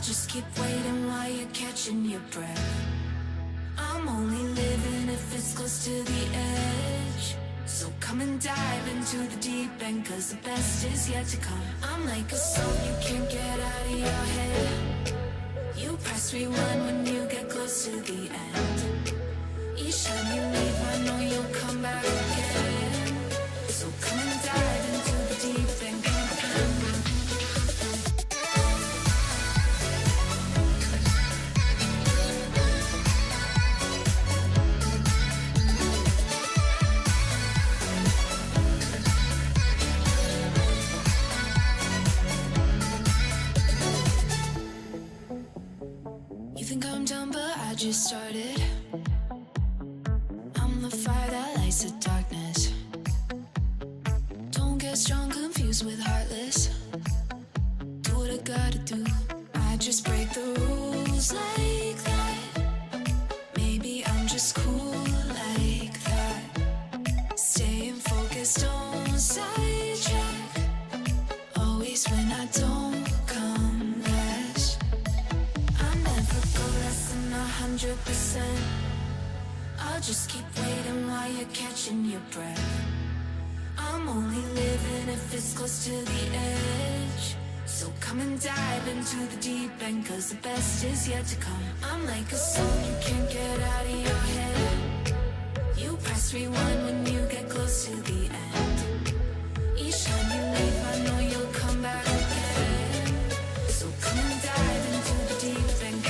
just keep waiting while you're catching your breath. I'm only living if it's close to the edge. So come and dive into the deep end, cause the best is yet to come. I'm like a song you can't get out of your head. You press rewind when you get close to the end. Each time you leave, I know you'll come back again. So come and dive into the deep end. You think I'm done, but I just started. I'm the fire that lights the darkness. Don't get strong, confused with heartless. Do what I gotta do. I just break the rules like that. Maybe I'm just cool like that. Staying focused, don't sidetrack. Always when I don't come last. I never go less than 100%. I'll just keep waiting while you're catching your breath. I'm only living if it's close to the edge. So come and dive into the deep end, cause the best is yet to come. I'm like a song you can't get out of your head. You press rewind when you get close to the end. Each time you leave, I know you'll come back again. So come and dive into the deep end.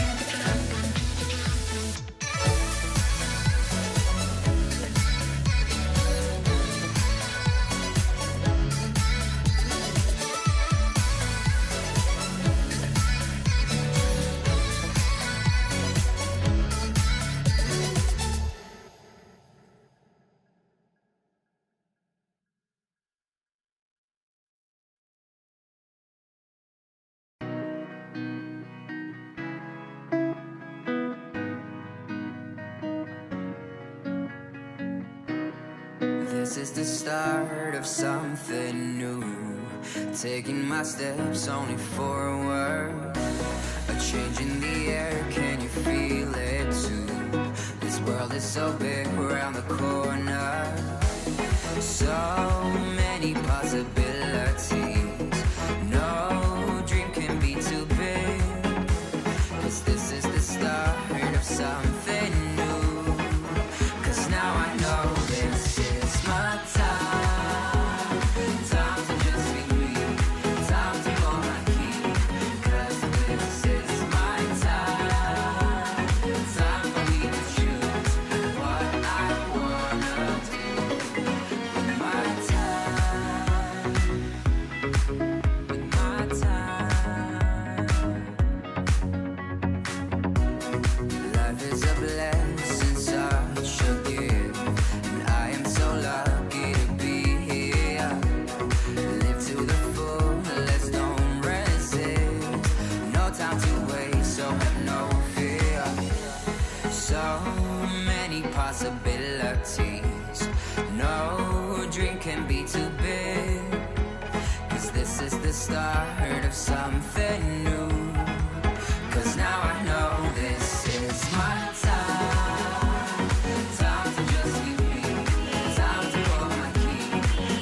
This is the start of something new. Taking my steps only forward. A change in the air, can you feel it too? This world is so big around the corner. So many possibilities. No dream can be too big. Cause this is the start of something new. Cause now I know this is my time. Time to just be me. Time to go my key. Cause this is my time. Time for me to choose what I wanna do with my time. With my time. Life is a blessing, such a gift. And I am so lucky to be here. Live to the full, let's don't resist. No time to waste, so have no fear. So many possibilities. No dream can be too big. Cause this is the start of something new. Cause now I know this is my time. Time to just be me. Time to hold my key.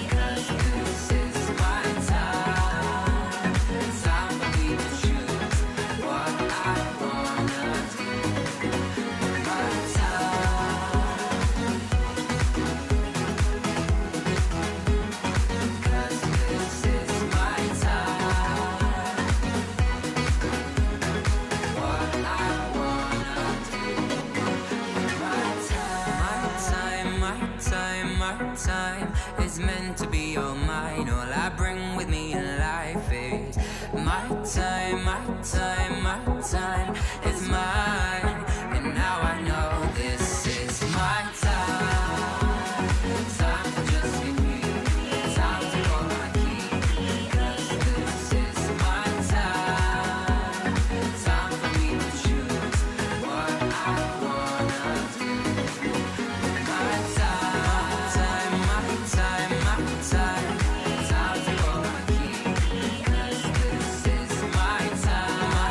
Cause this is my time. Time for me to choose what I wanna do with my time. Cause this is my time. What I wanna do with my time. My time is meant to be all mine. All I bring with me in life is my time, my time is mine. And now I know this is my time. Time to just be me. Time to hold my key. Cause this is my time. Time for me to choose what I wanna do with my time. My time. Time to hold my key. Cause this is my time.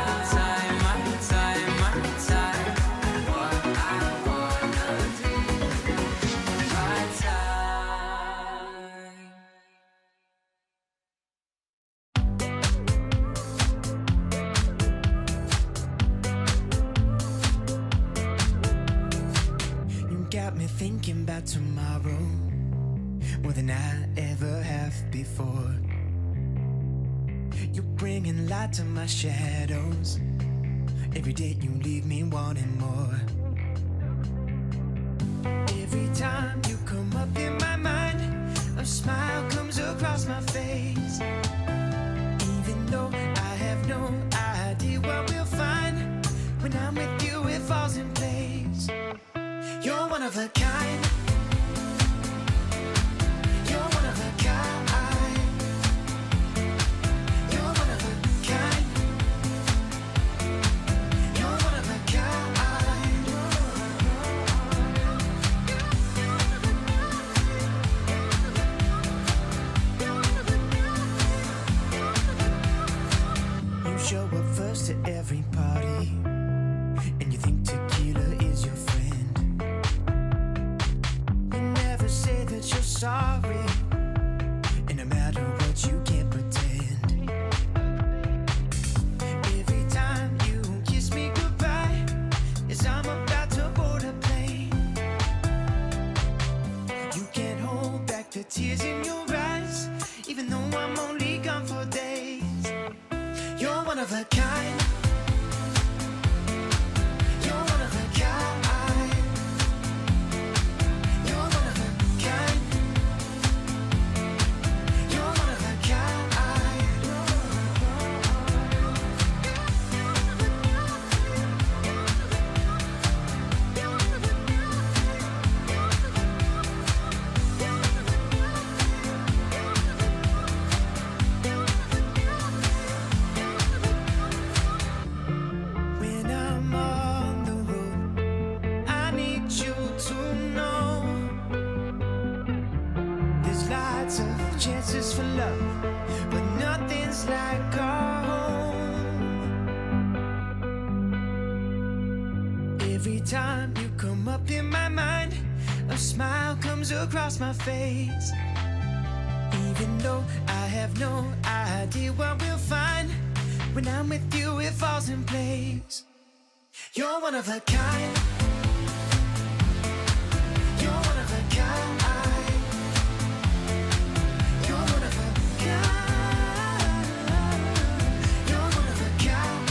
about tomorrow more than I ever have before. You're bringing light to my shadows. Every day you leave me wanting more. Every time you come up in my mind, a smile comes across my face. Even though I have no idea what we'll find, when I'm with you it falls in place. You're one of a kind. You're one of a kind. You're one of a kind. You're one of a kind. You show up first to every party, and you think tequila is your friend. You never say that you're sorry, and no matter what you can't pretend. Every time you kiss me goodbye, as I'm about to board a plane, you can't hold back the tears in your eyes, even though I'm only gone for days. You're one of a kind. You're one of a kind. You're one of a kind. You're one of a kind. When I'm on the road, I need you to know there's lots of chances for love, but nothing's like our home. Every time you come up in my mind, a smile comes across my face. Even though I have no idea what we'll find, when I'm with you it falls in place. You're one of a kind. You're one of a kind. You're one of a kind. You're one of a kind.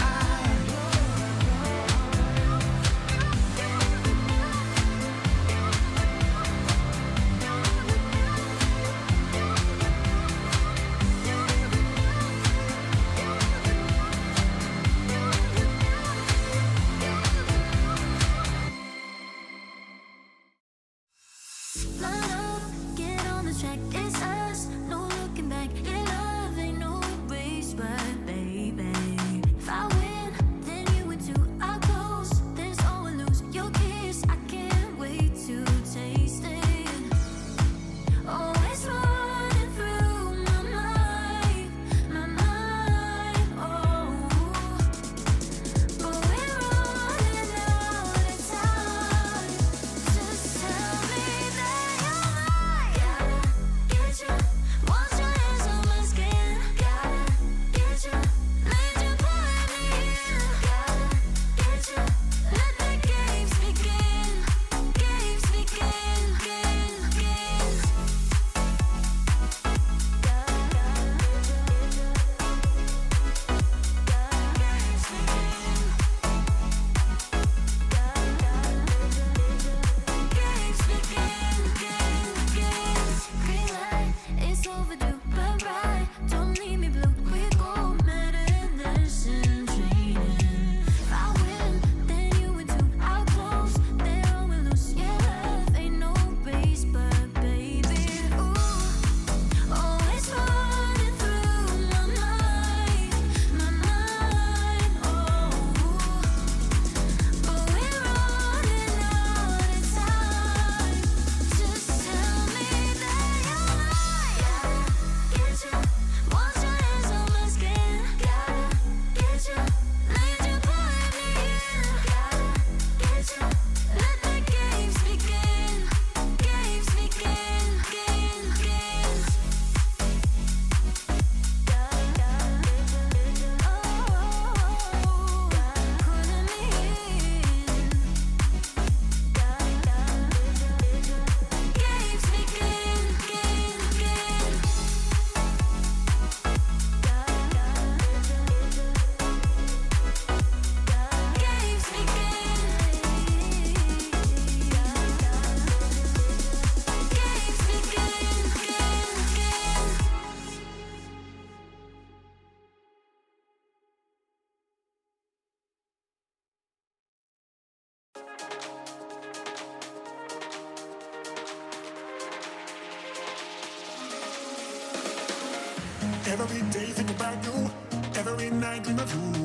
Every day think about you, every night dream of you.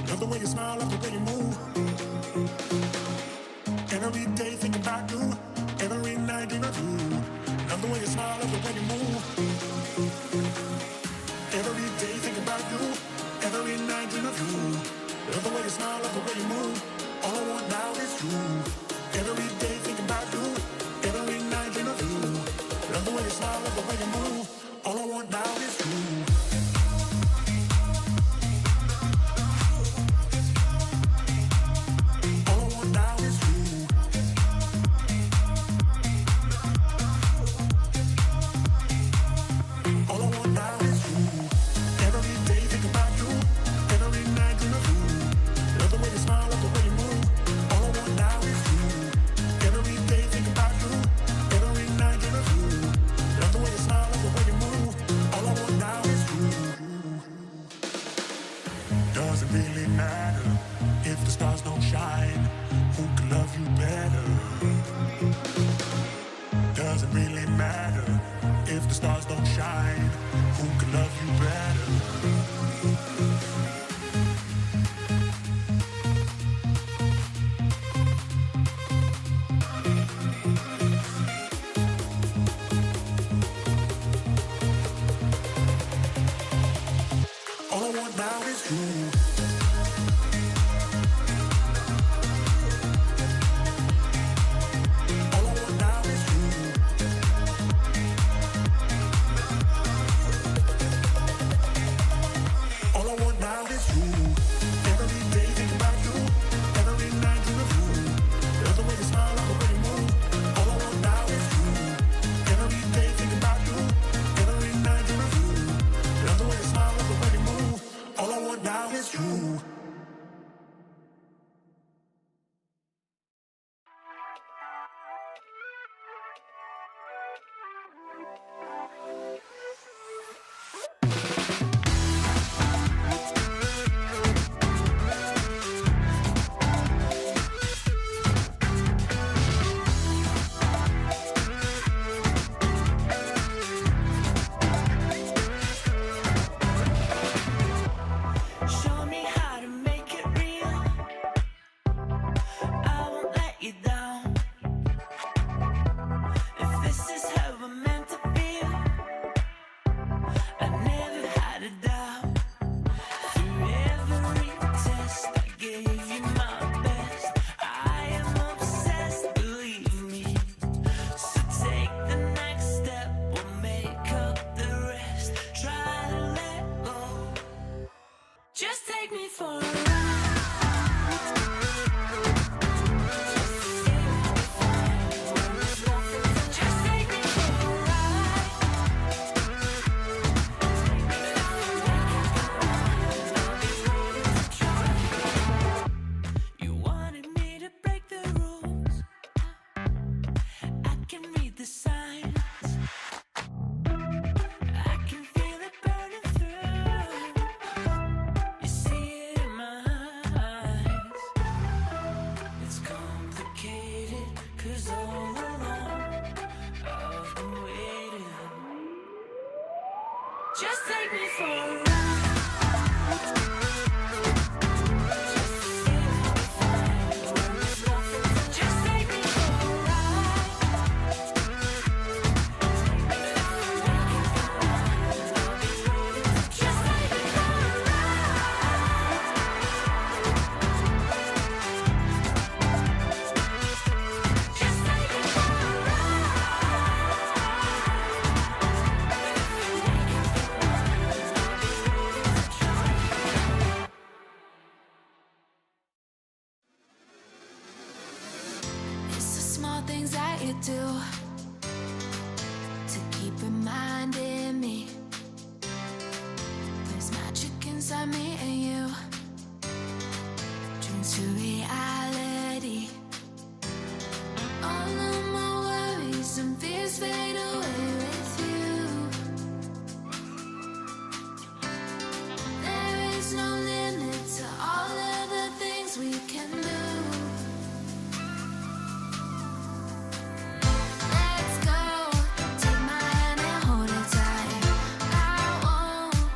Love the way you smile, love the way you move. Every day think about you, every night dream of you. Love the way you smile, love the way you move. Every day think about you, every night dream of you. Love the way you smile, love the way you move. All I want now is you. Every day think about you, every night dream of you. Love the way you smile, love the way you move. All I want now is you. Just take me for a ride. Things that you do to keep reminding me there's magic inside me and you. Dreams to reality. All of my worries and fears fade away with you. There is no limit to all of the things we can do. Let's go, take my hand and hold it tight. I won't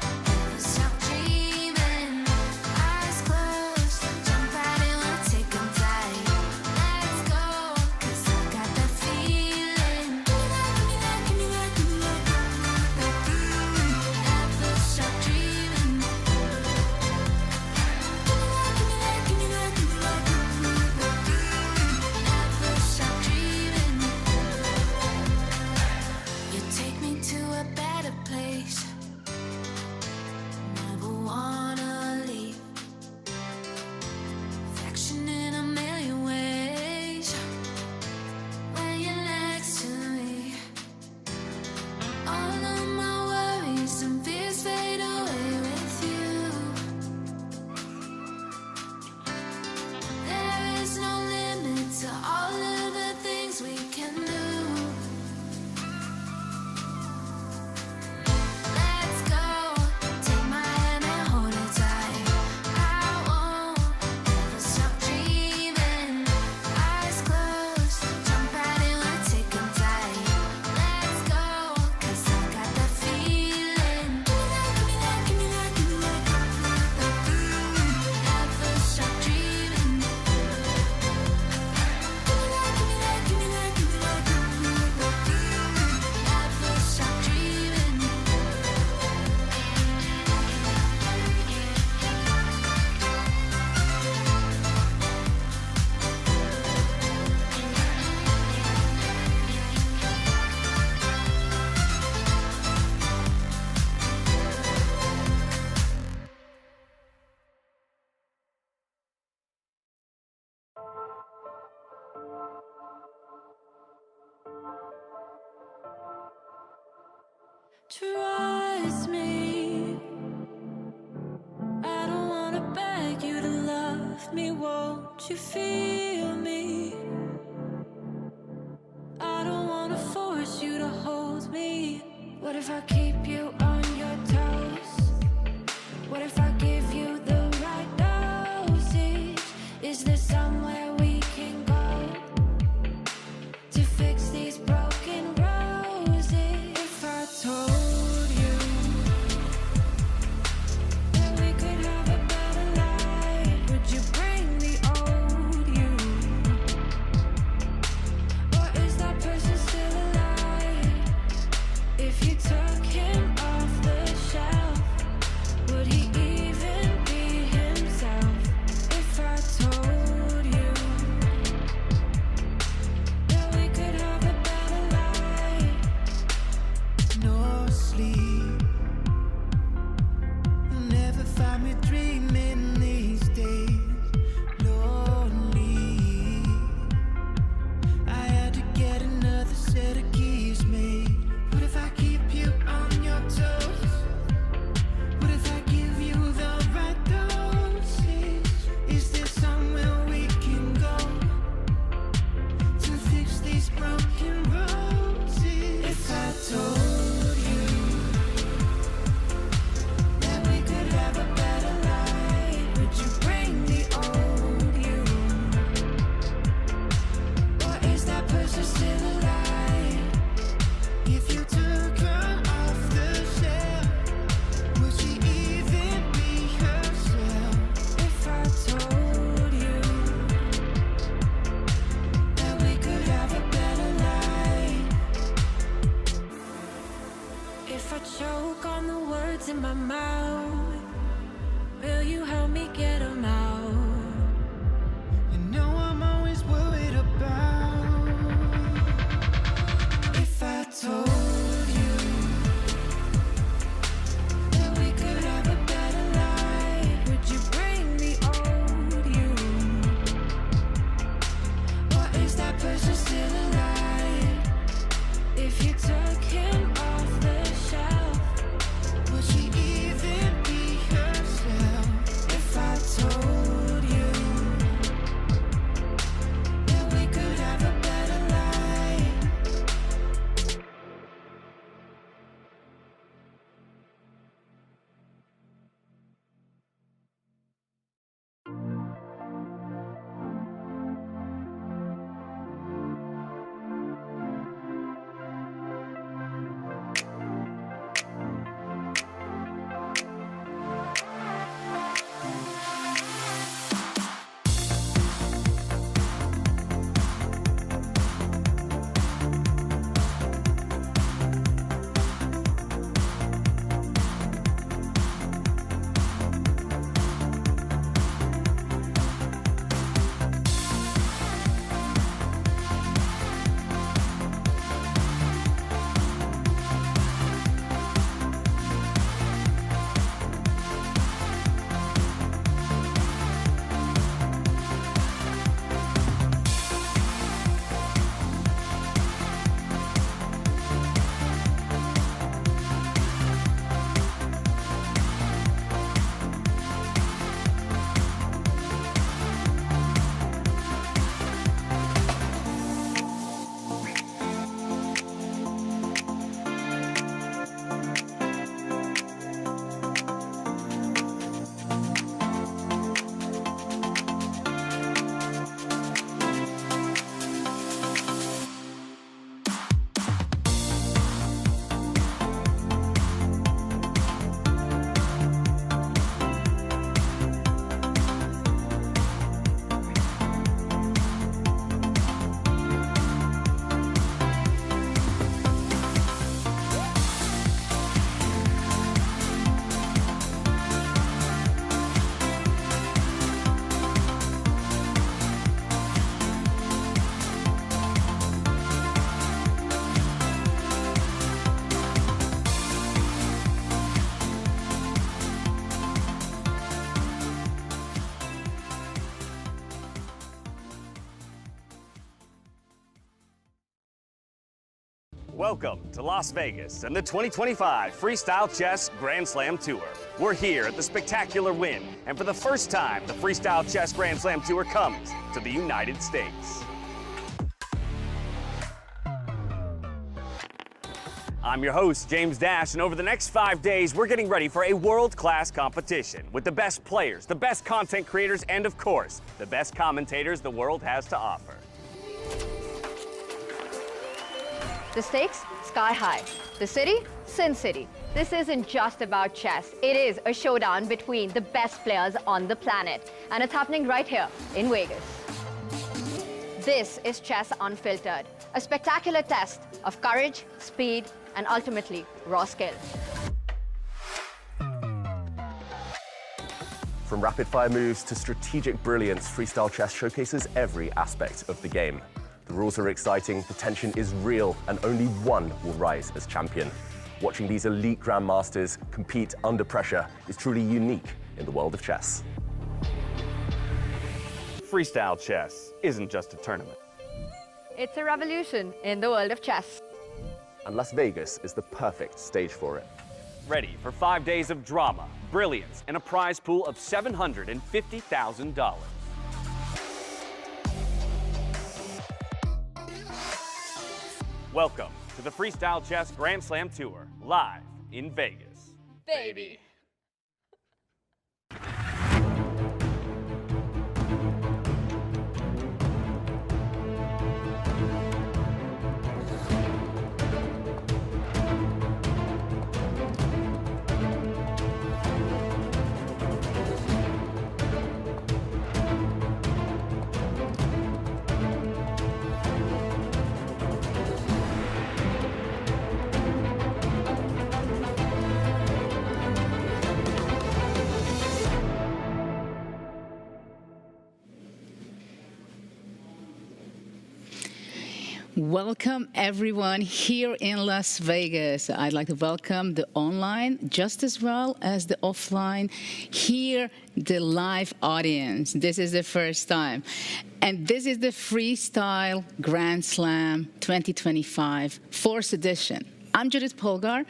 left me, won't you feel me? I don't wanna force you to hold me. What if I keep you on your toes? What if I give you the right dosage? Is there somewhere we can go to fix these broken roses? If I told you that we could have a better life, would you bring the old you? Or is that person still alive? If you took him off the shelf, would he even be himself? If I told you that we could have a better life. No sleep. You'll never find me dreaming these days. Lonely. I had to get another set of keys made. What if I keep you on your toes? What if I give you the right dosage? Is there somewhere we can go to fix these broken roses? If I told you that we could have a better life. Welcome to Las Vegas and the 2025 Freestyle Chess Grand Slam Tour. We're here at the spectacular Win, and for the first time, the Freestyle Chess Grand Slam Tour comes to the United States. I'm your host, James Dash, and over the next 5 days, we're getting ready for a world-class competition with the best players, the best content creators, and of course, the best commentators the world has to offer. The stakes, sky high. The city, Sin City. This isn't just about chess. It is a showdown between the best players on the planet. And it's happening right here in Vegas. This is Chess Unfiltered, a spectacular test of courage, speed, and ultimately, raw skill. From rapid-fire moves to strategic brilliance, freestyle chess showcases every aspect of the game. The rules are exciting, the tension is real, and only one will rise as champion. Watching these elite grandmasters compete under pressure is truly unique in the world of chess. Freestyle chess isn't just a tournament. It's a revolution in the world of chess. And Las Vegas is the perfect stage for it. Ready for 5 days of drama, brilliance, and a prize pool of $750,000. Welcome to the Freestyle Chess Grand Slam Tour, live in Vegas. Baby. Welcome everyone here in Las Vegas. I'd like to welcome the online just as well as the offline, here the live audience. This is the first time. And this is the Freestyle Grand Slam 2025 4th edition. I'm Judith Polgar,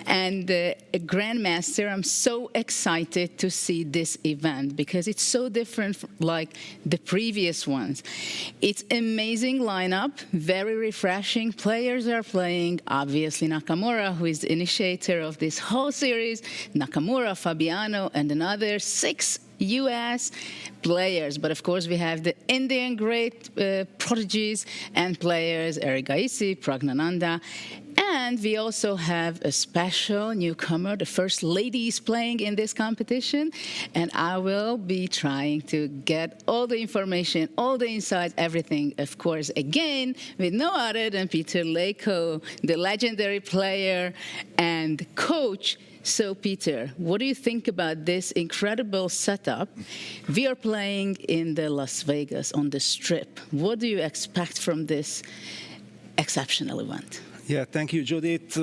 and a Grandmaster. I'm so excited to see this event because it's so different from like the previous ones. It's amazing lineup, very refreshing. Players are playing, obviously Nakamura, who is the initiator of this whole series, Nakamura, Fabiano, and another 6 US players. But of course, we have the Indian great prodigies and players, Eric Gaisi, Pragnananda. And we also have a special newcomer, the first lady is playing in this competition. And I will be trying to get all the information, all the insights, everything, of course, again, with no other than Peter Leko, the legendary player and coach. So, Peter, what do you think about this incredible setup? We are playing in the Las Vegas on the Strip. What do you expect from this exceptional event? Yeah, thank you, Judith.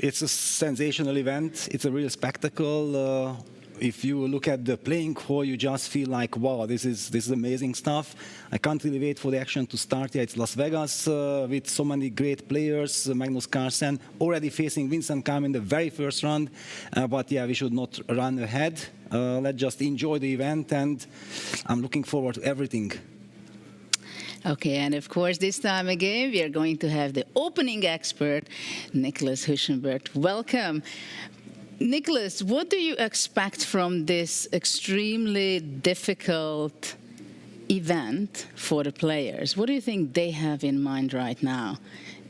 It's a sensational event. It's a real spectacle. If you look at the playing hall, you just feel like, wow, this is amazing stuff. I can't really wait for the action to start. Yeah, it's Las Vegas with so many great players. Magnus Carlsen already facing Vincent Kam in the very first round. But yeah, we should not run ahead. Let's just enjoy the event, and I'm looking forward to everything. Okay, and of course, this time again, we are going to have the opening expert, Nicholas Huschenberg. Welcome. Nicholas, what do you expect from this extremely difficult event for the players? What do you think they have in mind right now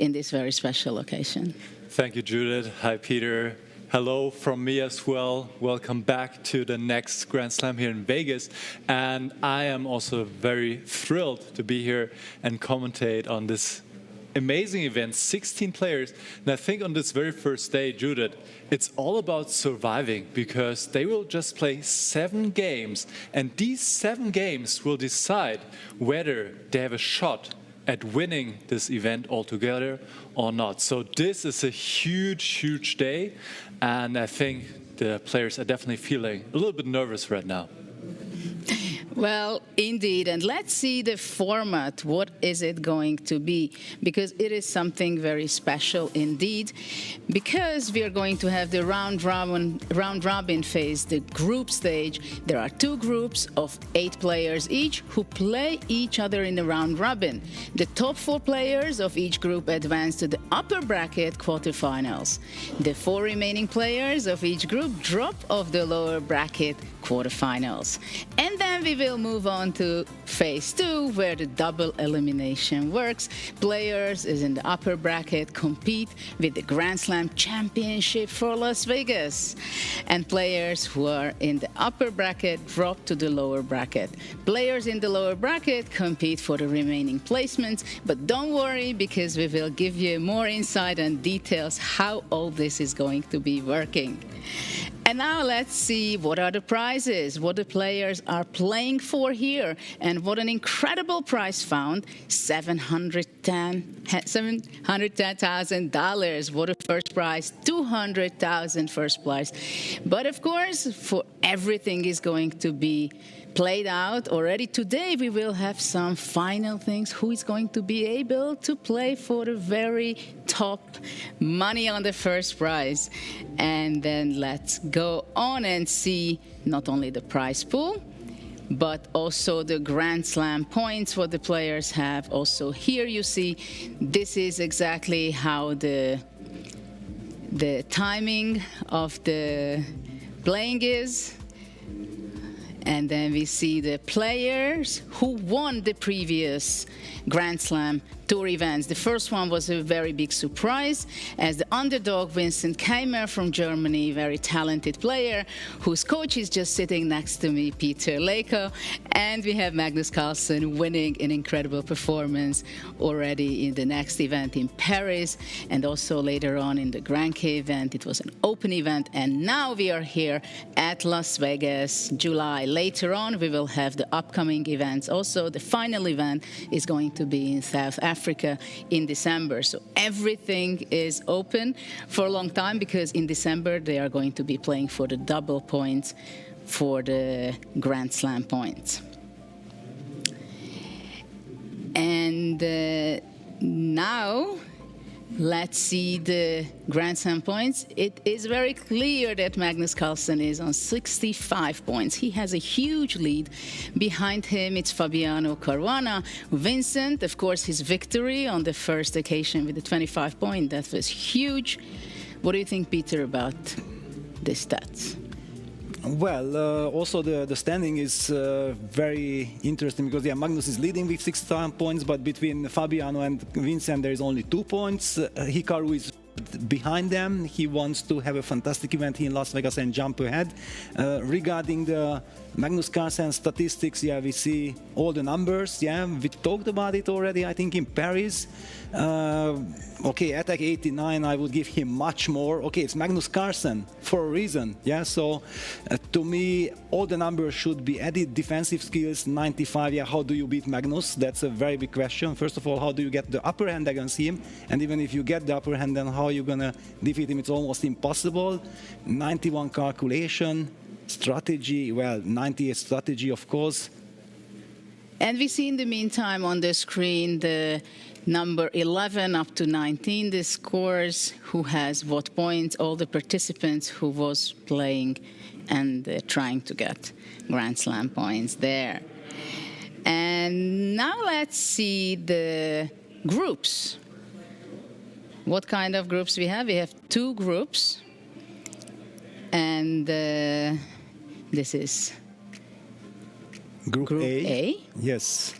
in this very special occasion? Thank you, Judith. Hi, Peter. Hello from me as well. Welcome back to the next Grand Slam here in Vegas. And I am also very thrilled to be here and commentate on this amazing event, 16 players. And I think on this very first day, Judith, it's all about surviving because they will just play 7 games. And these 7 games will decide whether they have a shot at winning this event altogether or not. So this is a huge, huge day. And I think the players are definitely feeling a little bit nervous right now. Well, indeed. And let's see the format. What is it going to be? Because it is something very special indeed. Because we are going to have the round robin phase, the group stage. There are 2 groups of 8 players each who play each other in the round robin. The top 4 players of each group advance to the upper bracket quarterfinals. The 4 remaining players of each group drop off the lower bracket quarterfinals. And then we will move on to phase 2, where the double elimination works. Players is in the upper bracket compete with the Grand Slam Championship for Las Vegas. And players who are in the upper bracket drop to the lower bracket. Players in the lower bracket compete for the remaining placements, but don't worry, because we will give you more insight and details how all this is going to be working. And now let's see what are the prizes, what the players are playing for here, and what an incredible prize found, $710,000. What a first prize, $200,000 first prize. But of course, for everything is going to be played out already today, we will have some final things. Who is going to be able to play for the very top money on the first prize? And then let's go on and see not only the prize pool, but also the Grand Slam points what the players have. Also here you see, this is exactly how the timing of the playing is. And then we see the players who won the previous Grand Slam Tour events. The first one was a very big surprise, as the underdog Vincent Keimer from Germany, very talented player, whose coach is just sitting next to me, Peter Leko. And we have Magnus Carlsen winning an incredible performance already in the next event in Paris, and also later on in the Grand K event. It was an open event, and now we are here at Las Vegas, July. Later on, we will have the upcoming events. Also, the final event is going to be in South Africa in December. So everything is open for a long time, because in December they are going to be playing for the double points for the Grand Slam points. And now let's see the Grand Slam points. It is very clear that Magnus Carlsen is on 65 points. He has a huge lead. Behind him, it's Fabiano Caruana. Vincent, of course, his victory on the first occasion with the 25 points. That was huge. What do you think, Peter, about the stats? Well, also the standing is very interesting, because Magnus is leading with 61 points, but between Fabiano and Vincent there is only 2 points. Hikaru is behind them. He wants to have a fantastic event here in Las Vegas and jump ahead. Regarding the Magnus Carlsen statistics, we see all the numbers. We talked about it already, I think, in Paris. Okay, attack 89, I would give him much more. Okay, it's Magnus Carlsen for a reason. So to me, all the numbers should be added. Defensive skills, 95. How do you beat Magnus? That's a very big question. First of all, how do you get the upper hand against him? And even if you get the upper hand, then how are you gonna defeat him? It's almost impossible. 91 calculation, strategy, 90 strategy, of course. And we see in the meantime on the screen the number 11 up to 19, the scores, who has what points, all the participants who was playing and trying to get Grand Slam points there. And now let's see the groups. What kind of groups we have? We have 2 groups. And this is Group A. Yes.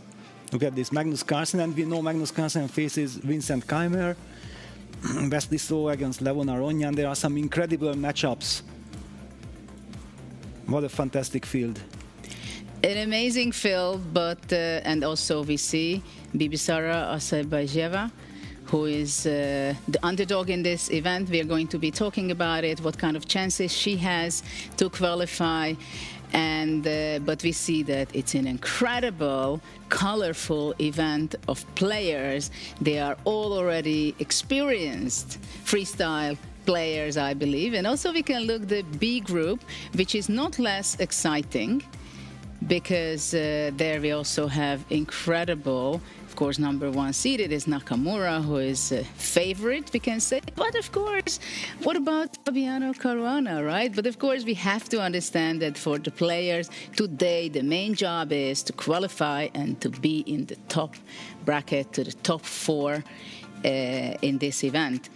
Look at this, Magnus Carlsen, and we know Magnus Carlsen faces Vincent Keimer, Wesley So against Levon Aronyan. There are some incredible matchups. What a fantastic field. An amazing field, but and also we see Bibisara Azerbaieva, who is the underdog in this event. We are going to be talking about it, what kind of chances she has to qualify. And but we see that it's an incredible, colorful event of players. They are all already experienced freestyle players, I believe. And also we can look the B group, which is not less exciting. because there we also have incredible, of course, number one seeded is Nakamura, who is a favorite, we can say. But of course, what about Fabiano Caruana, right? But of course, we have to understand that for the players today, the main job is to qualify and to be in the top bracket, to the top 4 in this event.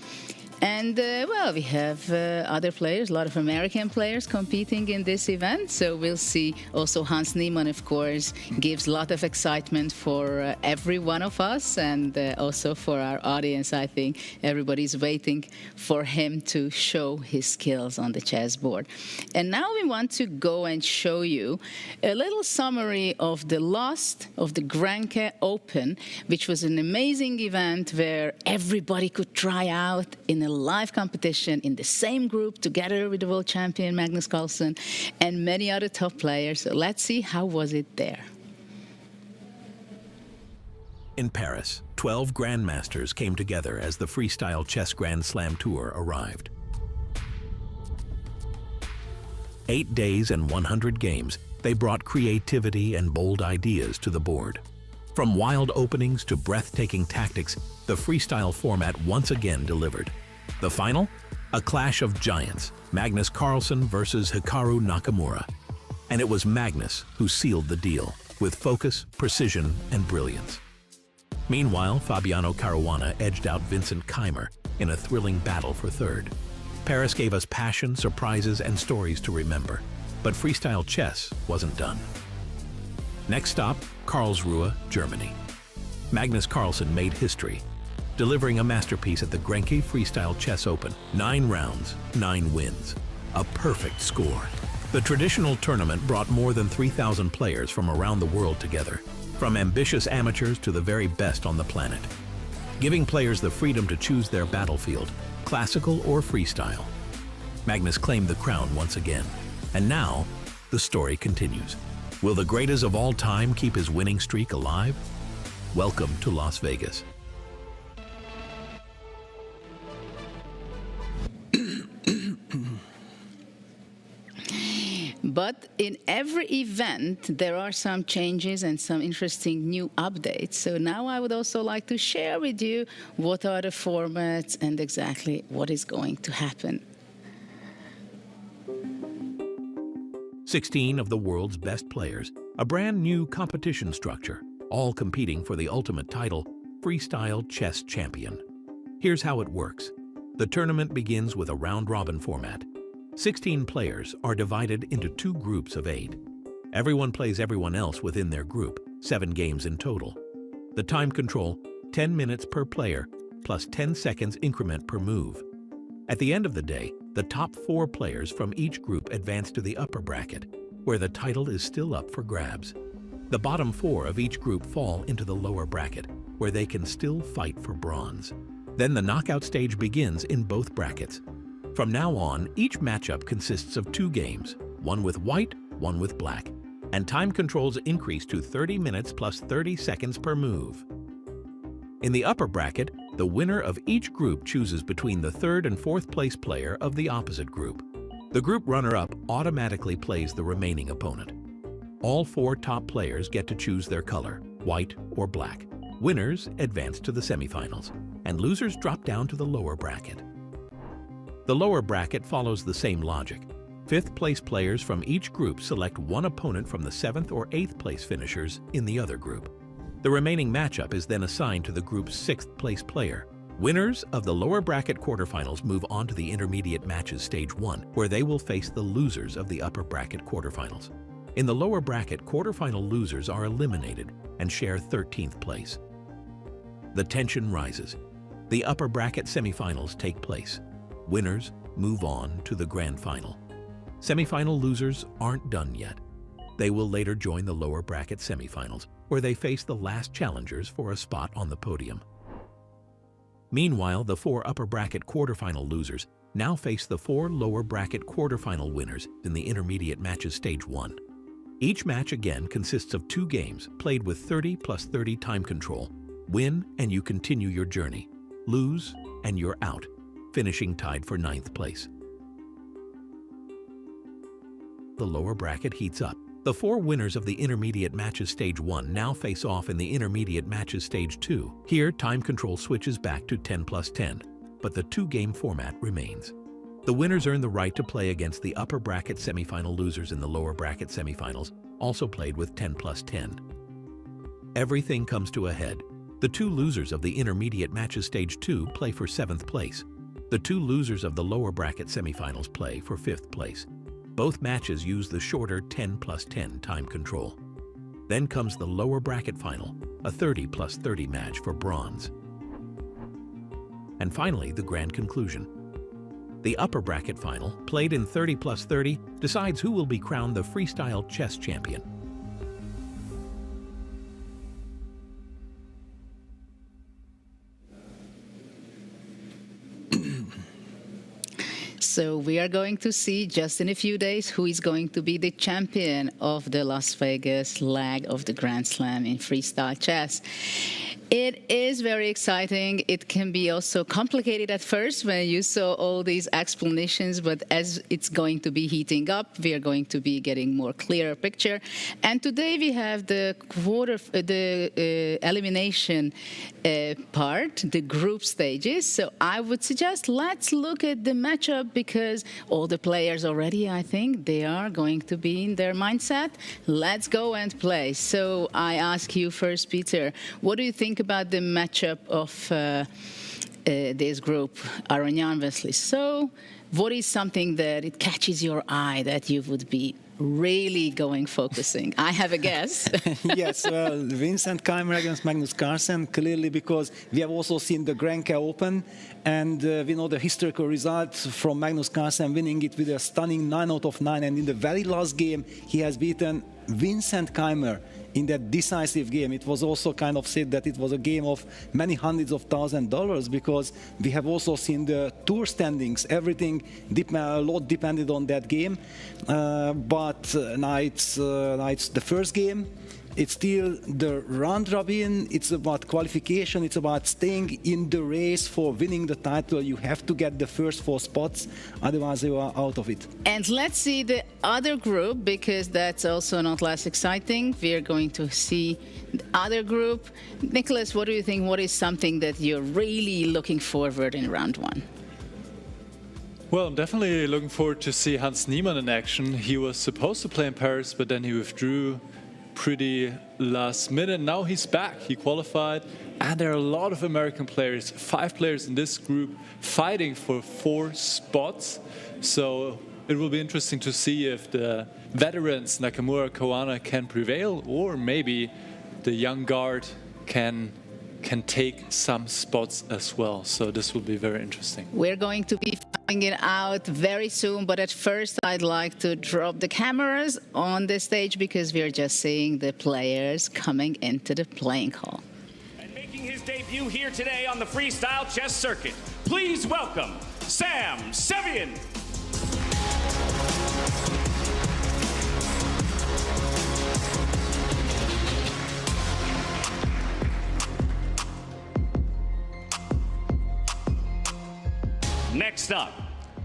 And, well, we have other players, a lot of American players competing in this event. So we'll see. Also, Hans Niemann, of course, gives a lot of excitement for every one of us and also for our audience. I think everybody's waiting for him to show his skills on the chessboard. And now we want to go and show you a little summary of the last of the Grenke Open, which was an amazing event where everybody could try out in a live competition in the same group together with the world champion Magnus Carlsen and many other top players. So let's see how was it there. In Paris, 12 grandmasters came together as the Freestyle Chess Grand Slam Tour arrived. 8 days and 100 games, they brought creativity and bold ideas to the board. From wild openings to breathtaking tactics, the freestyle format once again delivered. The final? A clash of giants, Magnus Carlsen versus Hikaru Nakamura. And it was Magnus who sealed the deal, with focus, precision, and brilliance. Meanwhile, Fabiano Caruana edged out Vincent Keimer in a thrilling battle for third. Paris gave us passion, surprises, and stories to remember. But freestyle chess wasn't done. Next stop, Karlsruhe, Germany. Magnus Carlsen made history, delivering a masterpiece at the Grenke Freestyle Chess Open. 9 rounds, 9 wins. A perfect score. The traditional tournament brought more than 3,000 players from around the world together, from ambitious amateurs to the very best on the planet, giving players the freedom to choose their battlefield, classical or freestyle. Magnus claimed the crown once again, and now the story continues. Will the greatest of all time keep his winning streak alive? Welcome to Las Vegas. But in every event, there are some changes and some interesting new updates. So now I would also like to share with you what are the formats and exactly what is going to happen. 16 of the world's best players, a brand new competition structure, all competing for the ultimate title, Freestyle Chess Champion. Here's how it works. The tournament begins with a round-robin format. 16 players are divided into 2 groups of 8. Everyone plays everyone else within their group, 7 games in total. The time control, 10 minutes per player, plus 10 seconds increment per move. At the end of the day, the top 4 players from each group advance to the upper bracket, where the title is still up for grabs. The bottom 4 of each group fall into the lower bracket, where they can still fight for bronze. Then the knockout stage begins in both brackets. From now on, each matchup consists of 2 games, one with white, one with black, and time controls increase to 30 minutes plus 30 seconds per move. In the upper bracket, the winner of each group chooses between the 3rd and 4th place player of the opposite group. The group runner-up automatically plays the remaining opponent. All 4 top players get to choose their color, white or black. Winners advance to the semifinals, and losers drop down to the lower bracket. The lower bracket follows the same logic. 5th place players from each group select one opponent from the 7th or 8th place finishers in the other group. The remaining matchup is then assigned to the group's 6th place player. Winners of the lower bracket quarterfinals move on to the intermediate matches stage 1, where they will face the losers of the upper bracket quarterfinals. In the lower bracket, quarterfinal losers are eliminated and share 13th place. The tension rises. The upper bracket semifinals take place. Winners move on to the grand final. Semifinal losers aren't done yet. They will later join the lower bracket semifinals, where they face the last challengers for a spot on the podium. Meanwhile, the 4 upper bracket quarterfinal losers now face the 4 lower bracket quarterfinal winners in the intermediate matches stage 1. Each match again consists of 2 games played with 30 plus 30 time control. Win and you continue your journey. Lose and you're out, finishing tied for 9th place. The lower bracket heats up. The 4 winners of the Intermediate Matches Stage 1 now face off in the Intermediate Matches Stage 2. Here, time control switches back to 10+10, but the 2-game format remains. The winners earn the right to play against the upper bracket semifinal losers in the lower bracket semifinals, also played with 10+10. Everything comes to a head. The 2 losers of the Intermediate Matches Stage 2 play for 7th place. The 2 losers of the lower bracket semifinals play for 5th place. Both matches use the shorter 10+10 time control. Then comes the lower bracket final, a 30+30 match for bronze. And finally, the grand conclusion. The upper bracket final, played in 30+30, decides who will be crowned the freestyle chess champion. So we are going to see just in a few days who is going to be the champion of the Las Vegas leg of the Grand Slam in freestyle chess. It is very exciting. It can be also complicated at first when you saw all these explanations, but as it's going to be heating up, we are going to be getting more clearer picture. And today we have the elimination part, the group stages. So I would suggest let's look at the matchup because all the players already, I think, they are going to be in their mindset. Let's go and play. So I ask you first, Peter, what do you think about the matchup of this group, Aronian Wesley? So what is something that it catches your eye that you would be really going focusing? I have a guess. Yes, well, Vincent Keimer against Magnus Carlsen, clearly, because we have also seen the Grenke Open, and we know the historical result from Magnus Carlsen winning it with a stunning 9 out of 9, and in the very last game, he has beaten Vincent Keimer in that decisive game. It was also kind of said that it was a game of many hundreds of $1,000s because we have also seen the tour standings. Everything, a lot depended on that game. But now it's the first game. It's still the round robin. It's about qualification. It's about staying in the race for winning the title. You have to get the first 4 spots, otherwise you are out of it. And let's see the other group, because that's also not less exciting. We are going to see the other group. Nicholas, what do you think? What is something that you're really looking forward in round 1? Well, I'm definitely looking forward to see Hans Niemann in action. He was supposed to play in Paris, but then he withdrew pretty last minute. Now he's back. He qualified, and there are a lot of American players, 5 players in this group fighting for 4 spots. So it will be interesting to see if the veterans Nakamura, Kawana can prevail, or maybe the young guard can take some spots as well. So this will be very interesting. We're going to be finding it out very soon, but at first I'd like to drop the cameras on the stage because we're just seeing the players coming into the playing hall. And making his debut here today on the freestyle chess circuit, please welcome Sam Sevian. Next up,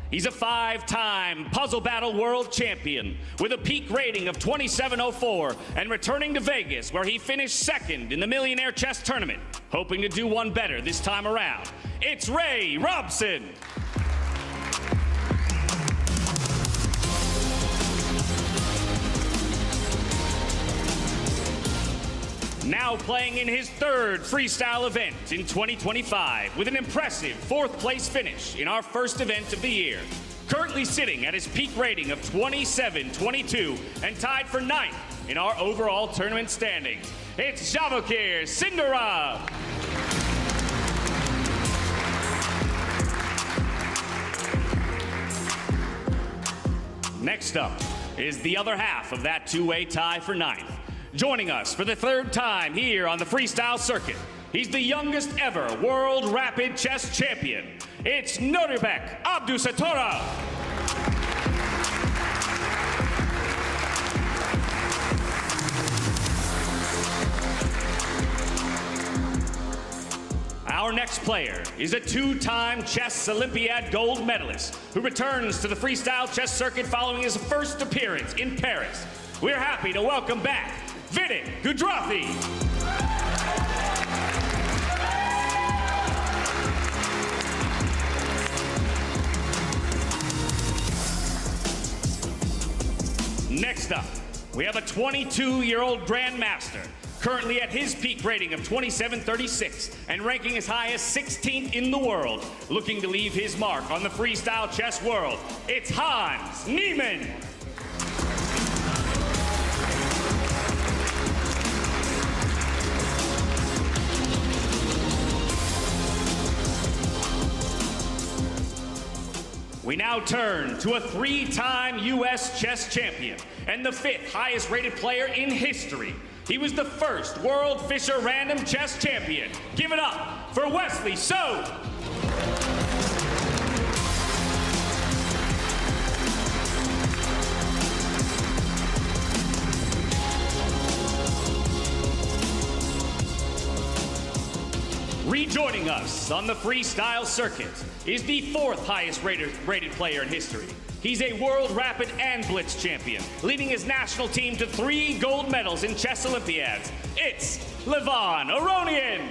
he's a 5-time Puzzle Battle World Champion with a peak rating of 2704 and returning to Vegas where he finished 2nd in the Millionaire Chess Tournament, hoping to do one better this time around. It's Ray Robson. Now playing in his 3rd freestyle event in 2025 with an impressive 4th place finish in our first event of the year. Currently sitting at his peak rating of 27-22 and tied for 9th in our overall tournament standings. It's Javokir Sindarab. Next up is the other half of that 2-way tie for 9th. Joining us for the 3rd time here on the freestyle circuit, he's the youngest ever World Rapid Chess Champion. It's Nodirbek Abdusatorov. Our next player is a 2-time Chess Olympiad gold medalist who returns to the freestyle chess circuit following his first appearance in Paris. we're happy to welcome back Vidit Gudrathi. Next up, we have a 22-year-old Grandmaster, currently at his peak rating of 2736 and ranking as high as 16th in the world, looking to leave his mark on the freestyle chess world. It's Hans Niemann. We now turn to a 3-time U.S. chess champion and the 5th highest rated player in history. He was the first World Fischer Random Chess Champion. Give it up for Wesley So. Rejoining us on the freestyle circuit is the 4th highest rated player in history. He's a World Rapid and Blitz champion, leading his national team to 3 gold medals in chess Olympiads. It's Levon Aronian.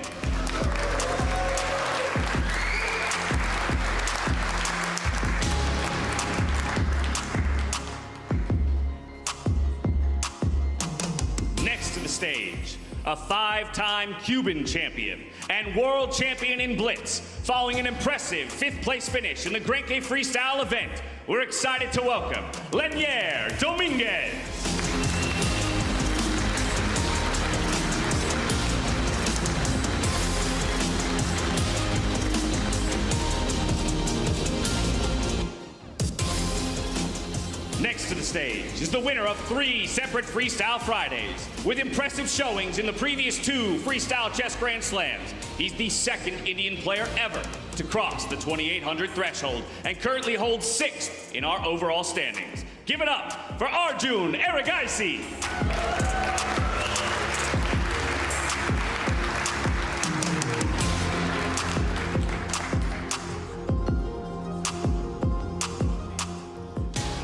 Next to the stage, a 5-time Cuban champion and world champion in Blitz, following an impressive 5th place finish in the Grenke Freestyle event. We're excited to welcome Lenier Dominguez. Next to the stage is the winner of 3 separate Freestyle Fridays, with impressive showings in the previous 2 Freestyle Chess Grand Slams. He's the 2nd Indian player ever to cross the 2,800 threshold and currently holds 6th in our overall standings. Give it up for Arjun Erigaisi.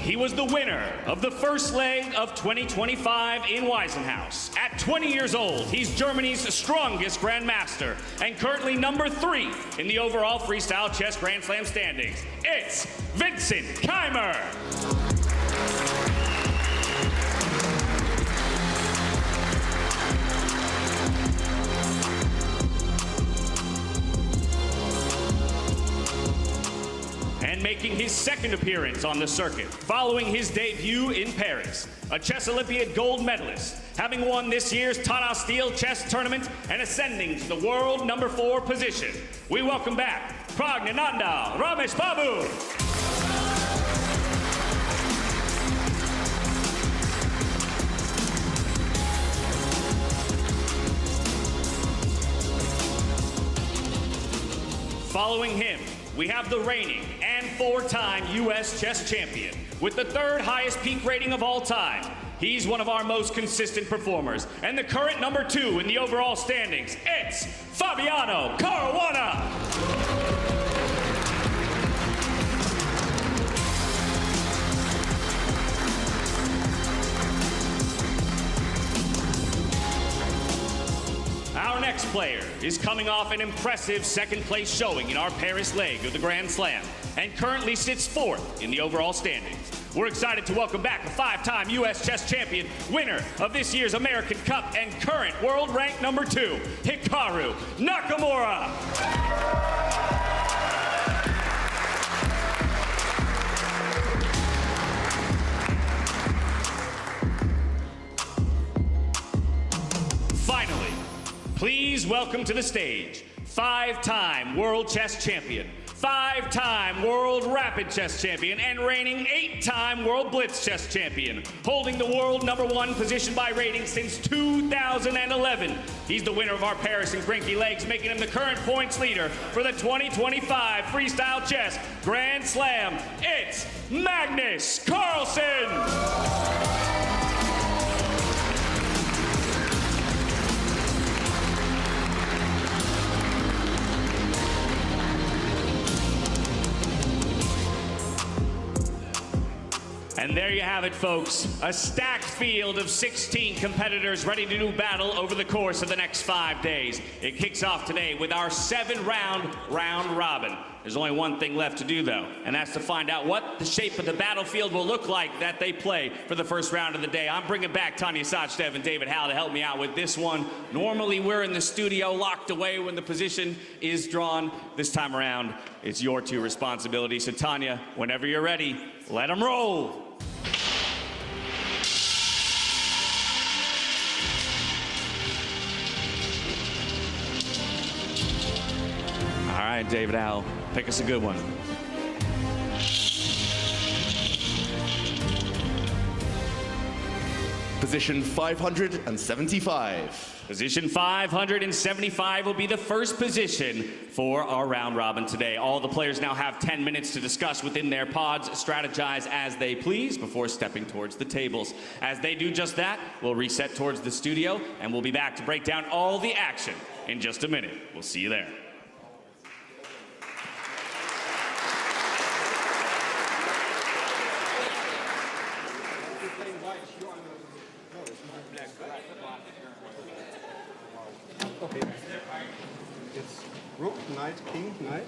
He was the winner of the first leg of 2025 in Weisenhaus. At 20 years old, he's Germany's strongest Grandmaster and currently number 3 in the overall Freestyle Chess Grand Slam standings. It's Vincent Keimer. And making his 2nd appearance on the circuit, following his debut in Paris, a Chess Olympiad gold medalist, having won this year's Tana Steel Chess Tournament and ascending to the world number 4 position. We welcome back Pragnananda Ramesh Babu. Following him, we have the reigning and 4-time U.S. chess champion with the 3rd highest peak rating of all time. He's one of our most consistent performers and the current number 2 in the overall standings. It's Fabiano Caruana. Our next player is coming off an impressive 2nd place showing in our Paris leg of the Grand Slam and currently sits 4th in the overall standings. We're excited to welcome back a 5-time U.S. chess champion, winner of this year's American Cup and current world rank number 2, Hikaru Nakamura. Finally, please welcome to the stage 5-time world chess champion, 5-time world rapid chess champion, and reigning 8-time world blitz chess champion, holding the world number 1 position by rating since 2011. He's the winner of our Paris and Grenke legs, making him the current points leader for the 2025 Freestyle Chess Grand Slam. It's Magnus Carlsen. And And there you have it, folks. A stacked field of 16 competitors ready to do battle over the course of the next 5 days. It kicks off today with our 7-round round robin. There's only one thing left to do, though, and that's to find out what the shape of the battlefield will look like that they play for the first round of the day. I'm bringing back Tanya Sachdev and David Howell to help me out with this one. Normally, we're in the studio locked away when the position is drawn. This time around, it's your two responsibilities. So, Tanya, whenever you're ready, let them roll. All right, David Howell, pick us a good one. Position 575. Position 575 will be the first position for our round robin today. All the players now have 10 minutes to discuss within their pods, strategize as they please before stepping towards the tables. As they do just that, we'll reset towards the studio and we'll be back to break down all the action in just a minute. We'll see you there. Okay. It's rook, knight, king, knight.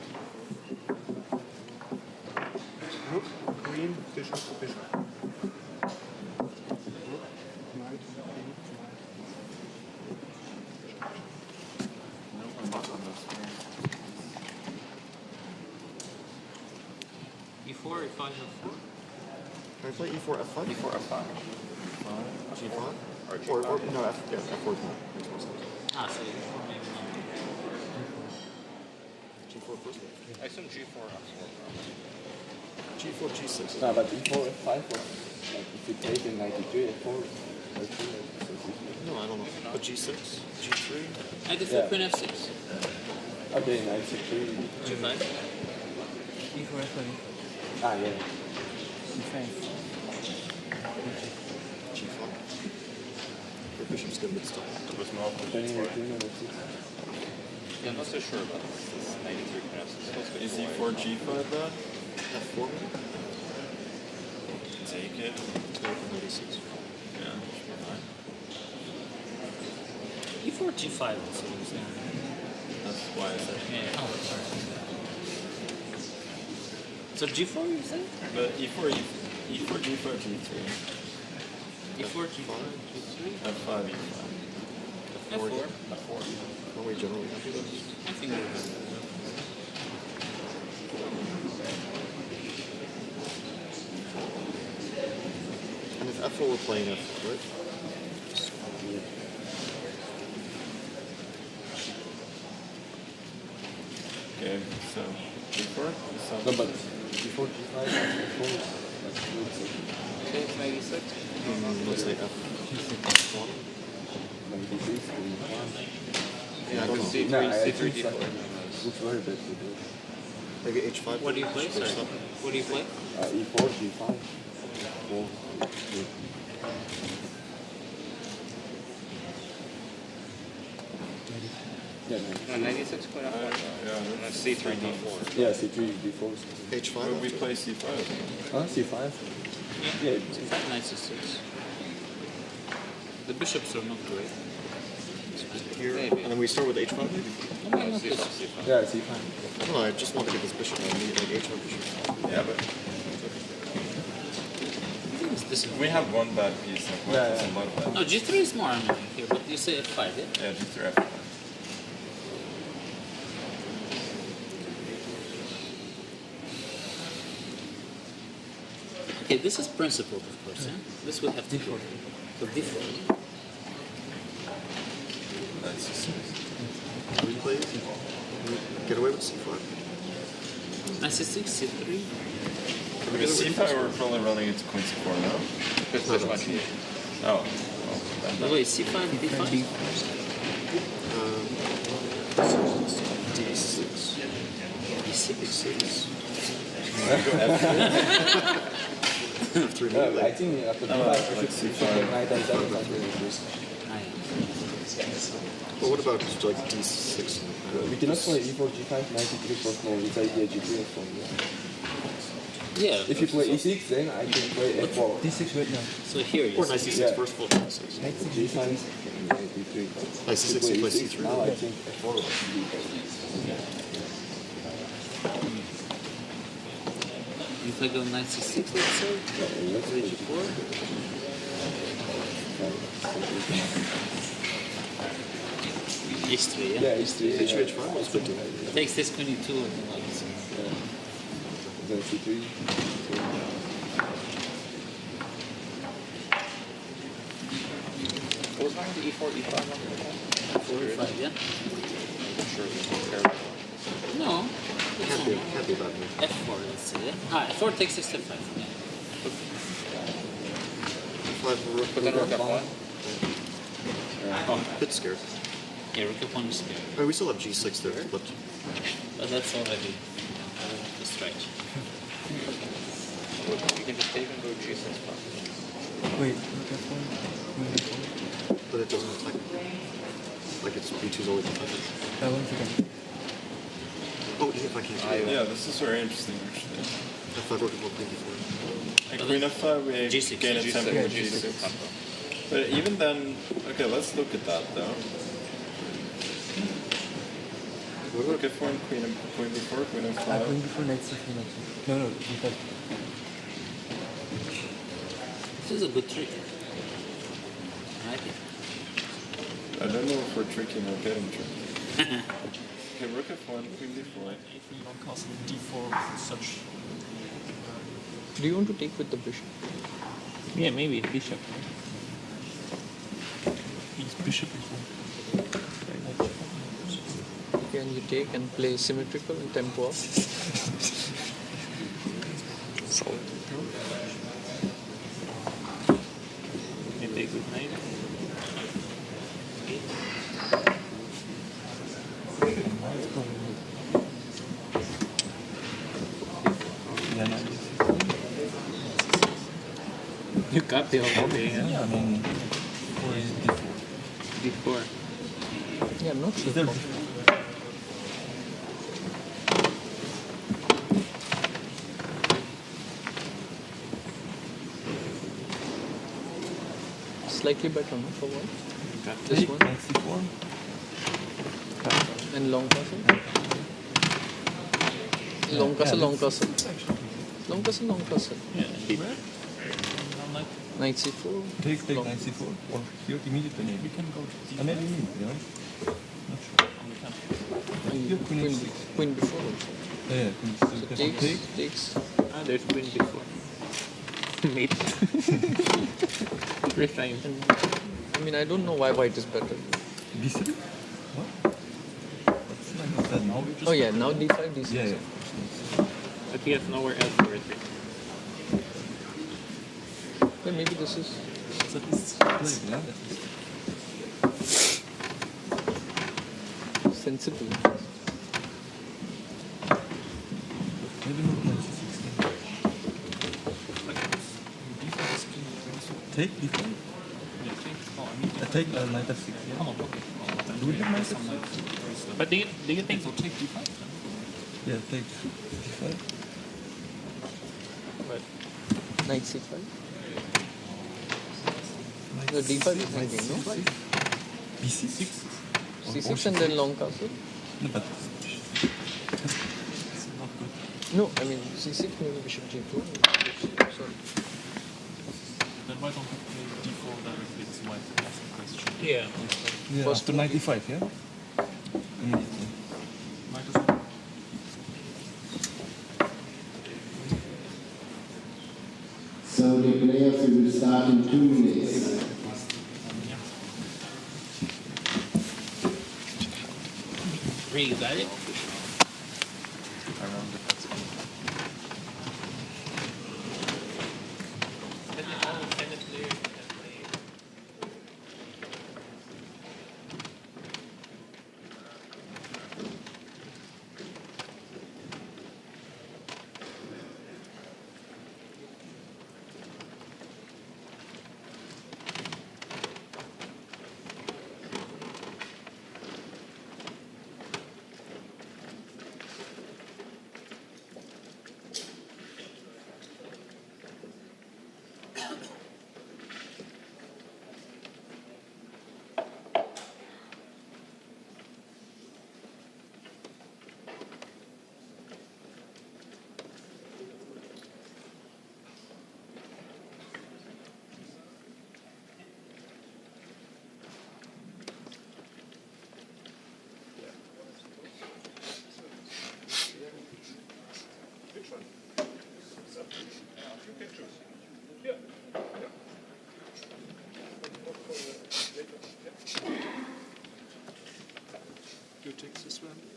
Rook, queen, bishop, bishop. Rook, knight, king, E4, E5, F4. Can I play E4, F5? E4, F5. G5? Or no, F4 is more. Makes more sense. Ah, so E4 maybe not. G4 first? I assume G4, F4. G4, G6. No, but E4, F5 was like if you take in 93, F4. No, I don't know. But G6, G3? I did flip Queen F6. Okay, knight C3. G5. E4, F5. Ah, yeah. G5. The bishop's good, but still. Yeah, I'm not so sure about this 93 Queen F6. Is E4, G5 bad? F4? Take it. Take 96. Yeah. E4, G5 also is there. That's why I said. Yeah. Oh, alright. So G4 you said? But E4, E4, G5, G3. E4, G5, G3? F5, E5. F4. F4. Are we generally happy with this? I think we're good. And if F4 we're playing F4, right? Okay, so G4? No, but G4, G5, F4. Okay, maybe 6. Let's say F1. Yeah, I don't know. C3, No, C3, D4. Looks very bad to do. Maybe H5. What do you play? Sorry. What do you play? E4, G5. Yeah, No, 96 Queen F1. Yeah, C3, D4. yeah, C3, D4. H5. But we play C5. C5? Yeah, C5, 96. The bishops are not great. Here, Maybe. and then we start with H5 maybe? No, C5, C5. Yeah, C5. No, I just want to get this bishop. I need like H5 bishop. Yeah, but we have one bad piece. Like, Yeah. a lot of bad. No, G3 is more annoying here, but you say F5, yeah? Yeah, G3, F5. Okay, this is principled, of course, yeah? This will have to go. So D4. That's just Can we play? Can we get away with C5? C6, C3. because C5 we're probably running into Queen C4 now. Because there's much here. Oh. No, wait, C5, D5? D6. D6? F3 I think after D5, like we should C5. take knight and then But what about like D6? we cannot play E4, G5, knight E3 for small. It's idea G3 for Yeah. If you play e6, then I can play f4. D6 right now. So here you Or knight c6 Yeah. first, full d6. Knight c5, knight d3. Knight c6, If you you play play c3. Now I think f4. If I go knight c6, let's say, h4. H3, yeah? Yeah, h3. H3, h5, let's put 2. Takes this 22 and Then c3. What was mine? The e4, e5 on 4, 5, yeah? I'm sure it's terrible. No. Can't be bad move. F4, let's say, yeah? Ah, F4 takes this to 5. Yeah. But then rook f1. Oh, bit scared. Yeah, rook f1 is scared. I mean, we still have g6 there, but But that's already a stretch. you can just take and go g6 plus. Wait, rook f1. But it doesn't attack. Like it's b2's always attacking. One second. Oh, if I can't. Yeah, this is very interesting actually. F5 rook f1, queen d4. Like queen f5, we G6, gain a G6. tempo with G6. But even then, okay, let's look at that though. Rook f4 and queen b4, queen f5. Queen before knight c3, knight c3. No, d5. This is a good trick. I like it. I don't know if we're tricking or getting tricked. Okay, rook f1, queen d4. Long castle d4 such. Do you want to take with the bishop? Yeah, maybe bishop. His bishop is one. Can you take and play symmetrical and tempo up? You take with knight. You got the whole thing, Yeah, I mean, or is it D4. Yeah, I'm not sure. Slightly better, no? For what? This one? Knight c4. And long castle? Long castle, long castle. Long castle, long castle. Yeah, Knight c4. Take knight c4. Or here immediately. We can go to d5. Maybe immediately, right? Not sure. On the tempo. Here, queen h6. Queen before also. Yeah, queen So h6. takes. Ah, there's queen before. Mate. Refine. I mean, I don't know why white is better. b7? What? That's like I said, now we just... Oh yeah, now d5, d6. Yeah, yeah. But he has nowhere else for it. Yeah, maybe this is... So this is played, yeah? sensible. Maybe not knight c6. Take d5? Yeah, take. Oh, I mean, take knight f6. Yeah. Oh, okay. Do we have knight f6? But do you think so? Take d5? Yeah, take d5. What? Knight c5? No, d5 is hanging, no? b6? c6 and then long castle? No, but it's not good. No, I mean c6 maybe bishop g2. Sorry. Then why don't we play d4 directly? It's white. That's the question. Yeah. Yeah, First after knight e5, yeah? Immediately. Might as well. So the players will start in 2 minutes. You got it? Around the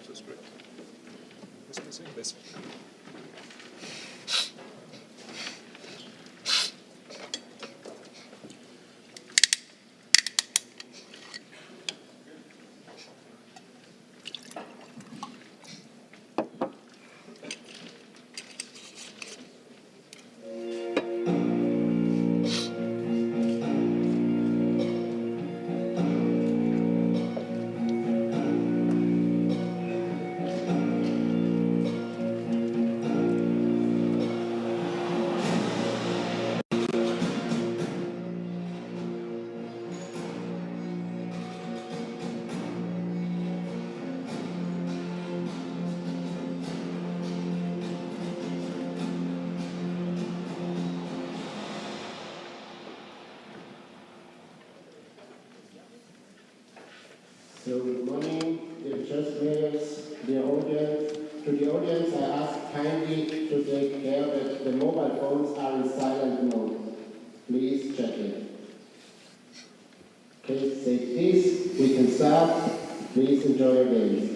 Just great. What's missing? This. So good morning, dear chess players, dear audience. To the audience, I ask kindly to take care that the mobile phones are in silent mode. Please check it. Okay, say this. We can start. Please enjoy your games.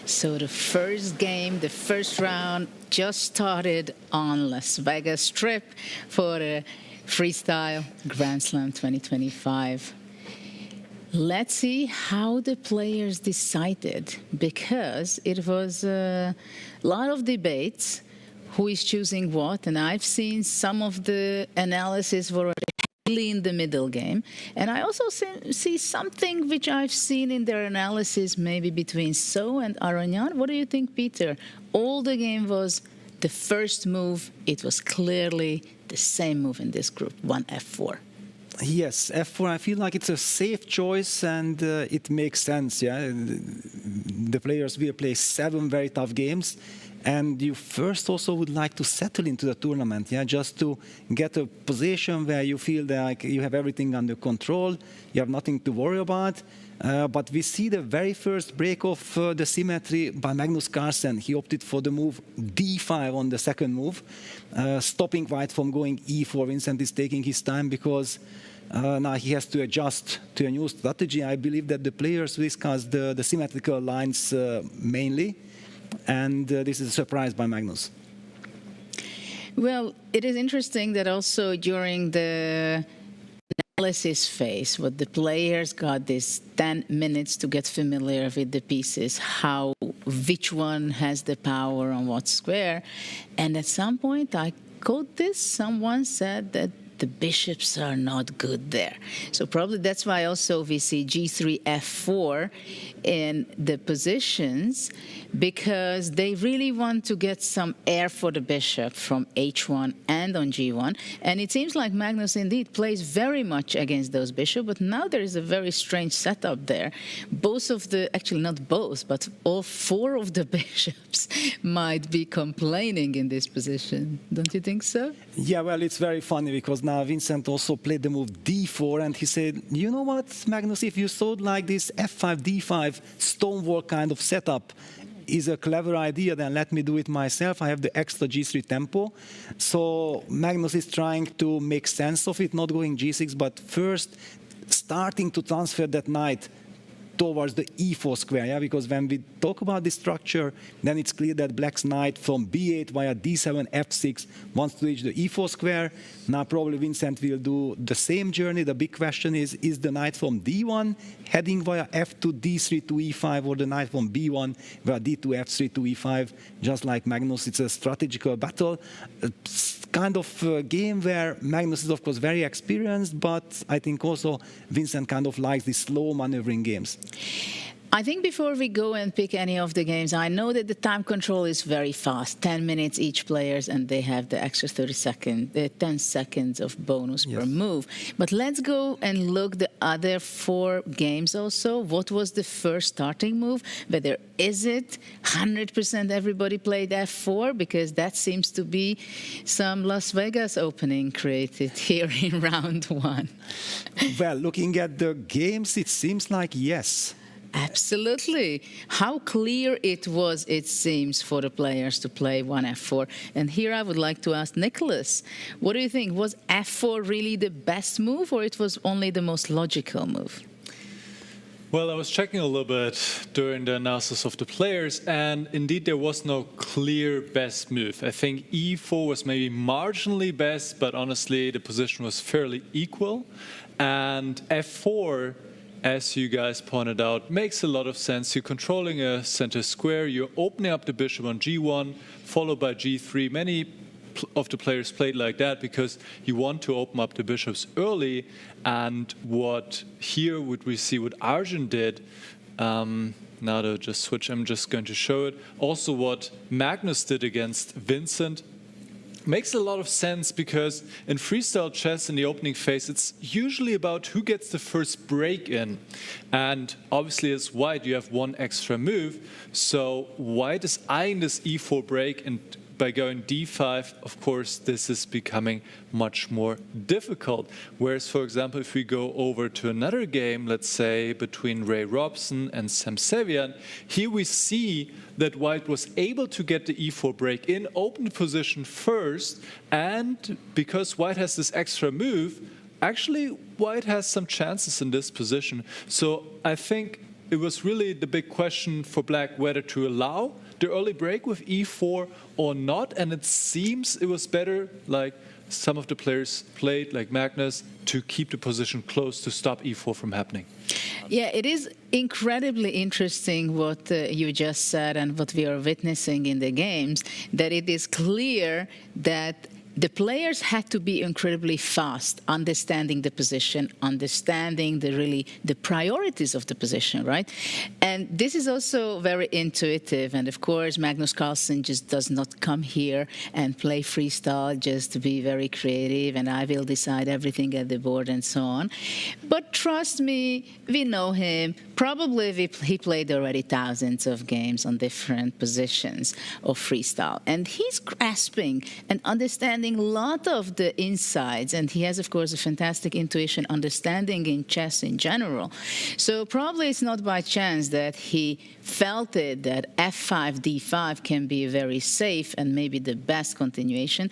So the first game, the first round, just started on Las Vegas Strip for the Freestyle Grand Slam 2025. Let's see how the players decided, because it was a lot of debates, who is choosing what, and I've seen some of the analysis were heavily in the middle game, and I also see something which I've seen in their analysis maybe between So and Aronian. What do you think, Peter? All the game was the first move. It was clearly the same move in this group, 1F4. Yes, F4, I feel like it's a safe choice and it makes sense, yeah. The players will play 7 very tough games, and you first also would like to settle into the tournament, yeah, just to get a position where you feel like you have everything under control, you have nothing to worry about. But we see the very first break of the symmetry by Magnus Carlsen. He opted for the move D5 on the second move, stopping White from going E4. Vincent is taking his time because now he has to adjust to a new strategy. I believe that the players discussed the symmetrical lines mainly, and this is a surprise by Magnus. Well, it is interesting that also during the analysis phase, what the players got this 10 minutes to get familiar with the pieces, which one has the power on what square. And at some point, I quote this, someone said that the bishops are not good there. So probably that's why also we see G3, F4 in the positions, because they really want to get some air for the bishop from H1 and on G1. And it seems like Magnus indeed plays very much against those bishops, but now there is a very strange setup there. Both of the, actually not both, but all 4 of the bishops might be complaining in this position. Don't you think so? Yeah, well, it's very funny because now Vincent also played the move D4, and he said, you know what, Magnus, if you thought like this F5, D5 stonewall kind of setup is a clever idea, then let me do it myself. I have the extra G3 tempo. So Magnus is trying to make sense of it, not going G6, but first starting to transfer that knight towards the e4 square, yeah? Because when we talk about this structure, then it's clear that black's knight from b8 via d7, f6 wants to reach the e4 square. Now probably Vincent will do the same journey. The big question is the knight from d1 heading via f2, d3 to e5, or the knight from b1 via d2, f3 to e5? Just like Magnus, it's a strategical battle. It's kind of a game where Magnus is, of course, very experienced, but I think also Vincent kind of likes these slow maneuvering games. I think before we go and pick any of the games, I know that the time control is very fast, 10 minutes each players, and they have the extra 10 seconds of bonus per move. But let's go and look the other 4 games also. What was the first starting move? Whether is it 100% everybody played f4? Because that seems to be some Las Vegas opening created here in round 1. Well, looking at the games, it seems like yes. Absolutely. How clear it was, it seems, for the players to play 1f4. And here I would like to ask Nicholas, what do you think? Was f4 really the best move, or it was only the most logical move? Well, I was checking a little bit during the analysis of the players, and indeed there was no clear best move. I think e4 was maybe marginally best, but honestly the position was fairly equal. And f4, as you guys pointed out, makes a lot of sense. You're controlling a center square, you're opening up the bishop on g1, followed by g3. Many of the players played like that because you want to open up the bishops early. And what here would we see what Arjun did, now to just switch, I'm just going to show it. Also what Magnus did against Vincent makes a lot of sense, because in freestyle chess in the opening phase, it's usually about who gets the first break in. And obviously as white, you have one extra move. So white is eyeing this e4 break, and by going d5, of course, this is becoming much more difficult. Whereas, for example, if we go over to another game, let's say between Ray Robson and Sam Sevian, here we see that white was able to get the e4 break in, open the position first, and because white has this extra move, actually white has some chances in this position. So I think it was really the big question for black whether to allow the early break with e4 or not, and it seems it was better, like some of the players played, like Magnus, to keep the position close to stop e4 from happening. Yeah, it is incredibly interesting what you just said and what we are witnessing in the games, that it is clear that the players had to be incredibly fast, understanding the position, understanding the priorities of the position, right? And this is also very intuitive. And of course, Magnus Carlsen just does not come here and play freestyle just to be very creative and I will decide everything at the board and so on. But trust me, we know him. Probably he played already thousands of games on different positions of freestyle. And he's grasping and understanding a lot of the insides. And he has, of course, a fantastic intuition, understanding in chess in general. So probably it's not by chance that he felt it, that f5, d5 can be very safe and maybe the best continuation.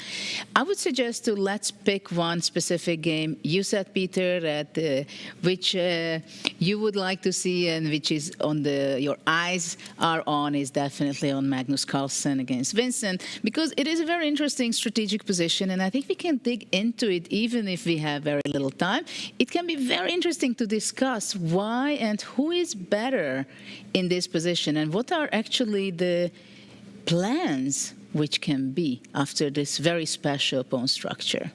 I would suggest to let's pick one specific game. You said, Peter, that which you would like to see and which is on your eyes are on is definitely on Magnus Carlsen against Vincent, because it is a very interesting strategic position, and I think we can dig into it even if we have very little time. It can be very interesting to discuss why and who is better in this position and what are actually the plans which can be after this very special pawn structure.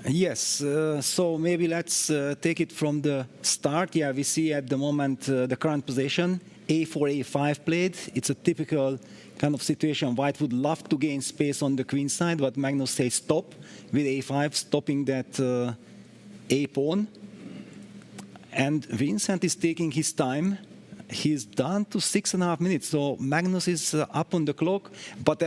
Yes, so maybe let's take it from the start. Yeah, we see at the moment the current position, a4, a5 played. It's a typical kind of situation. White would love to gain space on the queen side, but Magnus says stop with a5, stopping that a pawn. And Vincent is taking his time. He's down to 6.5 minutes, so Magnus is up on the clock, but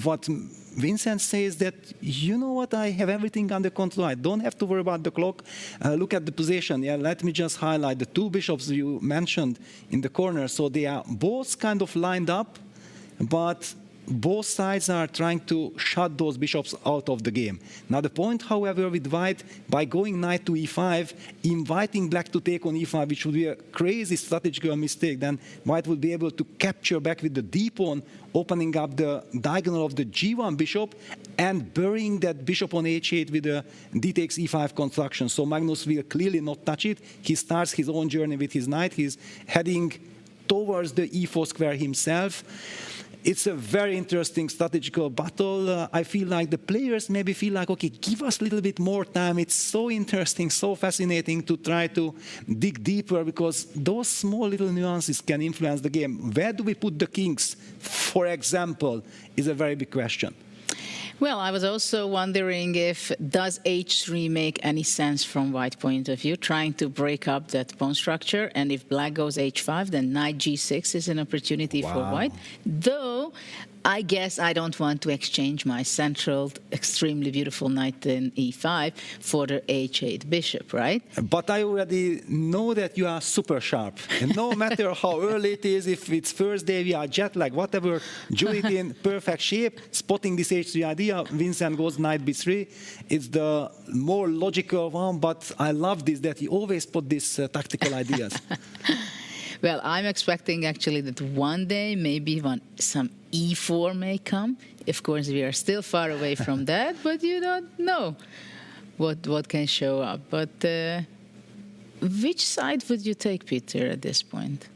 what Vincent says that, you know what, I have everything under control. I don't have to worry about the clock. Look at the position. Yeah, let me just highlight the two bishops you mentioned in the corner. So they are both kind of lined up, but both sides are trying to shut those bishops out of the game. Now the point, however, with white, by going knight to e5, inviting black to take on e5, which would be a crazy strategical mistake, then white would be able to capture back with the d pawn, opening up the diagonal of the g1 bishop and burying that bishop on h8 with a d takes e5 construction. So Magnus will clearly not touch it. He starts his own journey with his knight. He's heading towards the e4 square himself. It's a very interesting strategical battle. I feel like the players maybe feel like, okay, give us a little bit more time. It's so interesting, so fascinating to try to dig deeper, because those small little nuances can influence the game. Where do we put the kings, for example, is a very big question. Well, I was also wondering if does h3 make any sense from white point of view, trying to break up that pawn structure, and if black goes h5, then knight g6 is an opportunity for white. Though, I guess I don't want to exchange my central, extremely beautiful knight in e5 for the h8 bishop, right? But I already know that you are super sharp. And no matter how early it is, if it's first day, we are jet lag, whatever, do it in perfect shape, spotting this h3 idea, Vincent goes knight b3. It's the more logical one, but I love this, that you always put these tactical ideas. Well, I'm expecting actually that one day maybe some e4 may come. Of course, we are still far away from that, but you don't know what can show up. But which side would you take, Peter, at this point?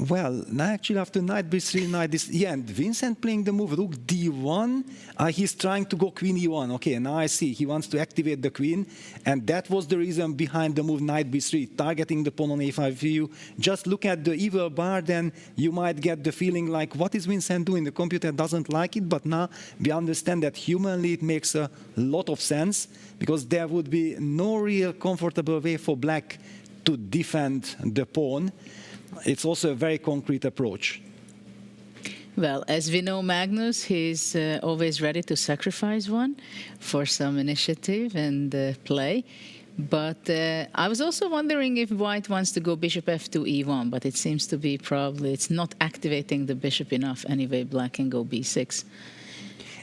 Well, actually, after knight b3, knight this, yeah, and Vincent playing the move rook d1, he's trying to go queen e1. Okay, now I see he wants to activate the queen, and that was the reason behind the move knight b3, targeting the pawn on a5. If you just look at the evil bar, then you might get the feeling like, what is Vincent doing? The computer doesn't like it, but now we understand that humanly it makes a lot of sense, because there would be no real comfortable way for black to defend the pawn. It's also a very concrete approach. Well, as we know Magnus, he's always ready to sacrifice one for some initiative and play. But I was also wondering if white wants to go bishop f2 e1, but it seems to be probably it's not activating the bishop enough. Anyway, black can go b6.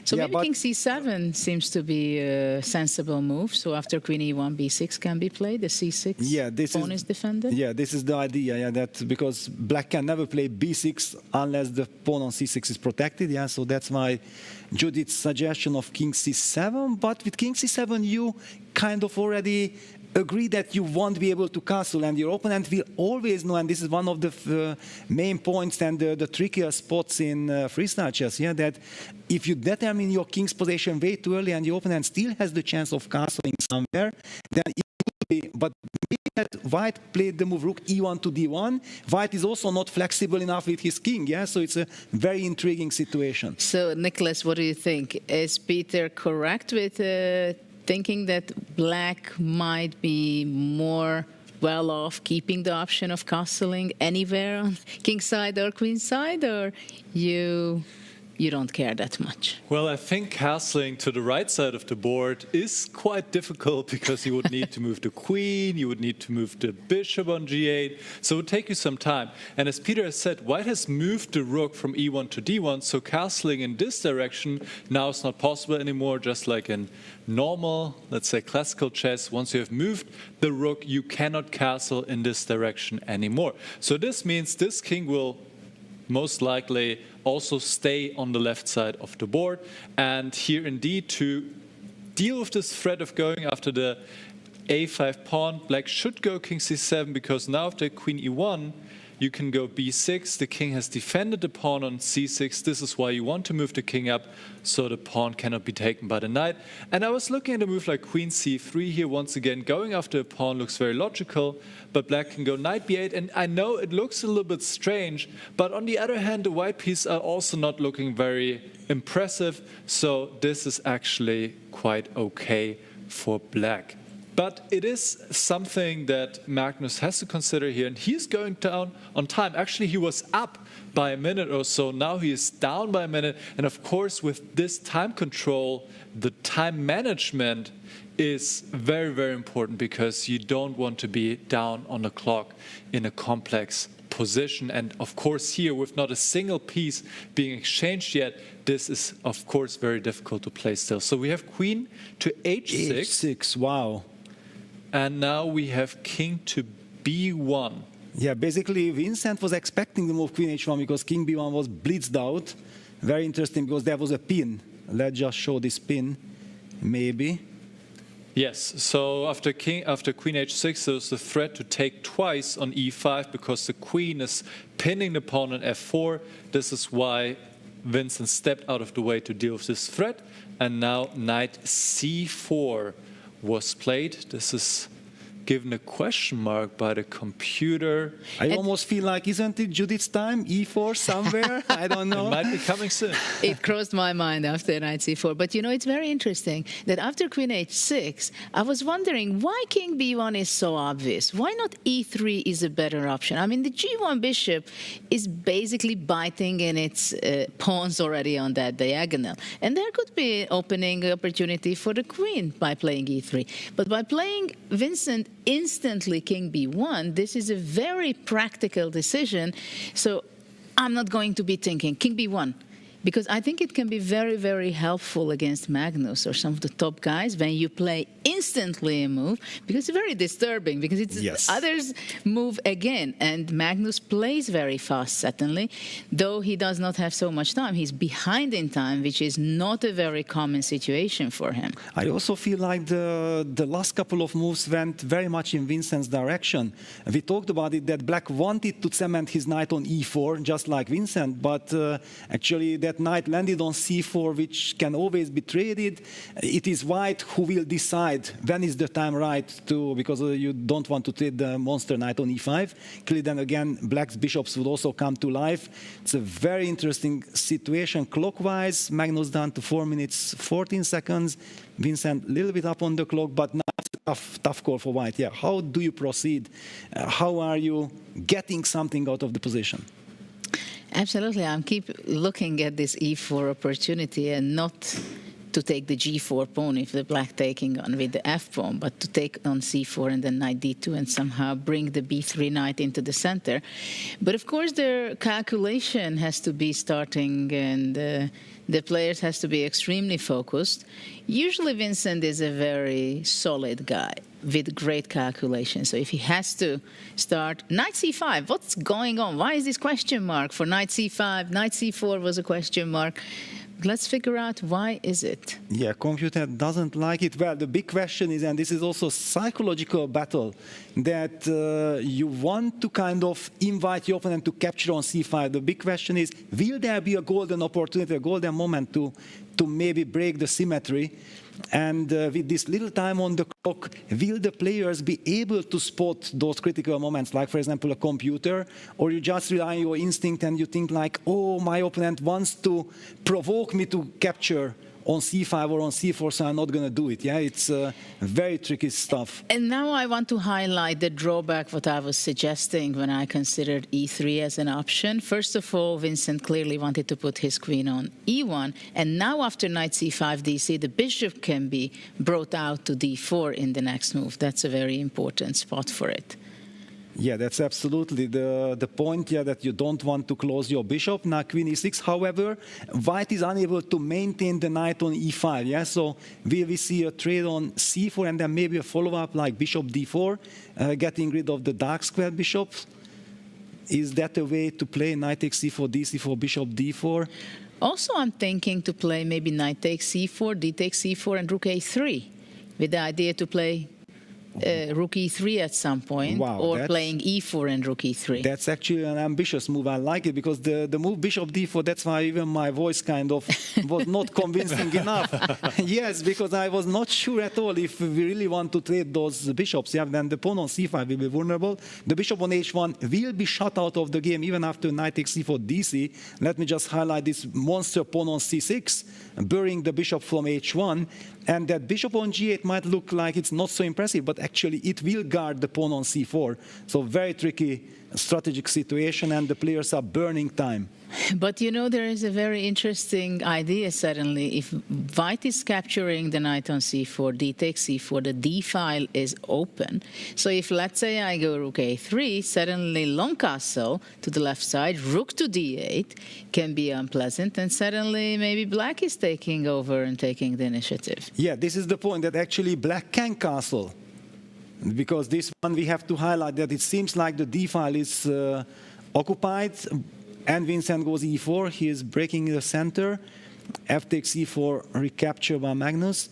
So yeah, maybe king c7 seems to be a sensible move. So after queen e1, b6 can be played. The c6 pawn is defended. Yeah, this is the idea. Yeah, that because black can never play b6 unless the pawn on c6 is protected. Yeah, so that's why Judith's suggestion of king c7. But with king c7, you kind of already agree that you won't be able to castle, and your opponent will always know, and this is one of the main points and the trickier spots in freestyle chess, yeah, that if you determine your king's position way too early and your opponent still has the chance of castling somewhere, then it could be, but that white played the move rook e1 to d1, white is also not flexible enough with his king, yeah, so it's a very intriguing situation. So, Nicholas, what do you think? Is Peter correct with thinking that black might be more well off keeping the option of castling anywhere on king side or queen side, or you don't care that much? Well, I think castling to the right side of the board is quite difficult, because you would need to move the queen, you would need to move the bishop on g8, so it would take you some time. And as Peter has said, white has moved the rook from e1 to d1, so castling in this direction now is not possible anymore, just like in normal, let's say classical chess. Once you have moved the rook, you cannot castle in this direction anymore. So this means this king will most likely also stay on the left side of the board. And here indeed, to deal with this threat of going after the a5 pawn, black should go king c7, because now after queen e1, you can go b6. The king has defended the pawn on c6. This is why you want to move the king up, so the pawn cannot be taken by the knight. And I was looking at a move like queen c3 here. Once again, going after a pawn looks very logical, but black can go knight b8. And I know it looks a little bit strange, but on the other hand, the white pieces are also not looking very impressive. So this is actually quite okay for black. But it is something that Magnus has to consider here, and he's going down on time. Actually, he was up by a minute or so. Now he is down by a minute. And of course, with this time control, the time management is very, very important, because you don't want to be down on the clock in a complex position. And of course here, with not a single piece being exchanged yet, this is of course very difficult to play still. So we have queen to h6. h6, wow. And now we have king to b1. Yeah, basically Vincent was expecting the move queen h1 because king b1 was blitzed out. Very interesting because there was a pin. Let's just show this pin, maybe. Yes, so after queen h6, there's the threat to take twice on e5 because the queen is pinning the pawn on f4. This is why Vincent stepped out of the way to deal with this threat. And now knight c4 was played. This is given a question mark by the computer. I almost feel like, isn't it Judith's time? E4 somewhere? I don't know. It might be coming soon. It crossed my mind after knight c4. But you know, it's very interesting that after queen h6, I was wondering why king b1 is so obvious. Why not e3 is a better option? I mean, the g1 bishop is basically biting in its pawns already on that diagonal. And there could be opening opportunity for the queen by playing e3. But by playing Vincent instantly king b1, this is a very practical decision. So I'm not going to be thinking king b1, because I think it can be very, very helpful against Magnus or some of the top guys when you play instantly a move, because it's very disturbing, because it's others move again, and Magnus plays very fast, certainly, though he does not have so much time. He's behind in time, which is not a very common situation for him. I also feel like the last couple of moves went very much in Vincent's direction. We talked about it, that Black wanted to cement his knight on e4, just like Vincent, but actually that knight landed on c4, which can always be traded. It is White who will decide when is the time right to, because you don't want to trade the monster knight on e5. Clearly, then again, Black's bishops would also come to life. It's a very interesting situation. Clockwise, Magnus down to 4 minutes 14 seconds. Vincent a little bit up on the clock, but now it's a tough call for White. Yeah, how do you proceed? How are you getting something out of the position? Absolutely. I keep looking at this e4 opportunity and not to take the g4 pawn if the black taking on with the f pawn, but to take on c4 and then knight d2 and somehow bring the b3 knight into the center. But of course, their calculation has to be starting, and the players has to be extremely focused. Usually, Vincent is a very solid guy with great calculation. So if he has to start knight c5, what's going on? Why is this question mark for knight c5? Knight c4 was a question mark. Let's figure out why is it. Yeah, computer doesn't like it. Well, the big question is, and this is also a psychological battle, that you want to kind of invite your opponent to capture on c5. The big question is, will there be a golden opportunity, a golden moment to maybe break the symmetry? And with this little time on the clock, will the players be able to spot those critical moments, like, for example, a computer, or you just rely on your instinct and you think like, oh, my opponent wants to provoke me to capture on c5 or on c4, so I'm not going to do it. Yeah, it's very tricky stuff. And now I want to highlight the drawback, what I was suggesting when I considered e3 as an option. First of all, Vincent clearly wanted to put his queen on e1, and now after knight c5 dc, the bishop can be brought out to d4 in the next move. That's a very important spot for it. Yeah, that's absolutely the point, yeah, that you don't want to close your bishop. Now queen e6, however, White is unable to maintain the knight on e5, yeah? So we see a trade on c4 and then maybe a follow-up like bishop d4, getting rid of the dark square bishops. Is that a way to play knight takes c4, d4, bishop d4? Also, I'm thinking to play maybe knight takes c4, d takes c4, and rook a3, with the idea to play rook e3 at some point, or playing e4 and rook e3. That's actually an ambitious move. I like it, because the move bishop d4, that's why even my voice kind of was not convincing enough. Yes, because I was not sure at all if we really want to trade those bishops. Yeah, then the pawn on c5 will be vulnerable. The bishop on h1 will be shut out of the game even after knight takes c4 dc. Let me just highlight this monster pawn on c6, burying the bishop from h1. And that bishop on g8 might look like it's not so impressive, but actually it will guard the pawn on c4. So very tricky strategic situation, and the players are burning time. But you know, there is a very interesting idea suddenly. If white is capturing the knight on c4, d takes c4, the d file is open. So if, let's say, I go rook a3, suddenly long castle to the left side, rook to d8 can be unpleasant, and suddenly maybe black is taking over and taking the initiative. Yeah, this is the point, that actually black can castle. Because this one we have to highlight that it seems like the d file is occupied, and Vincent goes e4, he is breaking the center, f takes e4, recapture by Magnus.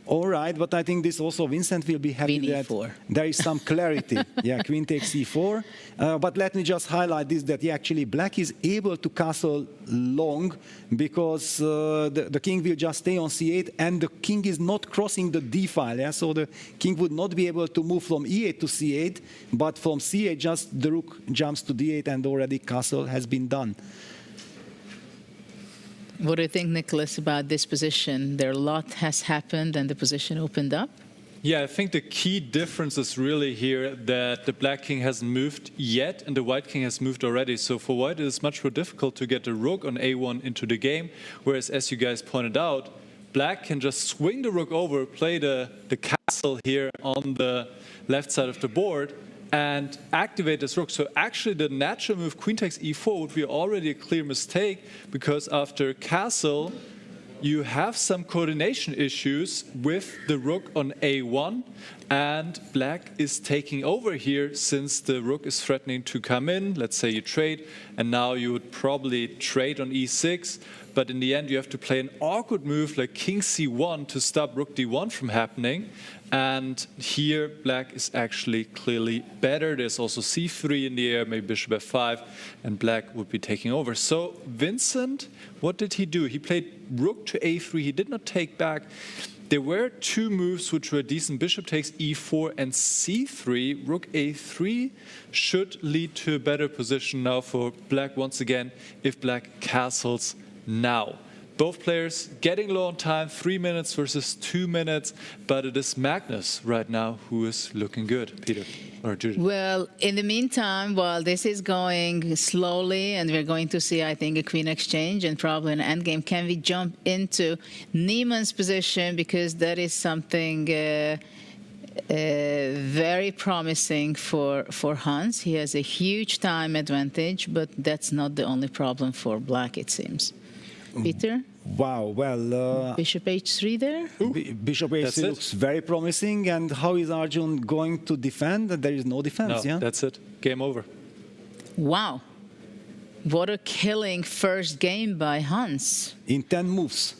All right, but I think this also Vincent will be happy that there is some clarity. Yeah, queen takes e4. But let me just highlight this, that actually black is able to castle long because the king will just stay on c8 and the king is not crossing the d file. Yeah? So the king would not be able to move from e8 to c8, but from c8 just the rook jumps to d8 and already castle has been done. What do you think, Nicholas, about this position? There a lot has happened and the position opened up? Yeah, I think the key difference is really here that the black king hasn't moved yet and the white king has moved already. So for white, it is much more difficult to get the rook on a1 into the game, whereas, as you guys pointed out, black can just swing the rook over, play the castle here on the left side of the board, and activate this rook. So actually the natural move queen takes e4 would be already a clear mistake, because after castle you have some coordination issues with the rook on a1, and black is taking over here since the rook is threatening to come in. Let's say you trade, and now you would probably trade on e6, but in the end you have to play an awkward move like king c1 to stop rook d1 from happening. And here black is actually clearly better. There's also c3 in the air, maybe bishop f5, and black would be taking over. So Vincent, what did he do? He played rook to a3. He did not take back. There were two moves which were decent. Bishop takes e4 and c3. Rook a3 should lead to a better position now for black once again if black castles now. Both players getting low on time, 3 minutes versus 2 minutes, but it is Magnus right now who is looking good. Peter or Judith? Well, in the meantime, while this is going slowly and we're going to see, I think, a queen exchange and probably an endgame, can we jump into Niemann's position, because that is something very promising for Hans. He has a huge time advantage, but that's not the only problem for black, it seems. Peter? Wow, well... Bishop h3 there? Bishop h3 looks very promising. And how is Arjun going to defend? There is no defense, no, that's it. Game over. Wow. What a killing first game by Hans. In 10 moves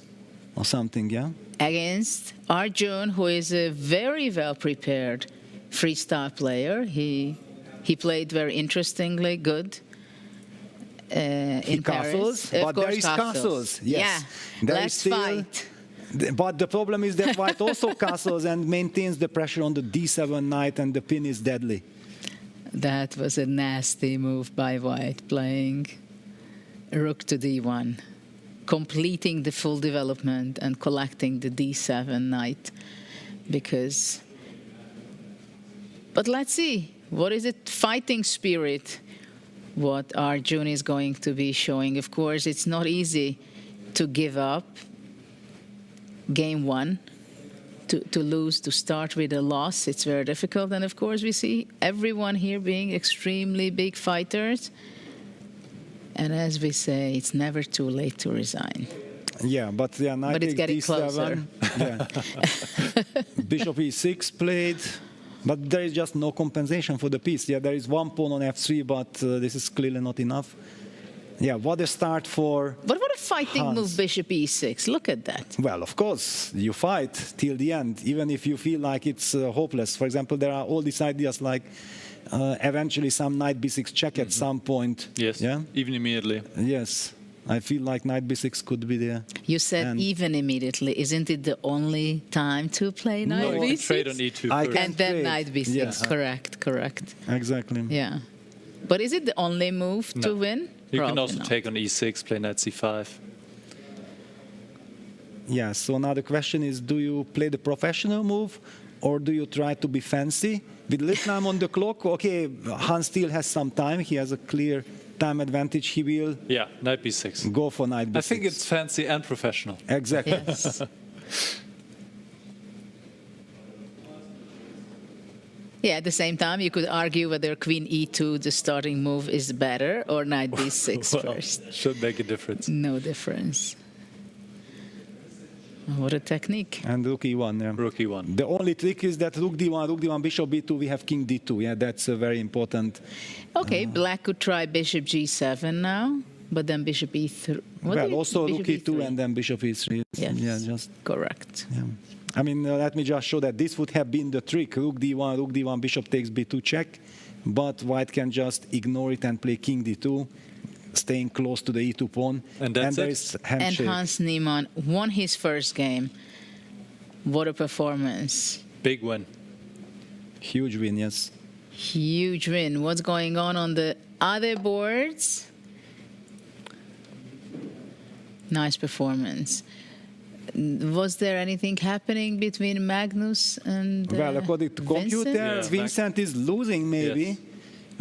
or something, yeah? Against Arjun, who is a very well-prepared freestyle player. He played very interestingly, good. In castles, Paris. But there is castles. Yes. Yeah, there let's fight. But the problem is that white also castles and maintains the pressure on the d7 knight, and the pin is deadly. That was a nasty move by white, playing rook to d1, completing the full development and collecting the d7 knight. Because, but let's see, what is it? Fighting spirit. What Arjun is going to be showing. Of course, it's not easy to give up game one, to lose, to start with a loss. It's very difficult. And of course, we see everyone here being extremely big fighters. And as we say, it's never too late to resign. Yeah, but yeah, knight it's getting closer. Yeah. Bishop e6 played. But there is just no compensation for the piece. Yeah, there is one pawn on f3, but this is clearly not enough. Yeah, what a start for But what a fighting Hans. move, bishop e6. Look at that. Well, of course, you fight till the end, even if you feel like it's hopeless. For example, there are all these ideas like eventually some knight b6 check at some point. Yes, yeah? even immediately. Yes. I feel like knight b6 could be there. You said even immediately. Isn't it the only time to play knight b6? No, you can trade on e2 first. And then knight b6. Yeah. Correct. Exactly. Yeah. But is it the only move to win? You Probably can also not. take on e6, play knight c5. Yeah, so now the question is, do you play the professional move or do you try to be fancy? With little time on the clock, okay, Hans still has some time. He has a clear time advantage. He will knight b6. Go for knight b6. I think it's fancy and professional. Exactly. Yes. Yeah, at the same time, you could argue whether queen e2, the starting move, is better, or knight b6 first. Should make a difference. No difference. What a technique. And rook e1, yeah. Rook e1. The only trick is that rook d1, bishop b2, we have king d2. Yeah, that's very important. Okay, black could try bishop g7 now, but then bishop e3. Well, also rook e2 and then bishop e3. Yes, yeah, just correct. Yeah. I mean, let me just show that this would have been the trick. Rook d1, bishop takes b2 check, but white can just ignore it and play king d2, staying close to the e2 pawn. And that's there it. is handshake. And Hans Niemann won his first game. What a performance. Big win. Huge win, yes. Huge win. What's going on the other boards? Nice performance. Was there anything happening between Magnus and Well, according to computer, Vincent is losing maybe. Yes.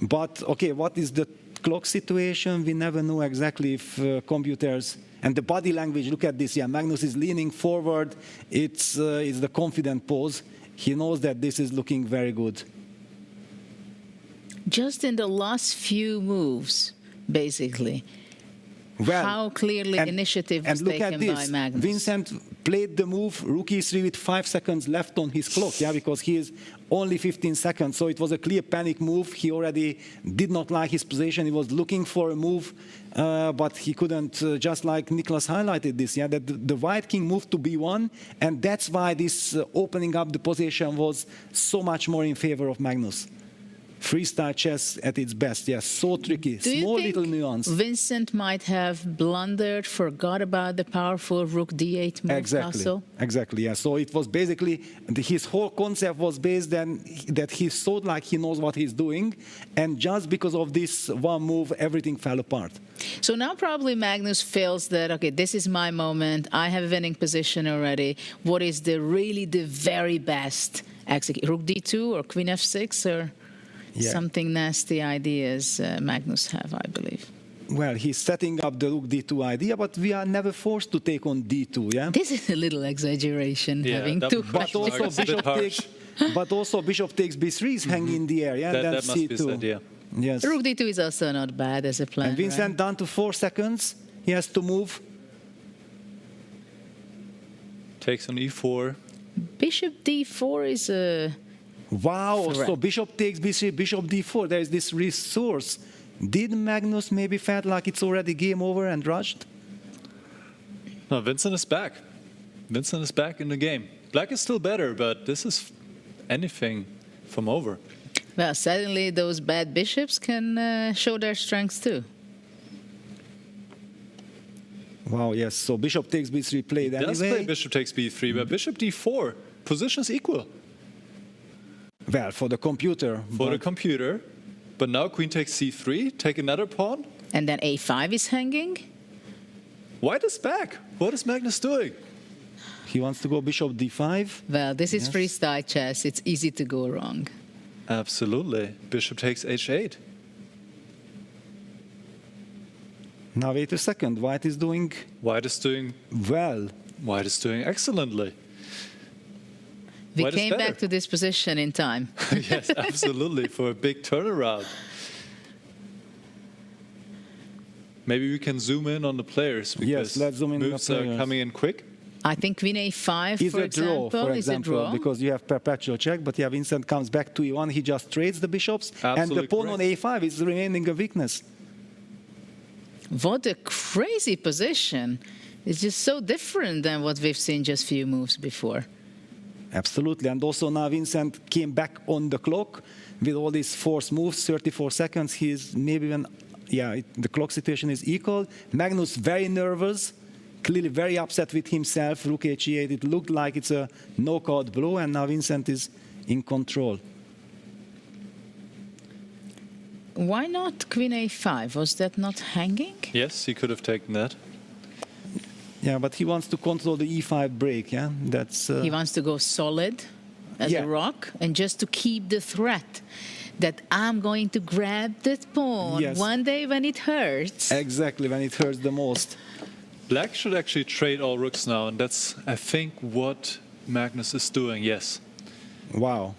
But, okay, what is the clock situation? We never know exactly if computers... And the body language, look at this. Yeah, Magnus is leaning forward. It's the confident pose. He knows that this is looking very good. Just in the last few moves, basically. Well, how clearly initiative was look taken at this. by Magnus. Vincent played the move rook e3 with 5 seconds left on his clock, yeah, because he is only 15 seconds. So it was a clear panic move. He already did not like his position. He was looking for a move, but he couldn't, just like Niklas highlighted this, yeah, that the white king moved to b1, and that's why this opening up the position was so much more in favor of Magnus. Freestyle chess at its best, yes, so tricky, small little nuance. Vincent might have blundered, forgot about the powerful rook d8 move? Exactly, exactly, yeah. So it was basically, his whole concept was based on that he thought like he knows what he's doing, and just because of this one move, everything fell apart. So now probably Magnus feels that, okay, this is my moment, I have a winning position already. What is the very best execute? Rook d2 or queen f6 or... Yeah. Something nasty ideas Magnus have, I believe. Well, he's setting up the rook d2 idea, but we are never forced to take on d2, yeah? This is a little exaggeration, having two but also bishop takes b3 is hanging in the air, yeah? That must be his idea. Yes. Rook d2 is also not bad as a plan. And Vincent right? down to 4 seconds. He has to move. Takes on e4. Bishop d4 is a... Wow, threat. So bishop takes b3, bishop d4. There is this resource. Did Magnus maybe felt like it's already game over and rushed? No, Vincent is back. Vincent is back in the game. Black is still better, but this is anything from over. Well, suddenly those bad bishops can show their strengths too. Wow, yes. So bishop takes b3 played anyway. Does play bishop takes b3, but bishop d4. Position is equal. Well, for the computer. For the computer. But now queen takes c3, take another pawn. And then a5 is hanging. White is back. What is Magnus doing? He wants to go bishop d5. Well, this is freestyle chess. It's easy to go wrong. Absolutely. Bishop takes h8. Now wait a second. White is doing well. White is doing excellently. We came back to this position in time. Yes, absolutely, for a big turnaround. Maybe we can zoom in on the players because yes, let's zoom in moves on the players. are coming in quick. I think queen a5, for example, is a draw. Because you have perpetual check, but yeah, Vincent comes back to e1, he just trades the bishops, and the pawn on a5 is remaining a weakness. What a crazy position. It's just so different than what we've seen just a few moves before. Absolutely, and also now Vincent came back on the clock with all these forced moves, 34 seconds. He's maybe even, the clock situation is equal. Magnus very nervous, clearly very upset with himself. Rook h8, it looked like it's a knockout blow, and now Vincent is in control. Why not queen a5? Was that not hanging? Yes, he could have taken that. Yeah, but he wants to control the e5 break, yeah? That's. He wants to go solid. as a rock, and just to keep the threat that I'm going to grab that pawn one day when it hurts. Exactly, when it hurts the most. Black should actually trade all rooks now, and that's, I think, what Magnus is doing, yes. Wow.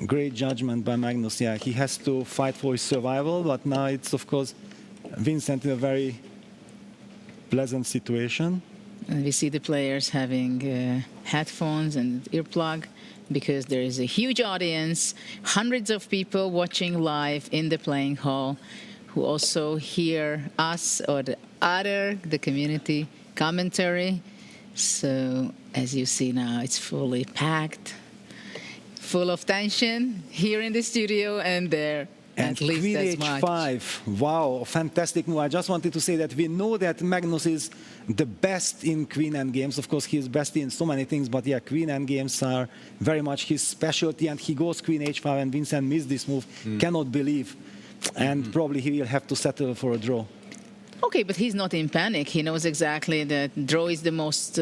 Great judgment by Magnus, yeah. He has to fight for his survival, but now it's, of course, Vincent in a very pleasant situation. And we see the players having headphones and earplug because there is a huge audience, hundreds of people watching live in the playing hall who also hear us or the community commentary. So as you see now, it's fully packed, full of tension here in the studio and there. And at least Queen as much. H5, wow, fantastic move. I just wanted to say that we know that Magnus is the best in Queen endgames. Of course, he is best in so many things, but yeah, Queen endgames are very much his specialty, and he goes Queen H5, and Vincent missed this move, cannot believe. And probably he will have to settle for a draw. Okay, but he's not in panic. He knows exactly that draw is the most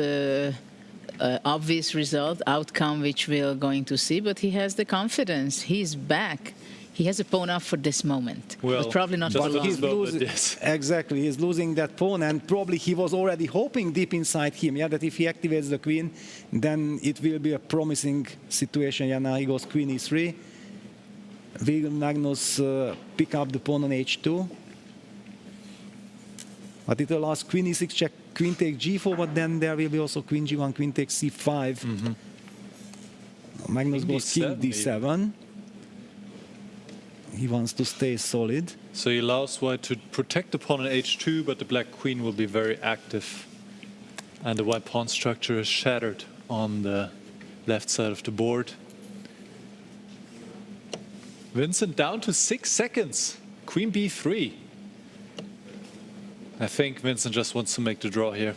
obvious outcome which we are going to see, but he has the confidence. He's back. He has a pawn up for this moment. Well, but probably not for long. He's losing, exactly, he's losing that pawn, and probably he was already hoping deep inside him, that if he activates the queen, then it will be a promising situation. Yeah, now he goes Queen E3. Will Magnus pick up the pawn on H2? But it allows Queen E6 check, Queen takes G4, but then there will be also Queen G1, Queen takes C5. Magnus goes King D7. He wants to stay solid. So he allows white to protect the pawn on H2, but the black queen will be very active. And the white pawn structure is shattered on the left side of the board. Vincent down to 6 seconds. Queen B3. I think Vincent just wants to make the draw here.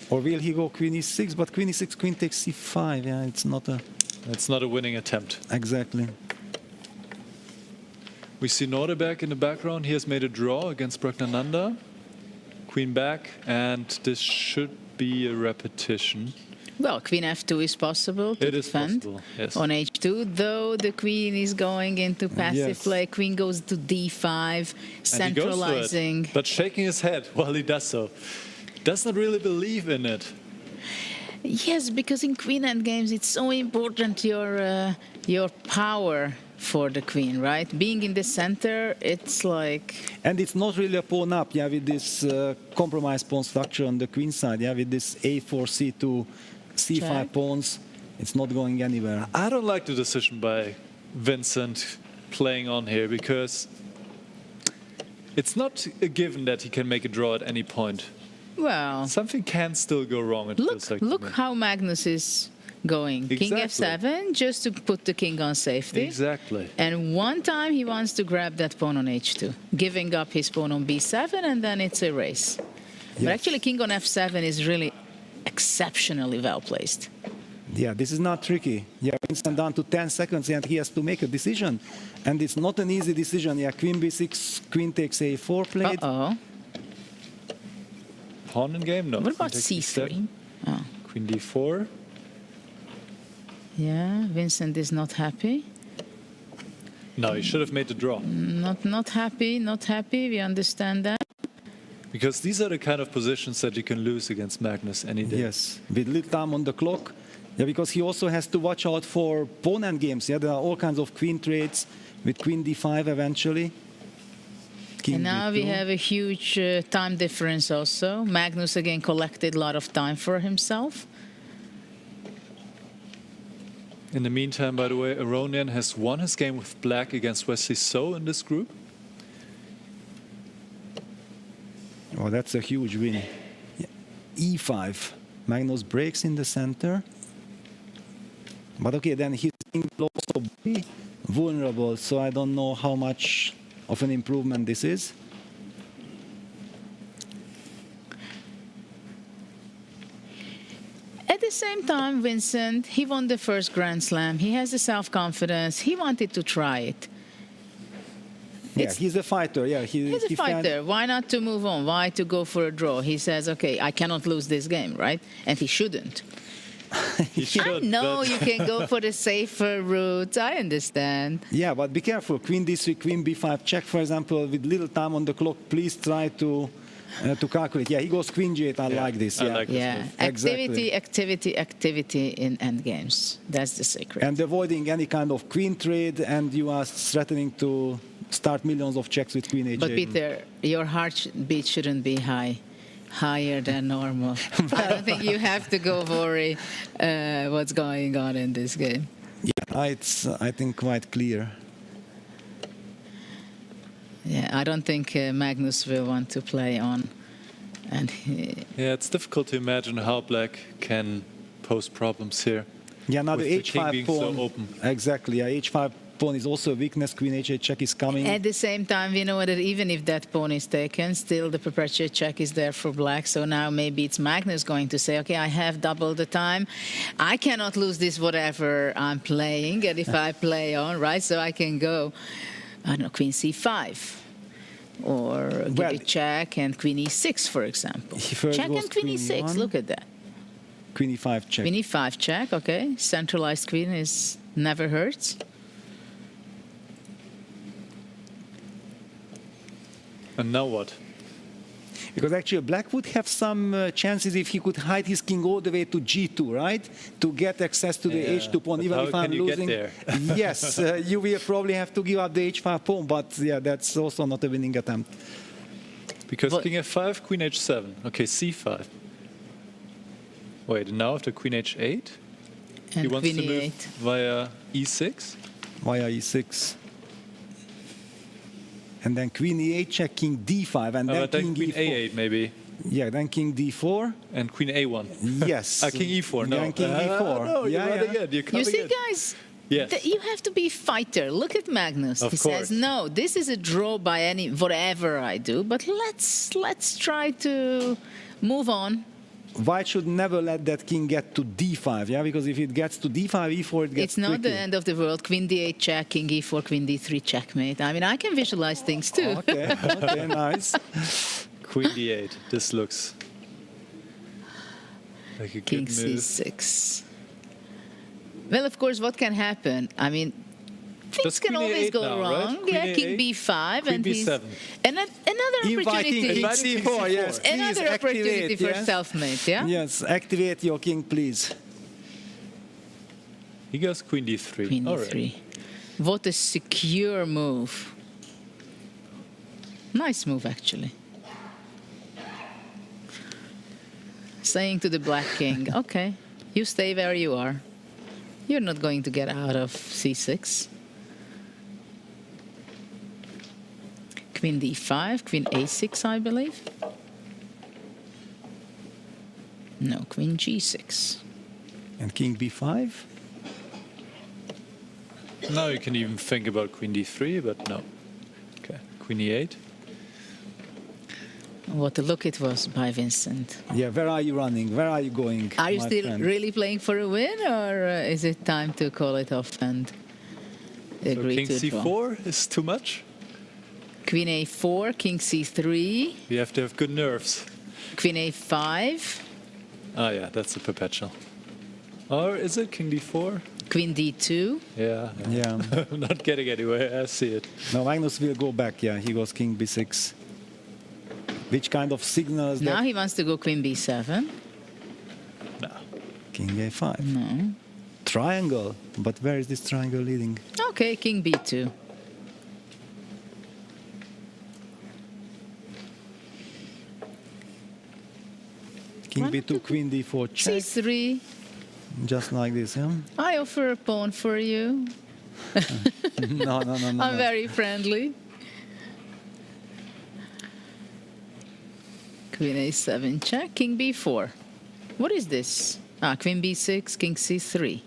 Or will he go Queen E6? But Queen E6, Queen takes C5. Yeah, it's not a... It's not a winning attempt. Exactly. We see Nordeberg in the background. He has made a draw against Pragnananda. Queen back, and this should be a repetition. Well, Queen F2 is possible to defend on H2, though the Queen is going into passive play. Queen goes to D5, centralizing. But shaking his head while he does so. Does not really believe in it. Yes, because in Queen endgames, it's so important your power for the queen, right? Being in the center, it's like... And it's not really a pawn up, with this compromise pawn structure on the queen side, with this A4, C2, C5 pawns. It's not going anywhere. I don't like the decision by Vincent playing on here, because it's not a given that he can make a draw at any point. Well... Something can still go wrong, it feels like. Look how Magnus is going. King F7, just to put the king on safety. Exactly. And one time he wants to grab that pawn on H2, giving up his pawn on B7, and then it's a race. But actually, king on F7 is really exceptionally well placed. Yeah, this is not tricky. Vincent down to 10 seconds, and he has to make a decision. And it's not an easy decision. Queen B6, Queen takes A4 played. Uh-oh. Pawn in game? No. What about C3? Oh. Queen D4. Yeah, Vincent is not happy. No, he should have made the draw. Not happy, not happy. We understand that. Because these are the kind of positions that you can lose against Magnus any day. Yes, with little time on the clock. Because he also has to watch out for pawn endgames. There are all kinds of queen trades with Queen D5 eventually. King and now D2. we have a huge time difference also. Magnus again collected a lot of time for himself. In the meantime, by the way, Aronian has won his game with black against Wesley So in this group. Oh, that's a huge win. E5. Magnus breaks in the center. But okay, then his king will also be vulnerable, so I don't know how much of an improvement this is. At the same time, Vincent, he won the first Grand Slam. He has the self-confidence. He wanted to try it. Yeah, he's a fighter. Yeah, he's a fighter. Why not to move on? Why to go for a draw? He says, okay, I cannot lose this game, right? And he shouldn't. He should, I know but- you can go for the safer route. I understand. Yeah, but be careful. Queen d3, queen b5 check, for example, with little time on the clock. Please try to calculate. Yeah, he goes queen g8. I like this. Yeah, Yeah, Exactly. activity in endgames. That's the secret. And avoiding any kind of queen trade, and you are threatening to start millions of checks with queen h8. But Peter, your heartbeat shouldn't be higher than normal. I don't think you have to go worry what's going on in this game. Yeah, it's I think quite clear. Yeah, I don't think Magnus will want to play on. And Yeah, it's difficult to imagine how black can pose problems here. Yeah, now with the king h5 being pawn. so open. Exactly. Yeah, h5 pawn is also a weakness. Queen h8 check is coming. at the same time, we know that even if that pawn is taken, still the perpetual check is there for black. So now maybe it's Magnus going to say, okay, I have double the time. I cannot lose this whatever I'm playing. And if I play on, right, so I can go, I don't know, queen c5. Or give a check and queen e6, for example. first Check goes and queen queen e6, e1. look at that. Queen e5 check. Queen e5 check, okay. Centralized queen is never hurts. And now what? Because actually, black would have some chances if he could hide his king all the way to g2, right? To get access to the Yeah, h2 pawn, but even how if I'm can you get losing. there? Yes, you will probably have to give up the h5 pawn, but yeah, that's also not a winning attempt. Because king f5, queen h7. Okay, c5. Wait, now after queen h8? He And wants to queen move e8. via e6? Via e6. And then queen e8 check, king d5, and then But then king queen e4. a8 maybe. Yeah, then king d4. And queen a1. Yes. King e4, no. Then king e4. No, you're Yeah, right yeah. again. You're You coming see, in. guys, Yes. you have to be fighter. Look at Magnus. Of He course. says, no, this is a draw by any whatever I do, but let's try to move on. White should never let that king get to d5, yeah? Because if it gets to d5, e4, it gets It's not the tricky. end of the world. Queen d8 check, king e4, queen d3 checkmate. I mean, I can visualize things too. Okay, okay, nice. Queen d8. This looks like a King good move. c6. Well, of course, what can happen? I mean, things Just can queen always a8 go now, wrong. right? Queen Yeah, king a8, b5, queen and he's b7. another Inviting opportunity. king c4, yes. Please Another opportunity activate, for yes? self-mate. Yeah. Yes, activate your king, please. He goes queen d3. Queen All right. e3. What a secure move. Nice move, actually. Saying to the black king, okay, you stay where you are. You're not going to get out of c6. Queen d5, queen a6, I believe. No, queen g6. And king b5? Now you can even think about queen d3, but no. Okay, queen e8. What a look it was by Vincent. Yeah, where are you running? Where are you going? Are you my still friend? really playing for a win, or is it time to call it off and So agree king to draw? c4 is too much? Queen a4, king c3, You have to have good nerves. queen a5, Oh yeah, that's a perpetual. Or is it king d4? queen d2. Yeah. Yeah. I'm not getting anywhere. I see it. No, Magnus will go back, yeah. He goes king b6. Which kind of signals Now that? he wants to go queen b7. No. King a5. No. Triangle. But where is this triangle leading? Okay, king b2. King b2, queen d4 check. c3. Just like this, yeah? I offer a pawn for you. No, no, no, no. I'm no. very friendly. Queen a7 check, king b4. What is this? Ah, queen b6, king c3.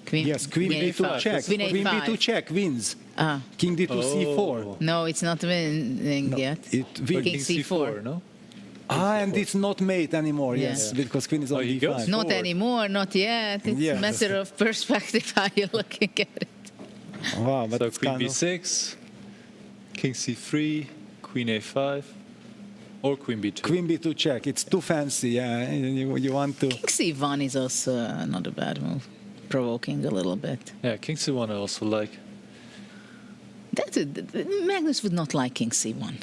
Queen, Yes, queen b2 check. Queen Queen a5. b2 check wins. Ah. King d2 c4. No, it's not winning No, yet. it wins. King c4. no? Ah, and it's not mate anymore, Yeah. yes, because queen is on he d5. goes Not anymore, not yet. It's Yes. a matter of perspective how you're looking at it. Wow, but So it's queen kind of... b6, king c3, queen a5. Or queen b2. Queen b2 check. It's too fancy. Yeah, you want to. King c1 is also not a bad move, provoking a little bit. Yeah, king c1 I also like. Magnus would not like king c1.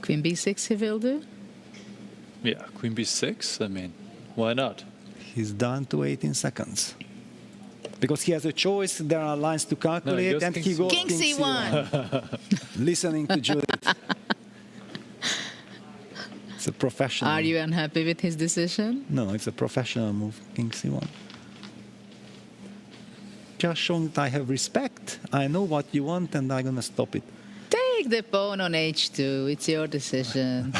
Queen b6 he will do? Yeah, queen b6, I mean, why not? He's down to 18 seconds. Because he has a choice, there are lines to calculate, and he goes king c1. Listening to Judith. It's a professional. Are you unhappy with his decision? No, it's a professional move, king c1. Just showing that I have respect. I know what you want, and I'm gonna stop it. Take the pawn on h2. It's your decision.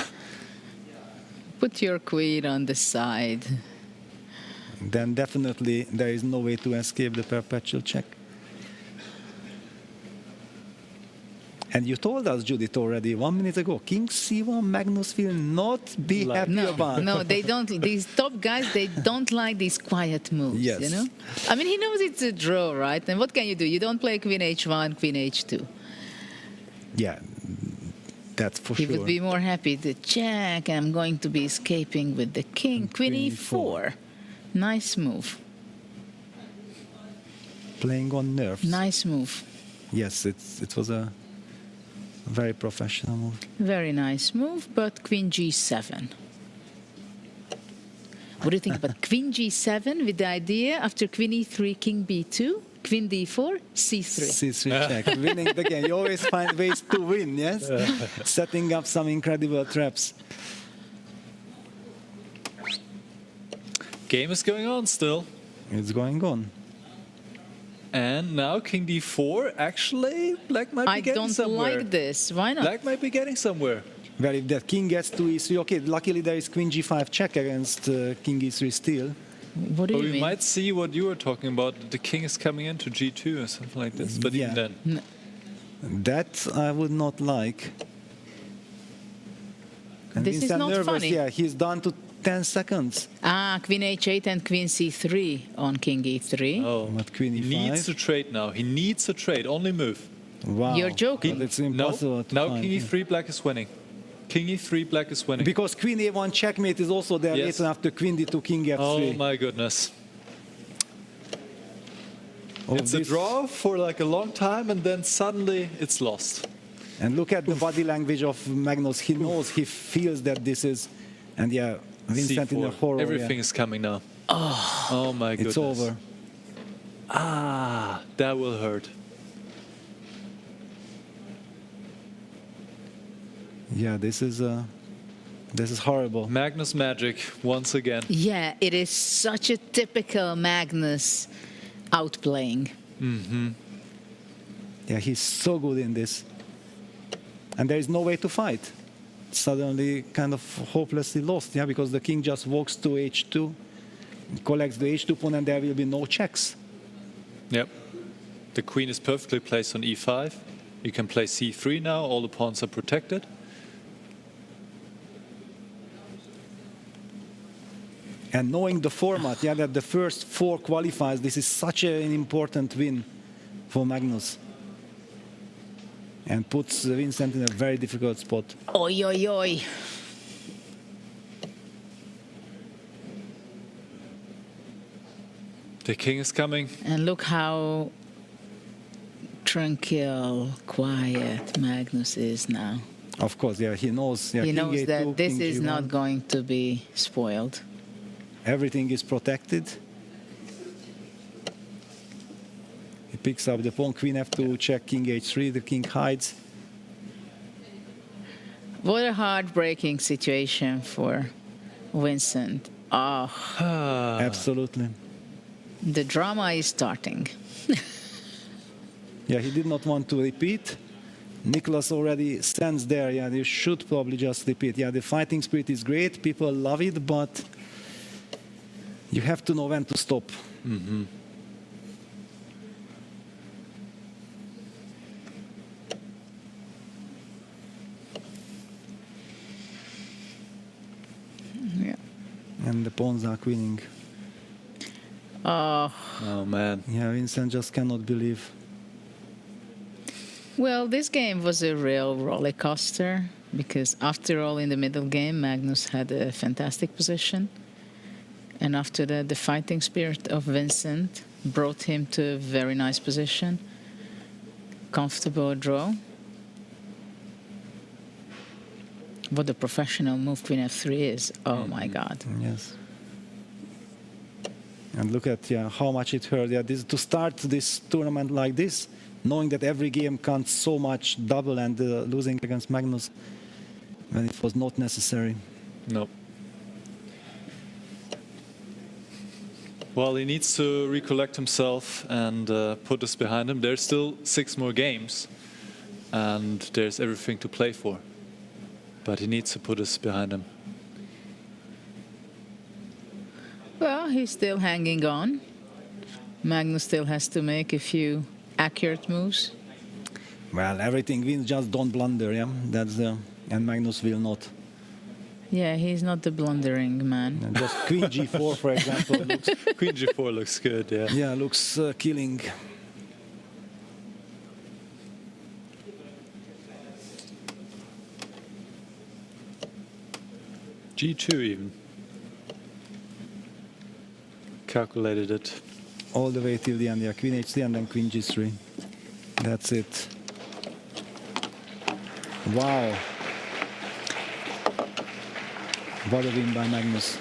Put your queen on the side. Then definitely there is no way to escape the perpetual check. And you told us, Judith, already 1 minute ago, king c1, Magnus will not be happy about. No, they don't. These top guys, they don't like these quiet moves, Yes. you know? I mean, he knows it's a draw, right? And what can you do? You don't play queen h1, queen h2. Yeah, that's for He sure. would be more happy to check. I'm going to be escaping with the king. Queen e4. Nice move. Playing on nerves. Nice move. Yes, it was a very professional move. Very nice move, but queen g7. What do you think about queen g7 with the idea after queen e3, king b2, queen d4, c3? C3 check. Winning the game. You always find ways to win, yes? Setting up some incredible traps. Game is going on still. It's going on. And now king d4. Actually, black might be getting somewhere. I don't like this. Why not? Black might be getting somewhere. Well, if that king gets to e3, okay, luckily there is queen g5 check against king e3 still. What do you we mean? might see what you were talking about. The king is coming into g2 or something like this. But even then. That I would not like. And This is Vincent not nervous, funny. Yeah, he's down to 10 seconds. Queen h8 and queen c3 on king e3. Oh, but queen he e5. needs to trade now. He needs to trade. Only move. Wow. You're joking. But it's impossible No, to now find, king yeah. e3, black is winning. King e3, black is winning. Because queen a1 checkmate is also there Yes. later after queen d2, king f3. Oh my goodness. It's a draw for like a long time and then suddenly it's lost. And look at the body language of Magnus. He knows, he feels that this is, and yeah, Vincent in a C4. horror. Everything yeah. is coming now. Oh my goodness. It's over. Ah, that will hurt. Yeah, this is horrible. Magnus magic once again. Yeah, it is such a typical Magnus outplaying. Yeah, he's so good in this. And there is no way to fight. Suddenly kind of hopelessly lost, yeah, because the king just walks to h2, collects the h2 pawn, and there will be no checks. Yep. The queen is perfectly placed on e5. You can play c3 now. All the pawns are protected. And knowing the format, yeah, that the first 4 qualifies, this is such an important win for Magnus. And puts Vincent in a very difficult spot. Oi, oi, oi. The king is coming. And look how tranquil, quiet Magnus is now. Of course, yeah, he knows. Yeah, He king knows A2, that this king is G1. not going to be spoiled. Everything is protected. He picks up the pawn, queen f2, check, king h3, the king hides. What a heartbreaking situation for Vincent. Oh, Absolutely. the drama is starting. Yeah, he did not want to repeat. Nicholas already stands there. Yeah, you should probably just repeat. Yeah, the fighting spirit is great. People love it, but you have to know when to stop. Yeah. And the pawns are queening. Oh. Oh, man. Yeah, Vincent just cannot believe. Well, this game was a real roller coaster because after all, in the middle game, Magnus had a fantastic position. And after that, the fighting spirit of Vincent brought him to a very nice position. Comfortable draw. What a professional move Queen F3 is. Oh, my God. Yes. And look at how much it hurt. Yeah, to start this tournament like this, knowing that every game counts so much double and losing against Magnus when it was not necessary. No. Well, he needs to recollect himself and put this behind him. There's still 6 more games, and there's everything to play for. But he needs to put this behind him. Well, he's still hanging on. Magnus still has to make a few accurate moves. Well, everything wins, just don't blunder, yeah? That's and Magnus will not. Yeah, he's not the blundering man. And just Queen G4, for example. Queen G4 looks good, yeah. Yeah, looks killing. G2 even. Calculated it. All the way till the end, yeah. Queen H3 and then Queen G3. That's it. Wow. What a win by Magnus.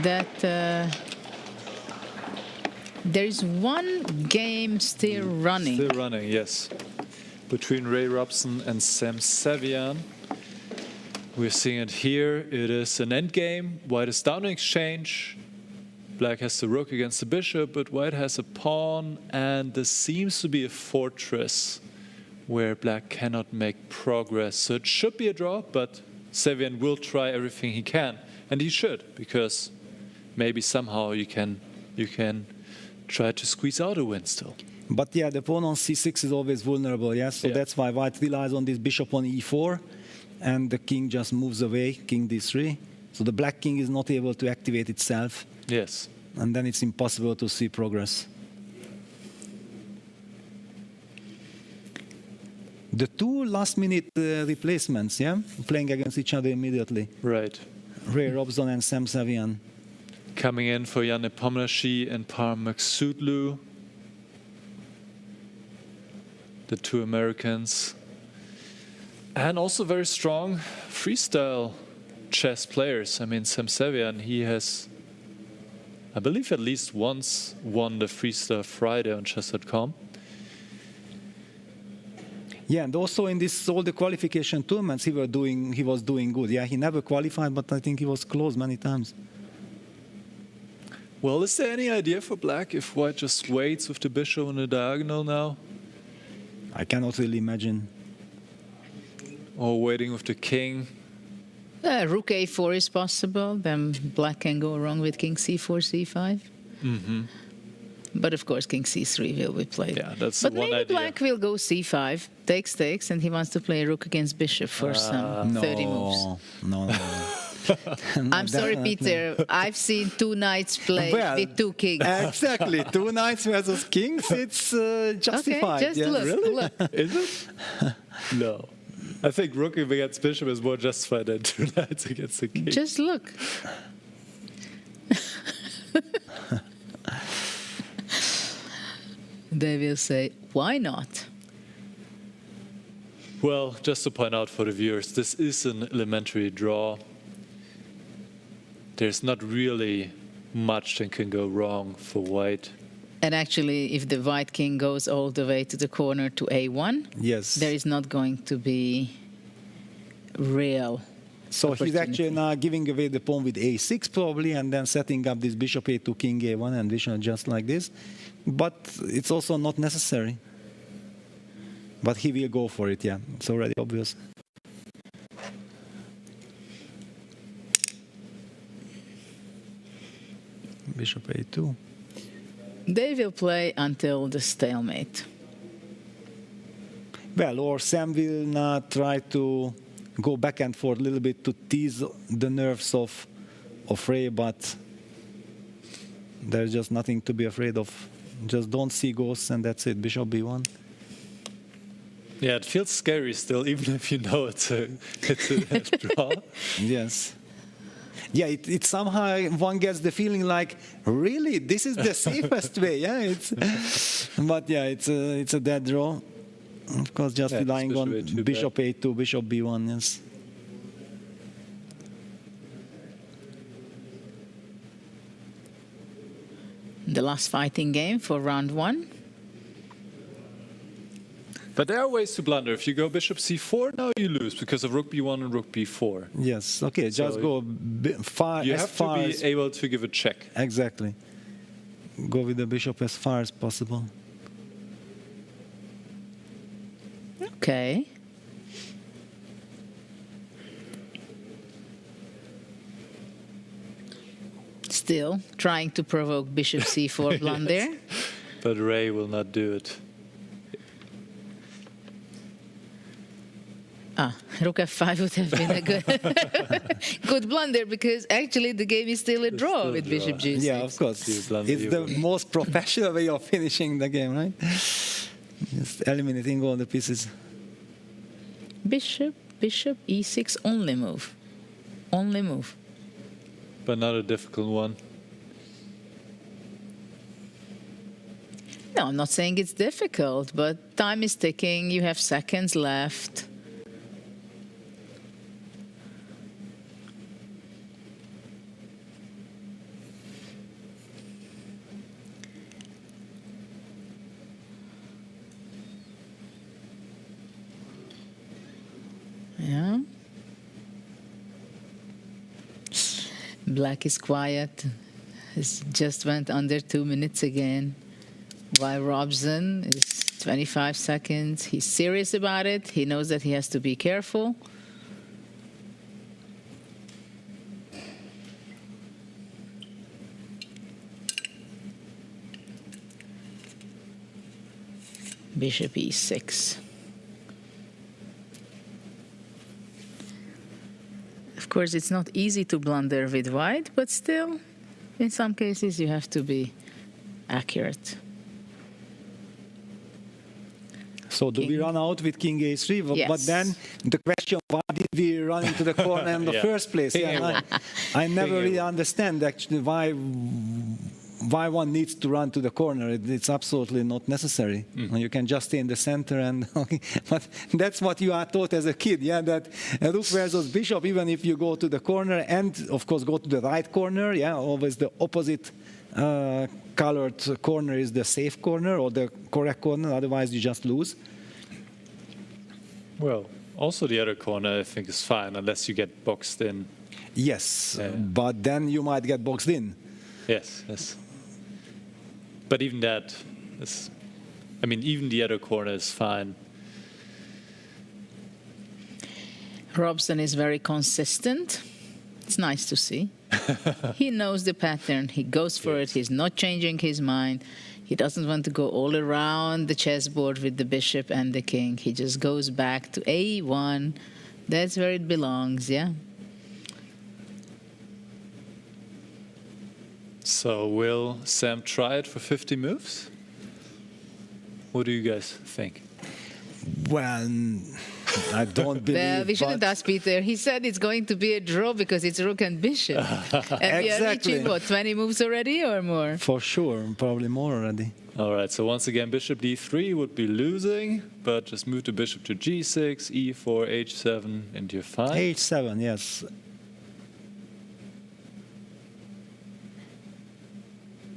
That there is one game still running. Still running, yes. Between Ray Robson and Sam Savian. We're seeing it here. It is an endgame. White is down in exchange. Black has the rook against the bishop, but white has a pawn, and there seems to be a fortress where black cannot make progress. So it should be a draw, but Savian will try everything he can, and he should, because maybe somehow you can try to squeeze out a win still. But yeah, the pawn on c6 is always vulnerable, yes? So that's why white relies on this bishop on e4, and the king just moves away, king d3. So the black king is not able to activate itself. Yes. And then it's impossible to see progress. The 2 last-minute replacements, yeah? Playing against each other immediately. Right. Ray Robson and Sam Savian. Coming in for Janne Pomnashi and Parm Maksudlu. The 2 Americans. And also very strong freestyle chess players. I mean, Sam Savian, he has, I believe, at least once won the Freestyle Friday on chess.com. Yeah, and also in all the qualification tournaments he was doing good. Yeah, he never qualified, but I think he was close many times. Well, is there any idea for black if white just waits with the bishop on the diagonal now? I cannot really imagine. Or waiting with the king? Rook a4 is possible. Then black can go wrong with king c4, c5. Mm-hmm. But of course, king c3 will be played. Yeah, that's but one maybe idea. black will go c5, takes, and he wants to play rook against bishop for some 30 moves. No. I'm sorry, Peter. I've seen 2 knights play with 2 kings. Exactly. 2 knights versus kings, it's justified. Okay, just look. Is it? No. I think rook against bishop is more justified than 2 knights against the king. Just look. They will say, why not? Well, just to point out for the viewers, this is an elementary draw. There's not really much that can go wrong for white. And actually, if the white king goes all the way to the corner to a1, yes, there is not going to be real So he's actually now giving away the pawn with a6 probably, and then setting up this bishop a2, king a1, and bishop just like this. But it's also not necessary. But he will go for it, yeah. It's already obvious. Bishop a2. They will play until the stalemate. Well, or Sam will now try to go back and forth a little bit to tease the nerves of Ray, but There's just nothing to be afraid of. Just don't see ghosts, and that's it. Bishop b1. Yeah, it feels scary still, even if you know it's a draw. Yes. Yeah, it somehow one gets the feeling like, really, this is the safest way. Yeah, but yeah, it's a dead draw. Of course, just relying on bishop a2, bishop b1. Yes. The last fighting game for round 1. But there are ways to blunder. If you go bishop c4, now you lose because of rook b1 and rook b4. Yes, okay, just go far. You have to be able to give a check. Exactly. Go with the bishop as far as possible. Okay. Still trying to provoke bishop c4 blunder. Yes. But Ray will not do it. Rook f5 would have been a good blunder, because actually the game is still a draw with bishop g6. Yeah, of course. It's the most professional way of finishing the game, right? Just eliminating all the pieces. Bishop e6, only move. Only move. But not a difficult one. No, I'm not saying it's difficult, but time is ticking. You have seconds left. Yeah. Black is quiet. It just went under 2 minutes again. While Robson is 25 seconds. He's serious about it. He knows that he has to be careful. Bishop e6. Of course, it's not easy to blunder with white, but still, in some cases, you have to be accurate. So do we run out with king a3? Yes. But then the question, why did we run into the corner in the first place? Yeah, I never really understand actually why one needs to run to the corner. It's absolutely not necessary. You can just stay in the center, and but that's what you are taught as a kid, yeah, that rook versus bishop, even if you go to the corner and of course go to the right corner, yeah, always the opposite colored corner is the safe corner or the correct corner, otherwise you just lose. Well, also the other corner I think is fine unless you get boxed in. Yes, but then you might get boxed in. Yes, yes. But even that is, I mean, even the other corner is fine. Robson is very consistent. It's nice to see. He knows the pattern. He goes for it. He's not changing his mind. He doesn't want to go all around the chessboard with the bishop and the king. He just goes back to A1. That's where it belongs, yeah? So will Sam try it for 50 moves? What do you guys think? Well, I don't believe. Well, we shouldn't ask Peter. He said it's going to be a draw because it's rook and bishop. And we are reaching, what, 20 moves already or more? For sure, probably more already. All right, so once again, bishop d3 would be losing, but just move the bishop to g6, e4, h7, and you're fine. h7, yes.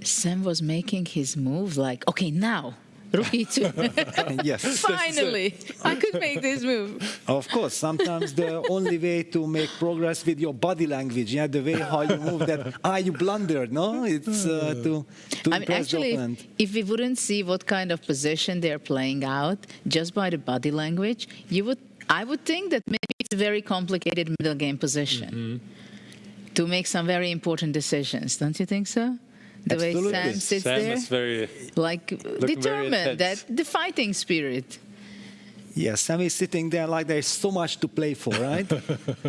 Sam was making his move like, okay, now, rook e2. Yes. Finally, I could make this move. Of course, sometimes the only way to make progress with your body language, yeah, the way how you move, that, you blundered, no? It's to I mean, actually, the opponent. if we wouldn't see what kind of position they're playing out, just by the body language, I would think that maybe it's a very complicated middle game position to make some very important decisions. Don't you think so? The Absolutely. way Sam sits Sam there, is very like determined, very that the fighting spirit. Yes, Sam is sitting there like there's so much to play for, right?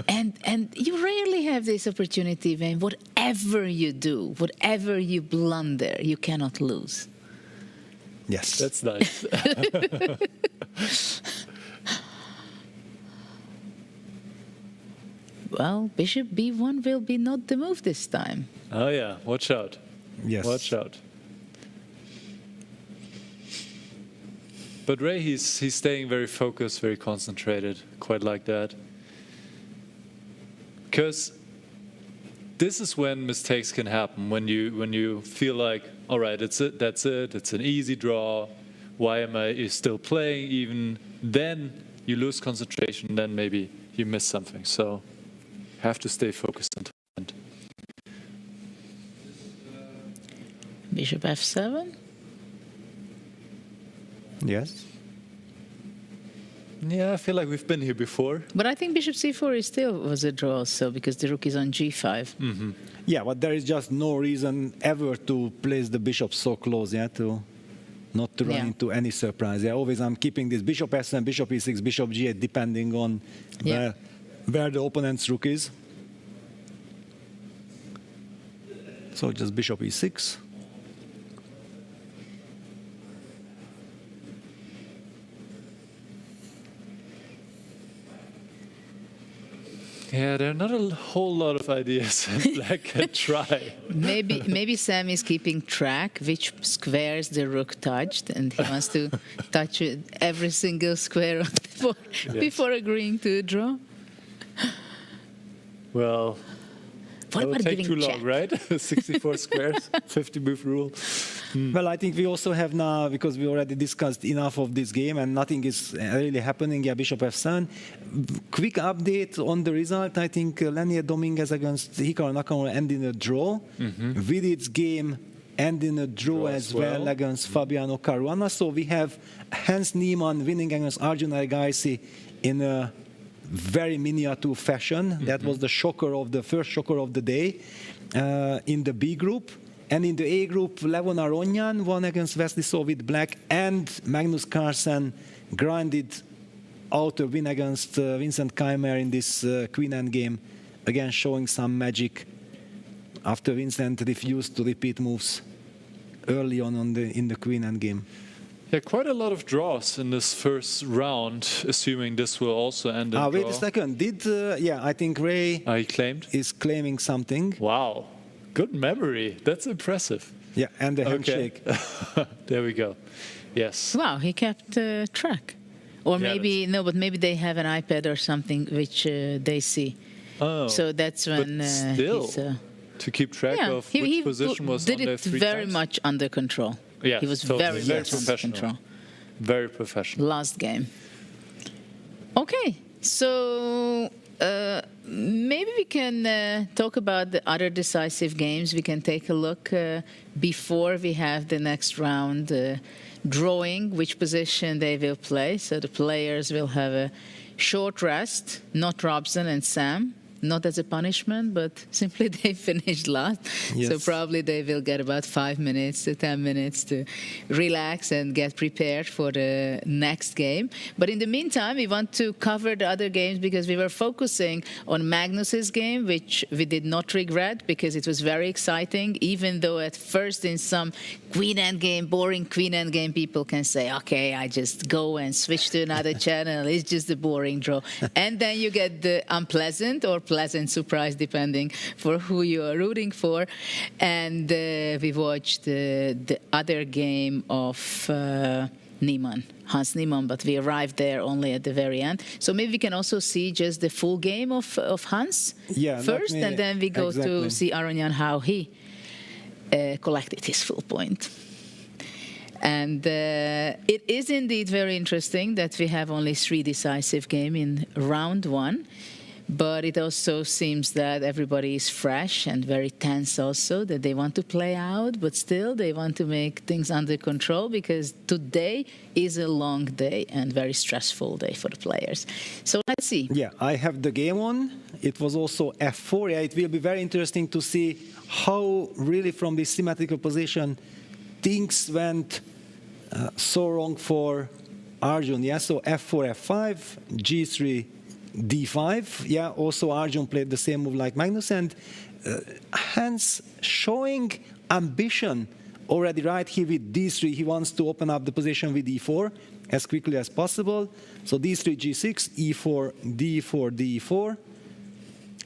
And you rarely have this opportunity when whatever you do, whatever you blunder, you cannot lose. Yes. That's nice. Well, bishop b1 will be not the move this time. Oh yeah, watch out. Yes. Watch out. But Ray, he's staying very focused, very concentrated, quite like that. Because this is when mistakes can happen, when you feel like, all right, that's it, it's an easy draw. Why am I still playing? Even then, you lose concentration, then maybe you miss something. So, have to stay focused until the end. Bishop f7. Yes. Yeah, I feel like we've been here before. But I think bishop c4 is still was a draw also, because the rook is on g5. Mm-hmm. Yeah, but there is just no reason ever to place the bishop so close, not to run into any surprise. Yeah, always I'm keeping this bishop s7, bishop e6, bishop g8, depending on where the opponent's rook is. So just bishop e6. Yeah, there are not a whole lot of ideas Black can try. Maybe Sam is keeping track which squares the rook touched, and he wants to touch every single square on the board before agreeing to a draw. Well, that would take too long, right? 64 squares, 50 move rule. Well, I think we also have now, because we already discussed enough of this game and nothing is really happening, bishop f7. Quick update on the result. I think Lenier Dominguez against Hikaru Nakamura ended in a draw. Vidit's game ended in a draw as well against Fabiano Caruana. So we have Hans Niemann winning against Arjun Erigaisi in a very miniature fashion. That was the first shocker of the day in the B group. And in the A group, Levon Aronyan won against Wesley So with Black, and Magnus Carlsen grinded out a win against Vincent Keimer in this Queen Endgame, again showing some magic after Vincent refused to repeat moves early on in the Queen Endgame. Yeah, quite a lot of draws in this first round, assuming this will also end in draw. Wait a second. I think Ray is claiming something. Wow. Good memory. That's impressive. Yeah, and the handshake. There we go. Yes. Wow, he kept track. Or maybe, but maybe they have an iPad or something which they see. Oh. So that's when but still, he's... to keep track of which position was on there 3 times? He did it very much under control. Yes, he was totally. very much under control. Very professional. Last game. Okay, so... maybe we can talk about the other decisive games. We can take a look before we have the next round drawing which position they will play. So the players will have a short rest, not Robson and Sam. Not as a punishment, but simply they finished last. Yes. So probably they will get about 5 minutes to 10 minutes to relax and get prepared for the next game. But in the meantime, we want to cover the other games because we were focusing on Magnus's game, which we did not regret because it was very exciting, even though at first in some Queen Endgame, boring Queen Endgame, people can say, okay, I just go and switch to another channel. It's just a boring draw. And then you get the unpleasant or pleasant surprise, depending for who you are rooting for. And we watched the other game of Niemann, Hans Niemann, but we arrived there only at the very end. So maybe we can also see just the full game of Hans first, and then we go to see Aronyan how he collected his full point. And it is indeed very interesting that we have only 3 decisive games in round 1. But it also seems that everybody is fresh and very tense also, that they want to play out, but still they want to make things under control because today is a long day and very stressful day for the players. So let's see. Yeah, I have the game on. It was also f4. Yeah, it will be very interesting to see how really from this symmetrical position things went so wrong for Arjun, yeah, so f4, f5, g3, d5. Yeah, also Arjun played the same move like Magnus, and hence showing ambition already right here with d3. He wants to open up the position with e4 as quickly as possible. So d3, g6, e4, d4, d4,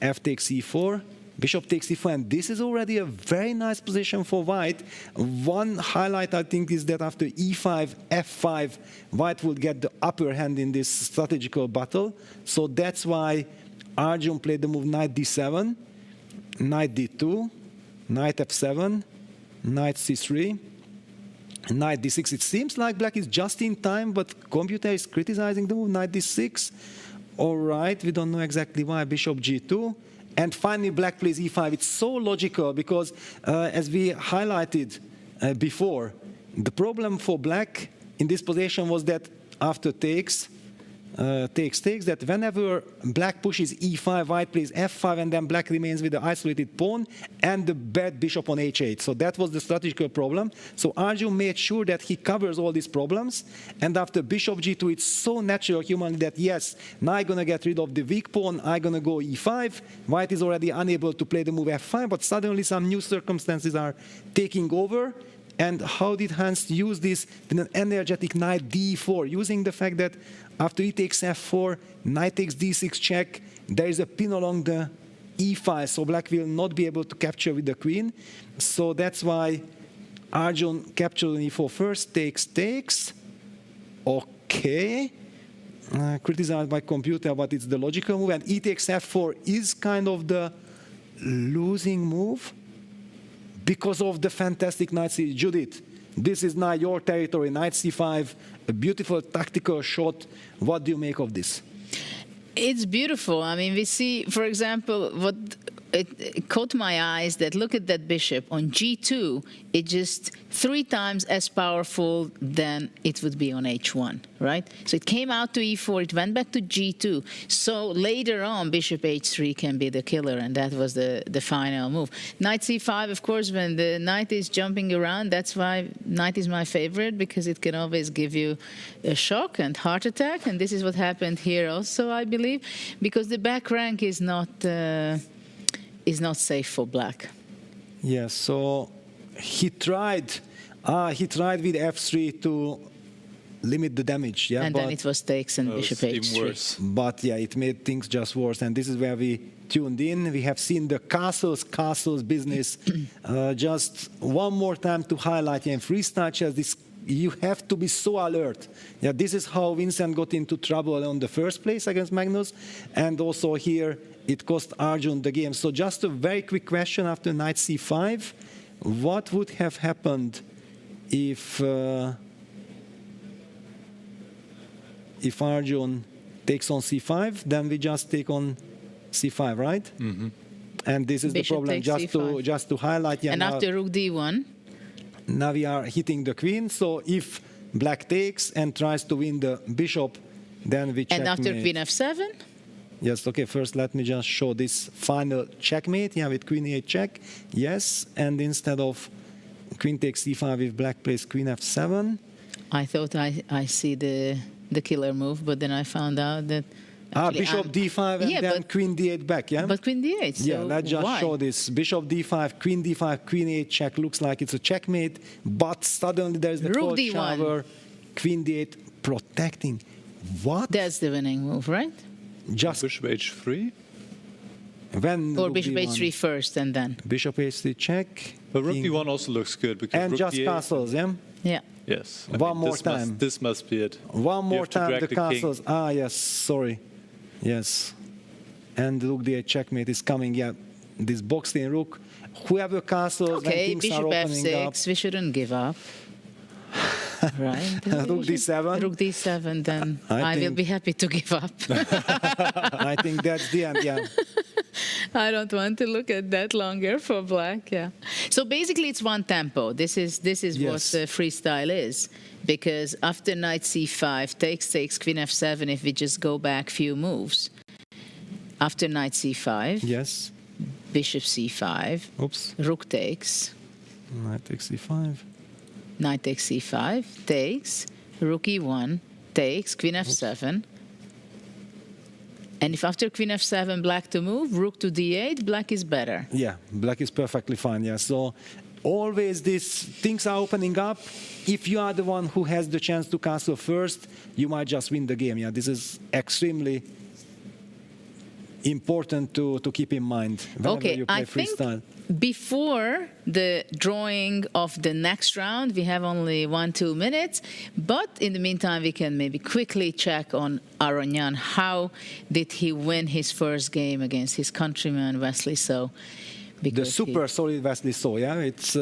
f takes e4, bishop takes e4, and this is already a very nice position for white. One highlight, I think, is that after e5, f5, white will get the upper hand in this strategical battle. So that's why Arjun played the move knight d7, knight d2, knight f7, knight c3, knight d6. It seems like black is just in time, but computer is criticizing the move knight d6. All right, we don't know exactly why. Bishop g2. And finally, black plays e5. It's so logical because, as we highlighted before, the problem for black in this position was that after takes, that whenever black pushes e5, white plays f5, and then black remains with the isolated pawn and the bad bishop on h8. So that was the strategical problem. So Arjun made sure that he covers all these problems. And after bishop g2, it's so natural humanly that, yes, now I'm going to get rid of the weak pawn. I'm going to go e5. White is already unable to play the move f5, but suddenly some new circumstances are taking over. And how did Hans use this with an energetic knight d4, using the fact that after e takes f4, knight takes d6 check, there is a pin along the e file, so black will not be able to capture with the queen. So that's why Arjun captured on e4 first, takes. Okay. Criticized by computer, but it's the logical move. And e takes f4 is kind of the losing move because of the fantastic knight c. Judith, this is now your territory, knight c5, a beautiful tactical shot. What do you make of this? It's beautiful. I mean, we see, for example, what it caught my eyes, that look at that bishop on g2, it's just 3 times as powerful than it would be on h1, right? So it came out to e4, it went back to g2. So later on, bishop h3 can be the killer, and that was the final move. Knight c5, of course, when the knight is jumping around, that's why knight is my favorite, because it can always give you a shock and heart attack, and this is what happened here also, I believe, because the back rank is not safe for black. Yes, so he tried with f3 to limit the damage. Yeah, and then it was takes and bishop h3. Worse. But yeah, it made things just worse. And this is where we tuned in. We have seen the castles business. Just one more time to highlight, in freestyle chess, this, you have to be so alert. Yeah, this is how Vincent got into trouble in the first place against Magnus, and also here it cost Arjun the game. So just a very quick question after knight c5. What would have happened if Arjun takes on c5? Then we just take on c5, right? Mm-hmm. And this is bishop the problem, just to highlight. Yeah, and now, after rook d1? Now we are hitting the queen. So if black takes and tries to win the bishop, then we checkmate. And after queen f7? Yes, okay, first let me just show this final checkmate. Yeah, with queen e8 check. Yes, and instead of queen takes c5, if black plays queen f7. I thought I see the killer move, but then I found out that bishop d5 and then queen d8 back, yeah? But queen d8, so yeah, let's just show this. Bishop d5, queen e8 check, looks like it's a checkmate, but suddenly there's the cold shower, queen d8 protecting. What? That's the winning move, right? Just bishop h3? Or bishop h3 first and then? Bishop h3 check. But rook d1 also looks good, because and rook just d8, castles, yeah? Yeah. Yes. One more time. This must be it. One more time, the castles. King. Ah, yes, sorry. Yes. And rook d8 checkmate is coming, yeah. This boxed in rook. Whoever castles, when things bishop are opening f6, up. we shouldn't give up. Right? Rook d7. Rook d7, then I will be happy to give up. I think that's the end, yeah. I don't want to look at that longer for black, yeah. So basically it's one tempo. This is what freestyle is. Because after knight c5, takes, queen f7, if we just go back few moves. After knight c5, yes, bishop c5, oops, rook takes, knight takes c5, knight takes c5, takes, rook e1, takes, queen f7. And if after queen f7, black to move, rook to d8, black is better. Yeah, black is perfectly fine, yeah. So always these things are opening up. If you are the one who has the chance to castle first, you might just win the game. Yeah, this is extremely important to keep in mind whenever you play freestyle. Before the drawing of the next round, we have only 1-2 minutes, but in the meantime, we can maybe quickly check on Aronyan. How did he win his first game against his countryman, Wesley So? The super solid Wesley So, yeah? It's...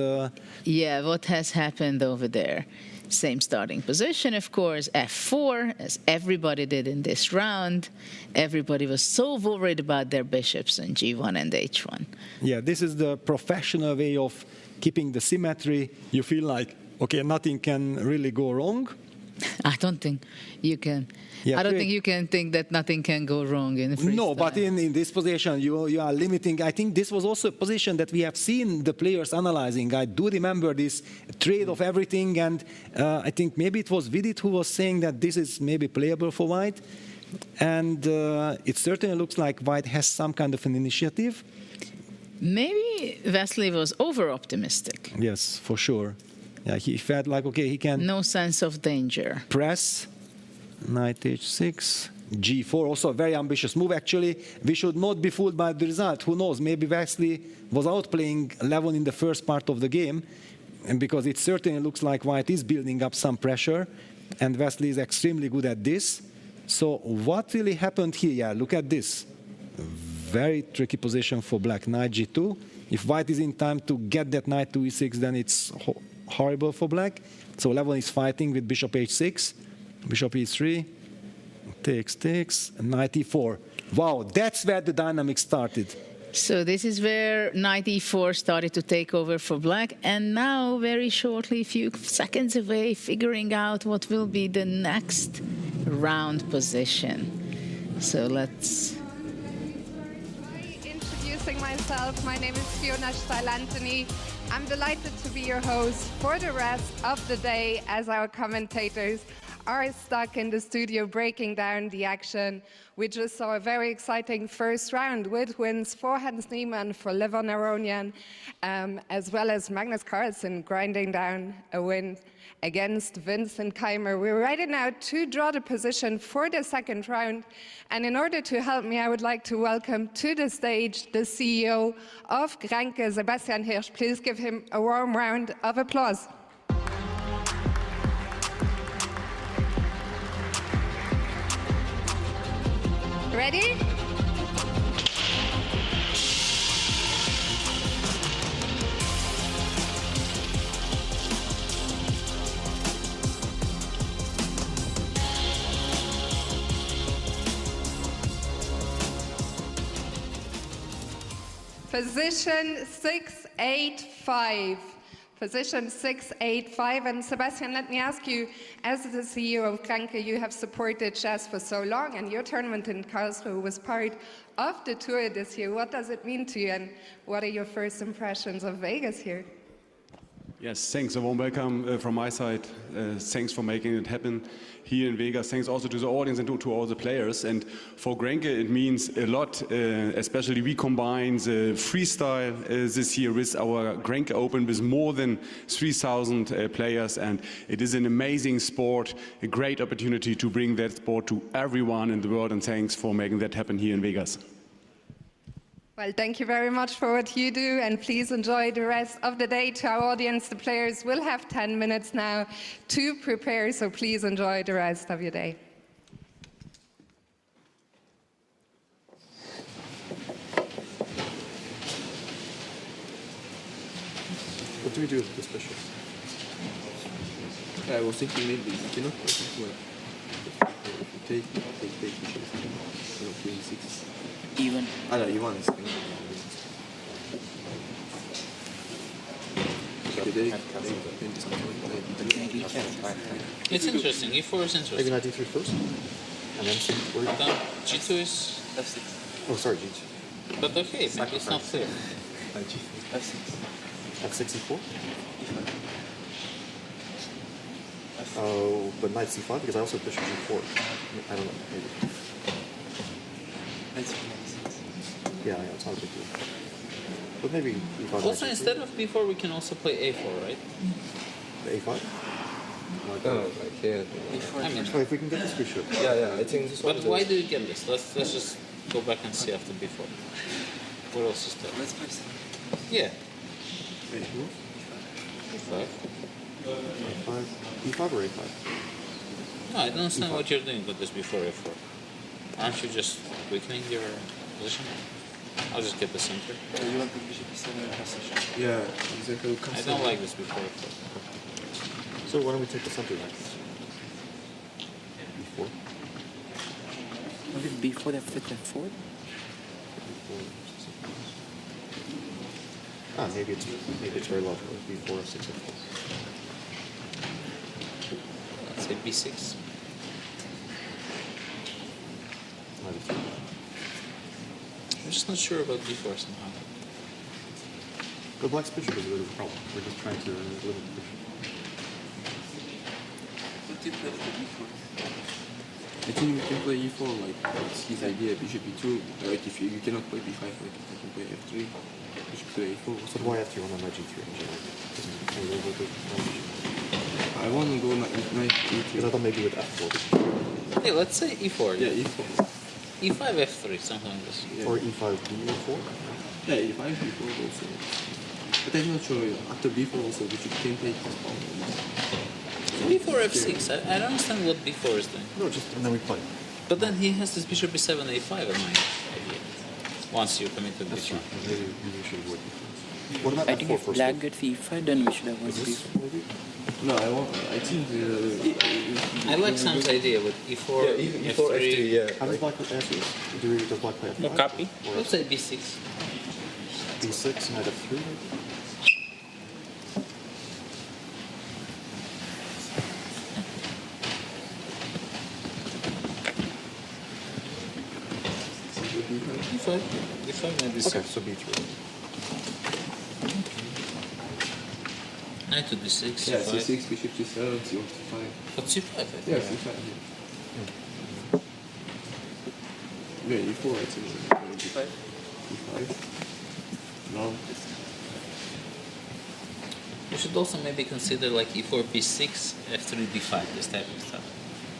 Yeah, what has happened over there? Same starting position, of course, f4, as everybody did in this round. Everybody was so worried about their bishops in g1 and h1. Yeah, this is the professional way of keeping the symmetry. You feel like, okay, nothing can really go wrong. I don't think you can. Yeah, I don't think you can think that nothing can go wrong in freestyle. No, but in this position, you are limiting. I think this was also a position that we have seen the players analyzing. I do remember this trade of everything, and I think maybe it was Vidit who was saying that this is maybe playable for white. And it certainly looks like white has some kind of an initiative. Maybe Wesley was over-optimistic. Yes, for sure. Yeah, he felt like, okay, he can... No sense of danger. Press. Knight h6, g4, also a very ambitious move. Actually, we should not be fooled by the result. Who knows, maybe Wesley was outplaying Levon in the first part of the game, and because it certainly looks like white is building up some pressure, and Wesley is extremely good at this. So what really happened here? Yeah, look at this. Very tricky position for black. Knight g2. If white is in time to get that knight to e6, then it's horrible for black. So Levon is fighting with bishop h6. Bishop e3, takes, knight e4. Wow, that's where the dynamic started. So this is where knight e4 started to take over for black, and now very shortly, a few seconds away, figuring out what will be the next round position. So let's... Introducing myself, my name is Fiona Steil-Anthony. I'm delighted to be your host for the rest of the day as our commentators are stuck in the studio breaking down the action. We just saw a very exciting first round with wins for Hans Niemann, for Levon Aronian, as well as Magnus Carlsen grinding down a win against Vincent Keimer. We're ready now to draw the position for the second round. And in order to help me, I would like to welcome to the stage the CEO of Grenke, Sebastian Hirsch. Please give him a warm round of applause. Ready? Position 685. Position 685. And Sebastian, let me ask you, as the CEO of Grenke, you have supported chess for so long, and your tournament in Karlsruhe was part of the tour this year. What does it mean to you, and what are your first impressions of Vegas here? Yes, thanks. A warm welcome from my side. Thanks for making it happen here in Vegas. Thanks also to the audience and to all the players. And for Grenke, it means a lot, especially we combine the freestyle this year with our Grenke Open with more than 3,000 players. And it is an amazing sport, a great opportunity to bring that sport to everyone in the world. And thanks for making that happen here in Vegas. Well, thank you very much for what you do, and please enjoy the rest of the day. To our audience, the players will have 10 minutes now to prepare, so please enjoy the rest of your day. What do we do with this bishop? I was thinking maybe, you know, if you take bishop, queen 6. Even. I know, you want to It's interesting. E4 is interesting. Maybe not d3 first, and then c4. No, g2 is f6. Oh, sorry, g2. But okay, maybe it's not clear. f6. f6 e4. Oh, but knight c5 because I also have bishop g4. I don't know, maybe. Yeah, it's not a big deal. But maybe e5. Also, instead of b4, we can also play a4, right? The a5? No, I can't. I mean, Oh, if we can get this bishop. Yeah, I think this one. but why do you get this? Let's just go back and see after b4. What else is there? Let's play some. Yeah. e5. e5 or a5? No, I don't understand what you're doing with this before a4. Aren't you just weakening your position? I'll just get the center. You want the bishop e7 position? Yeah, exactly. I don't like this before a4. So why don't we take the center next? b4. Maybe b4, f5, f4? Ah, maybe it's very logical. b4, f6, f4. Let's say b6. I'm just not sure about b4 somehow. The black's bishop is a bit of a problem. We're just trying to limit the bishop. What do you play for e4? I think you can play e4, like, it's his idea, bishop e2. Like, if you cannot play b5, like, you can play f3, bishop to a4. So why f3 on knight g3 in general? I want to go knight e3. Because I thought maybe with f4. Hey, let's say e4. Yeah, e4. e5, f3, something like this. Yeah. Or e5, b4? Yeah, e5, b4 also. But I'm not sure, after b4 also, bishop can take this pawn. b4, f6. I don't understand what b4 is doing. No, just and then we play. But then he has this bishop b7, a5 in mind. Once you commit to That's b4. true. Maybe we should avoid b4. What about I f4 think if first? black gets e5, then we should have one Is this b4. maybe? No, I think I like Sam's idea with e4, yeah, e4, f3, yeah. How does black play f6? Does black play f5? No copy. Or Let's say b6. b6, knight f3 maybe? b5. b5 and b6. Okay, so b3. Knight to d6, Yeah, c5. c6, bishop c7, c5. But c5, I think. Yeah, c5, yeah. Yeah, e4, I think. e5. e5. No. You should also maybe consider like e4, b6, f3, d5, this type of stuff.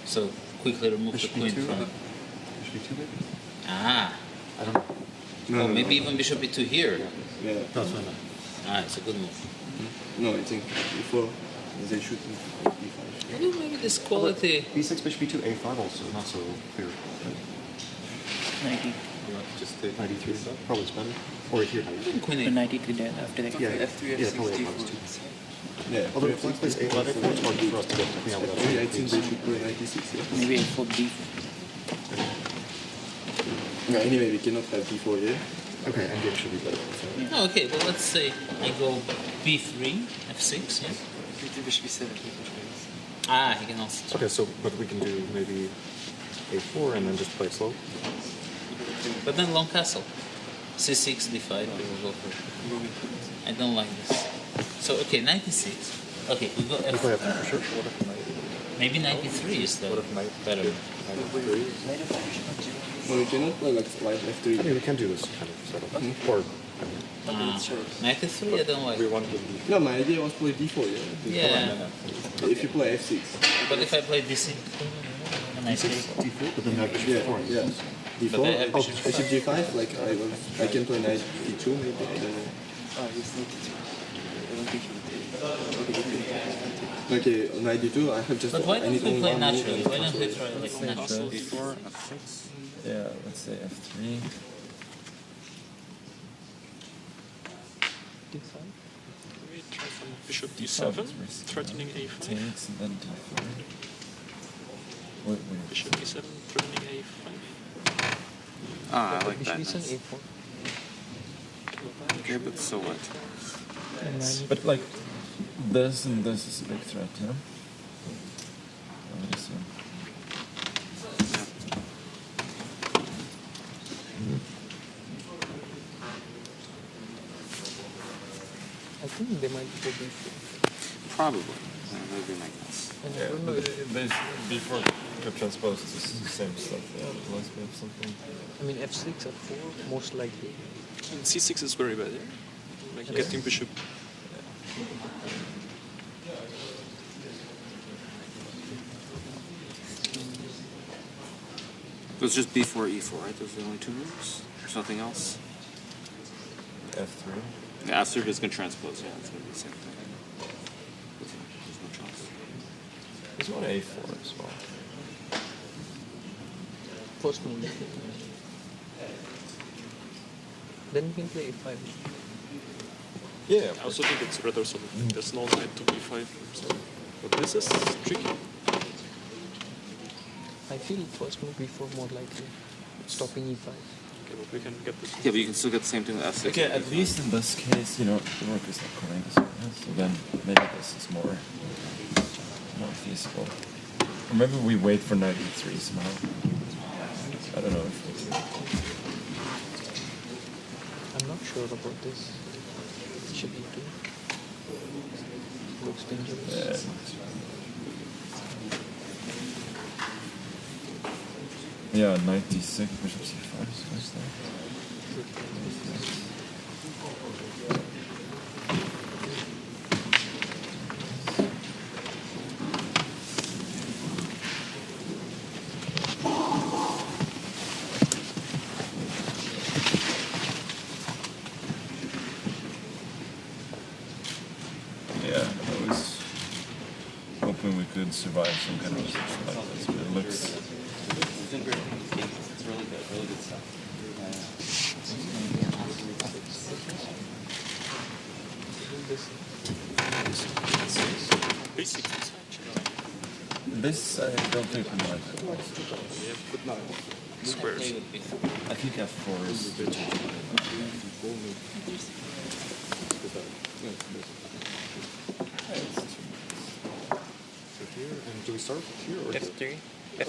So quickly remove Bishop the queen b2, from. Bishop b2 maybe? Ah. I don't know. No, maybe even bishop b2 here. Yeah. No, it's not that. Ah, it's a good move. No, I think e4, they should e5. Maybe this quality. b6, bishop b2, a5 also not so clear. 90. You want to just take knight e3 stuff? Probably it's better. Or here, knight e3. Queen So 93 then after that. Yeah, f3, yeah, f6, probably a5 d4. is too. Yeah. Although if black plays a5, a4, it's hard for us to get the queen out without Actually, I think they should play knight e6, yeah. Maybe a4, b4. No, anyway, we cannot have b4 here. Okay, endgame should be better. So. No, okay, well let's say I go b3, f6, yeah? Bishop b7. Ah, he can also. Okay, so but we can do maybe a4 and then just play it slow. But then long castle. c6, d5, we will go for it. I don't like this. So, okay, 96. Okay, we go We play f4 for sure. What if knight? Maybe 93 is the What if knight? better. No, we cannot play like f3. I mean, we can do this kind of setup. Or 93 I don't like. we want to do No, my idea was play d4, yeah. Yeah. If you play f6. But if I play d6, and I d6, take. d4, but then have bishop Yeah, f4. yeah. But I d4, have oh, bishop bishop g5, like I can play knight d2 maybe, I don't know. Oh, he's 92. I don't think he would take. Okay, knight d2, I have just. But why I don't need we only play one move naturally? and- Why don't we try like natural? b4, f6. Yeah, let's say f3. We try some bishop d7, threatening a5. Takes and then d4. Wait. Bishop d7, threatening a5. Ah, I like that. Nice. Okay, but so what? But like, this and this is a big threat, yeah? I would assume. I think they might go b4. Probably. Maybe Magnus. Yeah, but before the transpose is the same stuff. Yeah, unless we have something. I mean, f6, f4, most likely. And c6 is very bad, yeah? Like getting bishop. It was just b4, e4, right? Those are the only two moves? There's nothing else? F3. Yeah, after it's going to transpose, yeah, it's going to be the same thing. There's no chance. There's one a4 as well. First move. Then we can play a5. Yeah. I also think it's rather solid. There's no knight to b5. So. But this is tricky. I feel first move b4 more likely. Stopping e5. Okay, but we can get this. Yeah, but you can still get the same thing with f6. Okay, at least in this case, you know, the rook is not coming this way. So then maybe this is more feasible. Or maybe we wait for knight e3 somehow. I don't know if we do. I'm not sure about this. Bishop e2. Looks dangerous. Yeah, knight d6, bishop c5. So what's that? Survive some kind of reception like this, but it looks. It's been great. It's really good stuff. This I don't think we might. Squares. I think f4 is the And do we start here or F3? It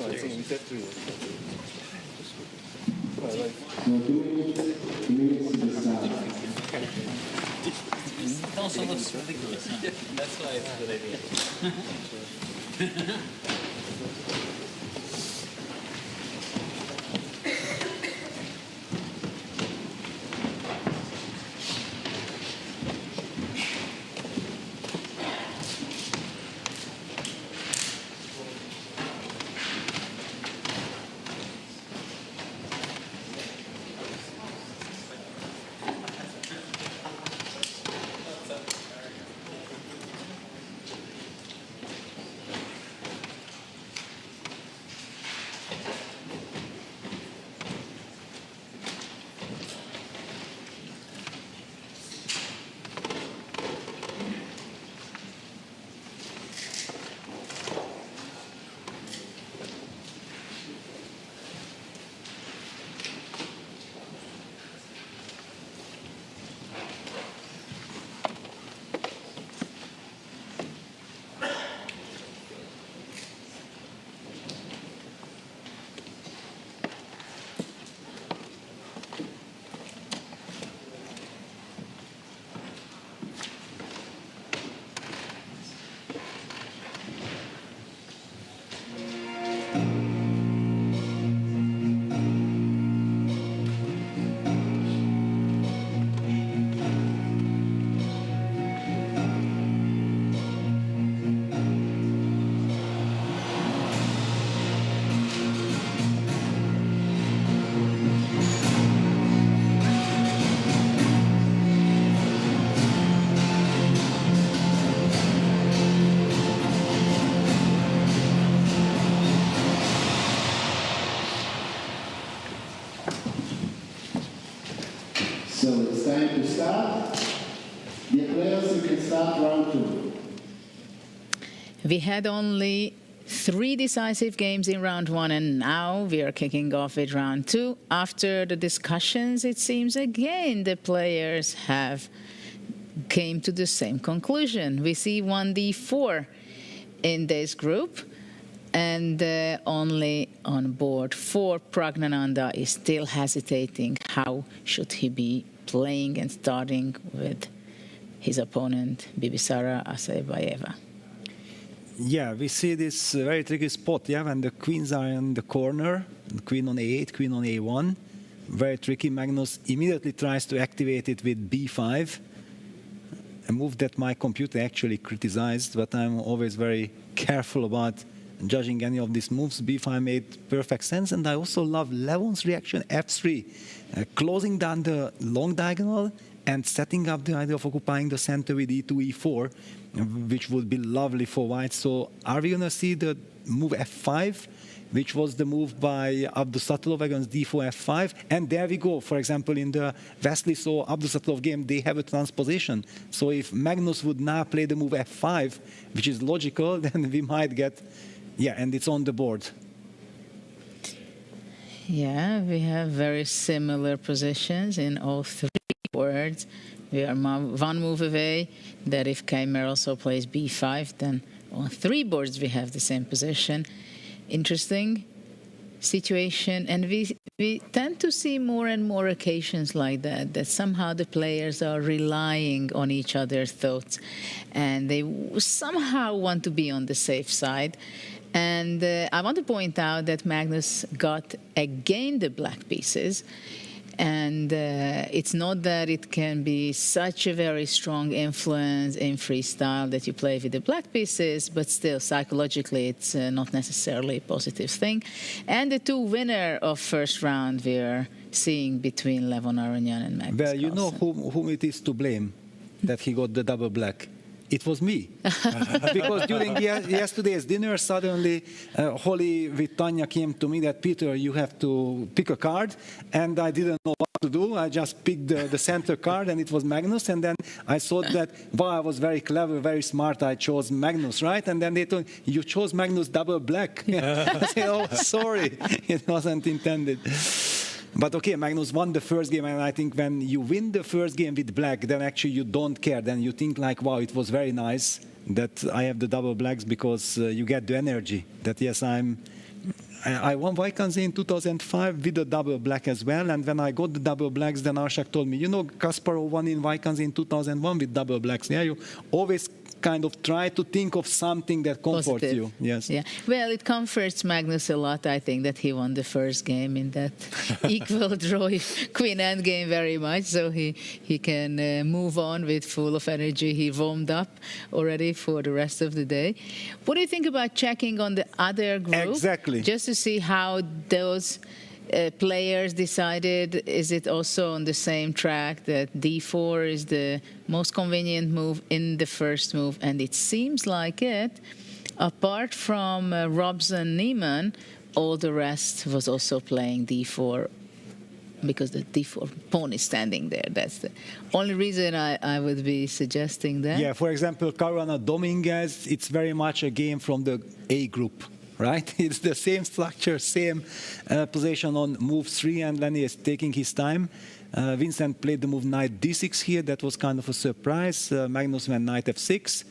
also looks ridiculous. Huh? That's why it's a good idea. So it's time to start. Dear players, you can start round 2. We had only 3 decisive games in round 1, and now we are kicking off with round 2. After the discussions, it seems again the players have came to the same conclusion. We see 1d4 in this group, and only on board 4, Pragnananda is still hesitating. How should he be playing and starting with his opponent, Bibisara Asaebayeva? Yeah, we see this very tricky spot, yeah, when the queens are in the corner, queen on a8, queen on a1. Very tricky. Magnus immediately tries to activate it with b5, a move that my computer actually criticized, but I'm always very careful about judging any of these moves. b5 made perfect sense, and I also love Levon's reaction, f3, closing down the long diagonal and setting up the idea of occupying the center with e2, e4, which would be lovely for white. So are we going to see the move f5, which was the move by Abdusatulov against d4, f5? And there we go. For example, in the Vesely or Abdusatulov game, they have a transposition. So if Magnus would now play the move f5, which is logical, then we might get, yeah, and it's on the board. Yeah, we have very similar positions in all three boards. We are one move away that if Keimer also plays b5, then on three boards we have the same position. Interesting situation, and we tend to see more and more occasions like that, that somehow the players are relying on each other's thoughts, and they somehow want to be on the safe side. And I want to point out that Magnus got again the black pieces. And it's not that it can be such a very strong influence in freestyle that you play with the black pieces, but still, psychologically, it's not necessarily a positive thing. And the two winners of first round we are seeing between Levon Aronyan and Magnus Well, you know Carlsen. whom it is to blame that he got the double black. It was me. Because during yesterday's dinner, suddenly Holly with Tanya came to me that, Peter, you have to pick a card. And I didn't know what to do. I just picked the center card, and it was Magnus. And then I thought that, wow, I was very clever, very smart. I chose Magnus, right? And then they told me, you chose Magnus double black. I said, oh, sorry. It wasn't intended. But okay, Magnus won the first game, and I think when you win the first game with black, then actually you don't care. Then you think like, wow, it was very nice that I have the double blacks, because you get the energy that, yes, I won Vaikanzi in 2005 with a double black as well, and when I got the double blacks, then Arshak told me, you know, Kasparov won in Vaikanzi in 2001 with double blacks. Yeah, you always kind of try to think of something that comforts Positive. you. Yes. Yeah. Well, it comforts Magnus a lot, I think, that he won the first game in that equal draw queen endgame very much, so he can move on with full of energy. He warmed up already for the rest of the day. What do you think about checking on the other group? Exactly. Just to see how those players decided. Is it also on the same track that d4 is the most convenient move in the first move? And it seems like it. Apart from Robson Niemann, all the rest was also playing d4 because the d4 pawn is standing there. That's the only reason I would be suggesting that. Yeah, for example, Caruana Dominguez, it's very much a game from the A group. Right? It's the same structure, same position on move 3, and Lenny is taking his time. Vincent played the move knight d6 here. That was kind of a surprise. Magnus went knight f6.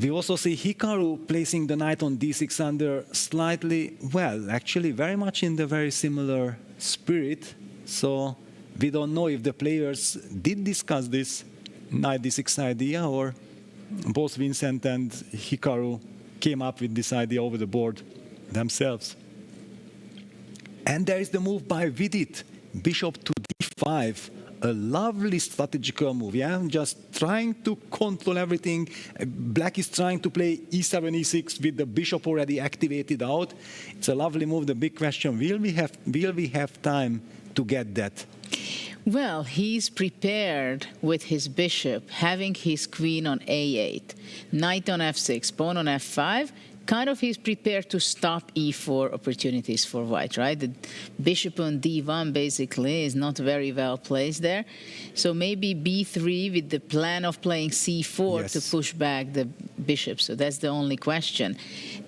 We also see Hikaru placing the knight on d6 under slightly, well, actually very much in the very similar spirit. So we don't know if the players did discuss this knight d6 idea, or both Vincent and Hikaru came up with this idea over the board themselves. And there is the move by Vidit, bishop to d5, a lovely strategical move. Yeah, just trying to control everything. Black is trying to play e7, e6 with the bishop already activated out. It's a lovely move. The big question: will we have time to get that? Well, he's prepared with his bishop, having his queen on a8, knight on f6, pawn on f5. Kind of he's prepared to stop e4 opportunities for white, right? The bishop on d1 basically is not very well placed there. So maybe b3 with the plan of playing c4 Yes. to push back the bishop. So that's the only question.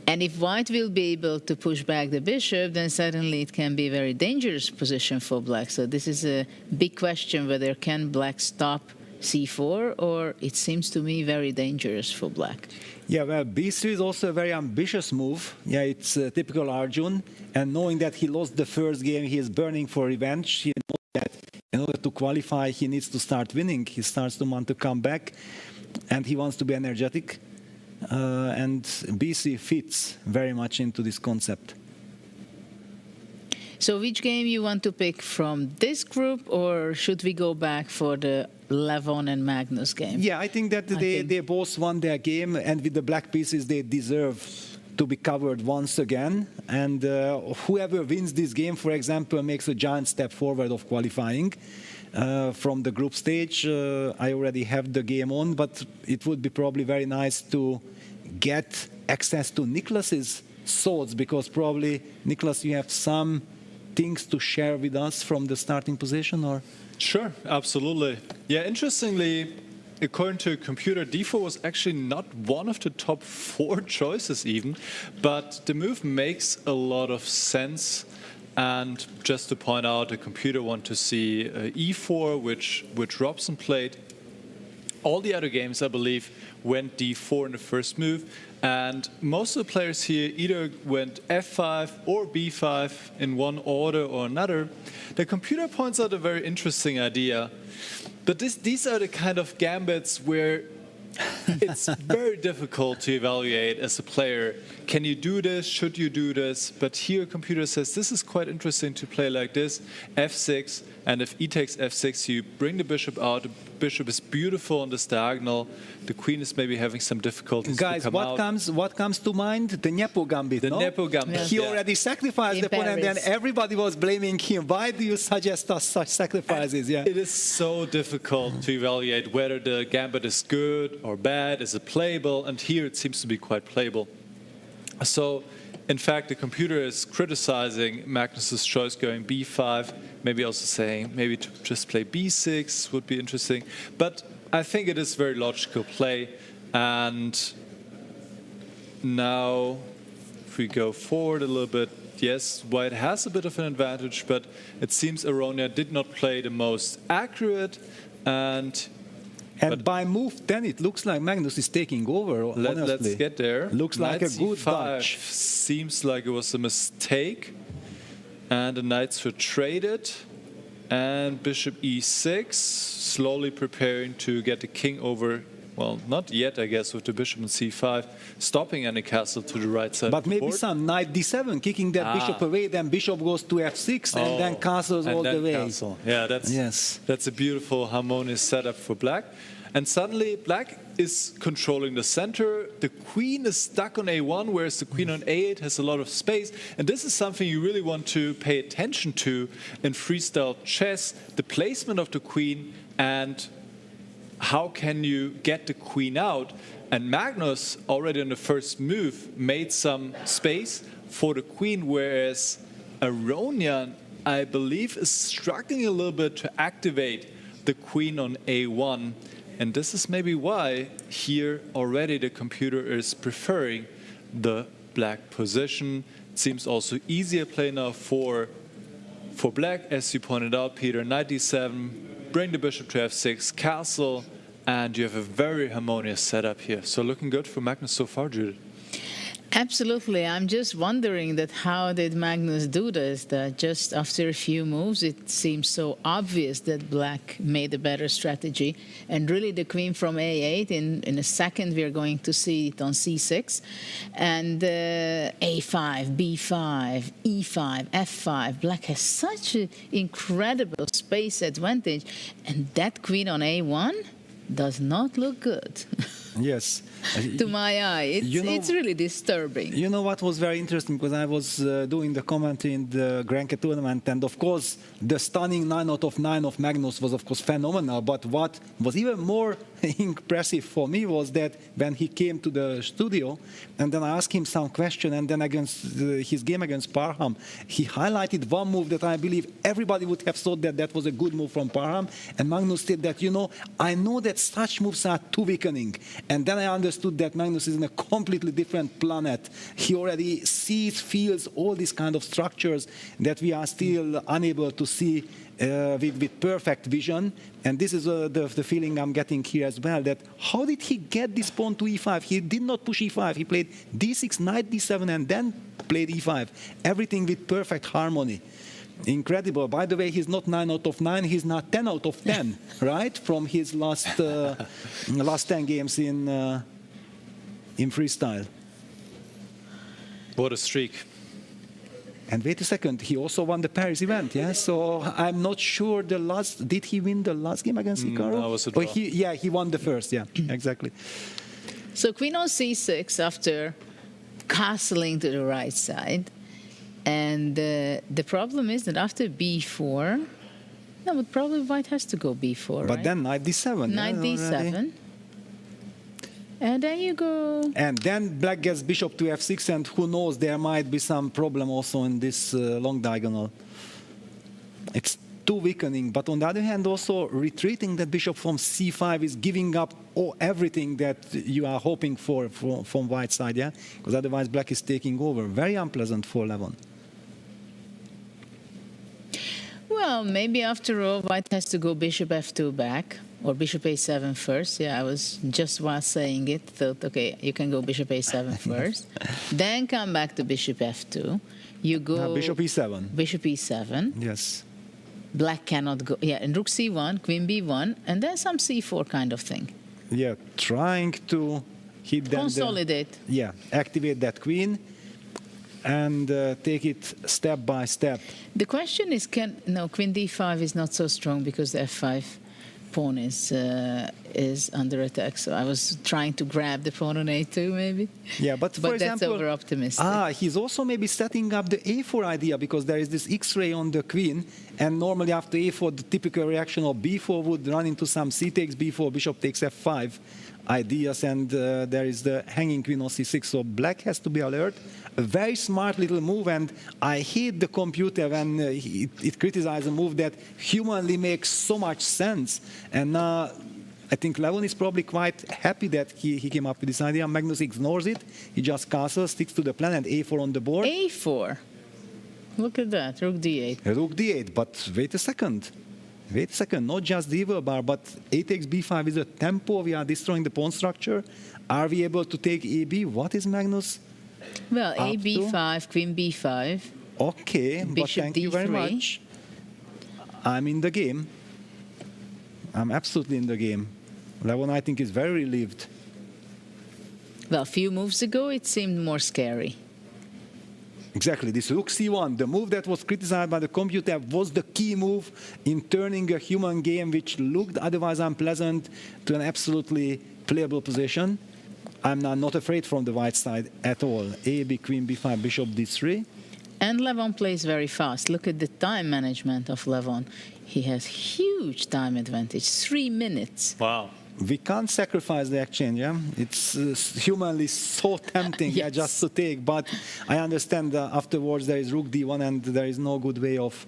And if white will be able to push back the bishop, then suddenly it can be a very dangerous position for black. So this is a big question, whether can black stop c4, or it seems to me very dangerous for black. Yeah, well, b3 is also a very ambitious move. Yeah, it's typical Arjun. And knowing that he lost the first game, he is burning for revenge. He knows that in order to qualify, he needs to start winning. He starts to want to come back, and he wants to be energetic. and BC fits very much into this concept. So which game you want to pick from this group, or should we go back for the Levon and Magnus game? Yeah, I think that they both won their game, and with the black pieces they deserve to be covered once again. And whoever wins this game, for example, makes a giant step forward of qualifying. From the group stage, I already have the game on, but it would be probably very nice to get access to Niklas's thoughts, because probably, Niklas, you have some things to share with us from the starting position, or? Sure, absolutely. Yeah, interestingly, according to a computer, d4 was actually not one of the top 4 choices even, but the move makes a lot of sense. And just to point out, the computer want to see e4, which Robson played. All the other games, I believe, went d4 in the first move, and most of the players here either went f5 or b5 in one order or another. The computer points out a very interesting idea, but these are the kind of gambits where it's very difficult to evaluate as a player. Can you do this? Should you do this? But here, computer says this is quite interesting to play like this: f6, and if e takes f6, you bring the bishop out. The bishop is beautiful on this diagonal. The queen is maybe having some difficulties. Guys, to come out. What comes to mind? The Nepo gambit. The Nepo gambit. He already sacrificed the pawn, and then everybody was blaming him. Why do you suggest us such sacrifices? Yeah. It is so difficult to evaluate whether the gambit is good or bad. Is it playable? And here it seems to be quite playable. So, in fact, the computer is criticizing Magnus's choice going b5, maybe also saying maybe to just play b6 would be interesting. But I think it is very logical play. And now, if we go forward a little bit, yes, white has a bit of an advantage, but it seems Aronia did not play the most accurate. And by move 10, it looks like Magnus is taking over, honestly. Let's get there. Looks like a good dodge. Seems like it was a mistake. And the knights were traded. And bishop e6, slowly preparing to get the king over. Well, not yet, I guess, with the bishop on c5, stopping any castle to the right side. But maybe some knight d7, kicking that bishop away, then bishop goes to f6, and then castles all the way. Castle. Yeah, that's a beautiful, harmonious setup for black. And suddenly, black is controlling the center. The queen is stuck on a1, whereas the queen on a8 has a lot of space. And this is something you really want to pay attention to in freestyle chess, the placement of the queen and how can you get the queen out. And Magnus, already on the first move, made some space for the queen, whereas Aronia, I believe, is struggling a little bit to activate the queen on a1. And this is maybe why here already the computer is preferring the black position. It seems also easier play now for black, as you pointed out, Peter. Knight d7, bring the bishop to f6, castle, and you have a very harmonious setup here. So looking good for Magnus so far, Judith. Absolutely. I'm just wondering that how did Magnus do this? That just after a few moves, it seems so obvious that black made a better strategy. And really the queen from a8, in a second we're going to see it on c6. And a5, b5, e5, f5. Black has such an incredible space advantage. And that queen on a1 does not look good. Yes. To my eye, it's really disturbing. You know what was very interesting, because I was doing the comment in the Grenke tournament, and of course the stunning 9 out of 9 of Magnus was of course phenomenal, but what was even more impressive for me was that when he came to the studio and then I asked him some question, and then against his game against Parham, he highlighted one move that I believe everybody would have thought that that was a good move from Parham, and Magnus said that, you know, I know that such moves are too weakening. And then I understood that Magnus is in a completely different planet. He already sees, feels all these kind of structures that we are still unable to see with perfect vision. And this is the feeling I'm getting here as well, that how did he get this pawn to e5? He did not push e5. He played d6, knight d7, and then played e5. Everything with perfect harmony. Incredible. By the way, he's not 9 out of 9, he's not 10 out of 10, right? From his last 10 games in in freestyle. What a streak. And wait a second, he also won the Paris event, yeah? So I'm not sure did he win the last game against Hikaru? No, it was a draw. He won the first, yeah, exactly. So queen on c6 after castling to the right side. And the problem is that after b4, no, but probably white has to go b4, But right? then knight d7. Knight d7. And then you go... And then black gets bishop to f6, and who knows, there might be some problem also in this long diagonal. It's too weakening, but on the other hand, also retreating that bishop from c5 is giving up everything that you are hoping for from white side, yeah? Because otherwise black is taking over. Very unpleasant for Levon. Well, maybe after all, white has to go bishop f2 back, or bishop a7 first. Yeah, I was just while saying it, thought, okay, you can go bishop a7 first, then come back to bishop f2. You go... Bishop e7. Bishop e7. Yes. Black cannot go... Yeah, and rook c1, queen b1, and then some c4 kind of thing. Yeah, trying to hit them. Consolidate. Activate that queen and take it step by step. The question is, no, queen d5 is not so strong because the f5 pawn is under attack. So I was trying to grab the pawn on a2 maybe. Yeah, but for that's example, over optimistic. He's also maybe setting up the a4 idea because there is this x-ray on the queen, and normally after a4 the typical reaction of b4 would run into some c takes b4, bishop takes f5 ideas, and there is the hanging queen on c6. So black has to be alert. A very smart little move, and I hate the computer when it criticizes a move that humanly makes so much sense. And I think Levon is probably quite happy that he came up with this idea. Magnus ignores it. He just castles, sticks to the plan, and a4 on the board. a4. Look at that, rook d8. Rook d8, but wait a second. Wait a second, not just the evil bar, but a takes b5 is a tempo. We are destroying the pawn structure. Are we able to take ab? What is Magnus? Well, a b5, queen b5. Okay, but thank you very much. I'm in the game. I'm absolutely in the game. Levon, I think, is very relieved. Well, a few moves ago, it seemed more scary. Exactly. This rook c1, the move that was criticized by the computer, was the key move in turning a human game which looked otherwise unpleasant to an absolutely playable position. I'm now not afraid from the white side at all. A, B, queen, b5, bishop, d3. And Levon plays very fast. Look at the time management of Levon. He has huge time advantage, 3 minutes. Wow. We can't sacrifice the exchange, yeah? It's humanly so tempting just to take, but I understand afterwards there is rook d1 and there is no good way of...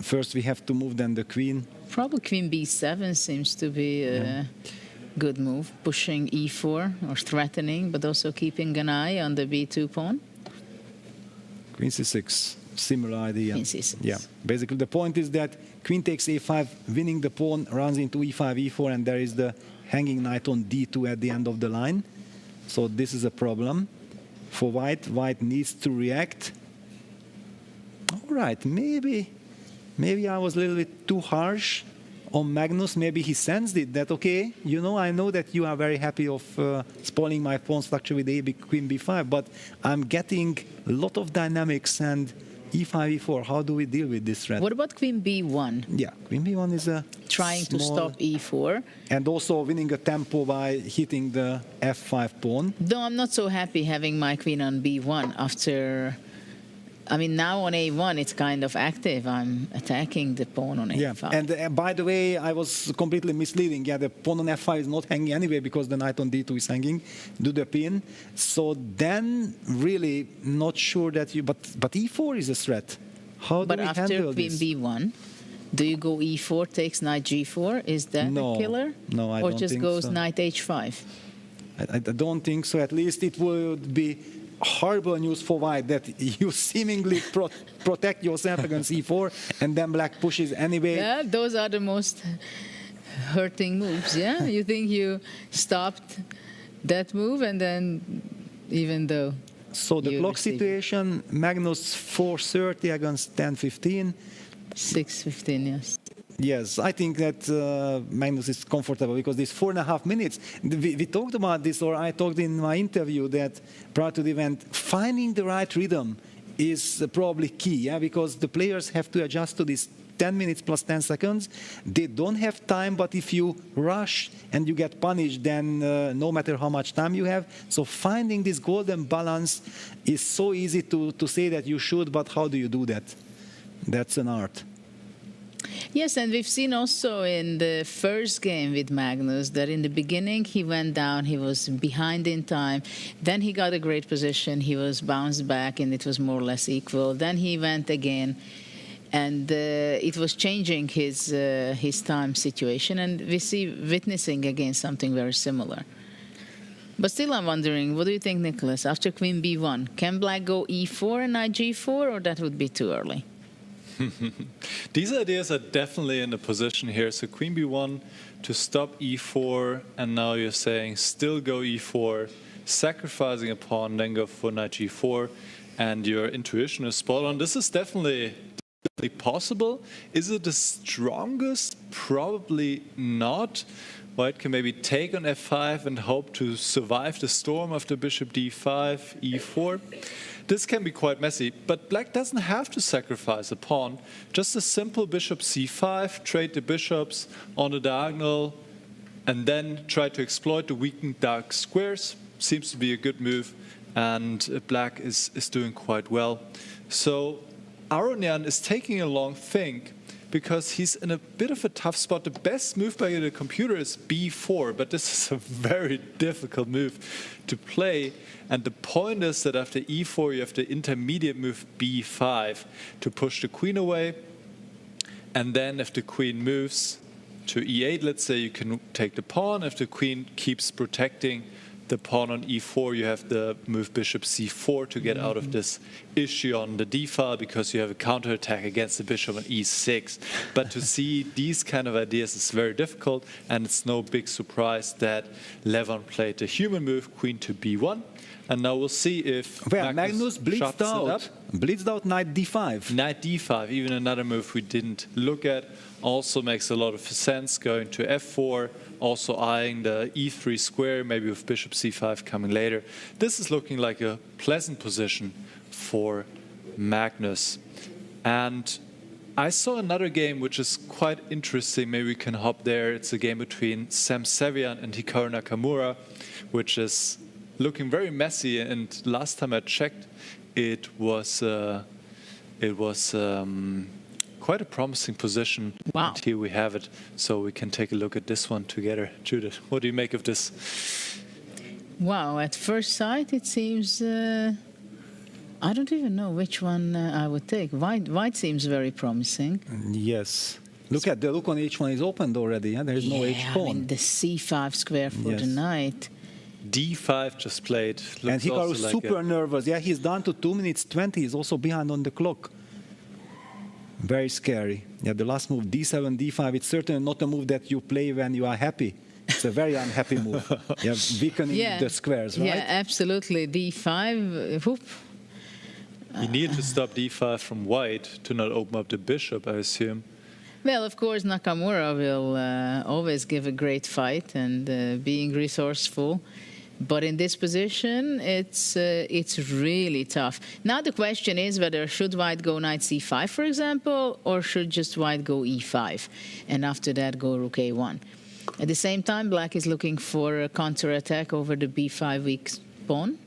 First we have to move then the queen. Probably queen b7 seems to be a good move, pushing e4 or threatening, but also keeping an eye on the b2 pawn. Queen c6, similar idea. Queen c6. Yeah, basically the point is that queen takes a5, winning the pawn, runs into e5, e4, and there is the hanging knight on d2 at the end of the line. So this is a problem for white. White needs to react. All right, maybe I was a little bit too harsh on Magnus. Maybe he sensed it, that, okay, you know, I know that you are very happy of spoiling my pawn structure with queen b5, but I'm getting a lot of dynamics, and e5, e4, how do we deal with this threat? What about queen b1? Yeah, queen b1 is a trying to stop e4. And also winning a tempo by hitting the f5 pawn. Though I'm not so happy having my queen on b1 after... I mean, now on a1, it's kind of active. I'm attacking the pawn on a5. Yeah, and by the way, I was completely misleading. Yeah, the pawn on f5 is not hanging anyway because the knight on d2 is hanging. Do the pin. So then, really, not sure that you... But e4 is a threat. How do we handle this? But after queen b1, do you go e4, takes knight g4? Is that a killer? No, I don't think so. Or just goes knight h5? I don't think so. At least it would be horrible news for white that you seemingly protect yourself against e4 and then black pushes anyway. Yeah, those are the most hurting moves, yeah? You think you stopped that move and then even though... So the clock situation, Magnus 4:30 against 10:15. 6:15, yes. Yes, I think that Magnus is comfortable because these 4.5 minutes, we talked about this, or I talked in my interview that prior to the event, finding the right rhythm is probably key, yeah, because the players have to adjust to this 10 minutes plus 10 seconds. They don't have time, but if you rush and you get punished, then no matter how much time you have. So finding this golden balance is so easy to say that you should, but how do you do that? That's an art. Yes, and we've seen also in the first game with Magnus that in the beginning he went down, he was behind in time, then he got a great position, he was bounced back and it was more or less equal, then he went again, and it was changing his time situation, and we see witnessing again something very similar. But still I'm wondering, what do you think, Nicholas, after Queen B1, can Black go E4 and Knight G4, or that would be too early? These ideas are definitely in the position here. So Queen B1 to stop E4, and now you're saying still go E4, sacrificing a pawn, then go for Knight G4, and your intuition is spot on. This is definitely possible. Is it the strongest? Probably not. White can maybe take on F5 and hope to survive the storm after bishop D5, E4. This can be quite messy, but Black doesn't have to sacrifice a pawn. Just a simple bishop C5, trade the bishops on the diagonal, and then try to exploit the weakened dark squares. Seems to be a good move, and Black is doing quite well. So Aronian is taking a long think, because he's in a bit of a tough spot. The best move by the computer is B4, but this is a very difficult move to play. And the point is that after E4, you have the intermediate move B5 to push the queen away. And then if the queen moves to E8, let's say, you can take the pawn. If the queen keeps protecting the pawn on E4, you have the move bishop C4 to get out of this issue on the D file, because you have a counterattack against the bishop on E6. But to see these kind of ideas is very difficult, and it's no big surprise that Levon played the human move, queen to B1. And now we'll see if Magnus blitzed out knight D5. Knight D5, even another move we didn't look at, also makes a lot of sense, going to F4, also eyeing the E3 square, maybe with bishop C5 coming later. This is looking like a pleasant position for Magnus. And I saw another game which is quite interesting, maybe we can hop there. It's a game between Sam Savian and Hikaru Nakamura, which is looking very messy, and last time I checked, it was quite a promising position. Wow. And here we have it, so we can take a look at this one together. Judith, what do you make of this? Wow, at first sight it seems, I don't even know which one I would take. White seems very promising. Yes. Look at the look on H1 is opened already, yeah? There is no H pawn. I mean, the C5 square for the knight. D5 just played. And Hikaru is super nervous. Yeah, he's down to 2 minutes 20. He's also behind on the clock. Very scary. Yeah, the last move, D7, D5, it's certainly not a move that you play when you are happy. It's a very unhappy move. Yeah, weakening the squares, right? Yeah, absolutely. D5, whoop. You need to stop D5 from white to not open up the bishop, I assume. Well, of course, Nakamura will always give a great fight and being resourceful. But in this position, it's really tough. Now the question is whether should white go knight c5, for example, or should just white go e5, and after that go rook a1. At the same time, black is looking for a counterattack over the b5 weak pawn.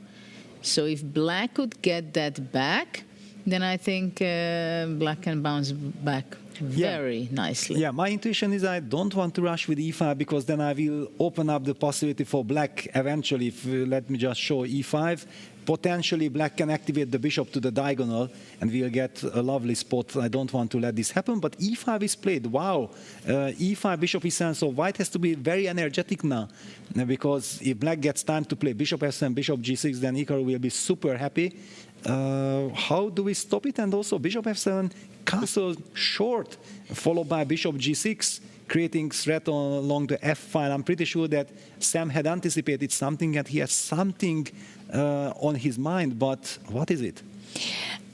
So if black could get that back, then I think black can bounce back very nicely. Yeah, my intuition is I don't want to rush with e5 because then I will open up the possibility for black eventually. If, let me just show e5. Potentially black can activate the bishop to the diagonal and we'll get a lovely spot. I don't want to let this happen, but e5 is played. Wow, e5, bishop e7, so white has to be very energetic now because if black gets time to play bishop f7, bishop g6, then Hikaru will be super happy. How do we stop it? And also bishop f7, castle short, followed by bishop g6, creating threat along the f file. I'm pretty sure that Sam had anticipated something and he has something on his mind, but what is it?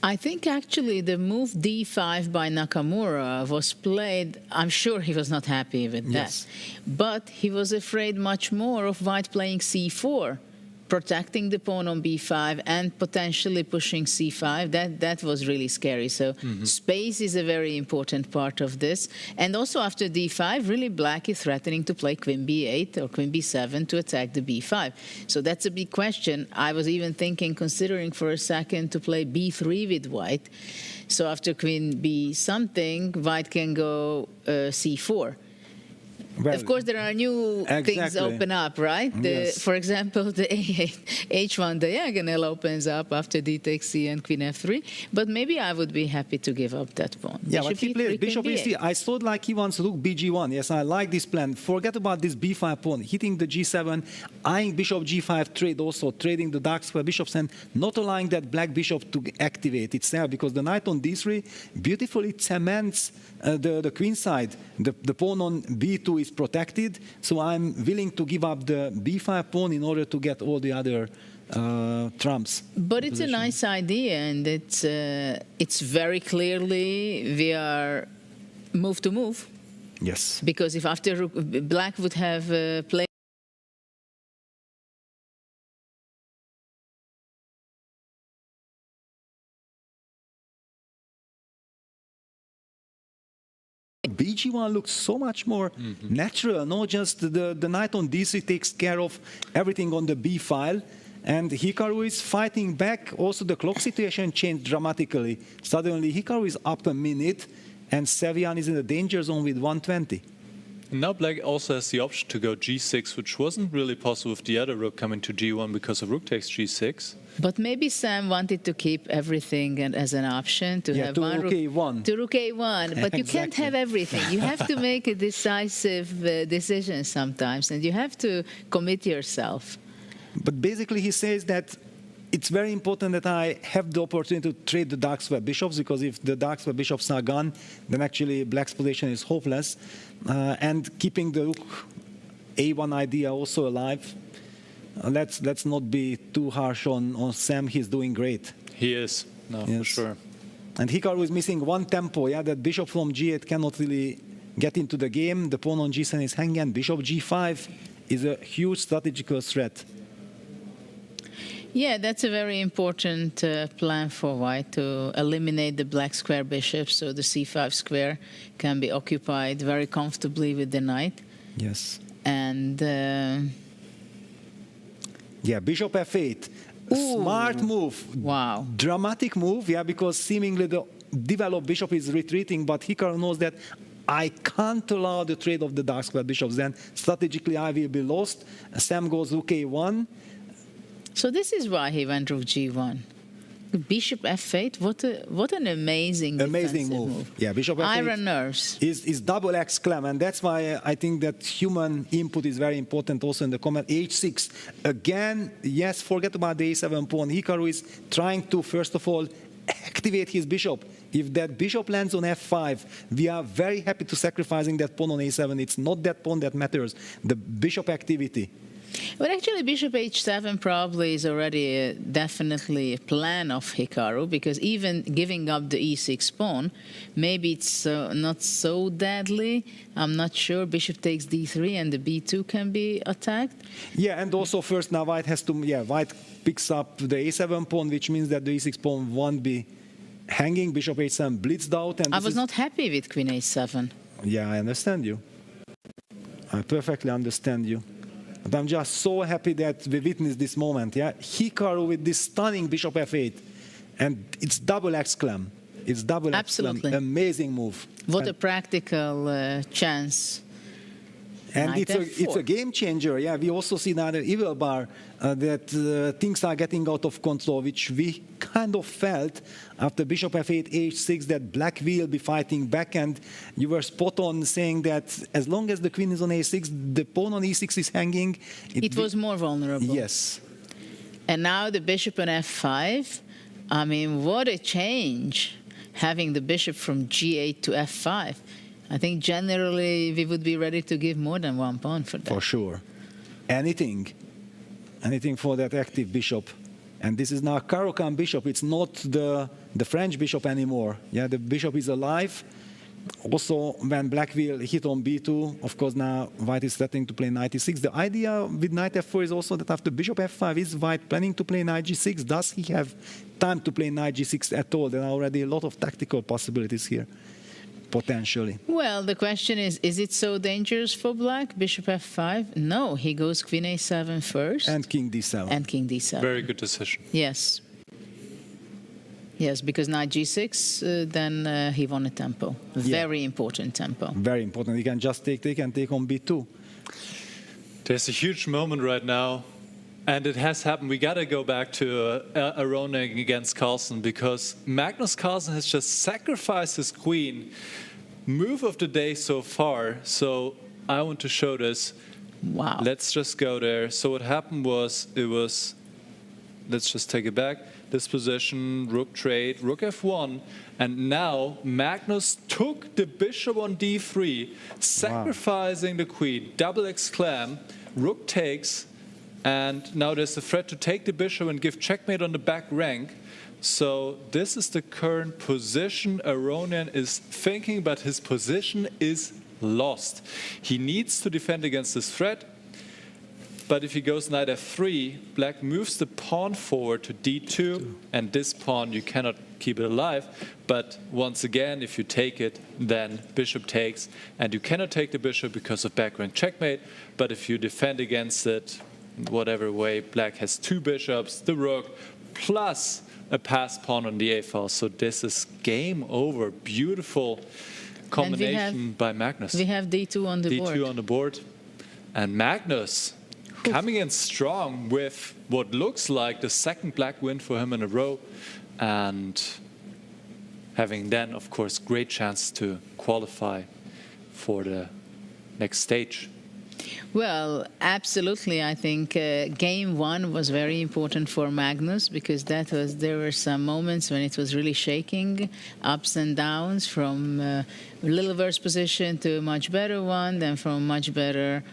I think actually the move d5 by Nakamura was played, I'm sure he was not happy with that. Yes. But he was afraid much more of white playing c4, protecting the pawn on b5 and potentially pushing c5. That was really scary. So space is a very important part of this. And also after d5, really black is threatening to play queen b8 or queen b7 to attack the b5. So that's a big question. I was even thinking, considering for a second to play b3 with white. So after queen b something, white can go c4. Well, of course, there are new things open up, right? Yes. For example, the A8, H1 diagonal opens up after d takes c and queen f3. But maybe I would be happy to give up that pawn. Yeah, but he played bishop queen e3. I thought like he wants rook bg1. Yes, I like this plan. Forget about this b5 pawn, hitting the g7, eyeing bishop g5 trade also, trading the dark square bishops and not allowing that black bishop to activate itself because the knight on d3 beautifully cements the queen side. The pawn on b2 is protected, so I'm willing to give up the b5 pawn in order to get all the other trumps. But it's a nice idea, and it's very clearly we are move to move. Yes. Because if after black would have played bg1 looks so much more natural, not just the knight on d3 takes care of everything on the b file, and Hikaru is fighting back. Also the clock situation changed dramatically. Suddenly Hikaru is up a minute and Sevian is in the danger zone with 120. Now black also has the option to go g6, which wasn't really possible with the other rook coming to g1 because of rook takes g6. But maybe Sam wanted to keep everything as an option to have one rook a1. To rook a1, but you can't have everything. You have to make a decisive decision sometimes, and you have to commit yourself. But basically he says that it's very important that I have the opportunity to trade the dark square bishops, because if the dark square bishops are gone, then actually black's position is hopeless. And keeping the rook a1 idea also alive. Let's not be too harsh on Sam. He's doing great. He is, no, yes. For sure. And Hikaru is missing one tempo. Yeah, that bishop from g8 cannot really get into the game. The pawn on g7 is hanging, and bishop g5 is a huge strategical threat. Yeah, that's a very important plan for white, to eliminate the black square bishop so the c5 square can be occupied very comfortably with the knight. Yes. And yeah, bishop f8. Smart move. Wow. Dramatic move, yeah, because seemingly the developed bishop is retreating, but Hikaru knows that I can't allow the trade of the dark square bishops. Then strategically I will be lost. Sam goes rook a1. So this is why he went rook g1. Bishop f8, what an amazing move. Yeah, bishop f8 iron nerves is double exclam, and that's why I think that human input is very important also in the comment. h6 again. Yes, forget about the a7 pawn. Hikaru is trying to first of all activate his bishop. If that bishop lands on f5, we are very happy to sacrificing that pawn on a7. It's not that pawn that matters, the bishop activity. But actually, bishop h7 probably is already definitely a plan of Hikaru, because even giving up the e6 pawn, maybe it's not so deadly. I'm not sure. Bishop takes d3 and the b2 can be attacked. Yeah, and also first now white has to, white picks up the a7 pawn, which means that the e6 pawn won't be hanging. Bishop h7 blitzed out. And I was not happy with queen h7. Yeah, I understand you. I perfectly understand you. But I'm just so happy that we witnessed this moment. Yeah, Hikaru with this stunning bishop f8, and it's double exclam. It's double Absolutely. Exclam. Amazing move. What a practical chance. And it's a game changer. Yeah, we also see another evil bar that things are getting out of control, which we kind of felt after bishop f8, h6, that black will be fighting back. And you were spot on saying that as long as the queen is on a6, the pawn on e6 is hanging. It was more vulnerable. Yes. And now the bishop on f5. I mean, what a change, having the bishop from g8 to f5. I think generally we would be ready to give more than one pawn for that. For sure. Anything for that active bishop. And this is now Caro-Kann bishop. It's not the French bishop anymore. Yeah, the bishop is alive. Also, when black will hit on b2, of course, now white is threatening to play knight e6. The idea with knight f4 is also that after bishop f5, is white planning to play knight g6? Does he have time to play knight g6 at all? There are already a lot of tactical possibilities here, potentially. Well, the question is it so dangerous for black? Bishop f5? No, he goes queen a7 first. And king d7. And king d7. Very good decision. Yes. Yes, because knight g6, then he won a tempo. Very important tempo. Very important. He can just take and take on b2. There's a huge moment right now, and it has happened. We got to go back to Aroning against Carlsen, because Magnus Carlsen has just sacrificed his queen. Move of the day so far. So I want to show this. Wow. Let's just go there. So what happened was, let's just take it back. This position, rook trade, rook f1, and now Magnus took the bishop on d3, sacrificing the queen, double exclam, rook takes, and now there's a threat to take the bishop and give checkmate on the back rank. So this is the current position Aronian is thinking, but his position is lost. He needs to defend against this threat. But if he goes knight f3, black moves the pawn forward to d2, and this pawn you cannot keep it alive. But once again, if you take it, then bishop takes, and you cannot take the bishop because of back rank checkmate. But if you defend against it, whatever way, black has two bishops, the rook, plus a passed pawn on the a file. So this is game over. Beautiful combination by Magnus. We have d2 on the board. D2 on the board, and Magnus coming in strong with what looks like the second black win for him in a row, and having then, of course, great chance to qualify for the next stage. Well, absolutely. I think game one was very important for Magnus, because there were some moments when it was really shaking, ups and downs, from a little worse position to a much better one, then from a much better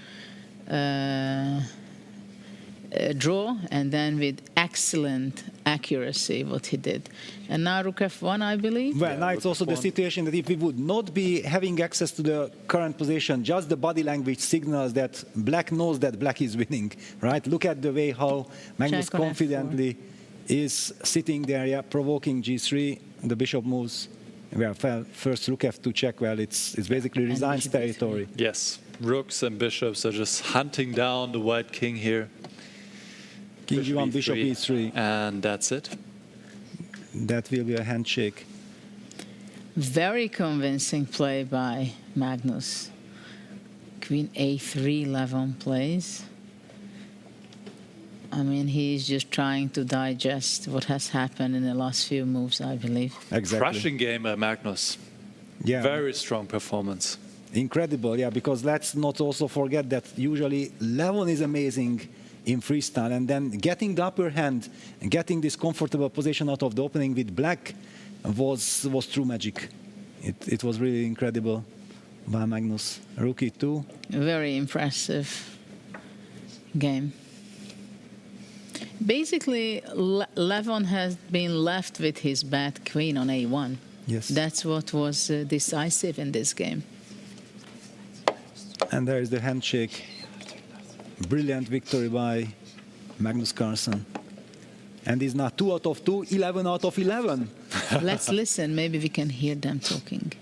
draw, and then with excellent accuracy what he did. And now rook f1, I believe. Well, now it's also the situation that if we would not be having access to the current position, just the body language signals that black knows that black is winning, right? Look at the way how Magnus confidently is sitting there, yeah, provoking g3. The bishop moves. Well, first rook f2 check. Well, it's basically resigned territory. Yes, rooks and bishops are just hunting down the white king here. King g1, bishop e3. And that's it. That will be a handshake. Very convincing play by Magnus. Queen a3, Levon plays. I mean, he's just trying to digest what has happened in the last few moves, I believe. Exactly. Crushing game by Magnus. Yeah. Very strong performance. Incredible, yeah, because let's not also forget that usually Levon is amazing in freestyle, and then getting the upper hand and getting this comfortable position out of the opening with black was true magic. It was really incredible by Magnus. Rook e2. Very impressive game. Basically, Levon has been left with his bad queen on a1. Yes. That's what was decisive in this game. And there is the handshake. Brilliant victory by Magnus Carlsen. And he's now 2 out of 2, 11 out of 11. Let's listen. Maybe we can hear them talking.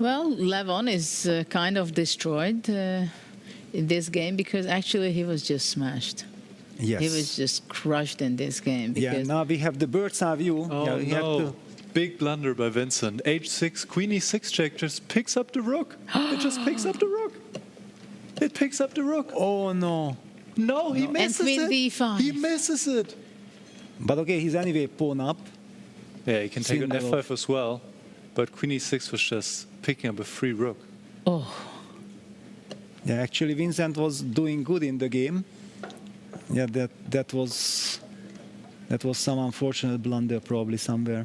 Well, Levon is kind of destroyed in this game, because actually he was just smashed. Yes. He was just crushed in this game. Yeah, now we have the bird's eye view. Oh, yeah, no. Big blunder by Vincent. H6, queen e6 check, just picks up the rook. It just picks up the rook. It picks up the rook. Oh, no. No, he misses and it. d5. He misses it. But okay, he's anyway pawn up. Yeah, he can take an f5 as well. But queen e6 was just picking up a free rook. Oh. Yeah, actually Vincent was doing good in the game. Yeah, that was That was some unfortunate blunder probably somewhere.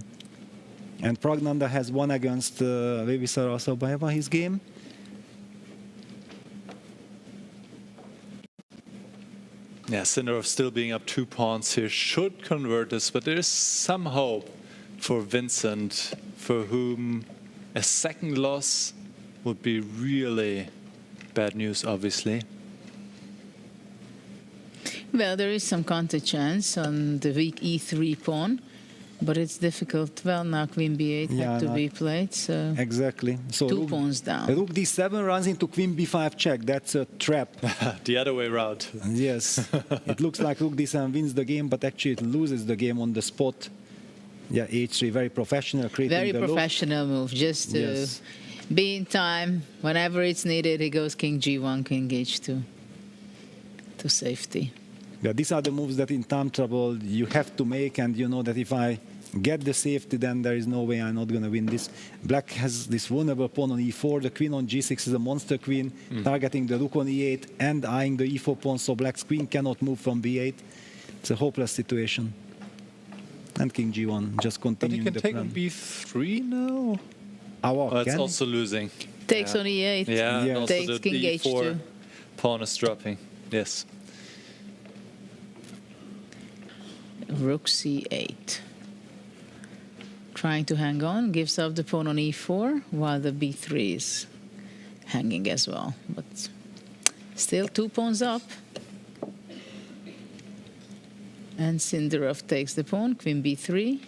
And Pragnanda has won against Vevisar Asabayeva his game. Yeah, Sindarov still being up 2 pawns here should convert this, but there is some hope for Vincent, for whom a second loss would be really bad news, obviously. Well, there is some counter chance on the weak e3 pawn, but it's difficult. Well, now queen b8 had to be played, so exactly. So 2 pawns down. Rook d7 runs into queen b5 check. That's a trap. The other way around. Yes. It looks like rook d7 wins the game, but actually it loses the game on the spot. Yeah, h3, very professional. Very professional move, just to be in time. Whenever it's needed, he goes king g1, king h2 to safety. Yeah, these are the moves that in time trouble you have to make, and you know that if I get the safety, then there is no way I'm not going to win this. Black has this vulnerable pawn on e4. The queen on g6 is a monster queen, targeting the rook on e8 and eyeing the e4 pawn, so Black's queen cannot move from b8. It's a hopeless situation. And king g1, just continuing the plan. But he can take on b3 now? Oh, it's also losing. Takes on e8. Yeah, and also takes the king e4 h2. pawn is dropping. Yes. Rook c8. Trying to hang on, gives up the pawn on e4, while the b3 is hanging as well. But still 2 pawns up. And Sindarov takes the pawn, queen b3,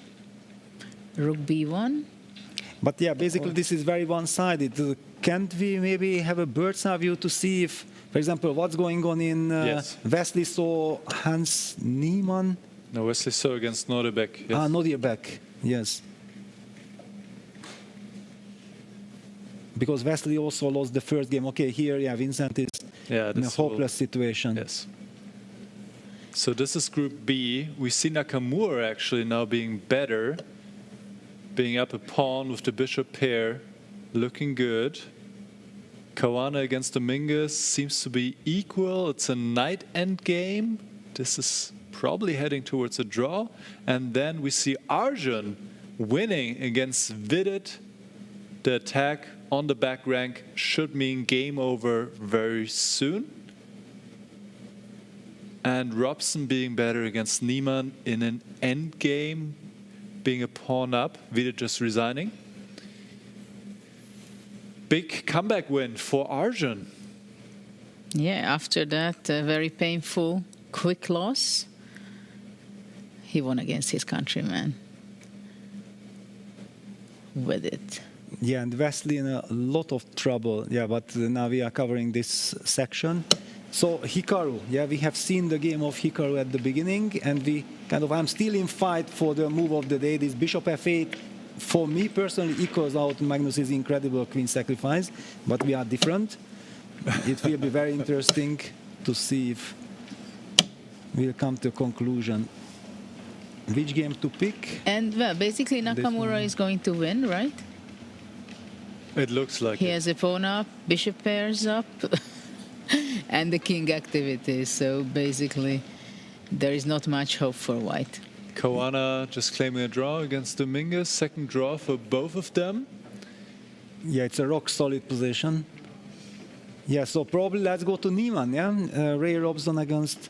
rook b1. But yeah, basically this is very one-sided. Can't we maybe have a bird's eye view to see if, for example, what's going on in Wesley saw Hans Niemann? No, Wesley saw against Nordebeck. Yes. Nordebeck, yes. Because Wesley also lost the first game. Okay, here, yeah, Vincent is in a hopeless situation. Yes. So this is Group B. We see Nakamura actually now being better, being up a pawn with the bishop pair, looking good. Kawana against Dominguez seems to be equal. It's a knight endgame. This is probably heading towards a draw. And then we see Arjun winning against Vidit. The attack on the back rank should mean game over very soon. And Robson being better against Niemann in an endgame, being a pawn up, Vidit just resigning. Big comeback win for Arjun. Yeah, after that very painful, quick loss, he won against his countryman with it. Yeah, and Wesley in a lot of trouble. Yeah, but now we are covering this section. So Hikaru, yeah, we have seen the game of Hikaru at the beginning, and we I'm still in fight for the move of the day. This bishop f8, for me personally, equals out Magnus's incredible queen sacrifice, but we are different. It will be very interesting to see if we'll come to a conclusion. Which game to pick? And well, basically Nakamura is going to win, right? It looks like he has a pawn up, bishop pairs up, and the king activity. So basically, there is not much hope for white. Kawana just claiming a draw against Dominguez. Second draw for both of them. Yeah, it's a rock solid position. Yeah, so probably let's go to Niemann, yeah? Ray Robson against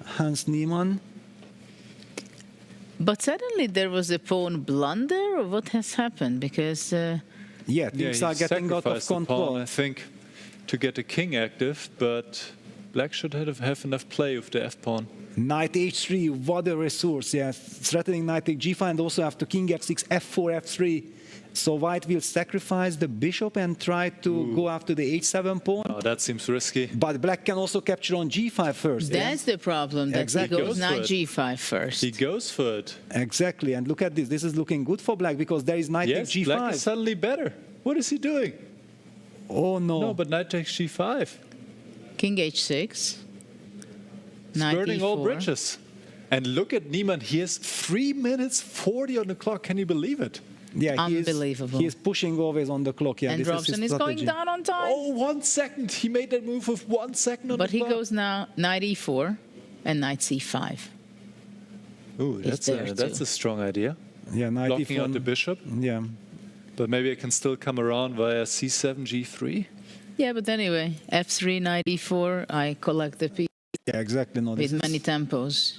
Hans Niemann. But suddenly there was a pawn blunder, or what has happened? Because yeah, things are getting out of control. Pawn, I think, to get the king active, but Black should have enough play with the f-pawn. Knight h3, what a resource, yeah. Threatening knight take g5, and also after king f6, f4, f3. So white will sacrifice the bishop and try to go after the h7 pawn. Oh, that seems risky. But black can also capture on g5 first. That's the problem, that he goes knight g5 first. He goes for it. Exactly, and look at this. This is looking good for black because there is knight takes g5. Black is suddenly better. What is he doing? Oh, no. No, but knight takes g5. King h6. Knight burning e4. all bridges. And look at Niemann. He has 3 minutes 40 on the clock. Can you believe it? Yeah, unbelievable. He is pushing always on the clock. Yeah, and Robson is going down on time. Oh, 1 second. He made that move with 1 second on the clock. But he goes now knight e4 and knight c5. Ooh, that's a strong idea. Yeah, knight Blocking out e4. the bishop. Yeah. But maybe I can still come around via c7, g3. Yeah, but anyway, f3, knight e4, I collect the piece Yeah, exactly. No, with many tempos.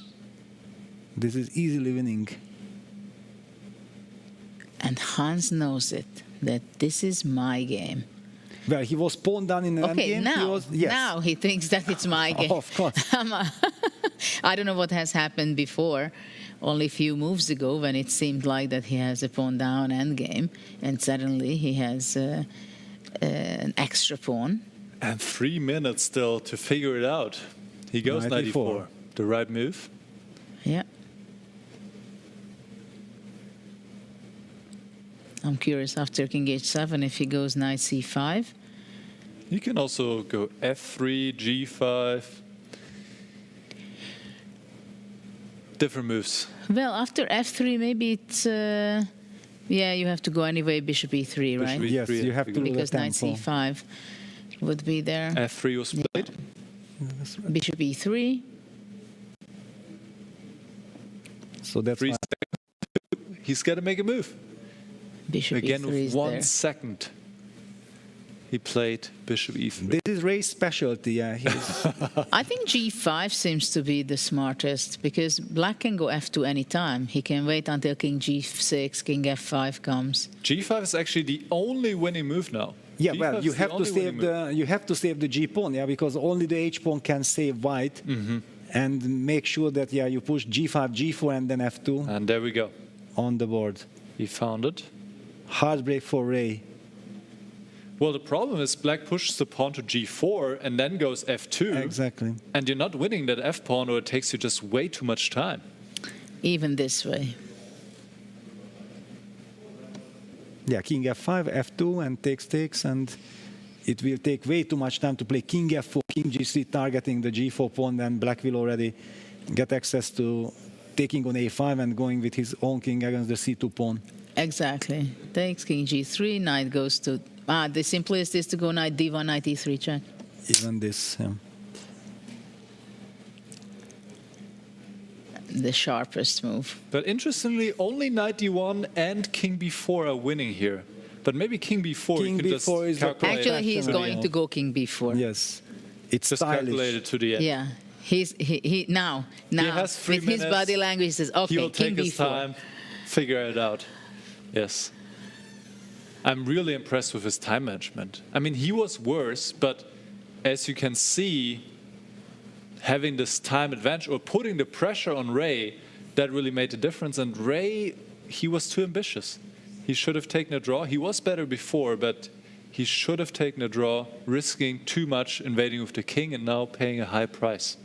This is easily winning. And Hans knows it, that this is my game. Well, he was pawned down in an Okay, endgame. now, Yes. now he thinks that it's my game. Of course. I don't know what has happened before. Only a few moves ago, when it seemed like that he has a pawn down endgame, and suddenly he has an extra pawn. And 3 minutes still to figure it out. He goes knight e4. The right move. Yeah. I'm curious after king h7 if he goes knight c5. You can also go f3, g5. Different moves. Well, after f3, maybe it's yeah, you have to go anyway, bishop e3, right? Bishop Yes, e3, you have to do Because the knight tempo. c5 would be there. f3 was played. Bishop e3. So that's 3 why seconds. He's got to make a move. Bishop Again e3 with is 1 there. second. He played bishop e3. this is Ray's specialty. Yeah, I think g5 seems to be the smartest because black can go f2 anytime. He can wait until king g6, king f5 comes. g5 is actually the only winning move now. yeah. G5 Well, is you the have to only save winning move. the g pawn. Yeah, because only the h pawn can save white. And make sure that you push g5, g4, and then f2 And there we go. on the board. He found it. Heartbreak for Ray. Well, the problem is black pushes the pawn to g4 and then goes f2. Exactly. And you're not winning that f pawn, or it takes you just way too much time. Even this way. Yeah, king f5, f2, and takes, and it will take way too much time to play king f4, king g3, targeting the g4 pawn. Then black will already get access to taking on a5 and going with his own king against the c2 pawn. Exactly. Takes king g3, knight goes to... the simplest is to go knight d1, knight e3 check. Even this, yeah. The sharpest move. But interestingly, only knight d1 and king b4 are winning here. But maybe king b4 King you can just b4 is the calculate. Actually, he's to the going end. to go king b4. Yes, it's Just stylish. calculate it to the end. Yeah. He now has 3 with his minutes. body language, he says, okay, He will king take his b4. time, figure it out. Yes. I'm really impressed with his time management. I mean, he was worse, but as you can see, having this time advantage or putting the pressure on Ray, that really made a difference. And Ray, he was too ambitious. He should have taken a draw. He was better before, but he should have taken a draw, risking too much, invading with the king, and now paying a high price.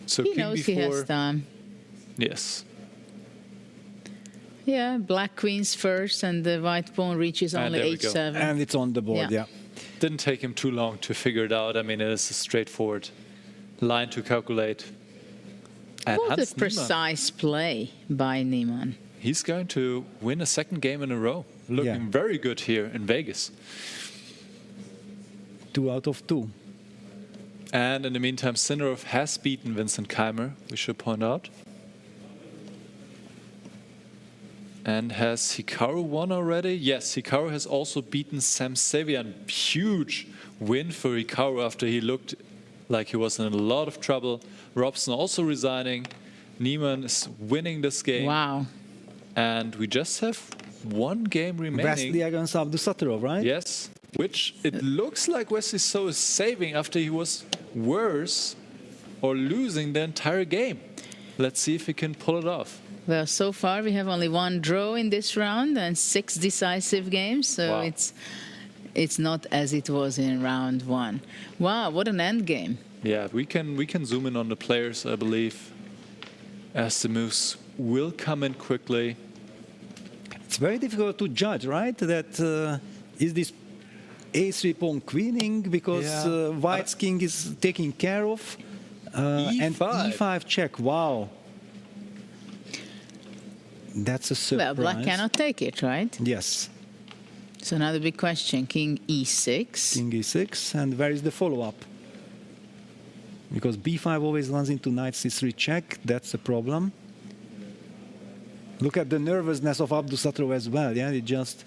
So He king knows b4, he has time. yes. Yeah, black queens first, and the white pawn reaches And only there we go. h7. And it's on the board, yeah. Didn't take him too long to figure it out. I mean, it is a straightforward line to calculate. And What a Hans Niemann, precise play by Niemann. he's going to win a second game in a row. Looking very good here in Vegas. 2 out of 2. And in the meantime, Sinarov has beaten Vincent Keimer, we should point out. And has Hikaru won already? Yes, Hikaru has also beaten Sam Savian. Huge win for Hikaru after he looked like he was in a lot of trouble. Robson also resigning. Niemann is winning this game. Wow. And we just have one game remaining. Wesley against Abdusattorov, right? Yes, which it looks like Wesley So is saving after he was worse or losing the entire game. Let's see if he can pull it off. Well, so far we have only one draw in this round and 6 decisive games, so Wow. it's not as it was in round 1. Wow, what an end game. Yeah, we can zoom in on the players, I believe, as the moves will come in quickly. It's very difficult to judge, right? That is this a3 pawn queening because White's king is taken care of. And e5 check, wow. That's a surprise. Well, black cannot take it, right? Yes. So now the big question, king e6. King e6, and where is the follow-up? Because b5 always runs into knight c3 check. That's a problem. Look at the nervousness of Abdusattorov as well. Yeah, it just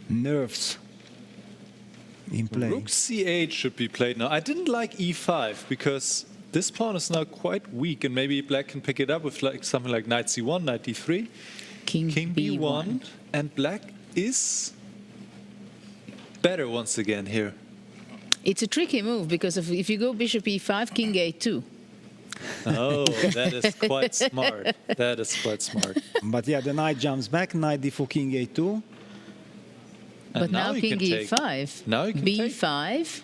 nerves in play. Rook c8 should be played now. I didn't like e5 because this pawn is now quite weak, and maybe black can pick it up with like something like knight c1, knight d3, king b1, and black is better once again here. It's a tricky move because if you go bishop e5, king a2. Oh, that is quite smart. That is quite smart. But yeah, the knight jumps back, knight d4, king a2. But now you king can take. e5. Now you can b5.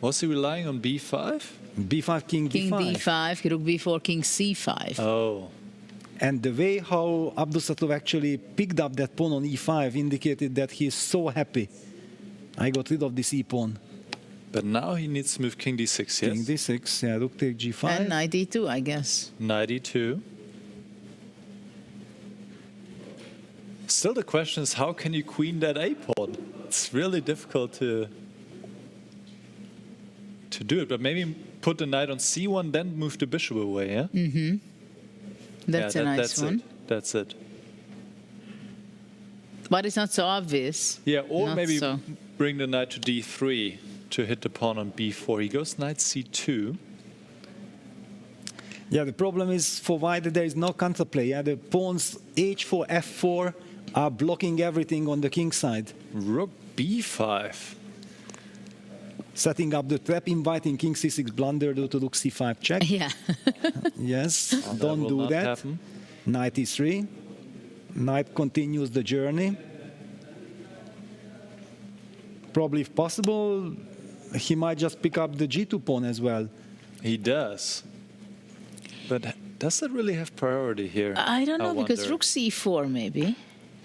Was he relying on b5? b5, king King d5. d5, rook b4, king c5. Oh. And the way how Abdusattorov actually picked up that pawn on e5 indicated that he is so happy. I got rid of this e-pawn. But now he needs to move king d6, yes? King d6, yeah, rook take g5. And knight d2, I guess. Knight e2. Still the question is, how can you queen that a-pawn? It's really difficult to do it, but maybe put the knight on c1, then move the bishop away, yeah? Mm-hmm. That's a nice that's one. That's it. But it's not so obvious. Yeah, or Not maybe so. bring the knight to d3 to hit the pawn on b4. He goes knight c2. Yeah, the problem is for white that there is no counterplay. Yeah, the pawns h4, f4 are blocking everything on the king side. Rook b5. Setting up the trap, inviting king c6 blunder due to rook c5 check. Yeah. Yes, That don't will do not that. happen. Knight e3. Knight continues the journey. Probably, if possible, he might just pick up the g2 pawn as well. He does. But does that really have priority here? I don't know, because wonder. rook c4 maybe.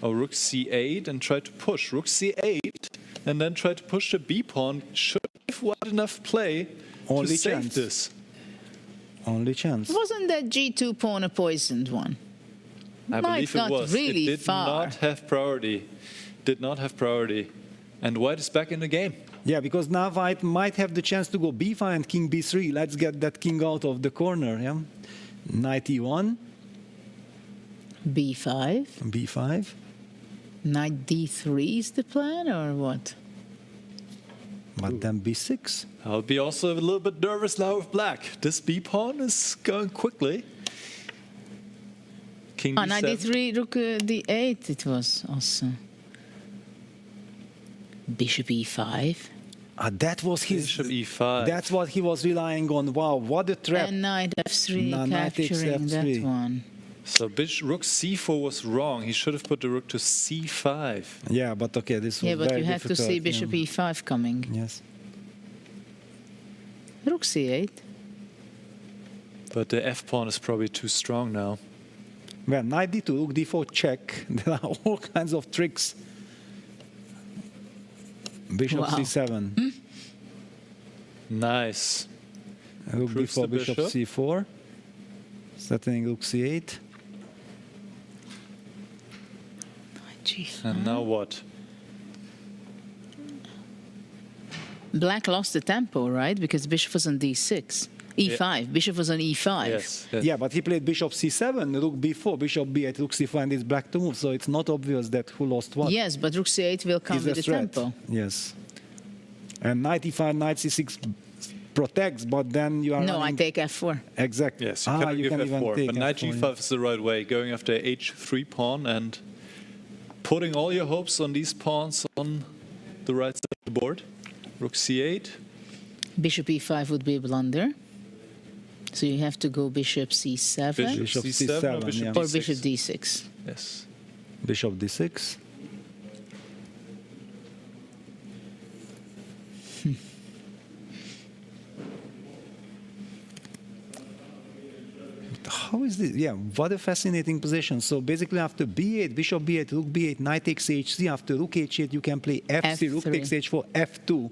Oh, rook c8 and try to push. Rook c8 and then try to push the b pawn. Should give wide enough play Only to save chance. this. Only chance. Wasn't that g2 pawn a poisoned one? I Might believe it not was. really it did far. not have priority. Did not have priority. And white is back in the game. Yeah, because now white might have the chance to go b5 and king b3. Let's get that king out of the corner. Yeah, knight e1, b5. b5. Knight d3 is the plan, or what? But then b6. I'll be also a little bit nervous now with black. This b pawn is going quickly. King Oh, knight d7. d3, rook d8 it was also. Bishop e5. That was his. Bishop e5. That's what he was relying on. Wow, what a trap! And knight f3 No, knight takes capturing that f3. one. So rook c4 was wrong. He should have put the rook to c5. Yeah, but okay, this was Yeah, but very you have to difficult, see bishop yeah. e5 coming. Yes. Rook c8. But the f pawn is probably too strong now. Well, knight d2, rook d4 check. There are all kinds of tricks. Bishop Wow. c7. Nice. Rook Improves d4, the bishop bishop. c4. Settling rook c8. G5. And now what? Black lost the tempo, right? Because bishop was on d6. e5. Bishop was on e5. Yes. Yeah, but he played bishop c7, rook b4, bishop b8, rook c4, and it's black to move. So it's not obvious that who lost what. Yes, but rook c8 will come Is with a the threat. tempo. Yes. And knight e5, knight c6 protects, but then you are No, I running- take f4. Exactly. Yes, you cannot you give can even f4. take But knight f4, g5 is the right way, going after h3 pawn and putting all your hopes on these pawns on the right side of the board. Rook c8. Bishop e5 would be a blunder. So you have to go bishop c7 Bishop c7 or bishop yeah. d6? or bishop d6. Yes. Bishop d6. How is this? Yeah, what a fascinating position. So basically after b8, bishop b8, rook b8, knight takes h3. After rook h8, you can play f3, rook F3. takes h4, f2.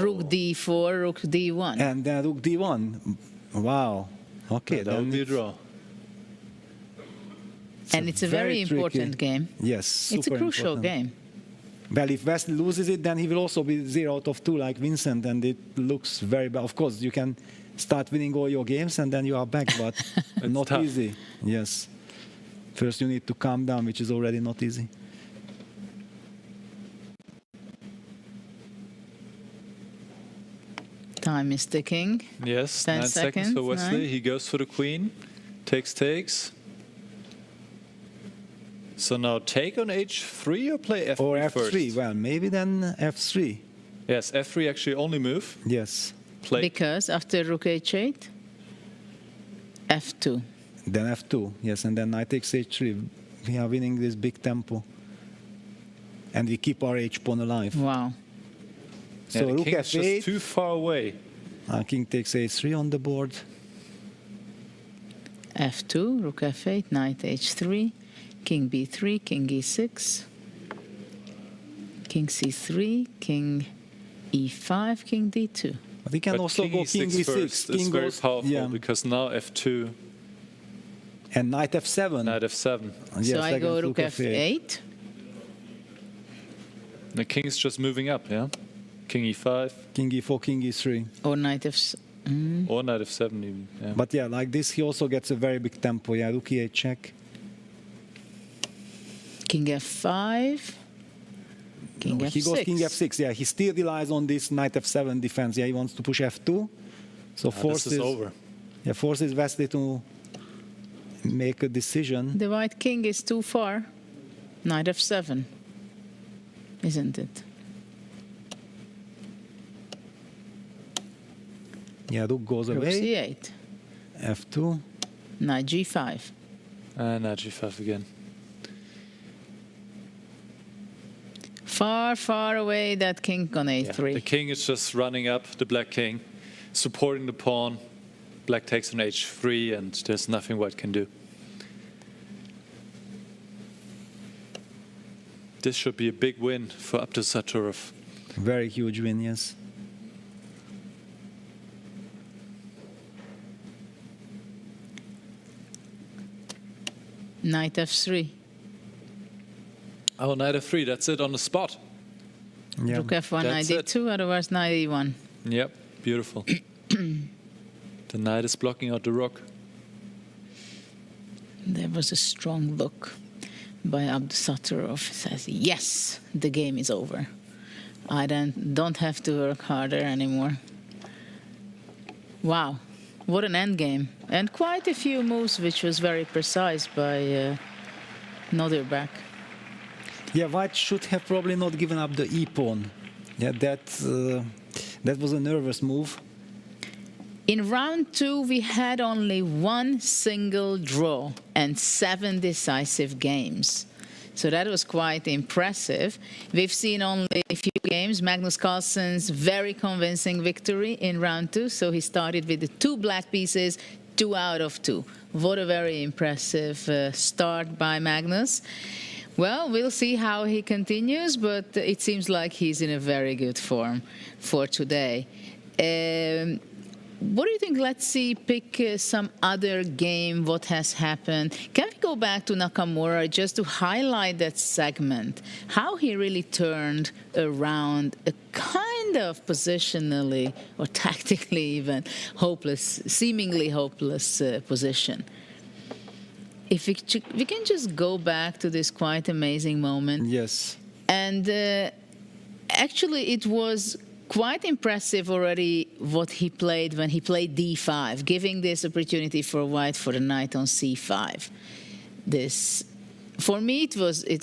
Rook d4, rook d1. And then rook d1. Wow. Okay, That would then be a it's- draw. And it's a very tricky. important game. Yes, It's a super crucial important. game. Well, if West loses it, then he will also be 0 out of 2 like Vincent, and it looks very bad. Of course, you can start winning all your games, and then you are back, but not tough. easy. Yes. First, you need to calm down, which is already not easy. Time is ticking. Yes, 10 9 seconds for Wesley. 9. He goes for the queen. Takes. So now take on h3 or play f3 Or F3. first? Well, maybe then F3. Yes, f3 actually only move. Yes. Play. Because after rook h8, f2. Then F2, yes, and then knight takes h3. We are winning this big tempo. And we keep our h-pawn alive. Wow. Yeah, So the rook king is just f8. too far away. King takes h3 on the board. f2, rook f8, knight h3, king b3, king e6, king c3, king e5, king d2. But he can also go king e6. First. It's very powerful because now f2. And knight f7. Knight f7. Yes, So I go against rook f8. The king is just moving up, yeah? King e5. King e4, king e3. Or knight f7. Or knight f7 even, yeah. But yeah, like this, he also gets a very big tempo. Yeah, rook e8 check. King f5. King f6. He goes king f6. Yeah, he still relies on this knight f7 defense. Yeah, he wants to push f2. So this is over. Yeah, forces Wesley to make a decision. The white king is too far. Knight f7. Isn't it? Yeah, rook goes Rook away. c8. f2. Knight g5. Knight g5 again. Far, far away, that king on a3. The king is just running up, the black king, supporting the pawn. Black takes on h3, and there's nothing white can do. This should be a big win for Abdusattorov. Very huge win, yes. Knight f3. Oh, knight f3, that's it on the spot. Yeah. Rook f1, knight d2, otherwise knight e1. Yep, beautiful. The knight is blocking out the rook. There was a strong look by Abdusattorov. Says, yes, the game is over. I don't have to work harder anymore. Wow, what an endgame. And quite a few moves, which was very precise by Noderback. Yeah, white should have probably not given up the e-pawn. Yeah, that was a nervous move. In round 2, we had only one single draw and 7 decisive games. So that was quite impressive. We've seen only a few games. Magnus Carlsen's very convincing victory in round 2. So he started with the 2 black pieces, 2 out of 2. What a very impressive start by Magnus. Well, we'll see how he continues, but it seems like he's in a very good form for today. What do you think? Let's see, pick some other game, what has happened. Can we go back to Nakamura just to highlight that segment, how he really turned around a kind of positionally or tactically even hopeless, seemingly hopeless position? If we can just go back to this quite amazing moment. Yes. And actually, it was quite impressive already what he played when he played d5, giving this opportunity for white for the knight on c5. This, for me, it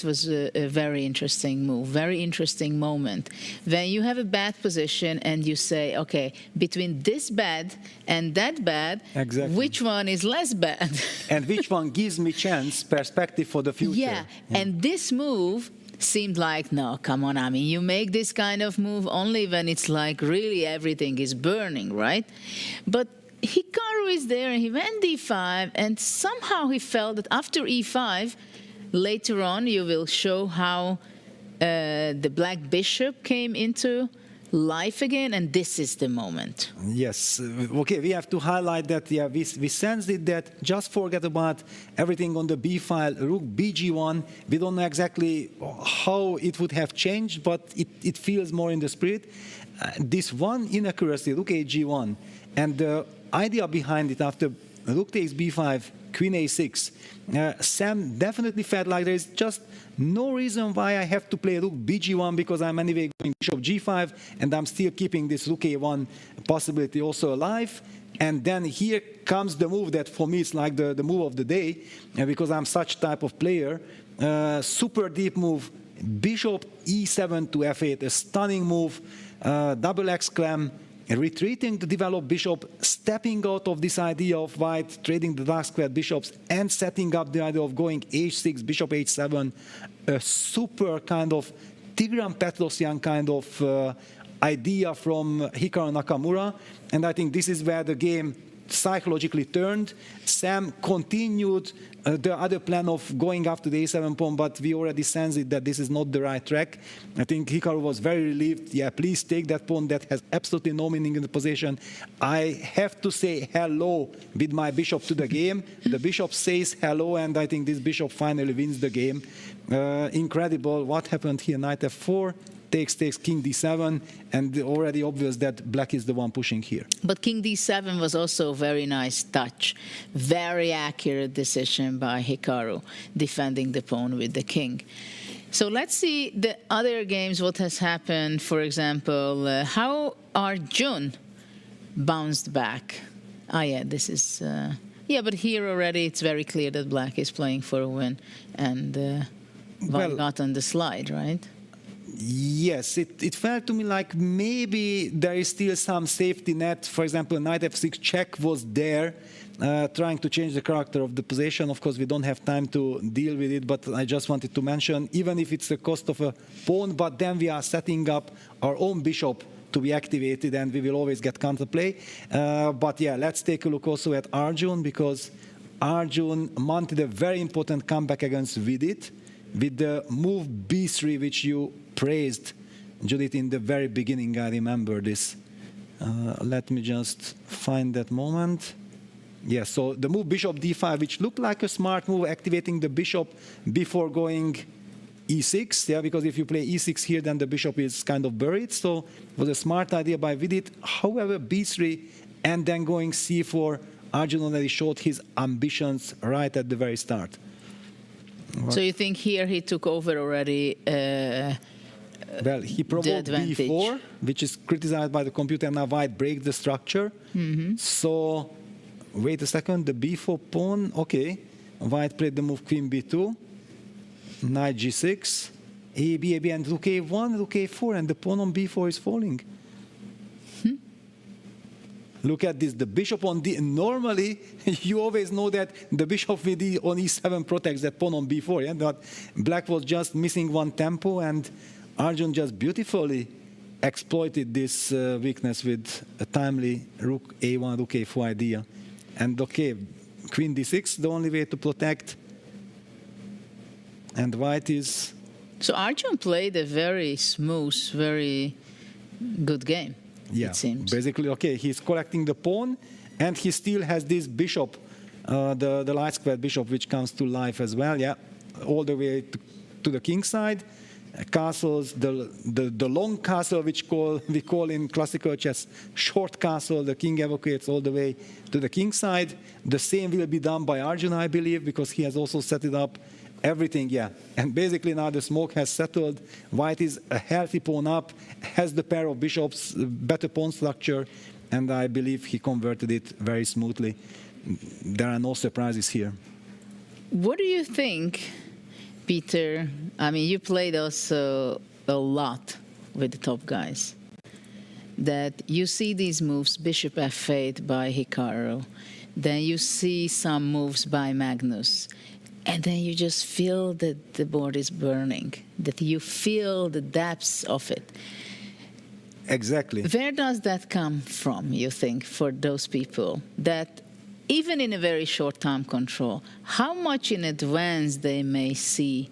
was a very interesting move, very interesting moment. When you have a bad position and you say, okay, between this bad and that bad, exactly, which one is less bad? And which one gives me chance, perspective for the future? Yeah, and this move seemed like, no, come on, I mean, you make this kind of move only when it's like really everything is burning, right? But Hikaru is there, and he went d5, and somehow he felt that after e5, later on you will show how the black bishop came into life again, and this is the moment. Yes. Okay, we have to highlight that, yeah, we sensed it, that just forget about everything on the B file, rook bg1. We don't know exactly how it would have changed, but it feels more in the spirit. This one inaccuracy, rook ag1, and the idea behind it after rook takes b5, queen a6, Sam definitely felt like there is just no reason why I have to play rook bg1, because I'm anyway going bishop g5, and I'm still keeping this rook a1 possibility also alive. And then here comes the move that for me is like the move of the day, because I'm such type of player. Super deep move, bishop e7 to f8, a stunning move, double X clam, retreating the developed bishop, stepping out of this idea of white trading the dark squared bishops, and setting up the idea of going h6, bishop h7, a super kind of Tigran Petrosyan kind of idea from Hikaru Nakamura. And I think this is where the game psychologically turned. Sam continued the other plan of going after the a7 pawn, but we already sensed it that this is not the right track. I think Hikaru was very relieved. Yeah, please take that pawn that has absolutely no meaning in the position. I have to say hello with my bishop to the game. The bishop says hello, and I think this bishop finally wins the game. Incredible what happened here. Knight f4. Takes king d7, and already obvious that black is the one pushing here. But king d7 was also a very nice touch. Very accurate decision by Hikaru, defending the pawn with the king. So let's see the other games, what has happened. For example, how Arjun bounced back. Ah, yeah, this is... yeah, but here already it's very clear that black is playing for a win, and Van got on the slide, right? Yes, it felt to me like maybe there is still some safety net. For example, knight f6 check was there, trying to change the character of the position. Of course, we don't have time to deal with it, but I just wanted to mention, even if it's the cost of a pawn, but then we are setting up our own bishop to be activated, and we will always get counterplay. But yeah, let's take a look also at Arjun, because Arjun mounted a very important comeback against Vidit with the move b3, which you praised, Judith, in the very beginning. I remember this. Let me just find that moment. Yeah, so the move bishop d5, which looked like a smart move, activating the bishop before going e6. Yeah, because if you play e6 here, then the bishop is kind of buried. So it was a smart idea by Vidit. However, b3 and then going c4, Arjun already showed his ambitions right at the very start. So you think here he took over already? Well, he provoked b4, which is criticized by the computer. Now white breaks the structure. So, wait a second, the b4 pawn, okay. White played the move queen b2, knight g6, a, and rook a1, rook a4, and the pawn on b4 is falling. Look at this, the bishop on d. Normally, you always know that the bishop with d on e7 protects that pawn on b4. Yeah? But black was just missing one tempo, and Arjun just beautifully exploited this weakness with a timely rook a1, rook a4 idea. And okay, queen d6, the only way to protect. And white is... So Arjun played a very smooth, very good game. Yeah, it seems. Basically, okay, he's collecting the pawn, and he still has this bishop, the light squared bishop, which comes to life as well, yeah, all the way to the king side. Castles, the long castle, which we call in classical chess short castle, the king evacuates all the way to the king side. The same will be done by Arjun, I believe, because he has also set it up. Everything, yeah. And basically now the smoke has settled. White is a healthy pawn up, has the pair of bishops, better pawn structure, and I believe he converted it very smoothly. There are no surprises here. What do you think, Peter? I mean, you played also a lot with the top guys. That you see these moves, bishop f8 by Hikaru, then you see some moves by Magnus. And then you just feel that the board is burning, that you feel the depths of it. Exactly. Where does that come from, you think, for those people? That even in a very short time control, how much in advance they may see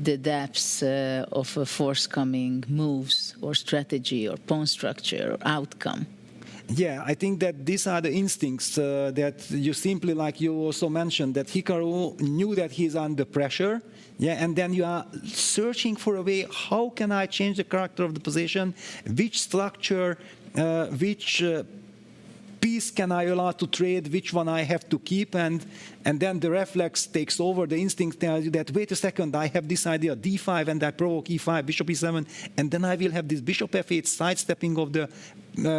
the depths of forthcoming moves or strategy or pawn structure or outcome. Yeah, I think that these are the instincts that you simply, like you also mentioned, that Hikaru knew that he's under pressure. Yeah, and then you are searching for a way, how can I change the character of the position? Which structure, which piece can I allow to trade, which one I have to keep, and then the reflex takes over. The instinct tells you that, wait a second, I have this idea, d5, and I provoke e5, bishop e7, and then I will have this bishop f8 sidestepping of the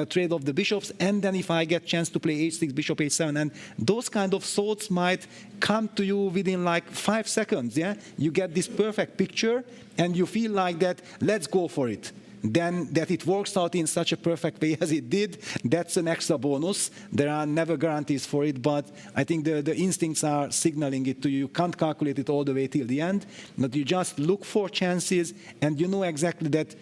trade of the bishops, and then if I get chance to play h6, bishop h7, and those kind of thoughts might come to you within like 5 seconds, yeah? You get this perfect picture, and you feel like that, let's go for it. Then that it works out in such a perfect way as it did, that's an extra bonus. There are never guarantees for it, but I think the instincts are signaling it to you. You can't calculate it all the way till the end, but you just look for chances, and you know exactly that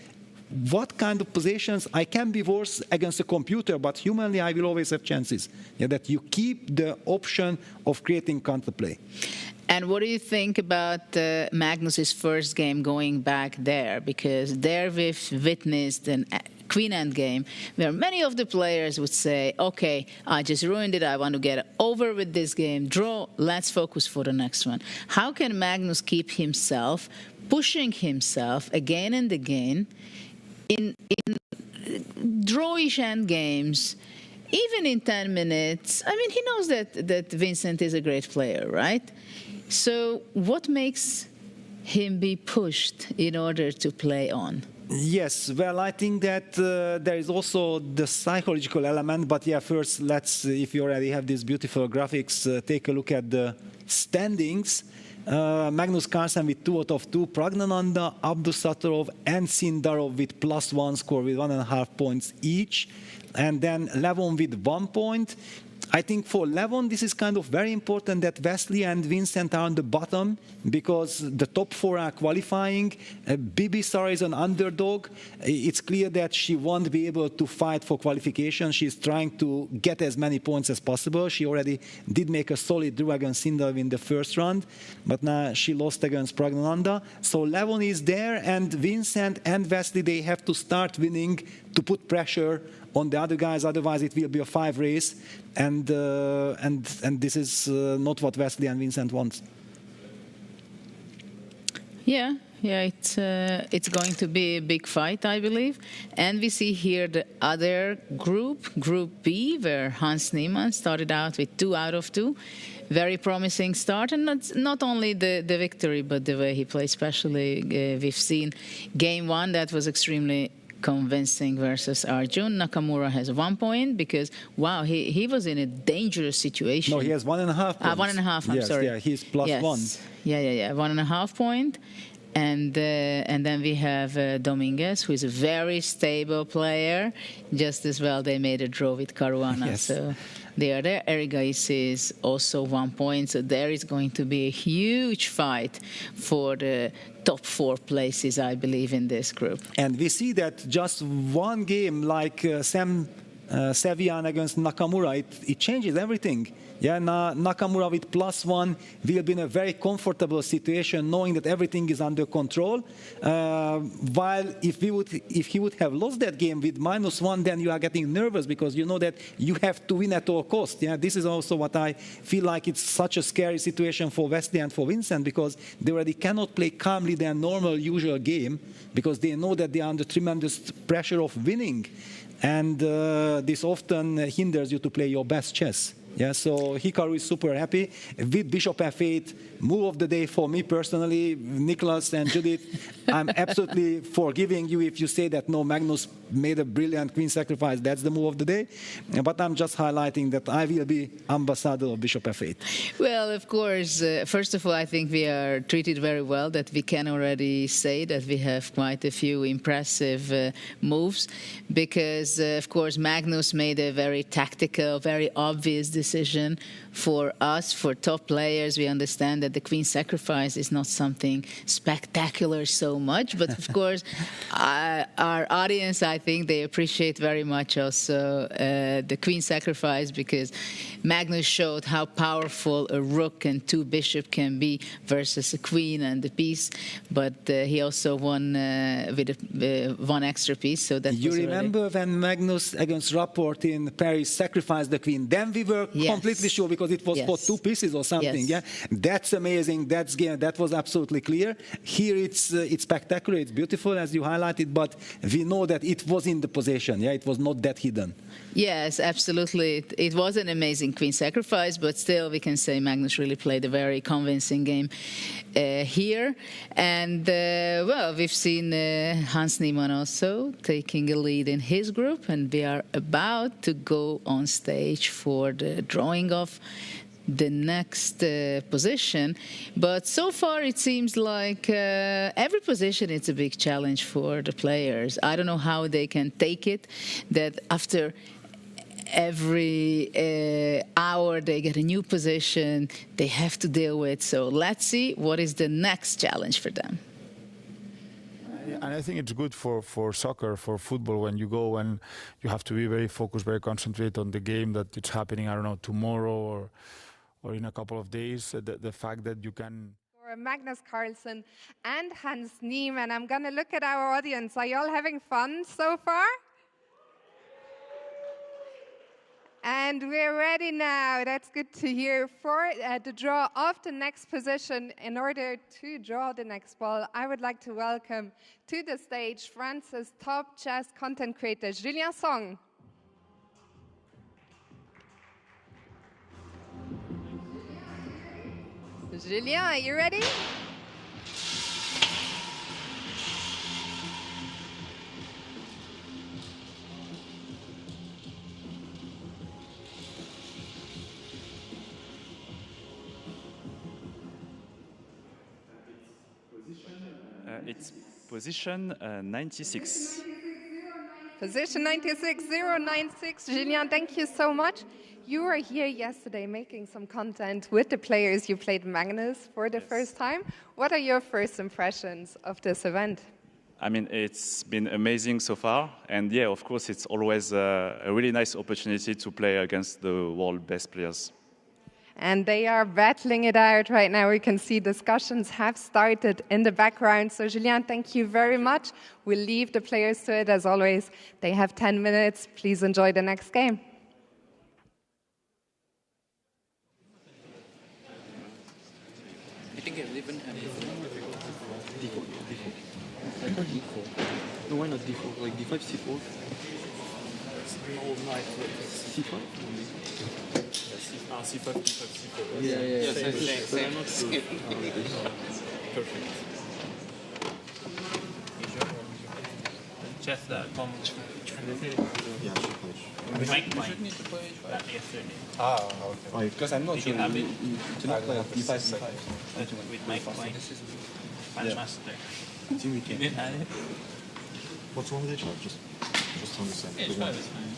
what kind of positions I can be worse against a computer, but humanly I will always have chances. Yeah, that you keep the option of creating counterplay. And what do you think about Magnus's first game going back there? Because there we've witnessed an queen endgame where many of the players would say, okay, I just ruined it, I want to get over with this game, draw, let's focus for the next one. How can Magnus keep himself, pushing himself again and again in drawish endgames, even in 10 minutes? I mean, he knows that Vincent is a great player, right? So what makes him be pushed in order to play on? Yes, well, I think that there is also the psychological element, but yeah, first let's, if you already have these beautiful graphics, take a look at the standings. Magnus Carlsen with 2 out of 2, Pragnananda, Abdusattorov, and Sindarov with +1 score with 1.5 points each, and then Levon with 1 point. I think for Levon, this is kind of very important that Wesley and Vincent are on the bottom, because the top 4 are qualifying. Bibi Sara is an underdog. It's clear that she won't be able to fight for qualification. She's trying to get as many points as possible. She already did make a solid draw against Sindarov in the first round, but now she lost against Pragnananda. So Levon is there, and Vincent and Wesley, they have to start winning to put pressure on the other guys, otherwise it will be a 5 race, and this is not what Wesley and Vincent want. Yeah, it's going to be a big fight, I believe. And we see here the other group, Group B, where Hans Niemann started out with 2 out of 2. Very promising start, and not only the victory, but the way he played, especially we've seen game 1 that was extremely convincing versus Arjun. Nakamura has 1 point because, wow, he was in a dangerous situation. No, he has 1.5 points. 1.5, I'm sorry. Yeah, he's +1. Yeah, 1.5 point. And then we have Dominguez, who is a very stable player. Just as well, they made a draw with Caruana. Yes. So they are there. Eric Gais is also 1 point. So there is going to be a huge fight for the top 4 places, I believe, in this group. And we see that just one game like Sam Sevian against Nakamura, it changes everything. Yeah, Nakamura with +1 will be in a very comfortable situation, knowing that everything is under control. While if he would have lost that game with -1, then you are getting nervous because you know that you have to win at all costs. Yeah, this is also what I feel like it's such a scary situation for Wesley and for Vincent, because they already cannot play calmly their normal, usual game because they know that they are under tremendous pressure of winning, and this often hinders you to play your best chess. Yeah, so Hikaru is super happy with bishop f8, move of the day for me personally. Nicholas and Judith, I'm absolutely forgiving you if you say that no, Magnus made a brilliant queen sacrifice, that's the move of the day. But I'm just highlighting that I will be ambassador of bishop f8. Well, of course, first of all, I think we are treated very well, that we can already say that we have quite a few impressive moves, because, of course, Magnus made a very tactical, very obvious decision. For us, for top players, we understand that the queen sacrifice is not something spectacular so much, but of course, our audience, I think they appreciate very much also the queen sacrifice, because Magnus showed how powerful a rook and two bishop can be versus a queen and a piece, but he also won with one extra piece. So that you was remember when Magnus against Rapport in Paris sacrificed the queen? Then we were completely sure, because it was for two pieces or something. Yeah, that's amazing. That was absolutely clear. Here it's spectacular. It's beautiful as you highlighted, but we know that it was in the possession. Yeah, it was not that hidden. Yes, absolutely. It was an amazing queen sacrifice, but still we can say Magnus really played a very convincing game here. And, well, we've seen Hans Niemann also taking a lead in his group, and we are about to go on stage for the drawing of the next position. But so far it seems like every position it's a big challenge for the players. I don't know how they can take it, that after every hour they get a new position they have to deal with. So let's see what is the next challenge for them. And I think it's good for soccer, for football, when you go and you have to be very focused, very concentrated on the game that it's happening, I don't know, tomorrow or in a couple of days. The fact that you can... For Magnus Carlsen and Hans Niemann, I'm going to look at our audience. Are you all having fun so far? And we're ready now. That's good to hear. For the draw of the next position, in order to draw the next ball, I would like to welcome to the stage France's top chess content creator, Julien Song. Julien, are you ready? It's position 96. Position 96, 096. Julien, thank you so much. You were here yesterday making some content with the players. You played Magnus for the first time. What are your first impressions of this event? I mean, it's been amazing so far. And yeah, of course, it's always a really nice opportunity to play against the world best players. And they are battling it out right now. We can see discussions have started in the background. So, Julien, thank you very much. We'll leave the players to it as always. They have 10 minutes. Please enjoy the next game. I think 11 and D4. I thought D4. No, why not D4? Like D5, C4? No, knight. C5? C5, D5, C4. Yeah. Same. Perfect. Chef there, come. Yeah, I should play. Mike You should need to play H5. okay. Because I'm not sure to not play D5, C5. With Mike playing. Fantastic. I think we can. What's wrong with H5? Just to understand. H5 is fine.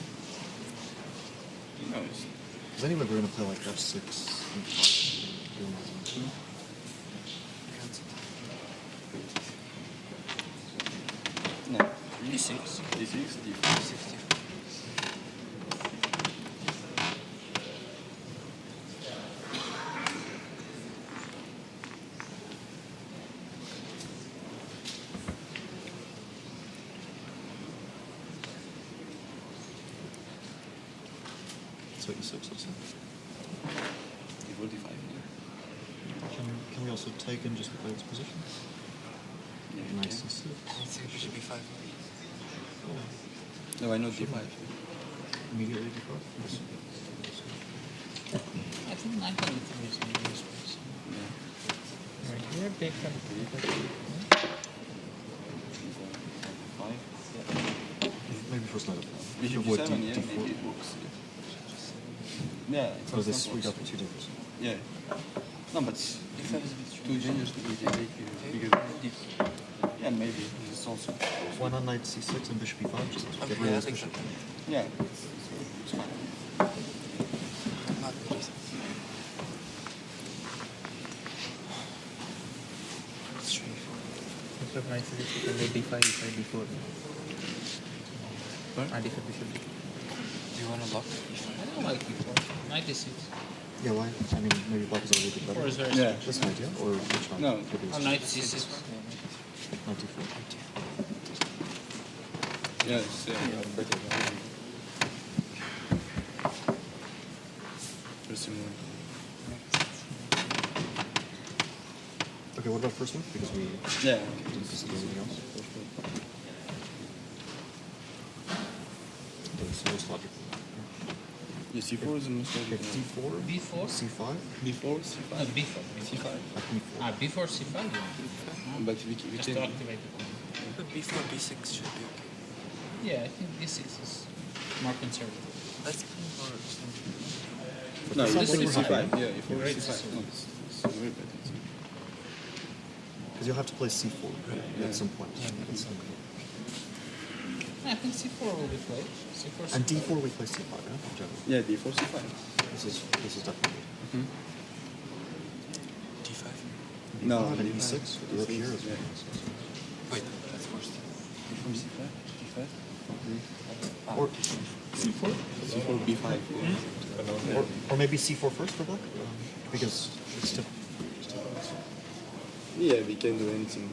Because anyway, we're going to play like F6 and 5. No, D6. D6, D5. So E6 also. D4, D5. Can we also take in just the player's position? Yeah, nice and 6. Bishop B5. No, I know D5. Immediately D5? I think 9.3 is maybe this place. Yeah. Right here, big from Maybe first knight of Bishop avoid D7, yeah, D4. maybe it works. Yeah. So this we got for 2 difference. Yeah. No, but D5 is a bit too dangerous to be bigger. Yeah, maybe. It's also. Why not knight C6 and bishop B5? Just to get rid of this bishop. Yeah. It's fine. Bishop knight c6, you can go d5, d5, d4. What? Bishop, bishop. Do you want to lock? I don't like d4. Knight d6. Yeah, why? I mean, maybe black is already better. Or is there a Yeah. This knight, yeah? Or which knight? No. Oh, knight c6. Knight d4. Yes, yeah. Okay, what about first one? Because we... Yeah. Didn't see anything else. It's most logical. Yeah, c4 is the most logical. D4? b4? C5? b4, c5. No, b4. c5. b4, c5. But we Just can... to activate the But b4, b6 should be okay. Yeah, I think d6 is more conservative. That's kind of hard. No, This this is is c5. c5. Yeah, if Great c5. system. No, it's very bad. Because you'll have to play C4 Yeah. at some point. I think c4 will be played. C4, And D4 we play C5, yeah? In general. Yeah, d4, c5. This is definitely... d5? No, and D5. E6. The rook here is... Wait, that's worse. d4, c5, d5. Or c4? c4, b5. or maybe C4 first for black? Because it's too... Yeah, we can do anything.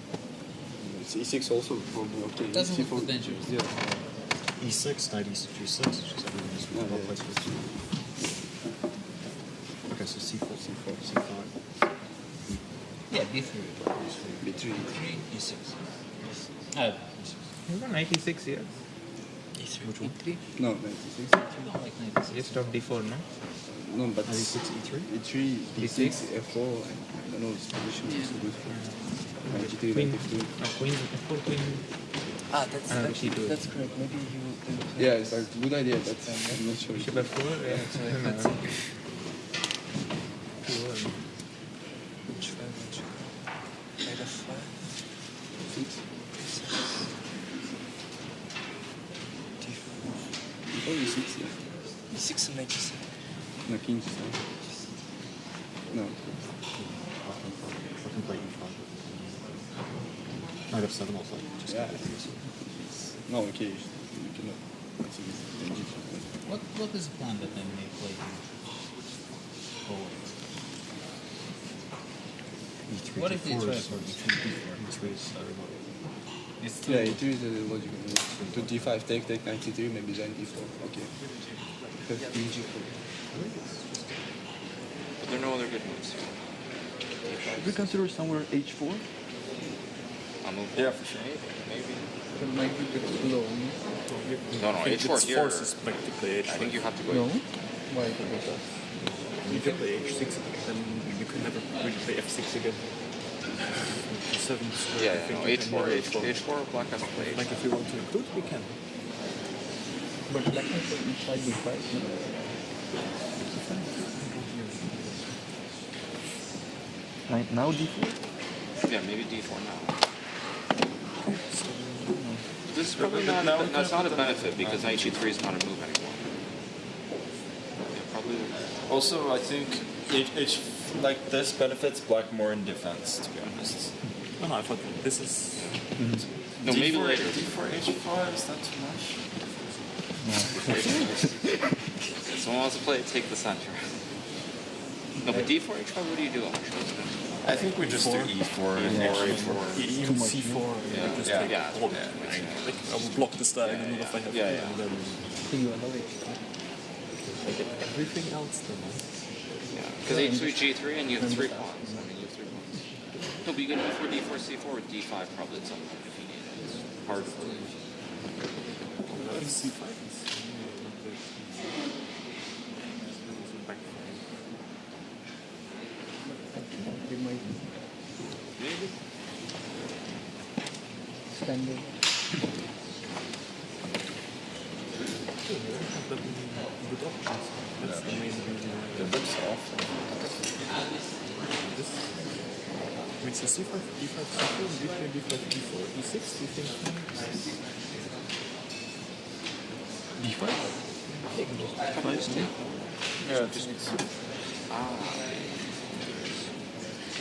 E6 also probably okay. It doesn't C4 look dangerous. Yeah. E6, knight G6, it's just everything is Yeah, well yeah. placed first. Okay, so C4, C4, C5. Yeah, b3. b3. 3, e6. You got knight e6 here. e3. Which one? e3. No, knight e6. You don't like knight e6. Just drop d4, no? No, but Knight E6, E3? e3, d6, f4, I don't know, this position is good for knight g3, Queen. knight f2. No, queen, f4, queen. Ah, that's Ah, actually, d2. that's correct. Maybe you will... Yeah, it's a good idea, but I'm not sure. Bishop f4, yeah. Let's see. Knight f5. 6. d4. Oh, e6, yeah. e6 and knight g7. No, king g7. No. I can play E5. Knight F7 also. Just Yeah. No, okay. You cannot. That's a bit What is the plan that they may play forward? E3, What if they D4 try is- for d3, d4? E3 is remote. It's Yeah, e3 is the logical move. To d5, take knight e3, maybe then d4. Okay. Have king g4. But there are no other good moves. Should we consider somewhere H4? I'll move. Yeah, for sure. Maybe. It might be a bit low. No, no, H4 here. Forces practically H5. I think you have to go. No? Why is it that? You can play H6, then you can never really play F6 again. 7 square. Yeah, I yeah, think no, you can never H4, black has to play Like if we want to include, we can. But black can play E5, D5. Right, now D4? Yeah, maybe D4 now. This is probably not, that's not a benefit because knight g3 is not a move anymore. Yeah, probably. Also, I think like this benefits black more in defense, to be honest. No, I thought this is... No, maybe later. D4, H5, is that too much? Someone wants to play take the center. No, but D4, H5, what do you do actually? I think we just do E4 and E4. even C4. Yeah, just yeah, take yeah, all yeah, like, I will block this diagonal if I have yeah, to. yeah. And then You allow it. like everything else then. Yeah, because H3, G3, and you have 3 pawns. I mean, you have 3 pawns. No, but you can E4, D4, C4 with D5 probably at some point if you need it. It's hard to believe. C5 Maybe. Standing. good options. That's the main reason. The books off. This makes a C5, D5, C4, D3, D5, D4, E6. Do you think? D5? Yeah, just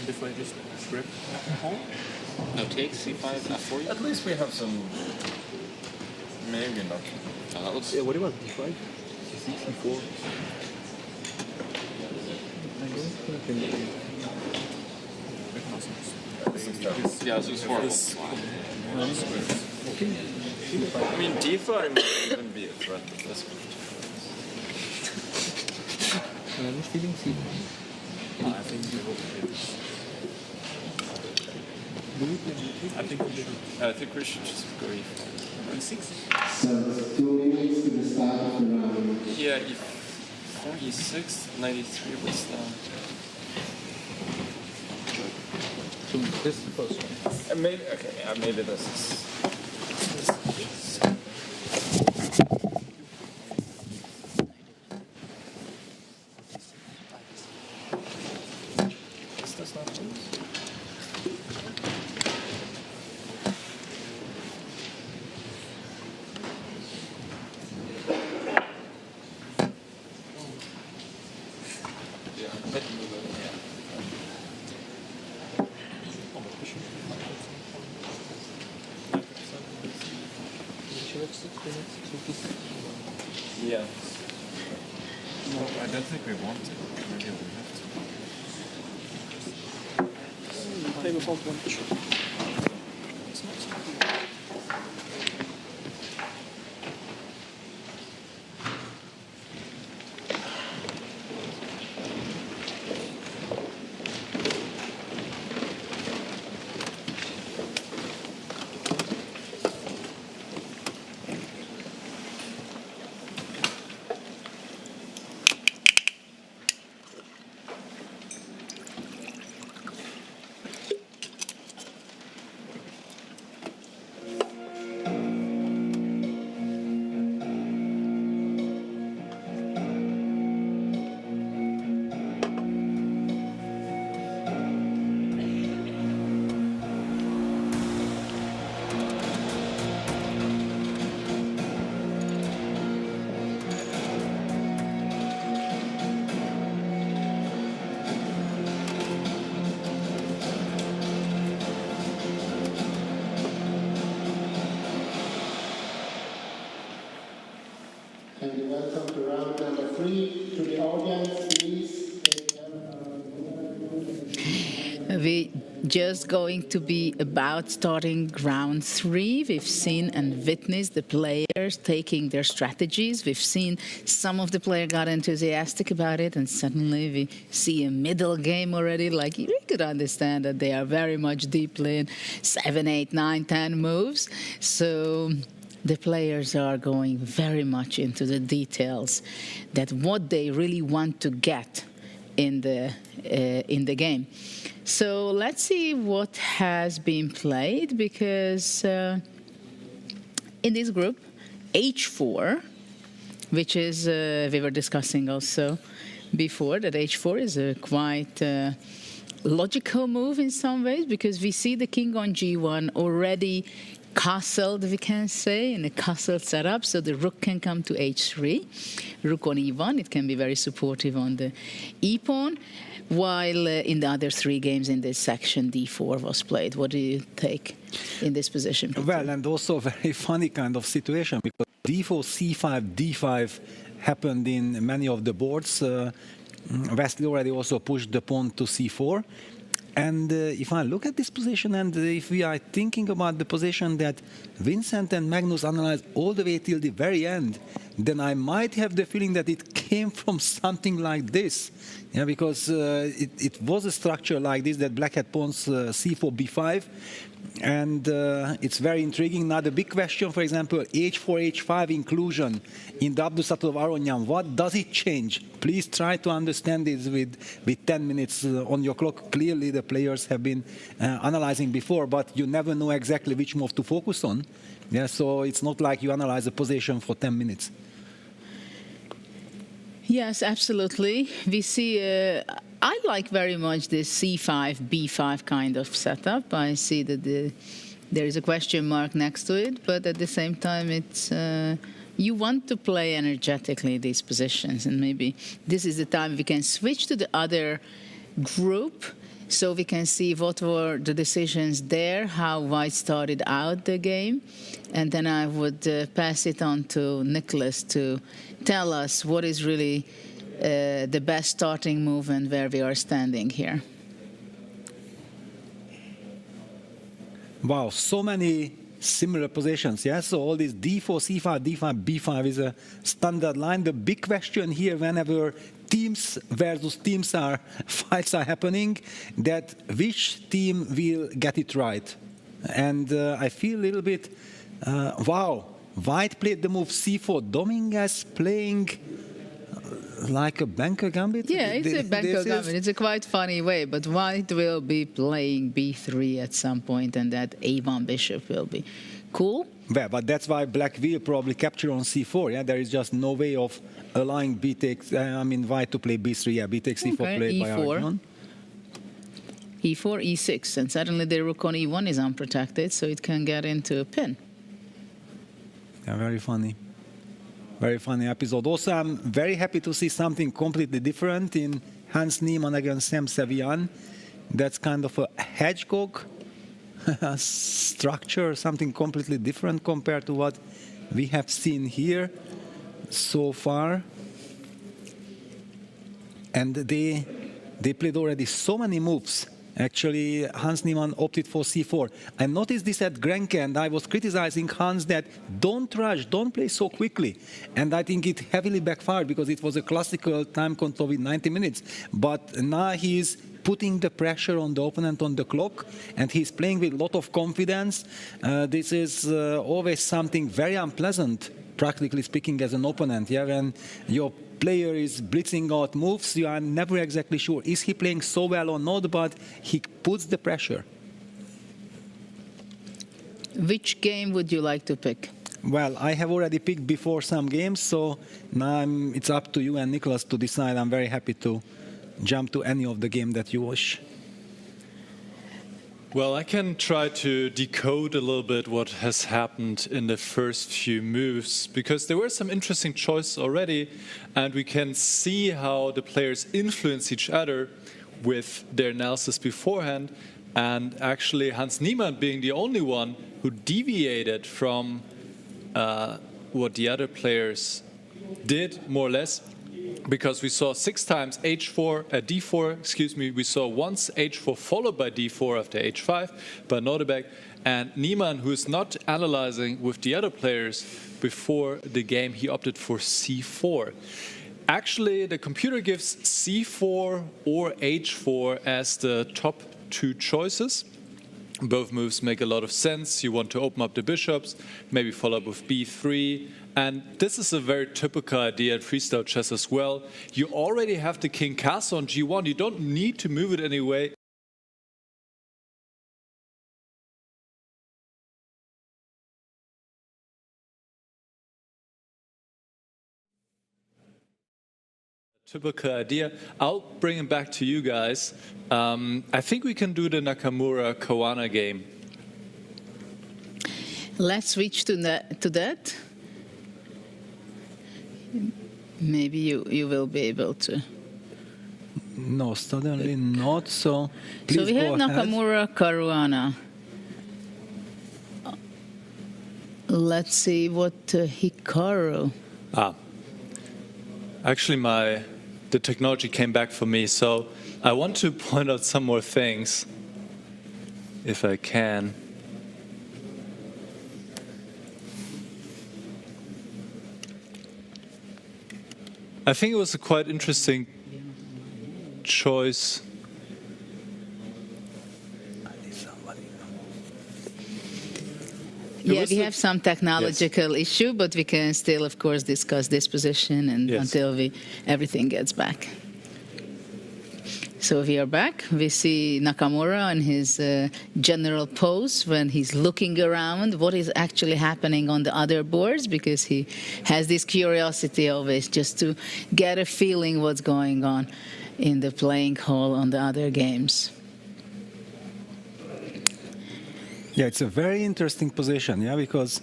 If I just grab pawn? No, take c5, f4. At least we have some. Maybe not. Yeah, what about d5? c6, c4. Yeah, this is horrible. Okay. I mean, d5 might even be a threat at this point. I'm feeling c. I think we will play this. I think we should just go e5. e6? So 2 minutes to the start of the round. Yeah, e4, e6, 93 would start. So this is the first one. Maybe, okay, yeah, maybe this is. Is this not loose? Yeah. No, I don't think we want to. Maybe we have to. Play without one bishop. And welcome to round number 3. To the audience, please. We just going to be about starting round 3. We've seen and witnessed the players taking their strategies. We've seen some of the players got enthusiastic about it, and suddenly we see a middle game already. Like, we could understand that they are very much deeply in 7, 8, 9, 10 moves. So the players are going very much into the details, that what they really want to get in the game. So let's see what has been played, because in this group, h4, which is, we were discussing also before, that h4 is a quite logical move in some ways, because we see the king on g1 already castled, we can say, in a castle setup, so the rook can come to h3, rook on e1, it can be very supportive on the e-pawn, while in the other 3 games in this section, d4 was played. What do you take in this position, Peter? Well, and also a very funny kind of situation, because d4, c5, d5 happened in many of the boards. Wesley already also pushed the pawn to c4. And if I look at this position, and if we are thinking about the position that Vincent and Magnus analyzed all the way till the very end, then I might have the feeling that it came from something like this. Yeah, because it was a structure like this, that black had pawns c4, b5. And it's very intriguing. Now the big question, for example, h4, h5 inclusion in the Abdusatov Aronyan, what does it change? Please try to understand this with 10 minutes on your clock. Clearly the players have been analyzing before, but you never know exactly which move to focus on. Yeah, so it's not like you analyze a position for 10 minutes. Yes, absolutely. We see, I like very much this c5, b5 kind of setup. I see that there is a question mark next to it, but at the same time, it's you want to play energetically these positions, and maybe this is the time we can switch to the other group so we can see what were the decisions there, how White started out the game. And then I would pass it on to Nicholas to tell us what is really the best starting move and where we are standing here. Wow, so many similar positions, yes? So all this d4, c5, d5, b5 is a standard line. The big question here, whenever teams versus teams fights are happening, that which team will get it right. And I feel a little bit, wow, White played the move c4, Dominguez playing like a banker gambit? Yeah, it's a banker gambit. It's a quite funny way, but White will be playing b3 at some point, and that a1 bishop will be cool. Yeah, but that's why Black will probably capture on c4. Yeah, there is just no way of allowing White to play b3. Yeah, b takes c4 played by Arjun. e4, e6, and suddenly the rook on e1 is unprotected, so it can get into a pin. Yeah, very funny. Very funny episode. Also, I'm very happy to see something completely different in Hans Niemann against Sam Sevian. That's kind of a hedgehog structure, something completely different compared to what we have seen here so far. And they played already so many moves. Actually, Hans Niemann opted for c4. I noticed this at Grenke, and I was criticizing Hans that don't rush, don't play so quickly. And I think it heavily backfired because it was a classical time control with 90 minutes. But now he's putting the pressure on the opponent on the clock, and he's playing with a lot of confidence. This is always something very unpleasant, practically speaking, as an opponent. Yeah, when your player is blitzing out moves, you are never exactly sure, is he playing so well or not, but he puts the pressure. Which game would you like to pick? Well, I have already picked before some games, so now it's up to you and Nicholas to decide. I'm very happy to jump to any of the game that you wish. Well, I can try to decode a little bit what has happened in the first few moves, because there were some interesting choices already, and we can see how the players influence each other with their analysis beforehand. And actually, Hans Niemann being the only one who deviated from what the other players did, more or less, because we saw 6 times h4, d4, excuse me, we saw once h4 followed by d4 after h5 by Nordebæk, and Niemann, who is not analyzing with the other players before the game, he opted for c4. Actually, the computer gives c4 or h4 as the top 2 choices. Both moves make a lot of sense. You want to open up the bishops, maybe follow up with b3. And this is a very typical idea in freestyle chess as well. You already have the king castle on g1. You don't need to move it anyway. Typical idea. I'll bring it back to you guys. I think we can do the Nakamura-Kawana game. Let's switch to that. Maybe you will be able to. No, suddenly not. So we have Nakamura-Caruana. Let's see what Hikaru. Actually, the technology came back for me, so I want to point out some more things, if I can. I think it was a quite interesting choice. Yeah, we have some technological issue, but we can still, of course, discuss this position and until everything gets back. So we are back. We see Nakamura on his general pose when he's looking around what is actually happening on the other boards, because he has this curiosity always just to get a feeling what's going on in the playing hall on the other games. Yeah, it's a very interesting position, yeah, because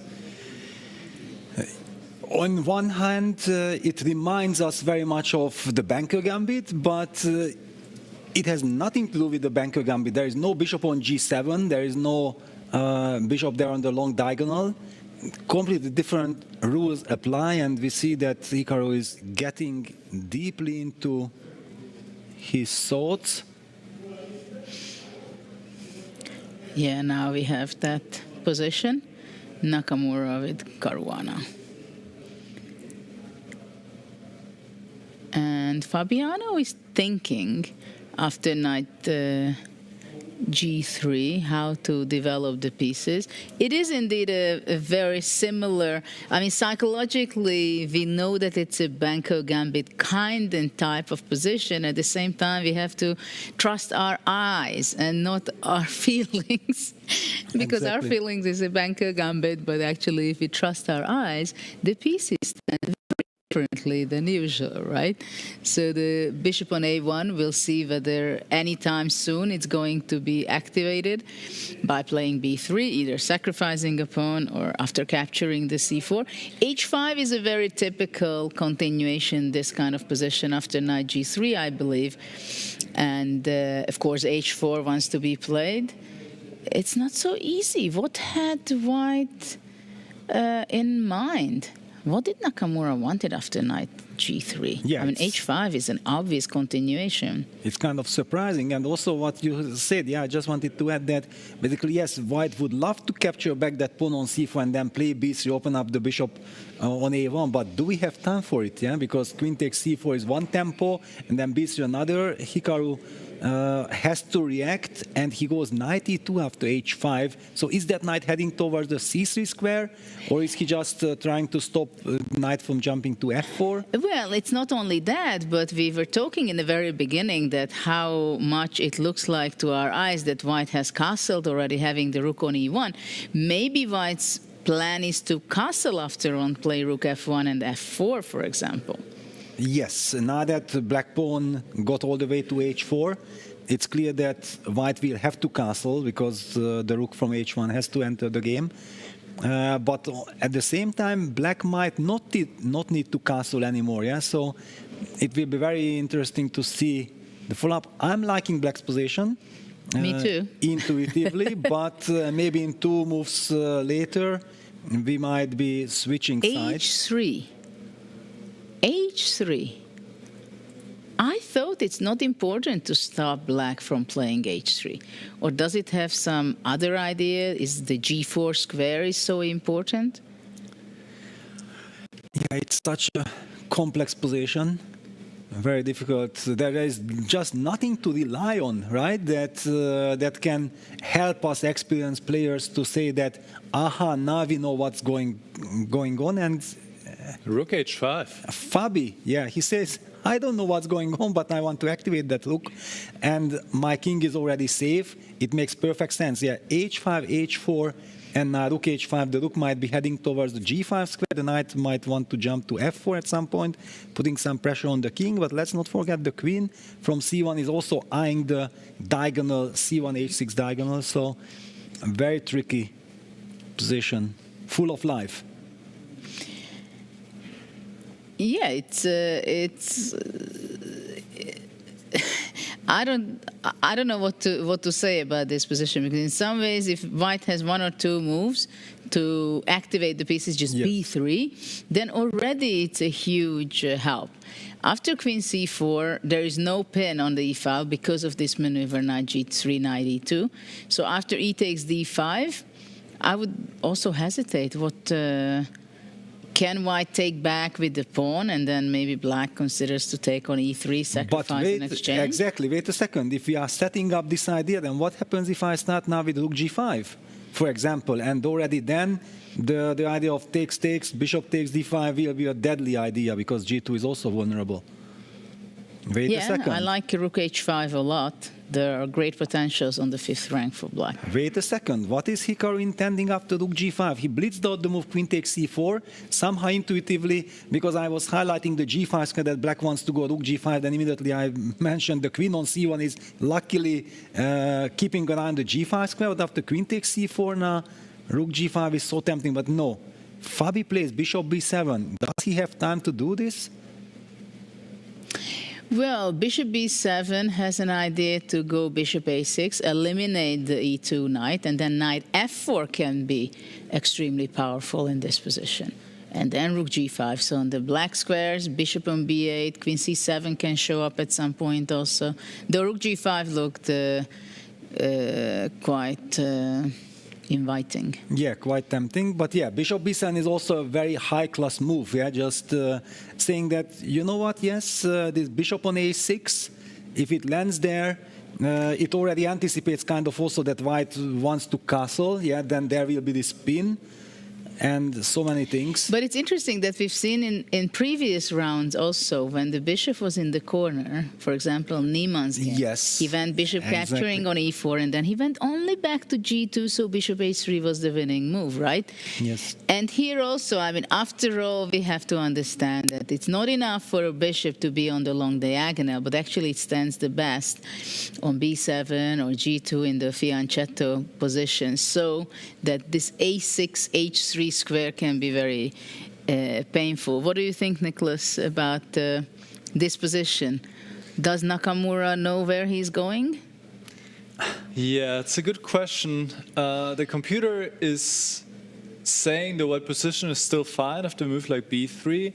on one hand, it reminds us very much of the banker gambit, but It has nothing to do with the banker gambit. There is no bishop on g7. There is no bishop there on the long diagonal. Completely different rules apply, and we see that Hikaru is getting deeply into his thoughts. Yeah, now we have that position. Nakamura with Caruana. And Fabiano is thinking after knight g3 how to develop the pieces. It is indeed a very similar, I mean, psychologically we know that it's a banco gambit kind and type of position. At the same time, we have to trust our eyes and not our feelings. Because our feelings is a banco gambit, but actually if we trust our eyes, the pieces stand very differently than usual, right? So the bishop on a1, we'll see whether anytime soon it's going to be activated by playing b3, either sacrificing a pawn or after capturing the c4. h5 is a very typical continuation, this kind of position after knight g3, I believe. And of course h4 wants to be played. It's not so easy. What had White in mind? What did Nakamura wanted after knight g3? Yeah, I mean, h5 is an obvious continuation. It's kind of surprising. And also what you said, yeah, I just wanted to add that basically, yes, White would love to capture back that pawn on c4 and then play b3, open up the bishop on a1. But do we have time for it? Yeah, because queen takes c4 is one tempo and then b3 another. Hikaru has to react, and he goes knight e2 after h5. So is that knight heading towards the c3 square, or is he just trying to stop knight from jumping to f4? Well, it's not only that, but we were talking in the very beginning that how much it looks like to our eyes that White has castled already, having the rook on e1. Maybe White's plan is to castle after on, play rook f1 and f4, for example. Yes, now that black pawn got all the way to h4, it's clear that White will have to castle because the rook from h1 has to enter the game. But at the same time, black might not need to castle anymore. Yeah, so it will be very interesting to see the follow-up. I'm liking black's position. Me too. Intuitively, but maybe in two moves later, we might be switching sides. h3. h3. I thought it's not important to stop black from playing h3. Or does it have some other idea? Is the g4 square is so important? Yeah, it's such a complex position. Very difficult. There is just nothing to rely on, right? That can help us experienced players to say that, aha, now we know what's going on. And rook h5. Fabi, yeah, he says, I don't know what's going on, but I want to activate that rook. And my king is already safe. It makes perfect sense. Yeah, h5, h4, and now rook h5. The rook might be heading towards the g5 square. The knight might want to jump to f4 at some point, putting some pressure on the king. But let's not forget the queen from c1 is also eyeing the diagonal, c1, h6 diagonal. So a very tricky position, full of life. Yeah, I don't know what to say about this position, because in some ways, if White has one or two moves to activate the pieces, just b3, then already it's a huge help. After queen c4, there is no pin on the e file because of this maneuver knight g3, knight e2. So after e takes d5, I would also hesitate. What can White take back with the pawn, and then maybe black considers to take on e3, sacrifice in exchange? Exactly. Wait a second. If we are setting up this idea, then what happens if I start now with rook g5, for example? And already then the idea of takes, bishop takes d5 will be a deadly idea because g2 is also vulnerable. Wait a second. I like rook h5 a lot. There are great potentials on the 5th rank for black. Wait a second. What is Hikaru intending after rook g5? He blitzed out the move queen takes c4, somehow intuitively, because I was highlighting the g5 square that black wants to go rook g5, then immediately I mentioned the queen on c1 is luckily keeping around the g5 square, but after queen takes c4 now, rook g5 is so tempting, but no. Fabi plays bishop b7. Does he have time to do this? Well, bishop b7 has an idea to go bishop a6, eliminate the e2 knight, and then knight f4 can be extremely powerful in this position. And then rook g5. So on the black squares, bishop on b8, queen c7 can show up at some point also. The rook g5 looked quite inviting. Yeah, quite tempting. But yeah, bishop b7 is also a very high-class move. Yeah, just saying that, you know what, yes, this bishop on a6, if it lands there, it already anticipates kind of also that white wants to castle. Yeah, then there will be this spin. And so many things. But it's interesting that we've seen in previous rounds also, when the bishop was in the corner, for example, Niemann's game, yes, he went bishop capturing on e4, and then he went only back to g2, so bishop h3 was the winning move, right? Yes. And here also, I mean, after all, we have to understand that it's not enough for a bishop to be on the long diagonal, but actually it stands the best on b7 or g2 in the fianchetto position, so that this a6, h3 square can be very painful. What do you think, Nicholas, about this position? Does Nakamura know where he's going? Yeah, it's a good question. The computer is saying the white position is still fine after a move like b3,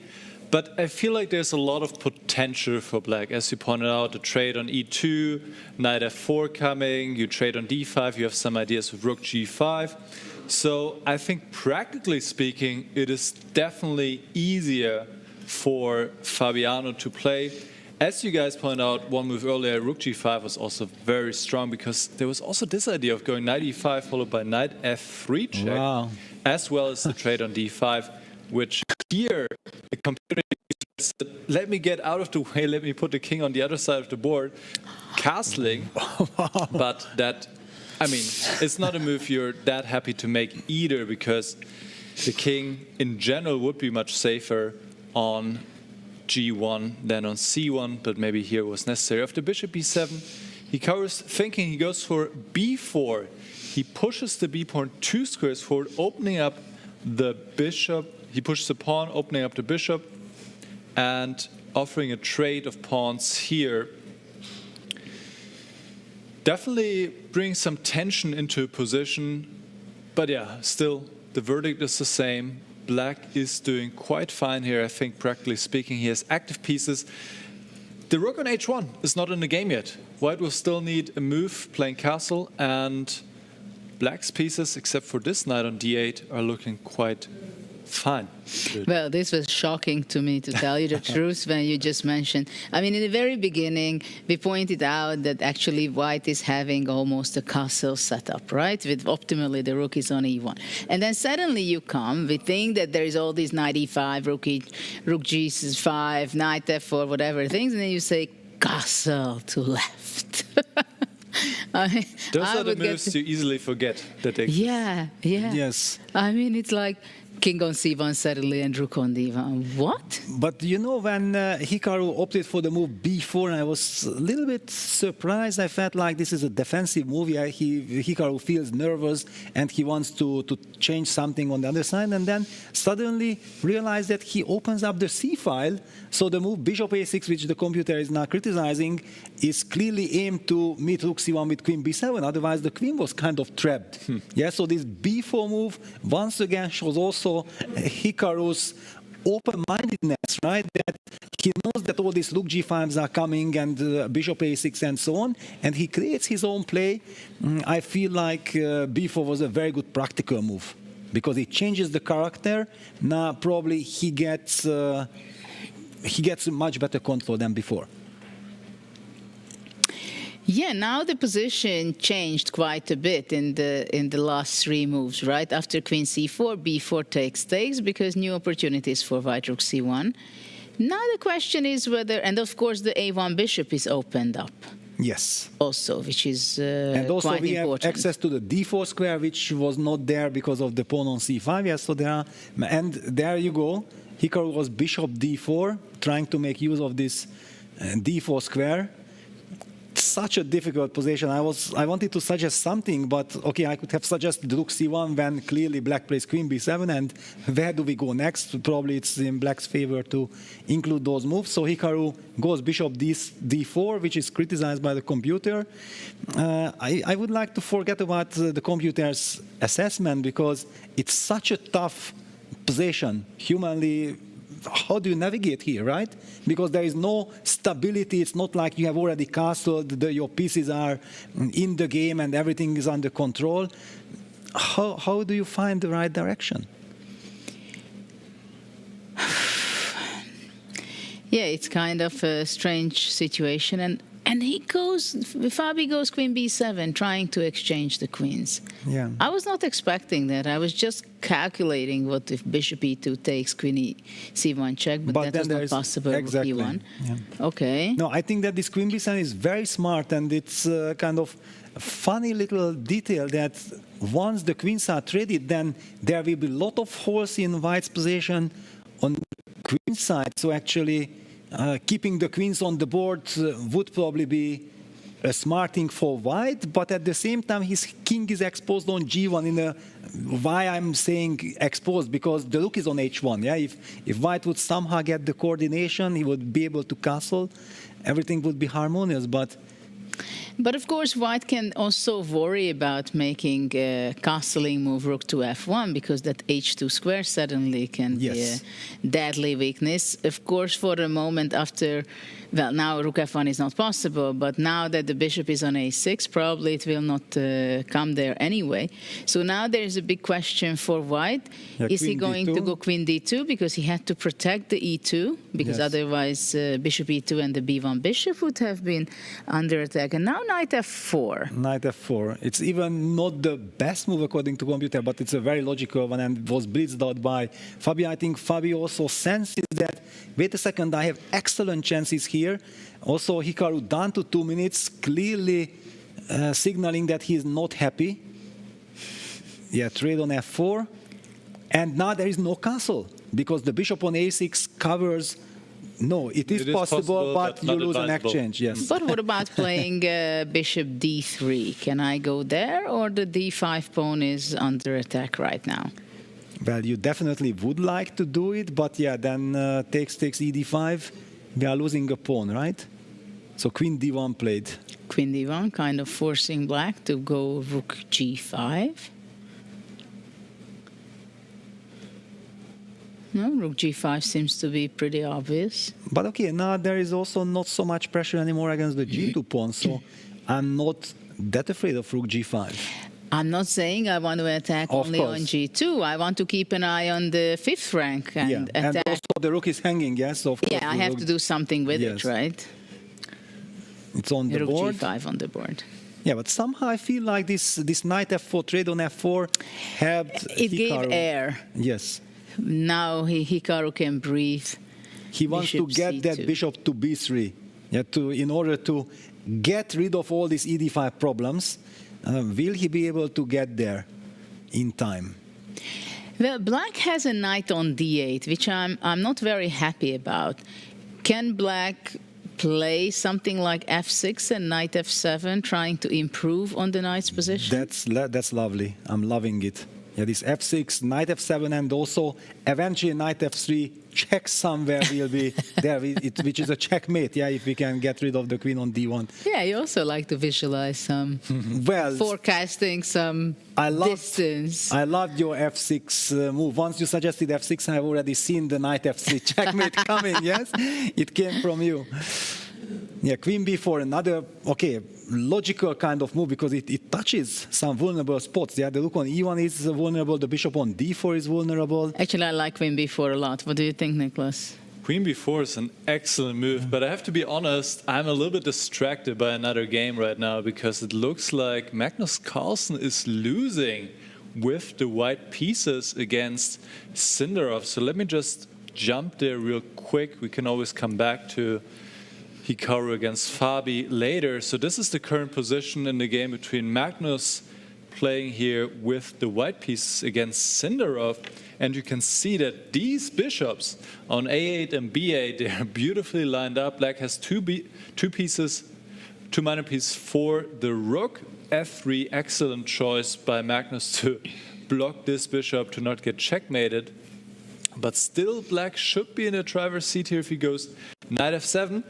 but I feel like there's a lot of potential for black. As you pointed out, the trade on e2, knight f4 coming, you trade on d5, you have some ideas with rook g5. So I think practically speaking, it is definitely easier for Fabiano to play. As you guys pointed out, one move earlier, rook g5 was also very strong because there was also this idea of going knight e5 followed by knight f3 check, wow, as well as the trade on d5, which here the computer said, let me get out of the way, let me put the king on the other side of the board, castling, but that, I mean, it's not a move you're that happy to make either, because the king in general would be much safer on g1 than on c1, but maybe here was necessary. After bishop b7, Hikaru's thinking, he goes for b4. He pushes the b pawn 2 squares forward, opening up the bishop. He pushes the pawn, opening up the bishop, and offering a trade of pawns here. Definitely brings some tension into a position, but yeah, still the verdict is the same. Black is doing quite fine here, I think, practically speaking. He has active pieces. The rook on h1 is not in the game yet. White will still need a move playing castle, and black's pieces, except for this knight on d8, are looking quite fine. Good. Well, this was shocking to me, to tell you the truth, when you just mentioned. I mean, in the very beginning, we pointed out that actually white is having almost a castle setup, right? With optimally the rook is on e1. And then suddenly you come, we think that there is all these knight e5, rook g5, knight f4, whatever things, and then you say castle to left. Those are the moves you easily forget that they exist. Yeah. Yes. I mean, it's like king on c1 suddenly and rook on d1. What? But you know, when Hikaru opted for the move b4, I was a little bit surprised. I felt like this is a defensive move. Yeah, Hikaru feels nervous and he wants to change something on the other side, and then suddenly realized that he opens up the c file. So the move bishop a6, which the computer is now criticizing, is clearly aimed to meet rook c1 with queen b7. Otherwise, the queen was kind of trapped. Yeah, so this b4 move once again shows also Hikaru's open-mindedness, right? That he knows that all these rook g5s are coming and bishop a6 and so on, and he creates his own play. I feel like b4 was a very good practical move because it changes the character. Now probably he gets much better control than before. Yeah, now the position changed quite a bit in the last three moves, right? After queen c4, b4 takes because new opportunities for white rook c1. Now the question is whether, and of course the a1 bishop is opened up. Yes. Also, which is and also quite we important. have access to the d4 square, which was not there because of the pawn on c5. Yes, so there are, and there you go. Hikaru was bishop d4, trying to make use of this d4 square. such a difficult position. I wanted to suggest something, but okay, I could have suggested rook c1 when clearly black plays queen b7, and where do we go next? Probably it's in black's favor to include those moves. So Hikaru goes bishop d4, which is criticized by the computer. I would like to forget about the computer's assessment, because it's such a tough position. Humanly, how do you navigate here, right? Because there is no stability. It's not like you have already castled, your pieces are in the game and everything is under control. How do you find the right direction? Yeah, it's kind of a strange situation, and Fabi goes queen b7, trying to exchange the queens. Yeah. I was not expecting that. I was just calculating what if bishop e2 takes queen c1 check, but that was not possible with e1. Yeah. Okay. No, I think that this queen b7 is very smart, and it's kind of a funny little detail that once the queens are traded, then there will be a lot of holes in white's position on the queen side. So actually, keeping the queens on the board would probably be a smart thing for white, but at the same time, his king is exposed on g1 why I'm saying exposed, because the rook is on h1. Yeah, if white would somehow get the coordination, he would be able to castle. Everything would be harmonious, but of course, white can also worry about making a castling move rook to f1, because that h2 square suddenly can be a deadly weakness. Of course, for the moment after, well, now rook f1 is not possible, but now that the bishop is on a6, probably it will not come there anyway. So now there is a big question for white. Is he going to go queen d2, because he had to protect the e2, because otherwise bishop e2 and the b1 bishop would have been under attack. And now knight f4. Knight f4. It's even not the best move according to computer, but it's a very logical one and was blitzed out by Fabi. I think Fabi also senses that, wait a second, I have excellent chances here. Also, Hikaru down to 2 minutes, clearly signaling that he is not happy. Yeah, trade on f4. And now there is no castle, because the bishop on a6 covers. No, it is possible, but you lose an exchange, yes. But what about playing bishop d3? Can I go there, or the d5 pawn is under attack right now? Well, you definitely would like to do it, but yeah, then takes ed5. We are losing a pawn, right? So queen d1 played. Queen d1, kind of forcing black to go rook g5. No, rook g5 seems to be pretty obvious. But okay, now there is also not so much pressure anymore against the g2 pawn, so I'm not that afraid of rook g5. I'm not saying I want to attack only on g2. I want to keep an eye on the 5th rank and attack. And also the rook is hanging, yes? Of course, I have to do something with it, right? It's on the rook board. g5 on the board. Yeah, but somehow I feel like this knight f4 trade on f4 helped It Hikaru. gave air. Yes. Now Hikaru can breathe. He wants to get c2. that bishop to b3, in order to get rid of all these ed5 problems. Will he be able to get there in time? Well, black has a knight on d8, which I'm not very happy about. Can black play something like f6 and knight f7, trying to improve on the knight's position? That's lovely. I'm loving it. Yeah, this f6, knight f7, and also eventually knight f3 check somewhere will be there, which is a checkmate. Yeah, if we can get rid of the queen on d1. Yeah, you also like to visualize some forecasting some distance. I loved your f6 move. Once you suggested f6, I've already seen the knight f3 checkmate coming. Yes, it came from you. Yeah, queen b4, another, logical kind of move, because it touches some vulnerable spots. Yeah, the rook on e1 is vulnerable, the bishop on d4 is vulnerable. Actually, I like queen b4 a lot. What do you think, Nicholas? Queen b4 is an excellent move, but I have to be honest, I'm a little bit distracted by another game right now, because it looks like Magnus Carlsen is losing with the white pieces against Sindarov. So let me just jump there real quick. We can always come back to Hikaru against Fabi later. So this is the current position in the game between Magnus playing here with the white pieces against Sindarov. And you can see that these bishops on a8 and b8, they are beautifully lined up. Black has two pieces 2 minor piece for the rook. F3, excellent choice by Magnus to block this bishop to not get checkmated. But still, black should be in a driver's seat here if he goes knight f7.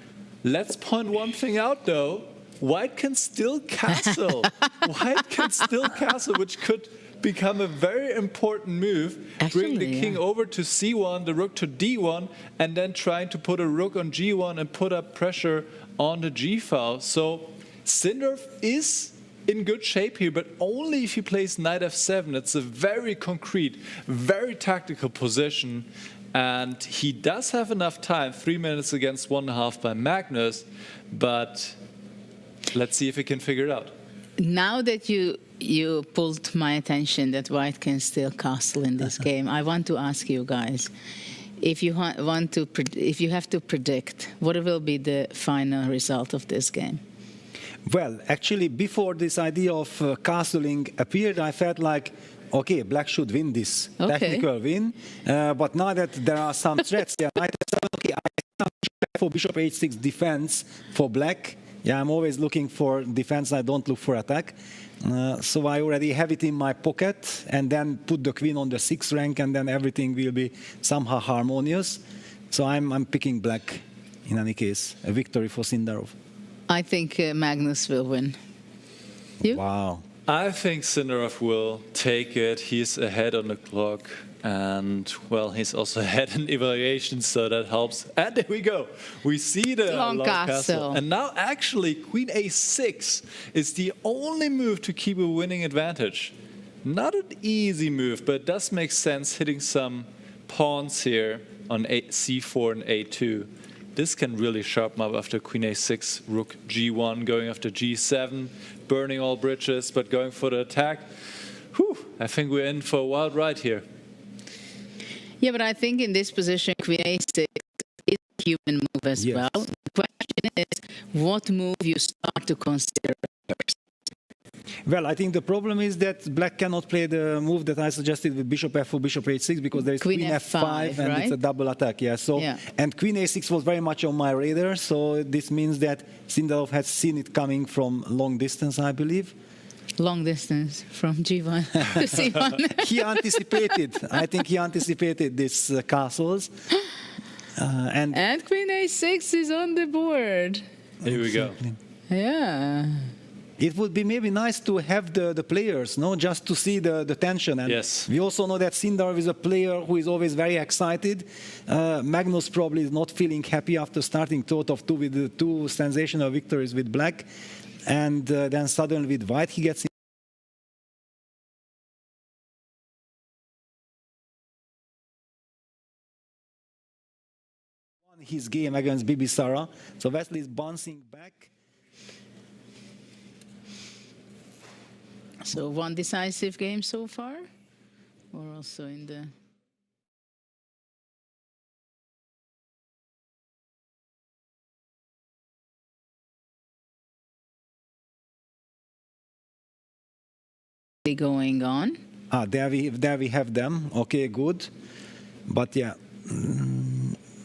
Let's point one thing out, though. White can still castle. White can still castle, which could become a very important move. Bring the king over to c1, the rook to d1, and then trying to put a rook on g1 and put up pressure on the g file. So Sindorf is in good shape here, but only if he plays knight f7. It's a very concrete, very tactical position, and he does have enough time, 3 minutes against 1.5 by Magnus, but let's see if he can figure it out. Now that you pulled my attention that white can still castle in this game, I want to ask you guys, if you if you have to predict, what will be the final result of this game? Well, actually, before this idea of castling appeared, I felt like, okay, black should win this technical win. But now that there are some threats, knight f7, okay, I for bishop h6 defense for black. Yeah, I'm always looking for defense. I don't look for attack. So I already have it in my pocket, and then put the queen on the 6th rank, and then everything will be somehow harmonious. So I'm picking black in any case. A victory for Sindorf. I think Magnus will win. You? Wow. I think Sindorf will take it. He's ahead on the clock. And, well, he's also ahead in evaluation, so that helps. And there we go. We see the long castle. And now, actually, queen a6 is the only move to keep a winning advantage. Not an easy move, but it does make sense hitting some pawns here on c4 and a2. This can really sharpen up after queen a6, rook g1, going after g7, burning all bridges, but going for the attack. Whew, I think we're in for a wild ride here. Yeah, but I think in this position, queen a6 is a human move as well. The question is, what move you start to consider first? Well, I think the problem is that black cannot play the move that I suggested with bishop f4, bishop h6, because there is queen f5 and right? it's a double attack. Yeah. So and queen a6 was very much on my radar. So this means that Sindorf has seen it coming from long distance, I believe. Long distance from g1 to c1. He anticipated. I think he anticipated these castles. And queen a6 is on the board. Here we go. Yeah. It would be maybe nice to have the players, no, just to see the tension. And we also know that Sindorf is a player who is always very excited. Magnus probably is not feeling happy after starting thought of 2 with the 2 sensational victories with black. And then suddenly with white, he gets won his game against Bibisara. So Wesley is bouncing back. So one decisive game so far, or also in the... going on. There we have them. Okay, good. But yeah,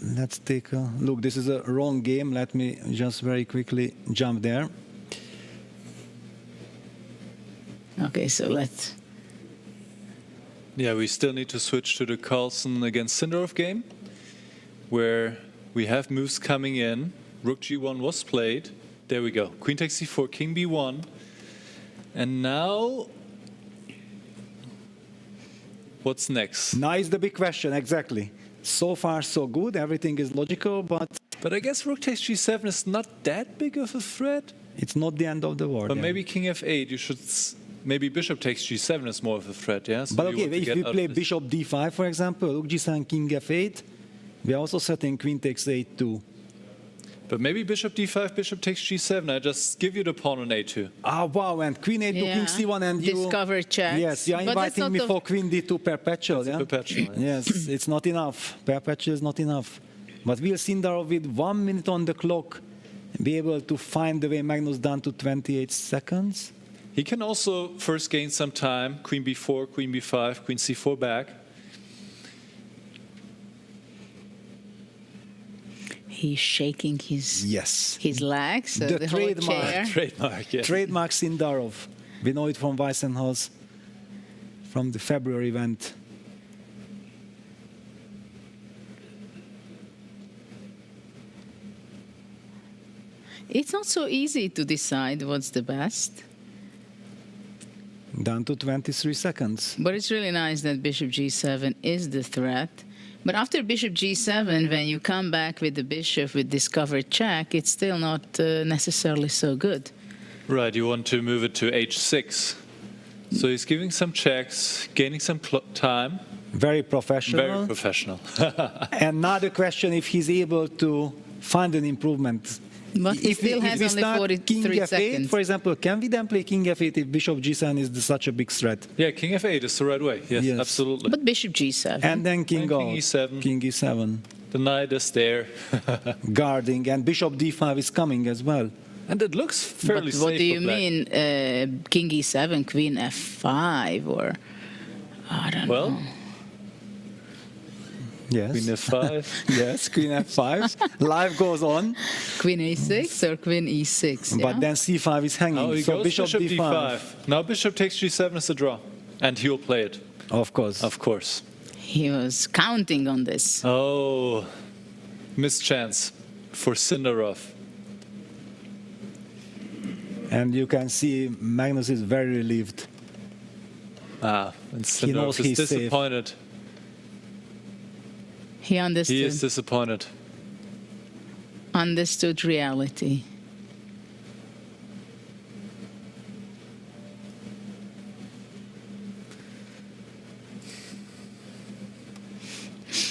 let's take a look. This is a wrong game. Let me just very quickly jump there. Okay, so let's... Yeah, we still need to switch to the Carlsen against Sindorf game, where we have moves coming in. Rook g1 was played. There we go. Queen takes c4, king b1. And now... what's next? Now is the big question, exactly. So far, so good. Everything is logical, but... But I guess rook takes g7 is not that big of a threat. It's not the end of the world. But maybe king f8, you should... Maybe bishop takes g7 is more of a threat, yeah? So but okay, if we play bishop d5, for example, rook g7, king f8, we are also setting queen takes a8 too. But maybe bishop d5, bishop takes g7. I just give you the pawn on a2. Ah, wow, and queen a2, king c1, and you... Discover checks. Yes, you are inviting me for queen d2 perpetual, yeah? Perpetual, yes, it's not enough. Perpetual is not enough. But will Sindorf, with 1 minute on the clock, be able to find the way Magnus down to 28 seconds? He can also first gain some time. Queen b4, queen b5, queen c4 back. he's shaking his legs. So the the whole chair. Trademark, yes. Trademark Sindarov. We know it from Weissenhaus, from the February event. It's not so easy to decide what's the best. Down to 23 seconds. But it's really nice that bishop g7 is the threat. But after bishop g7, when you come back with the bishop with discovered check, it's still not necessarily so good. Right, you want to move it to h6. So he's giving some checks, gaining some time. Very professional. Very professional. And now the question if he's able to find an improvement. But he still has only 43 F8, seconds. for example, can we then play King F8 if Bishop G7 is such a big threat? Yeah, King F8 is the right way. Yes, absolutely. But Bishop G7. And then King E7. King E7. The knight is there. Guarding, and Bishop D5 is coming as well. And it looks fairly safe. What do you for black. mean, King E7, Queen F5, or I don't know. Yes. Queen F5. Yes, Queen F5. Life goes on. Queen A6 or Queen E6. But then C5 is hanging. Oh, he so goes Bishop D5. Now Bishop takes G7 is a draw. And he'll play it. Of course. Of course. He was counting on this. Oh, missed chance for Sindarov. And you can see Magnus is very relieved. And He knows Sindarov is he's safe. disappointed. He understood. He is disappointed. Understood reality.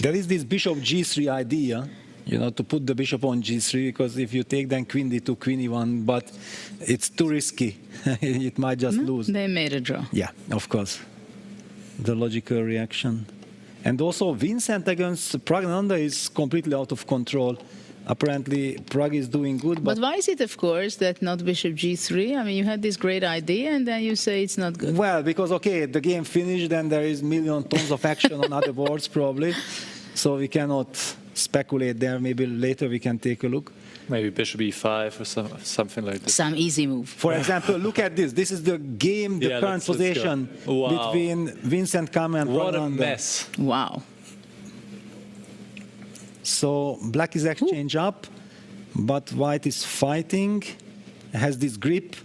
There is this Bishop G3 idea, to put the bishop on G3, because if you take then Queen D2, Queen E1, but it's too risky. It might just lose. They made a draw. Yeah, of course. The logical reaction. And also Vincent against Pragnanda is completely out of control. Apparently Prague is doing good. But why is it, of course, that not Bishop G3? I mean, you had this great idea and then you say it's not good. Well, because, okay, the game finished and there is million tons of action on other boards probably. So we cannot speculate there. Maybe later we can take a look. Maybe Bishop E5 or something like this. Some easy move. For example, look at this. This is the game, the current position between Vincent Kamen and What Pragnanda. a mess. Wow. So black is exchange up, but white is fighting, has this grip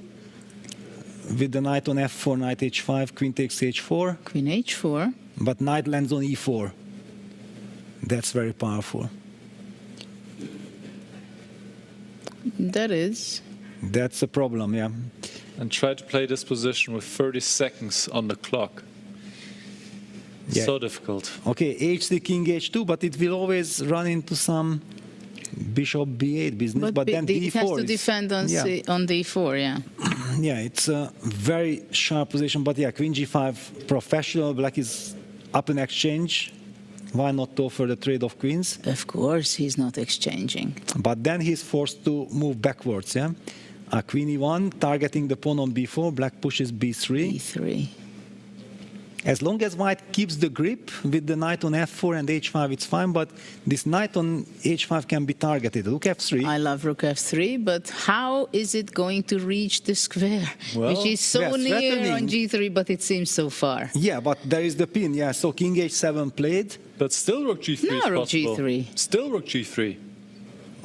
with the knight on f4, knight h5, queen takes h4. Queen h4. But knight lands on e4. That's very powerful. That is. That's a problem, yeah. And try to play this position with 30 seconds on the clock. Yeah. So difficult. Okay, h3, king h2, but it will always run into some bishop b8 business. But then d4 it has to defend on, on d4, yeah. Yeah, it's a very sharp position. But yeah, queen g5, professional. Black is up in exchange. Why not offer the trade of queens? Of course, he's not exchanging. But then he's forced to move backwards, yeah? Queen e1, targeting the pawn on b4, black pushes b3. b3. As long as white keeps the grip with the knight on f4 and h5, it's fine, but this knight on h5 can be targeted. Rook f3. I love rook f3, but how is it going to reach the square? Well, which is so near on g3, but it seems so far. Yeah, but there is the pin, yeah, so king h7 played. But still rook g3 is rook possible. g3. Still rook g3.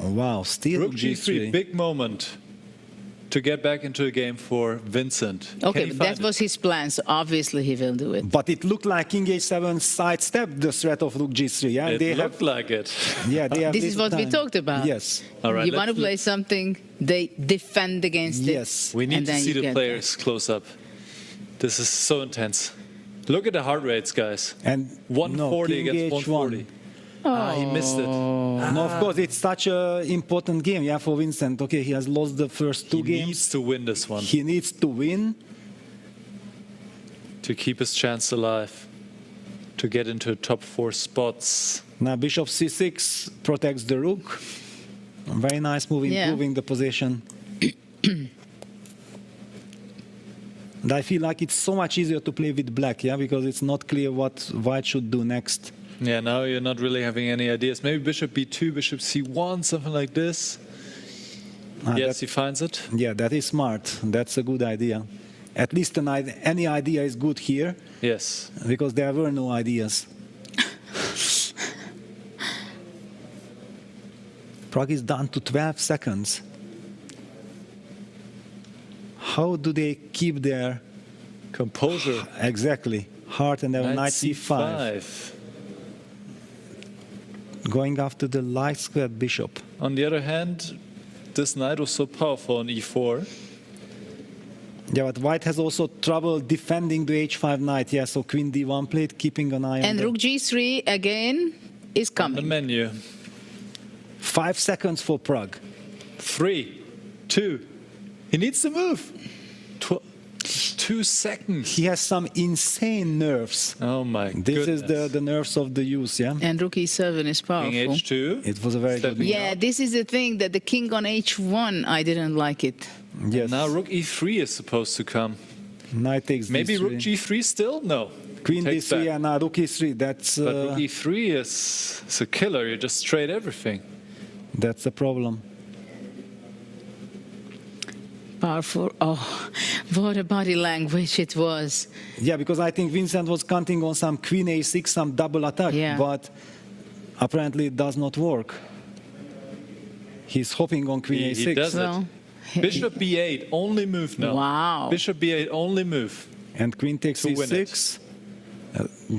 Oh, wow, still rook g3. Big moment to get back into the game for Vincent. Okay, but that was his plan, so obviously he will do it. But it looked like king h7 sidestepped the threat of rook g3. Yeah, it looked like it. Yeah, they have this is what we talked about. Yes. All right, you want to play something, they defend against it. Yes. We need to see the players close up. This is so intense. Look at the heart rates, guys. And 140 against 140. He missed it. No, of course, it's such an important game, yeah, for Vincent. Okay, he has lost the first two games. He needs to win this one. He needs to win. To keep his chance alive. To get into top 4 spots. Now bishop c6 protects the rook. Very nice move, improving the position. And I feel like it's so much easier to play with black, yeah, because it's not clear what white should do next. Yeah, now you're not really having any ideas. Maybe bishop b2, bishop c1, something like this. Yes, he finds it. Yeah, that is smart. That's a good idea. At least any idea is good here. Yes. Because there were no ideas. Prague is down to 12 seconds. How do they keep their composure? Exactly. Heart and their knight c5. Going after the light squared bishop. On the other hand, this knight was so powerful on e4. Yeah, but white has also trouble defending the h5 knight. Yeah, so queen d1 played, keeping an eye on And rook g3 again is coming. On the menu. 5 seconds for Prague. 3, 2. He needs to move. 2 seconds. He has some insane nerves. Oh my This goodness. is the nerves of the youth, yeah? And rook e7 is powerful. King h2. It was a very good move. Yeah, this is the thing, that the king on h1, I didn't like it. Yes. Now rook e3 is supposed to come. Knight takes Maybe d3. rook g3 still? No. Queen Takes d3 back. and now rook e3. That's But rook e3 is a killer. You just trade everything. that's the problem. Powerful. Oh, what a body language it was. Yeah, because I think Vincent was counting on some queen a6, some double attack, Yeah. but apparently it does not work. He's hoping on queen a6. He does it. Bishop b8, only move now. Wow. Bishop b8, only move. And queen takes To win e6.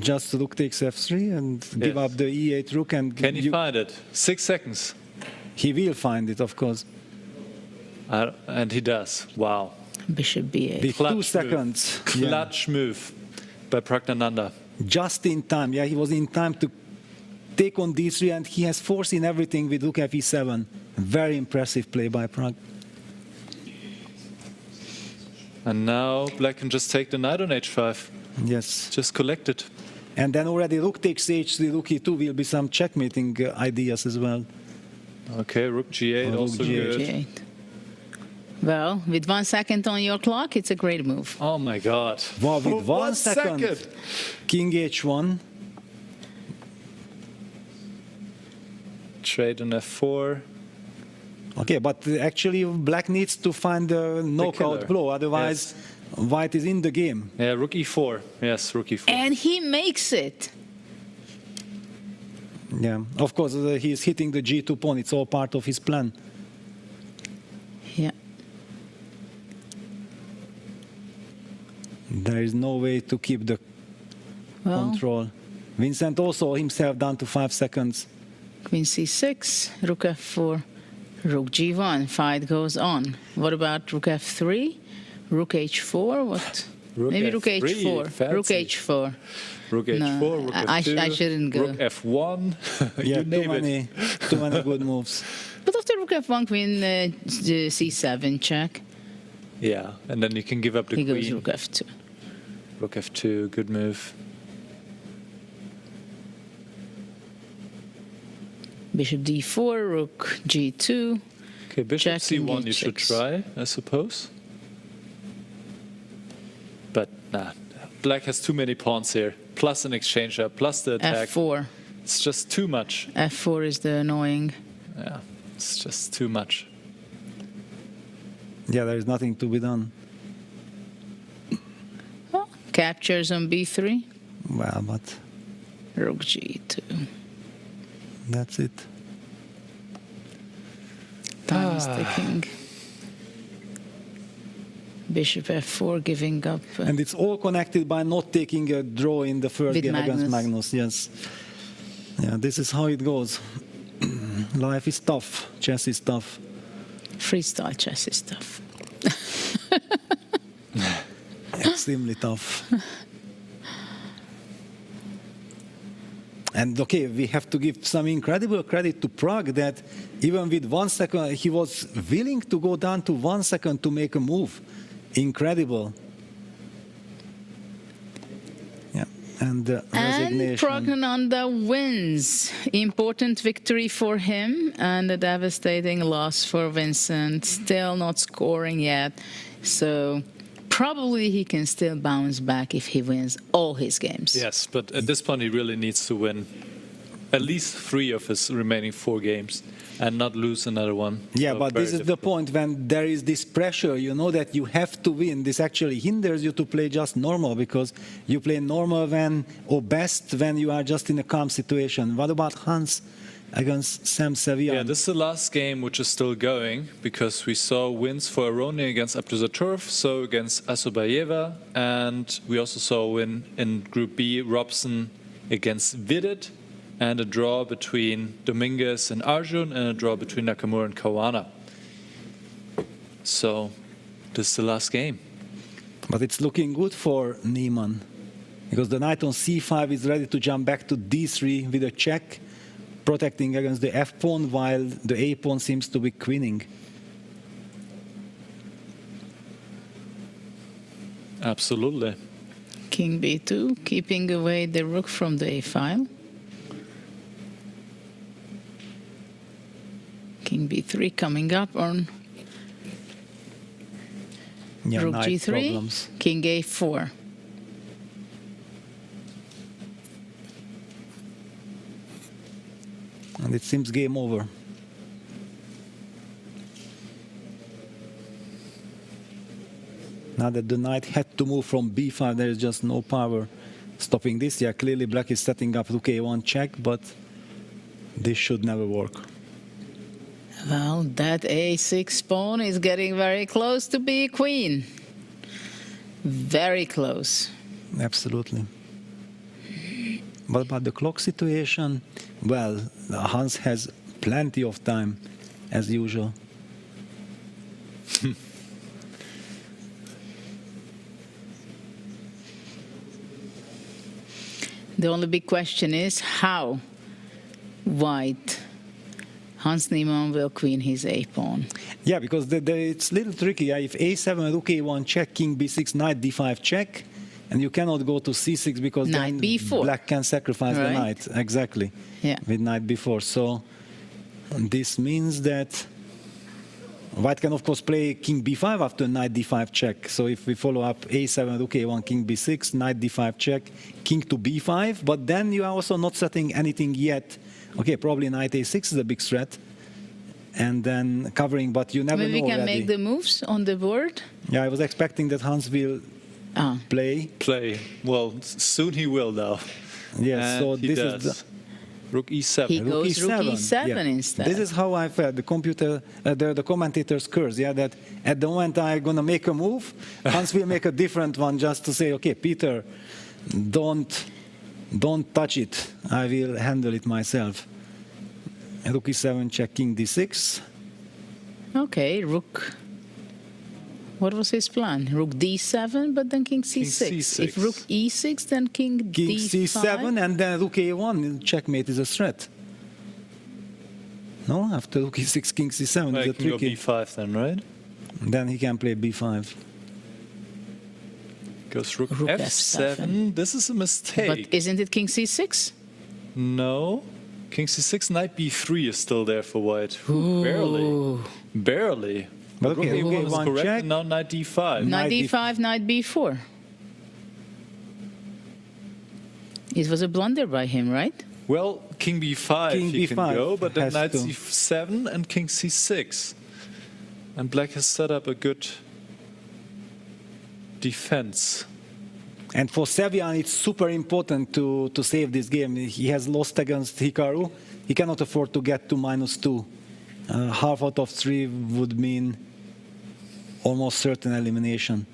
Just rook takes f3 and give up the e8 rook. And Can he find it? 6 seconds. He will find it, of course. And he does. Wow. Bishop b8. With Clutch 2 move. seconds. Yeah. Clutch move by Pragnananda. Just in time. Yeah, he was in time to take on d3, and he has foreseen everything with rook fe7. Very impressive play by Prague. And now black can just take the knight on h5. Yes. Just collect it. And then already rook takes h3, rook e2 will be some checkmating ideas as well. Okay, rook g8 Rook also G8. good. G8. Well, with 1 second on your clock, it's a great move. Oh my god. Wow, with For 1 second. King h1. Trade on f4. Okay, but actually black needs to find a knockout killer. blow, otherwise white is in the game. Yeah, rook e4. Yes, rook e4. And he makes it. Yeah, of course he's hitting the g2 pawn, it's all part of his plan. Yeah. There is no way to keep the Well, control. Vincent also himself down to 5 seconds. queen c6, rook f4, rook g1. Fight goes on. What about rook f3, rook h4? What? Rook Maybe rook F3, h4. Rook fancy. h4. Rook h4, No, rook I f2, shouldn't go. rook f1. Yeah, you name too many good moves. But after rook f1, queen c7 check. Yeah, and then you can give up the He queen. goes rook f2. Rook f2, good move. Bishop d4, rook g2. Okay, bishop Checking c1 you should h6. try, I suppose. But nah, black has too many pawns here. Plus an exchanger, plus the attack. f4. It's just too much. f4 is the annoying. Yeah, it's just too much. Yeah, there is nothing to be done. Well, captures on b3, Well, but rook g2. that's it. Time is ticking. Bishop f4 giving up. And it's all connected by not taking a draw in the first With game against Magnus. Magnus. Yes. Yeah, this is how it goes. Life is tough. Chess is tough. Freestyle chess is tough. Extremely tough. And okay, we have to give some incredible credit to Prague that even with 1 second, he was willing to go down to 1 second to make a move. Incredible. Yeah, and And resignation. Pragnananda wins. Important victory for him and a devastating loss for Vincent. Still not scoring yet. So probably he can still bounce back if he wins all his games. Yes, but at this point he really needs to win at least 3 of his remaining 4 games and not lose another one. Yeah, So but very this is the difficult. point when there is this pressure, you know that you have to win. This actually hinders you to play just normal because you play normal when, or best when you are just in a calm situation. What about Hans against Sam Sevian? Yeah, this is the last game which is still going because we saw wins for Aroni against Abduzatov, so against Asobayeva, and we also saw a win in Group B, Robson against Vidit, and a draw between Dominguez and Arjun, and a draw between Nakamura and Kawana. So this is the last game. But it's looking good for Niemann because the knight on c5 is ready to jump back to d3 with a check, protecting against the f-pawn, while the a-pawn seems to be queening. Absolutely. King b2, keeping away the rook from the a-file. King b3 coming up on rook knight g3, problems. king a4. And it seems game over. Now that the knight had to move from b5, there is just no power stopping this. Yeah, clearly black is setting up rook a1 check, but this should never work. Well, that a6 pawn is getting very close to be queen. Very close. Absolutely. What about the clock situation? Well, Hans has plenty of time, as usual. The only big question is how white Hans Niemann will queen his a-pawn. Yeah, because it's a little tricky. If a7, rook a1 check, king b6, knight d5 check, and you cannot go to c6 because Knight then b4. black can sacrifice the Right. knight. Exactly. Yeah. With knight b4. So this means that white can, of course, play king b5 after knight d5 check. So if we follow up a7, rook a1, king b6, knight d5 check, king to b5, but then you are also not setting anything yet. Okay, probably knight a6 is a big threat. And then covering, but you never Maybe know we can already. make the moves on the board. Yeah, I was expecting that Hans will play. Well, soon he will now. Yes, And so he this does. is Rook e7. He goes rook e7 instead. This is how I felt. The computer, the commentator's curse. Yeah, that at the moment I'm gonna make a move, Hans will make a different one just to say, okay, Peter, don't touch it. I will handle it myself. Rook e7 check, king d6. Okay, rook. What was his plan? Rook d7, but then king c6. c6. If rook e6, then king d5. c7 and then rook a1. Checkmate is a threat. No, after rook e6, king c7 I is a can go tricky. b5 then, right? Then he can play b5. Goes rook, Rook f7. f7. This is a mistake. But isn't it king c6? No. King c6, knight b3 is still there for white. Barely. Barely. But okay, rook okay, a1 is one correct, check. and now knight d5. Knight d5, knight b4. It was a blunder by him, right? Well, king b5 King he can b5 go, but then has knight to. c7 and king c6. And black has set up a good defense. And for Sevian, it's super important to save this game. He has lost against Hikaru. He cannot afford to get to -2. Half out of 3 would mean almost certain elimination.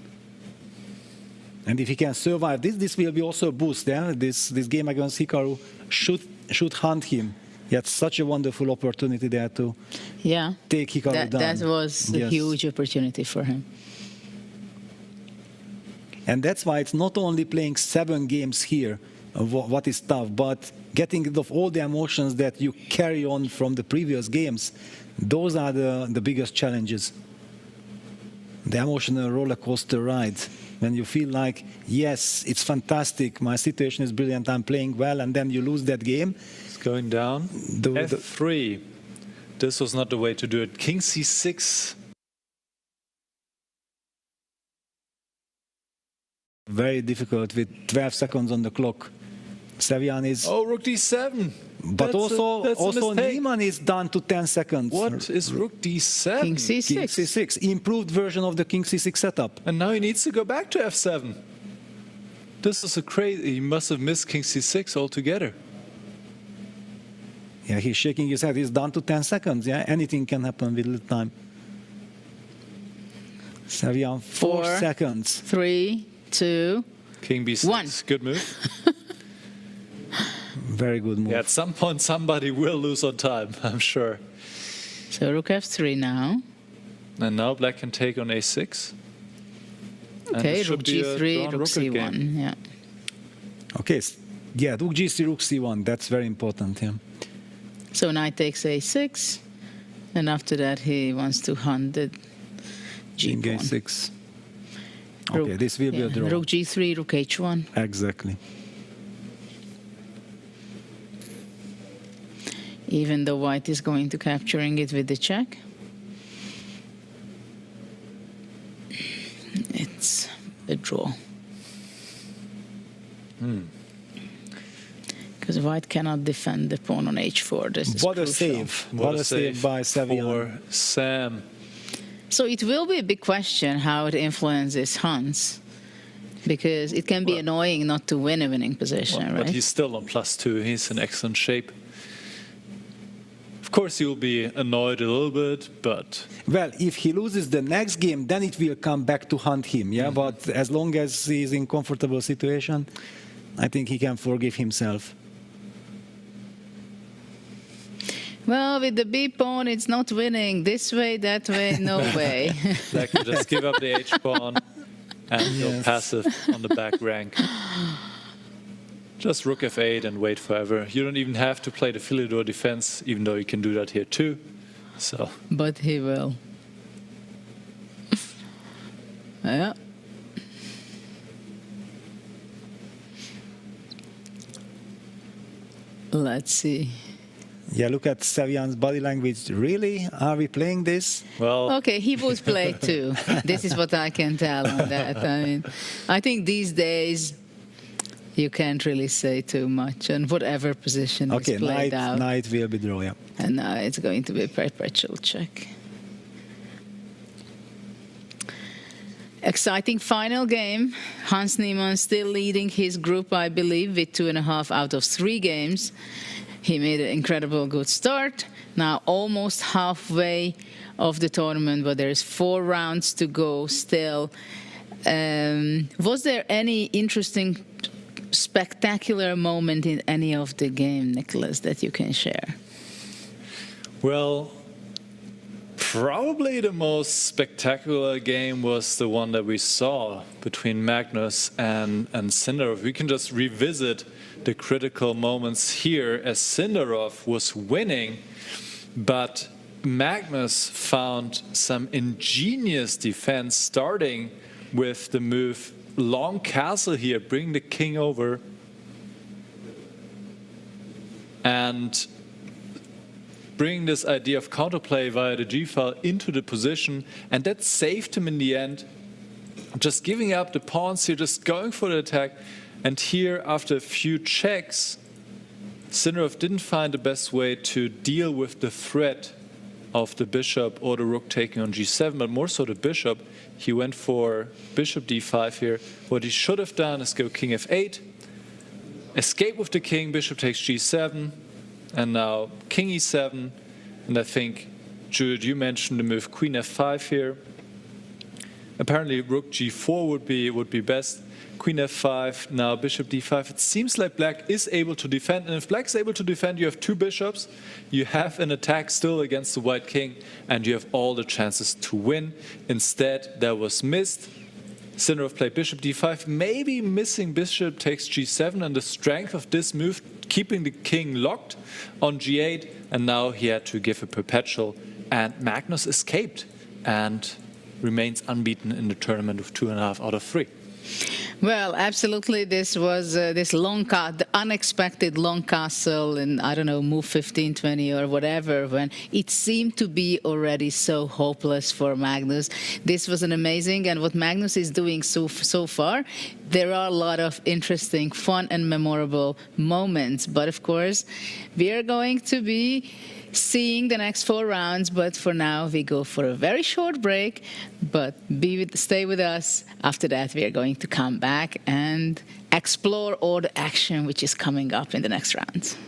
And if he can survive this will be also a boost. Yeah? This game against Hikaru should hunt him. He had such a wonderful opportunity there to take Hikaru down. That was a Yes. huge opportunity for him. And that's why it's not only playing 7 games here, what is tough, but getting rid of all the emotions that you carry on from the previous games. Those are the biggest challenges. The emotional roller coaster ride. When you feel like, yes, it's fantastic, my situation is brilliant, I'm playing well, and then you lose that game. It's going down. F3. This was not the way to do it. King c6 very difficult with 12 seconds on the clock. Sevian is... Oh, rook d7. But also Niemann is down to 10 seconds. What is rook d7? King c6. King c6, improved version of the king c6 setup. And now he needs to go back to f7. This is a crazy... He must have missed king c6 altogether. Yeah, he's shaking his head. He's down to 10 seconds. Yeah, anything can happen with little time. Sevian, 4 seconds. 3, 2, King b6. 1. Good move. Very good move. Yeah, at some point somebody will lose on time, I'm sure. So rook f3 now. And now black can take on a6. Okay, rook g3, rook c1. Yeah. Okay, yeah, rook g3, rook c1. That's very important. Yeah. So knight takes a6, and after that he wants to hunt the g pawn. a6. Okay, this will be a draw. Rook g3, rook h1. Exactly. Even though white is going to capturing it with the check. It's a draw. Because white cannot defend the pawn on h4. This is what a crucial. save. What a save by Sevian. For Sam. So it will be a big question how it influences Hans. Because it can be annoying not to win a winning position, right? But he's still on +2. He's in excellent shape. Of course, you'll be annoyed a little bit, but... Well, if he loses the next game, then it will come back to hunt him, yeah? But as long as he's in comfortable situation, I think he can forgive himself. Well, with the b pawn, it's not winning. This way, that way, no way. Black can just give up the h-pawn and he'll passive on the back rank. Just rook f8 and wait forever. You don't even have to play the Philidor defense, even though you can do that here too. So. But he will. Yeah. Let's see. Yeah, look at Sevian's body language. Really? Are we playing this? Well, okay, he would play too. This is what I can tell on that. I mean, I think these days you can't really say too much on whatever position is played out. Knight will be draw, yeah. And now it's going to be a perpetual check. Exciting final game. Hans Niemann still leading his group, I believe, with 2.5 out of 3 games. He made an incredible good start. Now almost halfway of the tournament, but there's 4 rounds to go still. Was there any interesting, spectacular moment in any of the game, Nicholas, that you can share? Well, probably the most spectacular game was the one that we saw between Magnus and Sindarov. We can just revisit the critical moments here as Sindarov was winning, but Magnus found some ingenious defense, starting with the move long castle here, bring the king over, and bring this idea of counterplay via the g-file into the position, and that saved him in the end. Just giving up the pawns here, just going for the attack. And here, after a few checks, Sindarov didn't find the best way to deal with the threat of the bishop or the rook taking on g7, but more so the bishop. He went for bishop d5 here. What he should have done is go king f8, escape with the king, bishop takes g7, and now king e7. And I think, Jude, you mentioned the move queen f5 here. Apparently rook g4 would be best. Queen f5, now bishop d5. It seems like black is able to defend, and if black is able to defend, you have 2 bishops, you have an attack still against the white king, and you have all the chances to win. Instead, that was missed. Sindarov played bishop d5, maybe missing bishop takes g7, and the strength of this move, keeping the king locked on g8, and now he had to give a perpetual, and Magnus escaped and remains unbeaten in the tournament with 2.5 out of 3. Well, absolutely. This was this long cut, the unexpected long castle and, I don't know, move 15, 20 or whatever, when it seemed to be already so hopeless for Magnus. This was an amazing, and what Magnus is doing so far, there are a lot of interesting, fun and memorable moments. But of course, we are going to be seeing the next 4 rounds, but for now we go for a very short break, but stay with us. After that we are going to come back and explore all the action which is coming up in the next rounds.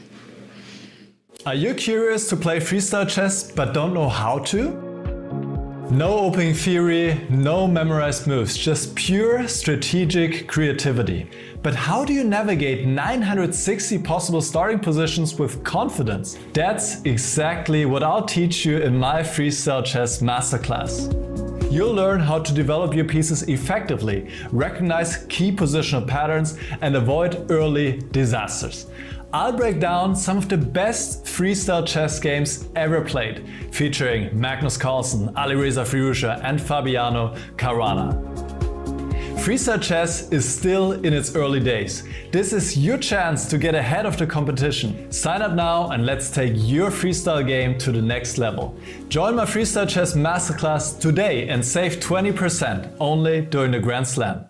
Are you curious to play freestyle chess but don't know how to? No opening theory, no memorized moves, just pure strategic creativity. But how do you navigate 960 possible starting positions with confidence? That's exactly what I'll teach you in my Freestyle Chess Masterclass. You'll learn how to develop your pieces effectively, recognize key positional patterns, and avoid early disasters. I'll break down some of the best freestyle chess games ever played, featuring Magnus Carlsen, Alireza Firouzja, and Fabiano Caruana. Freestyle chess is still in its early days. This is your chance to get ahead of the competition. Sign up now and let's take your freestyle game to the next level. Join my Freestyle Chess Masterclass today and save 20% only during the Grand Slam.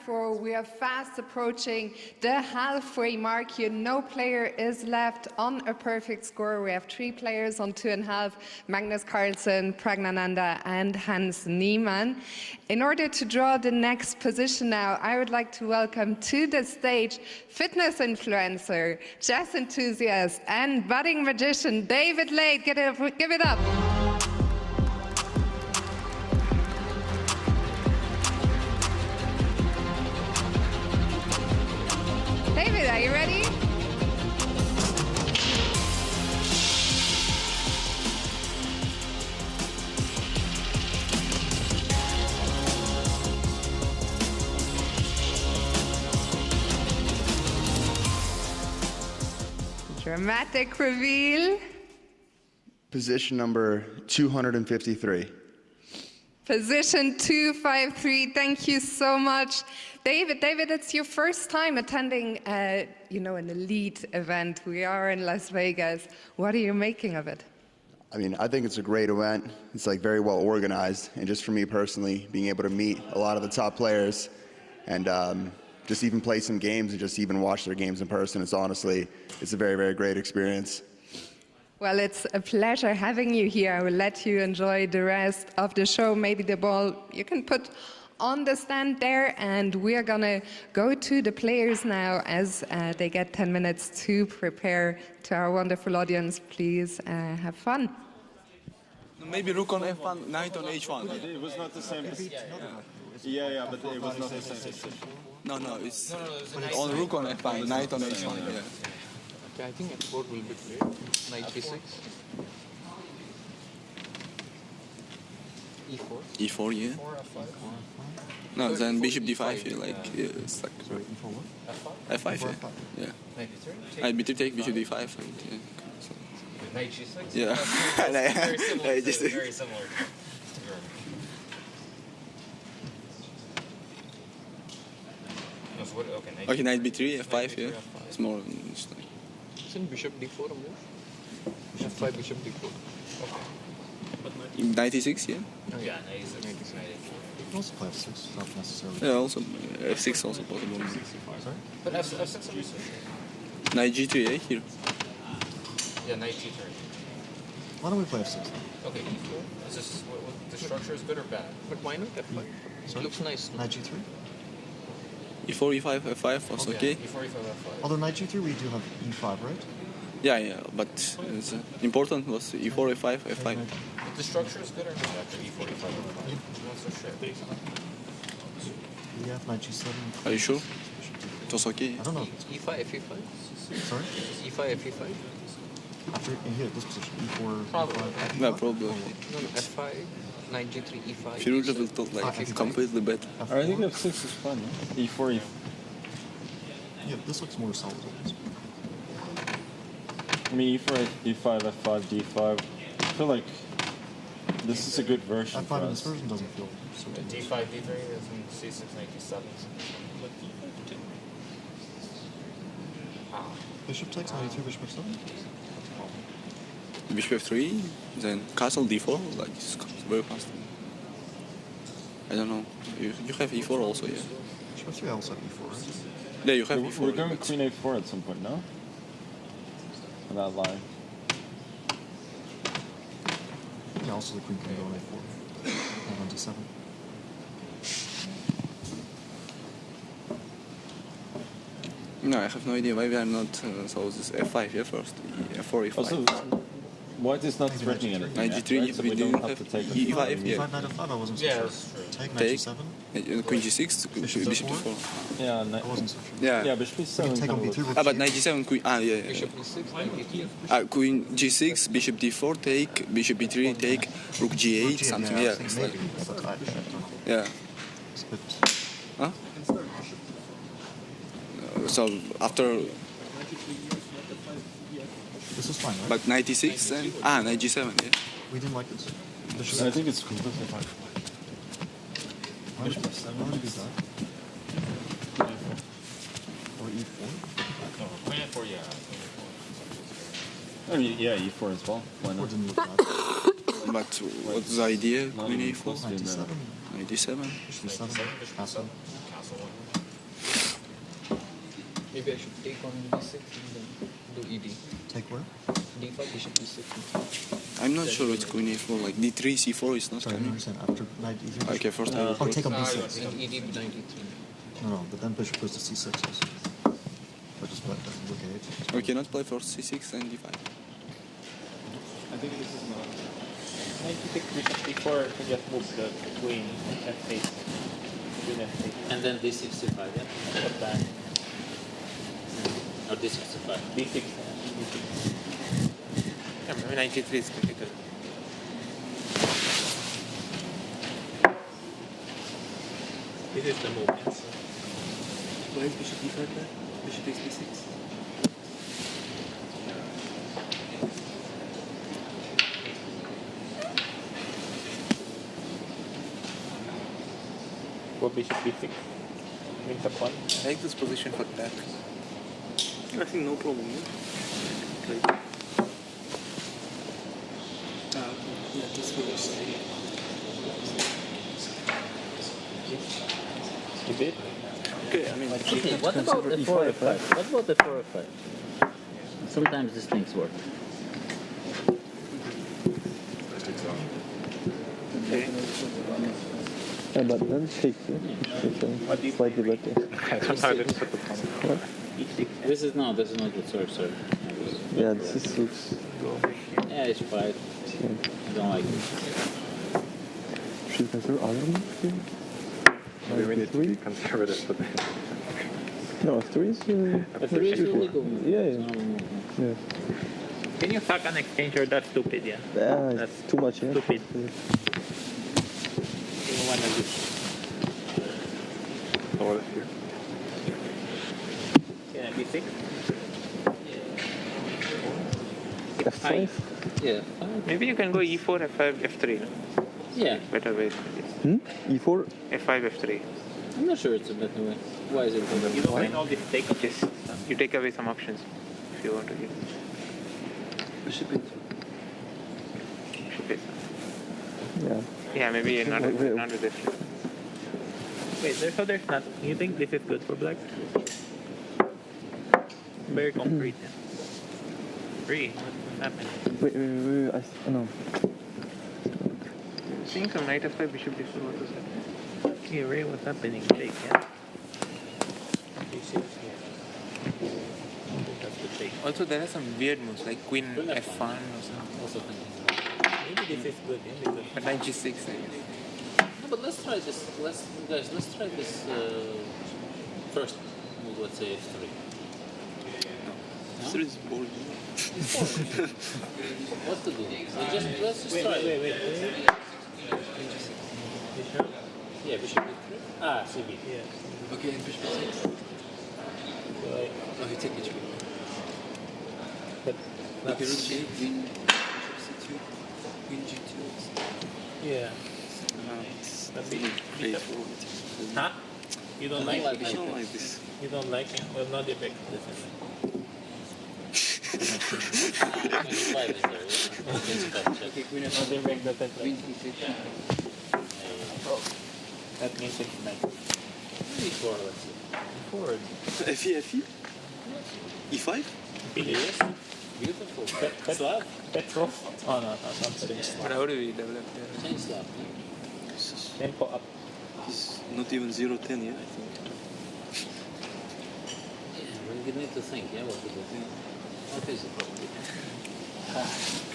4. We are fast approaching the halfway mark here. No player is left on a perfect score. We have 3 players on 2.5, Magnus Carlsen, Pragnananda, and Hans Niemann. In order to draw the next position now, I would like to welcome to the stage fitness influencer, chess enthusiast, and budding magician David Lade. Give it up. David, are you ready? Dramatic reveal. Position number 253. Position 253. Thank you so much. David, it's your first time attending, an elite event. We are in Las Vegas. What are you making of it? I mean, I think it's a great event. It's like very well organized. And just for me personally, being able to meet a lot of the top players and just even play some games and just even watch their games in person, it's a very, very great experience. Well, it's a pleasure having you here. I will let you enjoy the rest of the show. Maybe the ball you can put on the stand there, and we are gonna go to the players now as they get 10 minutes to prepare. To our wonderful audience, please have fun. Maybe rook on f1, knight on h1. It was not the same. Yeah, but it was not the same. No, it's on rook on f5, knight on h1. Yeah. Okay, I think f4 will be clear. Knight g6. e4. e4, yeah. No, then bishop d5 here, it's like. Sorry, e4 what? f5, yeah. Knight b3. Knight b3 take bishop d5 and yeah. So. Knight g6. Yeah. Very similar. Very similar. Okay, knight b3, f5 here. It's more. Isn't bishop d4 a move? f5, bishop d4. Okay. Knight e6, yeah. Oh, yeah, knight e6. You can also play f6, not necessarily. Yeah, also f6 also possible. Sorry? But f6 is Knight g3, yeah, here. Yeah, knight g3. Why don't we play f6 then? Okay, e4. Is this the structure is good or bad? But why not f5? It looks nice. Knight g3? e4, e5, f5 also okay. e4, e5, f5. Although knight g3 we do have e5, right? Yeah, but it's, important was e4, e5, f5. But the structure is good or not after e4, e5, f5? Not so shit. We have knight g7. Are you sure? It was okay. I don't know. e5, f5? Sorry? e5, f5? After here, this position, e4, Probably. e5, Yeah, probably. No, f5, knight g3, e5. Firuza will talk like completely better. I think f6 is fun, no? e4, e5. Yeah, this looks more solid. I mean, e4, e5, f5, d5. I feel like this is a good version. f5 in this version doesn't feel so good. d5, d3, and c6, knight d7. Bishop takes, knight e3, bishop f7? Bishop f3, then castle d4, like it's very fast. I don't know. You have e4 also, yeah. Bishop f3 I also have e4, right? Yeah, you have e4. We're going queen a4 at some point, no? That line. Yeah, also the queen can go on a4. And on d7. No, I have no idea why we are not. So this f5 here first, f4, e5. Also, white is not threatening anything. Knight g3, right? So we don't didn't have have to take e5, yeah. e5, knight f5, I wasn't so Yeah, sure. that's true. Take knight Take. g7. Queen g6, bishop d4. Yeah, I wasn't so sure. Yeah. bishop We e7. can take on b3 with But knight g7, queen. Yeah. Bishop e6, knight d3. Queen g6, bishop d4, take, bishop b3, take, rook g8, something. Yeah. It's like, yeah. It's a bit... Huh? So after. This is fine, right? But knight e6 and knight g7, yeah. We didn't like this. I think it's completely fine. Bishop f7, how would you do that? Or e4? Queen f4, yeah. I mean, yeah, e4 as well. Why not? Didn't look bad. But what's the idea? Queen a4? Supposed to be Knight d7. Knight d7. Bishop d7. Castle. Castle one. Maybe I should take on d6 and then do ED. Take where? d5, bishop d6. I'm not sure it's queen a4, like d3, c4 is not Sorry, I don't coming. understand. After knight e3? Okay, first I will Oh, take on And b6. ED b9 d3. No, but then bishop goes to c6 also. Or just black doesn't look at it. We cannot play first c6 and d5. I think this is not. Knight d6, bishop d4 can just move the queen f8. Queen f8. And then d65, yeah? Put back. Or d65. d6. Yeah, maybe knight g3 is difficult. This is the move, yes. Why is bishop d5 there? Bishop takes b6. Go bishop b6. Brings up one. I like this position for that. I think no problem. Yeah? Like, Yeah, this will You did? okay, I mean, Okay, what about the 4 f5? What about the 4 f5? Sometimes these things work. okay. Yeah, but then take slightly better. This is not good. Sorry. Yeah, this looks. Yeah, it's 5. I don't like it. Should we consider other moves here? Maybe we need to be conservative for that. No, 3 is. 3 is a legal move. Yeah. Can you suck an exchanger? That's stupid, yeah. That's too much, yeah. Stupid. You want to do. So what is here? Yeah, b6. F5? Yeah. Maybe you can go e4, f5, f3. No? Yeah. Better way. E4? f5, f3. I'm not sure it's a better way. Why is it better? You don't mind all this take of this. You take away some options if you want to give. Bishop a2. Bishop a2. Yeah. Yeah, maybe not with this. Wait, there's not. You think this is good for black? Very concrete. Yeah. 3. What's happening? Wait. No. Seeing some knight f5, bishop d4, what was happening? Yeah, Ray, what's happening? Take, yeah. D6, yeah. That's the take. Also, there are some weird moves like queen f1 or something. Also thinking. Maybe this is good, yeah, because But knight g6, I guess. No, but let's try this. Let's try this first move. Let's say f3. This is boring. What to do? Let's just try. Wait. Bishop? Yeah, bishop d3. Ah, CB. Yeah. Okay, and bishop a6. Right. Oh, you take h3. But Okay, rook g8, queen, bishop c2, queen g2. yeah. That's Bishop. Huh? You don't like it? I don't like this. You don't like it? Well, not the big. This is. Okay, queen Not f4. the big doesn't Queen like. c6. That means it's nice. E4, let's see. Forward. Fe, e5? Yes. Beautiful. Slav? Petrov? Oh, no, not Slav. But how do we develop there? Change Slav. Tempo up. He's not even 0-10 yet, I think. Yeah, we need to think, yeah, what to do. What is it?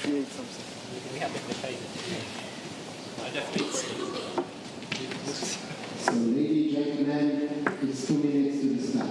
Create something. We have to decide. So, ladies and gentlemen, it's 2 minutes to the start.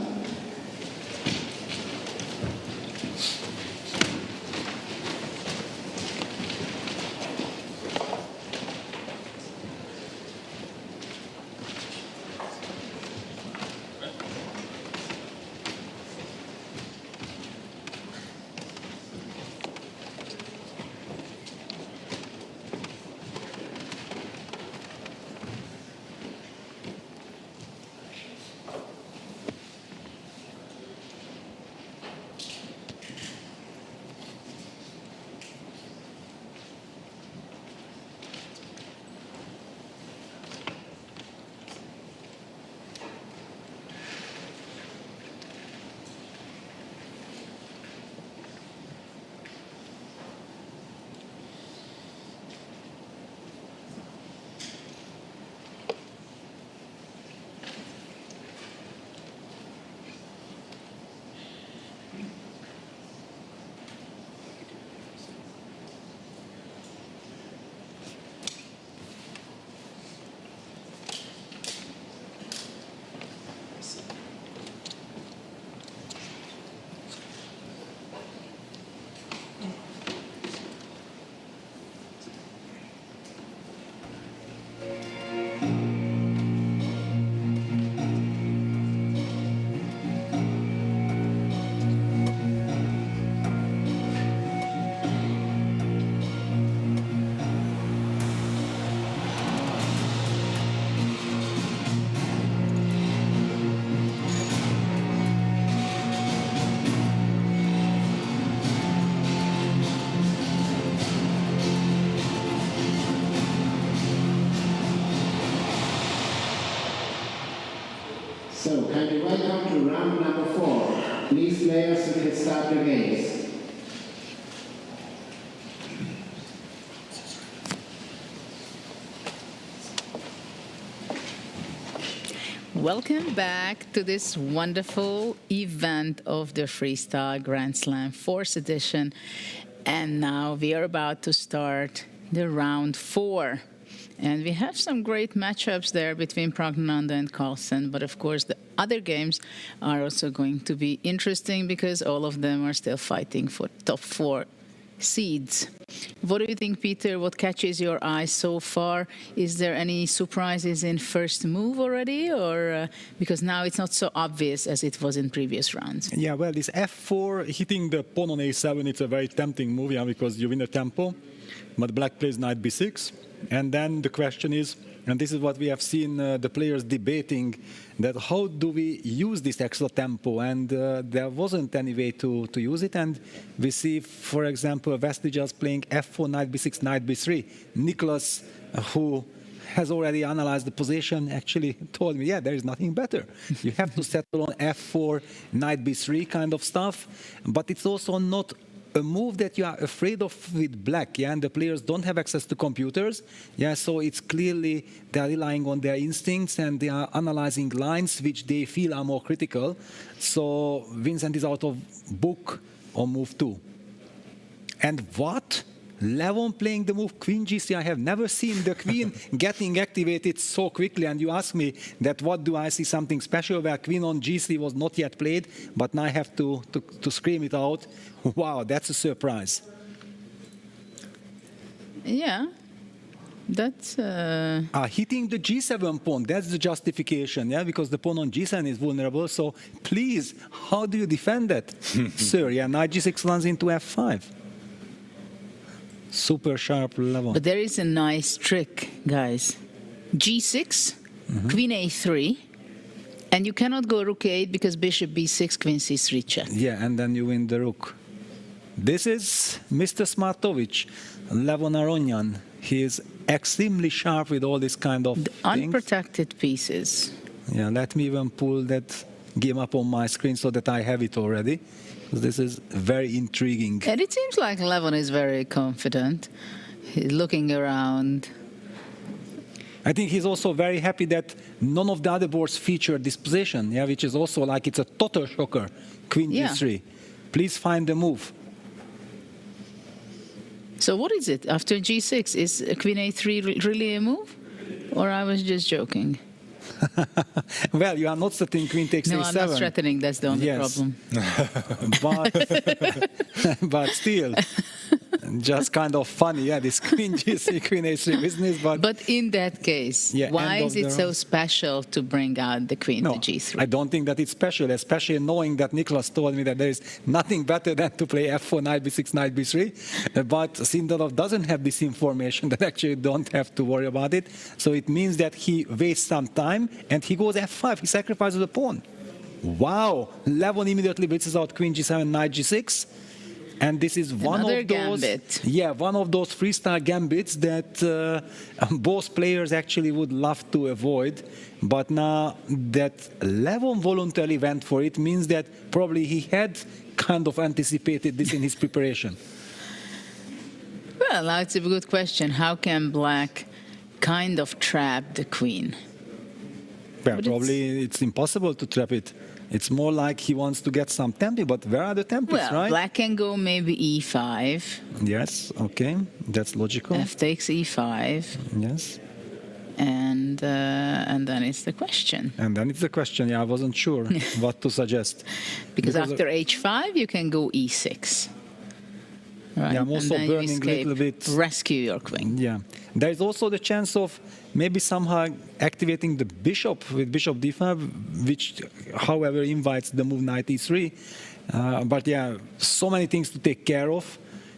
So, kindly welcome to round number 4. Please, players, you can start your games. Welcome back to this wonderful event of the Freestyle Grand Slam 4th edition. And now we are about to start the round 4. And we have some great matchups there between Pragnananda and Carlsen. But of course, the other games are also going to be interesting because all of them are still fighting for top 4 seeds. What do you think, Peter? What catches your eye so far? Is there any surprises in first move already, or because now it's not so obvious as it was in previous rounds? Yeah, well, this F4 hitting the pawn on A7, it's a very tempting move, yeah, because you win the tempo, but black plays knight B6, and then the question is, and this is what we have seen the players debating, that how do we use this extra tempo? And there wasn't any way to use it. And we see, for example, Vestiges playing F4, knight B6, knight B3. Nicholas, who has already analyzed the position, actually told me, yeah, there is nothing better. You have to settle on F4, knight B3 kind of stuff. But it's also not a move that you are afraid of with black, yeah, and the players don't have access to computers, yeah, so it's clearly they are relying on their instincts and they are analyzing lines which they feel are more critical. So Vincent is out of book on move 2. And what? Levon playing the move Queen G3. I have never seen the Queen getting activated so quickly. And you ask me that what do I see something special where Queen on G3 was not yet played, but now I have to scream it out. Wow, that's a surprise. Yeah, that's... Hitting the G7 pawn, that's the justification, yeah, because the pawn on G7 is vulnerable. So please, how do you defend that, sir? Yeah, knight G6 runs into F5. Super sharp level. But there is a nice trick, guys. G6, Queen A3, and you cannot go Rook A8 because Bishop B6, Queen C3 check. Yeah, and then you win the Rook. This is Mr. Smartovich, Levon Aronyan. He is extremely sharp with all this kind of things. Unprotected pieces. Yeah, let me even pull that game up on my screen so that I have it already. This is very intriguing. And it seems like Levon is very confident. He's looking around. I think he's also very happy that none of the other boards feature this position, yeah, which is also like it's a total shocker. Queen G3. Please find the move. So what is it? After G6, is Queen A3 really a move? Or I was just joking? Well, you are not setting Queen takes A7. No, I'm not threatening. That's the only problem. But still, just kind of funny, yeah, this Queen G3, Queen A3 business. But in that case, why is it so special to bring out the Queen to G3? I don't think that it's special, especially knowing that Nicholas told me that there is nothing better than to play F4, knight B6, knight B3. But Sindarov doesn't have this information that actually don't have to worry about it. So it means that he wastes some time and he goes F5. He sacrifices the pawn. Wow! Levon immediately blitzes out Queen G7, knight G6. And this is one of those, gambit. Yeah, one of those freestyle gambits that both players actually would love to avoid. But now that Levon voluntarily went for it means that probably he had kind of anticipated this in his preparation. Well, that's a good question. How can black kind of trap the queen? Well, probably it's impossible to trap it. It's more like he wants to get some tempi, but where are the tempis, right? Black can go maybe E5. Yes, okay, that's logical. F takes E5. Yes. And then it's the question. And then it's the question, yeah, I wasn't sure what to suggest. Because after H5, you can go E6. Right? Yeah, I'm also burning a little bit. Rescue your queen. Yeah. There is also the chance of maybe somehow activating the bishop with bishop d5, which, however, invites the move knight e3. But yeah, so many things to take care of.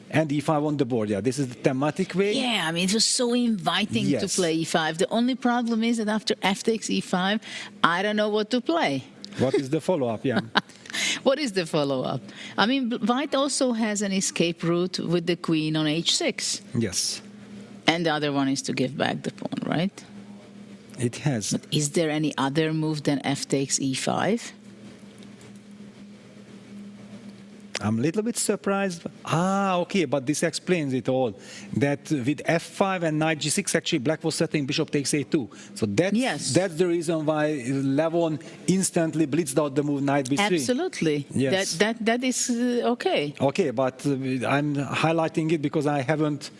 And e5 on the board, yeah, this is the thematic way. Yeah, I mean, it was so inviting to play e5. The only problem is that after f takes e5, I don't know what to play. What is the follow-up, yeah? What is the follow-up? I mean, white also has an escape route with the queen on h6. Yes. And the other one is to give back the pawn, right? It has. But is there any other move than f takes e5? I'm a little bit surprised. Okay, but this explains it all. That with f5 and knight g6, actually black was setting bishop takes a2. So that's the reason why Levon instantly blitzed out the move knight b3. Absolutely. Yes. That is okay. Okay, but I'm highlighting it because I haven't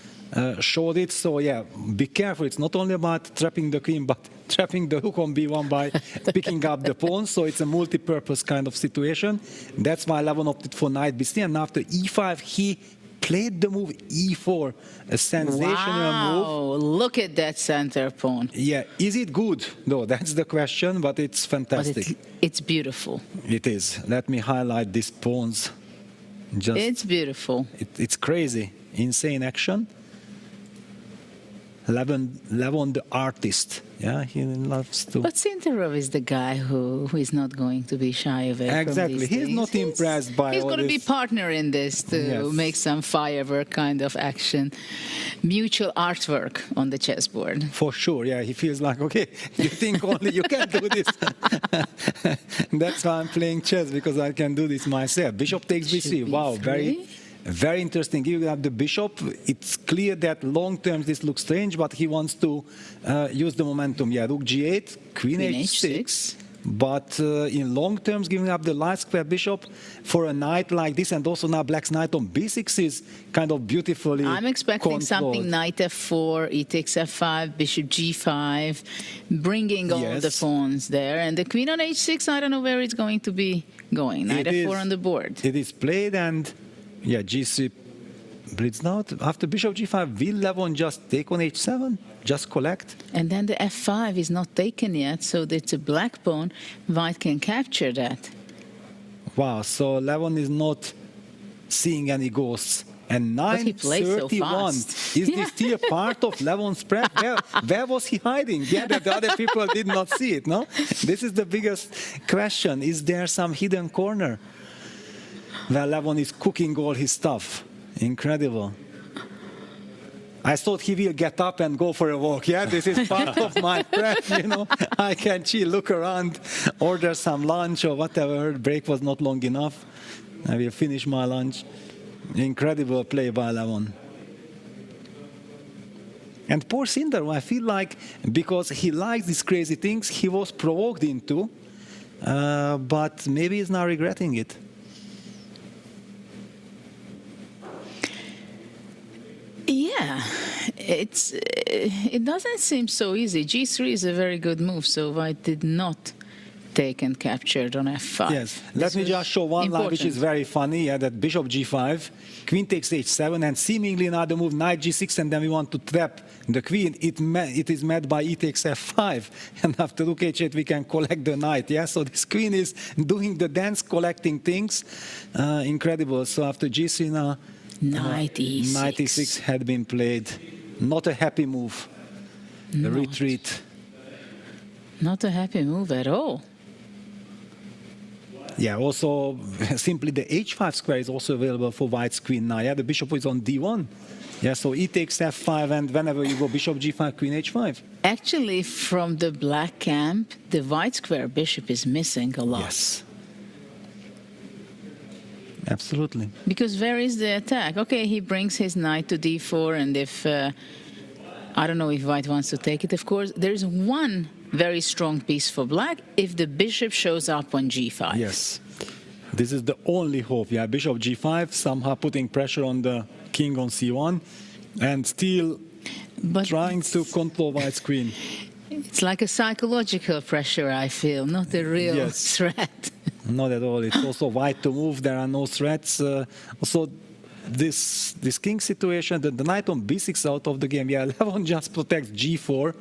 showed it. So yeah, be careful. It's not only about trapping the queen, but trapping the rook on b1 by picking up the pawn. So it's a multi-purpose kind of situation. That's why Levon opted for knight b3, and after e5 he played the move e4, a sensational move. Wow, look at that center pawn. Yeah, is it good? No, that's the question, but it's fantastic. But it's beautiful. It is. Let me highlight these pawns. It's beautiful. It's crazy, insane action. Levon the artist, yeah, he loves to. But Sinterov is the guy who is not going to be shy away exactly. from these He's things. not impressed by He's all going to be this. partner in this to make some firework kind of action, mutual artwork on the chessboard. For sure, yeah. He feels like, okay, you think only you can do this. That's why I'm playing chess, because I can do this myself. Bishop takes b3. Wow, very interesting. Giving up the bishop, it's clear that long term this looks strange, but he wants to use the momentum. Yeah, rook g8, queen h6. But in long terms, giving up the light square bishop for a knight like this, and also now black's knight on b6 is kind of beautifully I'm expecting controlled. something knight f4, e takes f5, bishop g5, bringing all the pawns there. And the queen on h6, I don't know where it's going to be going. Knight f4 on the board. It is played, and yeah, g3 blitzed out. After bishop g5, will Levon just take on h7? Just collect? And then the f5 is not taken yet, so it's a black pawn. White can capture that. Wow, so Levon is not seeing any ghosts. And But he plays so 9:31. fast. Is this still part of Levon's prep? Where was he hiding? Yeah, that the other people did not see it, no? This is the biggest question. Is there some hidden corner where Levon is cooking all his stuff? Incredible. I thought he will get up and go for a walk. Yeah, this is part of my prep, you know. I can chill, look around, order some lunch or whatever. Break was not long enough. I will finish my lunch. Incredible play by Levon. And poor Cinder, I feel like because he likes these crazy things, he was provoked into, but maybe he's now regretting it. Yeah, it doesn't seem so easy. G3 is a very good move, so White did not take and captured on f5. Yes, let me just show one line which is very funny. Yeah, that bishop g5, queen takes h7, and seemingly another move knight g6, and then we want to trap the queen. It is met by e takes f5, and after rook h8 we can collect the knight. Yeah, so this queen is doing the dance, collecting things. Incredible. So after g3 now, knight e6. Knight e6 had been played. Not a happy move. The retreat. Not a happy move at all. Yeah, also simply the h5 square is also available for White's queen now. Yeah, the bishop is on d1. Yeah, so e takes f5, and whenever you go bishop g5, queen h5. Actually, from the black camp, the white square bishop is missing a lot. Yes. Absolutely. Because where is the attack? Okay, he brings his knight to d4, and if I don't know if White wants to take it, of course, there is one very strong piece for black if the bishop shows up on g5. Yes. This is the only hope. Yeah, bishop g5, somehow putting pressure on the king on c1, and still trying to control White's queen. It's like a psychological pressure, I feel, not a real threat. Not at all. It's also White to move. There are no threats. Also, this king situation, the knight on b6 out of the game. Yeah, Levon just protects g4.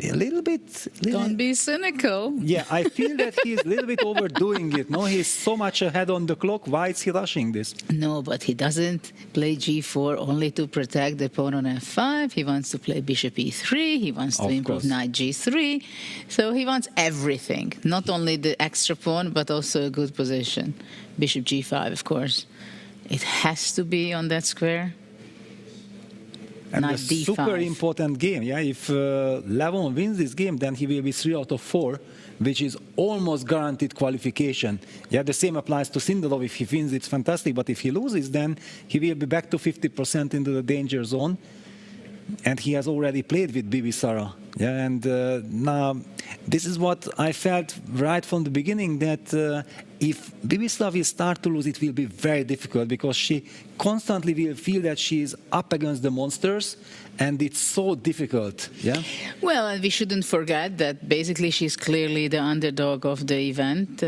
A little bit. Don't be cynical. Yeah, I feel that he's a little bit overdoing it. No, he's so much ahead on the clock. Why is he rushing this? No, but he doesn't play g4 only to protect the pawn on f5. He wants to play bishop e3. He wants to improve knight g3. So he wants everything, not only the extra pawn, but also a good position. Bishop g5, of course. It has to be on that square. And Knight a D5. super important game, yeah. If Levon wins this game, then he will be 3 out of 4, which is almost guaranteed qualification. Yeah, the same applies to Sindelov. If he wins, it's fantastic. But if he loses, then he will be back to 50% into the danger zone. And he has already played with Bibisara. Yeah, and now this is what I felt right from the beginning, that if Bibisara will start to lose, it will be very difficult, because she constantly will feel that she is up against the monsters, and it's so difficult. Yeah. Well, and we shouldn't forget that basically she's clearly the underdog of the event.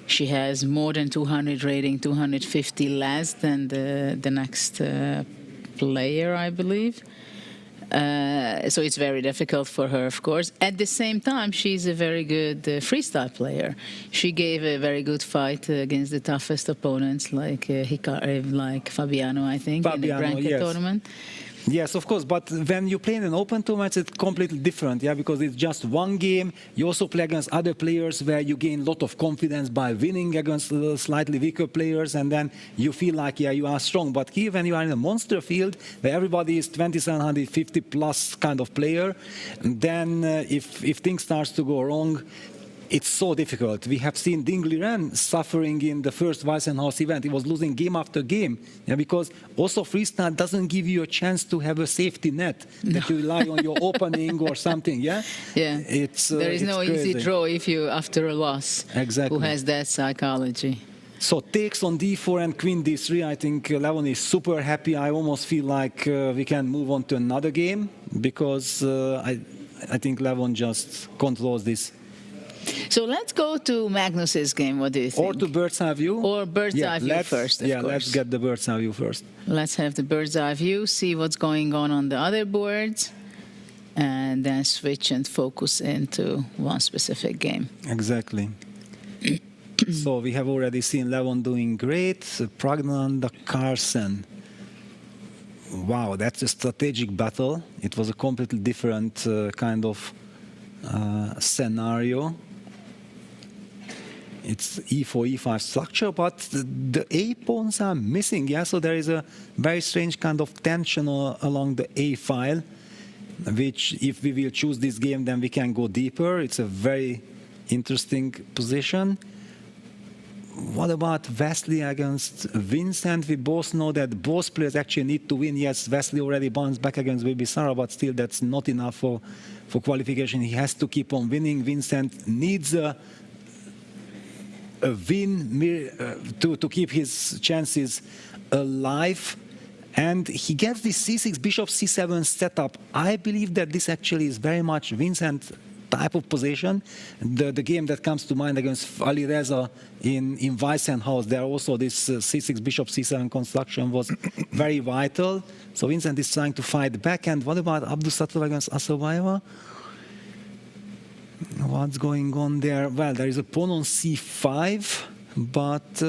She has more than 200 rating, 250 less than the next player, I believe. So it's very difficult for her, of course. At the same time, she's a very good freestyle player. She gave a very good fight against the toughest opponents, like Hikaru, like Fabiano, I think, in the Granca tournament. Yes, of course, but when you play in an open tournament, it's completely different, yeah, because it's just one game. You also play against other players where you gain a lot of confidence by winning against slightly weaker players, and then you feel like, yeah, you are strong. But here, when you are in a monster field where everybody is 2750 plus kind of player, then if things starts to go wrong, it's so difficult. We have seen Ding Liren suffering in the first Weissenhaus event. He was losing game after game, yeah, because also freestyle doesn't give you a chance to have a safety net that you rely on your opening or something. Yeah, yeah. There is no crazy. easy draw if you after a loss. Exactly. Who has that psychology? So takes on d4 and queen d3. I think Levon is super happy. I almost feel like we can move on to another game, because I think Levon just controls this. So let's go to Magnus's game. What do you think? Or to bird's eye view. Or bird's eye view first, of course. Let's get the bird's eye view first. Let's have the bird's eye view, see what's going on the other boards, and then switch and focus into one specific game. Exactly. So we have already seen Levon doing great. Pragnanda Carlsen. Wow, that's a strategic battle. It was a completely different kind of scenario. It's e4, e5 structure, but the A pawns are missing, yeah? So there is a very strange kind of tension along the A file, which if we will choose this game, then we can go deeper. It's a very interesting position. What about Vasily against Vincent? We both know that both players actually need to win. Yes, Vasily already bounced back against Bibisara, but still that's not enough for qualification. He has to keep on winning. Vincent needs a win to keep his chances alive. And he gets this c6, bishop c7 setup. I believe that this actually is very much Vincent type of position. The game that comes to mind against Ali Reza in Weissenhaus, there also this c6, bishop c7 construction was very vital. So Vincent is trying to fight back. And what about Abdusatov against Asabayeva? What's going on there? Well, there is a pawn on c5, but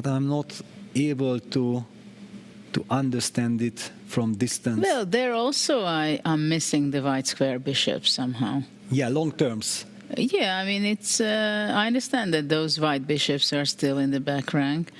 I'm not able to understand it from distance. Well, there also I'm missing the white square bishop somehow. Yeah, long terms. Yeah, I mean, it's. I understand that those white bishops are still in the back rank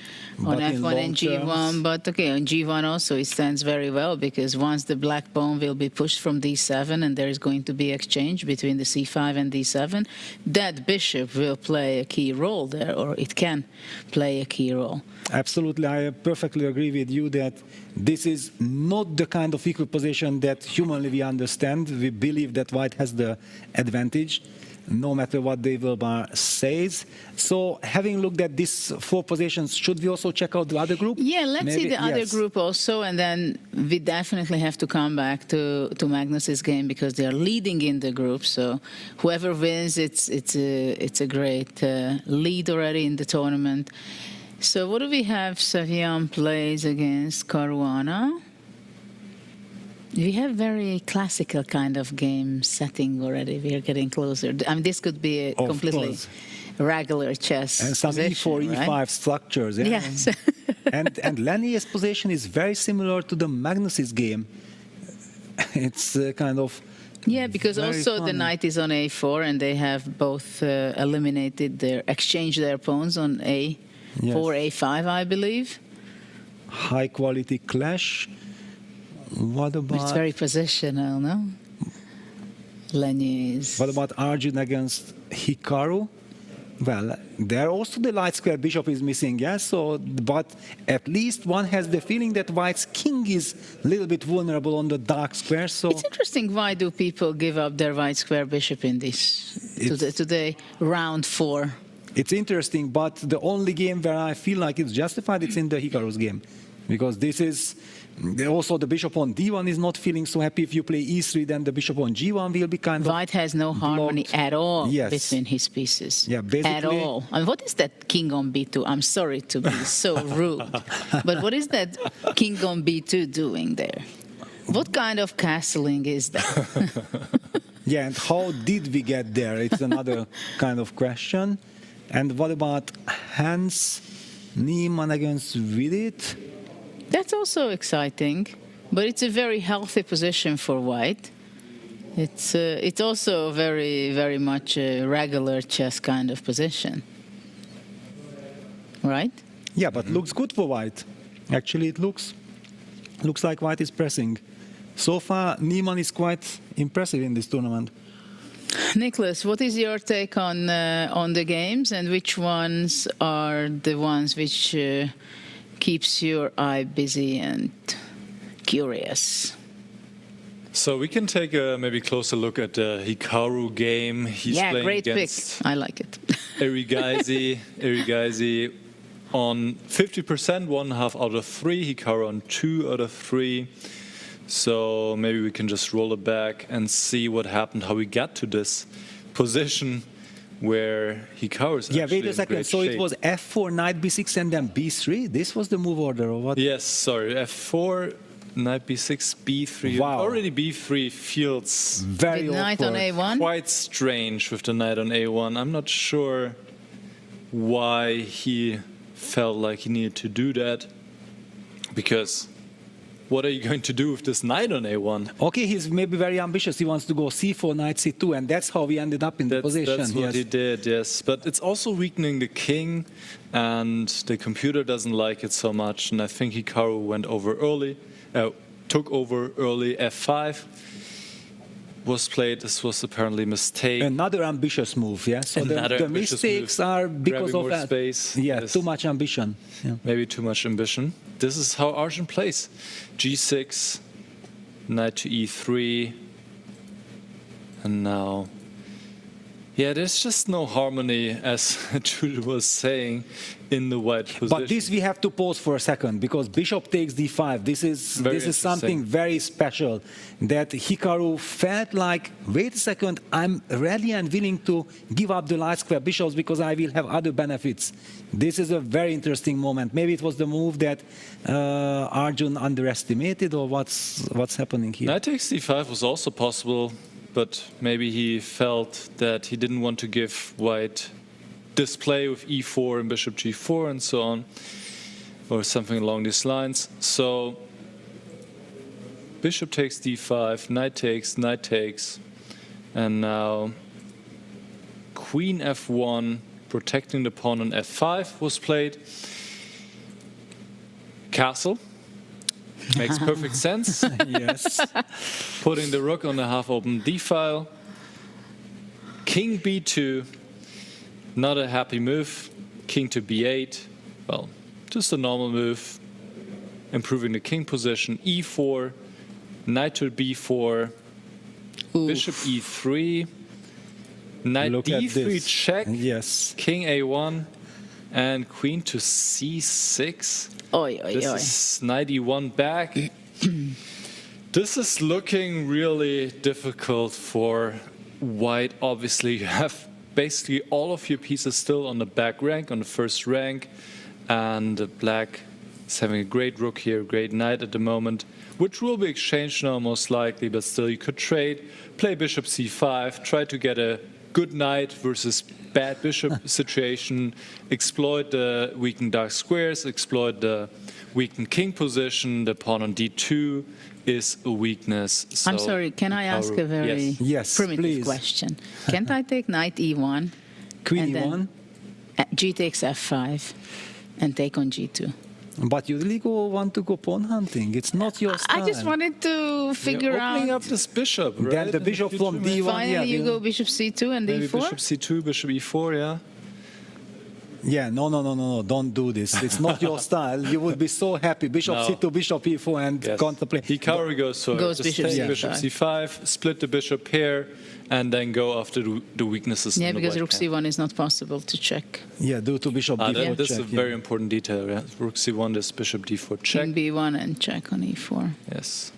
on f1 and g1, but okay, on g1 also it stands very well, because once the black pawn will be pushed from d7 and there is going to be exchange between the c5 and d7, that bishop will play a key role there, or it can play a key role. Absolutely, I perfectly agree with you that this is not the kind of equal position that humanly we understand. We believe that white has the advantage, no matter what Dave Wilbar says. So having looked at these four positions, should we also check out the other group? Yeah, let's see the other group also, and then we definitely have to come back to Magnus's game, because they are leading in the group. So whoever wins, it's a great lead already in the tournament. So what do we have? Savian plays against Caruana. We have very classical kind of game setting already. We are getting closer. I mean, this could be a completely regular chess and some position, e4, e5 structures. Yeah. Yes. and Lenny's position is very similar to the Magnus's game. It's kind of... Yeah, because also the knight is on a4, and they have both exchanged their pawns on a4, a5, I believe. high-quality clash. What about... It's very positional, no? Lenny's. What about Arjun against Hikaru? Well, there also the light square bishop is missing, yes. So, but at least one has the feeling that White's king is a little bit vulnerable on the dark square. So it's interesting. Why do people give up their white square bishop in this today round 4? It's interesting, but the only game where I feel like it's justified, it's in the Hikaru's game, because this is. Also, the bishop on d1 is not feeling so happy. If you play e3, then the bishop on g1 will be kind of White has no harmony at all between his pieces. Yeah, basically. At all. And what is that king on b2? I'm sorry to be so rude, but what is that king on b2 doing there? What kind of castling is that? Yeah, and how did we get there? It's another kind of question. And what about Hans Niemann against Vidit? That's also exciting, but it's a very healthy position for White. It's also very, very much a regular chess kind of position, right? Yeah, but looks good for White. Actually, it looks like White is pressing. So far, Niemann is quite impressive in this tournament. Nicholas, what is your take on the games, and which ones are the ones which keeps your eye busy and curious? So we can take a maybe closer look at the Hikaru game. He's playing great against pick. I like it. Erigaisi on 50%, 1.5 out of 3. Hikaru on 2 out of 3. So maybe we can just roll it back and see what happened, how we got to this position where Hikaru is wait a second. So it was f4, knight b6, and then b3? This was the move order, or what? Yes, sorry. f4, knight b6, b3. Wow. Already b3 feels very knight on a1? Quite strange with the knight on a1. I'm not sure why he felt like he needed to do that, because what are you going to do with this knight on a1? Okay, he's maybe very ambitious. He wants to go c4, knight c2, and that's how we ended up in the position. That's what he did, yes. But it's also weakening the king, and the computer doesn't like it so much. And I think Hikaru went over early, took over early f5. Was played. This was apparently a mistake. Another ambitious move, yeah. So the mistakes are because of that. Space. Yeah, yes. Too much ambition. Yeah. Maybe too much ambition. This is how Arjun plays: g6, knight to e3, and now, there's just no harmony, as Jude was saying, in the white position. But this we have to pause for a second, because bishop takes d5. This is something very special, that Hikaru felt like, wait a second, I'm ready and willing to give up the light square bishops because I will have other benefits. This is a very interesting moment. Maybe it was the move that Arjun underestimated, or what's happening here? Knight takes d5 was also possible, but maybe he felt that he didn't want to give White display with e4 and bishop g4 and so on, or something along these lines. So bishop takes d5, knight takes, and now queen f1, protecting the pawn on f5 was played. Castle. Makes perfect sense. Yes. Putting the rook on the half-open d-file. King b2. Not a happy move. King to b8. Well, just a normal move. Improving the king position. e4. Knight to b4. Oof. Bishop e3. Knight d3 check. Yes. King a1. And queen to c6. This is knight e1 back. This is looking really difficult for White. Obviously, you have basically all of your pieces still on the back rank, on the first rank, and Black is having a great rook here, great knight at the moment, which will be exchanged now most likely, but still you could trade, play bishop c5, try to get a good knight versus bad bishop situation, exploit the weakened dark squares, exploit the weakened king position. The pawn on d2 is a weakness. So I'm sorry, can I ask a very primitive question? Can't I take knight e1? Queen e1? G takes f5 and take on g2. But you really want to go pawn hunting. It's not your style. I just wanted to figure out. Opening up this bishop, right? Then the bishop from D1. Finally, you go bishop c2 and maybe d4? bishop c2, bishop e4, yeah. Yeah, no, don't do this. It's not your style. You would be so happy. Bishop c2, bishop e4, and contemplate. Hikaru goes for Goes just bishop take c5. bishop c5, split the bishop here, and then go after the weaknesses. Yeah, in the because white rook camp. c1 is not possible to check. Yeah, do to bishop d4 This is a check, very important detail. Yeah? Rook c1, this bishop d4 check. King b1 and check on e4. Yes.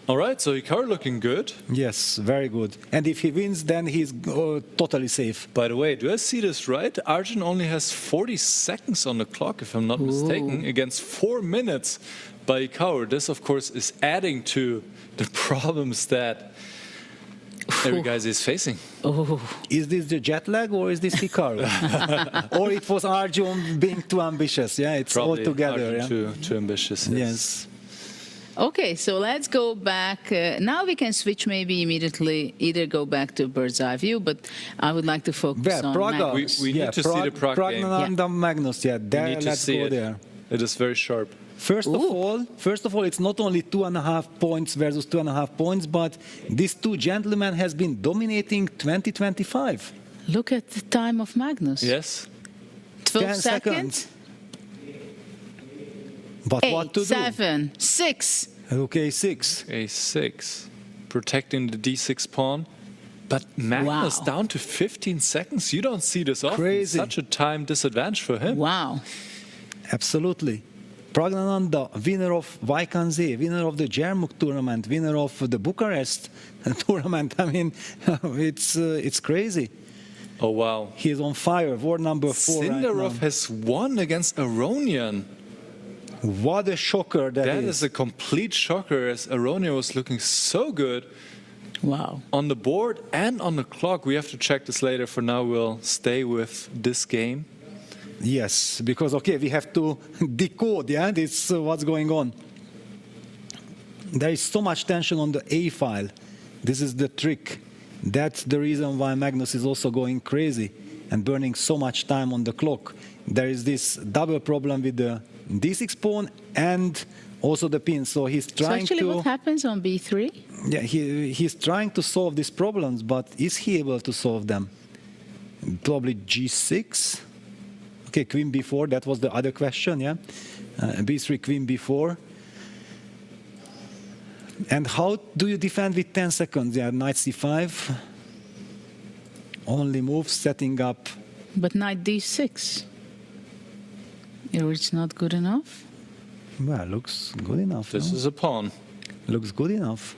All right, so Hikaru looking good. Yes, very good. And if he wins, then he's totally safe. By the way, do I see this right? Arjun only has 40 seconds on the clock, if I'm not mistaken, against 4 minutes by Hikaru. This, of course, is adding to the problems that every guy is facing. Is this the jet lag or is this Hikaru? Or it was Arjun being too ambitious? Yeah, it's Probably all together. Arjun too ambitious. Yes. Okay, so let's go back. Now we can switch maybe immediately, either go back to bird's eye view, but I would like to focus on Magnus. We need to see the Prague game. Pragnananda Magnus, there, let's go there. It is very sharp. First of all, it's not only 2.5 points versus 2.5 points, but these two gentlemen has been dominating 2025. Look at the time of Magnus. Yes. 12 seconds. But 8, what to 7, 6. Rook a6. a6. Protecting the d6 pawn. But Magnus down to 15 seconds. You don't see this often. Crazy. Such a time disadvantage for him. Wow. Absolutely. Pragnananda, winner of Vaikanze, winner of the Jermuk tournament, winner of the Bucharest tournament. I mean, it's crazy. Oh, wow. He's on fire. War number 4 Sindarov right has won against Aronian. What a shocker that is. That is a complete shocker, as Aronia was looking so good. Wow. On the board and on the clock. We have to check this later. For now, we'll stay with this game. Yes, because, we have to decode, this what's going on. There is so much tension on the A file. This is the trick. That's the reason why Magnus is also going crazy and burning so much time on the clock. There is this double problem with the D6 pawn and also the pin. So he's trying So actually what happens on B3? Yeah, he's trying to solve these problems, but is he able to solve them? Probably G6. Okay, Queen B4, that was the other question, yeah? B3, Queen B4. And how do you defend with 10 seconds? Yeah, Knight C5. Only move, setting up. But Knight D6. It's not good enough? Well, looks good enough. This is a pawn. Looks good enough.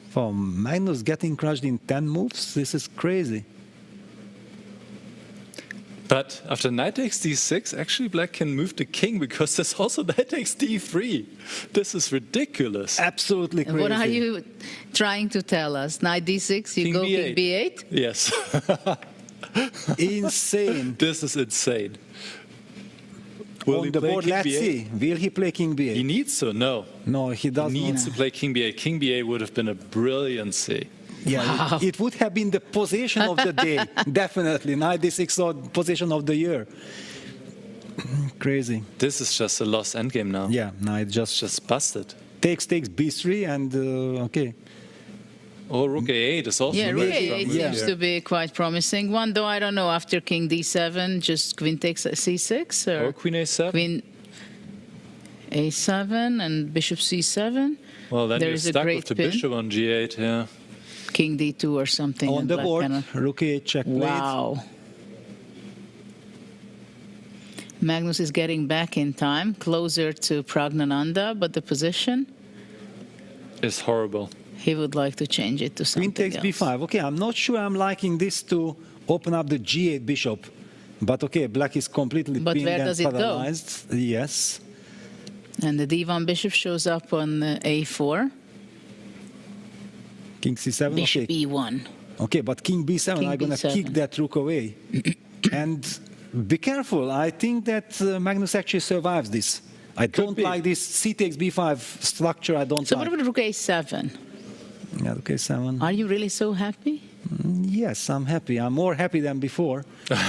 For Magnus getting crushed in 10 moves, this is crazy. But after knight takes d6, actually black can move the king because there's also knight takes d3. This is ridiculous. Absolutely crazy. What are you trying to tell us? Knight d6, you King go B8. king b8? Yes. Insane. This is insane. Will he On the play board, king let's b8? see. Will he play king b8? He needs to, no. No, he doesn't. He needs to play king b8. King b8 would have been a brilliancy. Yeah, it would have been the position of the day, definitely. Knight d6 or position of the year. Crazy. This is just a lost endgame now. Yeah, knight just busted. Takes b3 and okay. Oh, rook a8 is also Yeah, rook very a8 strong. seems to be quite promising one, though I don't know, after king d7, just queen takes c6? Or queen a7? Queen a7 and bishop c7? Well, then There you're is a stuck great with the pin. bishop on g8, yeah. King d2 or something. On and the black board, cannot- rook a8 checkmate. Wow. Magnus is getting back in time, closer to Pragnananda, but the position, It's horrible. he would like to change it to something Queen takes else. b5. Okay, I'm not sure I'm liking this to open up the g8 bishop. But okay, black is completely But pinned where and does it go? paralyzed. Yes. And the d1 bishop shows up on a4. King c7. Bishop okay. e1. Okay, but king b7, King I'm going to B7. kick that rook away. And be careful. I think that Magnus actually survives this. I don't like this c takes b5 structure. I don't So like. what about rook a7? Yeah, rook a7. Are you really so happy? Yes, I'm happy. I'm more happy than before.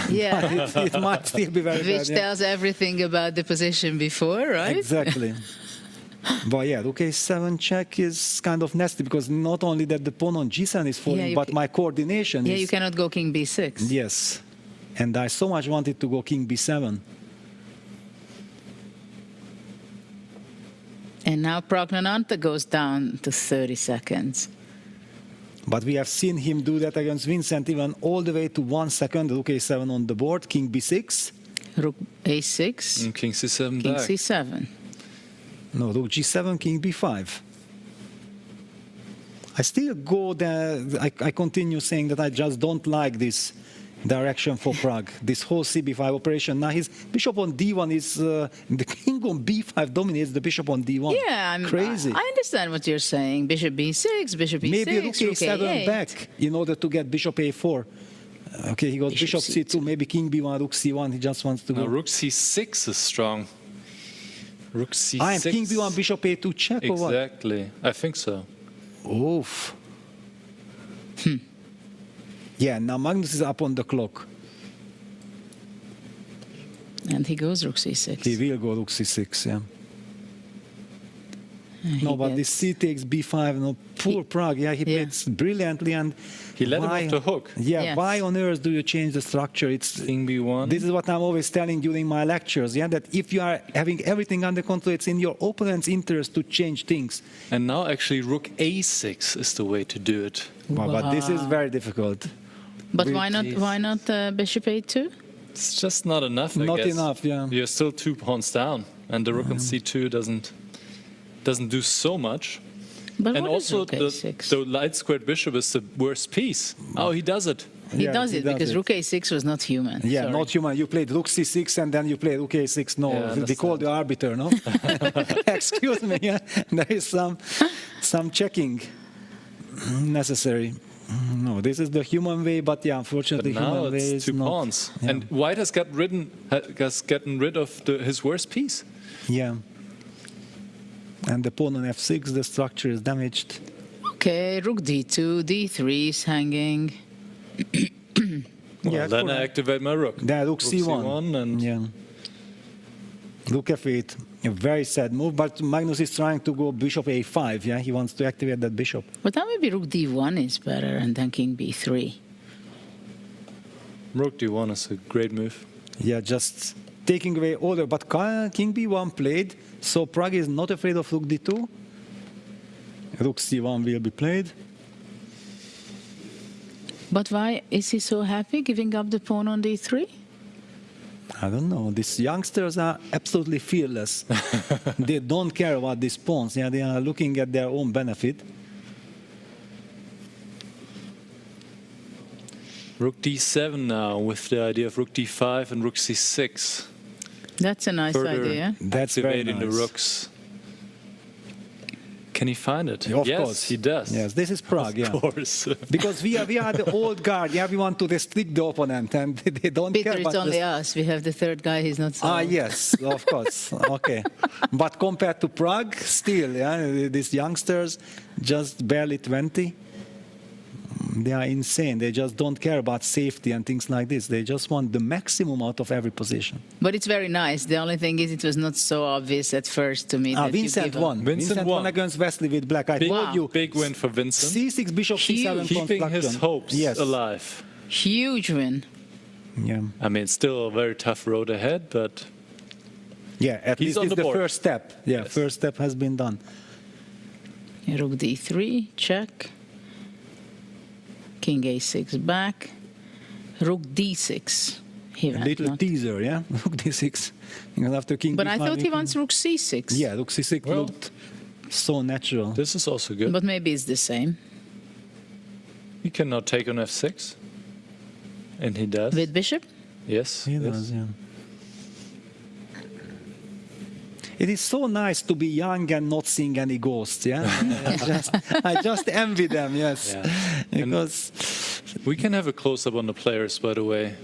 Yeah. But it might still be very Which bad. Yeah. tells everything about the position before, right? Exactly. But yeah, rook a7 check is kind of nasty because not only that the pawn on g7 is falling, you but my coordination Yeah, is... you cannot go king b6. Yes. And I so much wanted to go king b7. And now Pragnananta goes down to 30 seconds. But we have seen him do that against Vincent even all the way to 1 second. Rook a7 on the board, king b6. Rook a6. And king c7 King back. c7. No, rook g7, king b5. I still go there. I continue saying that I just don't like this direction for Prague. This whole cb5 operation. Now his bishop on d1 is the king on b5 dominates the bishop on d1. Yeah, Crazy. I understand what you're saying. Bishop b6, bishop e6, Maybe rook a7 a8. back in order to get bishop a4. Okay, he got bishop c2, maybe king b1, rook c1. He just wants to Now, go. rook c6 is strong. Rook c6. I am king b1, bishop a2 check or what? Exactly. I think so. Oof. Yeah, now Magnus is up on the clock. And he goes rook c6. He will go rook c6, yeah. He No, but gets- this c takes b5. No, poor Prague. Yeah, he played brilliantly, and He let him why- off the hook. Yeah, Yes. why on earth do you change the structure? It's King b1. This is what I'm always telling during my lectures. Yeah, that if you are having everything under control, it's in your opponent's interest to change things. And now actually rook a6 is the way to do it. But this is very difficult. But With why not? these- Why not bishop a2? It's just not enough, I Not guess. enough, yeah. You're still 2 pawns down, and the rook on c2 doesn't do so much. But And what is also, rook a6? the light squared bishop is the worst piece. Oh, he does it. He Yeah, does he it does because it. rook a6 was not human. Yeah, Sorry. not human. You played rook c6 and then you played rook a6. No, Yeah, we call the arbiter, no? Excuse me, yeah. There is some checking necessary. No, this is the human way, but yeah, unfortunately, But now human way it's is 2 not. pawns. Yeah. And white has gotten rid of his worst piece. Yeah. And the pawn on f6, the structure is damaged. Okay, rook d2, d3 is hanging. Well, Yeah, then I correct. activate my rook. Then rook c1. c1 and Yeah. Rook f8, a very sad move, but Magnus is trying to go bishop a5, yeah? He wants to activate that bishop. But now maybe rook d1 is better, and then king b3. rook d1 is a great move. Yeah, just taking away order, but king b1 played, so Prague is not afraid of rook d2. Rook c1 will be played. But why is he so happy giving up the pawn on d3? I don't know. These youngsters are absolutely fearless. They don't care about these pawns. Yeah, they are looking at their own benefit. Rook d7 now with the idea of rook d5 and rook c6. That's a nice Further idea. That's very activating nice. the rooks. Can he find it? Of yes, course. he does. Yes, this is Prague, yeah. Of course. Because we are the old guard. Yeah, we want to restrict the opponent, and they don't Peter, care it's about only this. us. We have the third guy. He's not so... Ah, yes, of course. Okay. But compared to Prague, still, yeah, these youngsters, just barely 20, they are insane. They just don't care about safety and things like this. They just want the maximum out of every position. But it's very nice. The only thing is it was not so obvious at first to me. that you Vincent give up. won. Vincent won. against Wesley with black. I Big, told you. big win for Vincent. C6, bishop, C7 Keeping his construction. hopes Yes. alive. Huge win. Yeah. I mean, still a very tough road ahead, but Yeah, at He's least on it's the the board. first step. Yeah, Yes. first step has been done. Rook d3, check. King a6 back. Rook d6. He A went little not. teaser, yeah? Rook d6. Because after king But I b5, thought he can- wants rook c6. Yeah, rook c6 Well, looked so natural. this is also good. But maybe it's the same. He can now take on f6. And he does. With bishop? Yes. He yes. does, yeah. It is so nice to be young and not seeing any ghosts, yeah? I just envy them, yes. Yeah. Because, We can have a close-up on the players, by the way.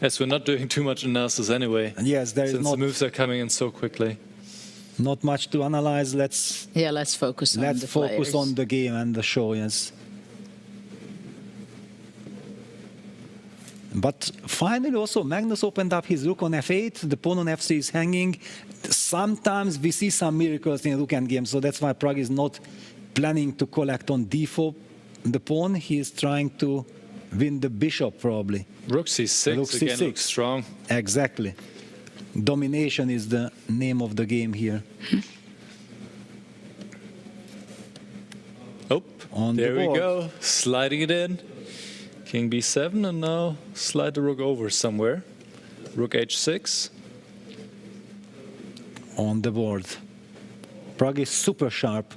As we're not doing too much analysis anyway. yes, there is Since the not, moves are coming in so quickly. not much to analyze. Let's Let's focus on the focus players. on the game and the show, yes. But finally also Magnus opened up his rook on f8, the pawn on f3 is hanging. Sometimes we see some miracles in rook endgame, so that's why Pragg is not planning to collect on d4 the pawn. He is trying to win the bishop probably. Rook c6 Rook again c6. looks strong. Exactly. Domination is the name of the game here. Oh, on there the we board. go. Sliding it in. King b7, and now slide the rook over somewhere. Rook h6. On the board. Pragg is super sharp.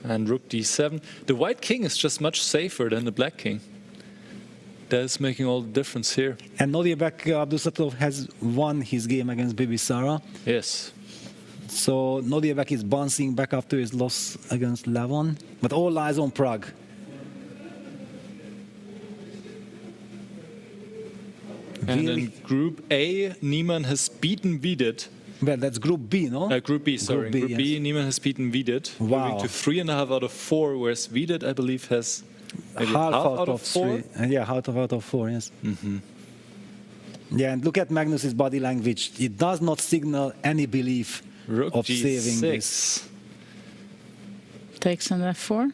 And rook d7. The white king is just much safer than the black king. That is making all the difference here. And Nodirbek Abdusatov has won his game against Bibisara. Yes. So Nodirbek is bouncing back after his loss against Levon. But all lies on Pragg. And in Group A, Niemann has beaten Wiedit. Well, that's Group B, no? Group B, sorry. Group B, yes. Niemann has beaten Wiedit. Wow. Moving to 3.5 out of 4, whereas Wiedit, I believe, has maybe half out of 4. Yeah, half out of 4, yes. Yeah, and look at Magnus's body language. It does not signal any belief Rook of G6. saving this. Takes on f4?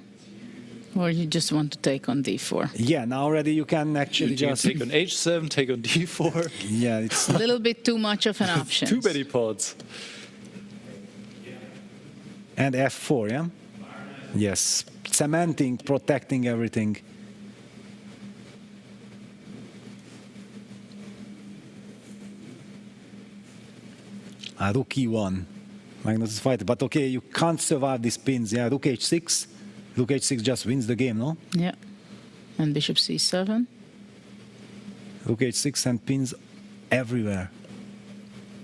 Or you just want to take on d4? Yeah, now already you can actually You can just... take on h7, take on d4. Yeah, it's... A little bit too much of an option. Too many pawns. And f4, yeah? Yes. Cementing, protecting everything. Rook e1. Magnus is fighting. But okay, you can't survive these pins. Yeah, rook h6. Rook h6 just wins the game, no? Yeah. And bishop c7. Rook h6 and pins everywhere.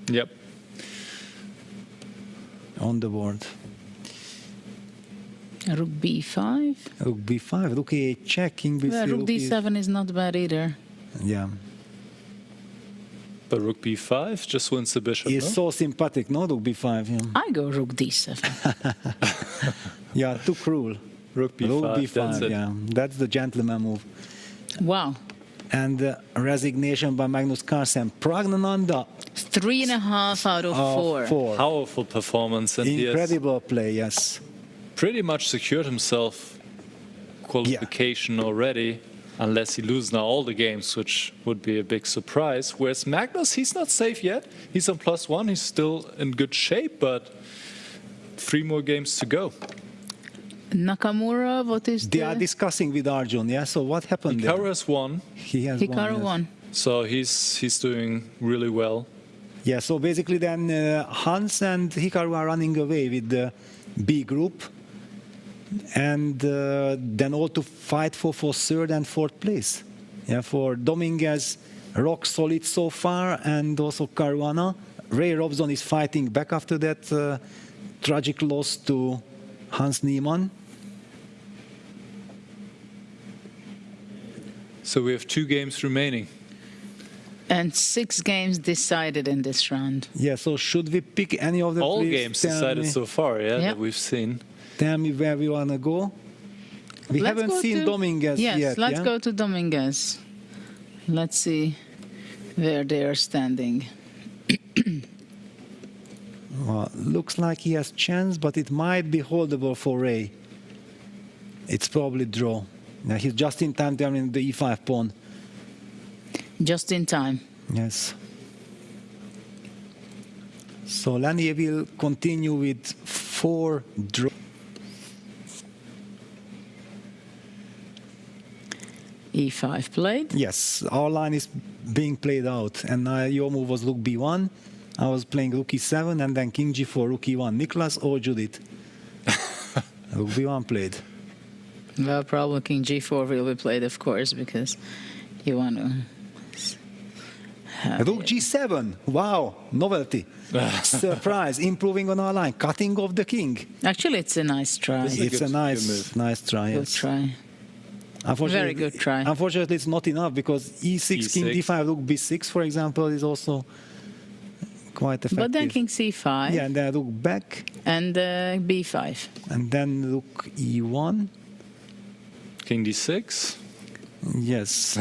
Yep. On the board. Rook b5. Rook b5. Rook a8 check. King b3. Well, rook d7 is not bad either. Yeah. But rook b5 just wins the bishop, It's so sympathetic, no? Rook b5. Yeah. I go rook d7. Yeah, too cruel. Rook b5, Rook b5, that's it. yeah. That's the gentleman move. Wow. And resignation by Magnus Carlsen. Pragnananda. 3.5 out of 4. Powerful performance. And he has Incredible play, yes. pretty much secured himself qualification already, unless he loses now all the games, which would be a big surprise. Whereas Magnus, he's not safe yet. He's on +1. He's still in good shape, but 3 more games to go. Nakamura, what is They are discussing with Arjun, yeah? So what happened Hikaru there? has won. He has Hikaru won. won. So he's doing really well. Yeah, so basically then Hans and Hikaru are running away with the B group. And then all to fight for third and fourth place. Yeah, for Dominguez, rock solid so far, and also Caruana. Ray Robson is fighting back after that tragic loss to Hans Niemann. So we have 2 games remaining. And 6 games decided in this round. Yeah, so should we pick any of the All please games tell decided me- so far, that we've seen. Tell me where we want to go. We Let's haven't go seen to- Dominguez yes, yet. let's yeah? go to Dominguez. Let's see where they are standing. Well, looks like he has chance, but it might be holdable for Ray. It's probably draw. Now he's just in time there in the e5 pawn. Just in time. Yes. So Lanier will continue with 4 draw. E5 played. Yes, our line is being played out, and your move was rook b1. I was playing rook e7, and then king g4, rook e1. Niklas or Judith? Rook b1 played. Well, probably king g4 will be played, of course, because you want to have Rook g7. Wow, novelty. Surprise, improving on our line, cutting off the king. Actually, it's a nice try. It's a nice try. Good Yes. try. Very good try. Unfortunately, it's not enough because e6, king d5, rook b6, for example, is also quite effective. But then king c5. Yeah, and then rook back. And b5. And then rook e1. King d6. Yes,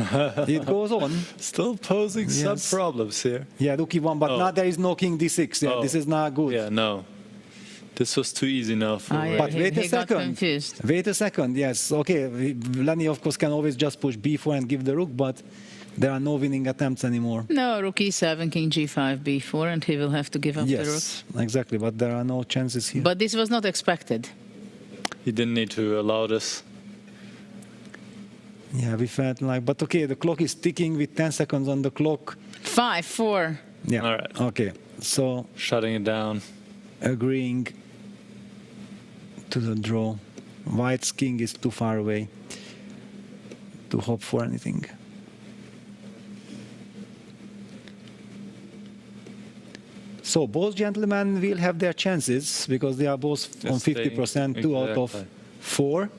it goes on. Still posing some problems here. Yeah, rook e1, but now there is no king d6. Yeah, this is not good. Yeah, no. This was too easy now for But wait a he got second. confused. Wait a second, yes. Okay, Lenny, of course, can always just push b4 and give the rook, but there are no winning attempts anymore. No, rook e7, king g5, b4, and he will have to give up the rook. Yes, exactly, but there are no chances here. But this was not expected. He didn't need to allow this. Yeah, we felt like, but okay, the clock is ticking with 10 seconds on the clock. 5, 4. Yeah, All right. okay, so shutting it down. Agreeing to the draw. White's king is too far away to hope for anything. So both gentlemen will have their chances because they are both on 50%, 2 out of 4.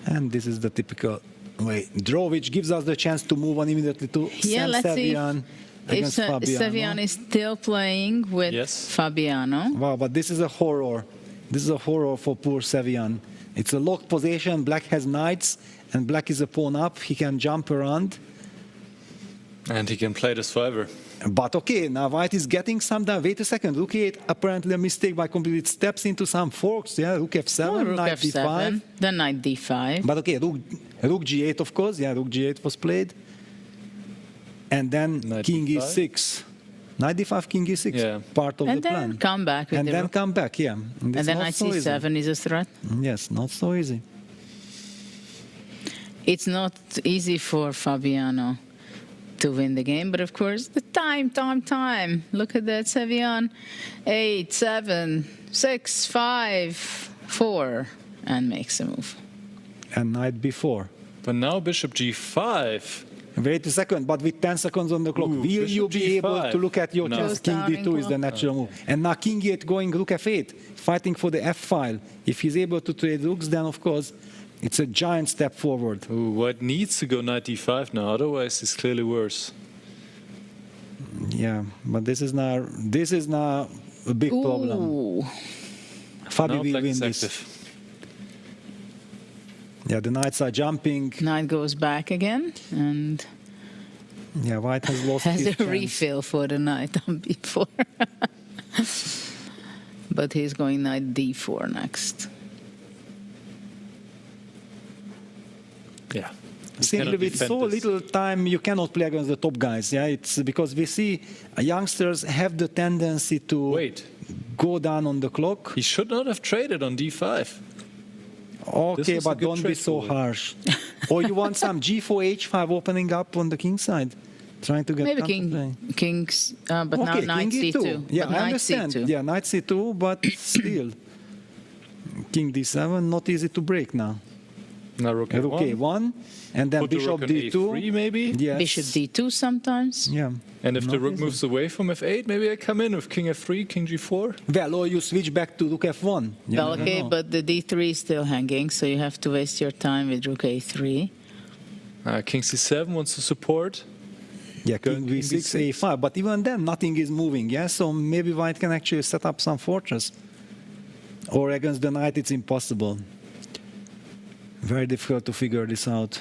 And this is the typical way. Draw, which gives us the chance to move on immediately to Let's see Sevian if against Fabiano. Sevian is still playing with Fabiano. Wow, but this is a horror. This is a horror for poor Sevian. It's a locked position. Black has knights, and black is a pawn up. He can jump around. And he can play this forever. But okay, now white is getting some down. Wait a second. Rook e8, apparently a mistake by complete steps into some forks. Yeah, rook f7, Rook knight f7, d5. then knight d5. But okay, rook g8, of course. Yeah, rook g8 was played. And then Knight king d5. e6. Knight d5, king e6, Yeah. part of And the then plan. come back with And the then rook. come back, yeah. And then knight c7 is a threat. Yes, not so easy. It's not easy for Fabiano to win the game, but of course, the time. Look at that, Sevian. 8, 7, 6, 5, 4, and makes a move. And knight b4. But now bishop g5. Wait a second, but with 10 seconds on the clock, will you bishop be able g5? to look at your No. chance? King d2 is the natural move. And now king e8 going rook f8, fighting for the f file. If he's able to trade rooks, then of course, it's a giant step forward. Ooh, white needs to go knight d5 now, otherwise it's clearly worse. Yeah, but this is now a big problem. Ooh. Fabi Now will black win is this. active. Yeah, the knights are jumping. Knight goes back again, and Yeah, white has lost has his a chance. refill for the knight on b4. But he's going knight d4 next. Yeah. Simply with so little time, you cannot play against the top guys. Yeah, it's because we see youngsters have the tendency to go down on the clock. He should not have traded on d5. Okay, was a but good don't be trade so for him. harsh. Or you want some g4, h5 opening up on the king side, trying to get Maybe counterplay. kings, but now Okay, knight king c2. e2. Yeah, But I knight understand. c2. Yeah, knight c2, but still, king d7, not easy to break now. Now rook Rook a1, and then Put the bishop rook on d2. a3 maybe? Yes. Bishop d2 sometimes. Yeah. And if the Not rook easy. moves away from f8, maybe I come in with king f3, king g4. Well, or you switch back to rook f1. You Well, never okay, know. but the d3 is still hanging, so you have to waste your time with rook a3. King c7 wants to support. Yeah, Going king b6, a5. But even then, nothing is moving. Yeah, so maybe white can actually set up some fortress. Or against the knight, it's impossible. Very difficult to figure this out.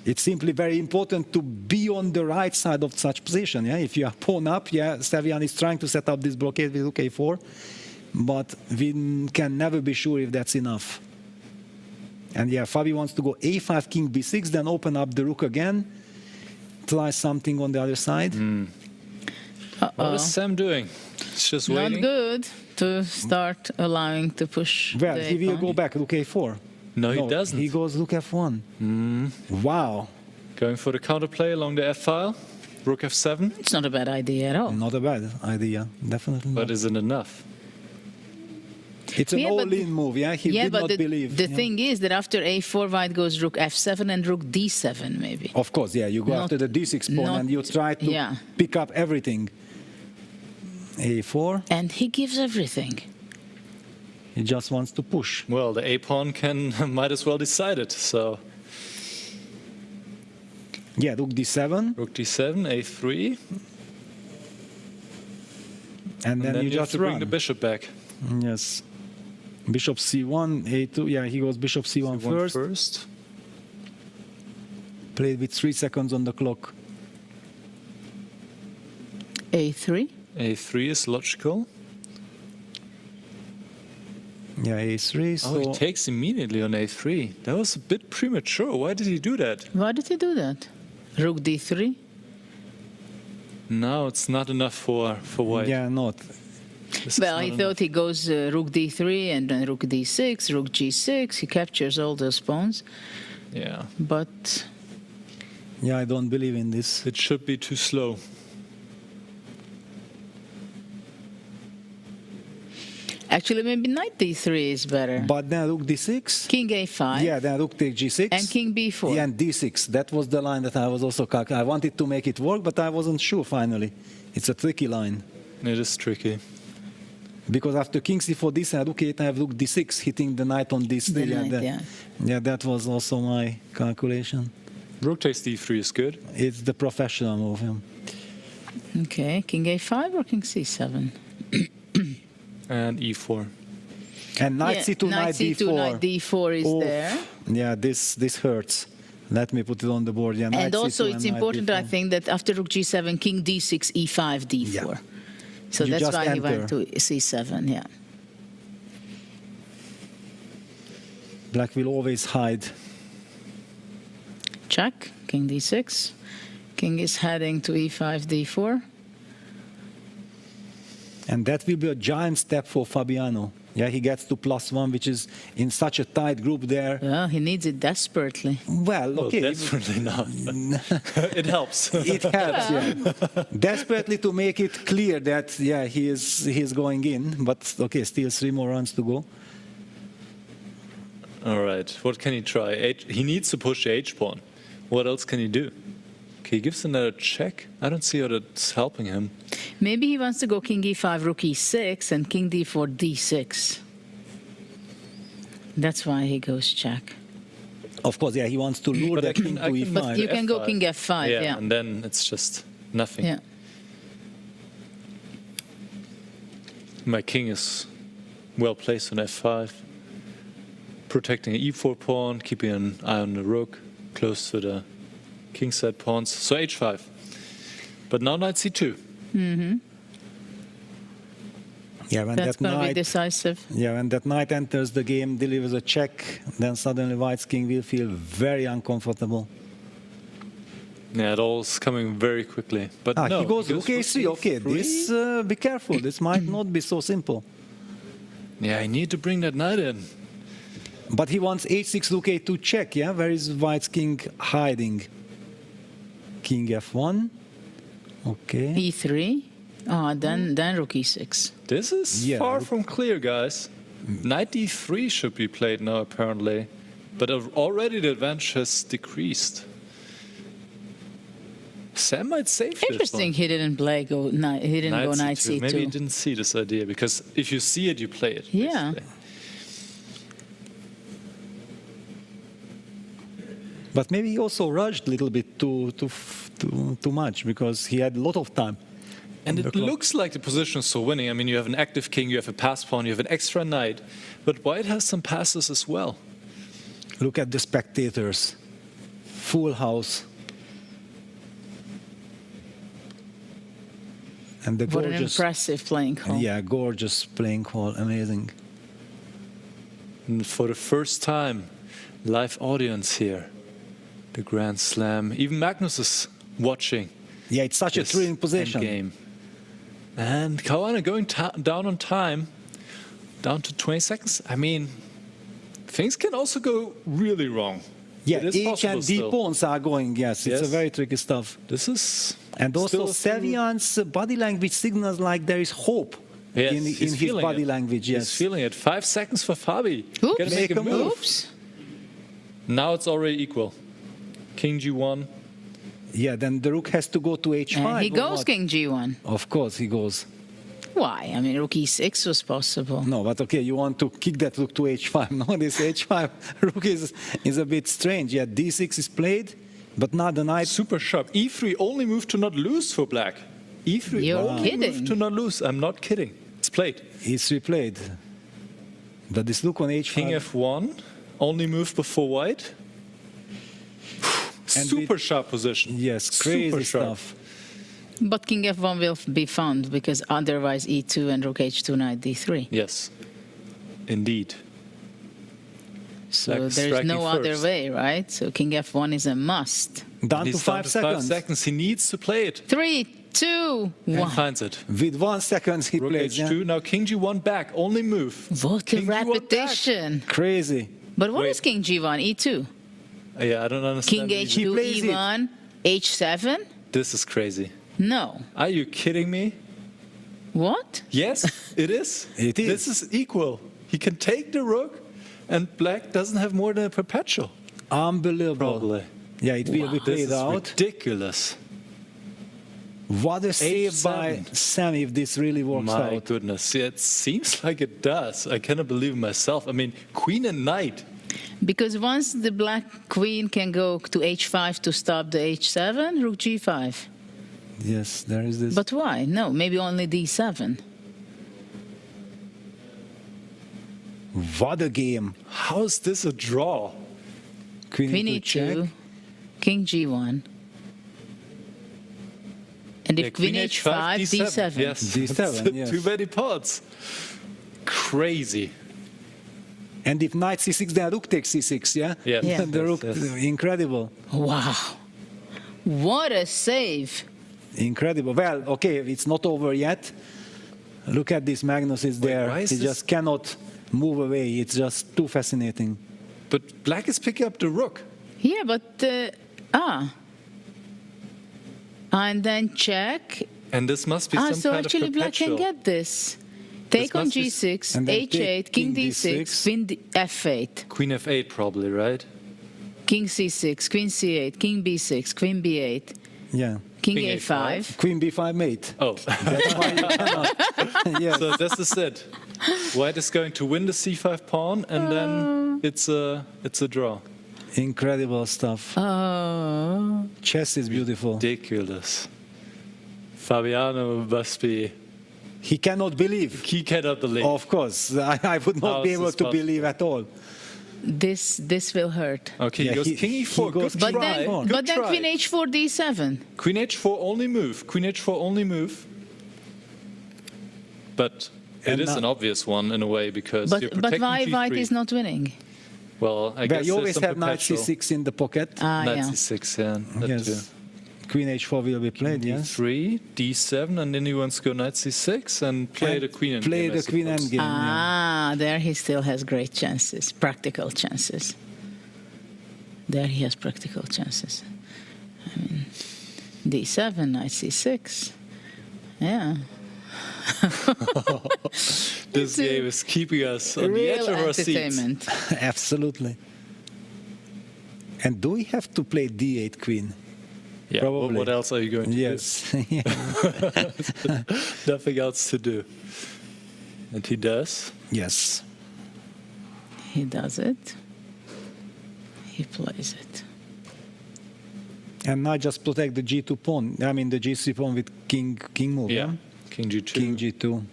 It's simply very important to be on the right side of such position. Yeah, if you are pawn up, yeah, Sevian is trying to set up this blockade with rook a4, but we can never be sure if that's enough. And yeah, Fabi wants to go a5, king b6, then open up the rook again, try something on the other side. What is Sam doing? He's just Not waiting. good to start allowing to push. Well, the he will pawn. go back rook a4. No, he doesn't. He goes rook f1. Wow. Going for the counterplay along the f-file. Rook f7. It's not a bad idea at all. Not a bad idea, definitely But not. is it enough? It's an Yeah, but- all-in move, yeah? He did but not believe. the yeah. thing is that after a4, white goes rook f7 and rook d7, maybe. Of course, yeah, you go Not- after the d6 pawn not- and you try to yeah. pick up everything. a4, And he gives everything. he just wants to push. Well, the a-pawn can might as well decide it. So Yeah, rook d7, rook d7, a3, and then you have just to bring run. the bishop back. Yes. Bishop c1, a2. Yeah, he goes bishop c1 first. Played with 3 seconds on the clock. a3. a3 is logical. Yeah, a3. So he takes immediately on a3. That was a bit premature. Why did he do that? Why did he do that? Rook d3. No, it's not enough for white. Yeah, not. Well, he thought he goes rook d3 and then rook d6, rook g6. He captures all those pawns. Yeah. But yeah, I don't believe in this. It should be too slow. Actually, maybe knight d3 is better. But then rook d6. King a5. Yeah, then rook takes g6. And king b4. Yeah, and d6. That was the line that I was also calculating. I wanted to make it work, but I wasn't sure finally. It's a tricky line. It is tricky. Because after king c4, this and rook a8, I have rook d6, hitting the knight on this. Yeah, that was also my calculation. Rook takes d3 is good. It's the professional move. Yeah. Okay, king a5 or king c7? And e4. And knight c2, knight d4. Knight d4 is there. Yeah, this hurts. Let me put it on the board. Yeah, and also C2 it's important, I think, that after rook g7, king d6, e5, d4. Yeah. So you that's why enter. he went to c7, yeah. Black will always hide. Check, king d6. King is heading to e5, d4. And that will be a giant step for Fabiano. Yeah, he gets to +1, which is in such a tight group there. Well, he needs it desperately. Well, okay. Desperately not. It helps. It helps, yeah. Desperately to make it clear that, yeah, he is going in. But, okay, still 3 more runs to go. All right, what can he try? He needs to push the h-pawn. What else can he do? Okay, he gives another check. I don't see how that's helping him. Maybe he wants to go king e5, rook e6, and king d4, d6. That's why he goes check. Of course, yeah, he wants to lure the king to e5. But you can go king f5, yeah. And then it's just nothing. Yeah. My king is well placed on f5. Protecting an e4 pawn, keeping an eye on the rook, close to the king side pawns. So h5. But now knight c2. Mm-hmm. Yeah, when that's that going to be knight, decisive. Yeah, when that knight enters the game, delivers a check, then suddenly White's king will feel very uncomfortable. Yeah, it all's coming very quickly. But no, he goes rook a3. Okay, this be careful. This might not be so simple. Yeah, I need to bring that knight in. But he wants h6, rook a2 check. Yeah, where is White's king hiding? King f1. Okay. e3. Then rook e6. This is far from clear, guys. Knight d3 should be played now, apparently. But already the advantage has decreased. Sam might save this Interesting, he didn't play go knight. He didn't go knight c2. Maybe he didn't see this idea, because if you see it, you play it. Yeah. Basically. But maybe he also rushed a little bit too much, because he had a lot of time. And it looks like the position is so winning. I mean, you have an active king, you have a pass pawn, you have an extra knight. But White has some passes as well. Look at the spectators. Full house. And the what an impressive playing hall. Yeah, gorgeous playing hall. Amazing. And for the first time, live audience here. The Grand Slam. Even Magnus is watching. Yeah, it's such a thrilling position. Game. And Caruana going down on time, down to 20 seconds. I mean, things can also go really wrong. Yeah, H and D pawns are going, yes. It's a very tricky stuff. This is... And also Sevian's body language signals like there is hope in his body language. Yes. He's feeling it. 5 seconds for Fabi. Oops. Gotta make a move. Oops. Now it's already equal. King G1. Yeah, then the rook has to go to H5. He goes king G1. Of course he goes. Why? I mean, rook E6 was possible. No, but okay, you want to kick that rook to H5. No, this H5 rook is a bit strange. Yeah, D6 is played, but not the knight. Super sharp. E3 only move to not lose for black. E3 You're only kidding. move to not lose. I'm not kidding. It's played. It's replayed. But this look on h5. King f1, only move before white. Super sharp position. Yes, crazy stuff. But king f1 will be found because otherwise e2 and rook h2 knight d3. Yes, indeed. So Black there's striking no other first. way, right? So king f1 is a must. Down to He's 5 seconds. 5 seconds. He needs to play it. 3, 2, And 1. finds it. With 1 second he Rook plays. h2. Now king g1 back. Only move. What a King G1 back. repetition. Crazy. But what Wait. is king g1? e2? Yeah, I don't understand. King either. h2, plays it. e1, h7? This is crazy. No. Are you kidding me? What? Yes, it is. It is. This is equal. He can take the rook, and black doesn't have more than a perpetual. Unbelievable. Probably. Yeah, it will be This played is out. ridiculous. What a save by H7. Sam if this really works My out. goodness. Yeah, it seems like it does. I cannot believe it myself. I mean, queen and knight. Because once the black queen can go to h5 to stop the h7, rook g5. Yes, there is this. But why? No, maybe only d7. What a game. How is this a draw? Queen E2 check. e2, king g1. And if Yeah, queen h5, d7. Yes, D7, That's yes. Too many pots. Crazy. And if knight c6, then rook takes c6, yeah? Yes, Yeah. The rook, incredible. Wow. What a save. Incredible. Well, okay, it's not over yet. Look at this, Magnus is there. why is He this- just cannot move away. It's just too fascinating. But black is picking up the rook. Yeah, but and then check. And this must be some So kind actually of black can perpetual. get this. Take on must be- g6, And then h8, take king king d6, d6. queen f8, Queen f8 probably, right? king c6, queen c8, king b6, queen b8, Yeah. king King a5. Queen b5 mate. Oh, That's why you cannot. Yes. so this is it. White is going to win the c5 pawn, and then it's a draw. Incredible stuff. Oh. Chess is beautiful. Ridiculous. Fabiano must be. He cannot believe. He cannot believe. Of course. I would How not be is able this to possible? believe at all. This will hurt. Okay, Yeah, he goes he- king he e4. goes Good But try. then, Good but then try. queen h4, d7. Queen h4 only move. Queen h4 only move. But it And is now- an obvious one in a way because you're But protecting why g3. white is not winning? Well, I Well, guess you there's always some have knight perpetual. c6 in the pocket. Knight Yeah. c6, yeah. That Yes. too. Queen h4 will be played, yes. D3, d7, and then he wants to go knight c6 and play And the queen endgame. play I the queen suppose. endgame. Yeah. There he still has great chances, practical chances. There he has practical chances. I mean, d7, knight c6. Yeah. This game is keeping us on the edge Real of our seats. entertainment. Absolutely. And do we have to play d8 queen? Yeah, Probably. what else are you going to Yes. do? Nothing else to do. And he does. Yes. He does it. He plays it. And now just protect the g2 pawn. I mean the g3 pawn with king move. Yeah. King g2. King g2.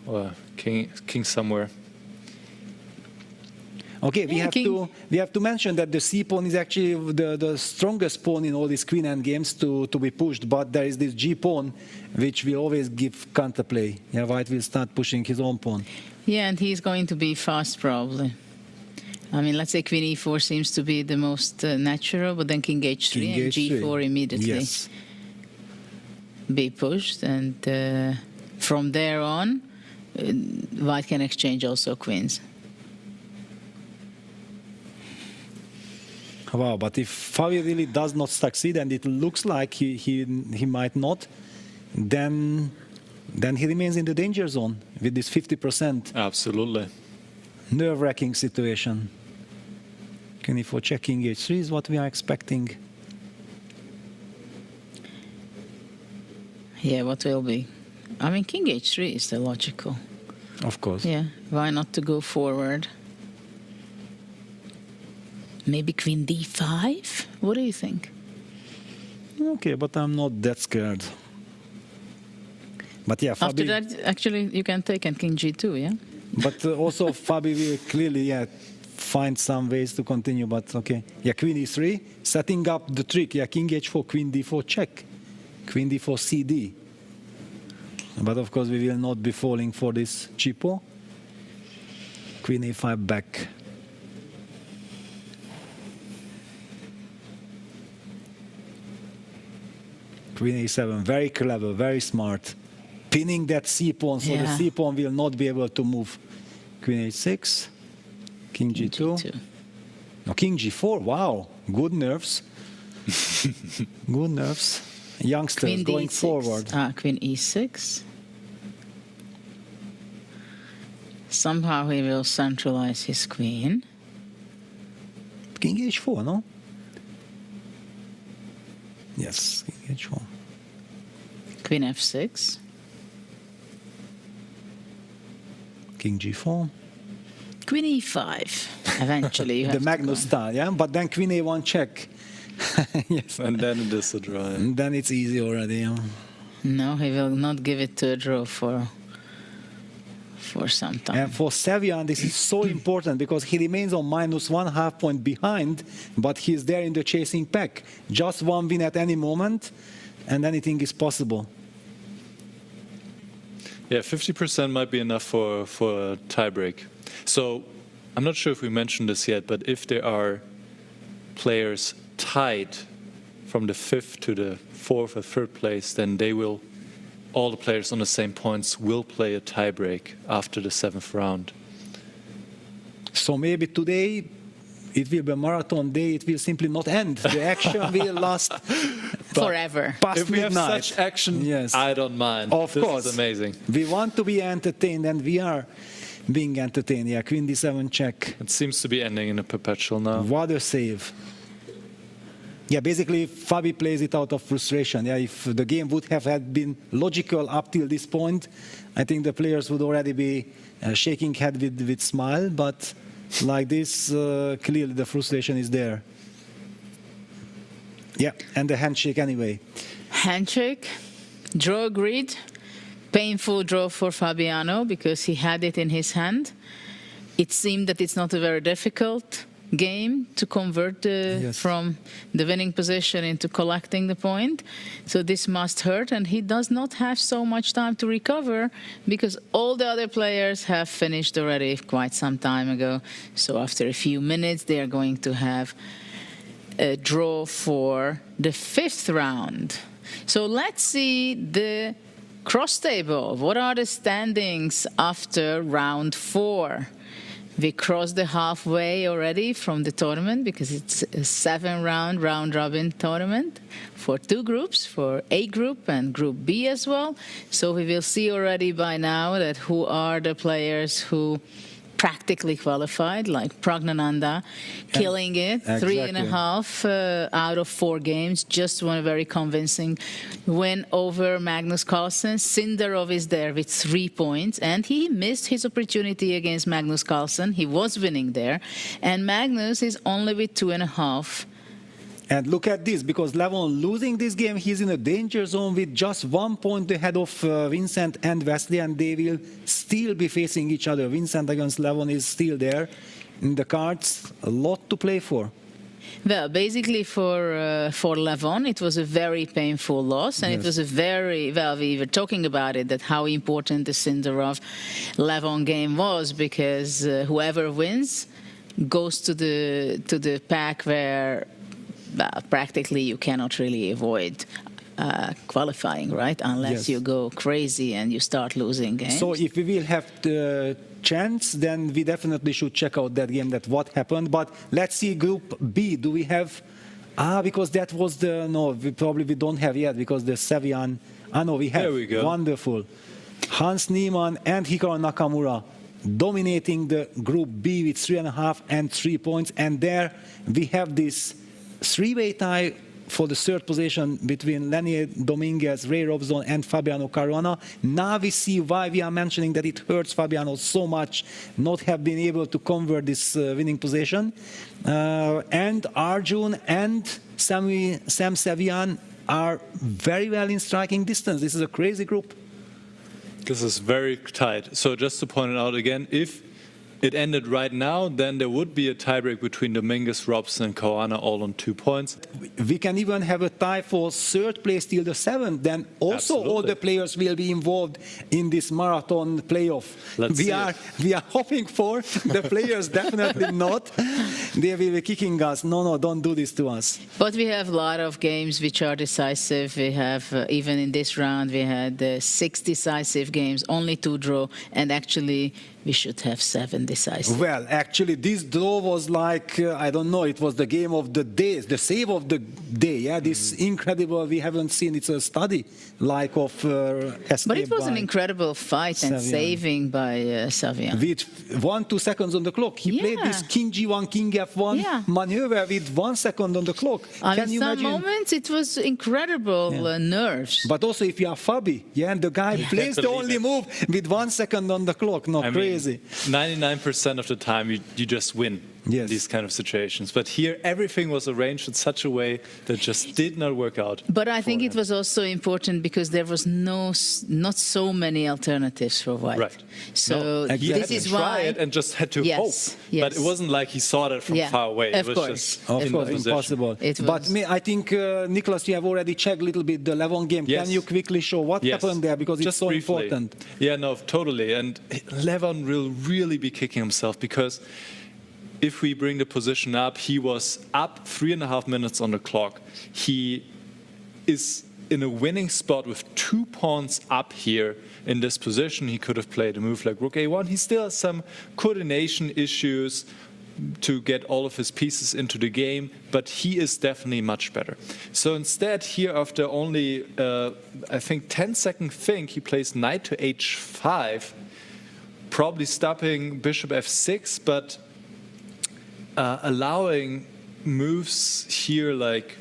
Or king somewhere. Okay, we Yeah, have to mention that the c pawn is actually the strongest pawn in all these queen endgames to be pushed, but there is this g pawn which will always give counterplay. Yeah, white will start pushing his own pawn. Yeah, and he's going to be fast probably. I mean, let's say queen e4 seems to be the most natural, but then king h3 King and h3. g4 immediately Yes. be pushed, and from there on, white can exchange also queens. Wow, but if Fabi really does not succeed, and it looks like he might not, then he remains in the danger zone with this 50%. Absolutely. Nerve-wracking situation. Queen e4 checking h3 is what we are expecting. Yeah, what will be? I mean, king h3 is the logical. Of course. Yeah, why not to go forward? Maybe queen d5? What do you think? Okay, but I'm not that scared. But yeah, After Fabi, that, actually, you can take and king g2, yeah? But also Fabi will clearly find some ways to continue, but okay. Yeah, Queen E3, setting up the trick. Yeah, King H4, Queen D4 check. Queen D4 CD. But of course we will not be falling for this cheapo. Queen A5 back. Queen A7, very clever, very smart. Pinning that c-pawn, so the c-pawn will not be able to move. Queen H6, King G2. No, King G4, wow, good nerves. Good nerves. Youngsters Queen going D6. forward. Queen E6. Somehow he will centralize his queen. King H4, no? Yes, King H4. Queen F6. King G4. Queen E5. Eventually, you have the Magnus style, yeah? But then Queen A1 check. Yes. And then it is a draw. And then it's easy already. Yeah? No, he will not give it to a draw for some time. And for Sevian, this is so important because he remains on -1/2 point behind, but he's there in the chasing pack. Just one win at any moment, and anything is possible. Yeah, 50% might be enough for a tiebreak. So I'm not sure if we mentioned this yet, but if there are players tied from the 5th to the 4th or 3rd place, then they will, all the players on the same points will play a tiebreak after the 7th round. So maybe today it will be a marathon day, it will simply not end. The action will last forever. Past if we midnight. have such action, yes. I don't mind. Of course. This is amazing. We want to be entertained, and we are being entertained. Yeah, Queen D7 check. It seems to be ending in a perpetual now. What a save. Yeah, basically Fabi plays it out of frustration. Yeah, if the game would have had been logical up till this point, I think the players would already be shaking head with smile, but like this, clearly the frustration is there. Yeah, and the handshake anyway. Handshake, draw agreed. Painful draw for Fabiano because he had it in his hand. It seemed that it's not a very difficult game to convert from the winning position into collecting the point. So this must hurt, and he does not have so much time to recover because all the other players have finished already quite some time ago. So after a few minutes, they are going to have a draw for the 5th round. So let's see the cross table. What are the standings after round 4? We crossed the halfway already from the tournament because it's a 7-round round-robin tournament for 2 groups, for A group and Group B as well. So we will see already by now that who are the players who practically qualified, like Pragnananda, killing it, Exactly. 3.5 out of 4 games, just one very convincing win over Magnus Carlsen. Sindarov is there with 3 points, and he missed his opportunity against Magnus Carlsen. He was winning there, and Magnus is only with 2.5. And look at this, because Levon losing this game, he's in a danger zone with just 1 point ahead of Vincent and Wesley, and they will still be facing each other. Vincent against Levon is still there in the cards. A lot to play for. Well, basically for Levon, it was a very painful loss, and it was a very, well, we were talking about it, that how important the Sindarov-Levon game was, because whoever wins goes to the pack where practically you cannot really avoid qualifying, right? Unless you go crazy and you start losing games. So if we will have the chance, then we definitely should check out that game, that what happened. But let's see Group B. Do we have... because that was the... No, we don't have yet, because the Sevian... no, we have. There we go. Wonderful. Hans Niemann and Hikaru Nakamura dominating the Group B with 3.5 and 3 points. And there we have this 3-way tie for the 3rd position between Lenny Dominguez, Ray Robson, and Fabiano Caruana. Now we see why we are mentioning that it hurts Fabiano so much not have been able to convert this winning position. And Arjun and Sam Sevian are very well in striking distance. This is a crazy group. This is very tight. So just to point it out again, if it ended right now, then there would be a tiebreak between Dominguez, Robson, and Caruana, all on 2 points. We can even have a tie for third place till the 7th. Then also all the players will be involved in this marathon playoff. We are hoping for the players definitely not. They will be kicking us. No, don't do this to us. But we have a lot of games which are decisive. We have, even in this round, we had 6 decisive games, only 2 draw, and actually we should have 7 decisive. Well, actually, this draw was like, I don't know, it was the game of the day, the save of the day. Yeah, this incredible, we haven't seen, it's a study like of escape. But it was an incredible fight and saving by Savian. With 1-2 seconds on the clock. He played this King G1, King F1 maneuver with 1 second on the clock. Can you imagine? Some moments it was incredible nerves. But also if you are Fabi, and the guy plays the only move with 1 second on the clock, crazy. 99% of the time you just win these kind of situations. But here everything was arranged in such a way that just did not work out. But I think it was also important because there was not so many alternatives for White. Right. So he this is why it and just had to hope. But it wasn't like he saw that from far away. Of it was course. just impossible. But I think, Nicholas, you have already checked a little bit the Levon game. Can you quickly show what happened there? Because it's so important. Yeah, no, totally. And Levon will really be kicking himself because if we bring the position up, he was up 3.5 minutes on the clock. He is in a winning spot with 2 pawns up here in this position. He could have played a move like Rook A1. He still has some coordination issues to get all of his pieces into the game, but he is definitely much better. So instead, here after only, I think, 10-second think, he plays knight to h5, probably stopping bishop f6, but allowing moves here like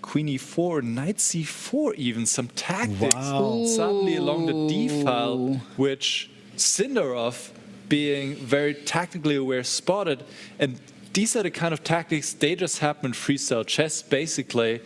queen e4, knight c4 even, some tactics suddenly along the d file, which Sindarov, being very tactically aware, spotted. And these are the kind of tactics, they just happen in freestyle chess, basically.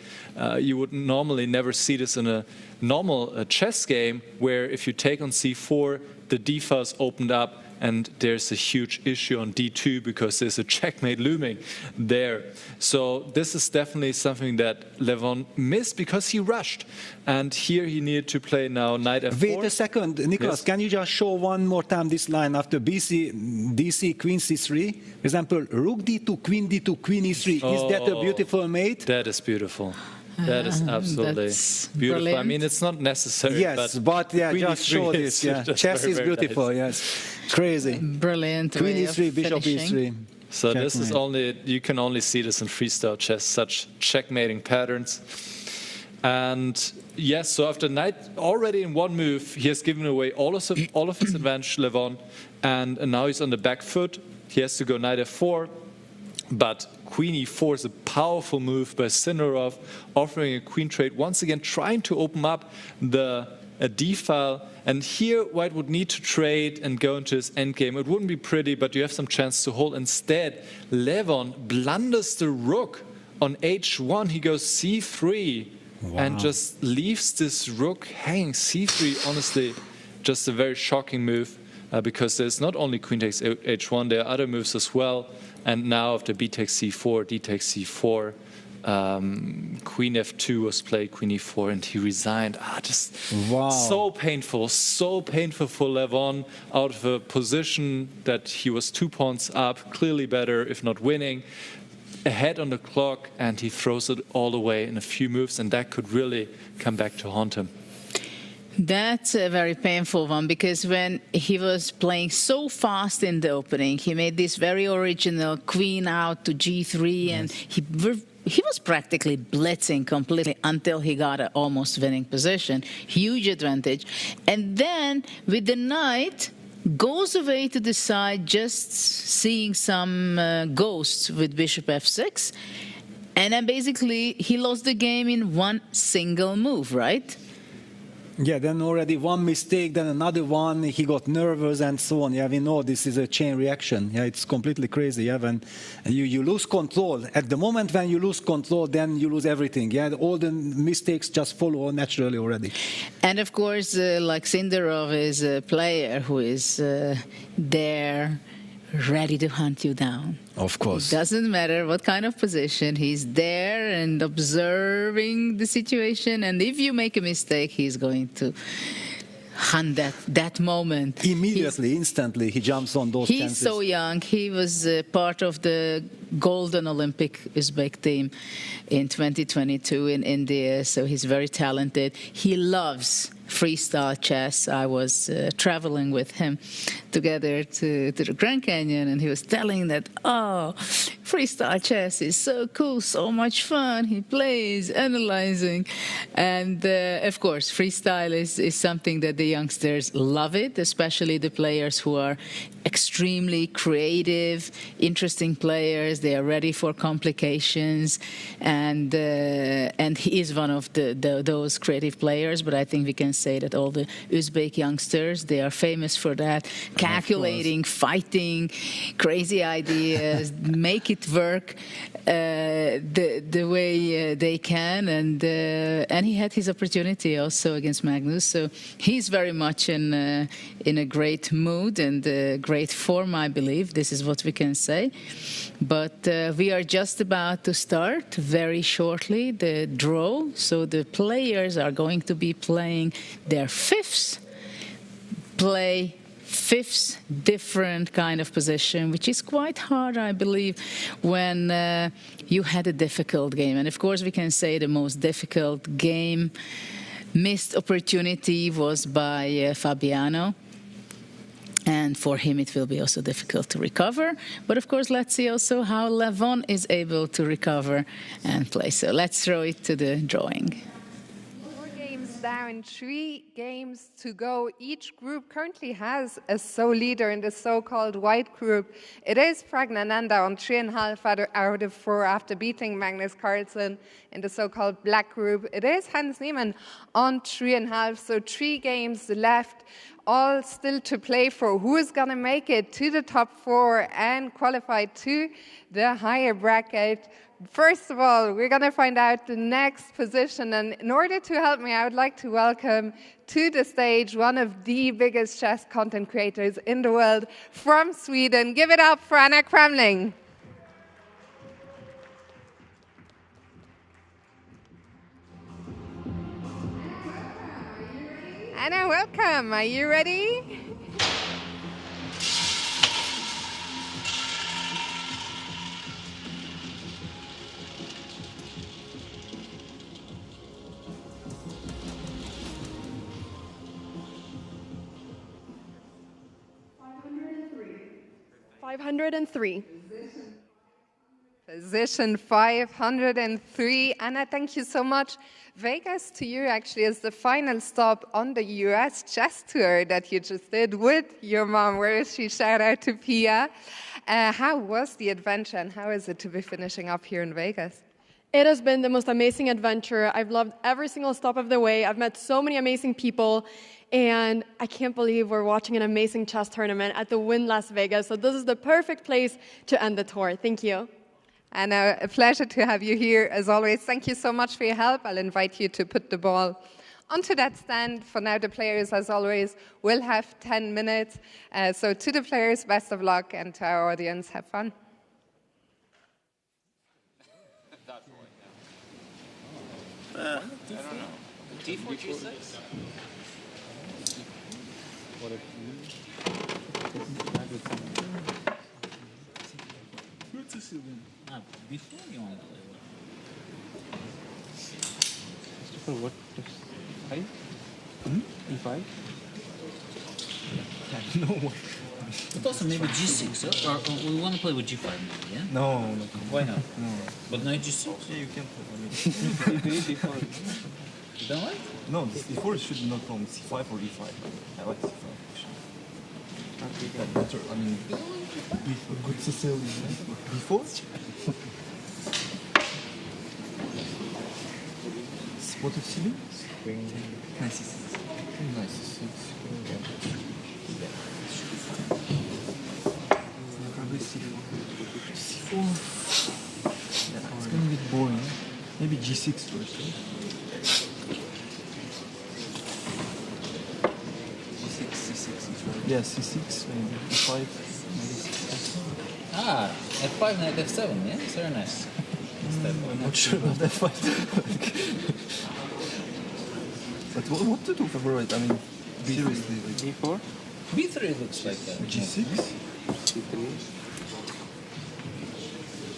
You would normally never see this in a normal chess game, where if you take on c4, the d file is opened up, and there's a huge issue on d2 because there's a checkmate looming there. So this is definitely something that Levon missed because he rushed. And here he needed to play now knight f4. Wait a second, Nicholas, can you just show one more time this line after BC, DC, queen c3? For example, rook d2, queen e3. Is that a beautiful mate? That is beautiful. That is absolutely beautiful. Brilliant. I mean, it's not necessary. Yes, but just show this. Chess is beautiful, yes. Crazy. Brilliant. Queen e3, bishop e3. So this is you can only see this in freestyle chess, such checkmating patterns. And yes, so after knight, already in one move, he has given away all of his advantage, Levon, and now he's on the back foot. He has to go knight f4. But queen e4 is a powerful move by Sindarov, offering a queen trade, once again trying to open up the d file. And here White would need to trade and go into his endgame. It wouldn't be pretty, but you have some chance to hold. Instead, Levon blunders the rook on h1. He goes c3 and just leaves this rook hanging. c3, honestly, just a very shocking move because there's not only queen takes h1, there are other moves as well. And now after b takes c4, d takes c4, queen f2 was played, queen e4, and he resigned. Just so painful for Levon, out of a position that he was 2 pawns up, clearly better, if not winning, ahead on the clock, and he throws it all away in a few moves, and that could really come back to haunt him. That's a very painful one, because when he was playing so fast in the opening, he made this very original queen out to g3, and he was practically blitzing completely until he got an almost winning position, huge advantage. And then with the knight, goes away to the side, just seeing some ghosts with bishop f6, and then basically he lost the game in one single move, right? Yeah, then already one mistake, then another one, he got nervous and so on. Yeah, we know this is a chain reaction. Yeah, it's completely crazy. Yeah, when you lose control. At the moment when you lose control, then you lose everything. Yeah, all the mistakes just follow naturally already. And of course, like Sindarov is a player who is there, ready to hunt you down. Of course. It doesn't matter what kind of position. He's there and observing the situation. And if you make a mistake, he's going to hunt that moment. Immediately, instantly, he jumps on those He's chances. so young. He was part of the golden Olympic Uzbek team in 2022 in India. So he's very talented. He loves freestyle chess. I was traveling with him together to the Grand Canyon, and he was telling that, oh, freestyle chess is so cool, so much fun. He plays, analyzing. And of course, freestyle is something that the youngsters love it, especially the players who are extremely creative, interesting players. They are ready for complications, and he is one of those creative players. But I think we can say that all the Uzbek youngsters, they are famous for that, calculating, fighting, crazy ideas, make it work the way they can. And he had his opportunity also against Magnus, so he's very much in a great mood and great form, I believe. This is what we can say. But we are just about to start very shortly the draw. So the players are going to be playing their fifth different kind of position, which is quite hard, I believe, when you had a difficult game. And of course, we can say the most difficult game, missed opportunity, was by Fabiano. And for him, it will be also difficult to recover. But of course, let's see also how Levon is able to recover and play. So let's throw it to the drawing. 4 games down, 3 games to go. Each group currently has a sole leader in the so-called white group. It is Pragnananda on 3.5 out of 4 after beating Magnus Carlsen in the so-called black group. It is Hans Niemann on 3.5, so 3 games left. All still to play for who is going to make it to the top 4 and qualify to the higher bracket. First of all, we're going to find out the next position. And in order to help me, I would like to welcome to the stage one of the biggest chess content creators in the world from Sweden. Give it up for Anna Kramling. Anna, welcome. Are you ready? Position 503. Anna, thank you so much. Vegas to you actually is the final stop on the US chess tour that you just did with your mom. Where is she? Shout out to Pia. How was the adventure and how is it to be finishing up here in Vegas? It has been the most amazing adventure. I've loved every single stop of the way. I've met so many amazing people, and I can't believe we're watching an amazing chess tournament at the Win Las Vegas. So this is the perfect place to end the tour. Thank you. And a pleasure to have you here as always. Thank you so much for your help. I'll invite you to put the ball onto that stand. For now, the players, as always, will have 10 minutes. So to the players, best of luck, and to our audience, have fun. I don't know. D4, G6? What if before you want to play for what? E5? E5? No. But also maybe G6, or we want to play with G5 maybe, yeah? No. Why not? No. But no G6? Yeah, you can play. D4. You don't like? No, D4 should not come C5 or E5. I like C5 actually. That better, I mean, with a good Sicilian. D4? What is C? Nice. Nice. Probably C4. Yeah, it's gonna get boring. Maybe G6 first. C6. Yeah, C6, maybe E5, maybe C6. Ah, F5, knight F7, yeah? It's very nice. I'm not sure about F5. But what to do for right? I mean, seriously. B4? B3 looks like that. G6? C3.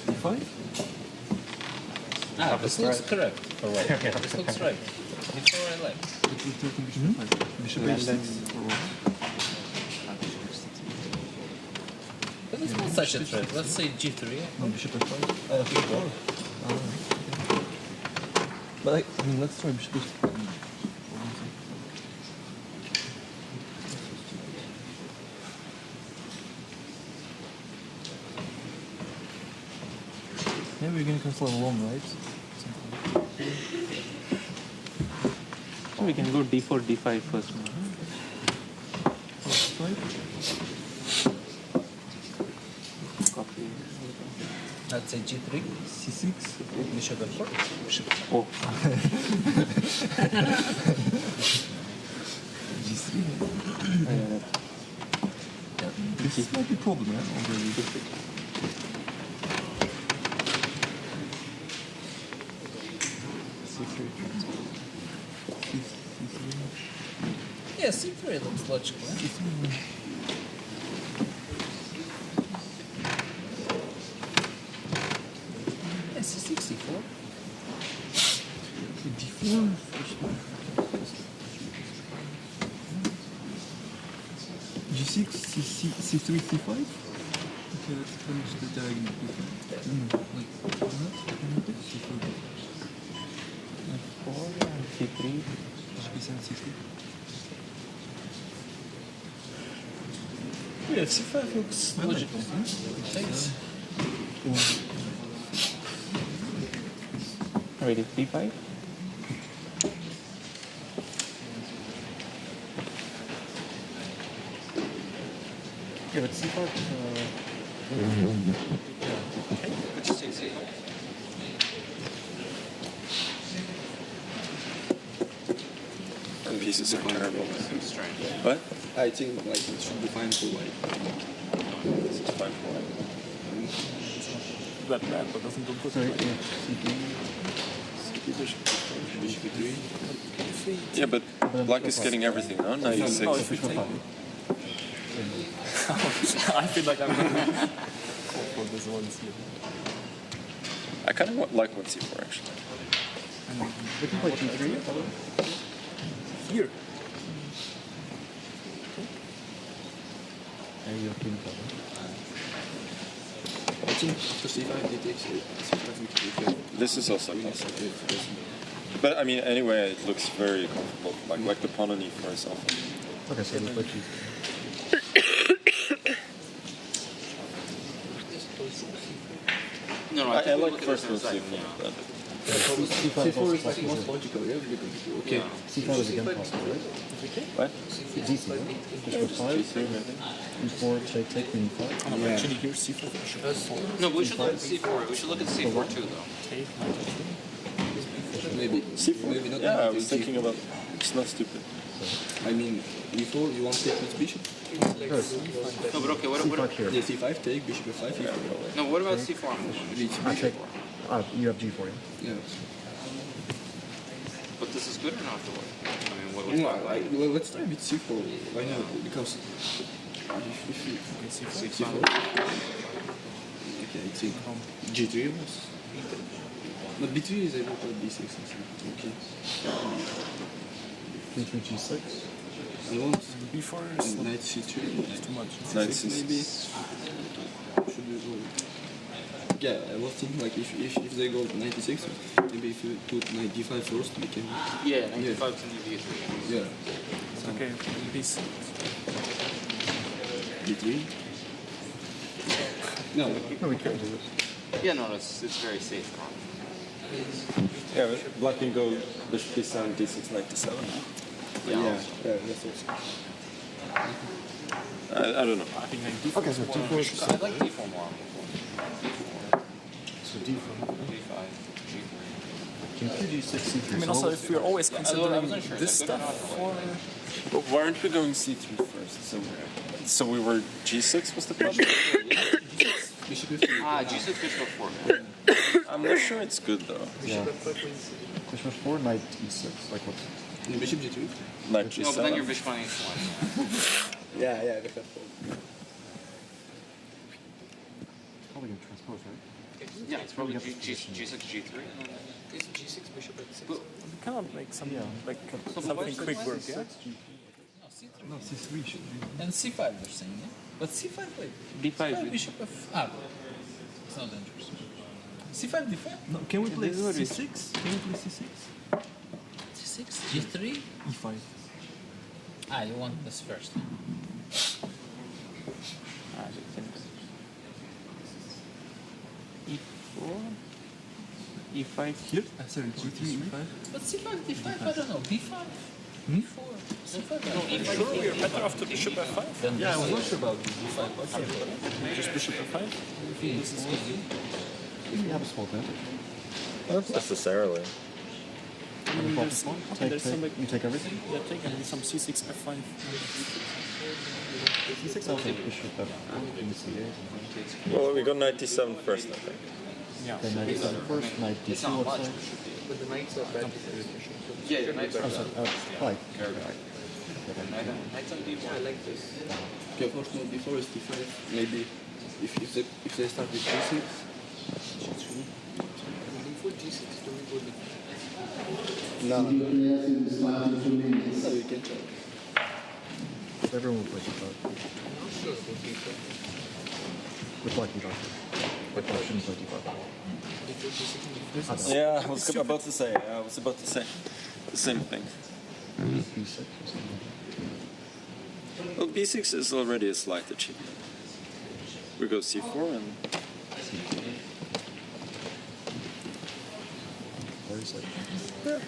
E5? Ah, this looks correct for white. This looks right. Before I like. Bishop H6 for white. But it's not such a threat. Let's say G3. No, Bishop F5. F4. But I mean, let's try Bishop H6. Maybe we're gonna cancel alone, right? So we can go D4, D5 first. Copy. Let's say G3. C6. Bishop F4. Bishop. Oh. G3. This might be a problem, yeah? Already. Yeah, C3 looks logical. Yeah, C6, C4. D4. G6, C3, C5. Okay, let's finish the diagonal. F4 and C3. C3. Yeah, C5 looks logical. Thanks. Ready, D5? Yeah, but C5. Pieces are terrible. What? I think like it should be fine for white. This is fine for white. That bad, but doesn't look good. Sorry, Bishop E3. Yeah, but black is getting everything, no? 96. No, if we take I feel like I'm going to for this one here. I kind of like one C4 actually. We can play G3. Here. I think after C5 it takes C5. This is also possible. But I mean, anyway, it looks very comfortable. Like the pawn on E4 is awful. Okay, so let's play G3. No, I like first move C4. C4 is like most logical, yeah? Okay. C5 is again possible, right? What? D6. Bishop 5. E4, take, queen 5. Yeah. Actually, here's C4. No, but we should look at C4. We should look at C4 too, though. Maybe C4. Maybe not. Yeah, I was thinking about. It's not stupid. I mean, before you want to take with bishop. No, but okay. What? Yeah, C5 take bishop F5. E4. No, what about C4? I take. You have G4. Yeah. But this is good or not? I mean, what? Well, let's try with C4. Why not? Because if you C4. Okay, I think G3 was. But B3 is able to play B6. Okay. B3, G6. I want B4 knight C3. It's too much. Knight C6 maybe. Should we go? Yeah, I was thinking like if they go 96, maybe if you put knight D5 first, we can. Yeah, 95 is in D3. Yeah. It's okay. B6. D3. No, we can't do this. Yeah, no, it's very safe. Yeah, black can go bishop B7, D6, knight D7. Yeah, that's awesome. I don't know. Okay, so D4. I like D4 more. So D4. I mean, also, if we're always considering this stuff for... But why aren't we going C3 first? So we were G6 was the problem? G6 bishop 4. I'm not sure it's good though. Yeah. Bishop 4, knight E6. Like what? Bishop G2? Knight G7. No, but then you're bishop on H1. Yeah, bishop 4. Probably going to transpose, right? Yeah, it's probably G6, G3. Is G6 bishop at 6? We cannot make some, something quick work, yeah? No, C3 should be. And C5 they're saying, yeah? But C5, wait. D5 bishop F... it's not dangerous. C5, D5? No, can we play C6? Can we play C6? C6? G3? E5. You want this first. E4? E5 here? Sorry, G3, E5? But C5, D5, I don't know. B5? B4? C5, Sure, we are better after bishop F5? Yeah, I was not sure about B5. Just bishop F5? This is easy. We have a small advantage. Not necessarily. You take everything? Yeah, take and some C6, F5. C6 also bishop F4 in C8. Well, we got knight D7 first, I think. Yeah. Then knight D7 first, knight D2 outside. But the knights are better. Yeah, the knights are better. Right. Knights on D4. I like this. Okay, of course, no, D4 is D5. Maybe if they start with G6, G3. D4, G6, don't we go D5? No. Players in this party 2 minutes. So you can try. Everyone will play D5. Sure, go D4. With like D5. But I shouldn't play D5. Yeah, I was about to say the same thing. B6 or something. Well, B6 is already a slight achievement. We go C4 and... Very safe. Yeah.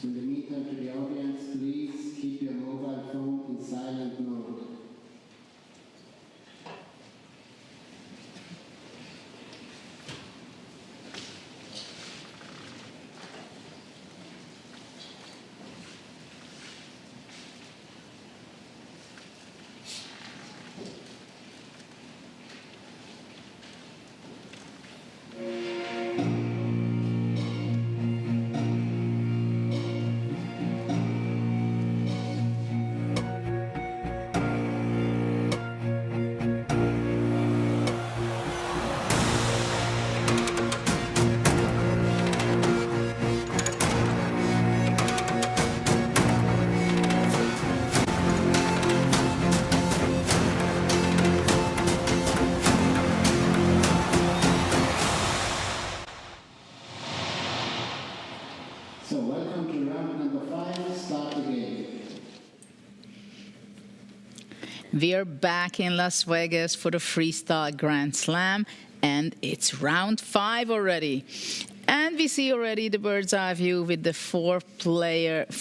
In the meantime, to the audience, please keep your mobile phone in silent mode. So welcome to round number 5, start the game. We are back in Las Vegas for the Freestyle Grand Slam, and it's round 5 already. And we see already the bird's eye view with the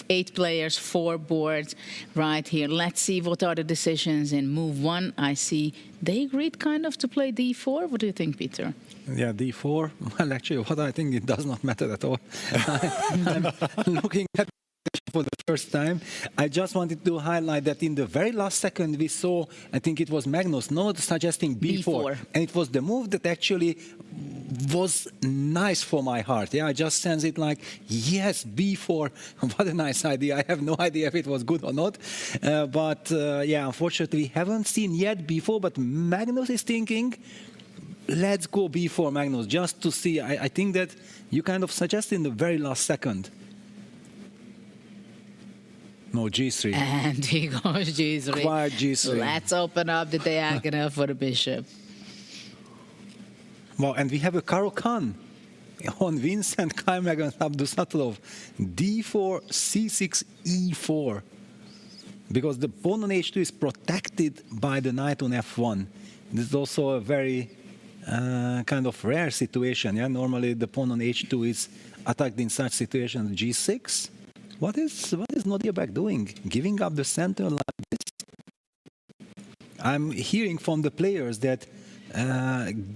8 players, 4 boards right here. Let's see what are the decisions in move 1. I see they agreed kind of to play D4. What do you think, Peter? Yeah, D4. Well, actually, what I think, it does not matter at all. I'm looking at for the first time. I just wanted to highlight that in the very last second we saw, I think it was Magnus, suggesting B4. And it was the move that actually was nice for my heart. Yeah, I just sense it like, yes, B4, what a nice idea. I have no idea if it was good or not. But yeah, unfortunately, we haven't seen yet B4, but Magnus is thinking, let's go B4, Magnus, just to see. I think that you kind of suggest in the very last second. No, G3. And he goes G3. Quiet G3. Let's open up the diagonal for the bishop. Well, and we have a Karo-Khan on Vincent Kyle against Abdusatolov. D4, C6, E4. Because the pawn on H2 is protected by the knight on F1. This is also a very kind of rare situation. Yeah, normally the pawn on H2 is attacked in such situations. G6. What is Nodiabek doing? Giving up the center like this? I'm hearing from the players that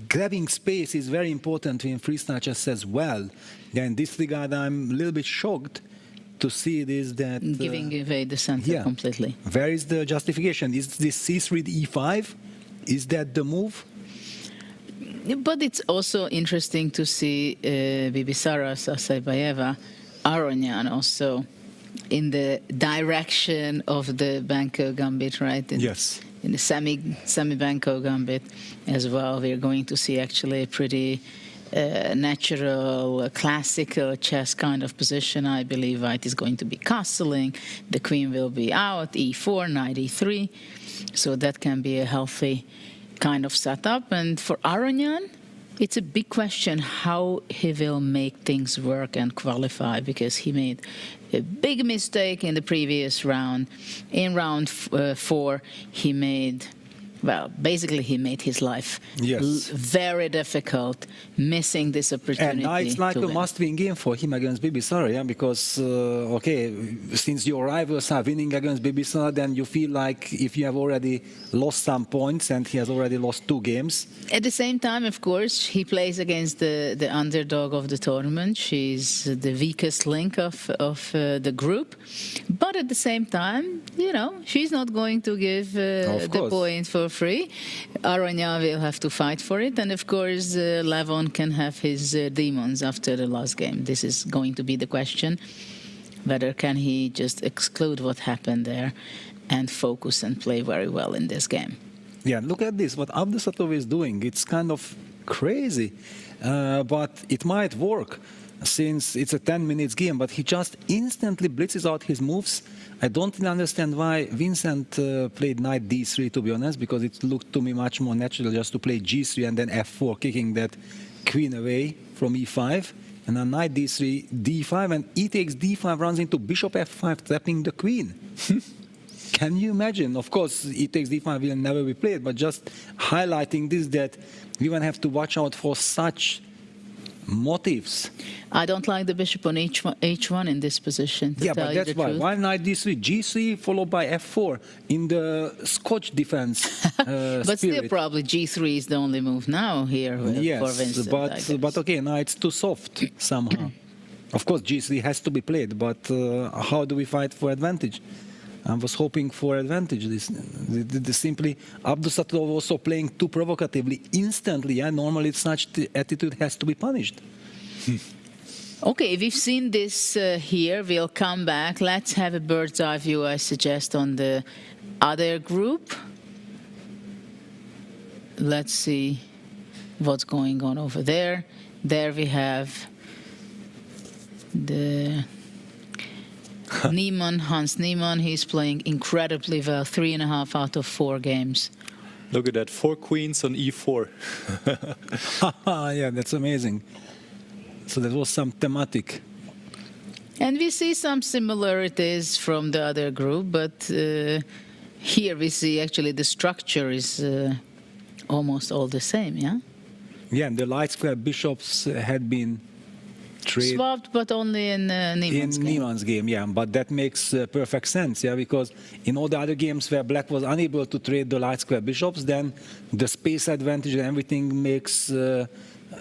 grabbing space is very important in freestyle chess as well. Yeah, in this regard, I'm a little bit shocked to see this that giving away the center completely. Where is the justification? Is this C3 E5? Is that the move? But it's also interesting to see Bibisara, Sasaybayeva, Aronyan also in the direction of the Banco Gambit, right? Yes. In the semi-Banco Gambit as well. We're going to see actually a pretty natural, classical chess kind of position. I believe white is going to be castling. The queen will be out, E4, knight E3. So that can be a healthy kind of setup. And for Aronyan, it's a big question how he will make things work and qualify, because he made a big mistake in the previous round. In round 4, he made, well, basically he made his life very difficult, missing this opportunity. And now it's like a must-win game for him against Bibisara, yeah? Because, okay, since your rivals are winning against Bibisara, then you feel like if you have already lost some points, and he has already lost 2 games. At the same time, of course, he plays against the underdog of the tournament. She's the weakest link of the group. But at the same time, you know, she's not going to give the point for free. Aronyan will have to fight for it. And of course, Levon can have his demons after the last game. This is going to be the question. Whether can he just exclude what happened there and focus and play very well in this game. Yeah, look at this, what Abdusatov is doing. It's kind of crazy, but it might work since it's a 10 minutes game, but he just instantly blitzes out his moves. I don't really understand why Vincent played knight d3, to be honest, because it looked to me much more natural just to play g3 and then f4, kicking that queen away from e5. And then knight d3, d5, and e takes d5 runs into bishop f5, trapping the queen. Can you imagine? Of course, e takes d5 will never be played, but just highlighting this, that we will have to watch out for such motives. I don't like the bishop on h1 in this position. Yeah, but that's why. Why knight d3, g3 followed by f4 in the Scotch defense but still, probably g3 is the only move now here for Vincent. But okay, now it's too soft somehow. Of course, g3 has to be played, but how do we fight for advantage? I was hoping for advantage. This simply Abdusatov also playing too provocatively instantly. Yeah, normally such attitude has to be punished. Okay, we've seen this here. We'll come back. Let's have a bird's eye view, I suggest, on the other group. Let's see what's going on over there. There we have the Niemann, Hans Niemann. He's playing incredibly well, 3.5 out of 4 games. Look at that, 4 queens on e4. Yeah, that's amazing. So that was some thematic. And we see some similarities from the other group, but here we see actually the structure is almost all the same, yeah? Yeah, and the light square bishops had been swapped, but only in Niemann's game. Yeah, but that makes perfect sense, yeah, because in all the other games where black was unable to trade the light square bishops, then the space advantage and everything makes a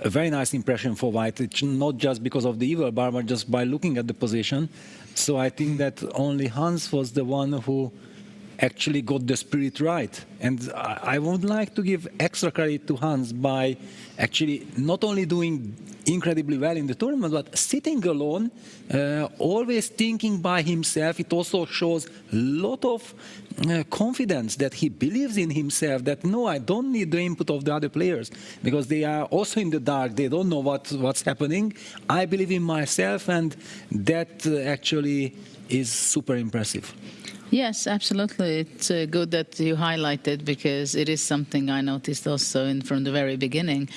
very nice impression for white. It's not just because of the evil bar, but just by looking at the position. So I think that only Hans was the one who actually got the spirit right. And I would like to give extra credit to Hans by actually not only doing incredibly well in the tournament, but sitting alone, always thinking by himself. It also shows a lot of confidence, that he believes in himself, that no, I don't need the input of the other players because they are also in the dark. They don't know what's happening. I believe in myself, and that actually is super impressive. Yes, absolutely. It's good that you highlighted, because it is something I noticed also from the very beginning,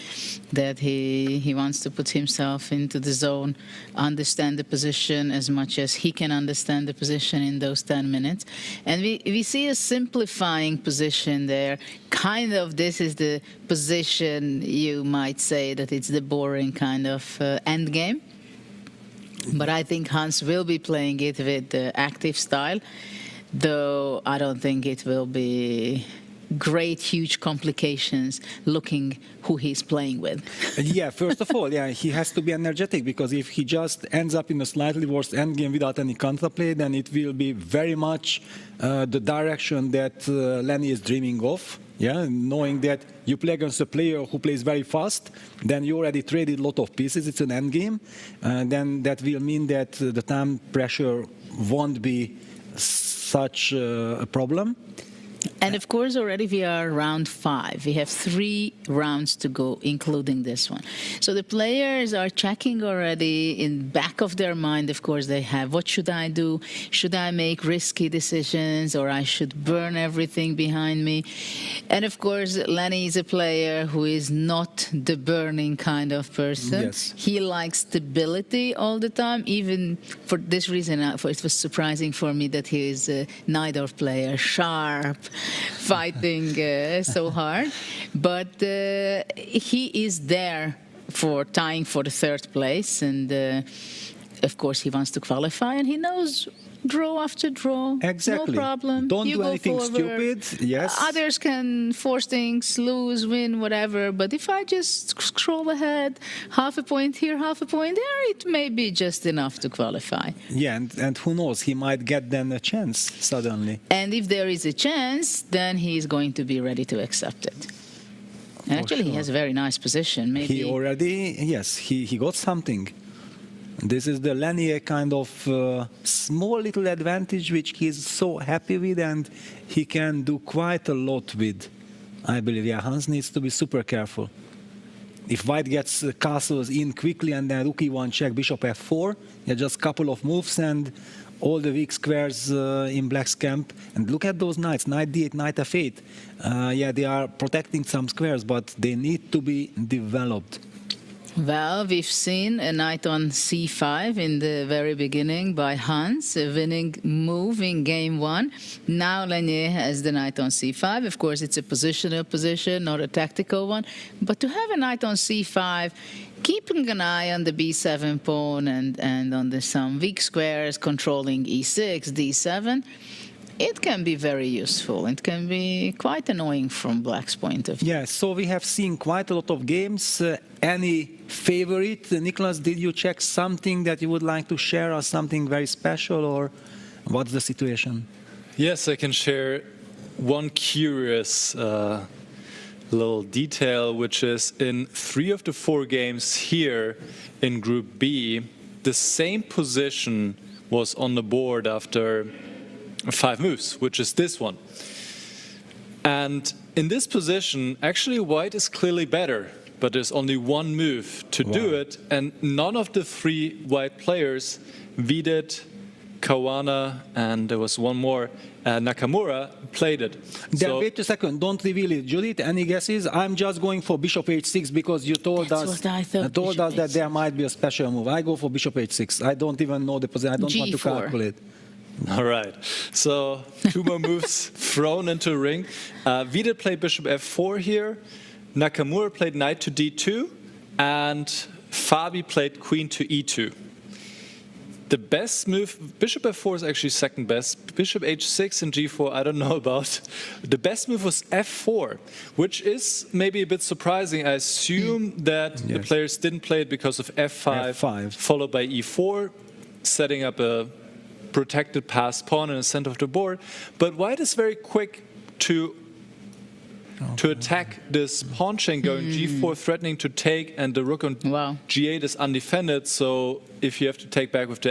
that he wants to put himself into the zone, understand the position as much as he can understand the position in those 10 minutes. And we see a simplifying position there. Kind of, this is the position you might say that it's the boring kind of end game. But I think Hans will be playing it with the active style, though I don't think it will be great, huge complications looking who he's playing with. Yeah, first of all, he has to be energetic, because if he just ends up in a slightly worse endgame without any counterplay, then it will be very much the direction that Lenny is dreaming of. Yeah, knowing that you play against a player who plays very fast, then you already traded a lot of pieces, it's an endgame, then that will mean that the time pressure won't be such a problem. And of course, already we are round 5. We have 3 rounds to go, including this one. So the players are checking already in back of their mind. Of course, they have, what should I do? Should I make risky decisions, or I should burn everything behind me? And of course, Lenny is a player who is not the burning kind of person. Yes. He likes stability all the time. Even for this reason, it was surprising for me that he is a Nidorf player, sharp, fighting so hard, but he is there for tying for the 3rd place, and of course he wants to qualify, and he knows draw after draw, exactly. No problem. Don't you do go anything forward. stupid. Yes. Others can force things, lose, win, whatever. But if I just scroll ahead, half a point here, half a point there, it may be just enough to qualify. Yeah, and who knows, he might get then a chance suddenly. And if there is a chance, then he is going to be ready to accept it. And actually, he has a very nice position. Maybe he already, yes, he got something. This is the Lanier kind of small little advantage which he's so happy with, and he can do quite a lot with. I believe, yeah, Hans needs to be super careful. If white gets castles in quickly and then rookie one check, bishop f4, yeah, just a couple of moves and all the weak squares in black's camp. And look at those knights, knight d8, knight f8. Yeah, they are protecting some squares, but they need to be developed. Well, we've seen a knight on c5 in the very beginning by Hans, a winning move in game 1. Now Lanier has the knight on c5. Of course, it's a positional position, not a tactical one. But to have a knight on c5, keeping an eye on the b7 pawn and on some weak squares, controlling e6, d7, it can be very useful. It can be quite annoying from black's point of view. Yeah, so we have seen quite a lot of games. Any favorite? Nicholas, did you check something that you would like to share, or something very special, or what's the situation? Yes, I can share one curious little detail, which is in 3 of the 4 games here in Group B, the same position was on the board after 5 moves, which is this one. And in this position, actually white is clearly better, but there's only one move to do it, and none of the 3 white players, Vidit, Kawana, and there was one more, Nakamura, played it. Then wait a second, don't reveal it. Judith, any guesses? I'm just going for bishop h6 because you told us that there might be a special move. I go for bishop h6. I don't even know the position. I don't want to calculate. All right, so 2 more moves thrown into a ring. Vidit played bishop f4 here. Nakamura played knight to d2, and Fabi played queen to e2. The best move, bishop f4 is actually second best. Bishop h6 and g4, I don't know about. The best move was f4, which is maybe a bit surprising. I assume that the players didn't play it because of f5, followed by e4, setting up a protected passed pawn in the center of the board. But white is very quick to to attack this pawn chain going g4, threatening to take, and the rook on g8 is undefended. So if you have to take back with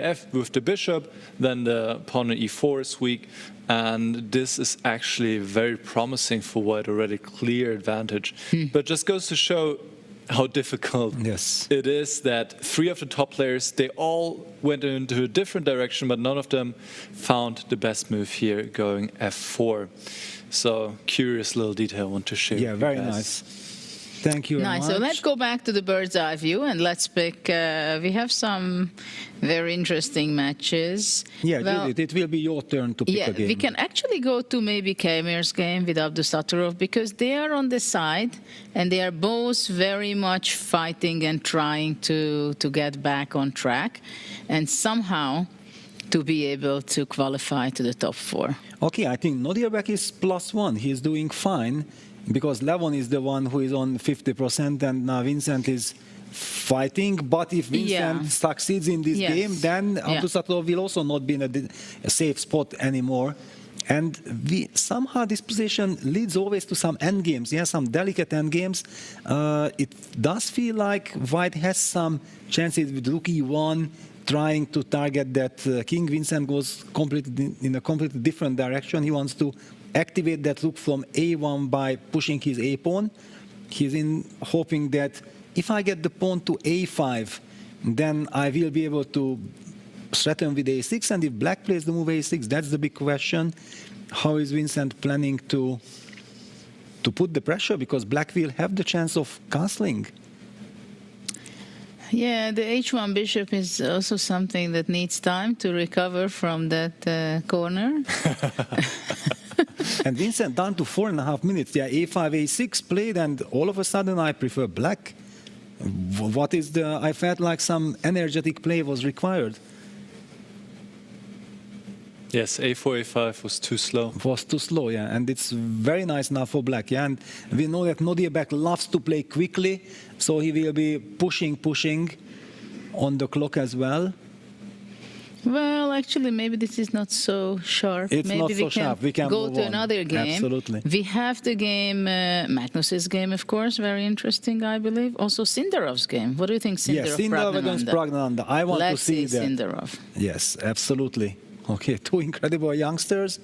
the bishop, then the pawn on e4 is weak. And this is actually very promising for white, already clear advantage. But just goes to show how difficult it is that three of the top players, they all went into a different direction, but none of them found the best move here, going f4. So curious little detail I want to share. Yeah, very nice. Thank you very much. So let's go back to the bird's eye view and let's pick. We have some very interesting matches. Yeah, Judith, it will be your turn to pick a game. We can actually go to maybe Kamir's game with Abdusattorov because they are on the side and they are both very much fighting and trying to get back on track and somehow to be able to qualify to the top 4. Okay, I think Nodirbek is +1. He's doing fine. Because Levon is the one who is on 50% and now Vincent is fighting. But if Vincent succeeds in this game, then Abdusattorov will also not be in a safe spot anymore. And somehow this position leads always to some endgames, some delicate endgames. It does feel like White has some chances with Rook E1, trying to target that King. Vincent goes in a completely different direction. He wants to activate that rook from a1 by pushing his a pawn. He's hoping that if I get the pawn to a5, then I will be able to threaten with a6. And if black plays the move a6, that's the big question. How is Vincent planning to put the pressure? Because black will have the chance of castling. Yeah, the h1 bishop is also something that needs time to recover from that corner. And Vincent down to 4.5 minutes. Yeah, a5, a6 played, and all of a sudden I prefer black. What is I felt like some energetic play was required. Yes, a4, a5 was too slow. Was too slow, yeah, and it's very nice now for black, yeah. And we know that Nodirbek loves to play quickly, so he will be pushing on the clock as well. Well, actually, maybe this is not so sharp. It's maybe not so sharp. We can go to another game. Absolutely. We have the game, Magnus's game, of course, very interesting, I believe. Also, Sindarov's game. What do you think, Sindarov? Yes, Sindarov against Praggnanandhaa. I want to see that. Sindarov. Yes, absolutely. Okay, two incredible youngsters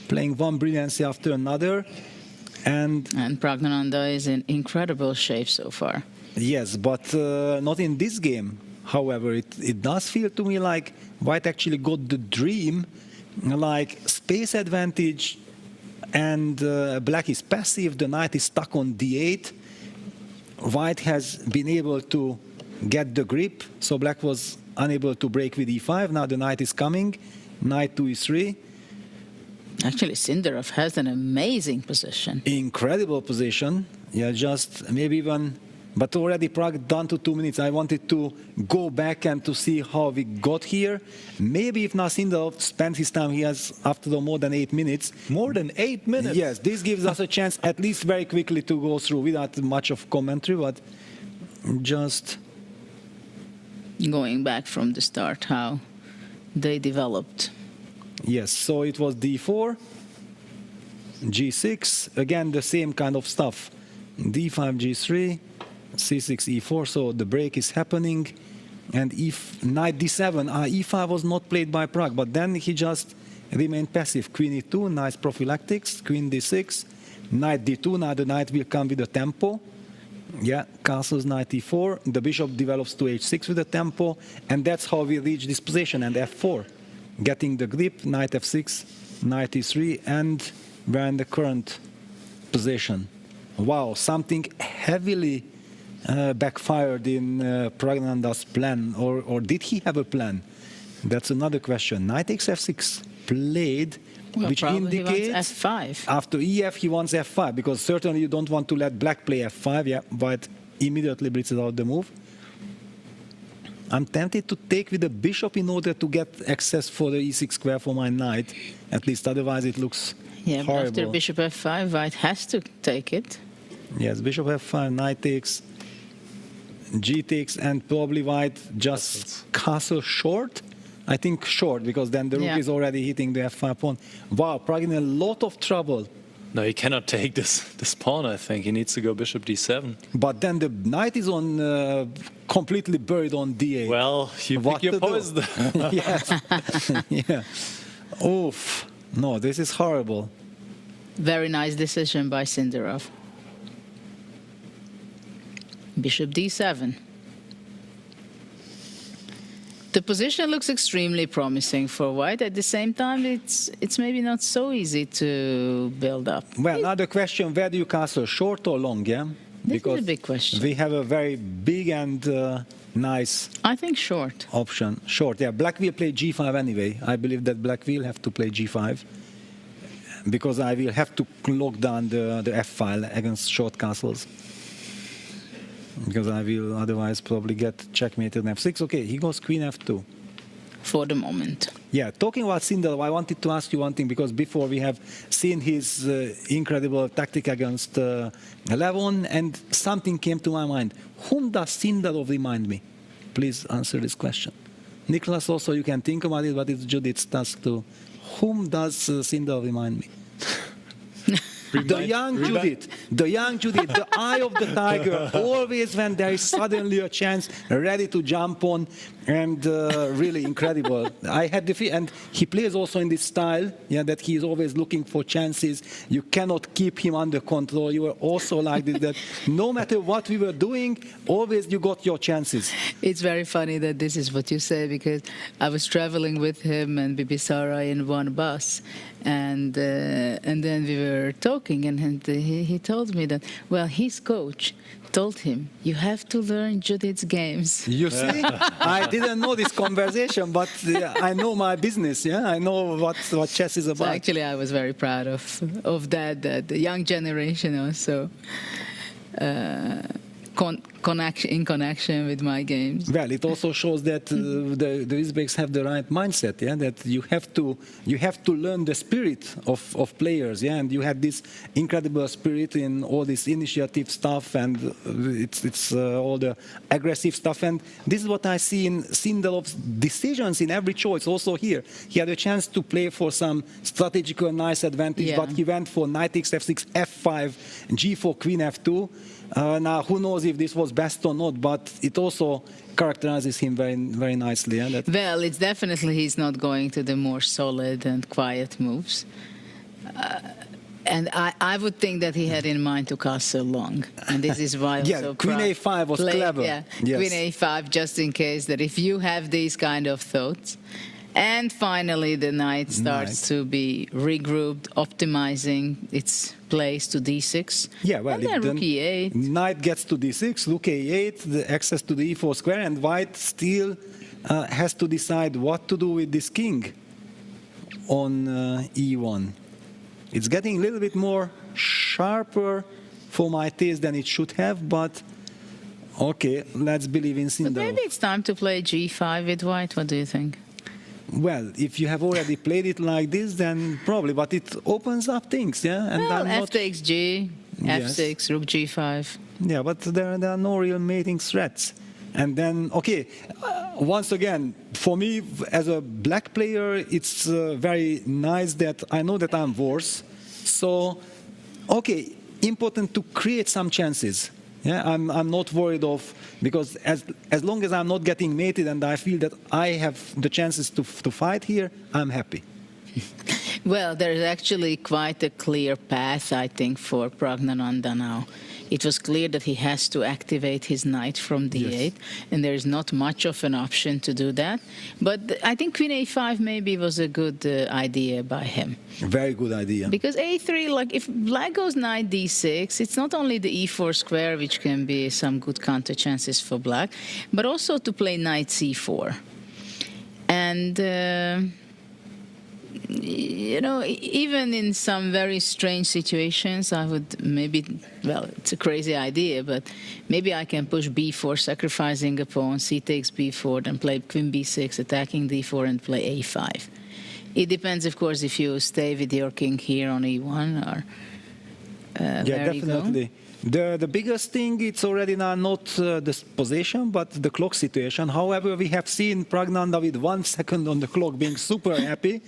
playing one brilliancy after another. And Praggnanandhaa is in incredible shape so far. Yes, but not in this game. However, it does feel to me like White actually got the dream, like space advantage, and black is passive, the knight is stuck on d8. White has been able to get the grip, so black was unable to break with e5. Now the knight is coming, knight to e3. Actually, Sindarov has an amazing position. Incredible position. Yeah, just maybe even... But already Prague down to 2 minutes. I wanted to go back and to see how we got here. Maybe if now Sindarov spent his time, he has after all more than 8 minutes. More than 8 minutes? Yes, this gives us a chance at least very quickly to go through without much of commentary, but just... Going back from the start, how they developed. Yes, so it was d4, g6, again the same kind of stuff. d5, g3, c6, e4, so the break is happening. And if knight d7, e5 was not played by Prague, but then he just remained passive. Queen e2, nice prophylactics, queen d6, knight d2, now the knight will come with a tempo. Yeah, castles knight e4, the bishop develops to h6 with a tempo, and that's how we reach this position, and f4. Getting the grip, knight f6, knight e3, and we're in the current position. Wow, something heavily backfired in Praggnanandhaa's plan, or did he have a plan? That's another question. Knight takes f6 played, well, which indicates he wants f5. After ef he wants f5, because certainly you don't want to let black play f5, yeah, but immediately blitzes out the move. I'm tempted to take with the bishop in order to get access for the e6 square for my knight, at least otherwise it looks horrible. But after bishop f5, White has to take it. Yes, bishop f5, knight takes, g takes, and probably White just castle short. I think short, because then the rook is already hitting the f5 pawn. Wow, Prague in a lot of trouble No, he cannot take this pawn, I think. He needs to go bishop d7. But then the knight is on completely buried on d8. Well, you pick your poison. Yes. Yeah. Oof. No, this is horrible. Very nice decision by Sindarov. Bishop d7. The position looks extremely promising for white. At the same time, it's maybe not so easy to build up. Well, another question, where do you castle, short or long, yeah? This is a big question. We have a very big and nice... I think short. Option, short, yeah. Black will play g5 anyway. I believe that black will have to play g5 because I will have to lock down the f-file against short castles. Because I will otherwise probably get checkmated on f6. Okay, he goes queen f2. For the moment. Yeah, talking about Sindarov, I wanted to ask you one thing, because before we have seen his incredible tactic against Levon, and something came to my mind. Whom does Sindarov remind me? Please answer this question. Nicholas, also, you can think about it, but it's Judith's task too. Whom does Sindarov remind me? The young Judith, the eye of the tiger, always when there is suddenly a chance, ready to jump on, and really incredible. I had the feeling, and he plays also in this style, yeah, that he is always looking for chances. You cannot keep him under control. You were also like this, that no matter what we were doing, always you got your chances. It's very funny that this is what you say, because I was traveling with him and Bibisara in one bus. And then we were talking, and he told me that, well, his coach told him, you have to learn Judith's games. You see? I didn't know this conversation, but I know my business, yeah? I know what chess is about. So actually, I was very proud of that the young generation also in connection with my games. Well, it also shows that the Uzbeks have the right mindset, yeah, that you have to learn the spirit of players, yeah, and you had this incredible spirit in all this initiative stuff, and it's all the aggressive stuff, and this is what I see in Sindarov's decisions in every choice. Also here, he had a chance to play for some strategical nice advantage, yeah. But he went for knight x f6, f5, g4, queen f2. Now, who knows if this was best or not, but it also characterizes him very, very nicely. Yeah? Well, it's definitely he's not going to the more solid and quiet moves. And I would think that he had in mind to castle long. And this is why also Queen a5 was clever. Yeah, yes. Queen a5, just in case that if you have these kind of thoughts. And finally, the knight starts to be regrouped, optimizing its place to d6. Yeah, well, and then rook e8. Knight gets to d6, rook a8, the access to the e4 square, and white still has to decide what to do with this king on e1. It's getting a little bit more sharper for my taste than it should have, but okay, let's believe in Sindarov. But maybe it's time to play g5 with white. What do you think? Well, if you have already played it like this, then probably, but it opens up things, yeah? And well, f takes g, f6, yes. Rook g5. Yeah, but there are no real mating threats. And then, okay, once again, for me, as a black player, it's very nice that I know that I'm worse. So, okay, important to create some chances. Yeah, I'm not worried of, because as long as I'm not getting mated and I feel that I have the chances to fight here, I'm happy. Well, there's actually quite a clear path, I think, for Praggnanandhaa now. It was clear that he has to activate his knight from d8, yes. And there is not much of an option to do that. But I think queen a5 maybe was a good idea by him. Very good idea. Because a3, like if black goes knight d6, it's not only the e4 square, which can be some good counter chances for black, but also to play knight c4. And... you know, even in some very strange situations, I would maybe, well, it's a crazy idea, but maybe I can push b4, sacrificing a pawn, c takes b4, then play queen b6, attacking d4, and play a5. It depends, of course, if you stay with your king here on e1 or yeah, definitely. The biggest thing, it's already now not the position, but the clock situation. However, we have seen Pragnanda with 1 second on the clock being super happy.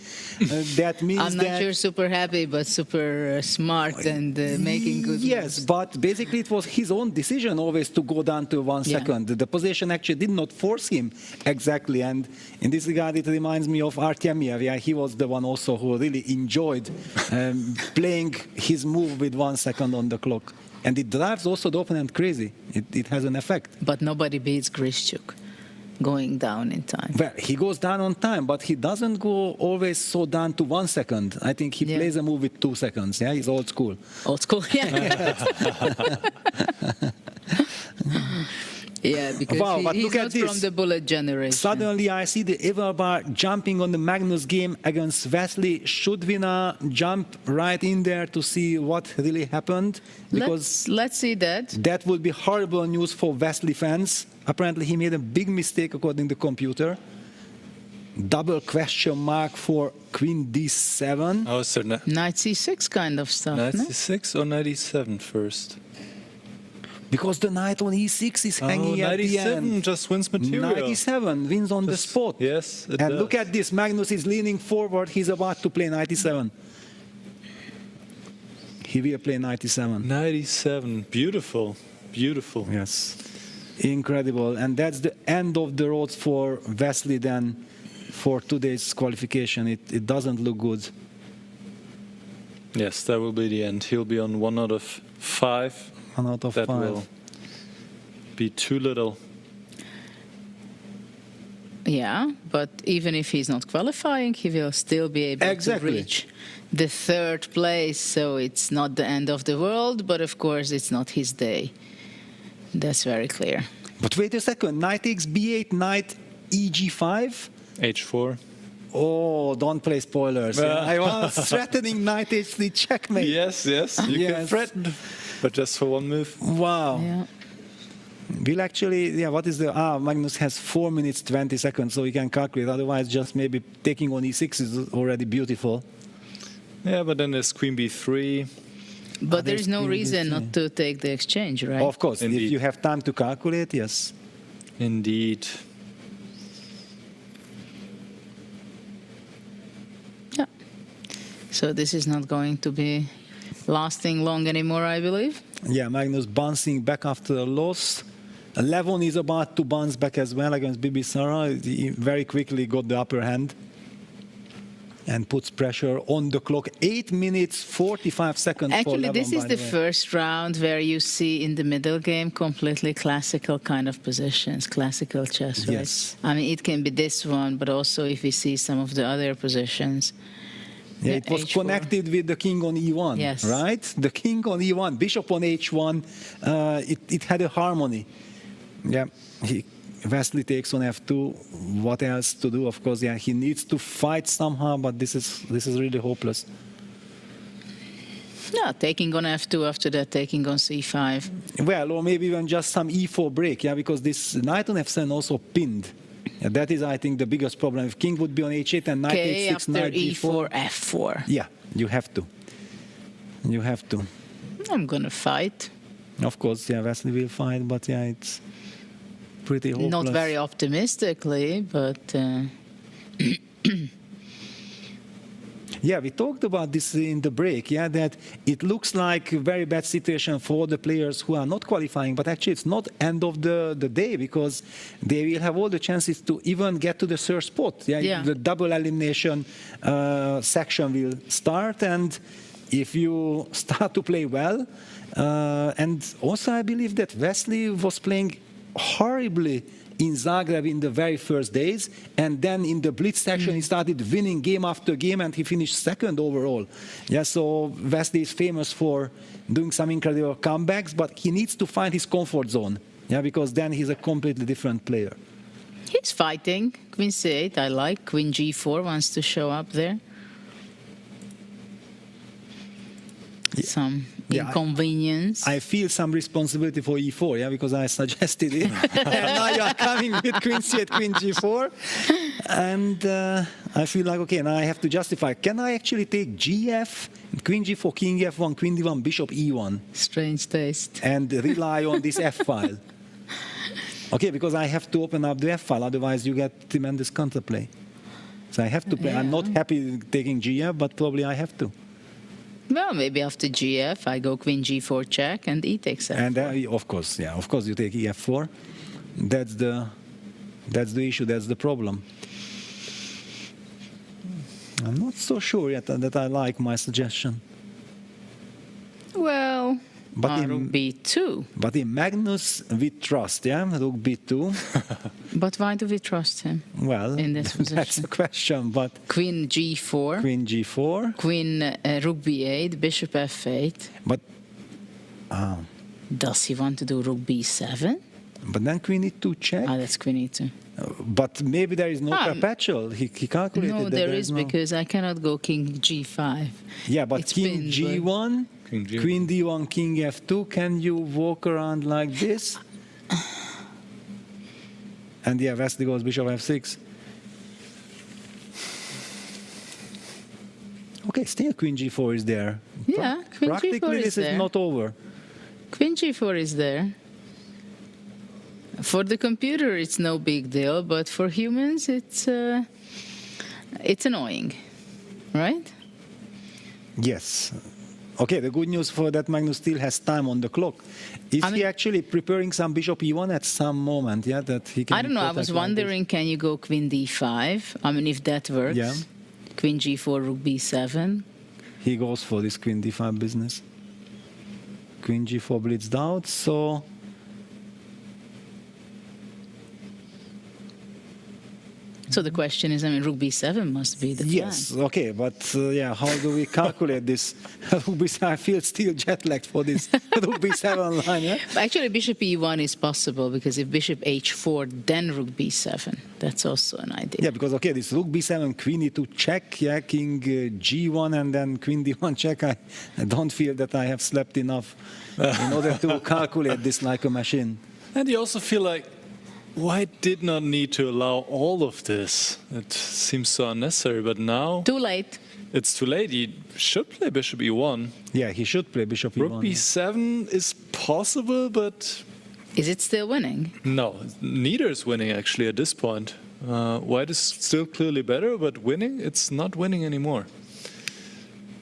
That means I'm not sure super happy, but super smart and making good Yes, moves. but basically it was his own decision always to go down to 1 second. The position actually did not force him exactly. And in this regard, it reminds me of Artemiev. Yeah, he was the one also who really enjoyed playing his move with 1 second on the clock. And it drives also the opponent crazy. It has an effect. But nobody beats Grishchuk going down in time. Well, he goes down on time, but he doesn't go always so down to 1 second. I think he plays a move with 2 seconds. Yeah, he's old school. Old school, yeah. Yeah, because but he's look at not this. from the bullet generation. Suddenly I see the Everbar jumping on the Magnus game against Wesley. Should we now jump right in there to see what really happened? Because let's see that. That would be horrible news for Wesley fans. Apparently he made a big mistake according to the computer. Double question mark for Queen D7. Oh, so Knight C6 kind of stuff. Knight no? C6 or Knight E7 first? Because the knight on e6 is hanging at the end. Knight E7 just wins material. Knight e7 wins on the spot. Yes, it And does. look at this. Magnus is leaning forward. He's about to play knight e7. He will play knight e7. Knight E7. Beautiful. Beautiful. Yes. Incredible. And that's the end of the road for Wesley then for today's qualification. It doesn't look good. Yes, that will be the end. He'll be on 1 out of 5. 1 out of that 5. will be too little. Yeah, but even if he's not qualifying, he will still be able to reach the 3rd place. So it's not the end of the world, but of course it's not his day. That's very clear. But wait a second. Knight takes b8, knight eg5. H4. Oh, don't play spoilers. Yeah, I was threatening knight h3 checkmate. Yes, yes. You can threaten, but just for 1 move. Wow. Yeah. We'll actually, what is the, Magnus has 4 minutes, 20 seconds, so he can calculate. Otherwise, just maybe taking on e6 is already beautiful. Yeah, but then there's Queen B3. But there is no reason not to take the exchange, right? Of course, Indeed. if you have time to calculate, yes. Indeed. Yeah. So this is not going to be lasting long anymore, I believe. Yeah, Magnus bouncing back after a loss. Levon is about to bounce back as well against Bibisara. He very quickly got the upper hand and puts pressure on the clock. 8 minutes, 45 seconds for Actually, Levon, this is by the way. first round where you see in the middle game completely classical kind of positions, classical chess, right? Yes. I mean, it can be this one, but also if we see some of the other positions. Yeah, it was H4. connected with the king on e1, Yes. right? The king on e1, bishop on h1, it had a harmony. Yeah, Wesley takes on f2. What else to do? Of course, yeah, he needs to fight somehow, but this is really hopeless. Yeah, taking on f2 after that, taking on c5. Well, or maybe even just some e4 break, yeah, because this knight on f7 also pinned. Yeah, that is, I think, the biggest problem. If king would be on h8 and knight Okay, h6, after knight e4, g4. f4. Yeah, you have to. You have to. I'm gonna fight. Of course, yeah, Wesley will fight, but yeah, it's pretty hopeless. Not very optimistically, but Yeah, we talked about this in the break, yeah, that it looks like a very bad situation for the players who are not qualifying, but actually it's not end of the day because they will have all the chances to even get to the third spot. Yeah. The double elimination section will start, and if you start to play well, and also I believe that Wesley was playing horribly in Zagreb in the very first days, and then in the Blitz section he started winning game after game, and he finished second overall. Yeah, so Wesley is famous for doing some incredible comebacks, but he needs to find his comfort zone. Yeah, because then he's a completely different player. he's fighting. Queen c8, I like. Queen g4 wants to show up there. some inconvenience. I feel some responsibility for e4, yeah, because I suggested it. And now you are coming with queen c8, queen g4. And I feel like, okay, now I have to justify. Can I actually take gf, queen g4, king f1, queen d1, bishop e1? Strange taste. And rely on this f file. Okay, because I have to open up the f file, otherwise you get tremendous counterplay. So I have to play. I'm not happy taking gf, but probably I have to. Well, maybe after gf, I go queen g4 check and e takes f4. And of course, yeah, of course you take ef4. That's the issue. That's the problem. I'm not so sure yet that I like my suggestion. Well, rook b2. But in Magnus, we trust, yeah, rook b2. But why do we trust him? Well, in this position? That's the question. But queen g4. Queen g4. Queen rook b8, bishop f8. But does he want to do rook b7? But then queen e2 check. That's queen e2. But maybe there is no perpetual. He calculated no, that there is because I cannot go king g5. Yeah, but king g1, queen d1, king f2. Can you walk around like this? And yeah, Wesley goes bishop f6. Okay, still queen g4 is there. Yeah, queen practically g4 this is not over. Queen g4 is there. For the computer, it's no big deal, but for humans, it's annoying, right? Yes. Okay, the good news for that Magnus still has time on the clock. Is he actually preparing some bishop e1 at some moment? Yeah, that he can. I don't know. I was wondering, can you go queen d5? I mean, if that works. Yeah. Queen g4, rook b7. He goes for this queen d5 business. Queen g4 blitzed out, so. So the question is, I mean, rook b7 must be the plan. Yes, okay, but yeah, how do we calculate this? I feel still jet lagged for this rook b7 line. Yeah? Actually, bishop e1 is possible because if bishop h4, then rook b7. That's also an idea. Yeah, because okay, this rook b7, queen e2 check, yeah, king g1, and then queen d1 check. I don't feel that I have slept enough in order to calculate this like a machine. And you also feel like, why did not need to allow all of this? It seems so unnecessary, but now... Too late. It's too late. He should play bishop e1. Yeah, he should play bishop e1. Rook b7 is possible, but... Is it still winning? No, neither is winning actually at this point. White is still clearly better, but winning, it's not winning anymore.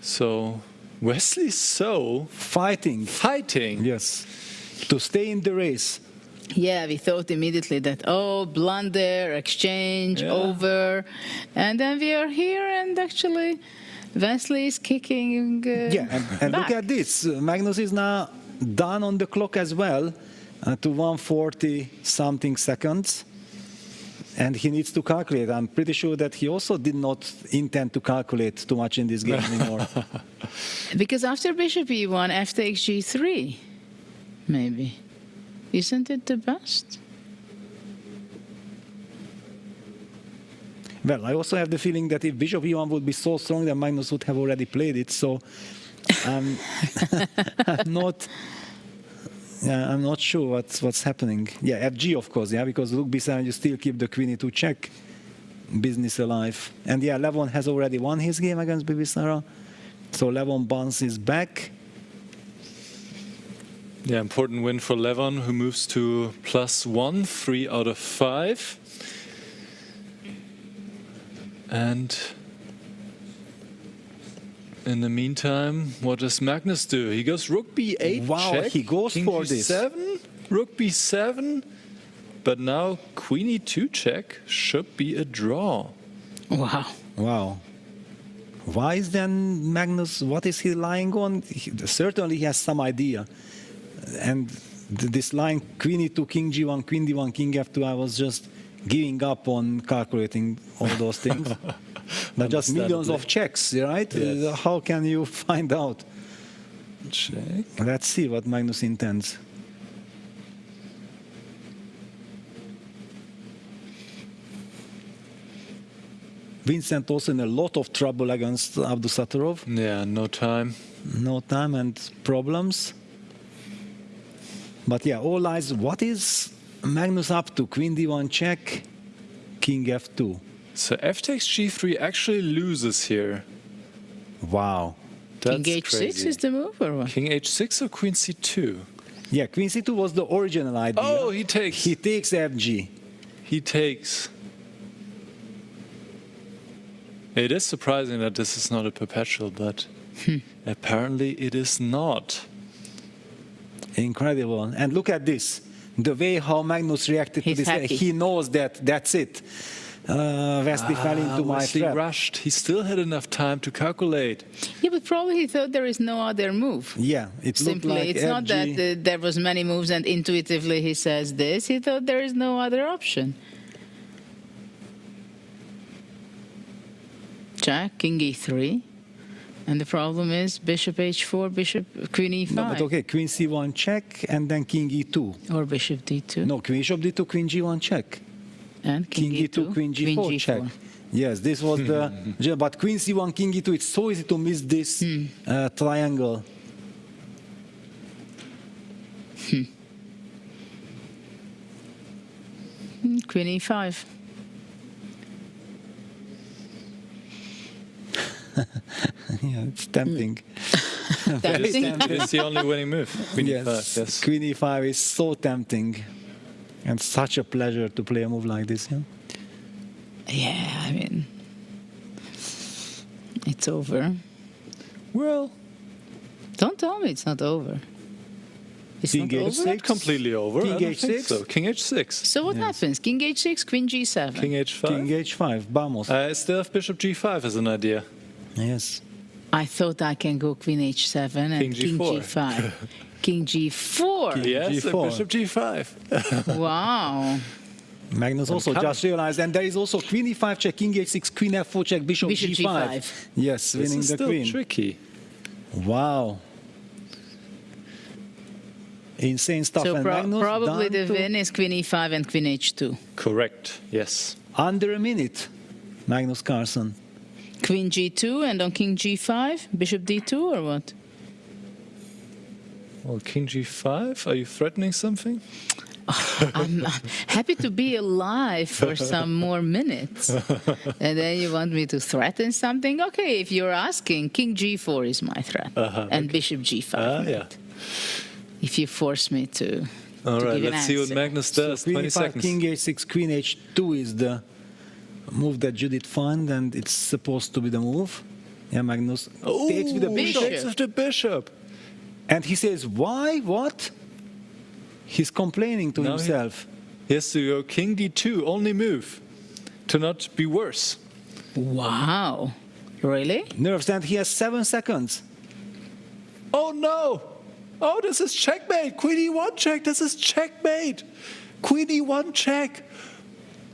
So, Wesley's fighting. Yes, to stay in the race. Yeah, we thought immediately that, oh, blunder, exchange, over. And then we are here and actually Wesley is kicking and look at this. Magnus is now done on the clock as well to 140-something seconds. And he needs to calculate. I'm pretty sure that he also did not intend to calculate too much in this game anymore. Because after bishop e1, f takes g3, maybe. Isn't it the best? Well, I also have the feeling that if bishop e1 would be so strong, then Magnus would have already played it. So I'm not sure what's happening. Yeah, fg of course, yeah, because rook b7 you still keep the queen e2 check business alive. And yeah, Levon has already won his game against Bibisara. So Levon bounces back. Yeah, important win for Levon, who moves to +1, 3 out of 5. And in the meantime, what does Magnus do? He goes rook b8 wow, check. He goes king for g7, this. Rook b7, but now queen e2 check should be a draw. Wow. Wow. Why is then Magnus, what is he lying on? Certainly he has some idea. And this line, queen e2, king g1, queen d1, king f2, I was just giving up on calculating all those things. But just millions of checks, right? Yes. How can you find out? Check. Let's see what Magnus intends. Vincent also in a lot of trouble against Abdusattorov. Yeah, no time. no time and problems. But yeah, all eyes. What is Magnus up to? Queen d1 check, king f2. So f takes g3 actually loses here. Wow. That's King h6 crazy. is the move, or what? King h6 or queen c2? Yeah, queen c2 was the original idea. Oh, he takes. He takes fg. He takes. It is surprising that this is not a perpetual, but apparently it is not. Incredible. And look at this. The way how Magnus reacted He's to this. happy. He knows that that's it. Wesley fell into my Wesley trap. rushed. He still had enough time to calculate. Yeah, but probably he thought there is no other move. Yeah, it looked Simply, like it's not FG. that there was many moves and intuitively he says this. He thought there is no other option. Jack, king e3. And the problem is bishop h4, bishop, queen e5. No, but okay, queen c1 check and then king e2. Or bishop d2. No, queen bishop d2, queen g1 check. And King e2, queen g4 check. Yes, this was the... But queen c1, king e2, it's so easy to miss this triangle. Queen e5. Yeah, it's tempting. Very tempting. It's the only winning move. Queen Yes, e5, yes. queen e5 is so tempting. And such a pleasure to play a move like this. Yeah? Yeah, I mean, it's over. Well, don't tell me it's not over. It's King not over? It's not completely over. King I don't think h6? so. King h6. So what happens? King h6, queen g7. King h5. King h5, vamos. I still have bishop g5 as an idea. Yes. I thought I can go queen h7 and King king g4. g5. King g4. Yes, and g4. bishop g5. Wow. Magnus also coming. just realized, and there is also queen e5 check, king h6, queen f4 check, bishop, Bishop g5. g5. Yes, This winning is the still queen. tricky. Wow. Insane stuff. So And Magnus probably down the to win is queen e5 and queen h2. Correct, yes. under a minute. Magnus Carlsen. Queen g2 and on king g5, bishop d2 or what? Well, king g5, are you threatening something? I'm happy to be alive for some more minutes. And then you want me to threaten something? Okay, if you're asking, king g4 is my threat. And bishop g5. Yeah. If you force me to All right, give an let's see what answer. Magnus does. Queen 20 e5, seconds. king h6, queen h2 is the move that Judith found, and it's supposed to be the move. Yeah, Magnus takes with the bishop. Takes with the bishop. And he says, why? What? He's complaining to Now himself. He has to go king d2, only move, to not be worse. Wow. Really? Nerves, and he has 7 seconds. Oh no! Oh, this is checkmate! Queen e1 check, this is checkmate! Queen e1 check!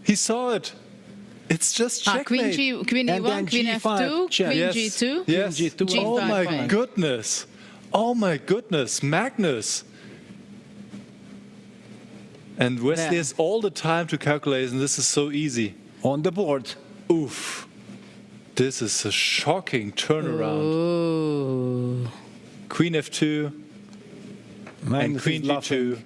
He saw it. It's just checkmate. Queen And then e1, queen G5 f2, check. queen Yes. g2. Yes. King G2. Oh G5 my fine. goodness. Oh my goodness, Magnus. And Wesley Yeah. has all the time to calculate, and this is so easy. On the board. Oof. This is a shocking turnaround. Oh. Queen f2 and Magnus queen is laughing. g2.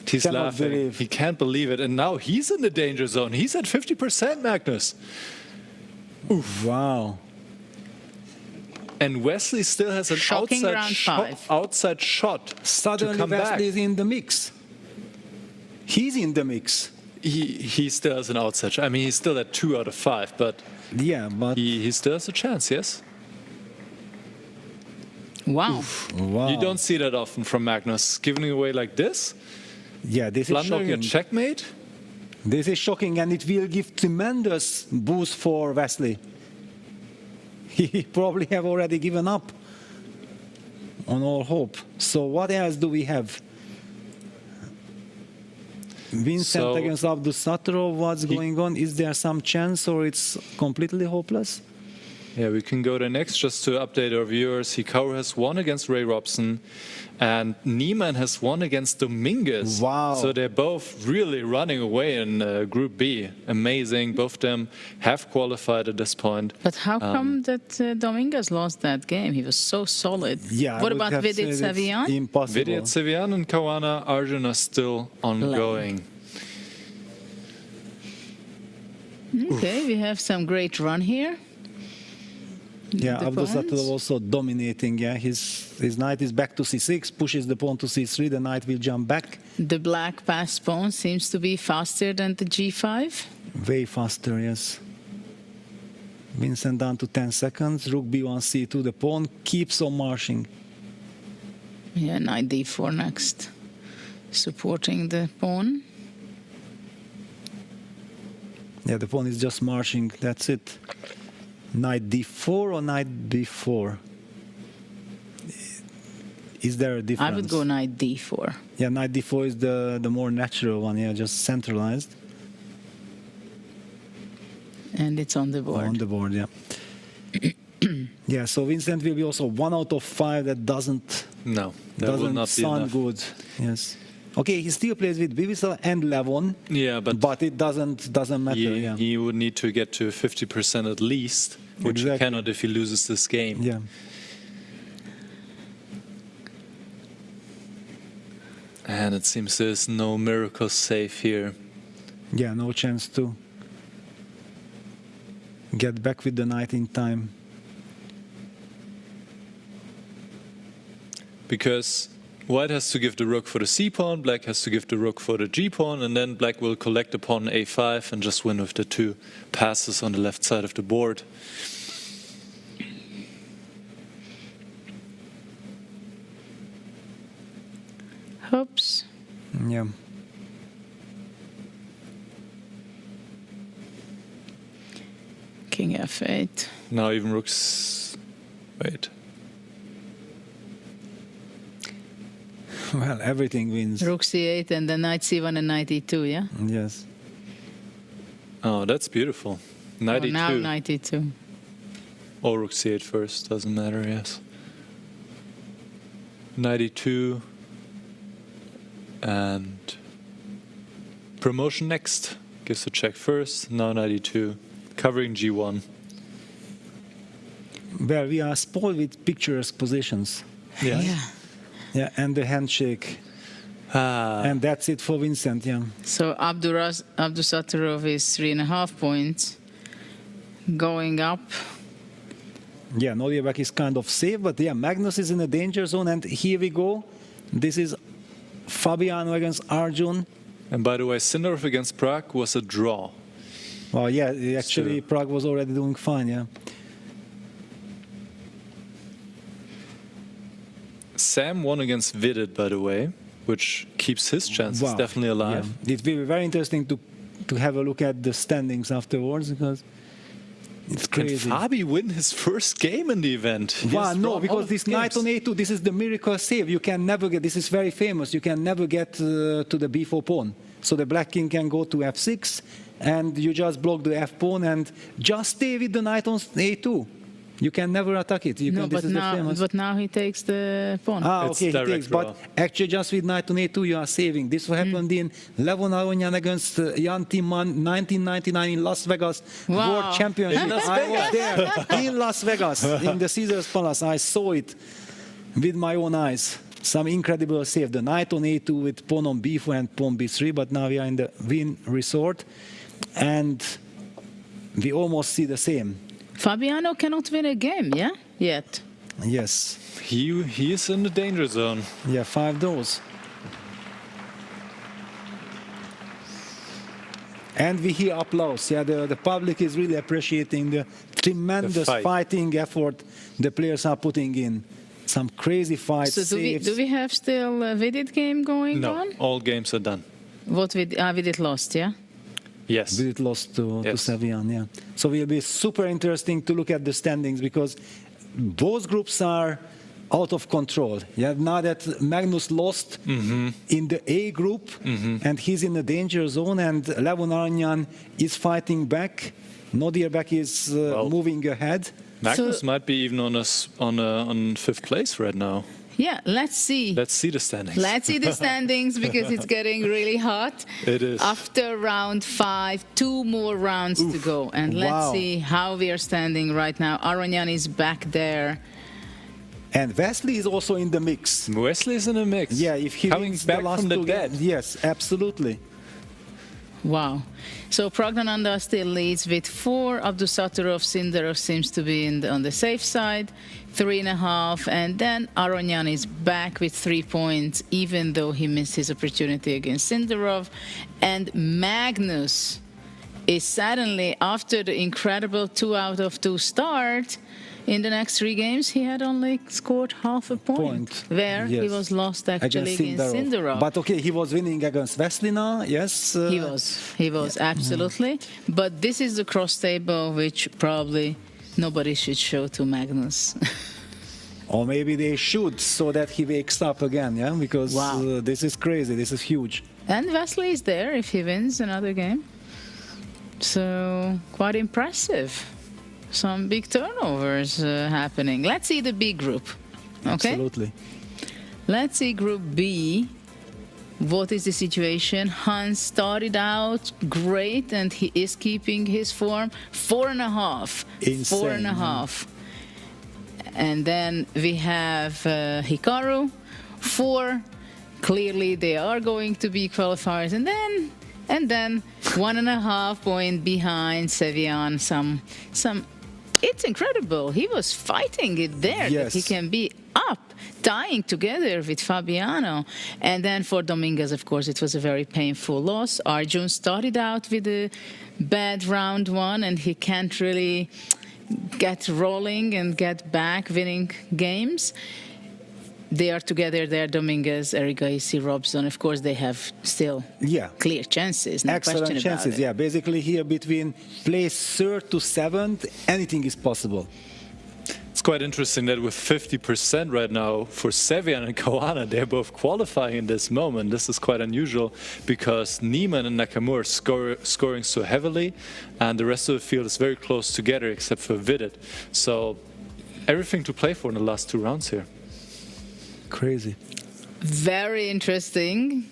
He's Cannot laughing. believe. He can't believe it. And now he's in the danger zone. He's at 50%, Magnus. Oof. Wow. And Wesley still has an Shocking round outside shot to Suddenly come Wesley back. is in the mix. He's in the mix. He still has an outside shot. I mean, he's still at 2 out of 5, but Yeah, but he still has a chance, yes? Wow. wow. You don't see that often from Magnus. Giving away like this? Yeah, this is Blundering a shocking. checkmate? This is shocking, and it will give tremendous boost for Wesley. He probably have already given up on all hope. So what else do we have? Vincent So- against Abdus Sattarov, what's going on? Is there some chance, or it's completely hopeless? Yeah, we can go to next just to update our viewers. Hikaru has won against Ray Robson and Niemann has won against Dominguez. Wow. So they're both really running away in Group B. Amazing. Both of them have qualified at this point. But how come that Dominguez lost that game? He was so solid. Yeah. What about Vidit Savian? Impossible. Vidit Savian and Kawana Arjun are still ongoing. Okay, we have some great run here. Yeah, Abdusattorov also dominating. Yeah, his knight is back to c6, pushes the pawn to c3. The knight will jump back. The black passed pawn seems to be faster than the g5. Way faster, yes. Vincent down to 10 seconds. Rook b1 c2. The pawn keeps on marching. Yeah, knight d4 next, supporting the pawn. Yeah, the pawn is just marching. That's it. Knight d4 or knight b4? Is there a difference? I would go knight d4. Yeah, knight d4 is the more natural one. Yeah, just centralized. And it's on the board. On the board, yeah. Yeah, so Vincent will be also 1 out of 5. That doesn't will not be sound enough. good. Yes. Okay, he still plays with Bibislav and Levon. Yeah, but it doesn't matter. He would need to get to 50% at least, which he cannot if he loses this game. Yeah. And it seems there's no miracle safe here. Yeah, no chance to get back with the knight in time. Because White has to give the rook for the c-pawn, Black has to give the rook for the g-pawn, and then Black will collect the pawn a5 and just win with the two passes on the left side of the board. Hoops. Yeah. King f8. Now even rook's... wait. Well, everything wins. Rook c8 and then knight c1 and knight e2, yeah? Yes. Oh, that's beautiful. Knight e2. Now knight e2. Or rook c8 first, doesn't matter, yes. Knight e2. And promotion next. Gives a check first, now knight e2. Covering g1. Well, we are spoiled with picturesque positions. Yeah. Yeah, and the handshake. And that's it for Vincent, yeah. So Abdusattorov is 3.5 points. Going up. Yeah, Noliebek is kind of safe, but yeah, Magnus is in the danger zone, and here we go. This is Fabiano against Arjun. And by the way, Sindarov against Prague was a draw. Well, yeah, actually, Prague was already doing fine, yeah. Sam won against Vidit, by the way, which keeps his chances definitely alive. Yeah. It will be very interesting to have a look at the standings afterwards, because it's crazy. Can Fabi win his first game in the event? Well, no, because this knight on a2, this is the miracle save. You can never get, this is very famous, you can never get to the b4 pawn. So the black king can go to f6, and you just block the f pawn and just stay with the knight on a2. You can never attack it. You No, can, but now he takes the pawn. Okay, he takes. But actually, just with knight on a2, you are saving. This happened in Levon Aronyan against Jan Timman, 1999 in Las Vegas World Championship. I was there in Las Vegas, in the Caesars Palace. I saw it with my own eyes. Some incredible save. The knight on a2 with pawn on b4 and pawn b3. But now we are in the Win Resort, and we almost see the same. Fabiano cannot win a game, yeah? Yet. Yes. He is in the danger zone. Yeah, 5 draws. And we hear applause. Yeah, the public is really appreciating the tremendous fighting effort the players are putting in. Some crazy fights. So do we have still a Vidit game going on? No, all games are done. What Vidit lost, yeah? Yes. Vidit lost to Savian, yeah. So it will be super interesting to look at the standings, because both groups are out of control. Yeah, now that Magnus lost in the A group, and he's in the danger zone, and Levon Aronyan is fighting back. Nodirbek is moving ahead. Magnus might be even on fifth place right now. Yeah, let's see. Let's see the standings. Let's see the standings because it's getting really hot. It is. After round 5, 2 more rounds to go. And let's see how we are standing right now. Aronyan is back there. And Wesley is also in the mix. Wesley is in the mix. Yeah, if he coming wins back the last from the two dead. Yes, absolutely. Wow. So Praggnanandhaa still leads with 4. Abdusattorov, Sindarov seems to be on the safe side, 3.5. And then Aronyan is back with 3 points, even though he missed his opportunity against Sindarov. And Magnus is suddenly, after the incredible 2 out of 2 start, in the next 3 games, he had only scored half a point. Where he was lost actually against Sindarov. But okay, he was winning against Wesley now, yes? He was, absolutely. But this is the cross table which probably nobody should show to Magnus. Or maybe they should, so that he wakes up again, yeah? Because this is crazy, this is huge. And Wesley is there if he wins another game. So, quite impressive. Some big turnovers happening. Let's see the B group. Okay? Absolutely. Let's see Group B. What is the situation? Hans started out great, and he is keeping his form. 4.5. Insane. 4.5. And then we have Hikaru. 4. Clearly, they are going to be qualifiers. And then 1.5 point behind Sevian. Some. It's incredible. He was fighting it there. That he can be up, tying together with Fabiano. And then for Dominguez, of course, it was a very painful loss. Arjun started out with a bad round 1, and he can't really get rolling and get back winning games. They are together there, Dominguez, Erigaisi, Robson. Of course, they have still clear chances. No Excellent question chances, about it. yeah. Basically here between place 3rd to 7th, anything is possible. It's quite interesting that with 50% right now for Sevian and Kawana, they're both qualifying in this moment. This is quite unusual because Niemann and Nakamura are scoring so heavily, and the rest of the field is very close together except for Vidit. So everything to play for in the last 2 rounds here. Crazy. Very interesting.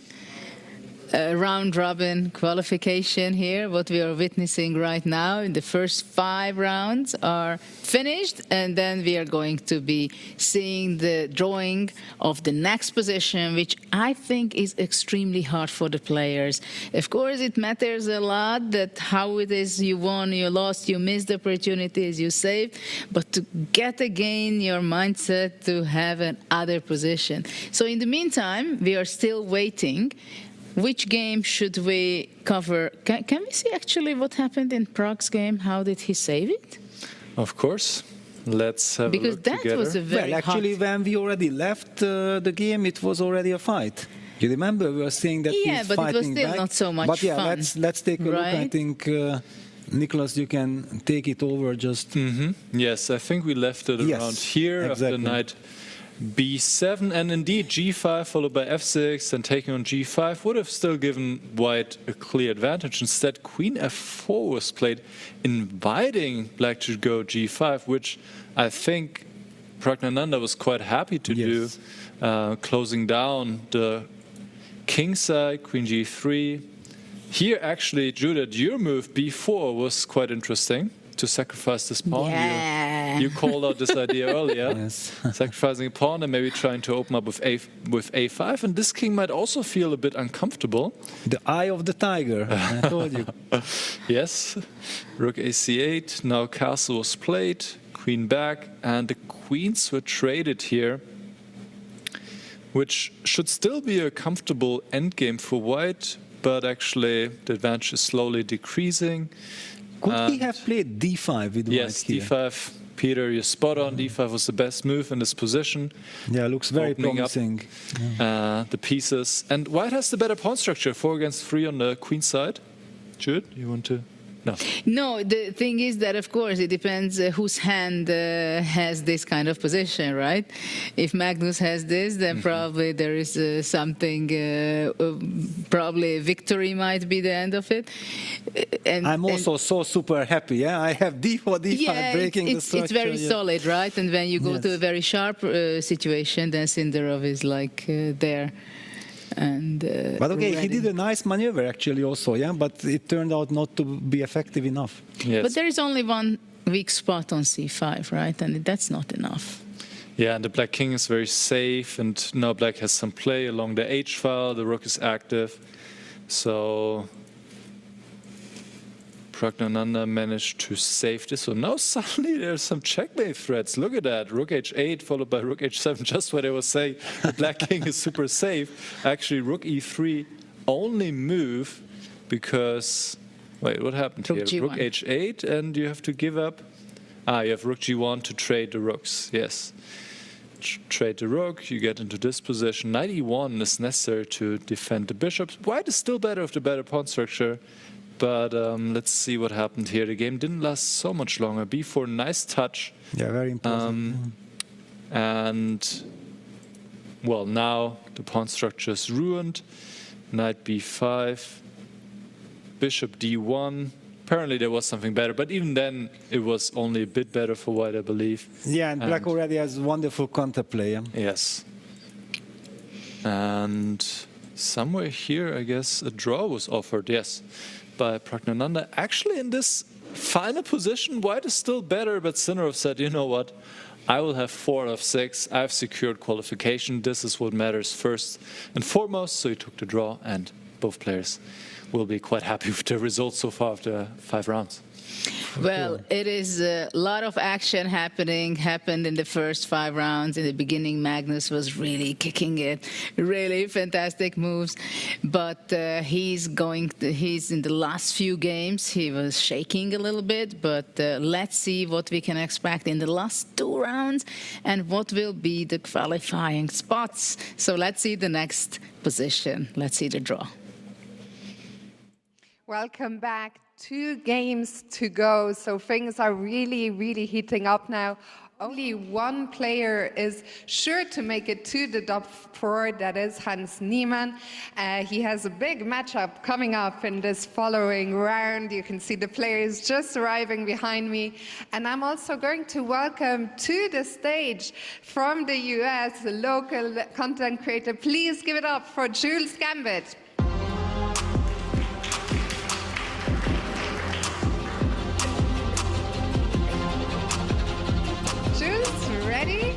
Round robin qualification here. What we are witnessing right now in the first 5 rounds are finished, and then we are going to be seeing the drawing of the next position, which I think is extremely hard for the players. Of course, it matters a lot that how it is you won, you lost, you missed opportunities, you saved, but to get again your mindset to have another position. So in the meantime, we are still waiting. Which game should we cover? Can we see actually what happened in Prague's game? How did he save it? Of course. Let's have because a look that together. was a very actually, when we already left the game, it was already a fight. You remember we were saying that he's but fighting it was still back. not so much but yeah, fun. let's take a look. I right? think Nicholas, you can take it over. Just yes, I think we left it around here after knight B7, and indeed G5 followed by F6 and taking on G5 would have still given white a clear advantage. Instead, Queen F4 was played, inviting black to go G5, which I think Praggnanandhaa was quite happy to do, closing down the king side, Queen G3. Here, actually, Judith, your move B4 was quite interesting. To sacrifice this pawn. You called out this idea earlier. Sacrificing a pawn and maybe trying to open up with A5. And this king might also feel a bit uncomfortable. The eye of the tiger, I told you. Yes. Rook AC8. Now castle was played. Queen back. And the queens were traded here. Which should still be a comfortable endgame for white. But actually, the advantage is slowly decreasing. Could he have played D5 with yes, white here? D5. Peter, you're spot on. D5 was the best move in this position. Yeah, looks very promising. The pieces. And white has the better pawn structure. 4 against 3 on the queen side. Jude, you want to? No. No, the thing is that, of course, it depends whose hand has this kind of position, right? If Magnus has this, then probably there is something, probably victory might be the end of it. I'm also so super happy, yeah? I have D4, D5 breaking the structure. It's very solid, right? And when you go to a very sharp situation, then Sindarov is like there. And, but okay, ready. he did a nice maneuver actually also, yeah? But it turned out not to be effective enough. Yes. But there is only one weak spot on C5, right? And that's not enough. Yeah, and the black king is very safe, and now black has some play along the H file. The rook is active. So Pragnananda managed to save this. So now suddenly there's some checkmate threats. Look at that. Rook h8 followed by rook h7. Just what I was saying. The black king is super safe. Actually, rook e3 only move because... Wait, what happened here? Rook h8, and you have to give up... you have rook g1 to trade the rooks. Yes. Trade the rook, you get into this position. Knight e1 is necessary to defend the bishops. White is still better with the better pawn structure. But let's see what happened here. The game didn't last so much longer. b4, nice touch. Yeah, very impressive. And, well, now the pawn structure is ruined. Knight b5, bishop d1. Apparently there was something better, but even then it was only a bit better for white, I believe. Yeah, and black already has wonderful counterplay. Yeah? Yes. And somewhere here, I guess, a draw was offered, yes, by Pragnananda. Actually, in this final position, white is still better, but Sinarov said, you know what, I will have 4 out of 6. I've secured qualification. This is what matters first and foremost. So he took the draw, and both players will be quite happy with the results so far after 5 rounds. Well, it is a lot of action happened in the first 5 rounds. In the beginning, Magnus was really kicking it, really fantastic moves. But he's in the last few games, he was shaking a little bit. But let's see what we can expect in the last 2 rounds and what will be the qualifying spots. So let's see the next position. Let's see the draw. Welcome back. 2 games to go, so things are really, really heating up now. Only one player is sure to make it to the top 4, that is Hans Niemann. He has a big matchup coming up in this following round. You can see the players just arriving behind me. And I'm also going to welcome to the stage from the US, a local content creator. Please give it up for Jules Gambit. Ready?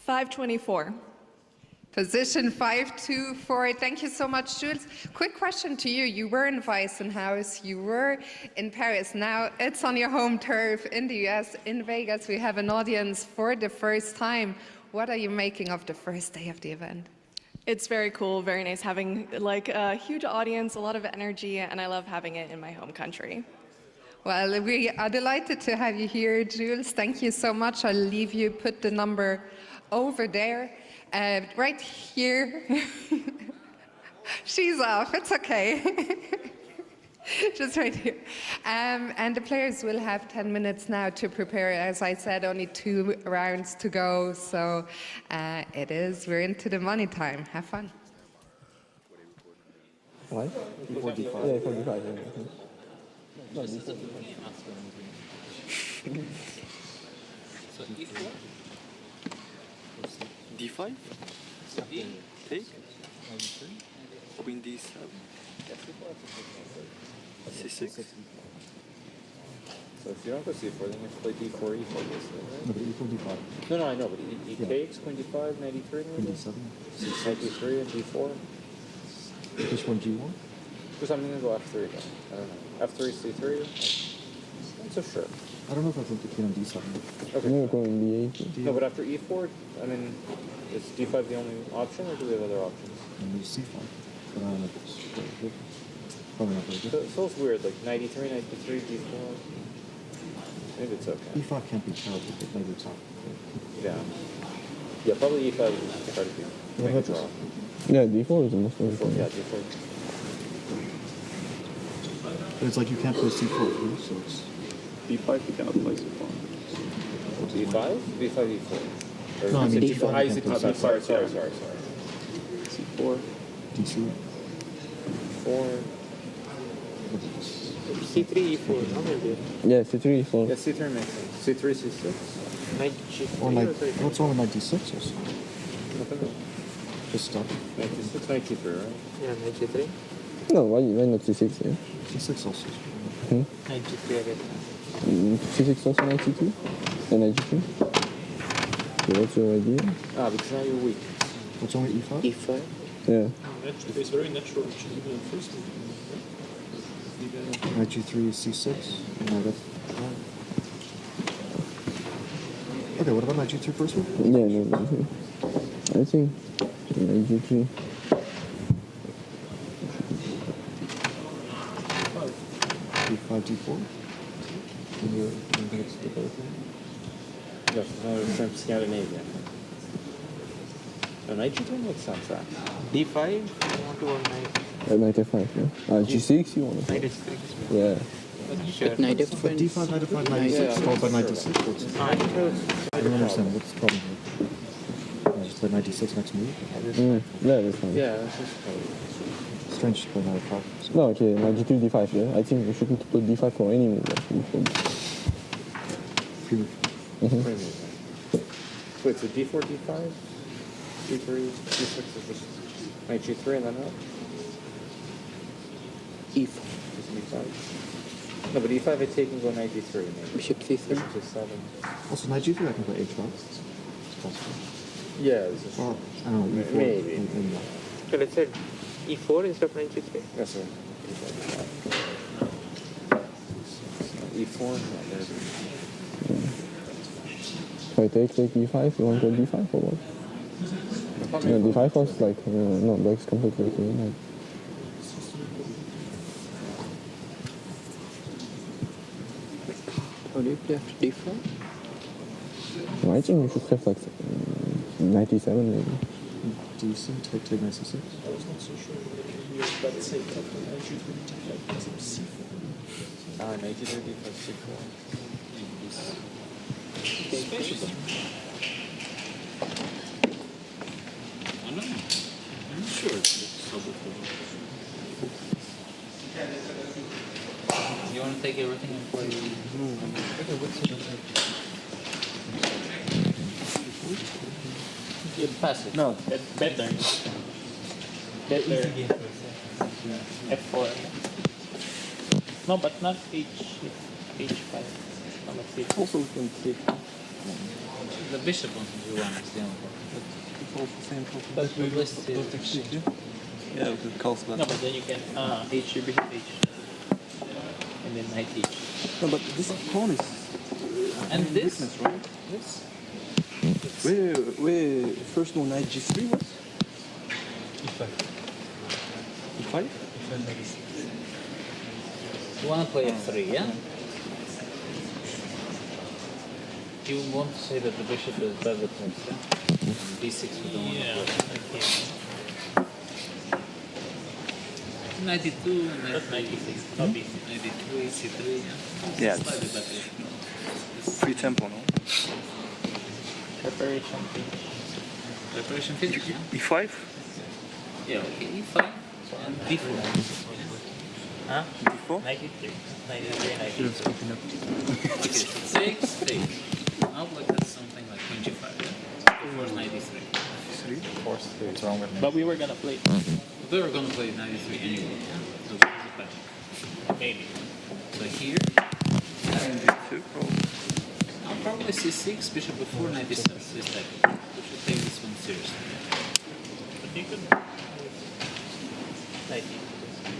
$5.24. Position 5-2-4. Thank you so much, Jules. Quick question to you. You were in Weissenhaus, you were in Paris. Now it's on your home turf in the US, in Vegas. We have an audience for the first time. What are you making of the first day of the event? It's very cool, very nice having like a huge audience, a lot of energy, and I love having it in my home country. Well, we are delighted to have you here, Jules. Thank you so much. I'll leave you, put the number over there. Right here. She's off, it's okay. Just right here. And the players will have 10 minutes now to prepare. As I said, only 2 rounds to go. So we're into the money time. Have fun. What? D4, D5. Yeah, D4, D5. No, D4, D5. D5? Take? Queen D7? C6? So if you don't go C4, then you have to play D4, E4 basically, right? No, but E4, D5. No, I know, but he takes Queen D5, Knight E3, Queen D7? Knight D3 and D4. Just one G1? Because I'm going to go F3 then. I don't know. F3, C3? I'm so sure. I don't know if I think the Queen on D7. Okay. I'm going D8. No, but after E4, I mean, is D5 the only option, or do we have other options? And C5. But I don't know if it's good. Probably not very So good. it feels weird, like 93, 93, D4. Maybe it's okay. E5 can't be terrible, but maybe it's not. Yeah. Yeah, probably E5 is hard to be. What Make a about draw. Yeah, D4 is the most important. Yeah, D4. But it's like you can't play C4, right? So it's D5 you cannot play C4. D5? D5, D4. No, I mean D4. D5 I you see. can't play C4. Sorry. C4. D2. 4. C3, E4. How maybe? Yeah, C3, E4. Yeah, C3 makes sense. C3, C6. Knight G3 Or knight, what's wrong with knight D6 or something? Nothing. Just stuff. Knight G6, Knight G3, right? Yeah, Knight G3. No, why not C6, yeah? C6 also. Hmm? Knight G3, I get C6 also knight C2? And knight G2? Okay, what's your idea? Because now you're weak. What's wrong with E5? E5? Yeah. It's very natural, even in first move. Knight G3 is C6. No, that's... Okay, what about knight G2 first move? Yeah, no, I think knight G3. D5, D4? You think it's the better thing? Yes, no, it's from Scandinavia. So Knight G3 makes sense, right? D5, you want to go knight? Knight F5, yeah. G6 you want to Knight play? F6. Yeah. Sure. Knight But F1. D5, knight F5, knight E6, followed by knight D6. I don't understand, what's the problem here? Just play knight D6 next move? Yeah, that's fine. Yeah, that's just Strange to play knight F5. No, okay, knight G2, D5, yeah. I think we shouldn't put D5 for any move. Wait, so D4, D5, D3, D6 is just knight G3 and then up? E4. Just E5. No, but E5 I take and go knight D3 maybe. Bishop C3. Bishop C7. Also, knight G3 I can play H5. It's possible. Yeah, this is Or, I don't know, E4. Maybe. Maybe not. So let's say E4 instead of knight G3? Yes, sir. E4? If I take E5, you want to go D5 or what? Yeah, D5 was like, no, black's completely okay. Like, How do you play after D4? I think we should have like 97 maybe. Decent, take knight C6. I was not so sure. You're about to say that I should take like some C4. Knight G3, D5, C4. Special. I'm not sure it's You want to take everything and play? Okay, what's it? You pass it. No. better. Better. F4. No, but not H5. Also we can take. The bishop on G1 is the only one. It's also the same problem. But we listed Yeah, we could call that. No, but then you can H, bishop H. And then knight H. No, but this pawn is. And this? Weakness, right? This? Where first no knight G3 was? E5. E5? You want to play F3, yeah? You want to say that the bishop is better than D6 we don't want to play. 92 and 96. Not B6. 92, C3, yeah? Yeah, Slightly better. free tempo, no? Preparation finish. Preparation finish, yeah? E5? Yeah, okay, E5 and D4. Huh? D4? 93. 93, 92. Okay, 6, 3. Now black has something like 25, yeah? Before 93. 3? Force 3. What's wrong with me? But we were gonna play. We were gonna play 93 anyway, yeah? So this is better. Maybe. So here, I'll probably C6, bishop before 97, this type. We should take this one seriously. But you could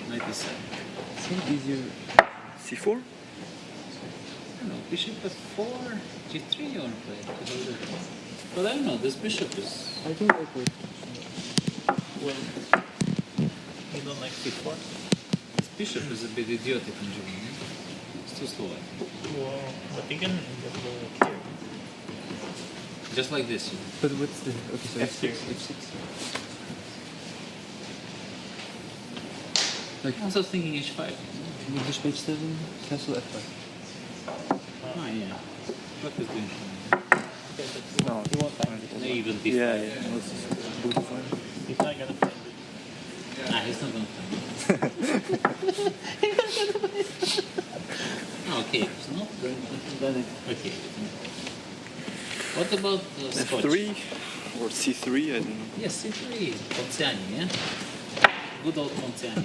97. Seems easier. C4? No, bishop f4, g3 you want to play. But I don't know, this bishop is... I think I could. Well, you don't like c4? Bishop is a bit idiotic in German. It's too slow. Well, but you can just go here. Just like this. But what's the... Okay, so F6. F6. Like, I was thinking H5. English page 7, castle F5. Oh, yeah. What is doing? No, he won't find it. No, even D5. Yeah. He's not gonna find it. Nah, he's not gonna find it. Okay, it's not going to. Okay. What about Scotch? F3 or C3, I don't know. Yes, C3. Ponziani, yeah? Good old Ponziani.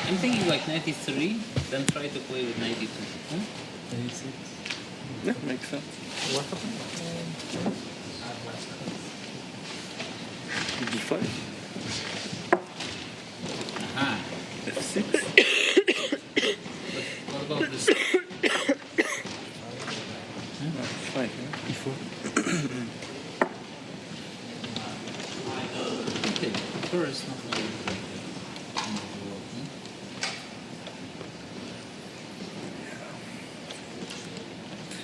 I'm thinking like 93, then try to play with 92. Huh? 96. Yeah, makes sense. What happened? D5. Aha. F6. What about this? Fine. E4. Okay, first not really.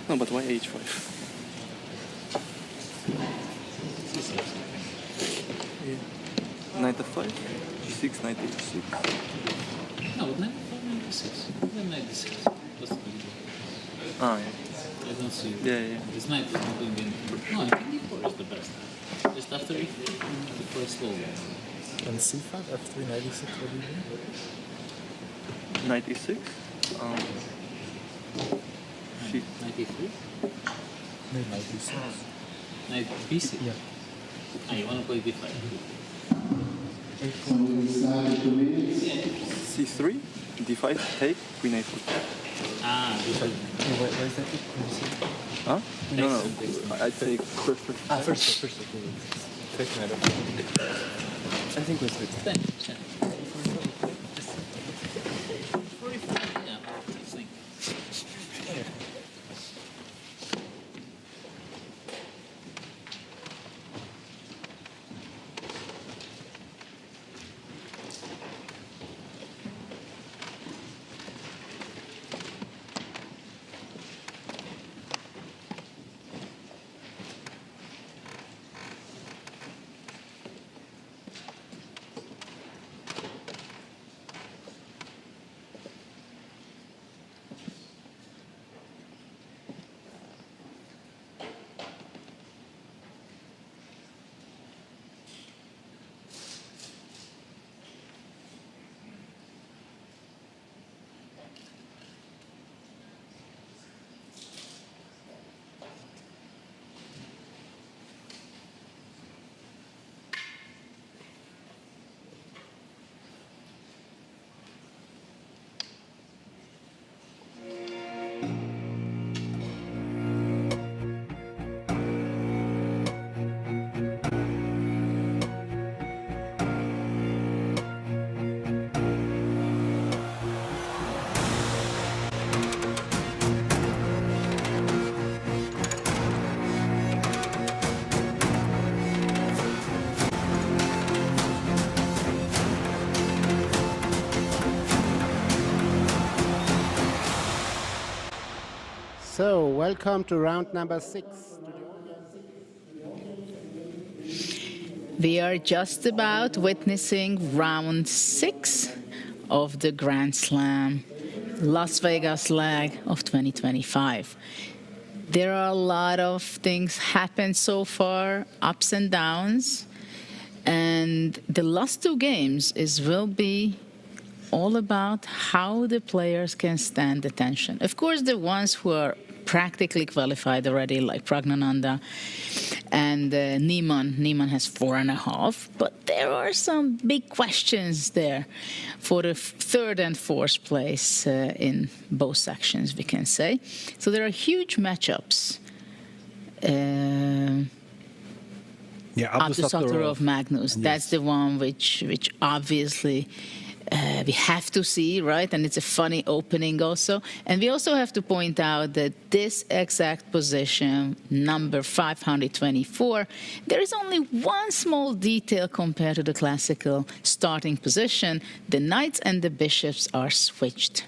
No, but why H5? Knight F5, G6, Knight H6. No, but 96. Then 96. What's the big deal? Ah, yeah. I don't see. Yeah. This knight is not doing anything. No, I think D4 is the best. Just after E4, to play slowly. And C5, F3, 96, what do you do? Knight E6. She. 93? No, 96. Knight B6? Yeah. Ah, you want to play D5? C3, D5, take, Queen A4. Ah, D5. Where is that? Huh? No, I take first. First. Okay. Take knight. I think we're switch. 10%. 44, yeah, I think. So, welcome to round number 6. We are just about witnessing round 6 of the Grand Slam Las Vegas leg of 2025. There are a lot of things happened so far, ups and downs, and the last 2 games will be all about how the players can stand the tension. Of course, the ones who are practically qualified already, like Pragnananda and Niemann. Niemann has 4.5, but there are some big questions there for the 3rd and 4th place in both sections, we can say. So there are huge matchups. Abdusattorov Magnus, that's the one which obviously we have to see, right? And it's a funny opening also. And we also have to point out that this exact position, number 524, there is only one small detail compared to the classical starting position. The knights and the bishops are switched.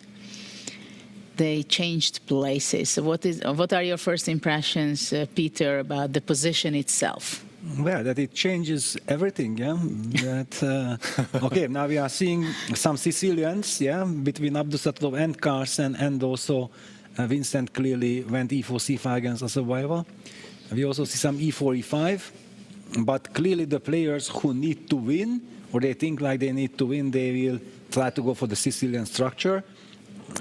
They changed places. So what are your first impressions, Peter, about the position itself? Well, that it changes everything, yeah. That okay, now we are seeing some Sicilians, yeah, between Abdusatov and Carlsen, and also Vincent clearly went e4, c5 against a survivor. We also see some e4, e5, but clearly the players who need to win, or they think like they need to win, they will try to go for the Sicilian structure.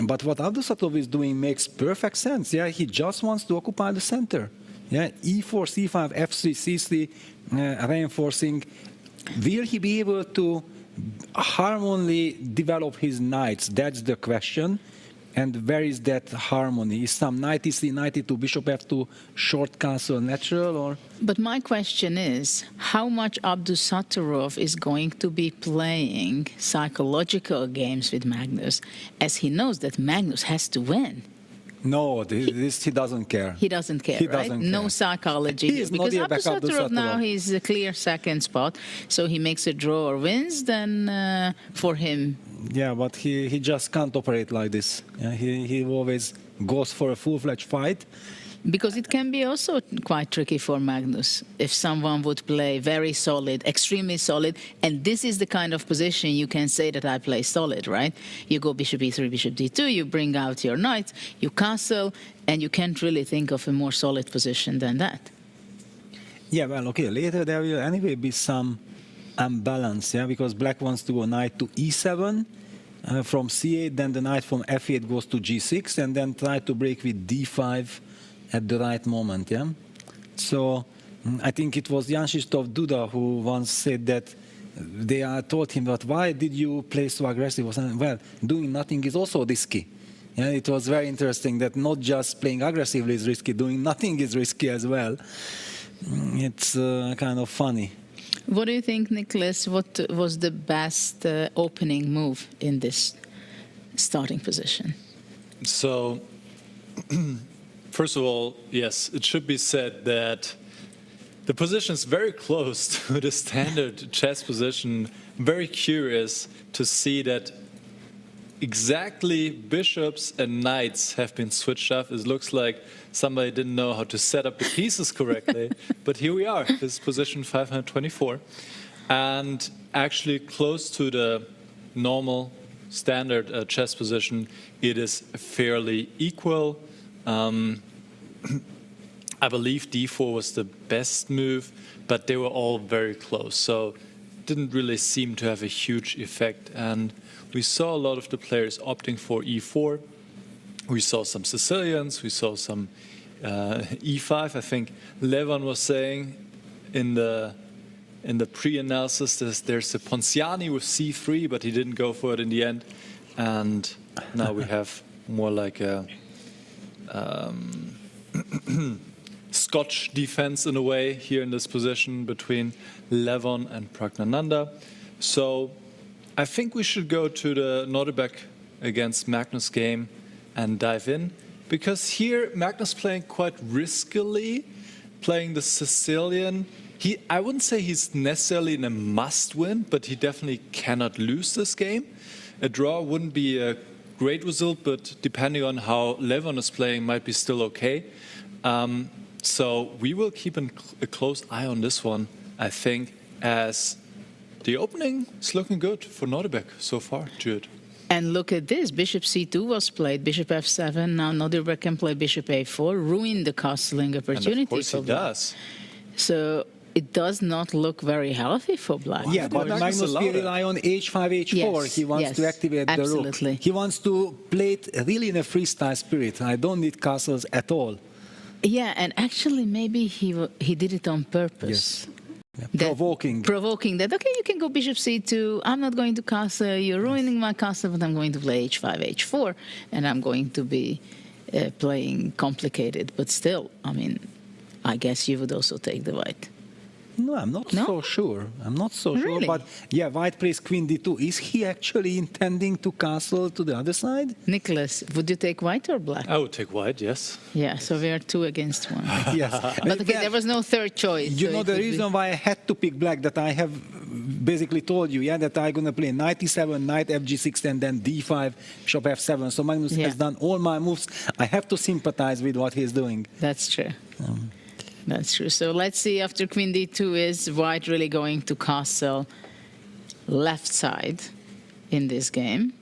But what Abdusatov is doing makes perfect sense. Yeah, he just wants to occupy the center. Yeah, e4, c5, f3, c3, reinforcing. Will he be able to harmoniously develop his knights? That's the question. And where is that harmony? Is some knight e3, knight e2, bishop f2, short castle natural? Or? But my question is, how much Abdusattorov is going to be playing psychological games with Magnus, as he knows that Magnus has to win? No, he doesn't care. He doesn't care, he right? Doesn't care. No psychology. He is because not Abdusattorov now he's a clear second spot, so he makes a draw or wins, then for him. Yeah, but he just can't operate like this. Yeah, he always goes for a full-fledged fight. Because it can be also quite tricky for Magnus if someone would play very solid, extremely solid, and this is the kind of position you can say that I play solid, right? You go bishop e3, bishop d2, you bring out your knights, you castle, and you can't really think of a more solid position than that. Yeah, well, okay, later there will anyway be some unbalance, yeah, because black wants to go knight to e7 from c8, then the knight from f8 goes to g6, and then try to break with d5 at the right moment, yeah? So I think it was Jan Krzysztof Duda who once said that they told him that why did you play so aggressive? Well, doing nothing is also risky. Yeah, it was very interesting that not just playing aggressively is risky, doing nothing is risky as well. It's kind of funny. What do you think, Nicholas? What was the best opening move in this starting position? So, first of all, yes, it should be said that the position is very close to the standard chess position. I'm very curious to see that exactly bishops and knights have been switched off. It looks like somebody didn't know how to set up the pieces correctly, but here we are. This is position 524, and actually close to the normal standard chess position. It is fairly equal. I believe d4 was the best move, but they were all very close, so didn't really seem to have a huge effect. And we saw a lot of the players opting for e4. We saw some Sicilians, we saw some e5. I think Levan was saying in the pre-analysis there's a Ponciani with c3, but he didn't go for it in the end. And now we have more like a Scotch defense in a way here in this position between Levon and Pragnananda. So I think we should go to the Nordebeck against Magnus game and dive in, because here Magnus playing quite riskily, playing the Sicilian. I wouldn't say he's necessarily in a must-win, but he definitely cannot lose this game. A draw wouldn't be a great result, but depending on how Levon is playing, might be still okay. So we will keep a close eye on this one, I think, as the opening is looking good for Nordebeck so far, Jude. And look at this, bishop c2 was played, bishop f7, now Nordebeck can play bishop a4, ruin the castling opportunity. And of course he does. So it does not look very healthy for black. Yeah, but Magnus will rely on h5, h4. Yes, he wants to activate the rook. He wants to play it really in a freestyle spirit. I don't need castles at all. Yeah, and actually maybe he did it on purpose. Yes. Yeah. Provoking that, okay, you can go bishop c2, I'm not going to castle, you're ruining my castle, but I'm going to play h5, h4, and I'm going to be playing complicated. But still, I mean, I guess you would also take the white. No, I'm not so sure. I'm not so Really? sure. But yeah, white plays queen d2. Is he actually intending to castle to the other side? Nicholas, would you take white or black? I would take white, yes. Yeah, so we are 2 against 1. Yes. But okay, there was no third choice. You so know it the would reason why I had to pick black, that I have basically told you, yeah, that I'm going to play knight e7, knight fg6, and then d5, bishop f7. So Magnus has done all my moves. I have to sympathize with what he's doing. That's true. That's true. So let's see, after queen d2, is white really going to castle left side in this game?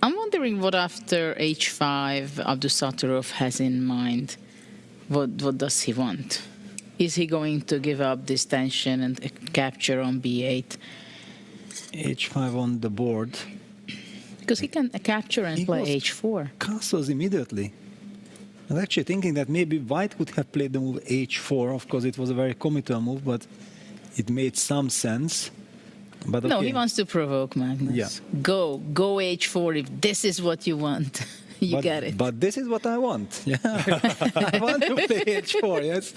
I'm wondering what after h5 Abdusattorov has in mind. What does he want? Is he going to give up this tension and capture on b8? h5 on the board. Because he can capture and play h4. Castles immediately. I was actually thinking that maybe white could have played the move h4. Of course, it was a very committal move, but it made some sense. But No, okay. he wants to provoke Magnus. Yeah. Go h4 if this is what you want. You get it. But this is what I want. Yeah, I want to play h4. Yes,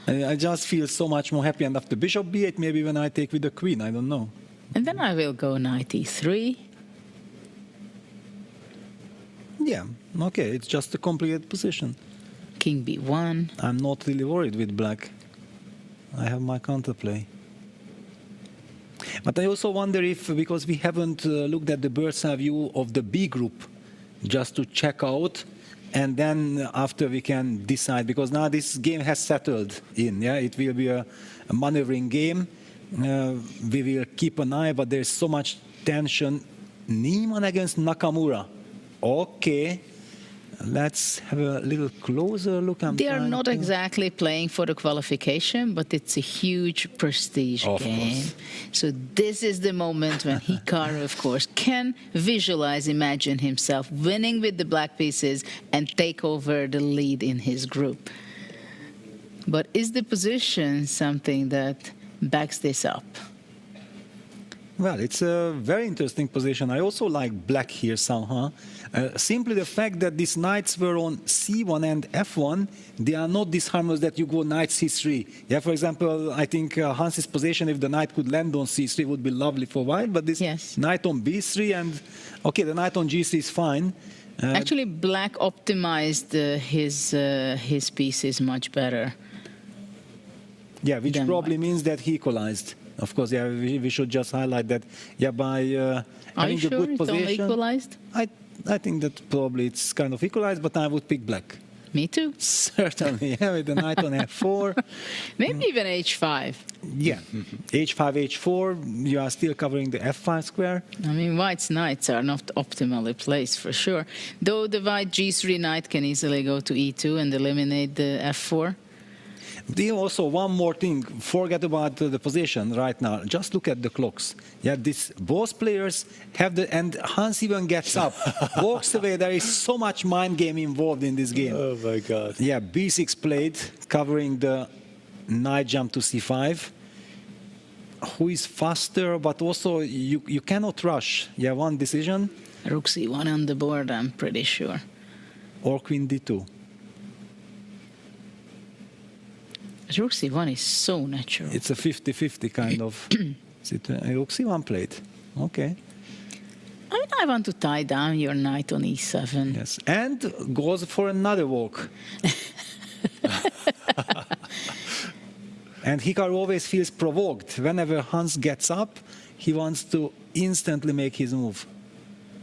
I just feel so much more happy. And after bishop b8, maybe when I take with the queen, I don't know. And then I will go knight e3. Yeah, okay, it's just a complicated position. King b1. I'm not really worried with black. I have my counterplay. But I also wonder if, because we haven't looked at the bird's eye view of the B group, just to check out, and then after we can decide, because now this game has settled in, yeah, it will be a maneuvering game. We will keep an eye, but there's so much tension. Niemann against Nakamura. Okay, let's have a little closer look. They are not exactly playing for the qualification, but it's a huge prestige game. So this is the moment when Hikaru, of course, can visualize, imagine himself winning with the black pieces and take over the lead in his group. But is the position something that backs this up? Well, it's a very interesting position. I also like black here somehow. Simply the fact that these knights were on c1 and f1, they are not disharmonious that you go knight c3. Yeah, for example, I think Hans's position, if the knight could land on c3, would be lovely for white, but this knight on b3 and, okay, the knight on g3 is fine. Actually, black optimized his pieces much better. Yeah, which probably means that he equalized. Of course, yeah, we should just highlight that. Yeah, by having a good position. Only equalized? I think that probably it's kind of equalized, but I would pick black. Me too. Certainly, yeah, with the knight on f4. Maybe even h5. Yeah, h5, h4, you are still covering the f5 square. I mean, white's knights are not optimally placed for sure. Though the white g3 knight can easily go to e2 and eliminate the f4. Also, one more thing, forget about the position right now. Just look at the clocks. Yeah, both players have and Hans even gets up, walks away. There is so much mind game involved in this game. Oh my God. Yeah, b6 played, covering the knight jump to c5. Who is faster, but also you cannot rush. Yeah, one decision. Rook c1 on the board, I'm pretty sure. Or queen d2. Rook c1 is so natural. It's a 50-50 kind of situation. Rook c1 played. Okay. I mean, I want to tie down your knight on e7. Yes, and goes for another walk. And Hikaru always feels provoked. Whenever Hans gets up, he wants to instantly make his move.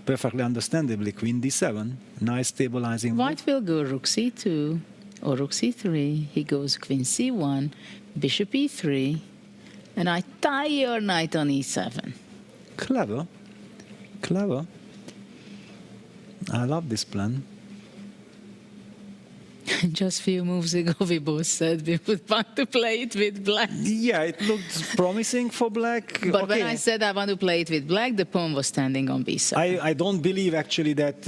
Perfectly understandably, queen d7, nice stabilizing move. White will go rook c2. Or rook c3, he goes queen c1, bishop e3, and I tie your knight on e7. Clever. Clever. I love this plan. Just a few moves ago, we both said we would want to play it with black. Yeah, it looked promising for black. But when I said I want to play it with black, the pawn was standing on b7. I don't believe actually that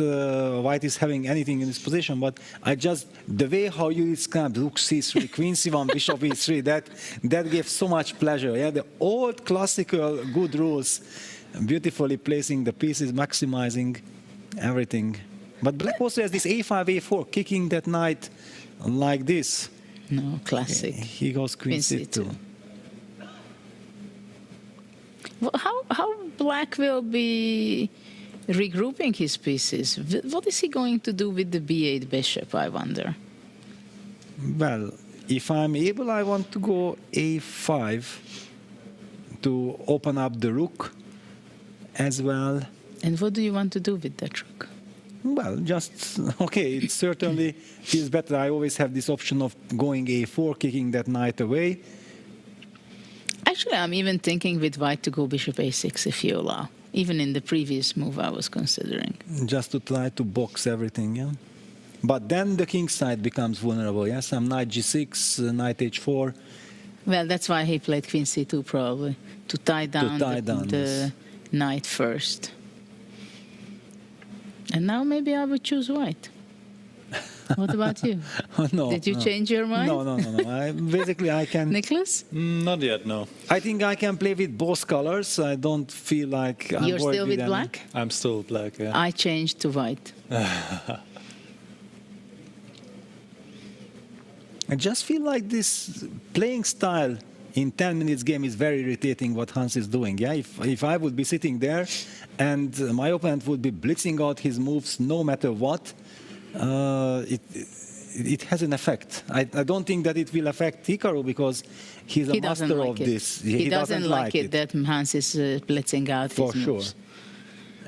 white is having anything in this position, but the way how you described rook c3, queen c1, bishop e3, that gives so much pleasure. Yeah, the old classical good rules, beautifully placing the pieces, maximizing everything. But black also has this a5, a4, kicking that knight like this. No, classic. He goes queen c2. Well, how black will be regrouping his pieces? What is he going to do with the b8 bishop, I wonder? Well, if I'm able, I want to go a5 to open up the rook as well. And what do you want to do with that rook? Well, just, okay, it certainly feels better. I always have this option of going a4, kicking that knight away. Actually, I'm even thinking with white to go bishop a6 if you allow. Even in the previous move I was considering. Just to try to box everything, yeah? But then the king side becomes vulnerable, yes? I'm knight g6, knight h4. Well, that's why he played queen c2 probably, to tie down, the knight first. And now maybe I would choose white. What about you? No. Did you change your mind? No. Basically, I can... Nicholas? Not yet, no. I think I can play with both colors. I don't feel like I'm You're still with black? I'm still black, yeah. I changed to white. I just feel like this playing style in 10 minutes game is very irritating what Hans is doing. Yeah, if I would be sitting there and my opponent would be blitzing out his moves no matter what, it has an effect. I don't think that it will affect Hikaru because he's a master of this. He doesn't like it that Hans is blitzing out his moves. For sure.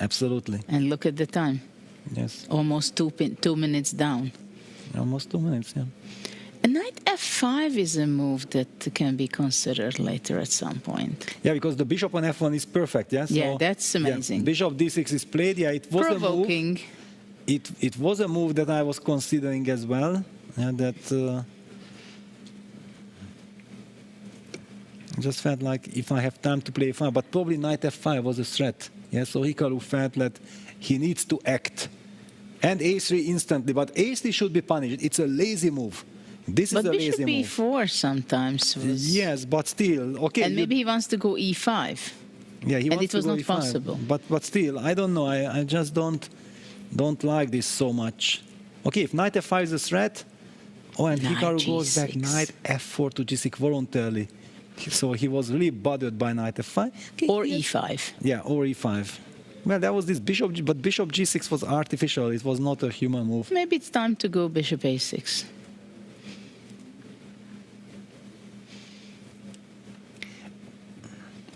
Absolutely. And look at the time. Yes. Almost 2 minutes down. Almost 2 minutes, yeah. A knight f5 is a move that can be considered later at some point. Yeah, because the bishop on f1 is perfect, yeah? So, yeah, that's amazing. Yeah, bishop d6 is played, yeah, it was provoking. A move. It was a move that I was considering as well. Yeah, that I just felt like if I have time to play f5, but probably knight f5 was a threat. Yeah, so Hikaru felt that he needs to act. And a3 instantly, but a3 should be punished. It's a lazy move. This is a lazy move. Bishop b4 sometimes was... Yes, but still, okay. And maybe he wants to go e5. Yeah, he wants to go e5. And it was not possible. But still, I don't know. I just don't like this so much. Okay, if knight f5 is a threat, and Hikaru goes back knight f4 to g6 voluntarily. So he was really bothered by knight f5. Okay, or e5. Yeah, or e5. Well, that was this bishop, but bishop g6 was artificial. It was not a human move. Maybe it's time to go bishop a6.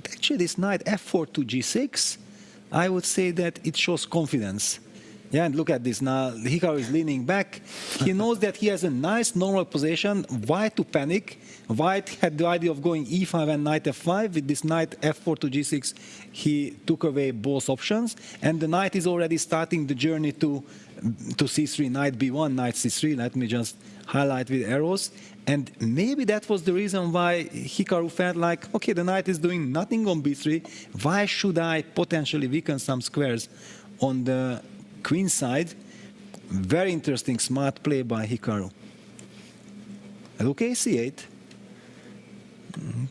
Actually, this knight f4 to g6, I would say that it shows confidence. Yeah, and look at this now. Hikaru is leaning back. He knows that he has a nice normal position. White to panic. White had the idea of going e5 and knight f5. With this knight f4 to g6, he took away both options. And the knight is already starting the journey to c3, knight b1, knight c3. Let me just highlight with arrows. And maybe that was the reason why Hikaru felt like, okay, the knight is doing nothing on b3. Why should I potentially weaken some squares on the queen side? Very interesting, smart play by Hikaru. Look a8.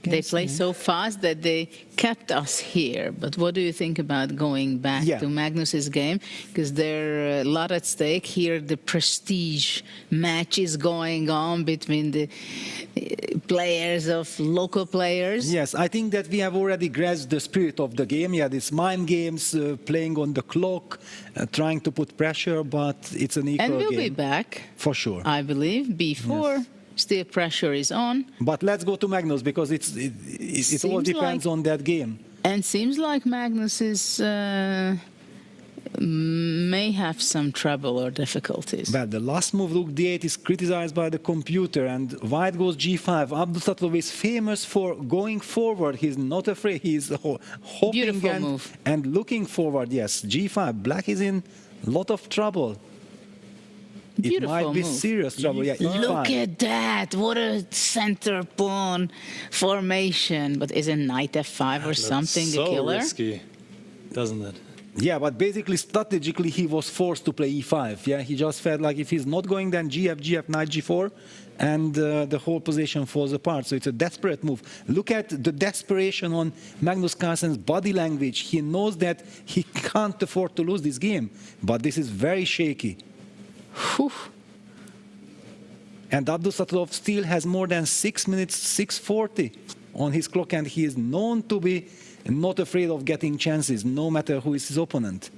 They play so fast that they kept us here. But what do you think about going back to Magnus's game? Because there are a lot at stake here. The prestige match is going on between the players of local players. Yes, I think that we have already grasped the spirit of the game. Yeah, these mind games, playing on the clock, trying to put pressure, but it's an equal game. And we'll be back. For sure. I believe, b4. Yes. Still pressure is on. But let's go to Magnus, because it all depends on that game. And seems like Magnus is may have some trouble or difficulties. But the last move, rook d8, is criticized by the computer, and white goes g5. Abdusatov is famous for going forward. He's not afraid. He's hoping and looking forward. Yes, g5. Black is in a lot of trouble. Beautiful it might be move. Serious trouble. Yeah, look at that. What a center pawn formation. But isn't knight f5 or something the killer? So risky, doesn't it? Yeah, but basically, strategically, he was forced to play e5. Yeah, he just felt like if he's not going, then gf, knight g4, and the whole position falls apart. So it's a desperate move. Look at the desperation on Magnus Carlsen's body language. He knows that he can't afford to lose this game, but this is very shaky. Whew. And Abdusattorov still has more than 6 minutes, 6:40 on his clock, and he is known to be not afraid of getting chances, no matter who is his opponent.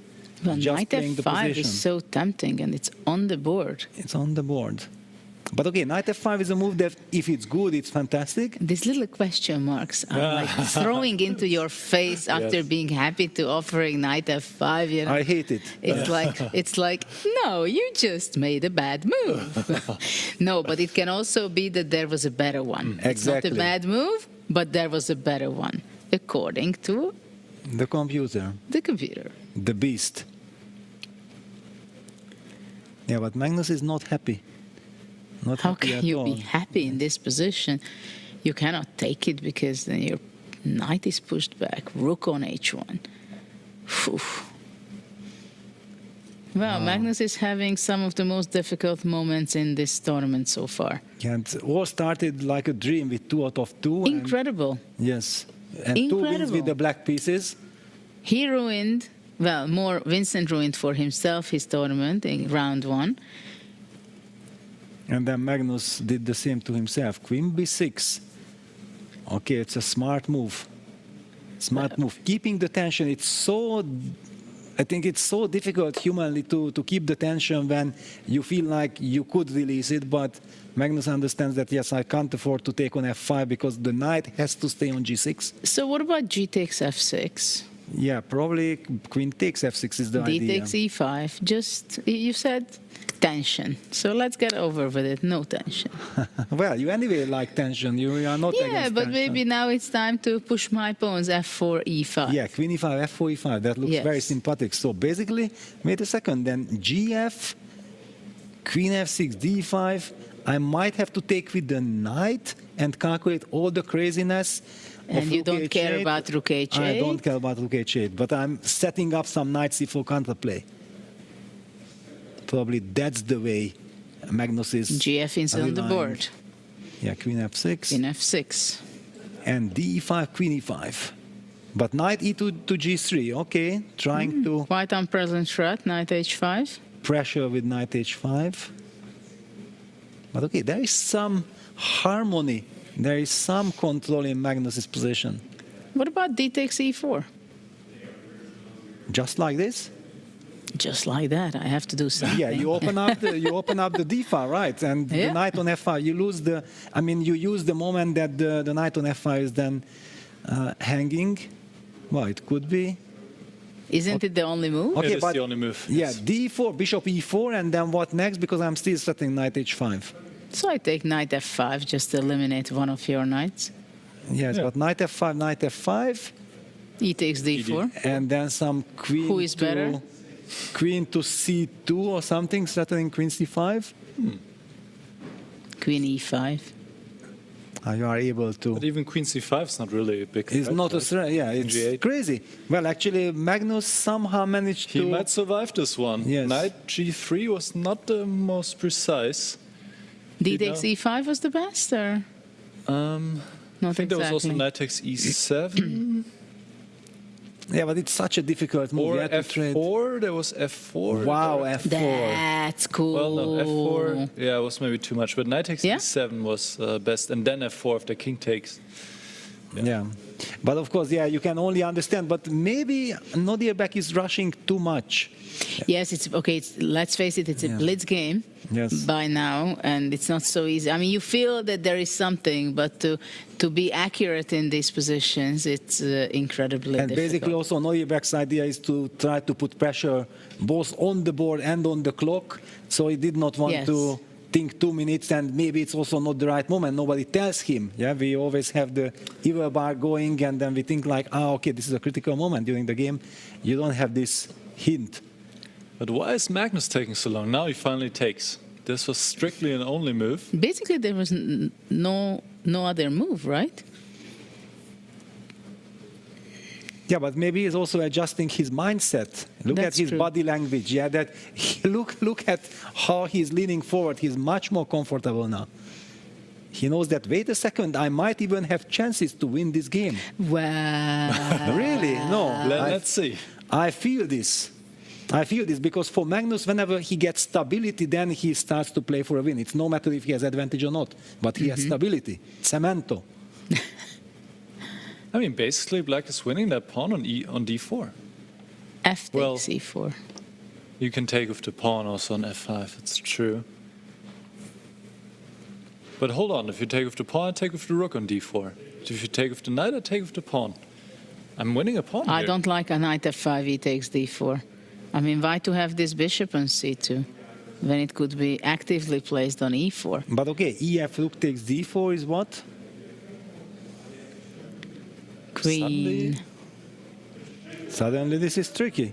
Well, Just knight playing the f5 position. is so tempting, and it's on the board. It's on the board. But okay, knight f5 is a move that, if it's good, it's fantastic. These little question marks are like throwing into your face after being happy to offering knight f5. You know? I hate it. It's like, no, you just made a bad move. No, but it can also be that there was a better one. Exactly. It's not a bad move, but there was a better one, according to the computer. The computer. The beast. Yeah, but Magnus is not happy. How can you be happy in this position? You cannot take it because then your knight is pushed back. Rook on h1. Whew. Well, Magnus is having some of the most difficult moments in this tournament so far. And it all started like a dream with 2 out of 2. Incredible. Yes. And 2 wins with the black pieces. He ruined, well, more Vincent ruined for himself his tournament in round 1. And then Magnus did the same to himself. Queen b6. Okay, it's a smart move. Smart move. Keeping the tension, it's so... I think it's so difficult humanly to keep the tension when you feel like you could release it, but Magnus understands that, yes, I can't afford to take on f5 because the knight has to stay on g6. So what about g takes f6? Yeah, probably queen takes f6 is the idea. D takes e5. Just, you said tension. So let's get over with it. No tension. Well, you anyway like tension. You are not against Yeah, but tension. maybe now it's time to push my pawns f4, e5. Yeah, queen e5, f4, e5. That looks very sympathetic. So basically, wait a second. Then gf, queen f6, d5. I might have to take with the knight and calculate all the craziness. And you don't care about rook h8? I don't care about rook h8, but I'm setting up some knight c4 counterplay. Probably that's the way Magnus is. GF is on the board. Yeah, queen f6. Queen f6. And d5, queen e5. But knight e2 to g3. Okay, trying to... Quite unpleasant threat, knight h5. Pressure with knight h5. But okay, there is some harmony. There is some control in Magnus's position. What about d takes e4? Just like this? Just like that. I have to do something. Yeah, you open up the d-file, right? And the knight on f5, you lose the... I mean, you use the moment that the knight on f5 is then hanging. Well, it could be. Isn't it the only move? Okay, it is the only move. Yeah, d4, bishop e4, and then what next? Because I'm still setting knight h5. So I take knight f5 just to eliminate one of your knights. Yes, but knight f5, knight f5. E takes d4. And then some queen. Who is better? Queen to c2 or something, threatening queen c5. Queen e5. You are able to. But even queen c5 is not really a big threat. It's not a threat, yeah, it's G8. crazy. Well, actually, Magnus somehow managed to... He might survive this one. Yes. Knight g3 was not the most precise. D takes e5 was the best, or? I think there was also knight takes e7. Yeah, but it's such a difficult move. Or You had to trade. f4, there was f4. Wow, f4. That's cool. Well, no, f4, yeah, it was maybe too much. But knight takes Yeah? e7 was best. And then f4 if the king takes. Yeah. But of course, yeah, you can only understand. But maybe Nodirbek is rushing too much. Yes, it's okay. Let's face it, it's a blitz game by now, and it's not so easy. I mean, you feel that there is something, but to be accurate in these positions, it's incredibly And difficult. basically also Nodirbek's idea is to try to put pressure both on the board and on the clock. So he did not want to think 2 minutes, and maybe it's also not the right moment. Nobody tells him. Yeah, we always have the evil bar going, and then we think like, okay, this is a critical moment during the game. You don't have this hint. But why is Magnus taking so long? Now he finally takes. This was strictly an only move. Basically, there was no other move, right? Yeah, but maybe he's also adjusting his mindset. Look at his body language. Yeah, that look at how he's leaning forward. He's much more comfortable now. He knows that, wait a second, I might even have chances to win this game. Wow. Really? No. Let's see. I feel this. I feel this because for Magnus, whenever he gets stability, then he starts to play for a win. It's no matter if he has advantage or not, but he has stability. Cemento. I mean, basically, black is winning that pawn on d4. F takes e4. You can take with the pawn also on f5, it's true. But hold on, if you take with the pawn, I take with the rook on d4. If you take with the knight, I take with the pawn. I'm winning a pawn I here. don't like a knight f5, e takes d4. I mean, why to have this bishop on c2 when it could be actively placed on e4? But okay, ef rook takes d4 is what? Queen. Suddenly this is tricky.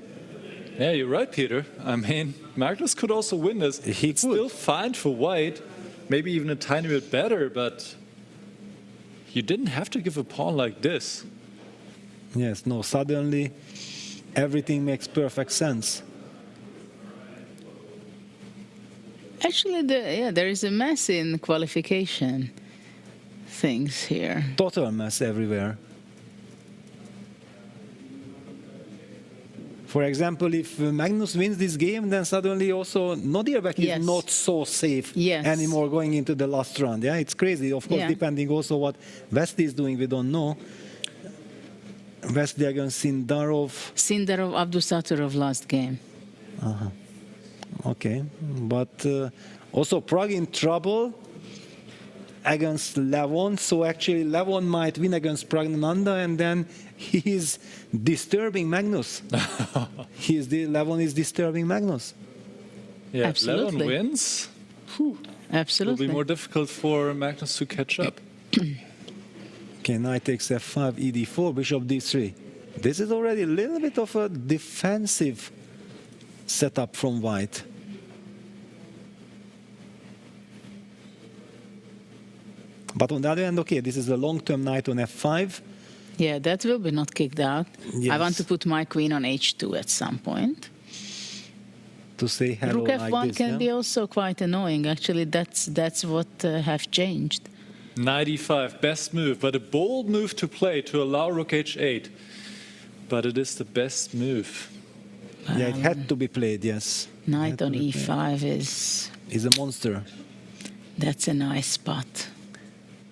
Yeah, you're right, Peter. I mean, Magnus could also win this. It's still fine for white, maybe even a tiny bit better, but you didn't have to give a pawn like this. Yes, no, suddenly everything makes perfect sense. Actually, there is a mess in qualification things here. Total mess everywhere. For example, if Magnus wins this game, then suddenly also Nodirbek is not so safe anymore going into the last round. Yeah, it's crazy. Of course, depending also what Vesti is doing, we don't know. Vesti against Sindarov. Sindarov, Abdusattorov last game. Okay, but also Prague in trouble against Levon. So actually Levon might win against Pragnananda, and then he is disturbing Magnus. Levon is disturbing Magnus. Yeah, Absolutely. if Levon wins, Absolutely. it'll be more difficult for Magnus to catch up. Okay, knight takes f5, ed4, bishop d3. This is already a little bit of a defensive setup from white. But on the other hand, okay, this is a long-term knight on f5. Yeah, that will be not kicked out. Yes. I want to put my queen on h2 at some point. To say hello Rook f1 like this, can be also quite annoying. Actually, that's what have changed. Knight e5, best move, but a bold move to play to allow rook h8. But it is the best move. Yeah, it had to be played, yes. Knight on e5 is a monster. That's a nice spot.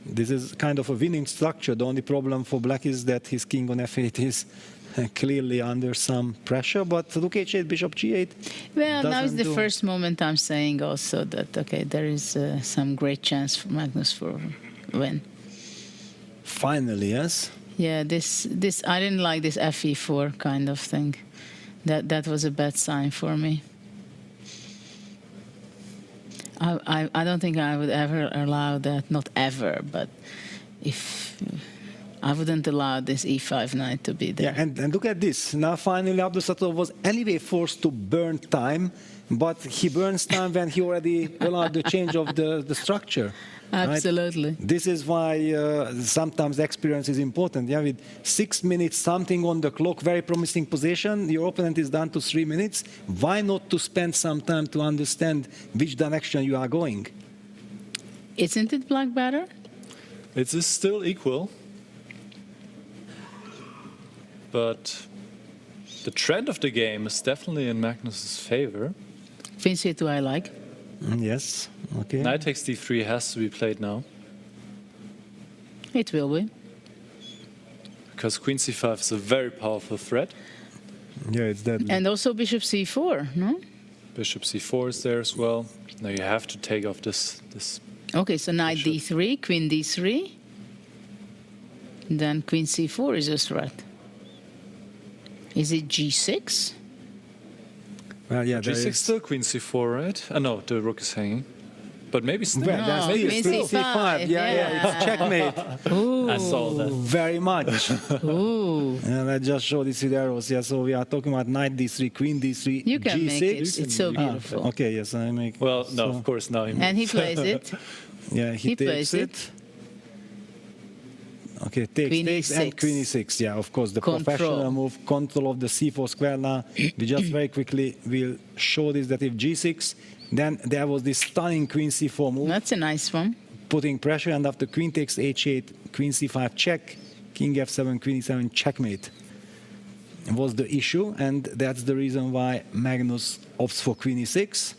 This is kind of a winning structure. The only problem for black is that his king on f8 is clearly under some pressure, but rook h8, bishop g8. Well, now is the first moment I'm saying also that, okay, there is some great chance for Magnus for win. Finally, yes? Yeah, this I didn't like this fe4 kind of thing. That was a bad sign for me. I don't think I would ever allow that, not ever, but if I wouldn't allow this e5 knight to be there. Yeah, and look at this. Now finally Abdusattorov was anyway forced to burn time, but he burns time when he already allowed the change of the structure. Absolutely. Right? This is why sometimes experience is important. Yeah, with 6 minutes something on the clock, very promising position, your opponent is down to 3 minutes. Why not to spend some time to understand which direction you are going? Isn't it black better? It is still equal. But the trend of the game is definitely in Magnus's favor. Queen c2 I like. Yes, okay. Knight takes d3 has to be played now. It will be. Because queen c5 is a very powerful threat. Yeah, it's deadly. And also bishop c4, no? Bishop c4 is there as well. Now you have to take off this. Okay, so knight d3, queen d3. Then queen c4 is a threat. Is it g6? Well, yeah, g6 still queen c4, right? No, the rook is hanging. But maybe still. Well, that's queen c5. Yeah, it's checkmate. Ooh. I saw that. Very much. Ooh. And I just showed this with arrows. Yeah, so we are talking about knight d3, queen d3, You can g6. make it. It's so beautiful. Okay, yes, I make. Well, no, of course now he moves. And he plays it. Yeah, he takes plays it. Okay, takes, Queen takes, e6. and queen e6. Yeah, of course, the Control. professional move, control of the c4 square. Now, we just very quickly will show this, that if g6, then there was this stunning queen c4 move. That's a nice one. Putting pressure, and after queen takes h8, queen c5 check, king f7, queen e7 checkmate. was the issue, and that's the reason why Magnus opts for queen e6.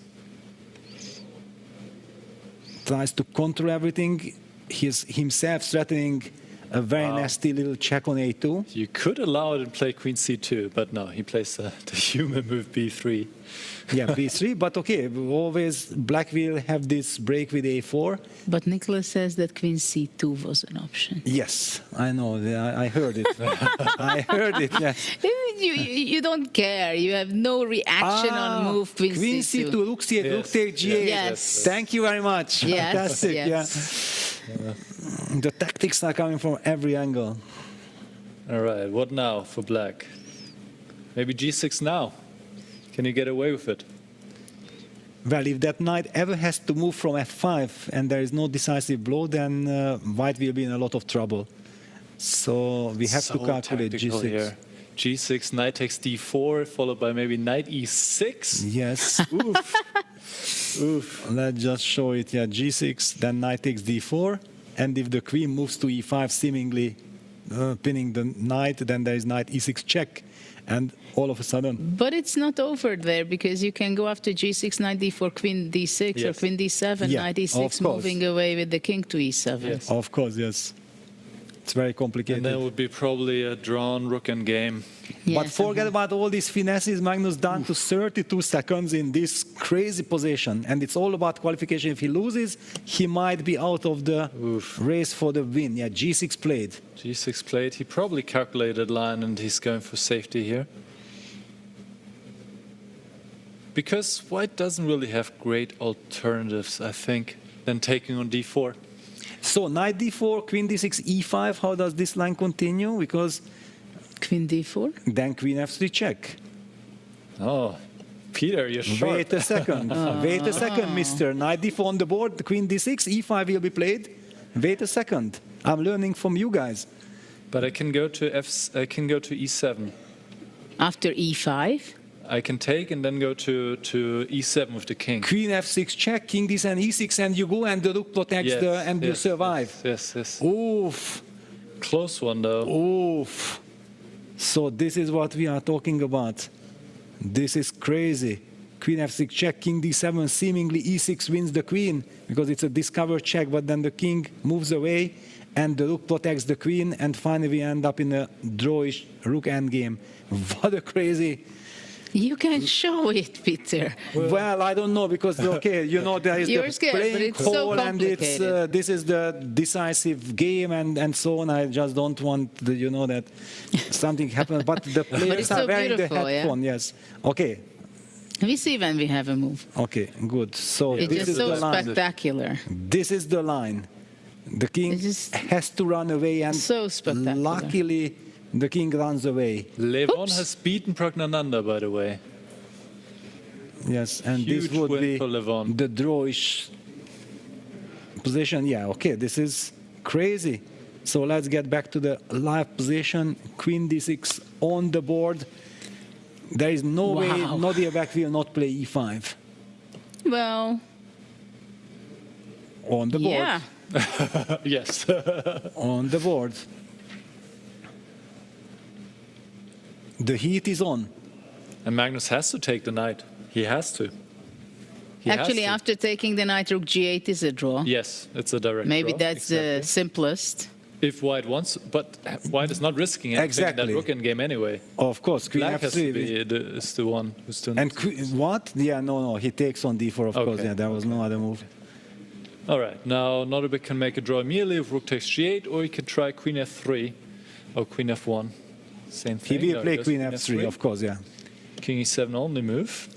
Tries to counter everything. He's himself threatening a very nasty little check on a2. You could allow it and play queen c2, but no, he plays the human move b3. Yeah, b3, but okay, always black will have this break with a4. But Nicholas says that queen c2 was an option. Yes, I know, I heard it. I heard it, yeah. You don't care, you have no reaction on move queen c2. Rook c8, rook takes g8. Yes. Thank you very much. Yes, Fantastic, yes. yeah. The tactics are coming from every angle. All right, what now for black? Maybe g6 now. Can you get away with it? Well, if that knight ever has to move from f5 and there is no decisive blow, then white will be in a lot of trouble. So we have to calculate g6. Here. g6, knight takes d4, followed by maybe knight e6. Yes. Oof. Oof. Let's just show it. Yeah, g6, then knight takes d4. And if the queen moves to e5, seemingly pinning the knight, then there is knight e6 check. And all of a sudden... But it's not over there, because you can go after g6, knight d4, queen d6, or queen d7, knight e6, moving away with the king to e7. Yes. Of course, yes. It's very complicated. And that would be probably a drawn rook endgame. But forget about all these finesses. Magnus down to 32 seconds in this crazy position. And it's all about qualification. If he loses, he might be out of the race for the win. Yeah, g6 played. g6 played. He probably calculated line and he's going for safety here. Because white doesn't really have great alternatives, I think, than taking on d4. So knight d4, queen d6, e5. How does this line continue? Because queen d4. Then queen f3 check. Oh, Peter, you're sharp. Wait a second. Wait a second, mister. Knight d4 on the board, queen d6, e5 will be played. Wait a second. I'm learning from you guys. But I can go to e7. After e5? I can take and then go to e7 with the king. Queen f6 check, king d7, e6, and you go, and the rook protects and you survive. Yes. Oof. Close one, though. Oof. So this is what we are talking about. This is crazy. Queen f6 check, king d7, seemingly e6 wins the queen, because it's a discovered check, but then the king moves away, and the rook protects the queen, and finally we end up in a drawish rook endgame. What a crazy... You can show it, Peter. Well, I don't know, because, okay, you know, there is the playing hall, and it's, this is the decisive game, and so on. I just don't want, you know, that something happens. But the players are wearing the headphone, yes. Okay. We see when we have a move. Okay, good. So it's this just is so the line. spectacular. This is the line. The king has to run away, and so spectacular. Luckily, the king runs away. Levon has beaten Pragnananda, by the way. Yes, and Huge this would win be for Levon. the drawish position. Yeah, okay, this is crazy. So let's get back to the live position. Queen d6 on the board. There is no way Nadia Beck will not play e5. Well... On the board. Yeah. Yes. On the board. The heat is on. And Magnus has to take the knight. He has to. Actually, after taking the knight, rook g8 is a draw. Yes, it's a direct Maybe draw. that's the simplest. If white wants, but white is not risking anything in that rook endgame anyway. Of course, queen Black f3 has to be is the one who's doing and what? Yeah, no, he takes on d4, of course. Yeah, there was no other move. All right, now Nordebek can make a draw immediately if rook takes g8, or he can try queen f3 or queen f1. Same thing. He will play queen f3, of course, yeah. King e7 only move.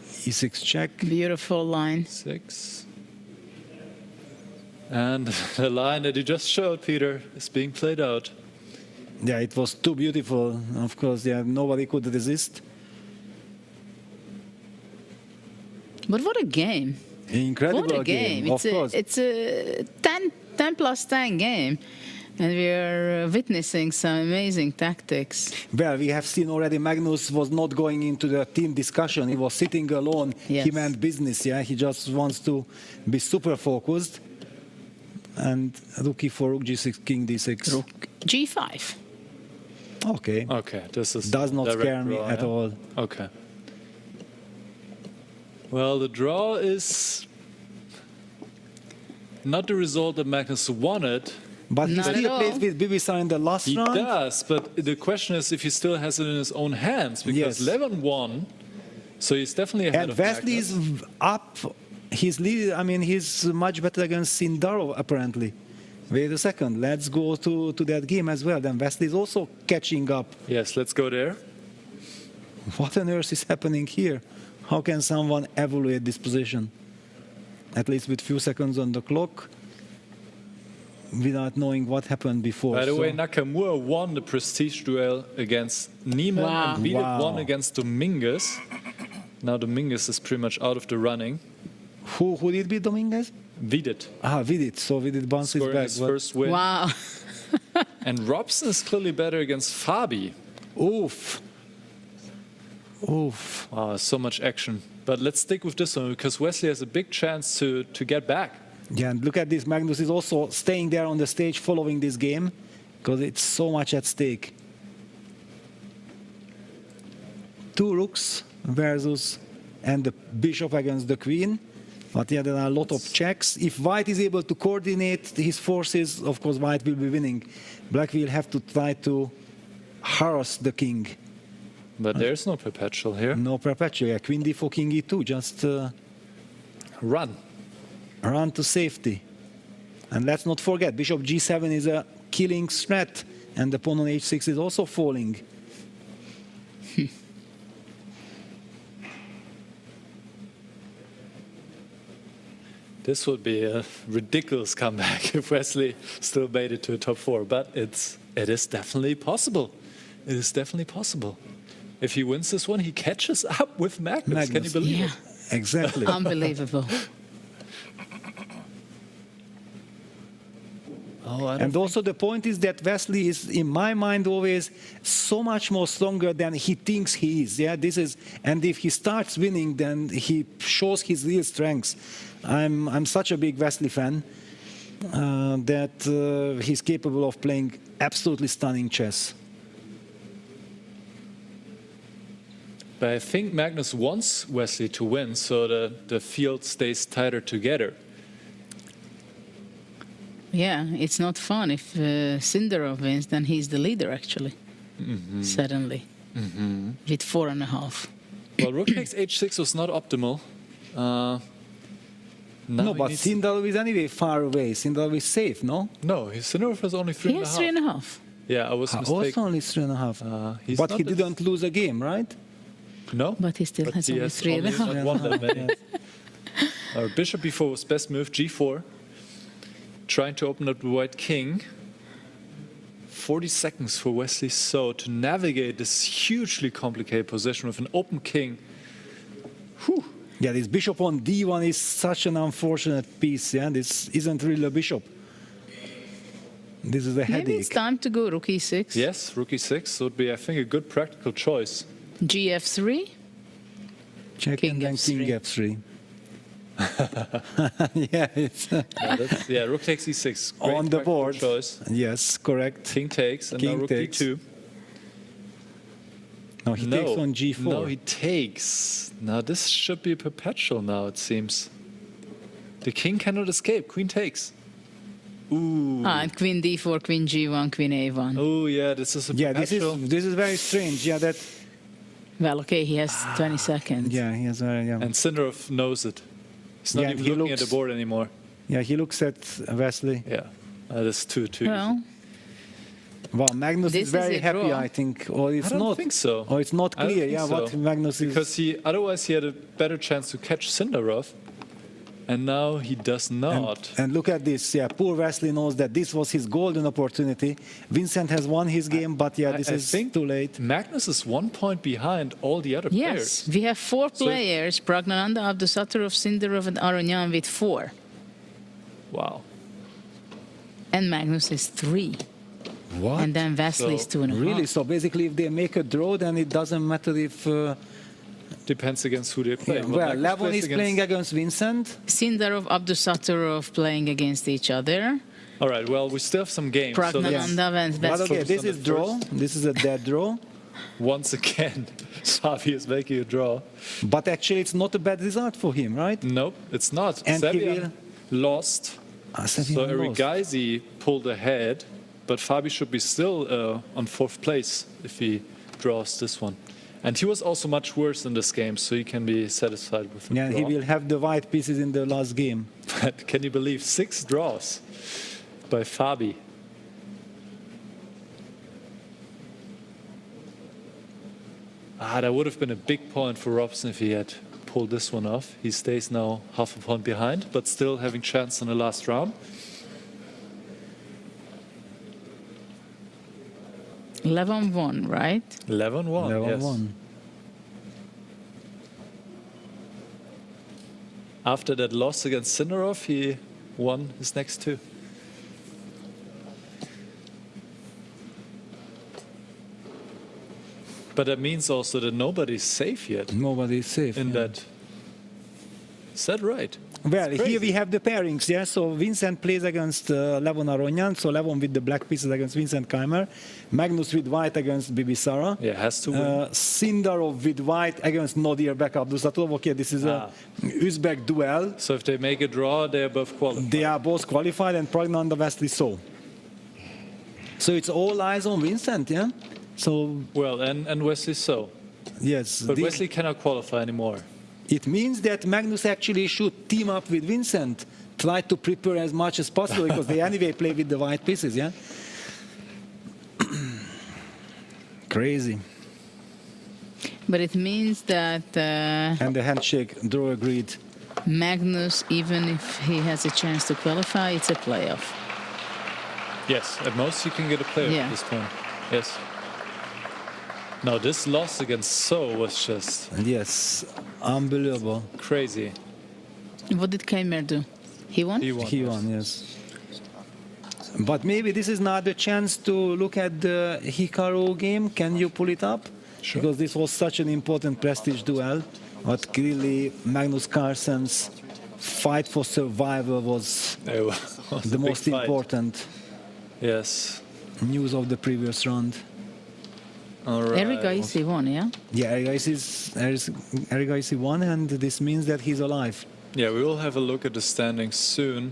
e6 check. Beautiful line. 6. And the line that you just showed, Peter, is being played out. Yeah, it was too beautiful. Of course, yeah, nobody could resist. But what a game. Incredible What a game. of course. It's a 10 plus 10 game. And we are witnessing some amazing tactics. Well, we have seen already Magnus was not going into the team discussion. He was sitting alone. Yes. He meant business, yeah. He just wants to be super focused. And rook e4, rook g6, king d6. Rook g5. Okay. Okay, this is does not direct scare me draw, at yeah? all. Okay. Well, the draw is not the result that Magnus wanted. But he still plays with Bibisar in the last round. He does, but the question is if he still has it in his own hands, because Levin won, so he's definitely ahead and of Wesley Magnus. is up. He's lead. I mean, he's much better against Sindarov apparently. Wait a second. Let's go to that game as well. Then Wesley is also catching up. Yes, let's go there. What on earth is happening here? How can someone evaluate this position? At least with few seconds on the clock, without knowing what happened before. By the way, Nakamura won the prestige duel against Niemann and Vidit won against Dominguez. Now Dominguez is pretty much out of the running. Who did beat Dominguez? Vidit. Ah, Vidit. So Vidit bounces Scoring back. his first win. Wow. And Robson is clearly better against Fabi. Oof. Oof. Wow, so much action. But let's stick with this one because Wesley has a big chance to get back. Yeah, and look at this. Magnus is also staying there on the stage following this game because it's so much at stake. 2 rooks versus and the bishop against the queen. But yeah, there are a lot of checks. If White is able to coordinate his forces, of course, White will be winning. Black will have to try to harass the king. But there's no perpetual here. No perpetual. Yeah, queen d4, king e2. Just run. Run to safety. And let's not forget, bishop g7 is a killing threat. And the pawn on h6 is also falling. This would be a ridiculous comeback if Wesley still made it to a top 4, but it is definitely possible. It is definitely possible. If he wins this one, he catches up with Magnus. Can you believe it? Exactly. Unbelievable. And also the point is that Wesley is, in my mind, always so much more stronger than he thinks he is. Yeah, this is, and if he starts winning, then he shows his real strengths. I'm such a big Wesley fan that he's capable of playing absolutely stunning chess. But I think Magnus wants Wesley to win, so the field stays tighter together. Yeah, it's not fun. If Sindarov wins, then he's the leader, actually. Suddenly. With 4.5. Well, rook takes h6 was not optimal. No, but Sindarov is anyway far away. Sindarov is safe, no? No, Sindarov has only 3.5. He has 3.5. Yeah, I was mistaken. Also only 3.5. But he didn't lose a game, right? No. But he still has only 3.5. Won that many. Our bishop b4 was best move, g4. Trying to open up the white king. 40 seconds for Wesley So to navigate this hugely complicated position with an open king. Whew. Yeah, this bishop on d1 is such an unfortunate piece. Yeah, this isn't really a bishop. This is a headache. Maybe it's time to go rook e6. Yes, rook e6 would be, I think, a good practical choice. gf3. Check king and then king f3. Yeah, it's yeah, rook takes e6. Great on the board. Choice. Yes, correct. King takes, and king now rook takes. d2. No, he takes on g4. No, he takes. Now this should be perpetual now, it seems. The king cannot escape. Queen takes. Ooh. And queen d4, queen g1, queen a1. Oh, yeah, this is a perpetual. This is very strange. Yeah, that. Well, okay, he has 20 seconds. Yeah, he has very. Yeah. And Sindarov knows it. He's not even looking at the board anymore. Yeah, he looks at Wesley. Yeah, that is too well, Well, Magnus is very happy, I think, or it's I don't not. think so. Or it's not I don't clear. think Yeah, so. what Magnus is. Because otherwise he had a better chance to catch Sindarov, and now he does not. And look at this. Yeah, poor Wesley knows that this was his golden opportunity. Vincent has won his game, but yeah, this is too late. Magnus is 1 point behind all the other players. Yes, we have 4 players, Pragnananda, Abdusattorov, Sindarov, and Aronian with 4. Wow. And Magnus is 3. What? And then Wesley is 2.5. Really? So basically, if they make a draw, then it doesn't matter if... Depends against who they play. Yeah, well, Levon is playing against Vincent. Sindarov, Abdusattorov playing against each other. All right, well, we still have some games. Pragnananda wins But best. okay, this is draw. This is a dead draw. Once again, Fabi is making a draw. But actually, it's not a bad result for him, right? Nope, it's not. And he Sevian lost. So Erigaisi pulled ahead, but Fabi should be still on 4th place if he draws this one. And he was also much worse in this game, so he can be satisfied with the Yeah, draw. he will have the white pieces in the last game. But can you believe 6 draws by Fabi? That would have been a big point for Robson if he had pulled this one off. He stays now half a point behind, but still having chance in the last round. 11-1, right? 11-1, yes. 11-1. After that loss against Sinarov, he won his next 2. But that means also that nobody's safe yet. Nobody's safe. In that. Is that right? Well, here we have the pairings, yeah. So Vincent plays against Levon Aronyan, so Levon with the black pieces against Vincent Keimer. Magnus with white against Bibisara. Yeah, has to win. Sindarov with white against Nadir Bekabdusatov. Okay, this is a Uzbek duel. So if they make a draw, they are both qualified. They are both qualified, and Pragnanda Wesley so. So it's all eyes on Vincent, yeah? So well, and Wesley so. Yes. But Wesley cannot qualify anymore. It means that Magnus actually should team up with Vincent, try to prepare as much as possible, because they anyway play with the white pieces, yeah? Crazy. But it means that and the handshake, draw agreed. Magnus, even if he has a chance to qualify, it's a playoff. Yes, at most you can get a playoff at this point. Yes. Now this loss against So was just... Yes, unbelievable. Crazy. What did Keimer do? He won? He won, yes. But maybe this is not the chance to look at the Hikaru game. Can you pull it up? Sure. Because this was such an important prestige duel. But clearly Magnus Carlsen's fight for survival was the most important yes. news of the previous round. All right. Erigaisi won, yeah? Yeah, Erigaisi won, and this means that he's alive. Yeah, we will have a look at the standings soon.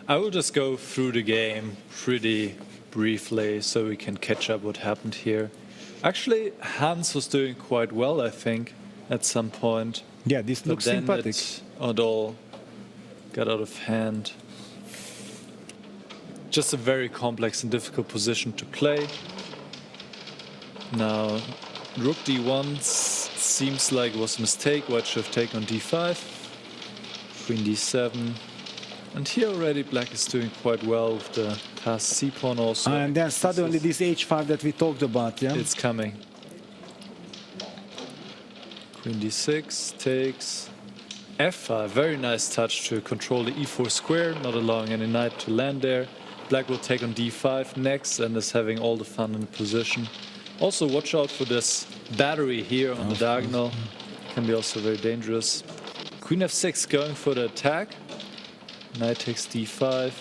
I will just go through the game pretty briefly so we can catch up what happened here. Actually, Hans was doing quite well, I think, at some point. Yeah, this looks sympathetic. It all got out of hand. Just a very complex and difficult position to play. Now, Rook D1 seems like it was a mistake. White should have taken on D5. Queen D7. And here already Black is doing quite well with the passed C-pawn also. And then suddenly this H5 that we talked about, yeah? It's coming. Queen D6 takes. F5, very nice touch to control the E4 square, not allowing any knight to land there. Black will take on D5 next and is having all the fun in the position. Also watch out for this battery here on the diagonal. Can be also very dangerous. Queen F6 going for the attack. Knight takes D5,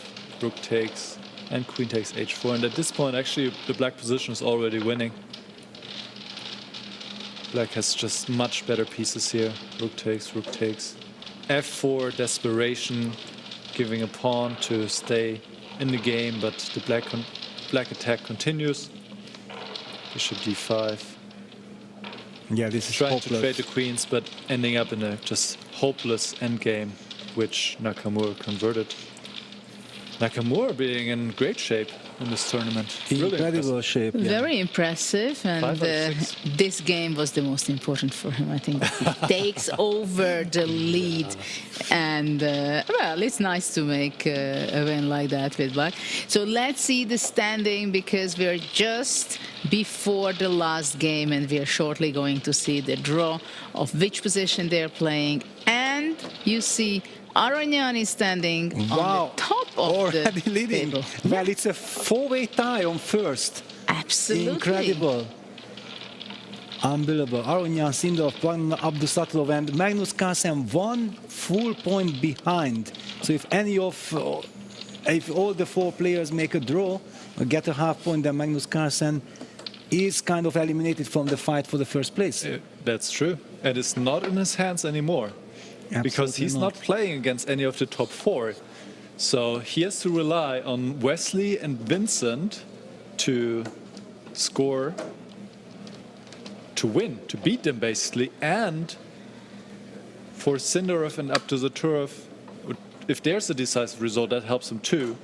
Rook takes, and Queen takes H4. And at this point actually the black position is already winning. Black has just much better pieces here. Rook takes, F4, desperation, giving a pawn to stay in the game, but the black attack continues. Bishop D5. Yeah, this is trying hopeless. to trade the queens, but ending up in a just hopeless endgame, which Nakamura converted. Nakamura being in great shape in this tournament. Incredible shape. Yeah. Very impressive, and this game was the most important for him. I think he takes over the lead, and well, it's nice to make a win like that with Black. So let's see the standing, because we're just before the last game, and we're shortly going to see the draw of which position they're playing. And you see Aronyan is standing on the top of the leading. table. Well, it's a four-way tie on first. Absolutely. Incredible. Unbelievable. Aronyan, Sindarov, Abdusatov, and Magnus Carlsen 1 full point behind. So if any of if all the 4 players make a draw, or get a half point, then Magnus Carlsen is kind of eliminated from the fight for the first place. That's true. And it's not in his hands anymore. Because he's not playing against any of the top 4. So he has to rely on Wesley and Vincent to score, to win, to beat them basically, and for Sindarov and Abduzatturov, if there's a decisive result, that helps him too.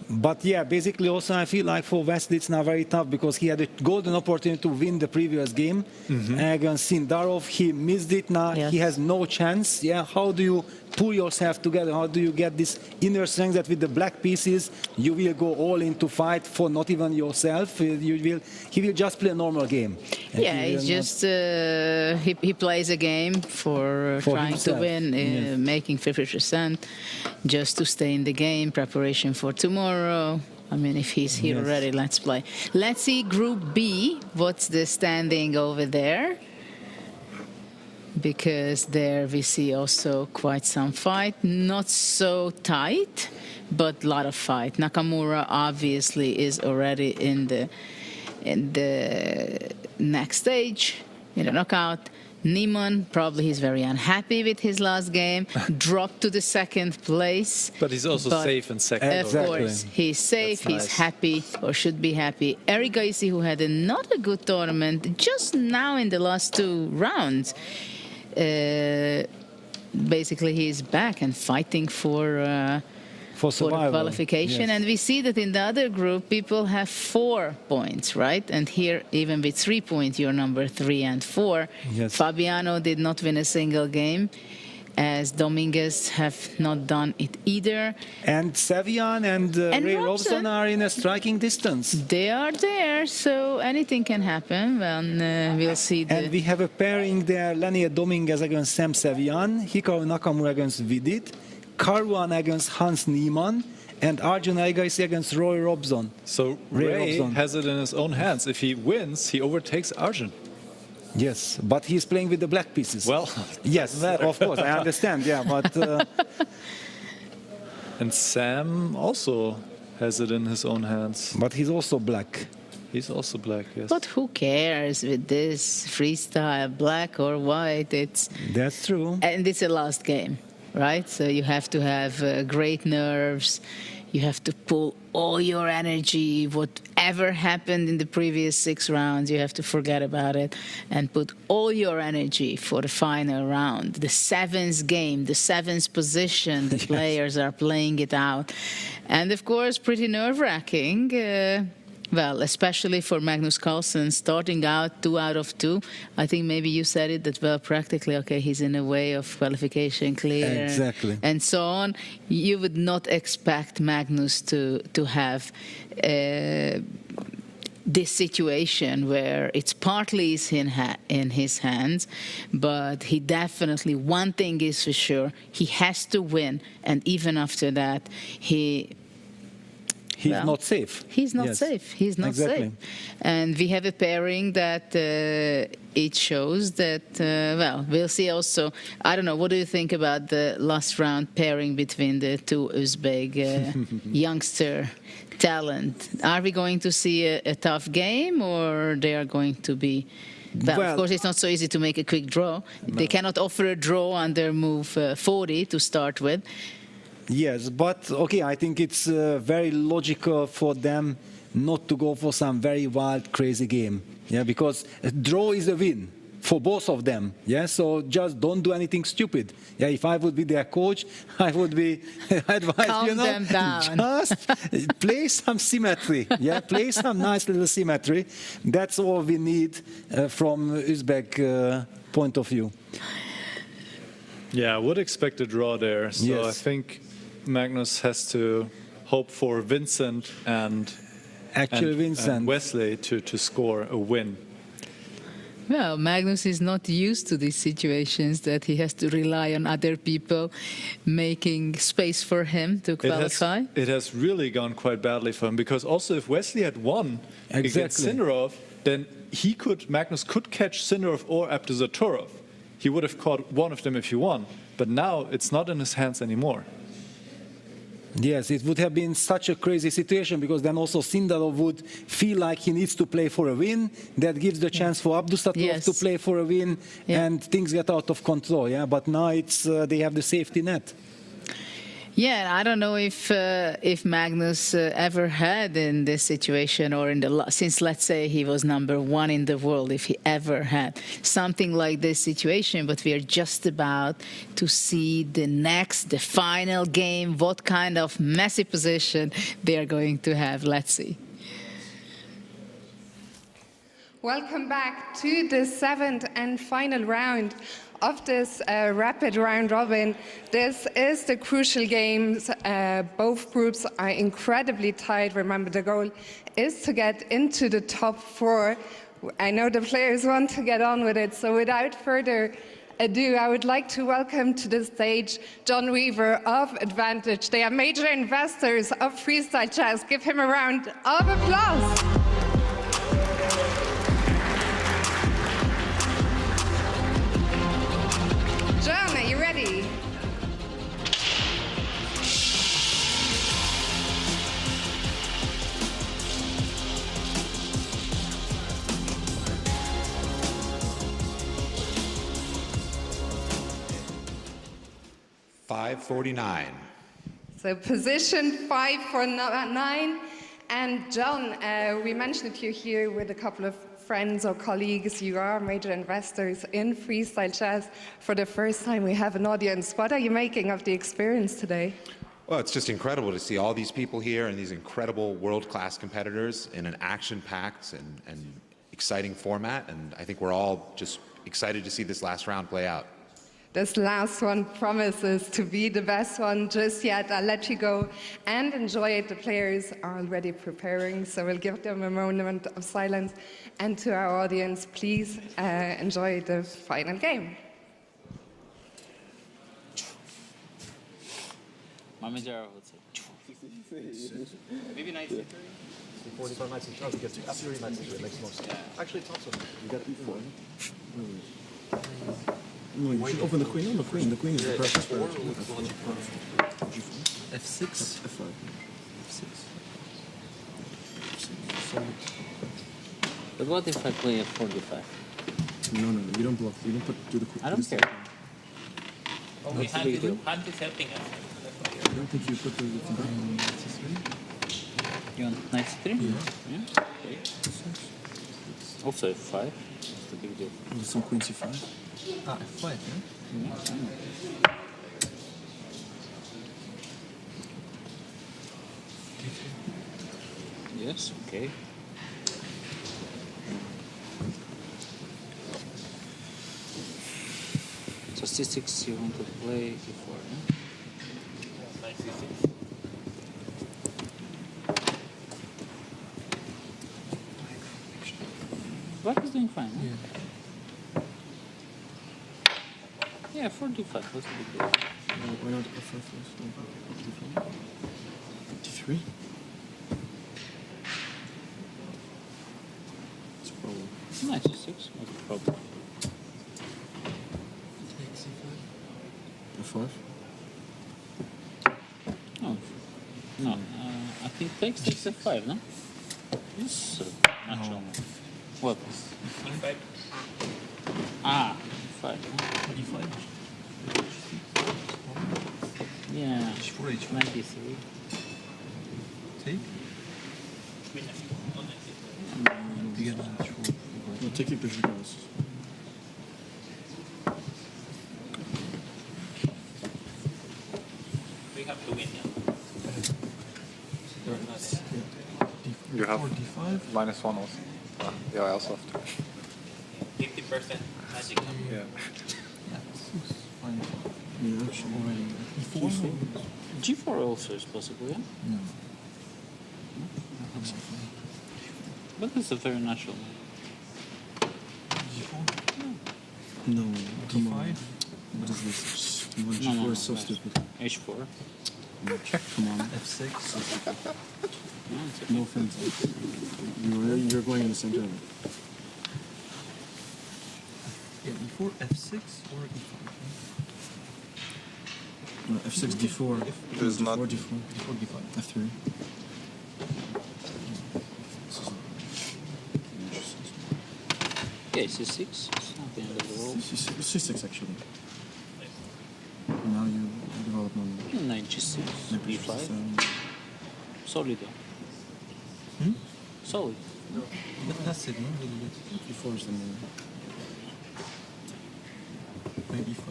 But yeah, basically also I feel like for Wesley it's now very tough because he had a golden opportunity to win the previous game against Sindarov. He missed it. Now he has no chance. Yeah, how do you pull yourself together? How do you get this inner strength that with the black pieces you will go all in to fight for not even yourself? He will just play a normal game. Yeah, he's just he plays a game for trying himself to win, making 50% just to stay in the game, preparation for tomorrow. I mean, if he's here already, let's play. Let's see Group B. What's the standing over there? Because there we see also quite some fight. Not so tight, but a lot of fight. Nakamura obviously is already in the next stage, in the knockout. Niemann, probably he's very unhappy with his last game, dropped to the 2nd place. But he's also safe in second. Of course, he's safe, he's happy, or should be happy. Eric Gaisi, who had not a good tournament, just now in the last 2 rounds, basically he's back and fighting for the qualification. And we see that in the other group, people have 4 points, right? And here, even with 3 points, you're number 3 and 4. Yes. Fabiano did not win a single game, as Dominguez have not done it either. And Sevian and Ray Robson are in a striking distance. They are there, so anything can happen. When we'll see. And we have a pairing there: Lenier Dominguez against Sam Sevian, Hikaru Nakamura against Vidit, Caruana against Hans Niemann, and Arjun Aigaisi against Roy Robson. So Ray has it in his own hands. If he wins, he overtakes Arjun. Yes, but he's playing with the black pieces. Well, yes, of course, I understand, yeah, but... And Sam also has it in his own hands. But he's also black. He's also black, yes. But who cares with this freestyle, black or white? That's true. And it's a last game. Right? So you have to have great nerves. You have to pull all your energy. Whatever happened in the previous 6 rounds, you have to forget about it and put all your energy for the final round. The 7th game, the 7th position, the players are playing it out. And of course, pretty nerve-wracking. Well, especially for Magnus Carlsen, starting out 2 out of 2. I think maybe you said it that, well, practically, okay, he's in a way of qualification clear. Exactly. And so on. You would not expect Magnus to have this situation where it's partly in his hands, but he definitely, one thing is for sure, he has to win. And even after that, He's not safe. He's not safe. He's not safe. And we have a pairing that it shows that, well, we'll see also. I don't know, what do you think about the last round pairing between the 2 Uzbek youngster talent? Are we going to see a tough game, or they are going to be... Well, of course, it's not so easy to make a quick draw. No. They cannot offer a draw under move 40 to start with. Yes, but okay, I think it's very logical for them not to go for some very wild, crazy game. Yeah, because a draw is a win for both of them. Yeah, so just don't do anything stupid. Yeah, if I would be their coach, I would be advised, calm them down. Just play some symmetry. Yeah, play some nice little symmetry. That's all we need from Uzbek point of view. Yeah, I would expect a draw there. So yes. I think Magnus has to hope for Vincent and Wesley to score a win. Well, Magnus is not used to these situations that he has to rely on other people making space for him to qualify. It has really gone quite badly for him, because also if Wesley had won against Sindarov, then Magnus could catch Sindarov or Abduzatturov. He would have caught one of them if he won. But now it's not in his hands anymore. Yes, it would have been such a crazy situation because then also Sindarov would feel like he needs to play for a win. That gives the chance for Abdusatov to play for a win, and things get out of control. Yeah, but now it's they have the safety net. Yeah, I don't know if Magnus ever had in this situation or in the since let's say he was #1 in the world, if he ever had something like this situation. But we are just about to see the final game. What kind of messy position they are going to have? Let's see. Welcome back to the 7th and final round of this rapid round robin. This is the crucial games. Both groups are incredibly tight. Remember, the goal is to get into the top 4. I know the players want to get on with it, so without further ado, I would like to welcome to the stage John Weaver of Advantage. They are major investors of freestyle chess. Give him a round of applause. John, are you ready? $5.49. So position 5 for 9. And John, we mentioned you here with a couple of friends or colleagues. You are major investors in freestyle chess. For the first time, we have an audience. What are you making of the experience today? Well, it's just incredible to see all these people here and these incredible world-class competitors in an action-packed and exciting format. And I think we're all just excited to see this last round play out. This last one promises to be the best one just yet. I'll let you go and enjoy it. The players are already preparing, so we'll give them a moment of silence. And to our audience, please enjoy the final game. Maybe 93? 45 knights and Charles gets after 3 knights it makes more sense. Actually, toss him. You got e4. No, you should open the queen on the queen. The queen is the perfect square. F6? F5. F6. But what if I play f4, d5? No, you don't block. You don't do the queen. I don't care. Okay, hand is helping us. I don't think you put the knight c3. You want knight c3? Yeah. Okay. Also f5. What's the big deal? Some queen c5. Ah, f5, yeah? Yes, okay. So c6 you want to play e4, yeah? Knight c6. Black is doing fine, huh? Yeah, 4d5, what's the big deal? Why not f5 first? d3? It's a problem. Knight c6, what's the problem? Take c5. F5? Oh, no, I think takes f5, no? This is natural. No. What? e5. Ah, e5. e5. Yeah. h4, h4. 93. Take? No, take it because regardless. We have to win, yeah. You have d5? -1 also. Yeah, I also have to. 50% magic. Yeah. Fine. Yeah, actually, already. E4? G4 also is possible, yeah? No. But it's a very natural. G4? No. Come on. What is this? Come on, G4 is so stupid. H4. Come on. F6. No offense. You're going in the center of it. Yeah, E4, F6, or E5. F6, D4. There's not. D4, D4, D4, D5, F3. Okay, C6. It's not the end of the world. C6 actually. Now you develop knowledge. Knight G6, B5. Solid though. Solid. But that's it, no? Really good. D4 is the main. Maybe E5?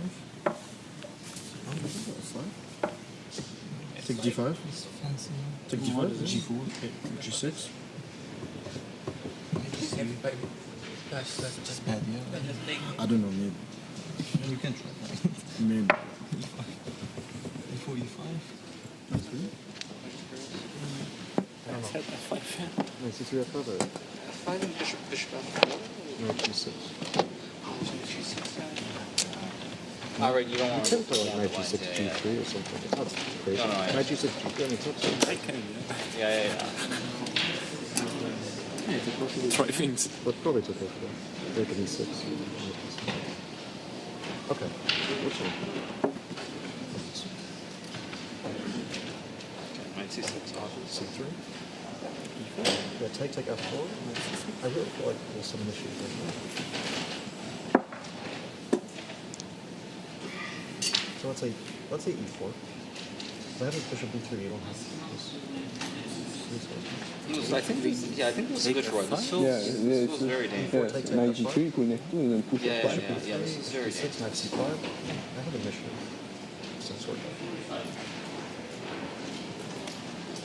Take D5. Take D5, G4, G6. Just bad, yeah. I don't know, maybe. You can try. Maybe. E4, E5. That's good. I said F5. No, C3, F5. F5 and bishop F4. No, G6. Alright, you don't want to play like Knight G6, G3 or something. It's not crazy. No, Knight G6, G3, I mean, it's not I can, yeah. Try things. But probably it's okay for that. Take an E6. Okay. Which one? Knight C6, C3? Yeah, take F4. I really feel like there's some issues right now. So let's say E4. If I have a bishop B3, you don't have this. I think this is good for us. This feels very dangerous. Knight G3 equal next to and then push Yeah, this is very dangerous. Knight C5. I have a mission. Some sort of.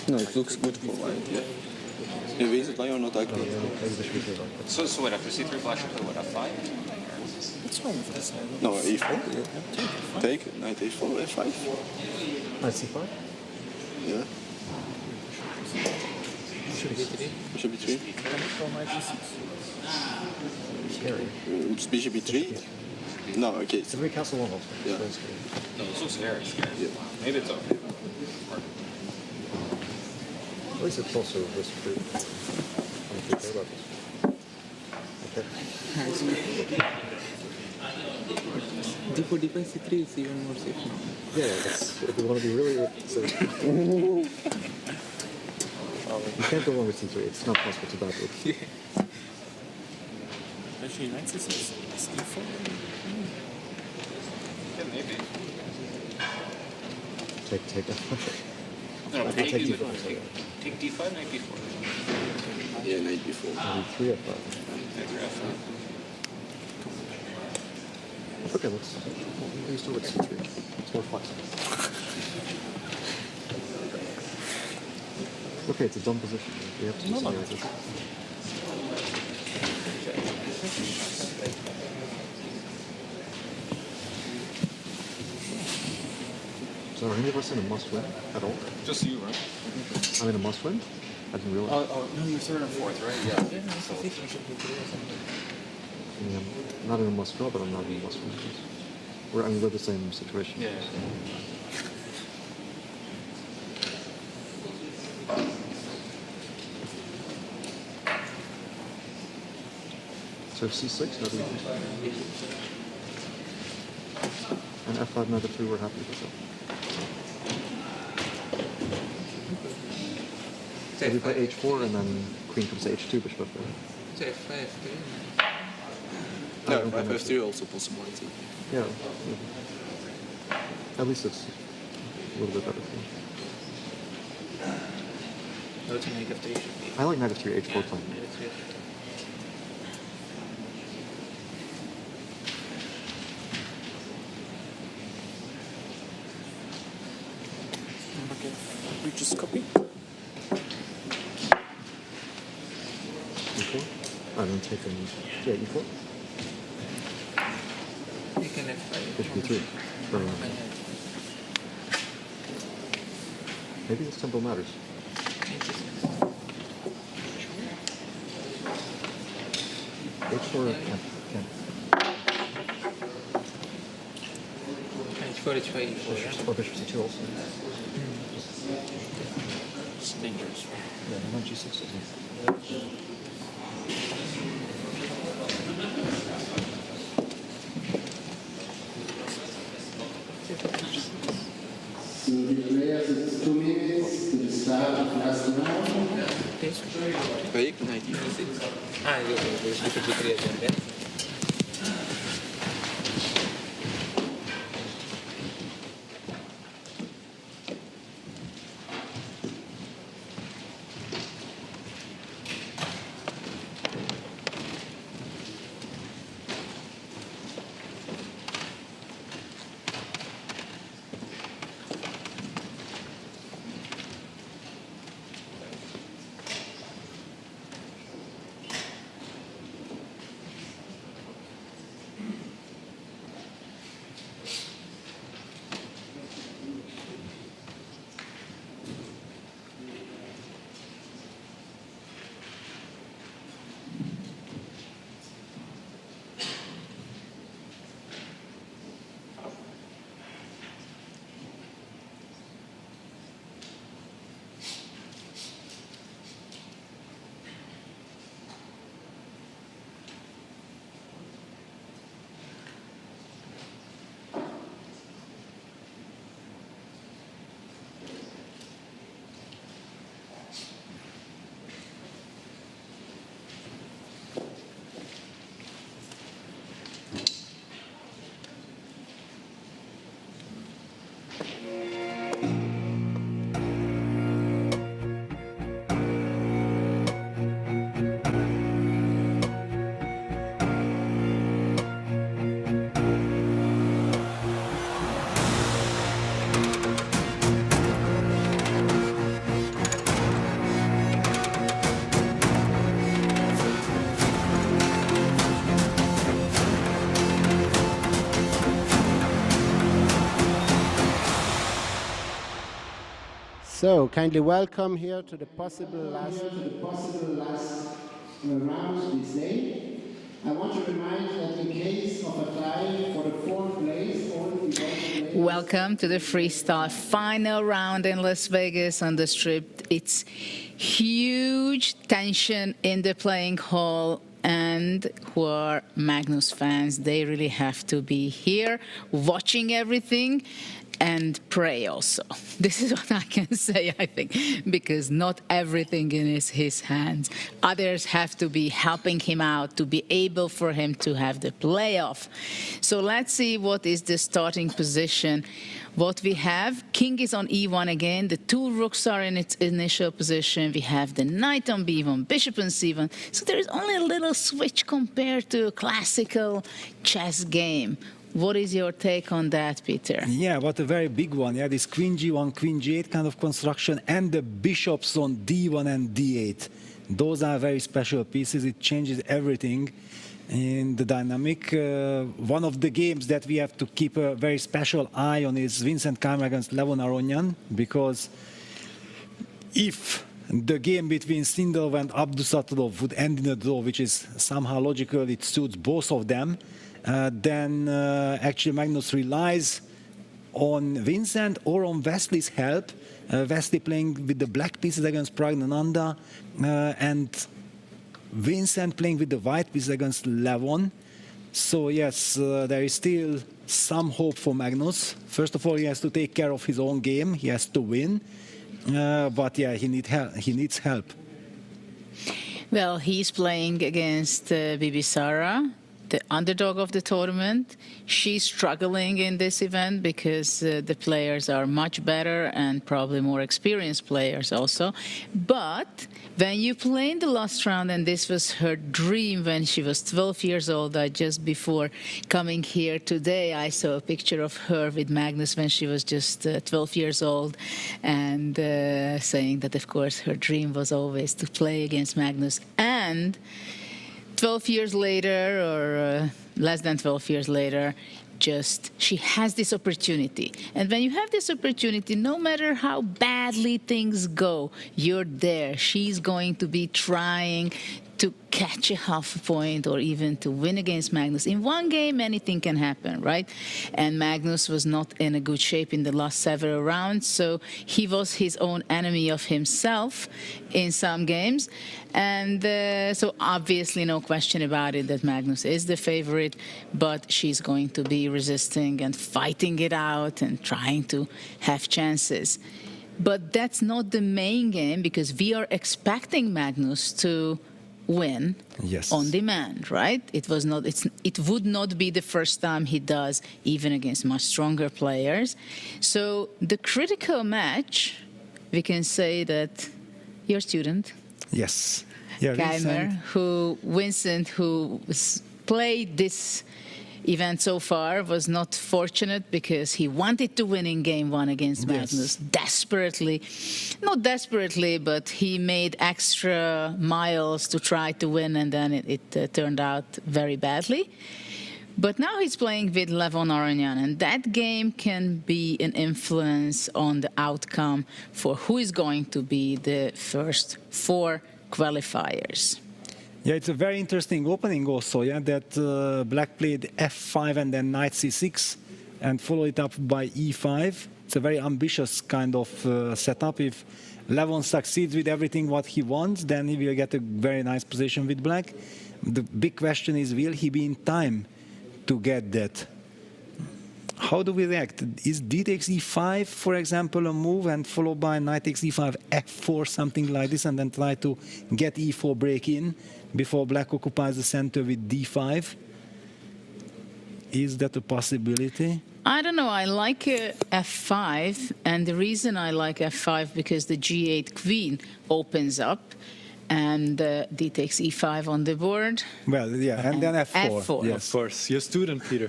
No, it looks good for white. Yeah. Is it lion or not active? So what, after C3 flash into what, F5? What's wrong with this? No, E4. Take knight A4, F5. Knight C5? Yeah. Bishop B3. Bishop B3. Scary. It's bishop B3. No, okay. It's a very castle one also. Yeah. No, this looks very scary. Yeah. Maybe it's okay. At least it's also risk-free. I'm not care about this. Okay. D4, D5, C3 is even more safe now. Yeah, that's, if we want to be really safe. You can't go wrong with C3. It's not possible to battle it. Actually, Knight C6 is E4. Yeah, maybe. Take F5. No, take D5. Take D5, Knight B4. Yeah, Knight B4. Maybe 3 F5. Okay, let's start with C3. It's more flexible. Okay, it's a dumb position. We have to do something like this. So are any of us in a must-win at all? Just you, right? I'm in a must-win? I didn't realize. Oh, no, you're third and fourth, right? Yeah. So, I mean, I'm not in a must-draw, but I'm not in a must-win. We're the same situation. Yeah. So C6, no reason. And F5, knight F3, we're happy with that. So we play H4 and then queen comes to H2, bishop F4. No, F3 also possible, I think. Yeah. At least it's a little bit better for me. No, to knight F3 should be. I like knight F3, H4 playing. Okay, we just copy. E4? I don't take any. Yeah, E4? You can F5. Bishop B3. Very nice. Maybe this tempo matters. H4 can. H4, H5, E4. Or bishop C2 also. It's dangerous. Yeah, knight G6 doesn't. Ah, there's difficulty again, yeah? So, kindly welcome here to the possible last round this day. I want to remind that in case of a tie for the fourth place, only one Welcome to the Freestyle final round in Las Vegas on the Strip. It's huge tension in the playing hall, and who are Magnus fans, they really have to be here watching everything and pray also. This is what I can say, I think, because not everything is his hands. Others have to be helping him out to be able for him to have the playoff. So let's see what is the starting position. What we have, king is on e1 again, the two rooks are in its initial position, we have the knight on b1, bishop on c1, so there is only a little switch compared to a classical chess game. What is your take on that, Peter? Yeah, what a very big one. Yeah, this queen g1, queen g8 kind of construction, and the bishops on d1 and d8. Those are very special pieces. It changes everything in the dynamic. One of the games that we have to keep a very special eye on is Vincent Keimer against Levon Aronian, because if the game between Sindel and Abdusattorov would end in a draw, which is somehow logical, it suits both of them, then actually Magnus relies on Vincent or on Wesley's help. Wesley playing with the black pieces against Pragnananda, and Vincent playing with the white pieces against Levon. So yes, there is still some hope for Magnus. First of all, he has to take care of his own game. He has to win. But yeah, he needs help. Well, he's playing against Bibisara, the underdog of the tournament. She's struggling in this event because the players are much better and probably more experienced players also. But when you play in the last round, and this was her dream when she was 12 years old, just before coming here today, I saw a picture of her with Magnus when she was just 12 years old, and saying that, of course, her dream was always to play against Magnus. And 12 years later, or less than 12 years later, she has this opportunity. And when you have this opportunity, no matter how badly things go, you're there. She's going to be trying to catch a half a point or even to win against Magnus. In one game, anything can happen, right? And Magnus was not in a good shape in the last several rounds, so he was his own enemy of himself in some games. And so obviously no question about it that Magnus is the favorite, but she's going to be resisting and fighting it out and trying to have chances. But that's not the main game, because we are expecting Magnus to win Yes. on demand, right? It would not be the first time he does, even against much stronger players. So the critical match, we can say that your student, Yes. Yeah, Keimer, Vincent, who played this event so far, was not fortunate because he wanted to win in game one against Magnus desperately. Not desperately, but he made extra miles to try to win, and then it turned out very badly. But now he's playing with Levon Aronyan, and that game can be an influence on the outcome for who is going to be the first 4 qualifiers. Yeah, it's a very interesting opening also, yeah, that Black played f5 and then knight c6 and followed it up by e5. It's a very ambitious kind of setup. If Levon succeeds with everything what he wants, then he will get a very nice position with Black. The big question is, will he be in time to get that? How do we react? Is d takes e5, for example, a move, and followed by knight takes e5, f4, something like this, and then try to get e4 break in before Black occupies the center with d5? Is that a possibility? I don't know. I like f5, and the reason I like f5 because the g8 queen opens up, and d takes e5 on the board. Well, yeah, and then f4. f4. Yes. Of course, your student, Peter.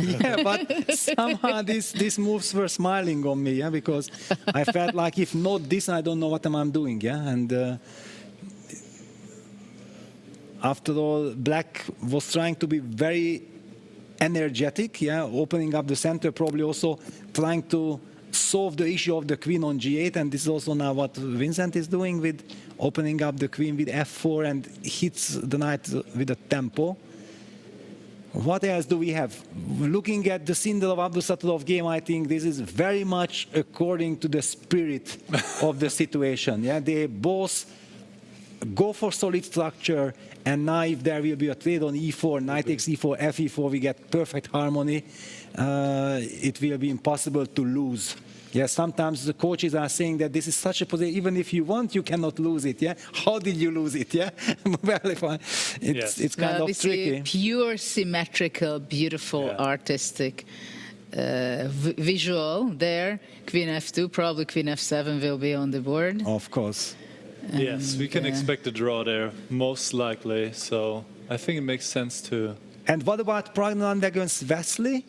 Yeah, but somehow these moves were smiling on me, yeah, because I felt like if not this, I don't know what I'm doing, yeah, and after all, Black was trying to be very energetic, yeah, opening up the center, probably also trying to solve the issue of the queen on g8, and this is also now what Vincent is doing with opening up the queen with f4 and hits the knight with a tempo. What else do we have? Looking at the Sindel of Abdusattorov game, I think this is very much according to the spirit of the situation. Yeah, they both go for solid structure, and now if there will be a trade on e4, knight takes e4, fe4, we get perfect harmony. It will be impossible to lose. Yeah, sometimes the coaches are saying that this is such a position, even if you want, you cannot lose it, yeah? How did you lose it, yeah? Well, it's kind of tricky. Pure, symmetrical, beautiful, artistic visual there. Queen f2, probably queen f7 will be on the board. Of course. Yes, we can expect a draw there, most likely, so I think it makes sense to... And what about Pragnaland against Wesley?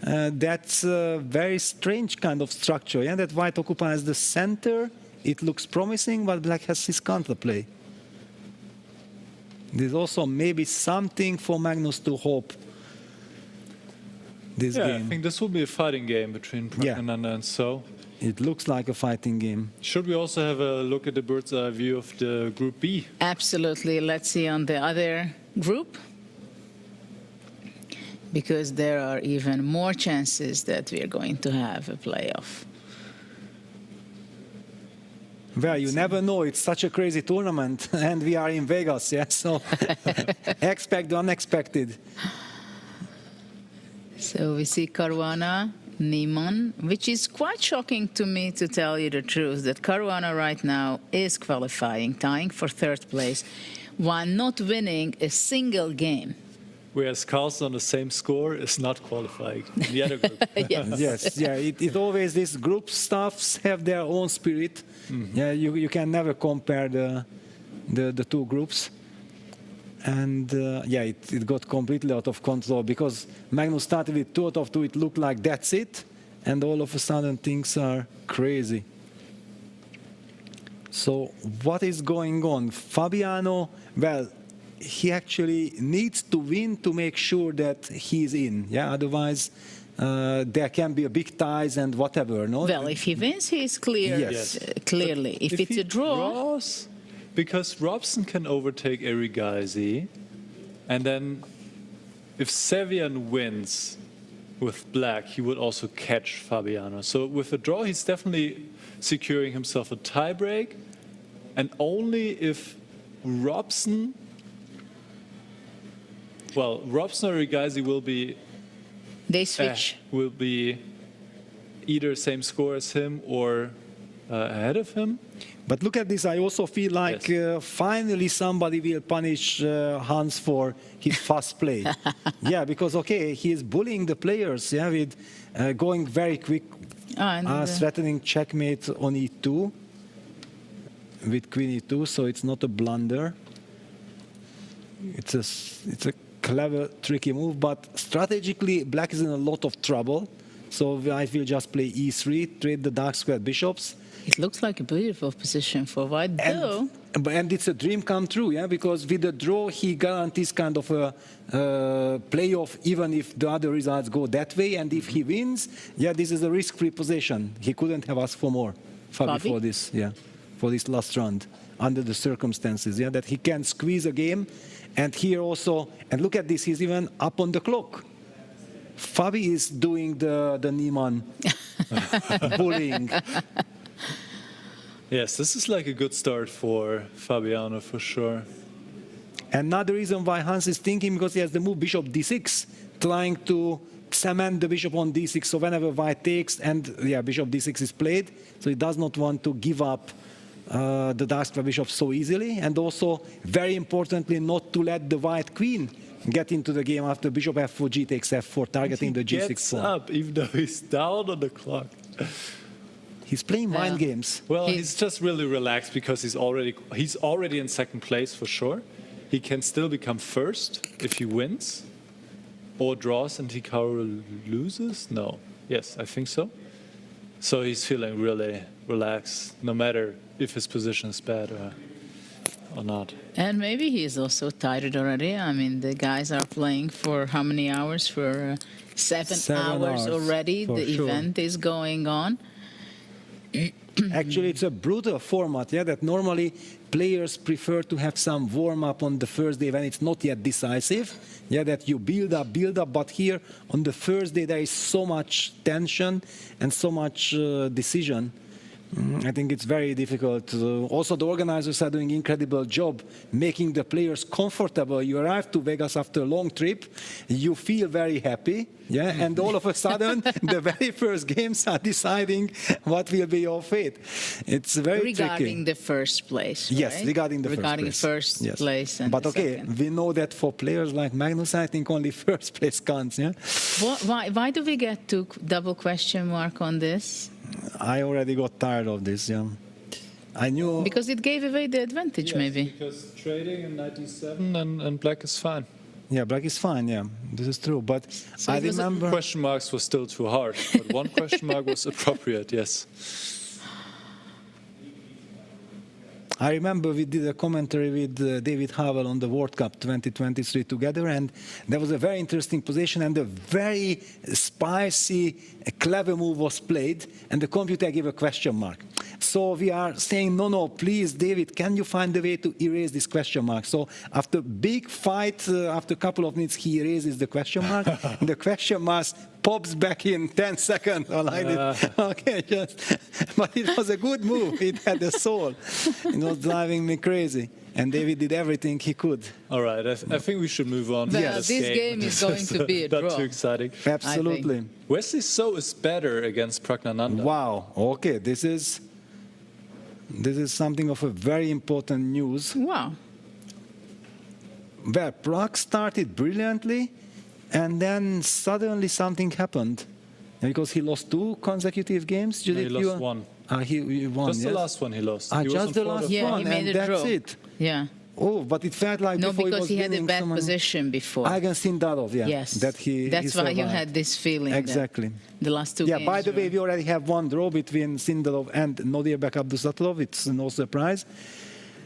That's a very strange kind of structure, yeah? That white occupies the center. It looks promising, but black has his counterplay. There's also maybe something for Magnus to hope this game. I think this will be a fighting game between Pragnananda and So. It looks like a fighting game. Should we also have a look at the bird's eye view of the Group B? Absolutely. Let's see on the other group, because there are even more chances that we are going to have a playoff. Well, you never know. It's such a crazy tournament, and we are in Vegas, yeah? So expect the unexpected. So we see Caruana, Niemann, which is quite shocking to me, to tell you the truth, that Caruana right now is qualifying, tying for third place, while not winning a single game. Whereas Carlsen on the same score is not qualifying in the other group. Yes, yeah. It always, these group stuffs have their own spirit. Mm-hmm. Yeah, you can never compare the two groups. And yeah, it got completely out of control because Magnus started with 2 out of 2. It looked like that's it, and all of a sudden things are crazy. So what is going on? Fabiano, well, he actually needs to win to make sure that he's in. Yeah, otherwise there can be a big ties and whatever. No. Well, if he wins, he's clear. Yes. Clearly, if it's a draw. Draws, because Robson can overtake Erigaisi, and then if Sevian wins with black, he would also catch Fabiano. So with a draw, he's definitely securing himself a tiebreak, and only if Robson. Well, Robson or Erigaisi will be. They switch. Will be either same score as him or ahead of him. But look at this, I also feel like finally somebody will punish Hans for his fast play. Yeah, because, okay, he is bullying the players, yeah, with going very quick, threatening checkmate on e2 with queen e2, so it's not a blunder. It's a clever, tricky move, but strategically, black is in a lot of trouble. So I will just play e3, trade the dark square bishops. It looks like a beautiful position for white, though. And it's a dream come true, yeah, because with the draw, he guarantees kind of a playoff, even if the other results go that way. And if he wins, yeah, this is a risk-free position. He couldn't have asked for more for this, yeah, for this last round, under the circumstances, yeah, that he can squeeze a game. And here also, and look at this, he's even up on the clock. Fabi is doing the Niemann bullying. Yes, this is like a good start for Fabiano for sure. Another reason why Hans is thinking, because he has the move bishop d6, trying to cement the bishop on d6. So whenever white takes, and yeah, bishop d6 is played, so he does not want to give up the dark square bishop so easily, and also very importantly, not to let the white queen get into the game after bishop f4, g takes f4, targeting the g6 gets pawn. up even though he's down on the clock. He's playing mind games. Well, he's just really relaxed because he's already in second place for sure. He can still become first if he wins or draws and Hikaru loses. No, yes, I think so. So he's feeling really relaxed, no matter if his position is bad or not. And maybe he's also tired already. I mean, the guys are playing for how many hours? For 7 hours already. The event is going on. Actually, it's a brutal format, yeah, that normally players prefer to have some warm-up on the first day when it's not yet decisive, yeah, that you build up, but here on the first day there is so much tension and so much decision. I think it's very difficult. Also, the organizers are doing an incredible job making the players comfortable. You arrive to Vegas after a long trip, you feel very happy, yeah, and all of a sudden, the very first games are deciding what will be your fate. It's very regarding tricky. the first place, yes, right? regarding the first place. And but okay, second. We know that for players like Magnus, I think only first place counts, yeah. Why do we get to double question mark on this? I already got tired of this, yeah. I knew... Because it gave away the advantage, maybe. Because trading in 97 and black is fine. Yeah, black is fine, yeah. This is true, but so I remember... Question marks were still too hard, but one question mark was appropriate, yes. I remember we did a commentary with David Havel on the World Cup 2023 together, and there was a very interesting position and a very spicy, clever move was played, and the computer gave a question mark. So we are saying, no, please, David, can you find a way to erase this question mark? So after big fight, after a couple of minutes, he erases the question mark, and the question mark pops back in 10 seconds or like this. Okay, but it was a good move. It had a soul. It was driving me crazy. And David did everything he could. All right, I think we should move on. Well, this game is going to be a draw. Not too exciting. Absolutely. Wesley So is better against Pragnananda. Wow. Okay, this is something of a very important news. Wow. Where Prag started brilliantly, and then suddenly something happened. Because he lost 2 consecutive games. No, he lost 1. He won, just the last one he lost. Just the last one, he made and that's it. Yeah. Oh, but it felt like no, before because he had a bad position before. Against Sindarov, yeah. Yes. That's why you had this feeling. Exactly. The last 2 games. Yeah, by the way, we already have 1 draw between Sindarov and Nodirbek Abdusatolov. It's no surprise.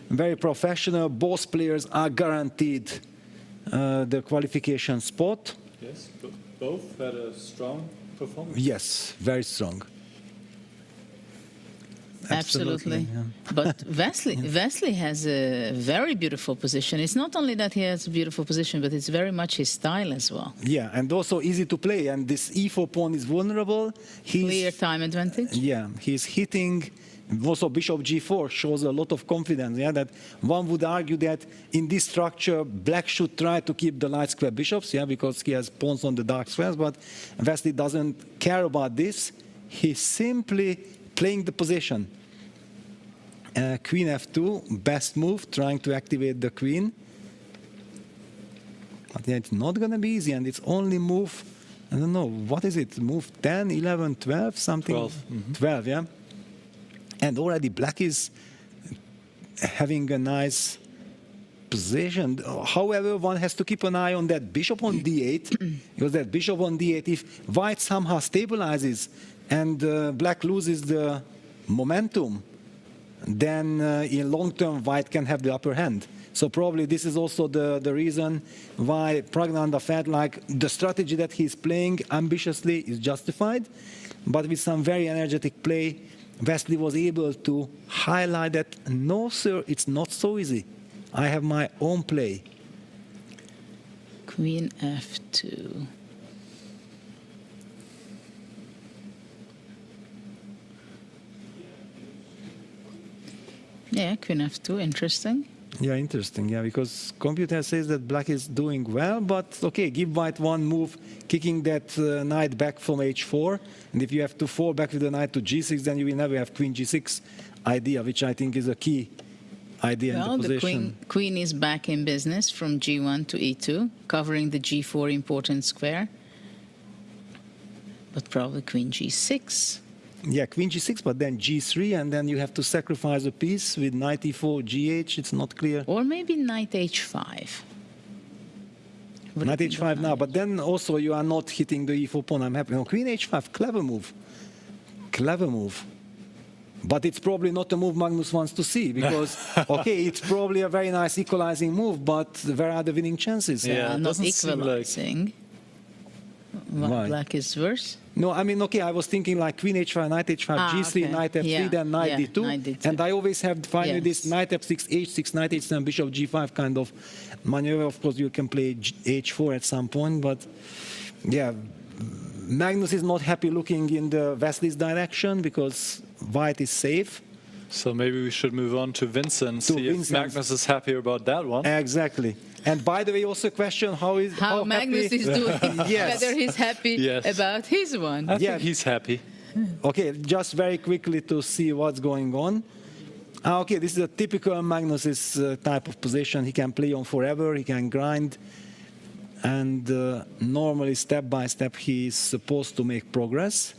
Very professional. Both players are guaranteed the qualification spot. Yes, both had a strong performance. Yes, very strong. Absolutely. Yeah. But Wesley has a very beautiful position. It's not only that he has a beautiful position, but it's very much his style as well. Yeah, and also easy to play. And this e4 pawn is vulnerable. Clear time advantage. Yeah, he's hitting. Also, bishop g4 shows a lot of confidence. Yeah, that one would argue that in this structure, black should try to keep the light square bishops. Yeah, because he has pawns on the dark squares. But Wesley doesn't care about this. He's simply playing the position. Queen f2, best move, trying to activate the queen. But yeah, it's not going to be easy, and it's only move, I don't know, what is it? Move 10, 11, 12, something? 12. 12, yeah. And already black is having a nice position. However, one has to keep an eye on that bishop on d8, because that bishop on d8, if white somehow stabilizes and black loses the momentum, then in long term white can have the upper hand. So probably this is also the reason why Pragnanda felt like the strategy that he's playing ambitiously is justified, but with some very energetic play, Wesley was able to highlight that, no sir, it's not so easy. I have my own play. Queen f2. Yeah, Queen f2, interesting. Yeah, interesting. Yeah, because computer says that black is doing well, but okay, give white one move, kicking that knight back from h4, and if you have to fall back with the knight to g6, then you will never have queen g6 idea, which I think is a key idea in the position. The queen is back in business from g1 to e2, covering the g4 important square, but probably queen g6. Yeah, queen g6, but then g3, and then you have to sacrifice a piece with knight e4, gh, it's not clear. Or maybe knight h5. Knight h5 now, but then also you are not hitting the e4 pawn, I'm happy. No, queen h5, clever move. Clever move. But it's probably not a move Magnus wants to see, because, okay, it's probably a very nice equalizing move, but where are the winning chances? Yeah, not equalizing. Right. Black is worse. No, I mean, okay, I was thinking like queen h5, knight h5, g3, okay. knight f3, then knight d2. Knight d2. And I always have finally this knight f6, h6, knight h7, bishop g5 kind of maneuver. Of course, you can play h4 at some point, but yeah, Magnus is not happy looking in the Wesley's direction because white is safe. So maybe we should move on to Vincent, see if Magnus is happy about that one. Exactly. And by the way, also a question, how Magnus happy... is doing, yes. whether he's happy about his one. I think he's happy. Okay, just very quickly to see what's going on. Okay, this is a typical Magnus's type of position. He can play on forever, he can grind, and normally step by step he is supposed to make progress.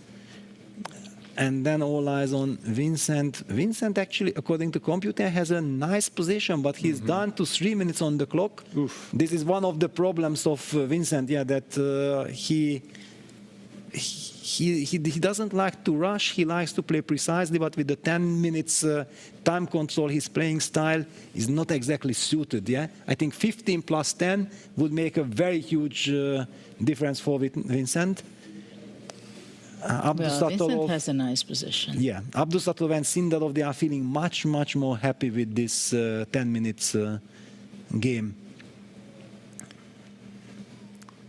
And then all eyes on Vincent. Vincent actually, according to computer, has a nice position, but he's down to 3 minutes on the clock. Oof. This is one of the problems of Vincent, yeah, that he doesn't like to rush, he likes to play precisely, but with the 10 minutes time control, his playing style is not exactly suited, yeah? I think 15 plus 10 would make a very huge difference for Vincent. Vincent has a nice position. Yeah, Abdusatov and Sindarov, they are feeling much, much more happy with this 10 minutes game.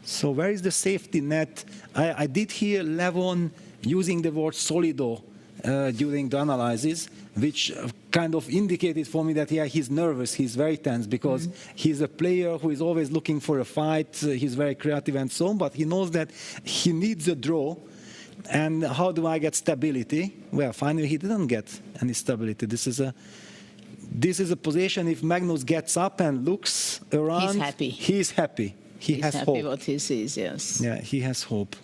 So where is the safety net? I did hear Levon using the word solido during the analysis, which kind of indicated for me that, yeah, he's nervous, he's very tense, because he's a player who is always looking for a fight, he's very creative and so on, but he knows that he needs a draw. And how do I get stability? Well, finally he didn't get any stability. This is a position, if Magnus gets up and looks around, he's happy. He's happy. He has happy hope. What he sees, yes. Yeah, he has hope.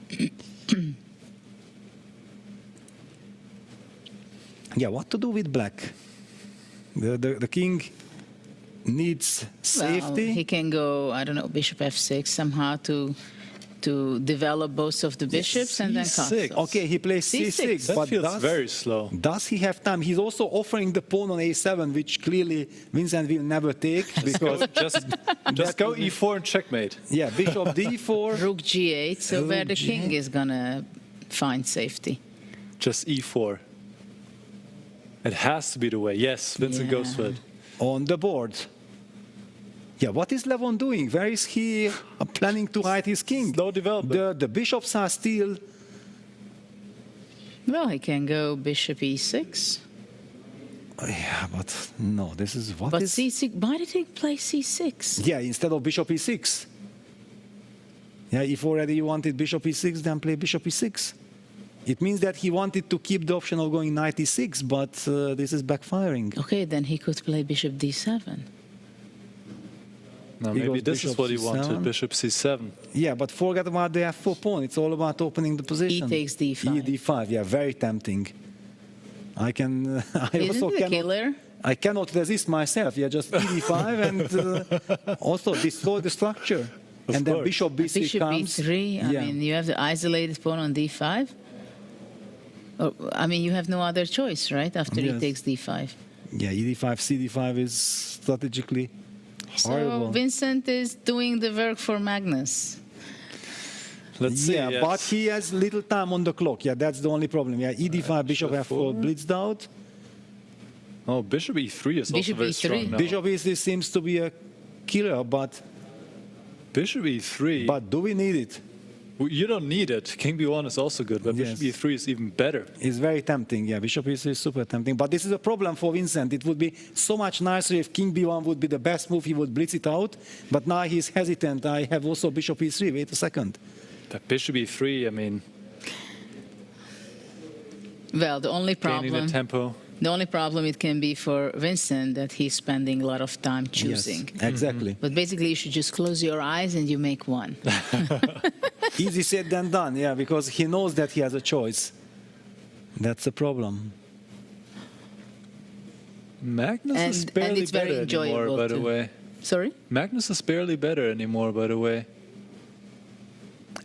Yeah, what to do with black? The king needs safety. Well, he can go, I don't know, bishop f6 somehow to develop both of the bishops and then castle. Okay, he plays c6. That but feels very slow. Does he have time? He's also offering the pawn on a7, which clearly Vincent will never take. Because just go e4 and checkmate. Yeah, bishop d4. Rook g8, so Rook where the G8. king is going to find safety. Just e4. It has to be the way. Yes, Vincent goes for it. On the board. Yeah, what is Levon doing? Where is he planning to hide his king? Slow development. The bishops are still... Well, he can go bishop e6. Yeah, but no, this is what but is... c6, why did he play c6? Yeah, instead of bishop e6. Yeah, if already you wanted bishop e6, then play bishop e6. It means that he wanted to keep the option of going knight e6, but this is backfiring. Okay, then he could play bishop d7. No, maybe this is what he wanted, bishop c7. Yeah, but forget about the f4 pawn. It's all about opening the position. E takes d5. E d5, yeah, very tempting. I can. Isn't it a killer? I cannot resist myself. Yeah, just e d5 and also destroy the structure. And then bishop b3 bishop comes. b3. I Yeah. mean, you have the isolated pawn on d5. Or, I mean, you have no other choice, right? After he Yes. takes d5. Yeah, e d5, c d5 is strategically horrible. So Vincent is doing the work for Magnus. Let's see. Yeah, yes. but he has little time on the clock. Yeah, that's the only problem. Yeah, e d5, bishop f4 blitzed out. Oh, bishop e3 is Bishop also very E3. strong now. Bishop e3 seems to be a killer, but Bishop e3. But do we need it? You don't need it. King b1 is also good, but bishop e3 is even better. It's very tempting, yeah. Bishop e3 is super tempting. But this is a problem for Vincent. It would be so much nicer if King b1 would be the best move. He would blitz it out. But now he's hesitant. I have also bishop e3. Wait a second. But bishop e3, I mean, Well, the only gaining the problem, tempo. the only problem it can be for Vincent that he's spending a lot of time choosing. Yes, exactly. But basically, you should just close your eyes and you make one. Easy said than done, yeah, because he knows that he has a choice. That's the problem. Magnus is And barely it's very better anymore, enjoyable by the too. way. Sorry? Magnus is barely better anymore, by the way.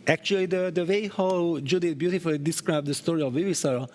Actually, the way how Judith beautifully described the story of Vivisara,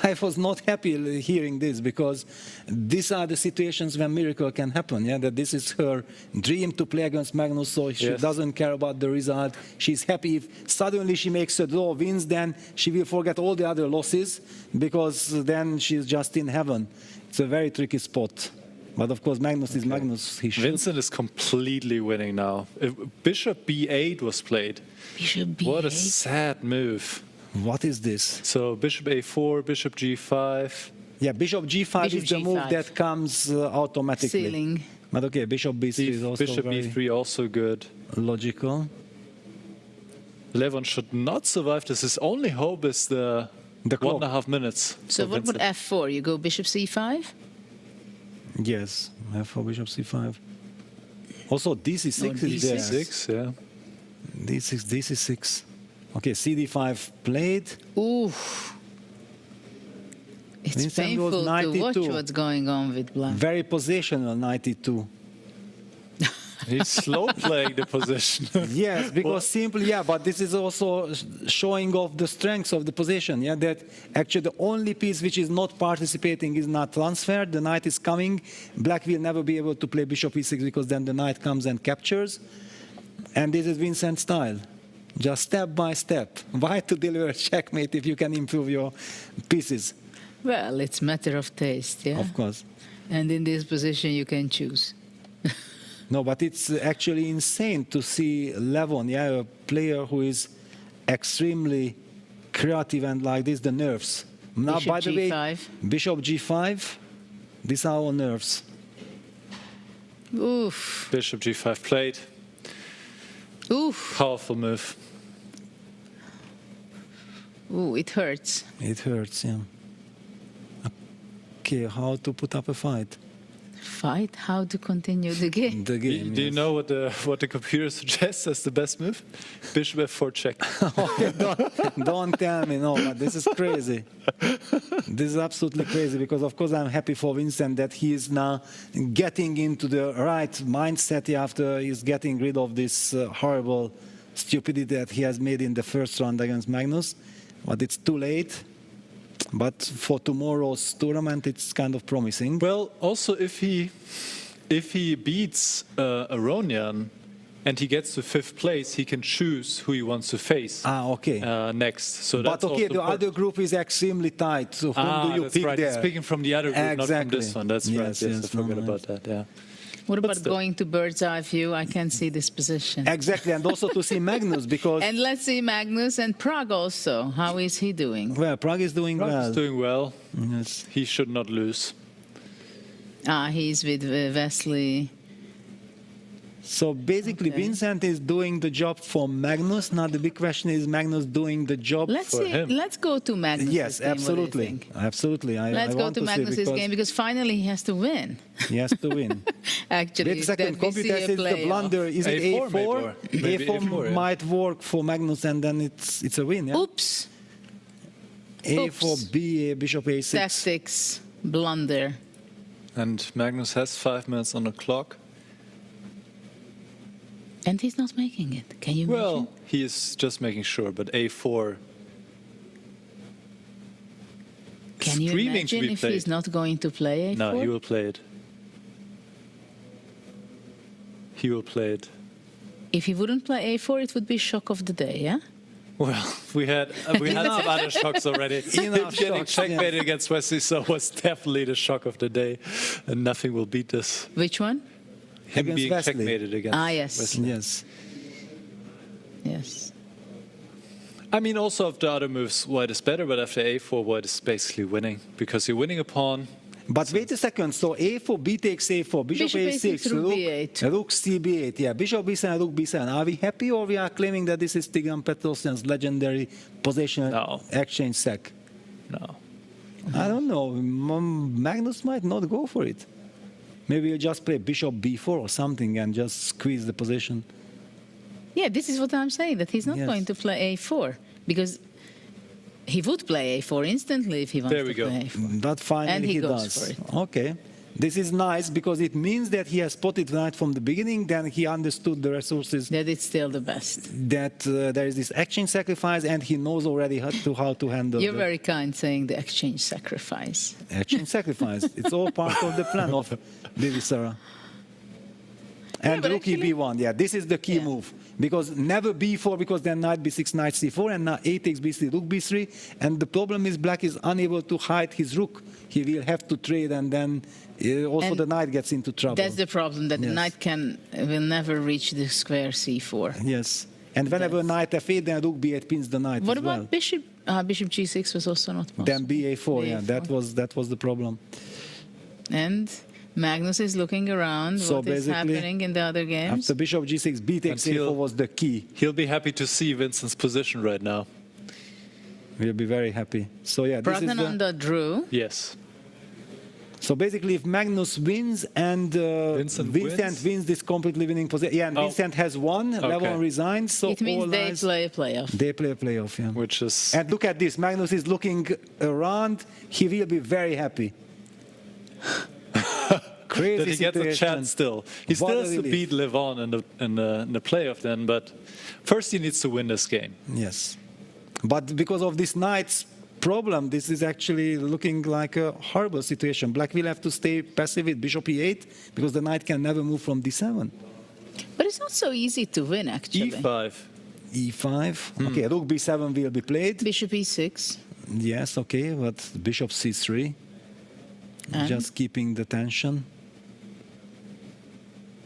I was not happy hearing this, because these are the situations when miracle can happen. Yeah, that this is her dream to play against Magnus, so she Yes. doesn't care about the result. She's happy if suddenly she makes a draw, wins, then she will forget all the other losses, because then she's just in heaven. It's a very tricky spot. But of course, Magnus is Magnus. He should. Vincent is completely winning now. If Bishop b8 was played. Bishop b8? What a sad move. What is this? So bishop a4, bishop g5. Yeah, bishop g5 Bishop is the move G5. that comes automatically. Ceiling. But okay, bishop b3 is also Bishop very e3 also good. logical. Levon should not survive this. His only hope is the clock. 1.5 minutes. So for what would Vincent. f4? You go bishop c5? Yes, f4, bishop c5. Also, dc6 Oh, is there. d6, yeah. d6, dc6. Okay, cd5 played. Oof. It's Vincent painful goes to watch 92. what's going on with black. Very positional, 92. He's slow playing the position. Yes, because simply, yeah, but this is also showing off the strengths of the position, yeah, that actually the only piece which is not participating is not transferred, the knight is coming, black will never be able to play bishop e6 because then the knight comes and captures, and this is Vincent's style, just step by step. Why to deliver a checkmate if you can improve your pieces? Well, it's matter of taste, yeah? Of course. And in this position, you can choose. No, but it's actually insane to see Levon, yeah, a player who is extremely creative and like this, the nerves. Now, Bishop by the G5. way, bishop g5, these are our nerves. Oof. Bishop g5 played. Oof. Powerful move. Ooh, it hurts. It hurts, yeah. Okay, how to put up a fight? Fight? How to continue the game? The game. Do you know what the computer suggests as the best move? Bishop f4 check. Okay, don't tell me, no, but this is crazy. This is absolutely crazy, because of course I'm happy for Vincent that he is now getting into the right mindset after he's getting rid of this horrible stupidity that he has made in the first round against Magnus. But it's too late. But for tomorrow's tournament, it's kind of promising. Well, also if he beats Aronian and he gets to 5th place, he can choose who he wants to face. Okay. Next. So But that's okay, also the other group is extremely tight. So whom do you that's pick right. there? Speaking from the other group, not from Exactly. this one. That's right. Yes, Yes, yes, I forgot no, about that. Yeah. What But about still. going to bird's eye view? I can see this position. Exactly, and also to see Magnus, because... And let's see Magnus and Prague also. How is he doing? Well, Prague is doing Prague well. is doing well. Yes. He should not lose. He's with Wesley. So basically, Vincent is doing the job for Magnus. Now the big question is, Magnus doing the job for him? Let's go to Magnus' Yes, game. absolutely. Absolutely. Let's go to Magnus' game because finally he has to win. He has to win. Actually, wait a second. Computer says the blunder. Is it A4? A4 might work for Magnus, and then it's a win. Yeah? Oops. A4, B, Bishop A6. Tactics, blunder. And Magnus has 5 minutes on the clock. And he's not making it. Can you Well, imagine? he is just making sure, but A4 Can you screaming to imagine be if played. he's not going to play A4? No, he will play it. He will play it. If he wouldn't play A4, it would be shock of the day, yeah? Well, we had some other shocks already. Him getting checkmated against Wesley So was definitely the shock of the day, and nothing will beat this. Which one? Him Against being Wesley. checkmated against yes. Wesley. Yes. Yes. I mean, also of the other moves, white is better, but after A4, white is basically winning, because you're winning a pawn. But wait a second, so A4, B takes A4, Bishop A6, rook B8. Rook C B8, yeah, Bishop B7, Rook B7. Are we happy, or we are claiming that this is Tigran Petrosyan's legendary positional exchange sec? No. I don't know, Magnus might not go for it. Maybe you just play Bishop B4 or something and just squeeze the position. Yeah, this is what I'm saying, that he's not Yes. going to play A4, because he would play A4 instantly if he wants to play A4. That finally And he goes does. for it. Okay. This is nice because it means that he has spotted right from the beginning, then he understood the resources. That it's still the best. That there is this exchange sacrifice and he knows already how to handle You're the very kind saying the exchange sacrifice. exchange sacrifice. It's all part of the plan of Lily Sarah. And but rook B1, yeah, this is the key move. Because never B4, because then knight B6, knight C4, and now A takes B3, rook B3. And the problem is black is unable to hide his rook. He will have to trade, and then also And the knight gets into trouble. That's the problem, that the Yes. knight will never reach the square C4. Yes. And whenever knight F8, then rook B8 pins the knight What as about well. bishop? Bishop G6 was also not possible. Then BA4, yeah, BA4. that was the problem. And Magnus is looking around So what is basically, happening in the other games. After Bishop G6, B takes A4 was the key. He'll be happy to see Vincent's position right now. We'll be very happy. So yeah, this is the... Pratananda drew. Yes. So basically, if Magnus wins and Vincent wins this completely winning position, yeah, and Vincent has won, Levon resigns, so It means all they eyes- play a playoff. They play a playoff, yeah. Which is... And look at this, Magnus is looking around, he will be very happy. Crazy that he gets a situation. chance still. He still What a has to relief. beat Levon in the playoff then, but first he needs to win this game. Yes. But because of this knight's problem, this is actually looking like a horrible situation. Black will have to stay passive with Bishop E8 because the knight can never move from D7. But it's not so easy to win, actually. E5. E5. Okay, Rook B7 will be played. Bishop E6. Yes, okay, but Bishop C3. And? Just keeping the tension.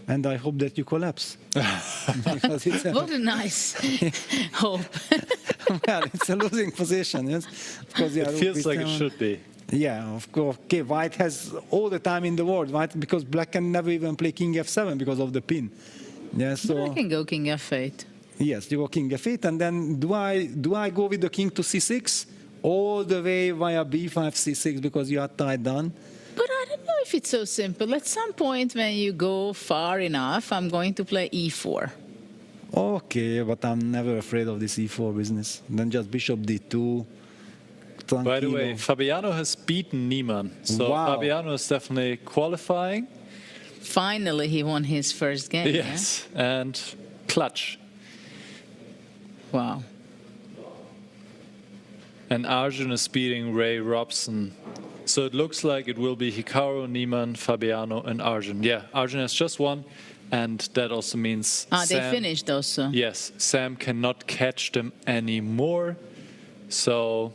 And I hope that you collapse. Because it's a, What a nice hope. well, it's a losing position, yes. Because It feels like it should be. Yeah, of course. Okay, white has all the time in the world, right? Because black can never even play King F7 because of the pin. Yeah, so But I can go King F8. yes, you go King F8, and then do I go with the King to C6 all the way via B5 C6 because you are tied down? But I don't know if it's so simple. At some point when you go far enough, I'm going to play E4. Okay, but I'm never afraid of this E4 business. Then just Bishop D2. By the way, tranquilo. Fabiano has beaten Niemann. So Wow. Fabiano is definitely qualifying. Finally, he won his first game. Yes, and clutch. Yeah? Wow. And Arjun is beating Ray Robson. So it looks like it will be Hikaru, Niemann, Fabiano, and Arjun. Yeah, Arjun has just won, and that also means They finished also. Yes, Sam cannot catch them anymore. So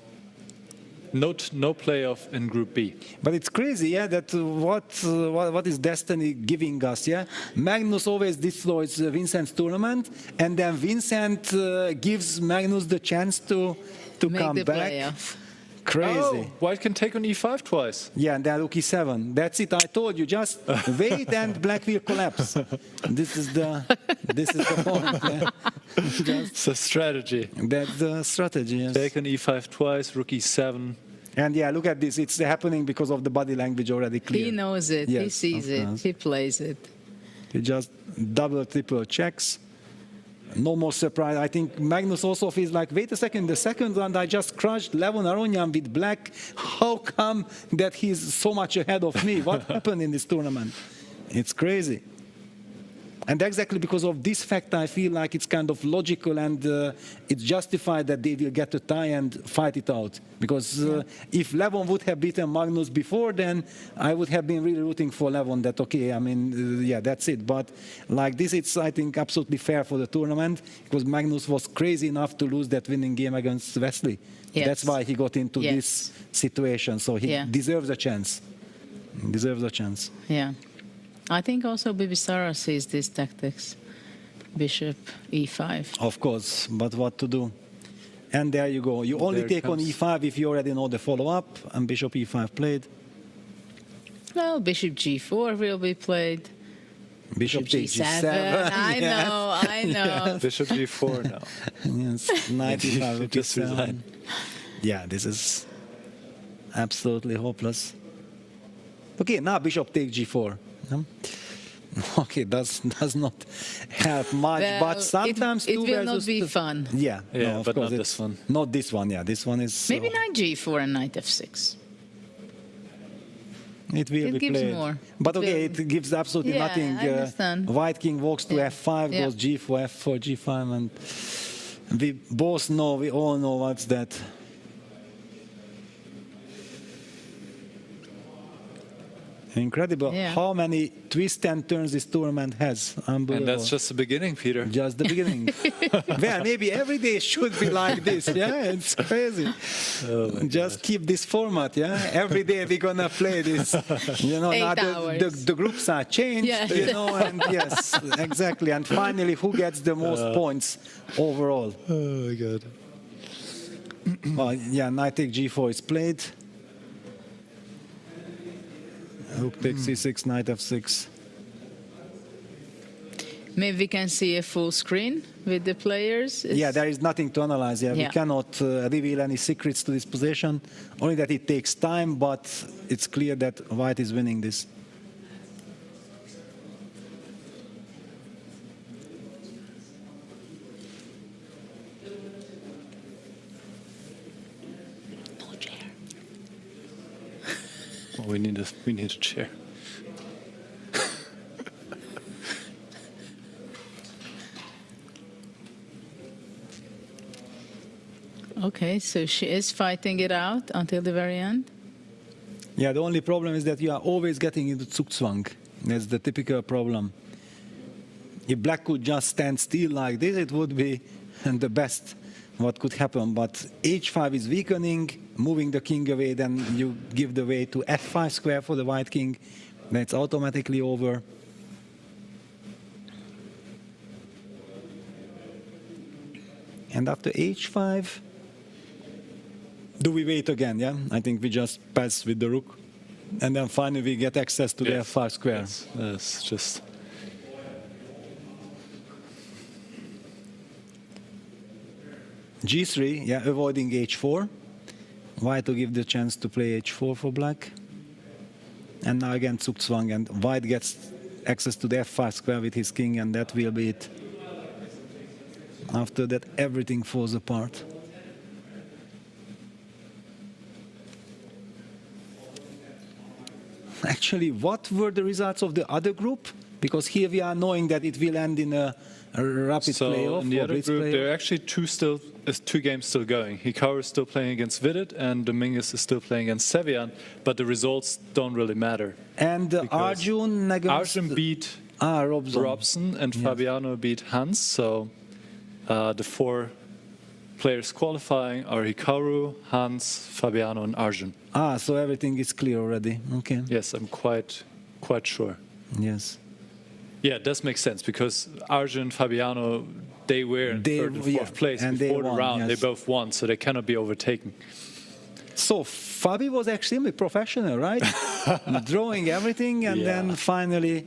no playoff in Group B. But it's crazy, yeah, that what is destiny giving us, yeah? Magnus always destroys Vincent's tournament, and then Vincent gives Magnus the chance to Make come the back, playoff. Crazy. Oh, white can take on e5 twice. Yeah, and then rook e7. That's it. I told you. Just wait, and black will collapse. This is the point. Yeah. It's a strategy. That's the strategy. Yes. Take on e5 twice, rook e7. And yeah, look at this. It's happening because of the body language already clear. He knows it. He Yes, sees of it. course. He plays it. He just double, triple checks. No more surprise. I think Magnus also feels like, wait a second, the second round I just crushed Levon Aronian with black. How come that he's so much ahead of me? What happened in this tournament? It's crazy. And exactly because of this fact, I feel like it's kind of logical and it's justified that they will get a tie and fight it out. Because if Levon would have beaten Magnus before, then I would have been really rooting for Levon that, okay, I mean, yeah, that's it. But like this, it's, I think, absolutely fair for the tournament because Magnus was crazy enough to lose that winning game against Wesley. Yes. That's why he got into this situation. So he deserves a chance. Deserves a chance. Yeah. I think also Bibisara sees these tactics. Bishop e5. Of course, but what to do? And there you go. You only take on e5 if you already know the follow-up, and bishop e5 played. Well, bishop g4 will be played. Bishop takes g7. I know, I know. Yes. Bishop g4 now. Yes, knight e5, Just resign. Yeah, this is absolutely hopeless. Okay, now bishop takes g4. Okay, does not help much, Well, but sometimes it two will not versus be two. fun. Yeah, Yeah, no, of but course not this one. Not this one. Yeah, this one is. Maybe knight g4 and knight f6. It will It be gives played. more. But It okay, will- it gives absolutely Yeah, nothing. I understand. White king walks to f5, Yeah. goes g4, f4, g5, and we both know, we all know what's that. Incredible Yeah. how many twists and turns this tournament has. Unbelievable. And that's just the beginning, Peter. Just the beginning. Well, maybe every day should be like this. Yeah, it's crazy. Just keep this format. Yeah, every day we're gonna play this. You know, 8 now hours. the groups are changed. Yeah. You know, and yes, exactly. And finally, who gets the most points overall? Oh my God. Well, yeah, knight take g4 is played. Rook takes c6, knight f6. Maybe we can see a full screen with the players. Yeah, there is nothing to analyze. Yeah, we Yeah. cannot reveal any secrets to this position. Only that it takes time, but it's clear that white is winning this. Well, we need a chair. Okay, so she is fighting it out until the very end. Yeah, the only problem is that you are always getting into Zugzwang. That's the typical problem. If black could just stand still like this, it would be the best what could happen. But h5 is weakening, moving the king away, then you give the way to f5 square for the white king. That's automatically over. And after h5, do we wait again? Yeah, I think we just pass with the rook, and then finally we get access to the f5 square. Yes, just. g3, yeah, avoiding h4. White to give the chance to play h4 for black. And now again Zugzwang, and white gets access to the f5 square with his king, and that will be it. After that, everything falls apart. Actually, what were the results of the other group? Because here we are knowing that it will end in a rapid playoff. In the or other blitz group, playoff. there are actually two games still going. Hikaru is still playing against Vidit, and Dominguez is still playing against Sevian, but the results don't really matter. And Arjun against... Arjun beat Robson. and Fabiano beat Hans, so the 4 players qualifying are Hikaru, Hans, Fabiano, and Arjun. Ah, so everything is clear already. Okay. Yes, I'm quite sure. Yes. Yeah, it does make sense because Arjun, Fabiano, they were in third and fourth place and before they the won, round. yes. They both won, so they cannot be overtaken. So Fabi was extremely professional, right? Drawing everything and then finally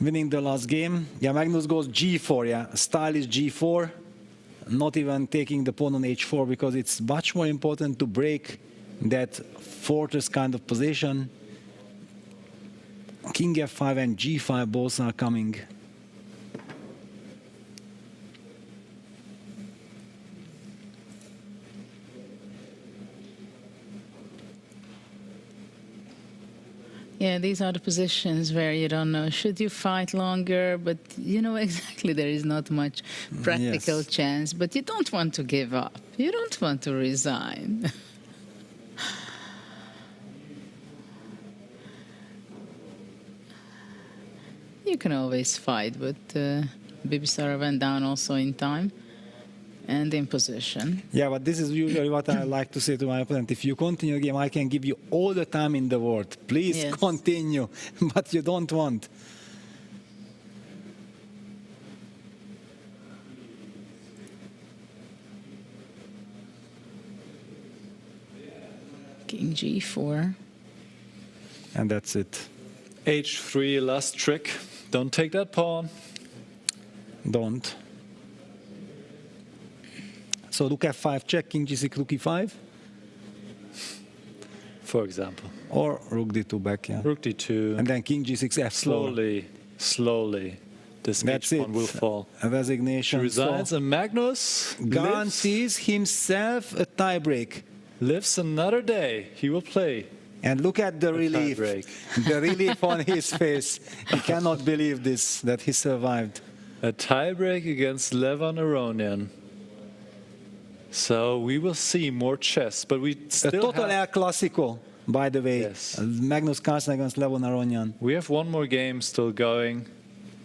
winning the last game. Yeah, Magnus goes G4, yeah. Style is G4, not even taking the pawn on H4 because it's much more important to break that fortress kind of position. King F5 and G5 both are coming. Yeah, these are the positions where you don't know, should you fight longer? But you know exactly there is not much practical chance, but you don't want to give up. You don't want to resign. You can always fight, but Bibisara went down also in time and in position. Yeah, but this is usually what I like to say to my opponent. If you continue the game, I can give you all the time in the world. Please continue, but you don't want. King G4. And that's it. H3, last trick. Don't take that pawn. Don't. So Rook F5 check, King G6, Rook E5. For example. Or Rook D2 back, yeah. Rook D2. And then King G6, F4. Slowly, this H1 will fall. A resignation. She resigns, and Magnus guarantees himself a tiebreak. Lives another day. He will play. And look at the relief. The relief on his face. He cannot believe this, that he survived. A tiebreak against Levan Aronian. So we will see more chess, but we still a total El Clasico, by the way. Yes. Magnus Carlsen against Levan Aronian. We have one more game still going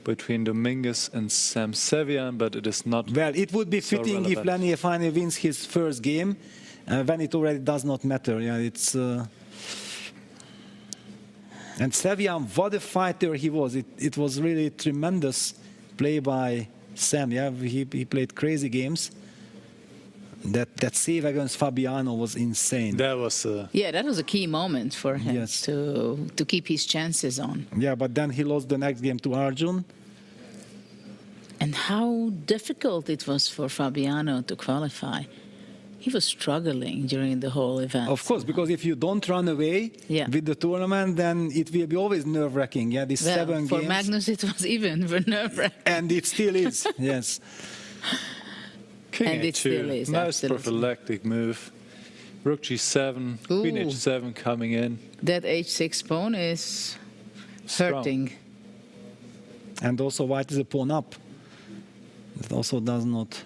between Dominguez and Sam Sevian, but it is not. Well, it would be fitting if Lanier finally wins his first game, when it already does not matter. Yeah, it's. And Sevian, what a fighter he was! It was really tremendous play by Sam. Yeah, he played crazy games. That save against Fabiano was insane. That was that was a key moment for him to keep his chances on. Yeah, but then he lost the next game to Arjun. And how difficult it was for Fabiano to qualify. He was struggling during the whole event. Of course, because if you don't run away with the tournament, then it will be always nerve-wracking. Yeah, these 7 for games. Magnus, it was even nerve-wracking. And it still is. Yes. King and A2. It still is. Nice absolutely. prophylactic move. Rook G7, Queen H7 coming in. That H6 pawn is hurting. And also white is a pawn up. It also does not.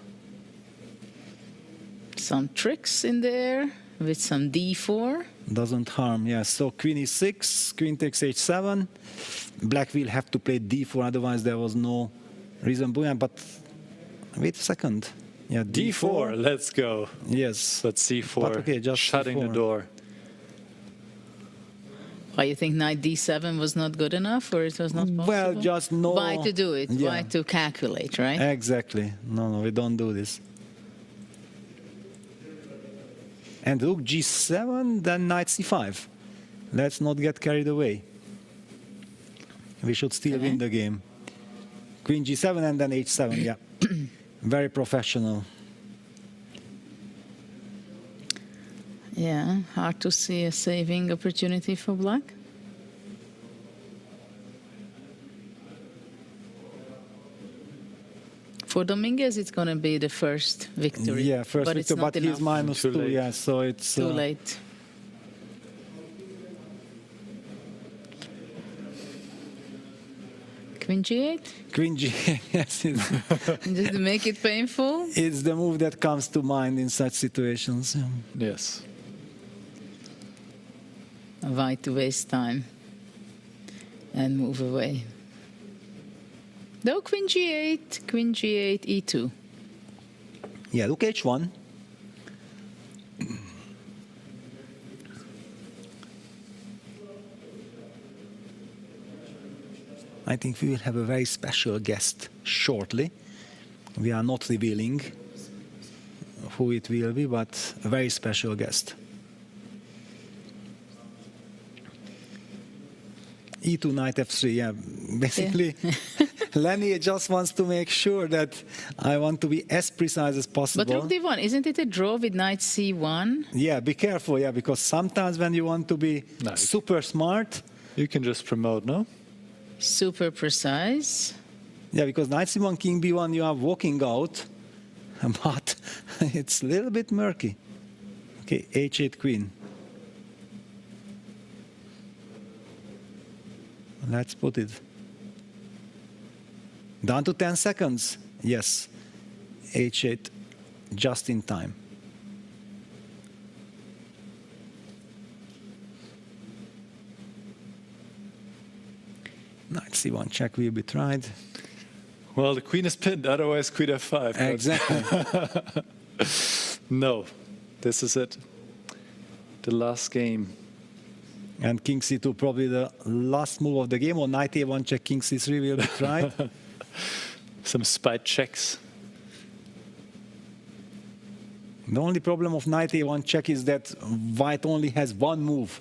Some tricks in there with some D4. Doesn't harm, yes. So Queen E6, Queen takes H7. Black will have to play D4, otherwise there was no reason. But wait a second. Yeah, D4, let's go. Yes. But C4, but okay, just shutting C4. the door. Why, you think knight D7 was not good enough, or it was not possible? Well, just no. Why to do it? Yeah. Why to calculate, right? Exactly. No, we don't do this. And Rook G7, then Knight C5. Let's not get carried away. We should still win the game. Queen G7 and then H7, yeah. Very professional. Yeah, hard to see a saving opportunity for black. For Dominguez, it's going to be the first victory. Yeah, first but victory, but he's -2, yeah, so it's... Too late. Queen G8? Queen G8, yes. Just to make it painful? It's the move that comes to mind in such situations. Yes. Why to waste time and move away? No, Queen G8, E2. Yeah, look H1. I think we will have a very special guest shortly. We are not revealing who it will be, but a very special guest. E2, knight f3, yeah. Basically, Lenny just wants to make sure that I want to be as precise as possible. But rook d1, isn't it a draw with knight c1? Yeah, be careful, yeah, because sometimes when you want to be super smart... You can just promote, no? Super precise. Yeah, because knight c1, king b1, you are walking out, but it's a little bit murky. Okay, h8 queen. Let's put it. Down to 10 seconds. Yes. h8 just in time. Knight c1 check will be tried. Well, the queen is pinned, otherwise queen f5. Exactly. No, this is it. The last game. And king c2, probably the last move of the game, or knight a1 check, king c3 will be tried. Some spite checks. The only problem of knight a1 check is that white only has one move.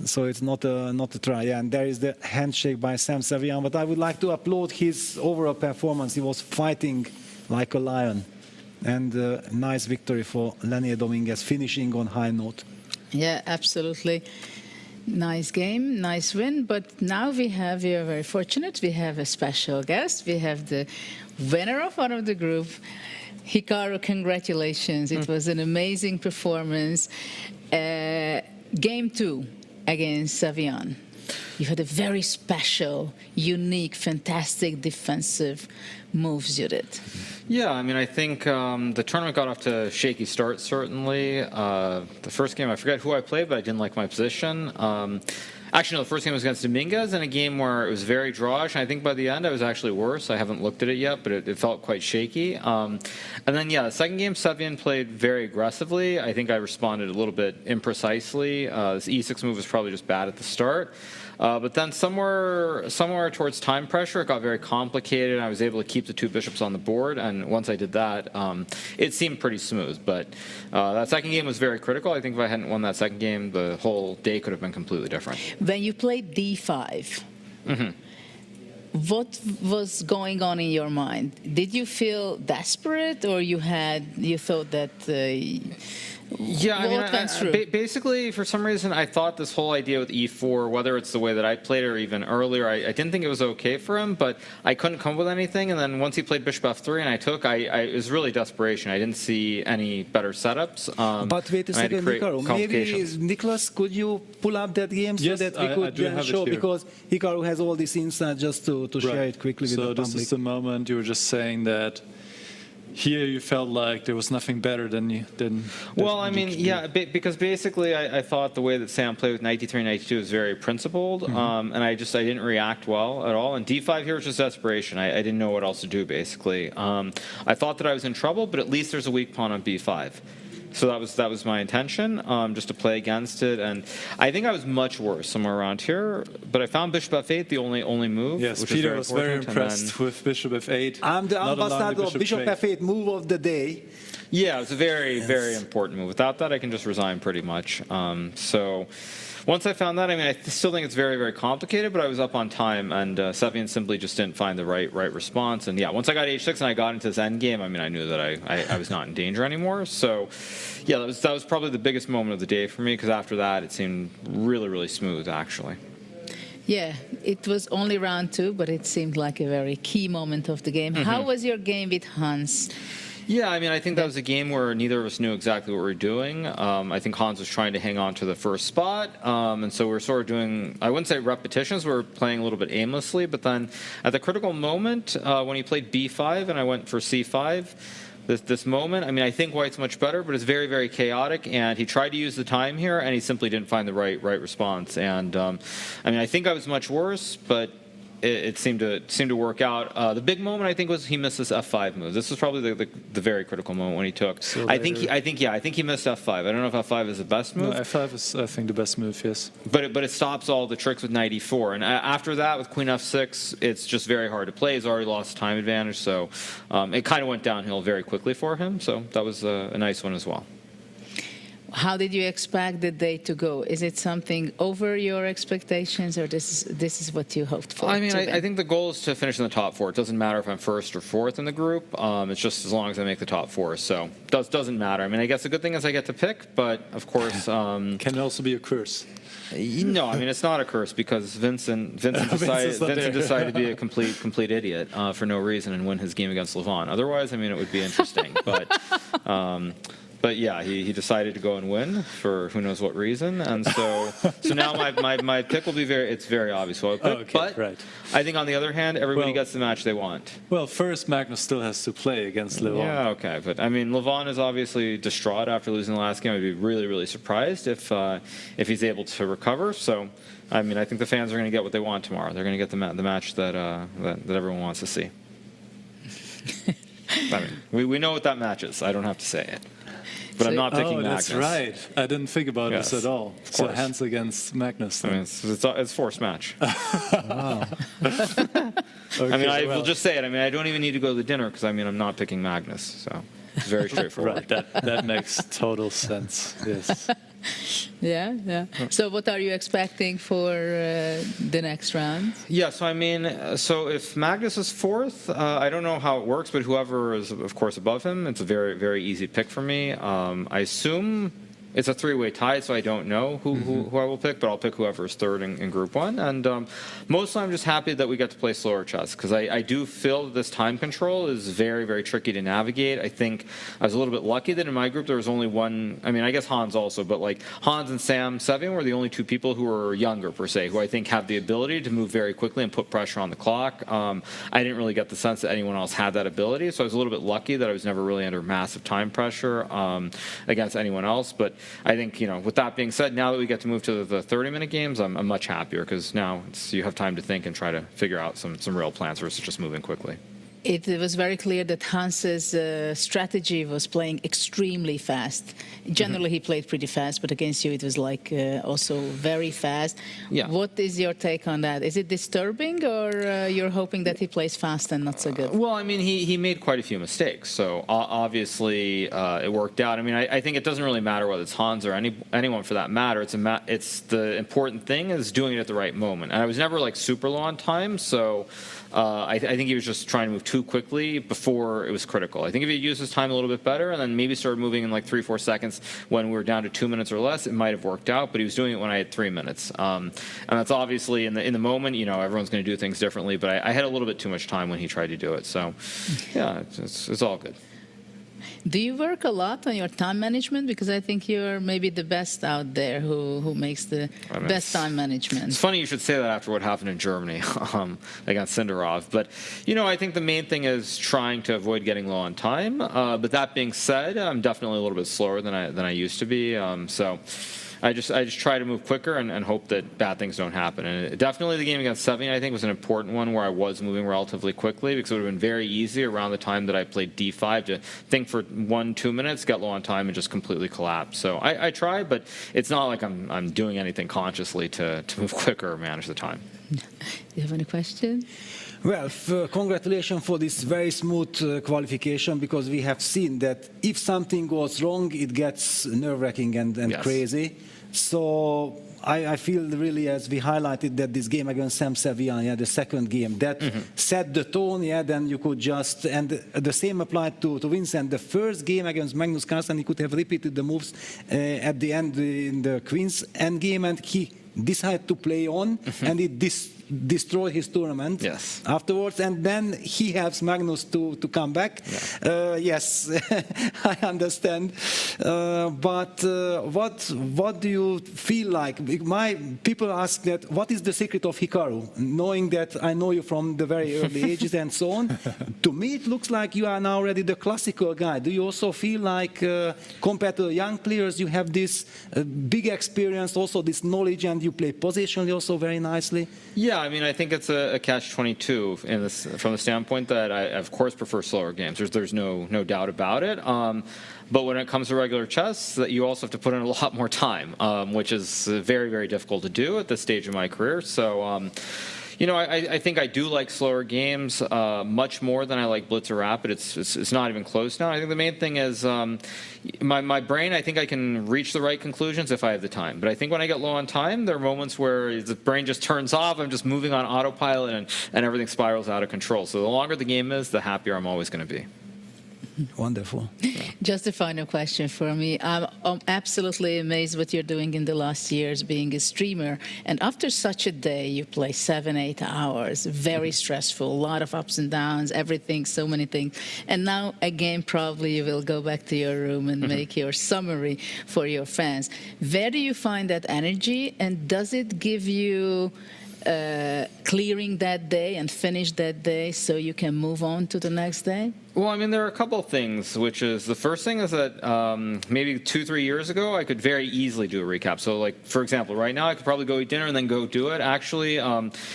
So it's not a try. Yeah, and there is the handshake by Sam Savian. But I would like to applaud his overall performance. He was fighting like a lion. And nice victory for Lenier Dominguez, finishing on high note. Yeah, absolutely. Nice game, nice win. But now we are very fortunate. We have a special guest. We have the winner of one of the group. Hikaru, congratulations. It was an amazing performance. Game 2 against Savian. You had a very special, unique, fantastic defensive moves you did. Yeah, I mean, I think the tournament got off to a shaky start, certainly. The first game, I forget who I played, but I didn't like my position. Actually, no, the first game was against Dominguez in a game where it was very drawish, and I think by the end I was actually worse. I haven't looked at it yet, but it felt quite shaky. And then, yeah, the second game, Savian played very aggressively. I think I responded a little bit imprecisely. This e6 move was probably just bad at the start. But then somewhere towards time pressure, it got very complicated. I was able to keep the two bishops on the board, and once I did that, it seemed pretty smooth. But that second game was very critical. I think if I hadn't won that second game, the whole day could have been completely different. When you played d5, what was going on in your mind? Did you feel desperate, or you thought that? Yeah, I mean, basically, for some reason, I thought this whole idea with e4, whether it's the way that I played it or even earlier, I didn't think it was okay for him, but I couldn't come up with anything. And then once he played bishop f3 and I took, it was really desperation. I didn't see any better setups. But wait a second, Hikaru. Maybe, Nicholas, could you pull up that game so that we could then show? Because Hikaru has all this insight just to share it quickly with the public. So this is the moment you were just saying that here you felt like there was nothing better than well, I mean, yeah, because basically I thought the way that Sam played with knight d3 and knight d2 was very principled, and I didn't react well at all. And d5 here was just desperation. I didn't know what else to do, basically. I thought that I was in trouble, but at least there's a weak pawn on b5. So that was my intention, just to play against it. And I think I was much worse somewhere around here. But I found bishop f8 the only move. Yes, Peter was very impressed with bishop f8. I'm the ambassador of bishop f8 move of the day. Yeah, it's a very, very important move. Without that, I can just resign pretty much. So once I found that, I mean, I still think it's very, very complicated, but I was up on time, and Savian simply just didn't find the right response. And yeah, once I got h6 and I got into this endgame, I mean, I knew that I was not in danger anymore. So yeah, that was probably the biggest moment of the day for me, because after that, it seemed really, really smooth, actually. Yeah, it was only round 2, but it seemed like a very key moment of the game. How was your game with Hans? Yeah, I mean, I think that was a game where neither of us knew exactly what we were doing. I think Hans was trying to hang on to the first spot, and so we were sort of doing, I wouldn't say repetitions, we were playing a little bit aimlessly, but then at the critical moment, when he played b5 and I went for c5, this moment, I mean, I think white's much better, but it's very, very chaotic, and he tried to use the time here, and he simply didn't find the right response. And, I mean, I think I was much worse, but it seemed to work out. The big moment, I think, was he missed this f5 move. This was probably the very critical moment when he took. So I think he missed f5. I don't know if f5 is the best move. No, f5 is, I think, the best move. Yes. But it stops all the tricks with knight e4, and after that with queen f6, it's just very hard to play. He's already lost time advantage, so it kind of went downhill very quickly for him. So that was a nice one as well. How did you expect the day to go? Is it something over your expectations, or this is what you hoped for? I mean, I think the goal is to finish in the top four. It doesn't matter if I'm first or fourth in the group. It's just as long as I make the top four. So doesn't matter. I mean, I guess the good thing is I get to pick, but of course, can it also be a curse? No, I mean it's not a curse because Vincent decided to be a complete idiot for no reason and win his game against Levon. Otherwise, I mean, it would be interesting, But yeah, he decided to go and win for who knows what reason, and so now my pick will be very obvious. So right. I think on the other hand, everybody gets the match they want. Well, first Magnus still has to play against Levon. Yeah, okay, but I mean Levon is obviously distraught after losing the last game. I'd be really surprised if he's able to recover. So I mean, I think the fans are going to get what they want tomorrow. They're going to get the match that everyone wants to see. I mean, we know what that match is. I don't have to say it. But I'm not picking Magnus. That's right. I didn't think about this at all. So hands against Magnus. I mean, it's forced match. I mean, I will just say it. I mean, I don't even need to go to the dinner because I mean, I'm not picking Magnus. So it's very straightforward. Right. That makes total sense. Yes. Yeah. So what are you expecting for the next round? Yeah, so I mean, if Magnus is fourth, I don't know how it works, but whoever is, of course, above him, it's a very easy pick for me. I assume it's a three-way tie, so I don't know who I will pick, but I'll pick whoever is third in Group 1. And mostly I'm just happy that we get to play slower chess, because I do feel that this time control is very tricky to navigate. I think I was a little bit lucky that in my group there was only one, I mean, I guess Hans also, but like Hans and Sam Sevian were the only two people who were younger, per se, who I think have the ability to move very quickly and put pressure on the clock. I didn't really get the sense that anyone else had that ability, so I was a little bit lucky that I was never really under massive time pressure against anyone else. But I think, with that being said, now that we get to move to the 30-minute games, I'm much happier because now you have time to think and try to figure out some real plans versus just moving quickly. It was very clear that Hans's strategy was playing extremely fast. Generally, he played pretty fast, but against you, it was like also very fast. Yeah. What is your take on that? Is it disturbing, or you're hoping that he plays fast and not so good? Well, I mean, he made quite a few mistakes, so obviously it worked out. I mean, I think it doesn't really matter whether it's Hans or anyone for that matter. It's the important thing is doing it at the right moment. And I was never like super low on time, so I think he was just trying to move too quickly before it was critical. I think if he used his time a little bit better and then maybe started moving in like 3-4 seconds when we were down to 2 minutes or less, it might have worked out, but he was doing it when I had 3 minutes. And that's obviously in the moment, everyone's going to do things differently, but I had a little bit too much time when he tried to do it. So yeah, it's all good. Do you work a lot on your time management? Because I think you're maybe the best out there who makes the best time management. It's funny you should say that after what happened in Germany against Sindarov. But, I think the main thing is trying to avoid getting low on time. But that being said, I'm definitely a little bit slower than I used to be. So I just try to move quicker and hope that bad things don't happen. And definitely the game against Sevian, I think, was an important one where I was moving relatively quickly because it would have been very easy around the time that I played D5 to think for 1-2 minutes, get low on time, and just completely collapse. So I try, but it's not like I'm doing anything consciously to move quicker or manage the time. Do you have any questions? Well, congratulations for this very smooth qualification, because we have seen that if something goes wrong, it gets nerve-wracking and crazy. So I feel really, as we highlighted, that this game against Sam Sevian, the second game, that set the tone, then you could just, and the same applied to Vincent. The first game against Magnus Carlsen, he could have repeated the moves at the end in the Queen's endgame, and he decided to play on, and it destroyed his tournament afterwards, and then he helps Magnus to come back. Yes, I understand. But what do you feel like? My people ask that, what is the secret of Hikaru? Knowing that I know you from the very early ages and so on, to me it looks like you are now already the classical guy. Do you also feel like, compared to young players, you have this big experience, also this knowledge, and you play positionally also very nicely? Yeah, I mean, I think it's a catch-22 from the standpoint that I, of course, prefer slower games. There's no doubt about it. But when it comes to regular chess, that you also have to put in a lot more time, which is very difficult to do at this stage of my career. So, I think I do like slower games much more than I like Blitz or Rapid. It's not even close now. I think the main thing is my brain, I think I can reach the right conclusions if I have the time. But I think when I get low on time, there are moments where the brain just turns off. I'm just moving on autopilot and everything spirals out of control. So the longer the game is, the happier I'm always going to be. Wonderful. Just a final question for me. I'm absolutely amazed what you're doing in the last years being a streamer. And after such a day, you play 7-8 hours, very stressful, a lot of ups and downs, everything, so many things. And now, again, probably you will go back to your room and make your summary for your fans. Where do you find that energy? And does it give you clearing that day and finish that day so you can move on to the next day? Well, I mean, there are a couple of things, which is the first thing is that maybe 2-3 years ago, I could very easily do a recap. So, like, for example, right now, I could probably go eat dinner and then go do it. Actually,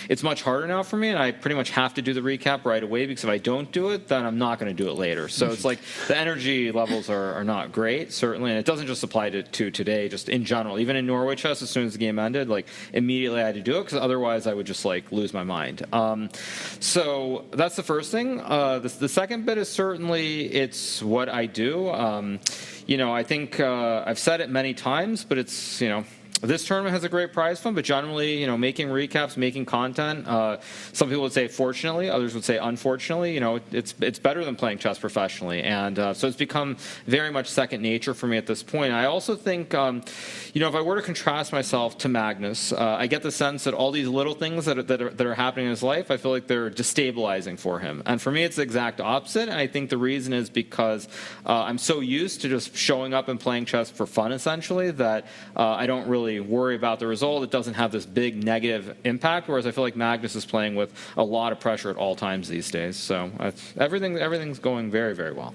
it's much harder now for me, and I pretty much have to do the recap right away because if I don't do it, then I'm not going to do it later. So it's like the energy levels are not great, certainly, and it doesn't just apply to today, just in general. Even in Norway chess, as soon as the game ended, like, immediately I had to do it because otherwise I would just, like, lose my mind. So that's the first thing. The second bit is certainly it's what I do. I think I've said it many times, but it's, this tournament has a great prize fund, but generally, making recaps, making content, some people would say fortunately, others would say unfortunately, it's better than playing chess professionally. And so it's become very much second nature for me at this point. I also think, if I were to contrast myself to Magnus, I get the sense that all these little things that are happening in his life, I feel like they're destabilizing for him. And for me, it's the exact opposite. And I think the reason is because I'm so used to just showing up and playing chess for fun, essentially, that I don't really worry about the result. It doesn't have this big negative impact, whereas I feel like Magnus is playing with a lot of pressure at all times these days. So everything's going very, very well.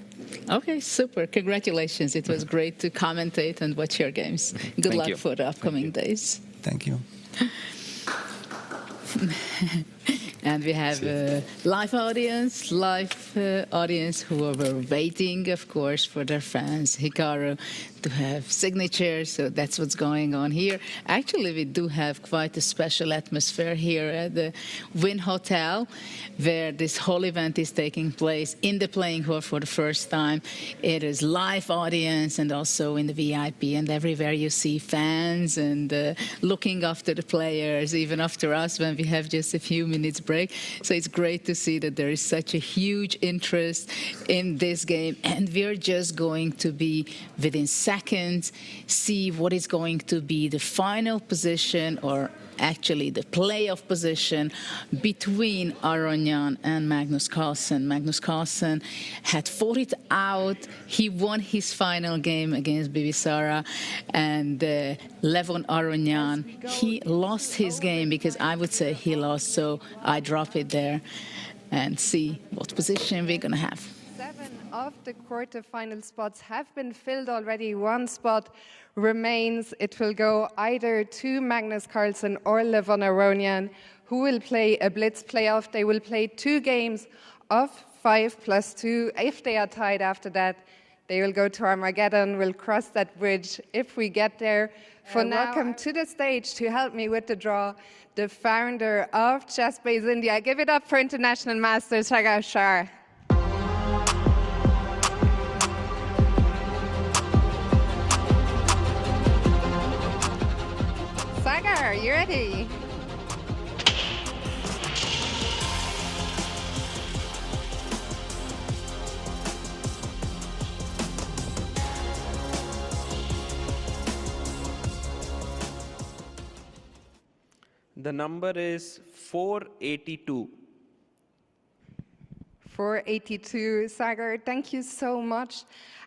Okay, super. Congratulations. It was great to commentate and watch your games. Good luck for the upcoming days. Thank you. And we have a live audience who were waiting, of course, for their fans, Hikaru, to have signatures. So that's what's going on here. Actually, we do have quite a special atmosphere here at the Win Hotel, where this whole event is taking place in the playing hall for the first time. It is live audience and also in the VIP, and everywhere you see fans and looking after the players, even after us when we have just a few minutes break. So it's great to see that there is such a huge interest in this game, and we're just going to be within seconds see what is going to be the final position, or actually the playoff position between Aronyan and Magnus Carlsen. Magnus Carlsen had fought it out. He won his final game against Bibisara, and Levon Aronyan, he lost his game because I would say he lost, so I drop it there and see what position we're going to have. 7 of the quarterfinal spots have been filled already. 1 spot remains. It will go either to Magnus Carlsen or Levon Aronyan, who will play a blitz playoff. They will play 2 games of 5+2. If they are tied after that, they will go to Armageddon. We'll cross that bridge if we get there. For now, welcome to the stage to help me with the draw, the founder of ChessBase India. Give it up for International Master Sagar Shah. Sagar, you ready? The number is 482. 482. Sagar, thank you so much.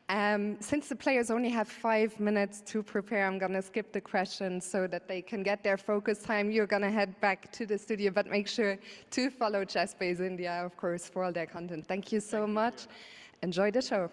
Since the players only have 5 minutes to prepare, I'm going to skip the questions so that they can get their focus time. You're going to head back to the studio, but make sure to follow ChessBase India, of course, for all their content. Thank you so much. Enjoy the show.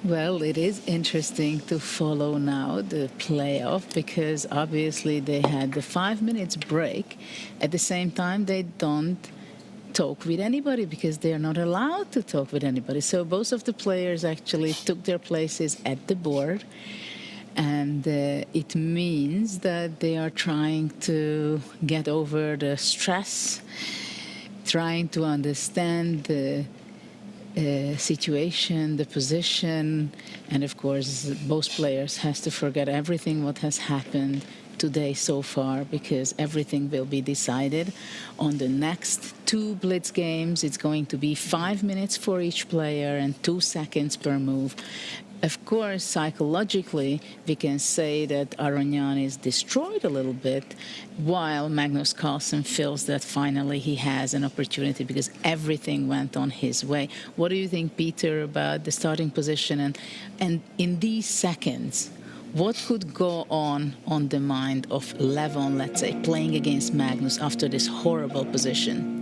Well, it is interesting to follow now the playoff because obviously they had the 5 minutes break. At the same time, they don't talk with anybody because they are not allowed to talk with anybody. So both of the players actually took their places at the board. And it means that they are trying to get over the stress, trying to understand the situation, the position, and of course both players has to forget everything what has happened today so far because everything will be decided on the next 2 blitz games. It's going to be 5 minutes for each player and 2 seconds per move. Of course, psychologically, we can say that Aronian is destroyed a little bit, while Magnus Carlsen feels that finally he has an opportunity because everything went on his way. What do you think, Peter, about the starting position? And in these seconds, what could go on the mind of Levon, let's say, playing against Magnus after this horrible position?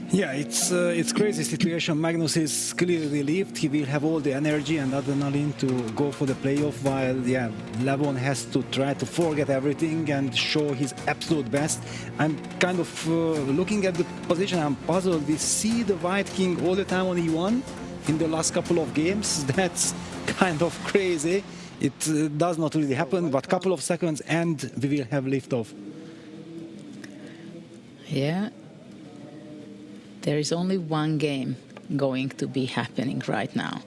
Yeah, it's crazy situation. Magnus is clearly relieved. He will have all the energy and adrenaline to go for the playoff, while Levon has to try to forget everything and show his absolute best. I'm kind of looking at the position. I'm puzzled. We see the White King all the time on E1 in the last couple of games. That's kind of crazy. It does not really happen, but a couple of seconds and we will have liftoff. Yeah. There is only one game going to be happening right now,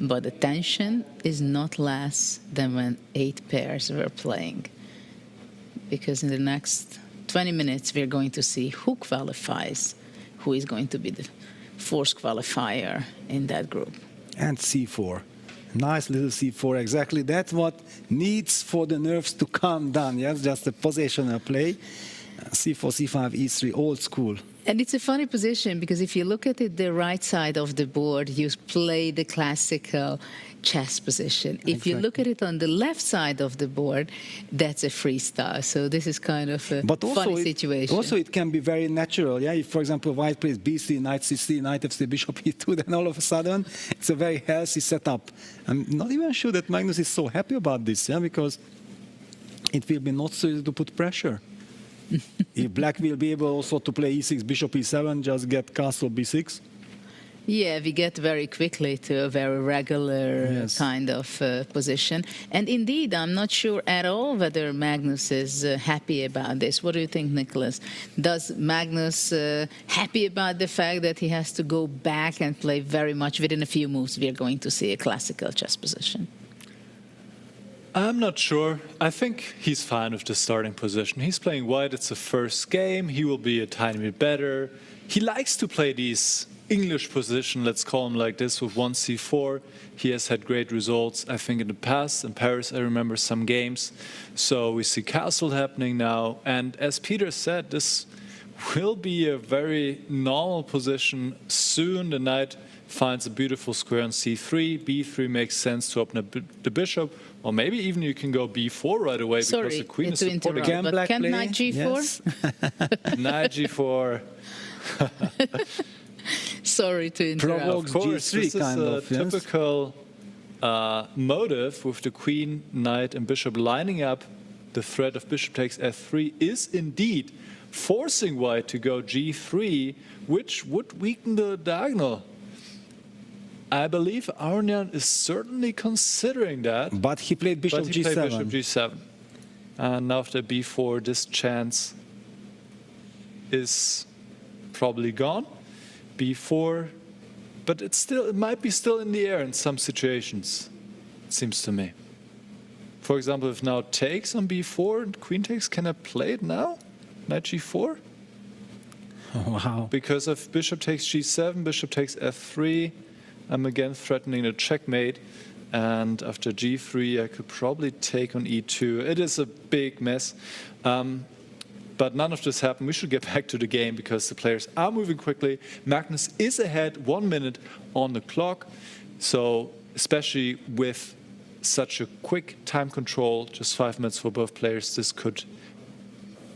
but the tension is not less than when 8 pairs were playing. Because in the next 20 minutes, we're going to see who qualifies, who is going to be the 4th qualifier in that group. And C4. Nice little C4, exactly. That's what needs for the nerves to calm down. Yes, just a positional play. C4, C5, E3, old school. And it's a funny position because if you look at it, the right side of the board, you play the classical chess position. If you look at it on the left side of the board, that's a freestyle. So this is kind of a funny situation. Also, it can be very natural. Yeah, if, for example, White plays B3, Knight C3, Knight F3, Bishop E2, then all of a sudden, it's a very healthy setup. I'm not even sure that Magnus is so happy about this, because it will be not so easy to put pressure. If Black will be able also to play E6, Bishop E7, just get castle B6. Yeah, we get very quickly to a very regular kind of position. And indeed, I'm not sure at all whether Magnus is happy about this. What do you think, Nicholas? Does Magnus happy about the fact that he has to go back and play very much within a few moves? We are going to see a classical chess position. I'm not sure. I think he's fine with the starting position. He's playing white. It's the first game. He will be a tiny bit better. He likes to play these English position, let's call him like this, with 1c4. He has had great results, I think, in the past. In Paris, I remember some games. So we see castle happening now. And as Peter said, this will be a very normal position. Soon the knight finds a beautiful square on c3. b3 makes sense to open up the bishop. Or maybe even you can go b4 right away because the queen is supporting. But can knight g4? Yes. Knight g4. Sorry to interrupt. Of course, this is a typical motive with the queen, knight, and bishop lining up. The threat of bishop takes f3 is indeed forcing white to go g3, which would weaken the diagonal. I believe Aronian is certainly considering that. But he played bishop G7. Played bishop G7. And after b4, this chance is probably gone. b4, but it might be still in the air in some situations, it seems to me. For example, if now takes on b4 and queen takes, can I play it now? Knight g4? Oh, wow. Because if bishop takes g7, bishop takes f3, I'm again threatening a checkmate, and after g3 I could probably take on e2. It is a big mess, but none of this happened. We should get back to the game because the players are moving quickly. Magnus is ahead, 1 minute on the clock, so especially with such a quick time control, just 5 minutes for both players, this could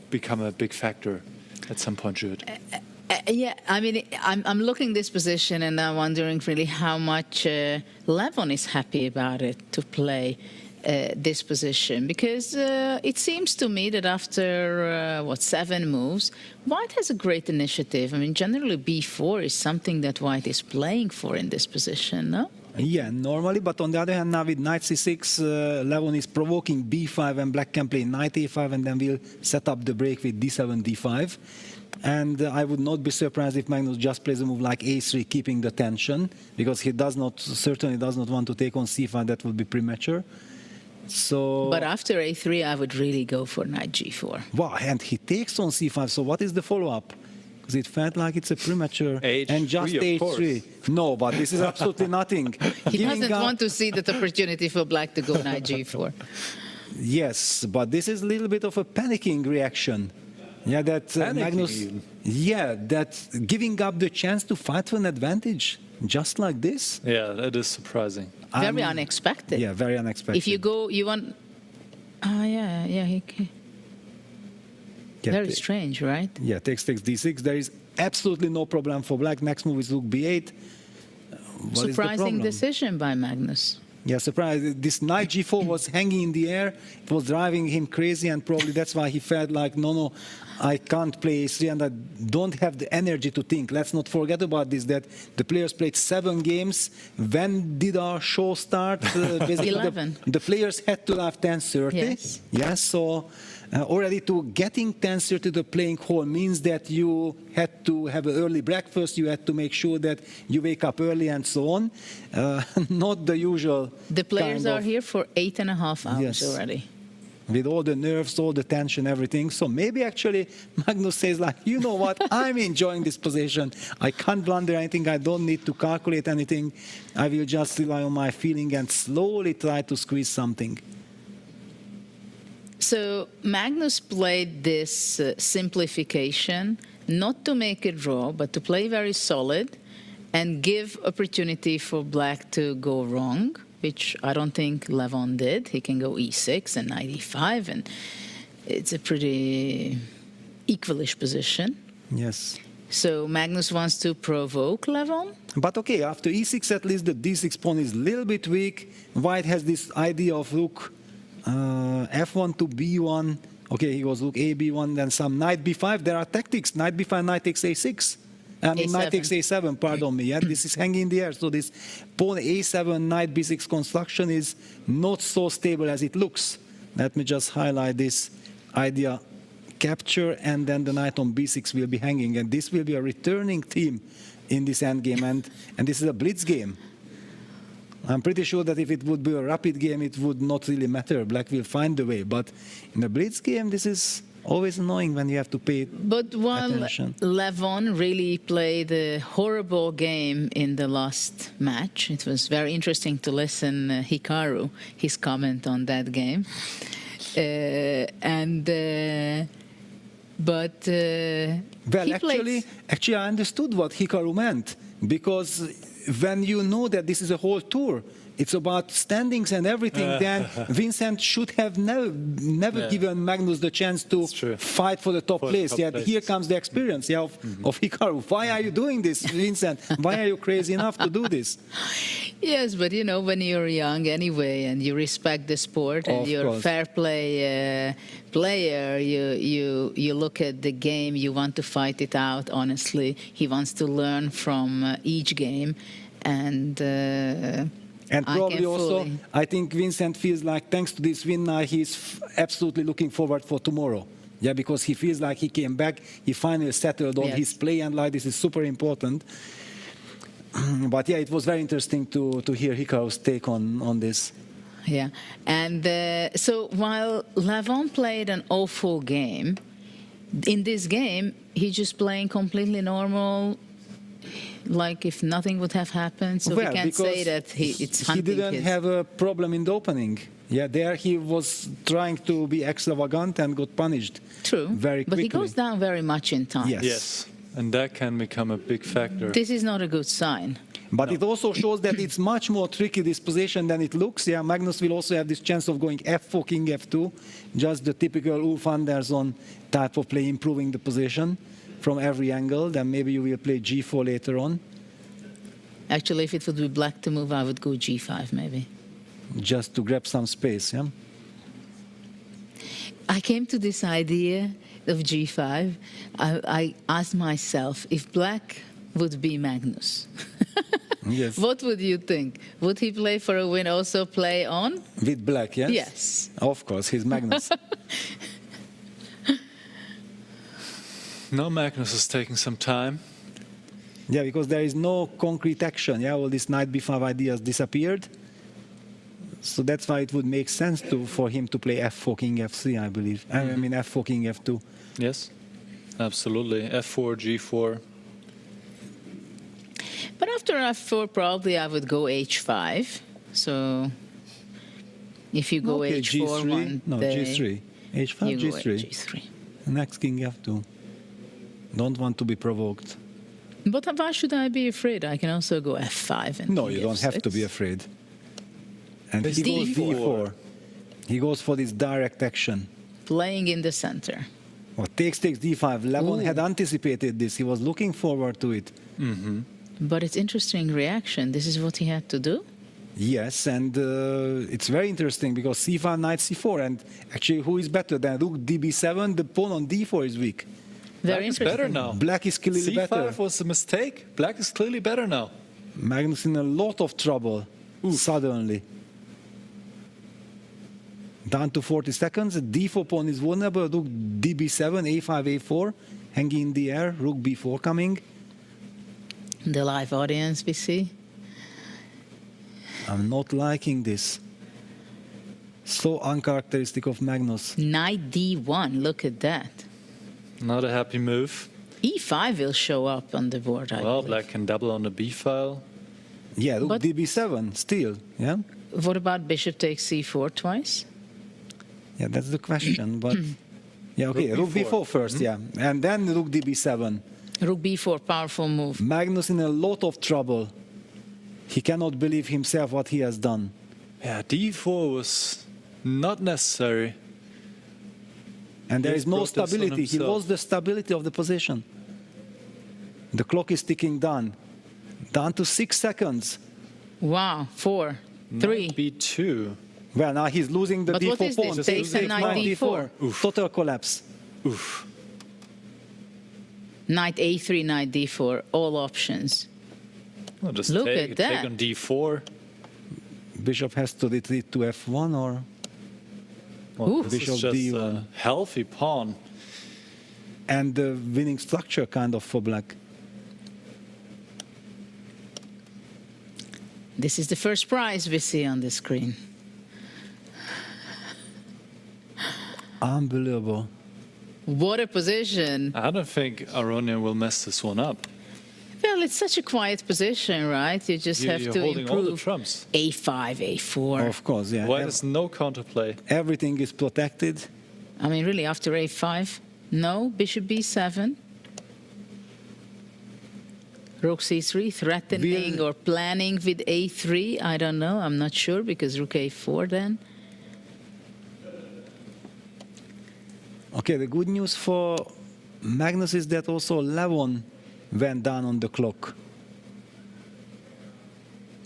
become a big factor at some point, Jude. Yeah, I mean, I'm looking this position and I'm wondering really how much Levon is happy about it to play this position, because it seems to me that after 7 moves, White has a great initiative. I mean, generally B4 is something that White is playing for in this position, no? Yeah, normally, but on the other hand, now with knight c6, Levon is provoking b5 and black can play knight a5 and then we'll set up the break with d7, d5. And I would not be surprised if Magnus just plays a move like a3, keeping the tension, because he certainly does not want to take on c5, that would be premature. So, but after a3, I would really go for knight g4. Wow, and he takes on c5, so what is the follow-up? Because it felt like it's a premature and just h3. No, but this is absolutely nothing. He doesn't want to see that opportunity for black to go knight g4. Yes, but this is a little bit of a panicking reaction. Yeah, that Magnus. Yeah, that giving up the chance to fight for an advantage, just like this. Yeah, that is surprising. Very unexpected. Yeah, very unexpected. If you go, you want. Very strange, right? Yeah, takes d6. There is absolutely no problem for black. Next move is rook b8. Surprising decision by Magnus. Yeah, surprise. This knight g4 was hanging in the air. It was driving him crazy, and probably that's why he felt like, no, I can't play a3, and I don't have the energy to think. Let's not forget about this, that the players played 7 games. When did our show start? Basically 11. The players had to have 10:30. Yes. Yes, so already to getting 10:30 to the playing hall means that you had to have an early breakfast, you had to make sure that you wake up early and so on. Not the usual. The players are here for 8.5 hours already. With all the nerves, all the tension, everything. So maybe actually Magnus says like, you know what, I'm enjoying this position. I can't blunder anything. I don't need to calculate anything. I will just rely on my feeling and slowly try to squeeze something. So Magnus played this simplification, not to make it raw, but to play very solid and give opportunity for black to go wrong, which I don't think Levon did. He can go e6 and knight e5, and it's a pretty equalish position. Yes. So Magnus wants to provoke Levon. But okay, after e6 at least the d6 pawn is a little bit weak. White has this idea of rook f1 to b1. Okay, he goes rook a, b1, then some knight b5. There are tactics. Knight b5, knight takes a6. I mean, knight takes a7, pardon me. Yeah? This is hanging in the air. So this pawn a7, knight b6 construction is not so stable as it looks. Let me just highlight this idea. Capture, and then the knight on b6 will be hanging. And this will be a returning theme in this endgame. And this is a blitz game. I'm pretty sure that if it would be a rapid game, it would not really matter. Black will find the way. But in a blitz game, this is always annoying when you have to pay But while attention. Levon really played a horrible game in the last match, it was very interesting to listen Hikaru, his comment on that game. Well, actually, I understood what Hikaru meant, because when you know that this is a whole tour, it's about standings and everything, then Vincent should have never given Magnus the chance to fight for the top place. Here comes the experience of Hikaru. Why are you doing this, Vincent? Why are you crazy enough to do this? Yes, but you know, when you're young anyway, and you respect the sport, and you're a fair play player, you look at the game, you want to fight it out honestly. He wants to learn from each game, and probably also, I think Vincent feels like, thanks to this win now, he's absolutely looking forward for tomorrow. Yeah, because he feels like he came back, he finally settled on his play, and like this is super important. But yeah, it was very interesting to hear Hikaru's take on this. Yeah, and so while Levon played an awful game, in this game, he's just playing completely normal, like if nothing would have happened, so we can't say that it's hunting. He didn't have a problem in the opening. Yeah, there he was trying to be extravagant and got punished. True, very quickly. But he goes down very much in time. Yes, and that can become a big factor. This is not a good sign. But it also shows that it's much more tricky, this position, than it looks. Yeah, Magnus will also have this chance of going f4, king f2, just the typical Ulf Andersson type of play, improving the position. from every angle, then maybe you will play g4 later on. Actually, if it would be black to move, I would go g5 maybe. Just to grab some space, yeah? I came to this idea of g5. I asked myself, if black would be Magnus, yes. What would you think? Would he play for a win, also play on? With black, yes? Yes. Of course, he's Magnus. No, Magnus is taking some time. Yeah, because there is no concrete action. Yeah, all these knight b5 ideas disappeared. So that's why it would make sense for him to play f4, king f3, I believe. I mean f4, king f2. Yes, absolutely. f4, g4. But after f4, probably I would go h5. So if you go okay, h4, g3. one No, day, g3. h5, you go g3. g3. Next king f2. Don't want to be provoked. But why should I be afraid? I can also go f5. And No, king you don't have to f6. be afraid. And It's he goes d4. d4. He goes for this direct action. Playing in the center. Well, takes d5. Levon had anticipated this. He was looking forward to it. Mm-hmm. But it's interesting reaction. This is what he had to do? Yes, and it's very interesting because c5, knight c4. And actually, who is better than rook db7? The pawn on d4 is weak. Very Black is interesting. better now. Black is clearly C5 better. was a mistake. Black is clearly better now. Magnus in a lot of trouble suddenly. Down to 40 seconds. The d4 pawn is vulnerable. Rook db7, a5, a4, hanging in the air. Rook b4 coming. The live audience, we see. I'm not liking this. So uncharacteristic of Magnus. Knight d1, look at that. Not a happy move. e5 will show up on the board, I Well, believe. black can double on the b file. Yeah, rook But- db7 still. Yeah, What about bishop takes c4 twice? yeah, that's the question. But yeah, okay, rook b4 first. Yeah, and then rook db7. Rook b4, powerful move. Magnus in a lot of trouble. He cannot believe himself what he has done. Yeah, d4 was not necessary. And there He is no brought this on stability. He himself. lost the stability of the position. The clock is ticking down. Down to 6 seconds. Wow, 4, 3. Knight b2. Well, now he's losing the But d4 what is pawn. this? Takes and knight d4. Total collapse. Oof. Knight a3, knight d4, all options. Well, just Look take, at take that. on d4. Bishop has to retreat to f1 or... Well, this Bishop is just d1. a healthy pawn. And the winning structure kind of for black. This is the first prize we see on the screen. Unbelievable. What a position. I don't think Aronian will mess this one up. Well, it's such a quiet position, right? You just have You're to holding all the improve. trumps. a5, a4. Of course, yeah. White has no counterplay. Everything is protected. I mean, really, after a5, no. Bishop b7. Rook c3, threatening or planning with a3. I don't know. I'm not sure because rook a4 then. Okay, the good news for Magnus is that also Levon went down on the clock.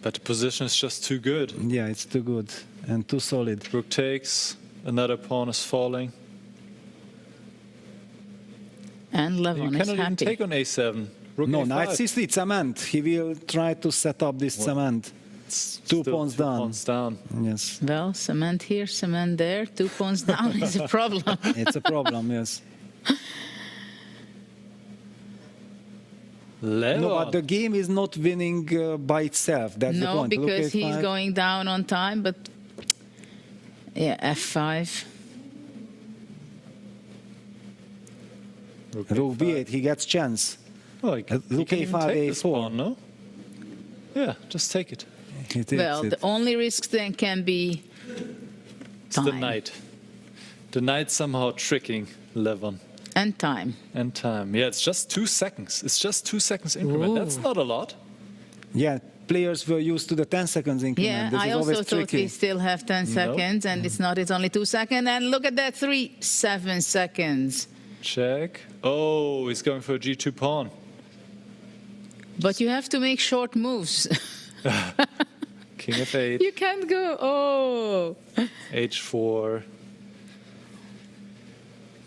But the position is just too good. Yeah, it's too good and too solid. Rook takes, another pawn is falling. And You Levon is cannot even happy. take on a7. Rook No, a5. knight c3, cement. He will try to set up this cement. Two pawns down. Pawns down. Yes. Well, cement here, cement there. 2 pawns down is a problem. It's a problem, yes. Levon. No, but the game is not winning by itself. That's the No, point. Rook because he's a5. going down on time, but yeah, f5. Rook Rook b8, he gets chance. Well, he Rook can even a5, take this a4. pawn, no? Yeah, just take it. He takes Well, it. the only risk then can be It's the time. knight. The knight somehow tricking Levon. And time. And time. Yeah, it's just 2 seconds. It's just 2 seconds increment. That's not a lot. Yeah, players were used to the 10 seconds increment. Yeah, This I is also always thought tricky. we still have 10 seconds, and it's not, it's only 2 seconds. And look at that 7 seconds. Check. Oh, he's going for a G2 pawn. But you have to make short moves. King F8. You can't go. Oh. H4.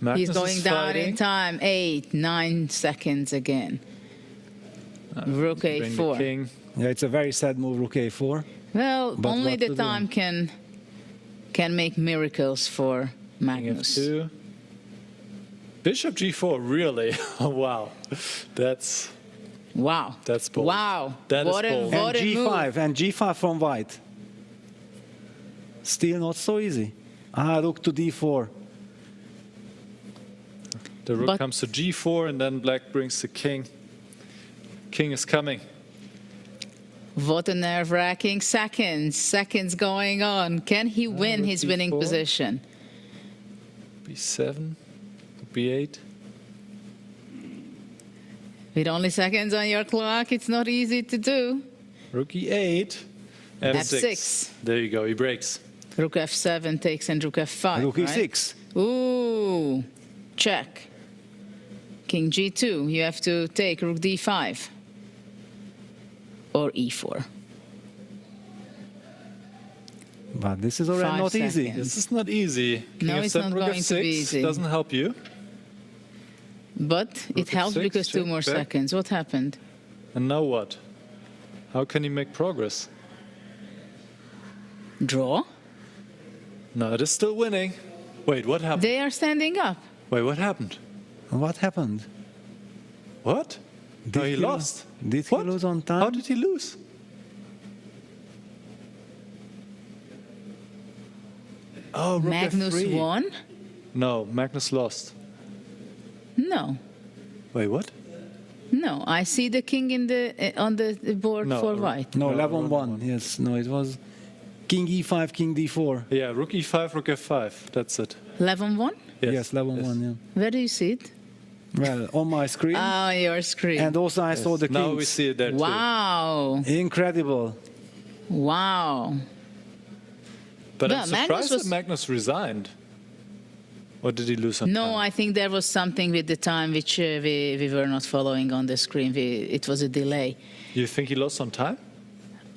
Magnus He's going is down fighting. in time. 8, 9 seconds again. Rook Bring the A4. king. Yeah, it's a very sad move, Rook A4. Well, But only what the to do? time can make miracles for Magnus. F2. Bishop G4, really? Wow. That's bold. Wow. That is what bold. a what And a move. G5, and G5 from white. Still not so easy. Rook to D4. The rook But- comes to G4 and then black brings the king. King is coming. What a nerve-wracking seconds going on. Can he win rook his winning B4. position? B7, B8. With only seconds on your clock, it's not easy to do. Rook E8. F6. F6. There you go, he breaks. Rook F7 takes and Rook F5. Rook right? E6. Ooh, check. King G2, you have to take Rook D5. Or E4. But this is already 5 not easy. seconds. This is not easy. King No, it's F7, not rook going to be F6 easy. doesn't help you. But it helps F6, because 2 check more back. seconds. What happened? And now what? How can he make progress? Draw? No, it is still winning. Wait, what happened? They are standing up. Wait, what happened? What happened? What? No, he he lost. Did he lose on time? How did he lose? Oh, rook Magnus F3. won? No, Magnus lost. No. Wait, what? No, I see the king in the on the board No, for white. No, 11-1. Yes, no, it was King E5, King D4. Yeah, rook E5, rook F5. That's it. 11-1? Yes, 11-1, yeah. Where do you see it? Well, on my screen. Oh, your screen. And also I saw the kings. Now we see it there too. Wow. Incredible. Wow. But Well, I'm Magnus surprised was- that Magnus resigned. Or did he lose on No, time? I think there was something with the time which we were not following on the screen. It was a delay. You think he lost on time?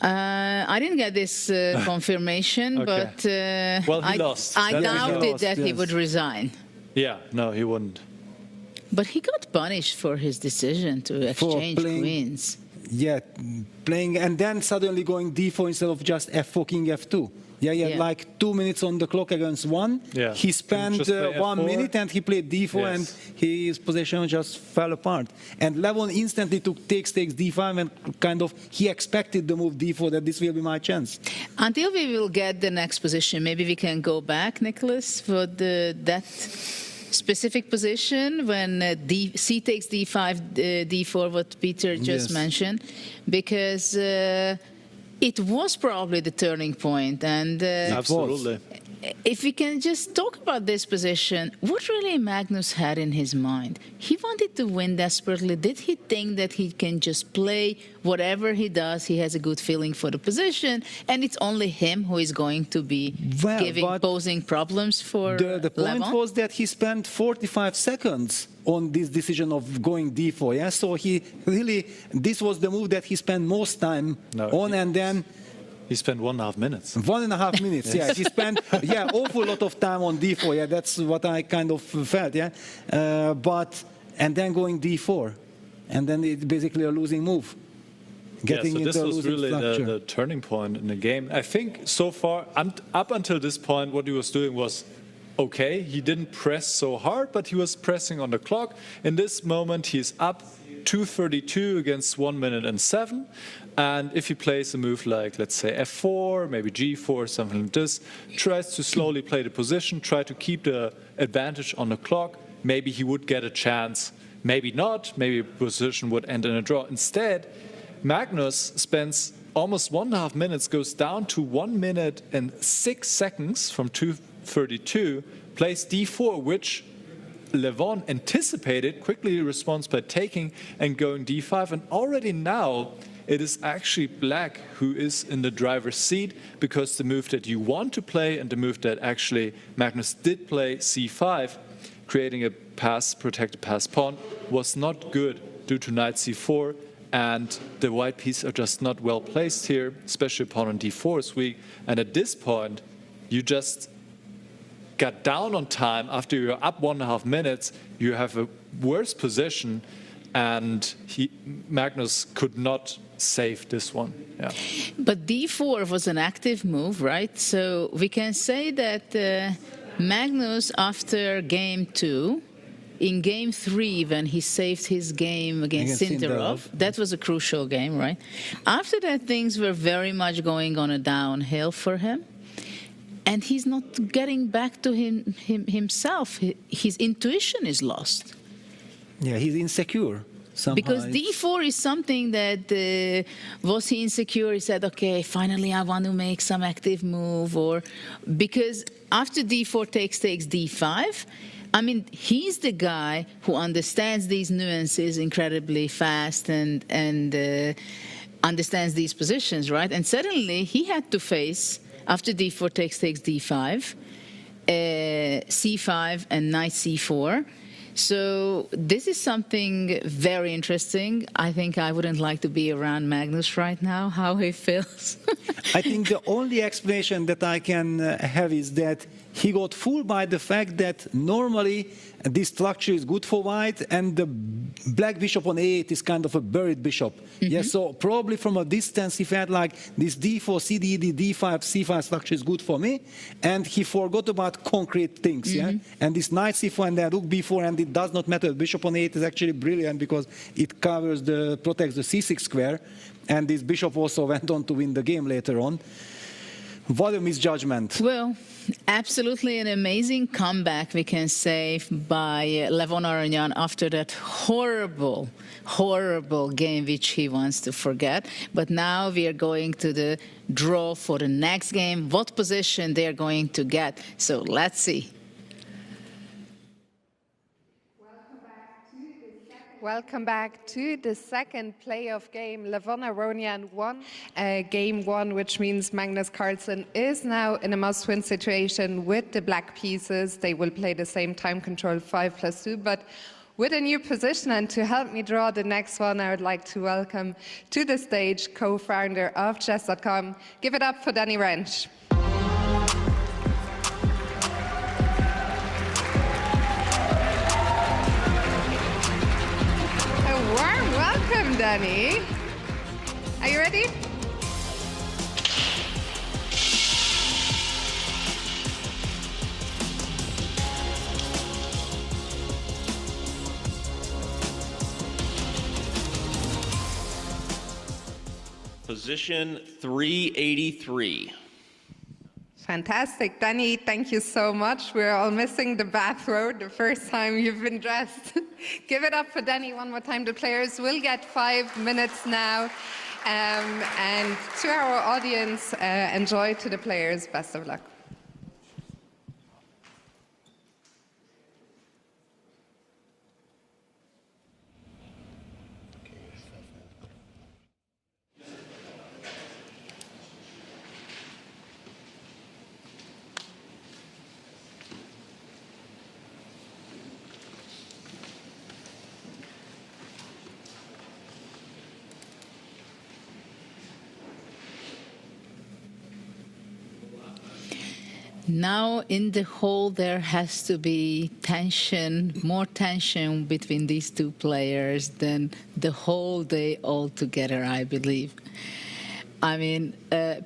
I didn't get this confirmation, Okay. but Well, he I, lost. I That's- doubted He lost, that he yes. would resign. Yeah, no, he wouldn't. But he got punished for his decision to exchange playing- queens. Yeah, playing and then suddenly going D4 instead of just F4, King F2. Yeah, Yeah. like 2 minutes on the clock against 1. Yeah. He spent Just play 1 F4. minute and he played D4 Yes. and his position just fell apart. And Levon instantly took takes D5 and kind of he expected the move D4 that this will be my chance. Until we will get the next position, maybe we can go back, Nicholas, for that specific position when C takes D5, D4, what Peter just Yes. mentioned, because it was probably the turning point. And Absolutely. if we can just talk about this position, what really Magnus had in his mind? He wanted to win desperately. Did he think that he can just play whatever he does? He has a good feeling for the position, and it's only him who is going to be Well, posing problems for The point Levon? was that he spent 45 seconds on this decision of going D4. Yeah, so he really this was the move that he spent most time on, and then He spent 1.5 minutes. 1.5 minutes. Yeah, he spent awful lot of time on D4. Yeah, that's what I kind of felt. Yeah, and then going D4, and then it's basically a losing move. Getting yeah, so this into a was losing really structure. the turning point in the game. I think so far, up until this point, what he was doing was okay. He didn't press so hard, but he was pressing on the clock. In this moment, he's up 2:32 against 1 minute and 7. And if he plays a move like, let's say, F4, maybe G4, something like this, tries to slowly play the position, try to keep the advantage on the clock, maybe he would get a chance. Maybe not. Maybe position would end in a draw. Instead, Magnus spends almost 1.5 minutes, goes down to 1 minute and 6 seconds from 2:32, plays D4, which Levon anticipated, quickly responds by taking and going D5. And already now, it is actually black who is in the driver's seat, because the move that you want to play and the move that actually Magnus did play, C5, creating a protected pass pawn was not good due to knight c4, and the white pieces are just not well placed here, especially pawn on d4 is weak. And at this point, you just got down on time. After you're up 1.5 minutes, you have a worse position, and Magnus could not save this one. Yeah. But d4 was an active move, right? So we can say that Magnus, after game 2, in game 3, when he saved his game against Sindarov, that was a crucial game, right? After that, things were very much going on a downhill for him. And he's not getting back to himself. His intuition is lost. Yeah, he's insecure. Somehow. Because d4 is something that was he insecure? He said, okay, finally I want to make some active move. Or because after d4 takes d5, I mean, he's the guy who understands these nuances incredibly fast and understands these positions, right? And suddenly he had to face, after d4 takes d5, c5 and knight c4. So this is something very interesting. I think I wouldn't like to be around Magnus right now, how he feels. I think the only explanation that I can have is that he got fooled by the fact that normally this structure is good for white, and the black bishop on a8 is kind of a buried bishop. Yes, so probably from a distance he felt like this d4, cd, d5, c5 structure is good for me, and he forgot about concrete things. Yeah, and this knight c4 and then rook b4, and it does not matter. Bishop on a8 is actually brilliant because it protects the c6 square, and this bishop also went on to win the game later on. What a misjudgment. Well, absolutely an amazing comeback, we can say, by Levon Aronian after that horrible, horrible game which he wants to forget. But now we are going to the draw for the next game, what position they are going to get. So let's see. Welcome back to the second playoff game. Levon Aronian won game 1, which means Magnus Carlsen is now in a must-win situation with the black pieces. They will play the same time control 5+2, but with a new position. And to help me draw the next one, I would like to welcome to the stage co-founder of chess.com. Give it up for Danny Wrench. Warm welcome, Danny. Are you ready? Position 383. Fantastic. Danny, thank you so much. We're all missing the bathrobe the first time you've been dressed. Give it up for Danny one more time. The players will get 5 minutes now. And to our audience, enjoy to the players. Best of luck. Now in the hole there has to be tension, more tension between these two players than the whole day altogether, I believe. I mean,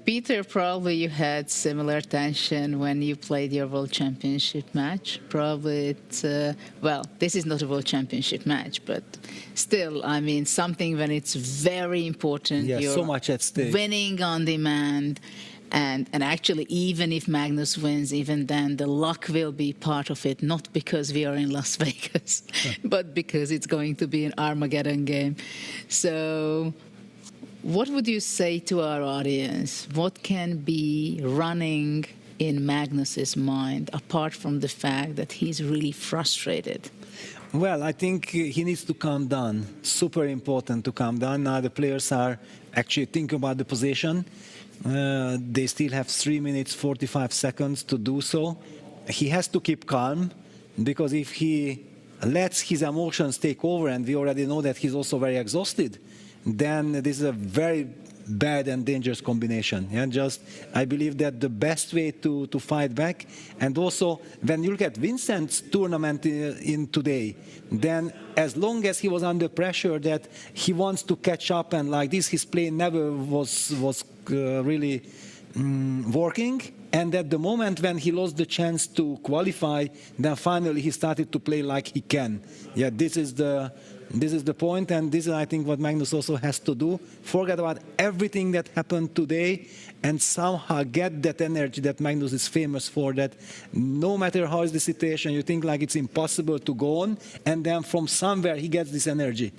Peter, probably you had similar tension when you played your World Championship match. Probably it's, well, this is not a World Championship match, but still, I mean, something when it's very important. Yeah, you're so much at stake. Winning on demand. And actually, even if Magnus wins, even then, the luck will be part of it, not because we are in Las Vegas, but because it's going to be an Armageddon game. So what would you say to our audience? What can be running in Magnus's mind, apart from the fact that he's really frustrated? Well, I think he needs to calm down. Super important to calm down. Now the players are actually thinking about the position. They still have 3 minutes, 45 seconds to do so. He has to keep calm because if he lets his emotions take over, and we already know that he's also very exhausted, then this is a very bad and dangerous combination. Yeah, I believe that the best way to fight back, and also when you look at Vincent's tournament in today, then as long as he was under pressure that he wants to catch up and like this, his play never was really working. And at the moment when he lost the chance to qualify, then finally he started to play like he can. Yeah, this is the point, and this is, I think, what Magnus also has to do. Forget about everything that happened today and somehow get that energy that Magnus is famous for, that no matter how is the situation, you think like it's impossible to go on, and then from somewhere he gets this energy.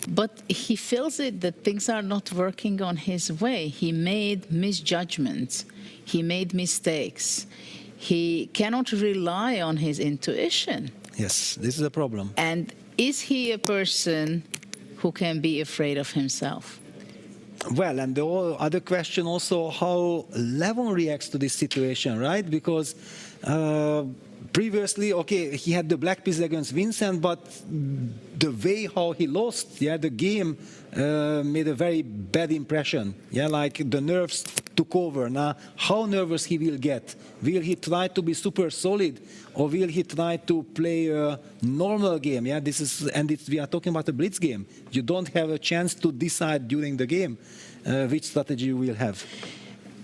But he feels it that things are not working on his way. He made misjudgments. He made mistakes. He cannot rely on his intuition. Yes, this is a problem. And is he a person who can be afraid of himself? Well, and the other question also, how Levon reacts to this situation, right? Because previously, okay, he had the black piece against Vincent, but the way how he lost, yeah, the game made a very bad impression. Yeah, like the nerves took over. Now, how nervous he will get? Will he try to be super solid, or will he try to play a normal game? Yeah, we are talking about a blitz game. You don't have a chance to decide during the game which strategy you will have.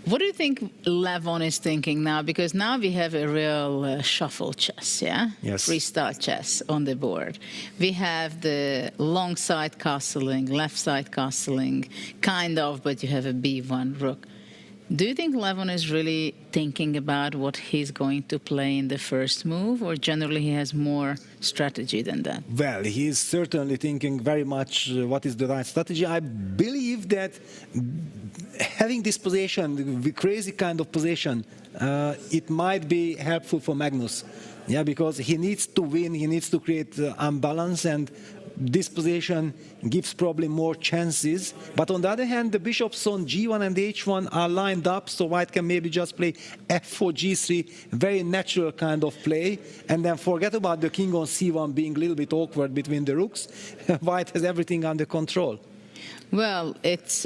What do you think Levon is thinking now? Because now we have a real shuffle chess, yeah? Yes. Freestyle chess on the board. We have the long side castling, left side castling, kind of, but you have a b1 rook. Do you think Levon is really thinking about what he's going to play in the first move, or generally he has more strategy than that? Well, he's certainly thinking very much what is the right strategy. I believe that having this position, the crazy kind of position, it might be helpful for Magnus. Yeah, because he needs to win, he needs to create unbalance, and this position gives probably more chances. But on the other hand, the bishops on g1 and h1 are lined up, so white can maybe just play f4, g3, very natural kind of play, and then forget about the king on c1 being a little bit awkward between the rooks. White has everything under control. Well, it's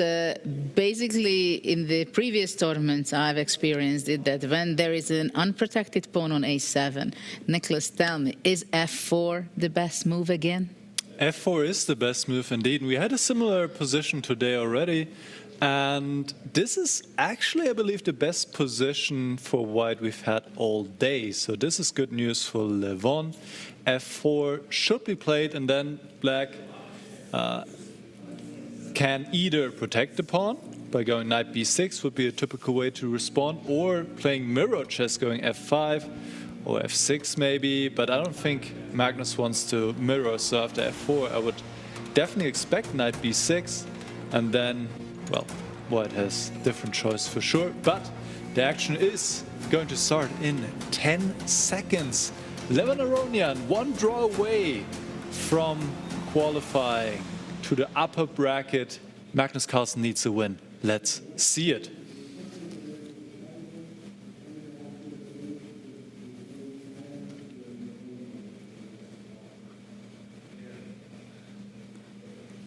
basically in the previous tournaments I've experienced it, that when there is an unprotected pawn on a7, Nicholas, tell me, is f4 the best move again? F4 is the best move indeed. We had a similar position today already, and this is actually, I believe, the best position for white we've had all day. So this is good news for Levon. F4 should be played, and then black can either protect the pawn by going knight b6 would be a typical way to respond, or playing mirror chess going f5 or f6 maybe, but I don't think Magnus wants to mirror, so after f4 I would definitely expect knight b6, and then, well, white has different choice for sure, but the action is going to start in 10 seconds. Levon Aronian, one draw away from qualifying to the upper bracket. Magnus Carlsen needs a win. Let's see it.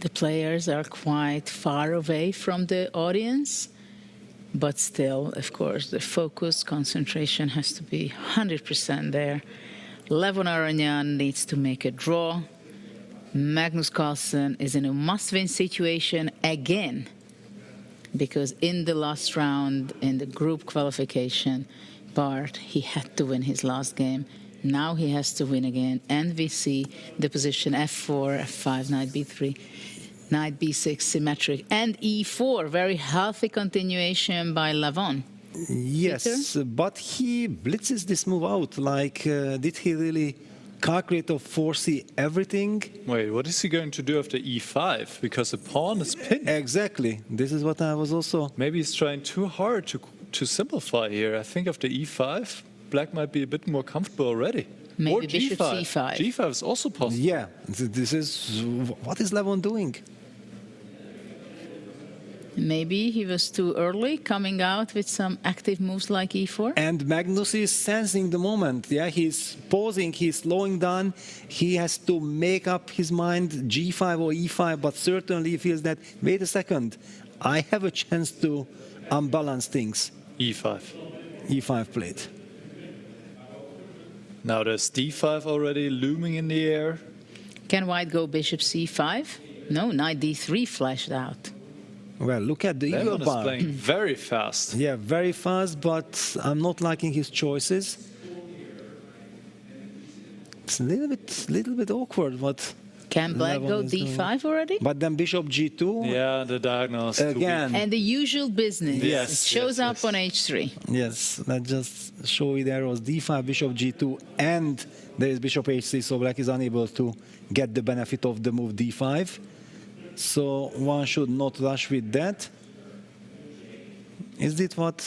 The players are quite far away from the audience, but still, of course, the focus, concentration has to be 100% there. Levon Aronian needs to make a draw. Magnus Carlsen is in a must-win situation again, because in the last round, in the group qualification part, he had to win his last game. Now he has to win again, and we see the position f4, f5, knight b3, knight b6 symmetric, and e4, very healthy continuation by Levon. Yes, Peter? But he blitzes this move out. Like, did he really calculate or foresee everything? Wait, what is he going to do after e5? Because the pawn is pinned. Exactly. This is what I was also... Maybe he's trying too hard to simplify here. I think after e5, black might be a bit more comfortable already. Maybe or bishop g5. c5. G5 is also possible. Yeah, this is... What is Levon doing? Maybe he was too early coming out with some active moves like e4. And Magnus is sensing the moment. Yeah, he's pausing, he's slowing down. He has to make up his mind, g5 or e5, but certainly he feels that, wait a second, I have a chance to unbalance things. e5. e5 played. Now there's d5 already looming in the air. Can white go bishop c5? No, knight d3 flashed out. Well, look at the eagle Levon is bar. playing very fast. Yeah, very fast, but I'm not liking his choices. It's a little bit awkward what Can black Levon go is doing. d5 already? But then bishop g2. Yeah, the diagonal is Again. And the usual business. Yes, It shows up on h3. Yes, let's just show you there was d5, bishop g2, and there is bishop h3, so black is unable to get the benefit of the move d5. So one should not rush with that. Is it what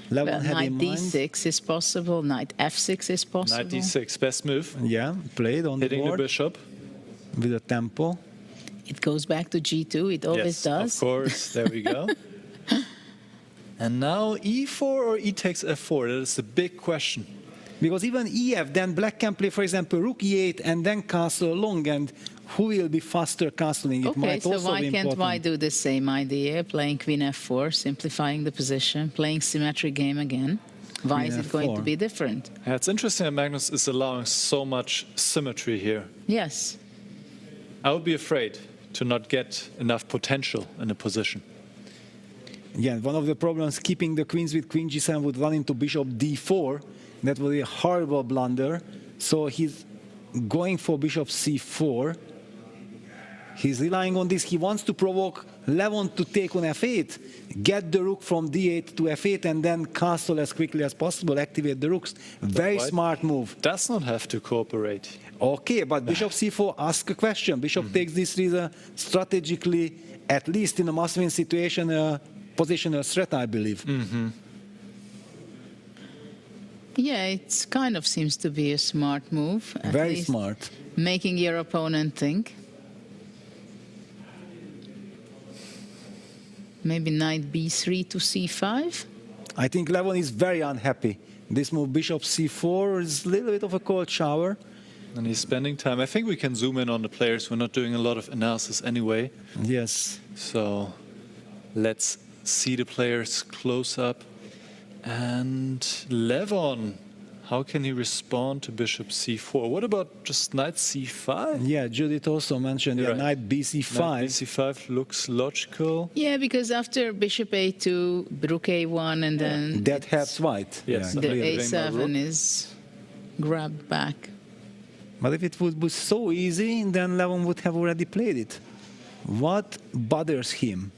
Levon Well, had knight in mind? d6 is possible, knight f6 is possible. Knight d6, best move. Yeah, played on Hitting the board the bishop. with a tempo. It goes back to g2, it always Yes, does. of course. There we go. And now e4 or e takes f4? That is the big question. Because even ef, then black can play, for example, rook e8 and then castle along, and who will be faster castling? It Okay, might so also why be can't important. white do the same idea, playing queen f4, simplifying the position, playing symmetric game again? Why is it going to be different? Yeah, it's interesting that Magnus is allowing so much symmetry here. Yes. I would be afraid to not get enough potential in a position. Yeah, one of the problems keeping the queens with queen g7 would run into bishop d4. That would be a horrible blunder. So he's going for bishop c4. He's relying on this. He wants to provoke Levon to take on f8, get the rook from d8 to f8, and then castle as quickly as possible, activate the rooks. Very white smart move. Does not have to cooperate. Okay, but bishop c4, ask a question. Bishop takes this is a strategically, at least in a must-win situation, a positional threat, I believe. Yeah, it kind of seems to be a smart move. At Very least smart. Making your opponent think. Maybe knight b3 to c5. I think Levon is very unhappy. This move, bishop c4, is a little bit of a cold shower. And he's spending time. I think we can zoom in on the players. We're not doing a lot of analysis anyway. Yes. So let's see the players close up. And Levon, how can he respond to bishop c4? What about just knight c5? Yeah, Judith also mentioned yeah, Right. knight bc5. Knight bc5 looks logical. Yeah, because after bishop a2, rook a1, and then That helps white. Yes, the clearly. a7 is grabbed back. But if it would be so easy, then Levon would have already played it. What bothers him?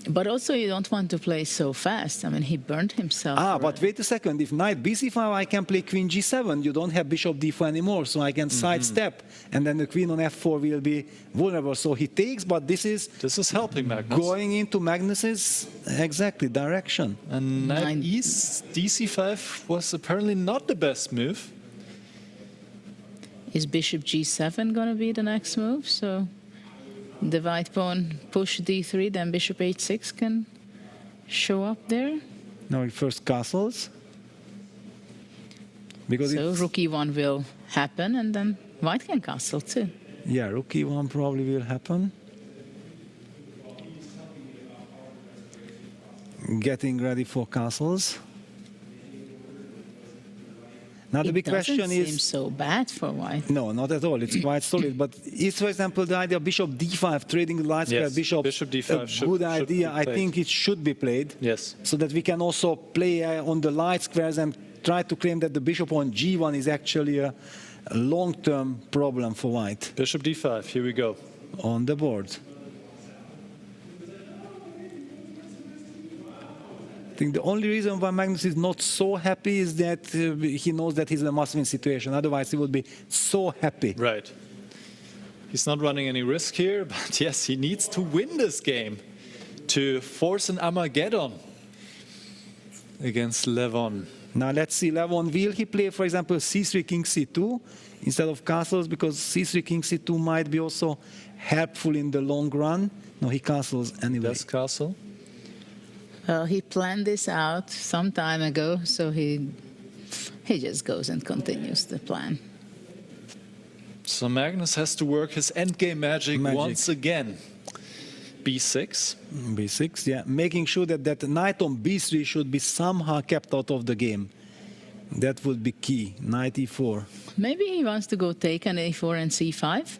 But also you don't want to play so fast. I mean, he burned himself. But wait a second. If knight bc5, I can play queen g7. You don't have bishop d4 anymore, so I can sidestep. And then the queen on f4 will be vulnerable. So he takes, but this is helping Magnus. Going into Magnus's exactly direction. And knight dc5 was apparently not the best move. Is bishop g7 going to be the next move? So the white pawn push d3, then bishop h6 can show up there. Now he first castles. Because So rook e1 will happen, and then white can castle too. yeah, rook e1 probably will happen. Getting ready for castles. Now the big question Doesn't seem is so bad for white. no, not at all. It's quite solid. But is, for example, the idea of bishop d5 trading the light square Yes, bishop d5 a should good be idea? I played. think it should be played. Yes. So that we can also play on the light squares and try to claim that the bishop on g1 is actually a long-term problem for white. Bishop d5, here we go. On the board. I think the only reason why Magnus is not so happy is that he knows that he's in a must-win situation. Otherwise, he would be so happy. Right. He's not running any risk here, but yes, he needs to win this game to force an Armageddon against Levon. Now let's see, Levon, will he play, for example, c3, king c2 instead of castles? Because c3, king c2 might be also helpful in the long run. No, he castles anyway. Does castle. Well, he planned this out some time ago, so he just goes and continues the plan. So Magnus has to work his endgame magic once again. B6. B6, yeah. Making sure that that knight on B3 should be somehow kept out of the game. That would be key. Knight E4. Maybe he wants to go take an A4 and C5,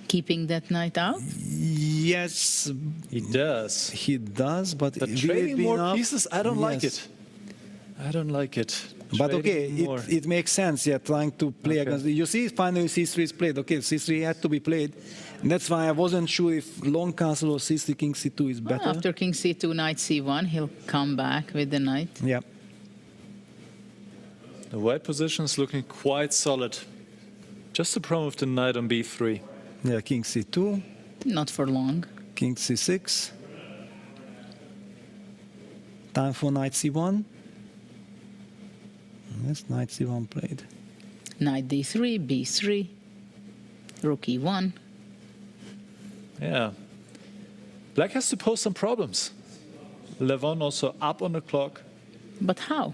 keeping that knight out. Yes, he does. He does, but But will it trading be more enough? pieces, I don't like Yes. it. I don't like it. But Trading okay, more. it makes sense, yeah, trying to play against... You see, finally C3 is played. Okay, C3 had to be played. And that's why I wasn't sure if long castle or C3, king C2 is Well, better. after king C2, knight C1, he'll come back with the knight. Yeah. The white position is looking quite solid. Just the problem with the knight on B3. Yeah, king C2. Not for long. King C6. Time for knight C1. Yes, knight C1 played. Knight D3, B3, rook E1. Yeah. Black has to pose some problems. Levon also up on the clock. But how?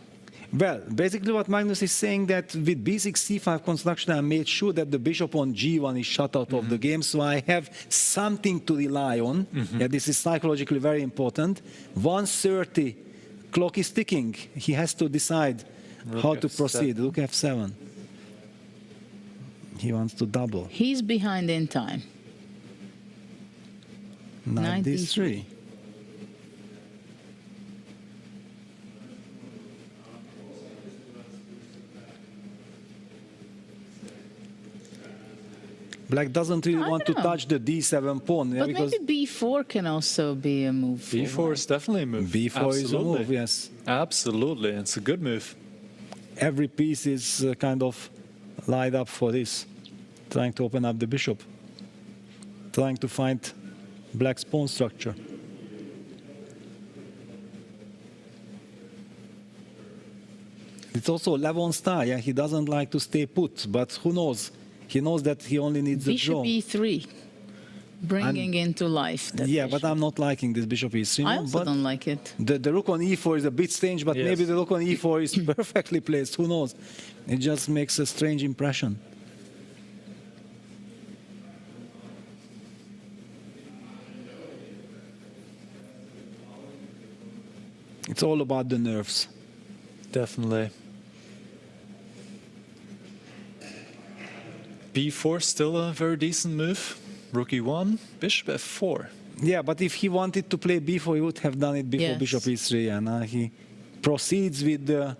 Well, basically what Magnus is saying that with b6, c5 construction, I made sure that the bishop on g1 is shut out of the game, so I have something to rely on. Yeah, this is psychologically very important. 1:30, clock is ticking. He has to decide how to proceed. Rook f7. He wants to double. He's behind in time. Knight d3. Black doesn't really want to touch the d7 pawn. But maybe b4 can also be a move. B4 is definitely a move. b4 is a move, yes. Absolutely, it's a good move. Every piece is kind of lined up for this. Trying to open up the bishop. Trying to find Black's pawn structure. It's also Levon style, yeah, he doesn't like to stay put, but who knows? He knows that he only needs a draw. Bishop e3, bringing into life. Yeah, but I'm not liking this bishop e3. I also don't like it. The rook on e4 is a bit strange, but maybe the rook on e4 is perfectly placed. Who knows? It just makes a strange impression. It's all about the nerves. Definitely. B4 still a very decent move. Rook e1, bishop f4. Yeah, but if he wanted to play b4, he would have done it before Yes. bishop e3, and now he proceeds with the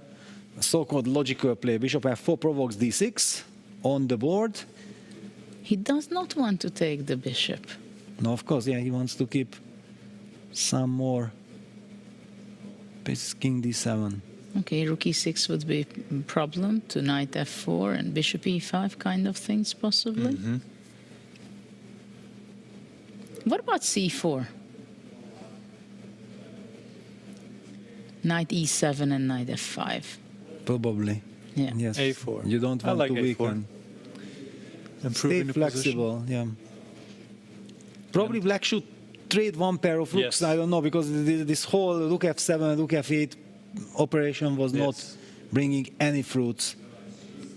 so-called logical play. Bishop f4 provokes d6 on the board. He does not want to take the bishop. No, of course, yeah, he wants to keep some more. This is king d7. Okay, rook e6 would be a problem to knight f4 and bishop e5 kind of things, possibly. What about c4? Knight e7 and knight f5. Probably. Yeah. Yes. A4. You don't I want like to A4. weaken. Improving Stay the flexible, yeah. Probably Black should trade one pair of rooks, I don't know, because this whole rook f7, rook f8 operation was not bringing any fruits.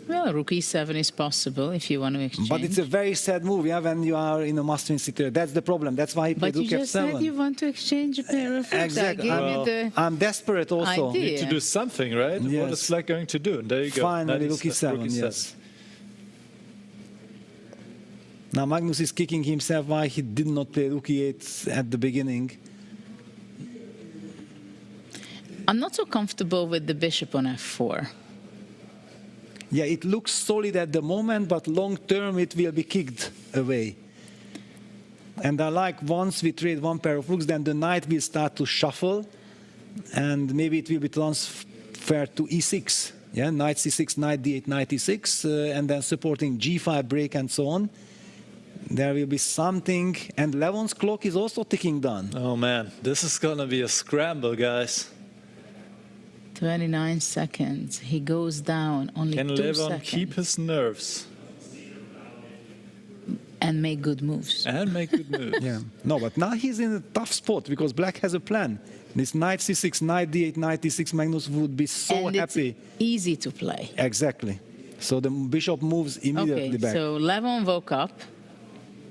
Well, rook e7 is possible if you want to exchange. But it's a very sad move, yeah, when you are in a must-win situation. That's the problem. That's why he played But you rook just f7. said you want to exchange a pair of rooks. Exactly. I gave you the I'm desperate also. idea. Need to do something, right? What Yes. is Black going to do? And there you go. Finally, Knight rook e7, yes. Now Magnus is kicking himself why he did not play rook e8 at the beginning. I'm not so comfortable with the bishop on f4. Yeah, it looks solid at the moment, but long term it will be kicked away. And I like once we trade one pair of rooks, then the knight will start to shuffle, and maybe it will be transferred to e6. Yeah, knight c6, knight d8, knight e6, and then supporting g5 break and so on. There will be something, and Levon's clock is also ticking down. Oh man, this is gonna be a scramble, guys. 29 seconds. He goes down only Can 2 Levon seconds. keep his nerves? And make good moves. And make good moves. Yeah. No, but now he's in a tough spot because black has a plan. This knight c6, knight d8, knight d6, Magnus would be so and happy. It's easy to play. Exactly. So the bishop moves immediately back. So Levon woke up.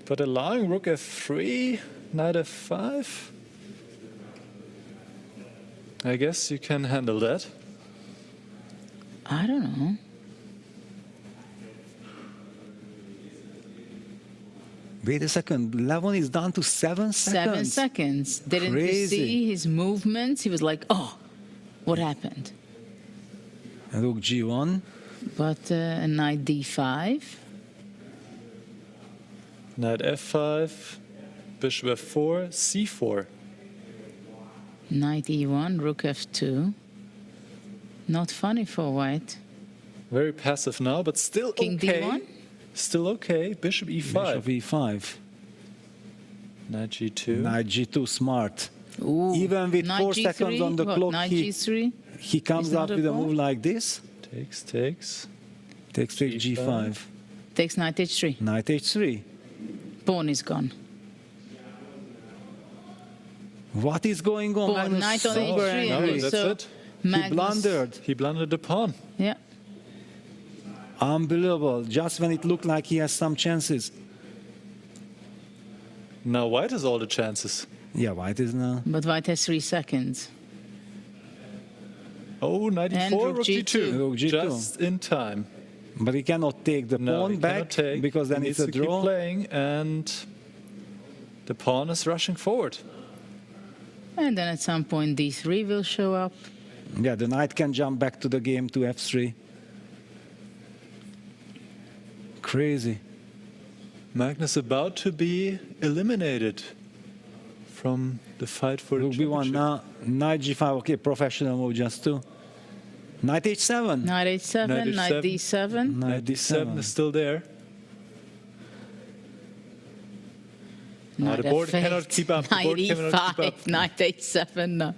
But allowing rook f3, knight f5. I guess you can handle that. I don't know. Wait a second, Levon is down to 7 seconds. 7 seconds. Didn't you see his movements? He was like, oh, what happened? Rook g1. But knight d5. Knight f5, bishop f4, c4. Knight e1, rook f2. Not funny for white. Very passive now, but still King okay. d1? Still okay. Bishop e5. Bishop e5. Knight g2. Knight g2, smart. Ooh. Even with Knight 4 G3? seconds on the What, clock, Knight G3? he comes Is up not a with a pawn? move like this. Takes. Takes g5. Takes knight h3. Knight h3. Pawn is gone. What is going on? Pawn, Magnus? knight on Super h3. angry. No, that's So it. Magnus, He blundered. He blundered the pawn. Yeah. Unbelievable. Just when it looked like he has some chances. Now white has all the chances. Yeah, white is now. But white has 3 seconds. Oh, knight And e4, rook rook g2. Rook g2. Just in time. But he cannot take the No, pawn he back cannot take. because then He it's needs a to keep draw. playing, and the pawn is rushing forward. And then at some point d3 will show up. Yeah, the knight can jump back to the game to f3. Crazy. Magnus about to be eliminated from the fight for the Rook b1 championship. now. Knight g5. Okay, professional move just two. Knight h7. Knight h7, Knight knight h7. d7. Knight d7 is still there. Knight the board f8, cannot keep up. The Knight board cannot keep e5, up. knight h7. No.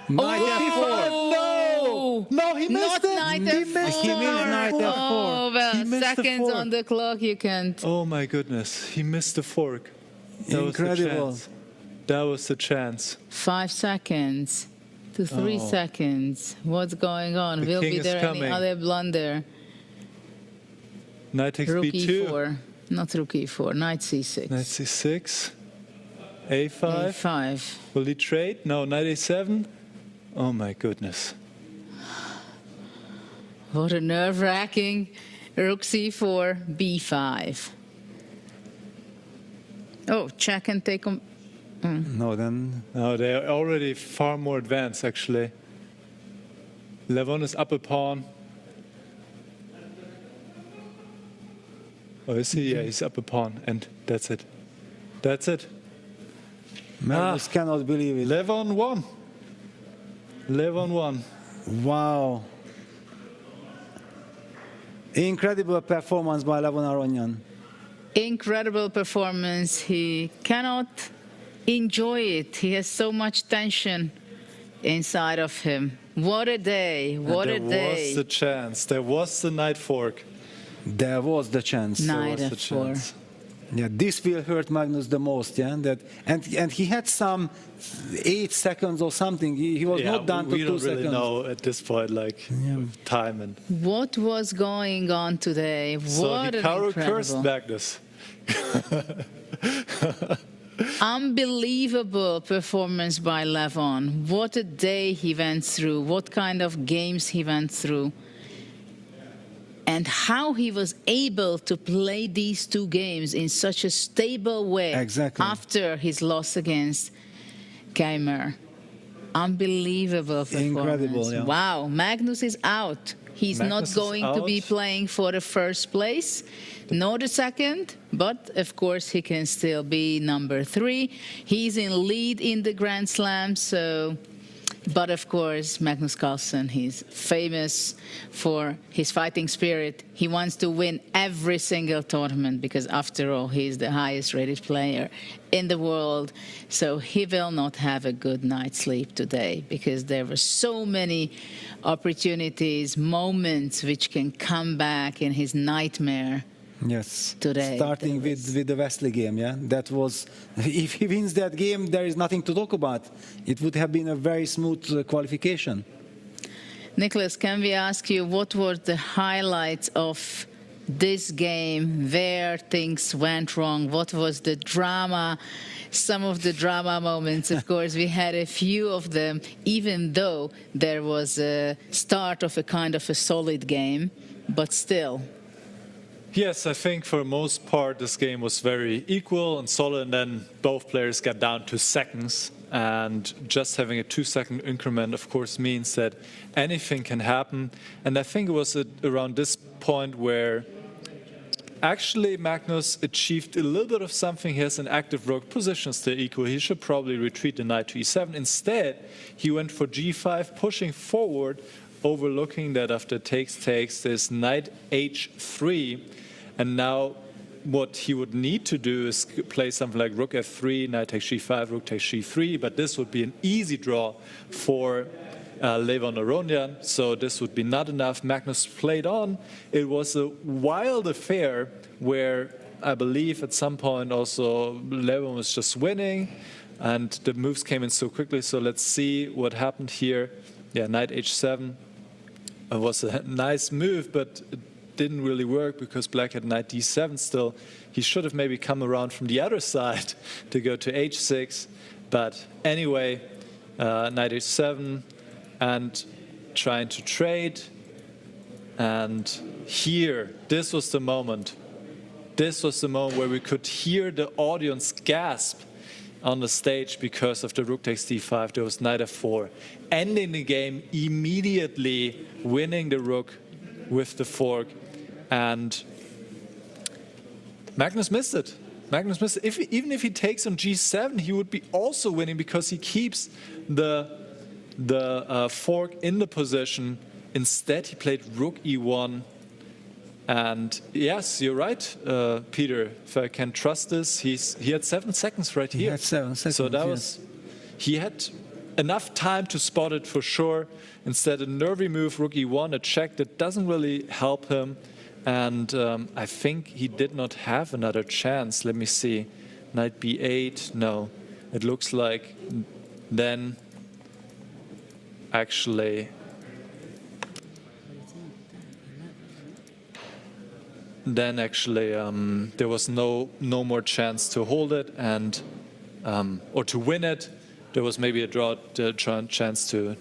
Knight f4. Oh! No, he missed Not it. knight He f4. missed He missed knight f4. Oh, well, He missed the seconds fork. on the clock, you can't. Oh my goodness, he missed the fork. That Incredible. Was the chance. That was the chance. 5 seconds to 3 Oh. seconds. What's going on? The Will king be is there coming. any other blunder? Knight takes Rook b2. e4. Not rook e4. Knight c6. Knight c6. a5. a5. Will he trade? No, knight a7. Oh my goodness. What a nerve-wracking. Rook c4, b5. Oh, check and take on. No, then. No, they're already far more advanced actually. Levon is up a pawn. Oh, is he? Yeah, he's up a pawn, and that's it. That's it. Magnus cannot believe it. Levon won. Levon won. Wow. Incredible performance by Levon Aronyan. Incredible performance. He cannot enjoy it. He has so much tension inside of him. What a day. What a There day. was the chance. There was the knight fork. There was the chance. Knight There was the f4. chance. Yeah, this will hurt Magnus the most. Yeah, and he had some 8 seconds or something. He was Yeah, not down to we 2 don't seconds. really know at this point, like time and. What was going on today? So What an Hikaru cursed incredible, Magnus. unbelievable performance by Levon. What a day he went through. What kind of games he went through. And how he was able to play these 2 games in such a stable way Exactly. after his loss against Keimer. Unbelievable performance. Incredible, yeah. Wow, Magnus is out. He's Magnus not is going to be out. playing for the first place, nor the second, but of course he can still be number 3. He's in lead in the Grand Slam, so But of course, Magnus Carlsen, he's famous for his fighting spirit. He wants to win every single tournament because, after all, he's the highest rated player in the world. So he will not have a good night's sleep today because there were so many opportunities, moments which can come back in his nightmare. Yes. Today. Starting with the Wesley game, yeah. That was, if he wins that game, there is nothing to talk about. It would have been a very smooth qualification. Nicholas, can we ask you what were the highlights of this game, where things went wrong? What was the drama? Some of the drama moments, of course, we had a few of them, even though there was a start of a kind of a solid game, but still. Yes, I think for the most part this game was very equal and solid, and then both players got down to seconds. And just having a 2-second increment, of course, means that anything can happen. And I think it was around this point where actually Magnus achieved a little bit of something. He has an active rook, position still equal. He should probably retreat the knight to e7. Instead, he went for g5, pushing forward, overlooking that after takes, there's knight h3. And now what he would need to do is play something like rook f3, knight takes g5, rook takes g3, but this would be an easy draw for Levon Aronian, so this would be not enough. Magnus played on. It was a wild affair where I believe at some point also Levon was just winning, and the moves came in so quickly, so let's see what happened here. Yeah, knight h7 was a nice move, but it didn't really work because black had knight d7 still. He should have maybe come around from the other side to go to h6. But anyway, knight h7 and trying to trade. And here, this was the moment. This was the moment where we could hear the audience gasp on the stage because of the rook takes d5. There was knight f4. Ending the game immediately, winning the rook with the fork. And Magnus missed it. Magnus missed it. Even if he takes on g7, he would be also winning because he keeps the fork in the position. Instead, he played rook e1. And yes, you're right, Peter. If I can trust this, he had 7 seconds right here. He had 7 seconds. So that was, he had enough time to spot it for sure. Instead, a nervy move, rook e1, a check that doesn't really help him. And I think he did not have another chance. Let me see. Knight b8. No. It looks like then actually there was no more chance to hold it and or to win it. There was maybe a chance to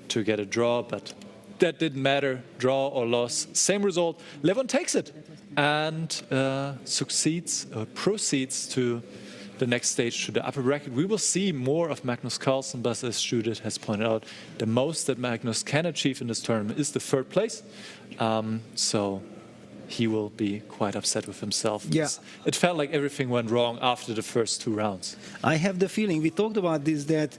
get a draw, but that didn't matter. Draw or loss, same result. Levon takes it and proceeds to the next stage, to the upper bracket. We will see more of Magnus Carlsen, but as Judith has pointed out, the most that Magnus can achieve in this tournament is the 3rd place. So he will be quite upset with himself. Yeah. It felt like everything went wrong after the first 2 rounds. I have the feeling, we talked about this, that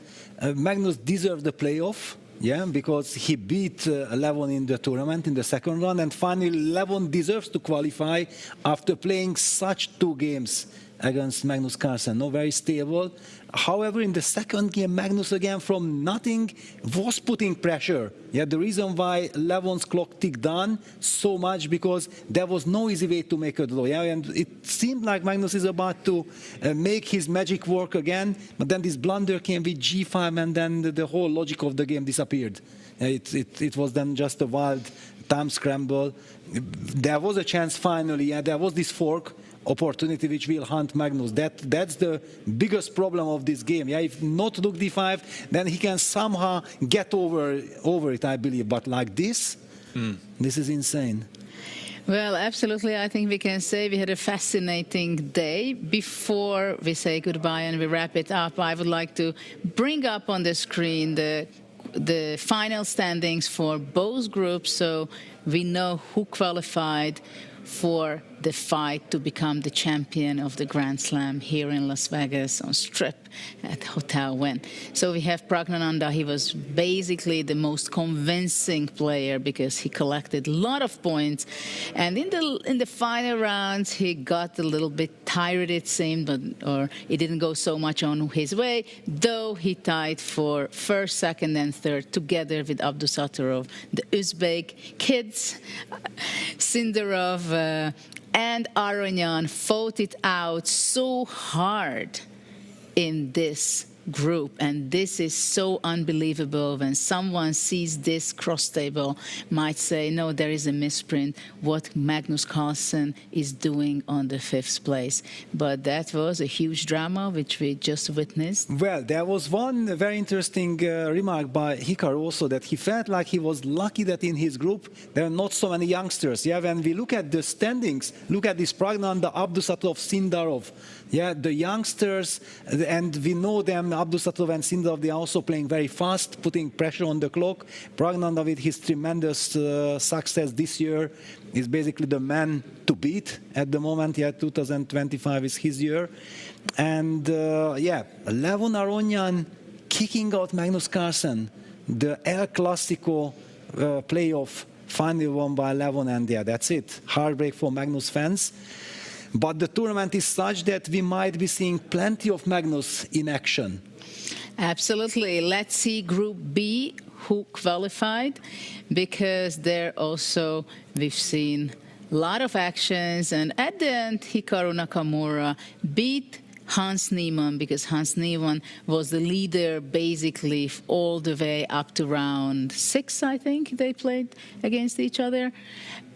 Magnus deserved the playoff. Yeah, because he beat Levon in the tournament in the 2nd round, and finally Levon deserves to qualify after playing such 2 games against Magnus Carlsen. No, very stable. However, in the 2nd game, Magnus again from nothing was putting pressure. Yeah, the reason why Levon's clock ticked down so much because there was no easy way to make a draw. Yeah, and it seemed like Magnus is about to make his magic work again, but then this blunder came with g5, and then the whole logic of the game disappeared. It was then just a wild time scramble. There was a chance finally. Yeah, there was this fork opportunity which will hunt Magnus. That's the biggest problem of this game. Yeah, if not rook d5, then he can somehow get over it, I believe. But like this, this is insane. Well, absolutely. I think we can say we had a fascinating day. Before we say goodbye and we wrap it up, I would like to bring up on the screen the final standings for both groups, so we know who qualified for the fight to become the champion of the Grand Slam here in Las Vegas on Strip at Hotel Wynn. So we have Praggnanandhaa. He was basically the most convincing player because he collected a lot of points. And in the final rounds, he got a little bit tired, it seemed, or it didn't go so much on his way, though he tied for first, second, and third together with Abdusattorov, the Uzbek kids. Sindarov and Aronyan fought it out so hard in this group, and this is so unbelievable. When someone sees this cross table, might say, no, there is a misprint, what Magnus Carlsen is doing on the 5th place. But that was a huge drama which we just witnessed. Well, there was one very interesting remark by Hikaru also, that he felt like he was lucky that in his group there are not so many youngsters. Yeah, when we look at the standings, look at this Praggnanandhaa, Abdusattorov, Sindarov. Yeah, the youngsters, and we know them, Abdusattorov and Sindarov, they are also playing very fast, putting pressure on the clock. Praggnanandhaa, with his tremendous success this year, is basically the man to beat at the moment. Yeah, 2025 is his year. And yeah, Levon Aronyan kicking out Magnus Carlsen, the El Clasico playoff, finally won by Levon, and yeah, that's it. Heartbreak for Magnus fans. But the tournament is such that we might be seeing plenty of Magnus in action. Absolutely. Let's see Group B, who qualified, because there also we've seen a lot of actions, and at the end, Hikaru Nakamura beat Hans Niemann, because Hans Niemann was the leader basically all the way up to round 6, I think they played against each other.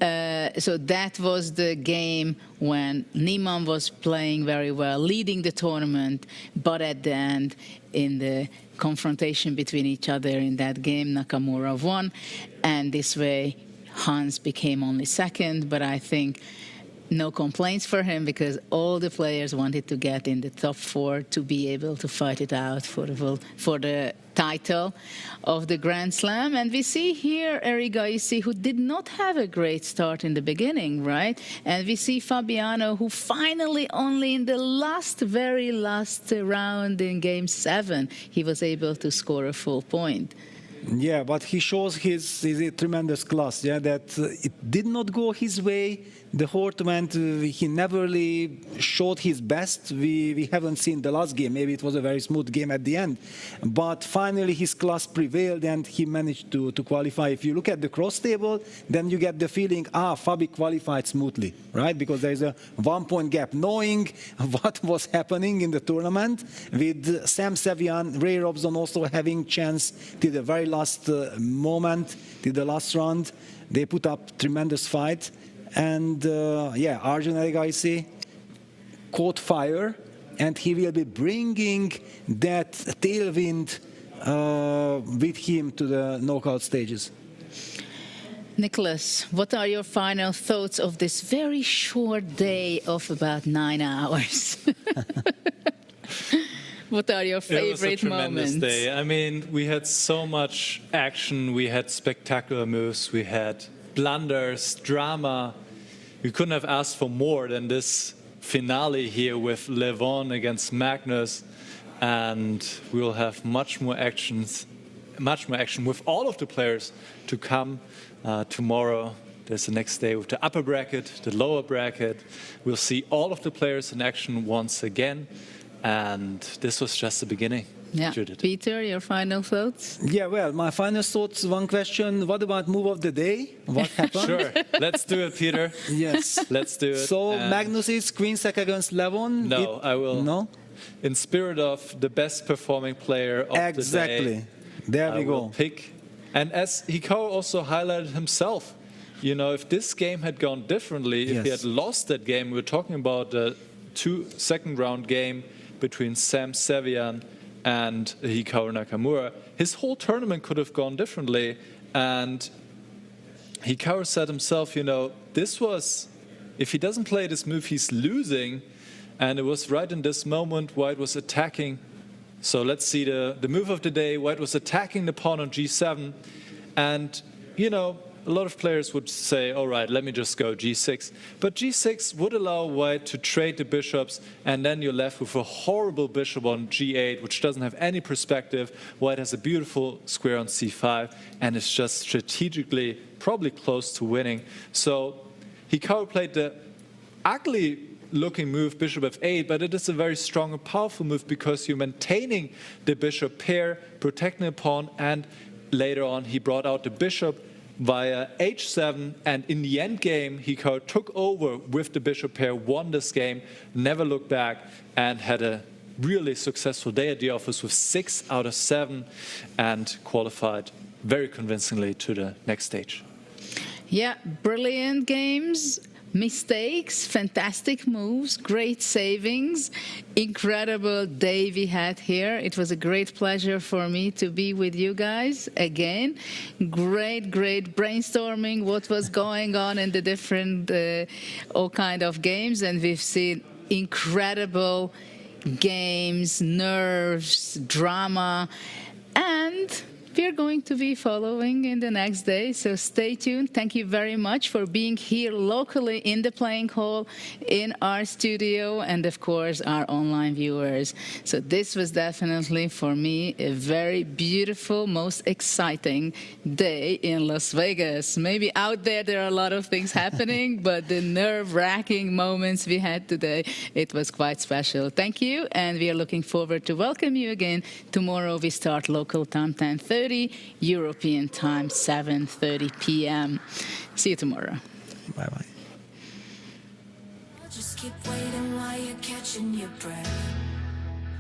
So that was the game when Niemann was playing very well, leading the tournament, but at the end, in the confrontation between each other in that game, Nakamura won, and this way Hans became only second, but I think no complaints for him, because all the players wanted to get in the top 4 to be able to fight it out for the title of the Grand Slam. And we see here Eric Gaisi, who did not have a great start in the beginning, right? And we see Fabiano, who finally only in the very last round in Game 7, he was able to score a full point. Yeah, but he shows his tremendous class, yeah, that it did not go his way. The whole tournament, he never really showed his best. We haven't seen the last game. Maybe it was a very smooth game at the end. But finally, his class prevailed, and he managed to qualify. If you look at the cross table, then you get the feeling, Fabi qualified smoothly, right? Because there is a 1-point gap. Knowing what was happening in the tournament, with Sam Sevian, Ray Robson also having chance till the very last moment, till the last round, they put up tremendous fight. And yeah, Arjun Erigaisi caught fire, and he will be bringing that tailwind with him to the knockout stages. Nicholas, what are your final thoughts of this very short day of about 9 hours? What are your favorite moments? It was a tremendous day. I mean, we had so much action. We had spectacular moves. We had blunders, drama. We couldn't have asked for more than this finale here with Levon against Magnus. And we'll have much more action with all of the players to come. Tomorrow, there's the next day with the upper bracket, the lower bracket. We'll see all of the players in action once again. And this was just the beginning. Yeah. Judith. Peter, your final thoughts? Yeah, well, my final thoughts, one question. What about move of the day? What happened? Sure. Let's do it, Peter. Yes. Let's do it. So Magnus is queen sack against Levon? No, I will. No? In spirit of the best performing player of the day. Exactly. There we I go. will pick. And as Hikaru also highlighted himself, you know, if this game had gone differently, if he had lost that game, we're talking about the second round game between Sam Sevian and Hikaru Nakamura, his whole tournament could have gone differently. And Hikaru said himself, you know, this was, if he doesn't play this move, he's losing. And it was right in this moment White was attacking. So let's see the move of the day. White was attacking the pawn on g7. And, you know, a lot of players would say, all right, let me just go g6. But g6 would allow white to trade the bishops, and then you're left with a horrible bishop on g8, which doesn't have any perspective. White has a beautiful square on c5, and it's just strategically probably close to winning. So Hikaru played the ugly looking move bishop f8, but it is a very strong and powerful move because you're maintaining the bishop pair, protecting the pawn, and later on he brought out the bishop via h7, and in the end game Hikaru took over with the bishop pair, won this game, never looked back, and had a really successful day at the office with 6 out of 7 and qualified very convincingly to the next stage. Yeah, brilliant games. Mistakes, fantastic moves, great savings, incredible day we had here. It was a great pleasure for me to be with you guys again. Great brainstorming what was going on in the different all kind of games, and we've seen incredible games, nerves, drama, and we're going to be following in the next day, so stay tuned. Thank you very much for being here locally in the playing hall, in our studio, and of course our online viewers. So this was definitely for me a very beautiful, most exciting day in Las Vegas. Maybe out there are a lot of things happening, but the nerve-wracking moments we had today, it was quite special. Thank you, and we are looking forward to welcome you again. Tomorrow we start local time 10:30. European time, 7:30 p.m. See you tomorrow. Bye-bye. I'll just keep waiting while you're catching your breath.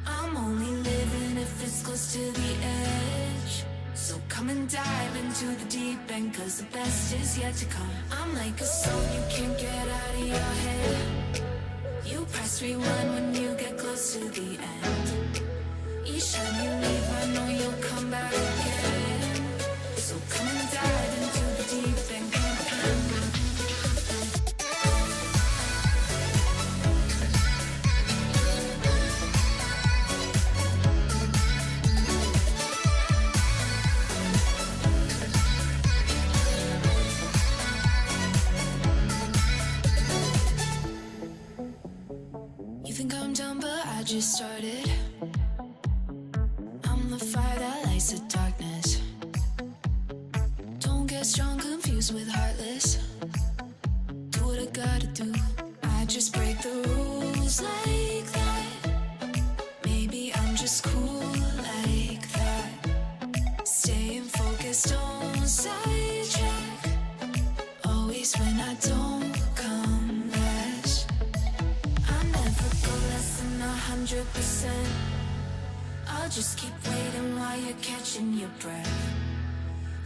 I'm only living if it's close to the edge. So come and dive into the deep end, 'cause the best is yet to come. I'm like a song you can't get out of your head. You press rewind when you get close to the end. Each time you leave, I know you'll come back again. So come and dive into the deep end. You think I'm done, but I just started. The fire that lights the darkness. Don't get strong, confused with heartless. Do what I gotta do. I just break the rules like that. Maybe I'm just cool like that. Staying focused, don't sidetrack. Always when I don't come last. I never go less than 100%. I'll just keep waiting while you're catching your breath.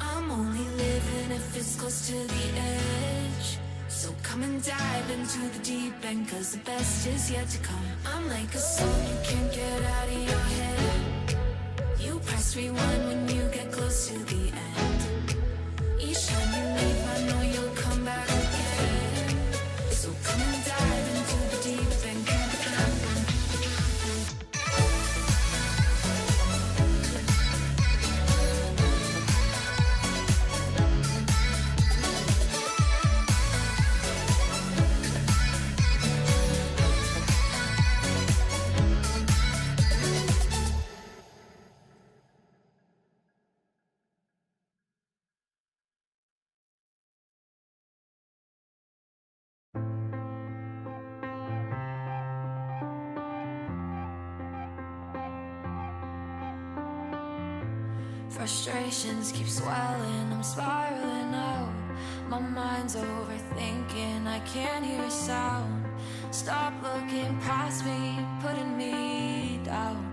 I'm only living if it's close to the edge. So come and dive into the deep end, 'cause the best is yet to come. I'm like a song you can't get out of your head. You press rewind when you get close to the end. Each time you leave, I know you'll come back again. So come and dive into the deep end. Frustrations keep swelling, I'm spiraling out. My mind's overthinking, I can't hear a sound. Stop looking past me, putting me down.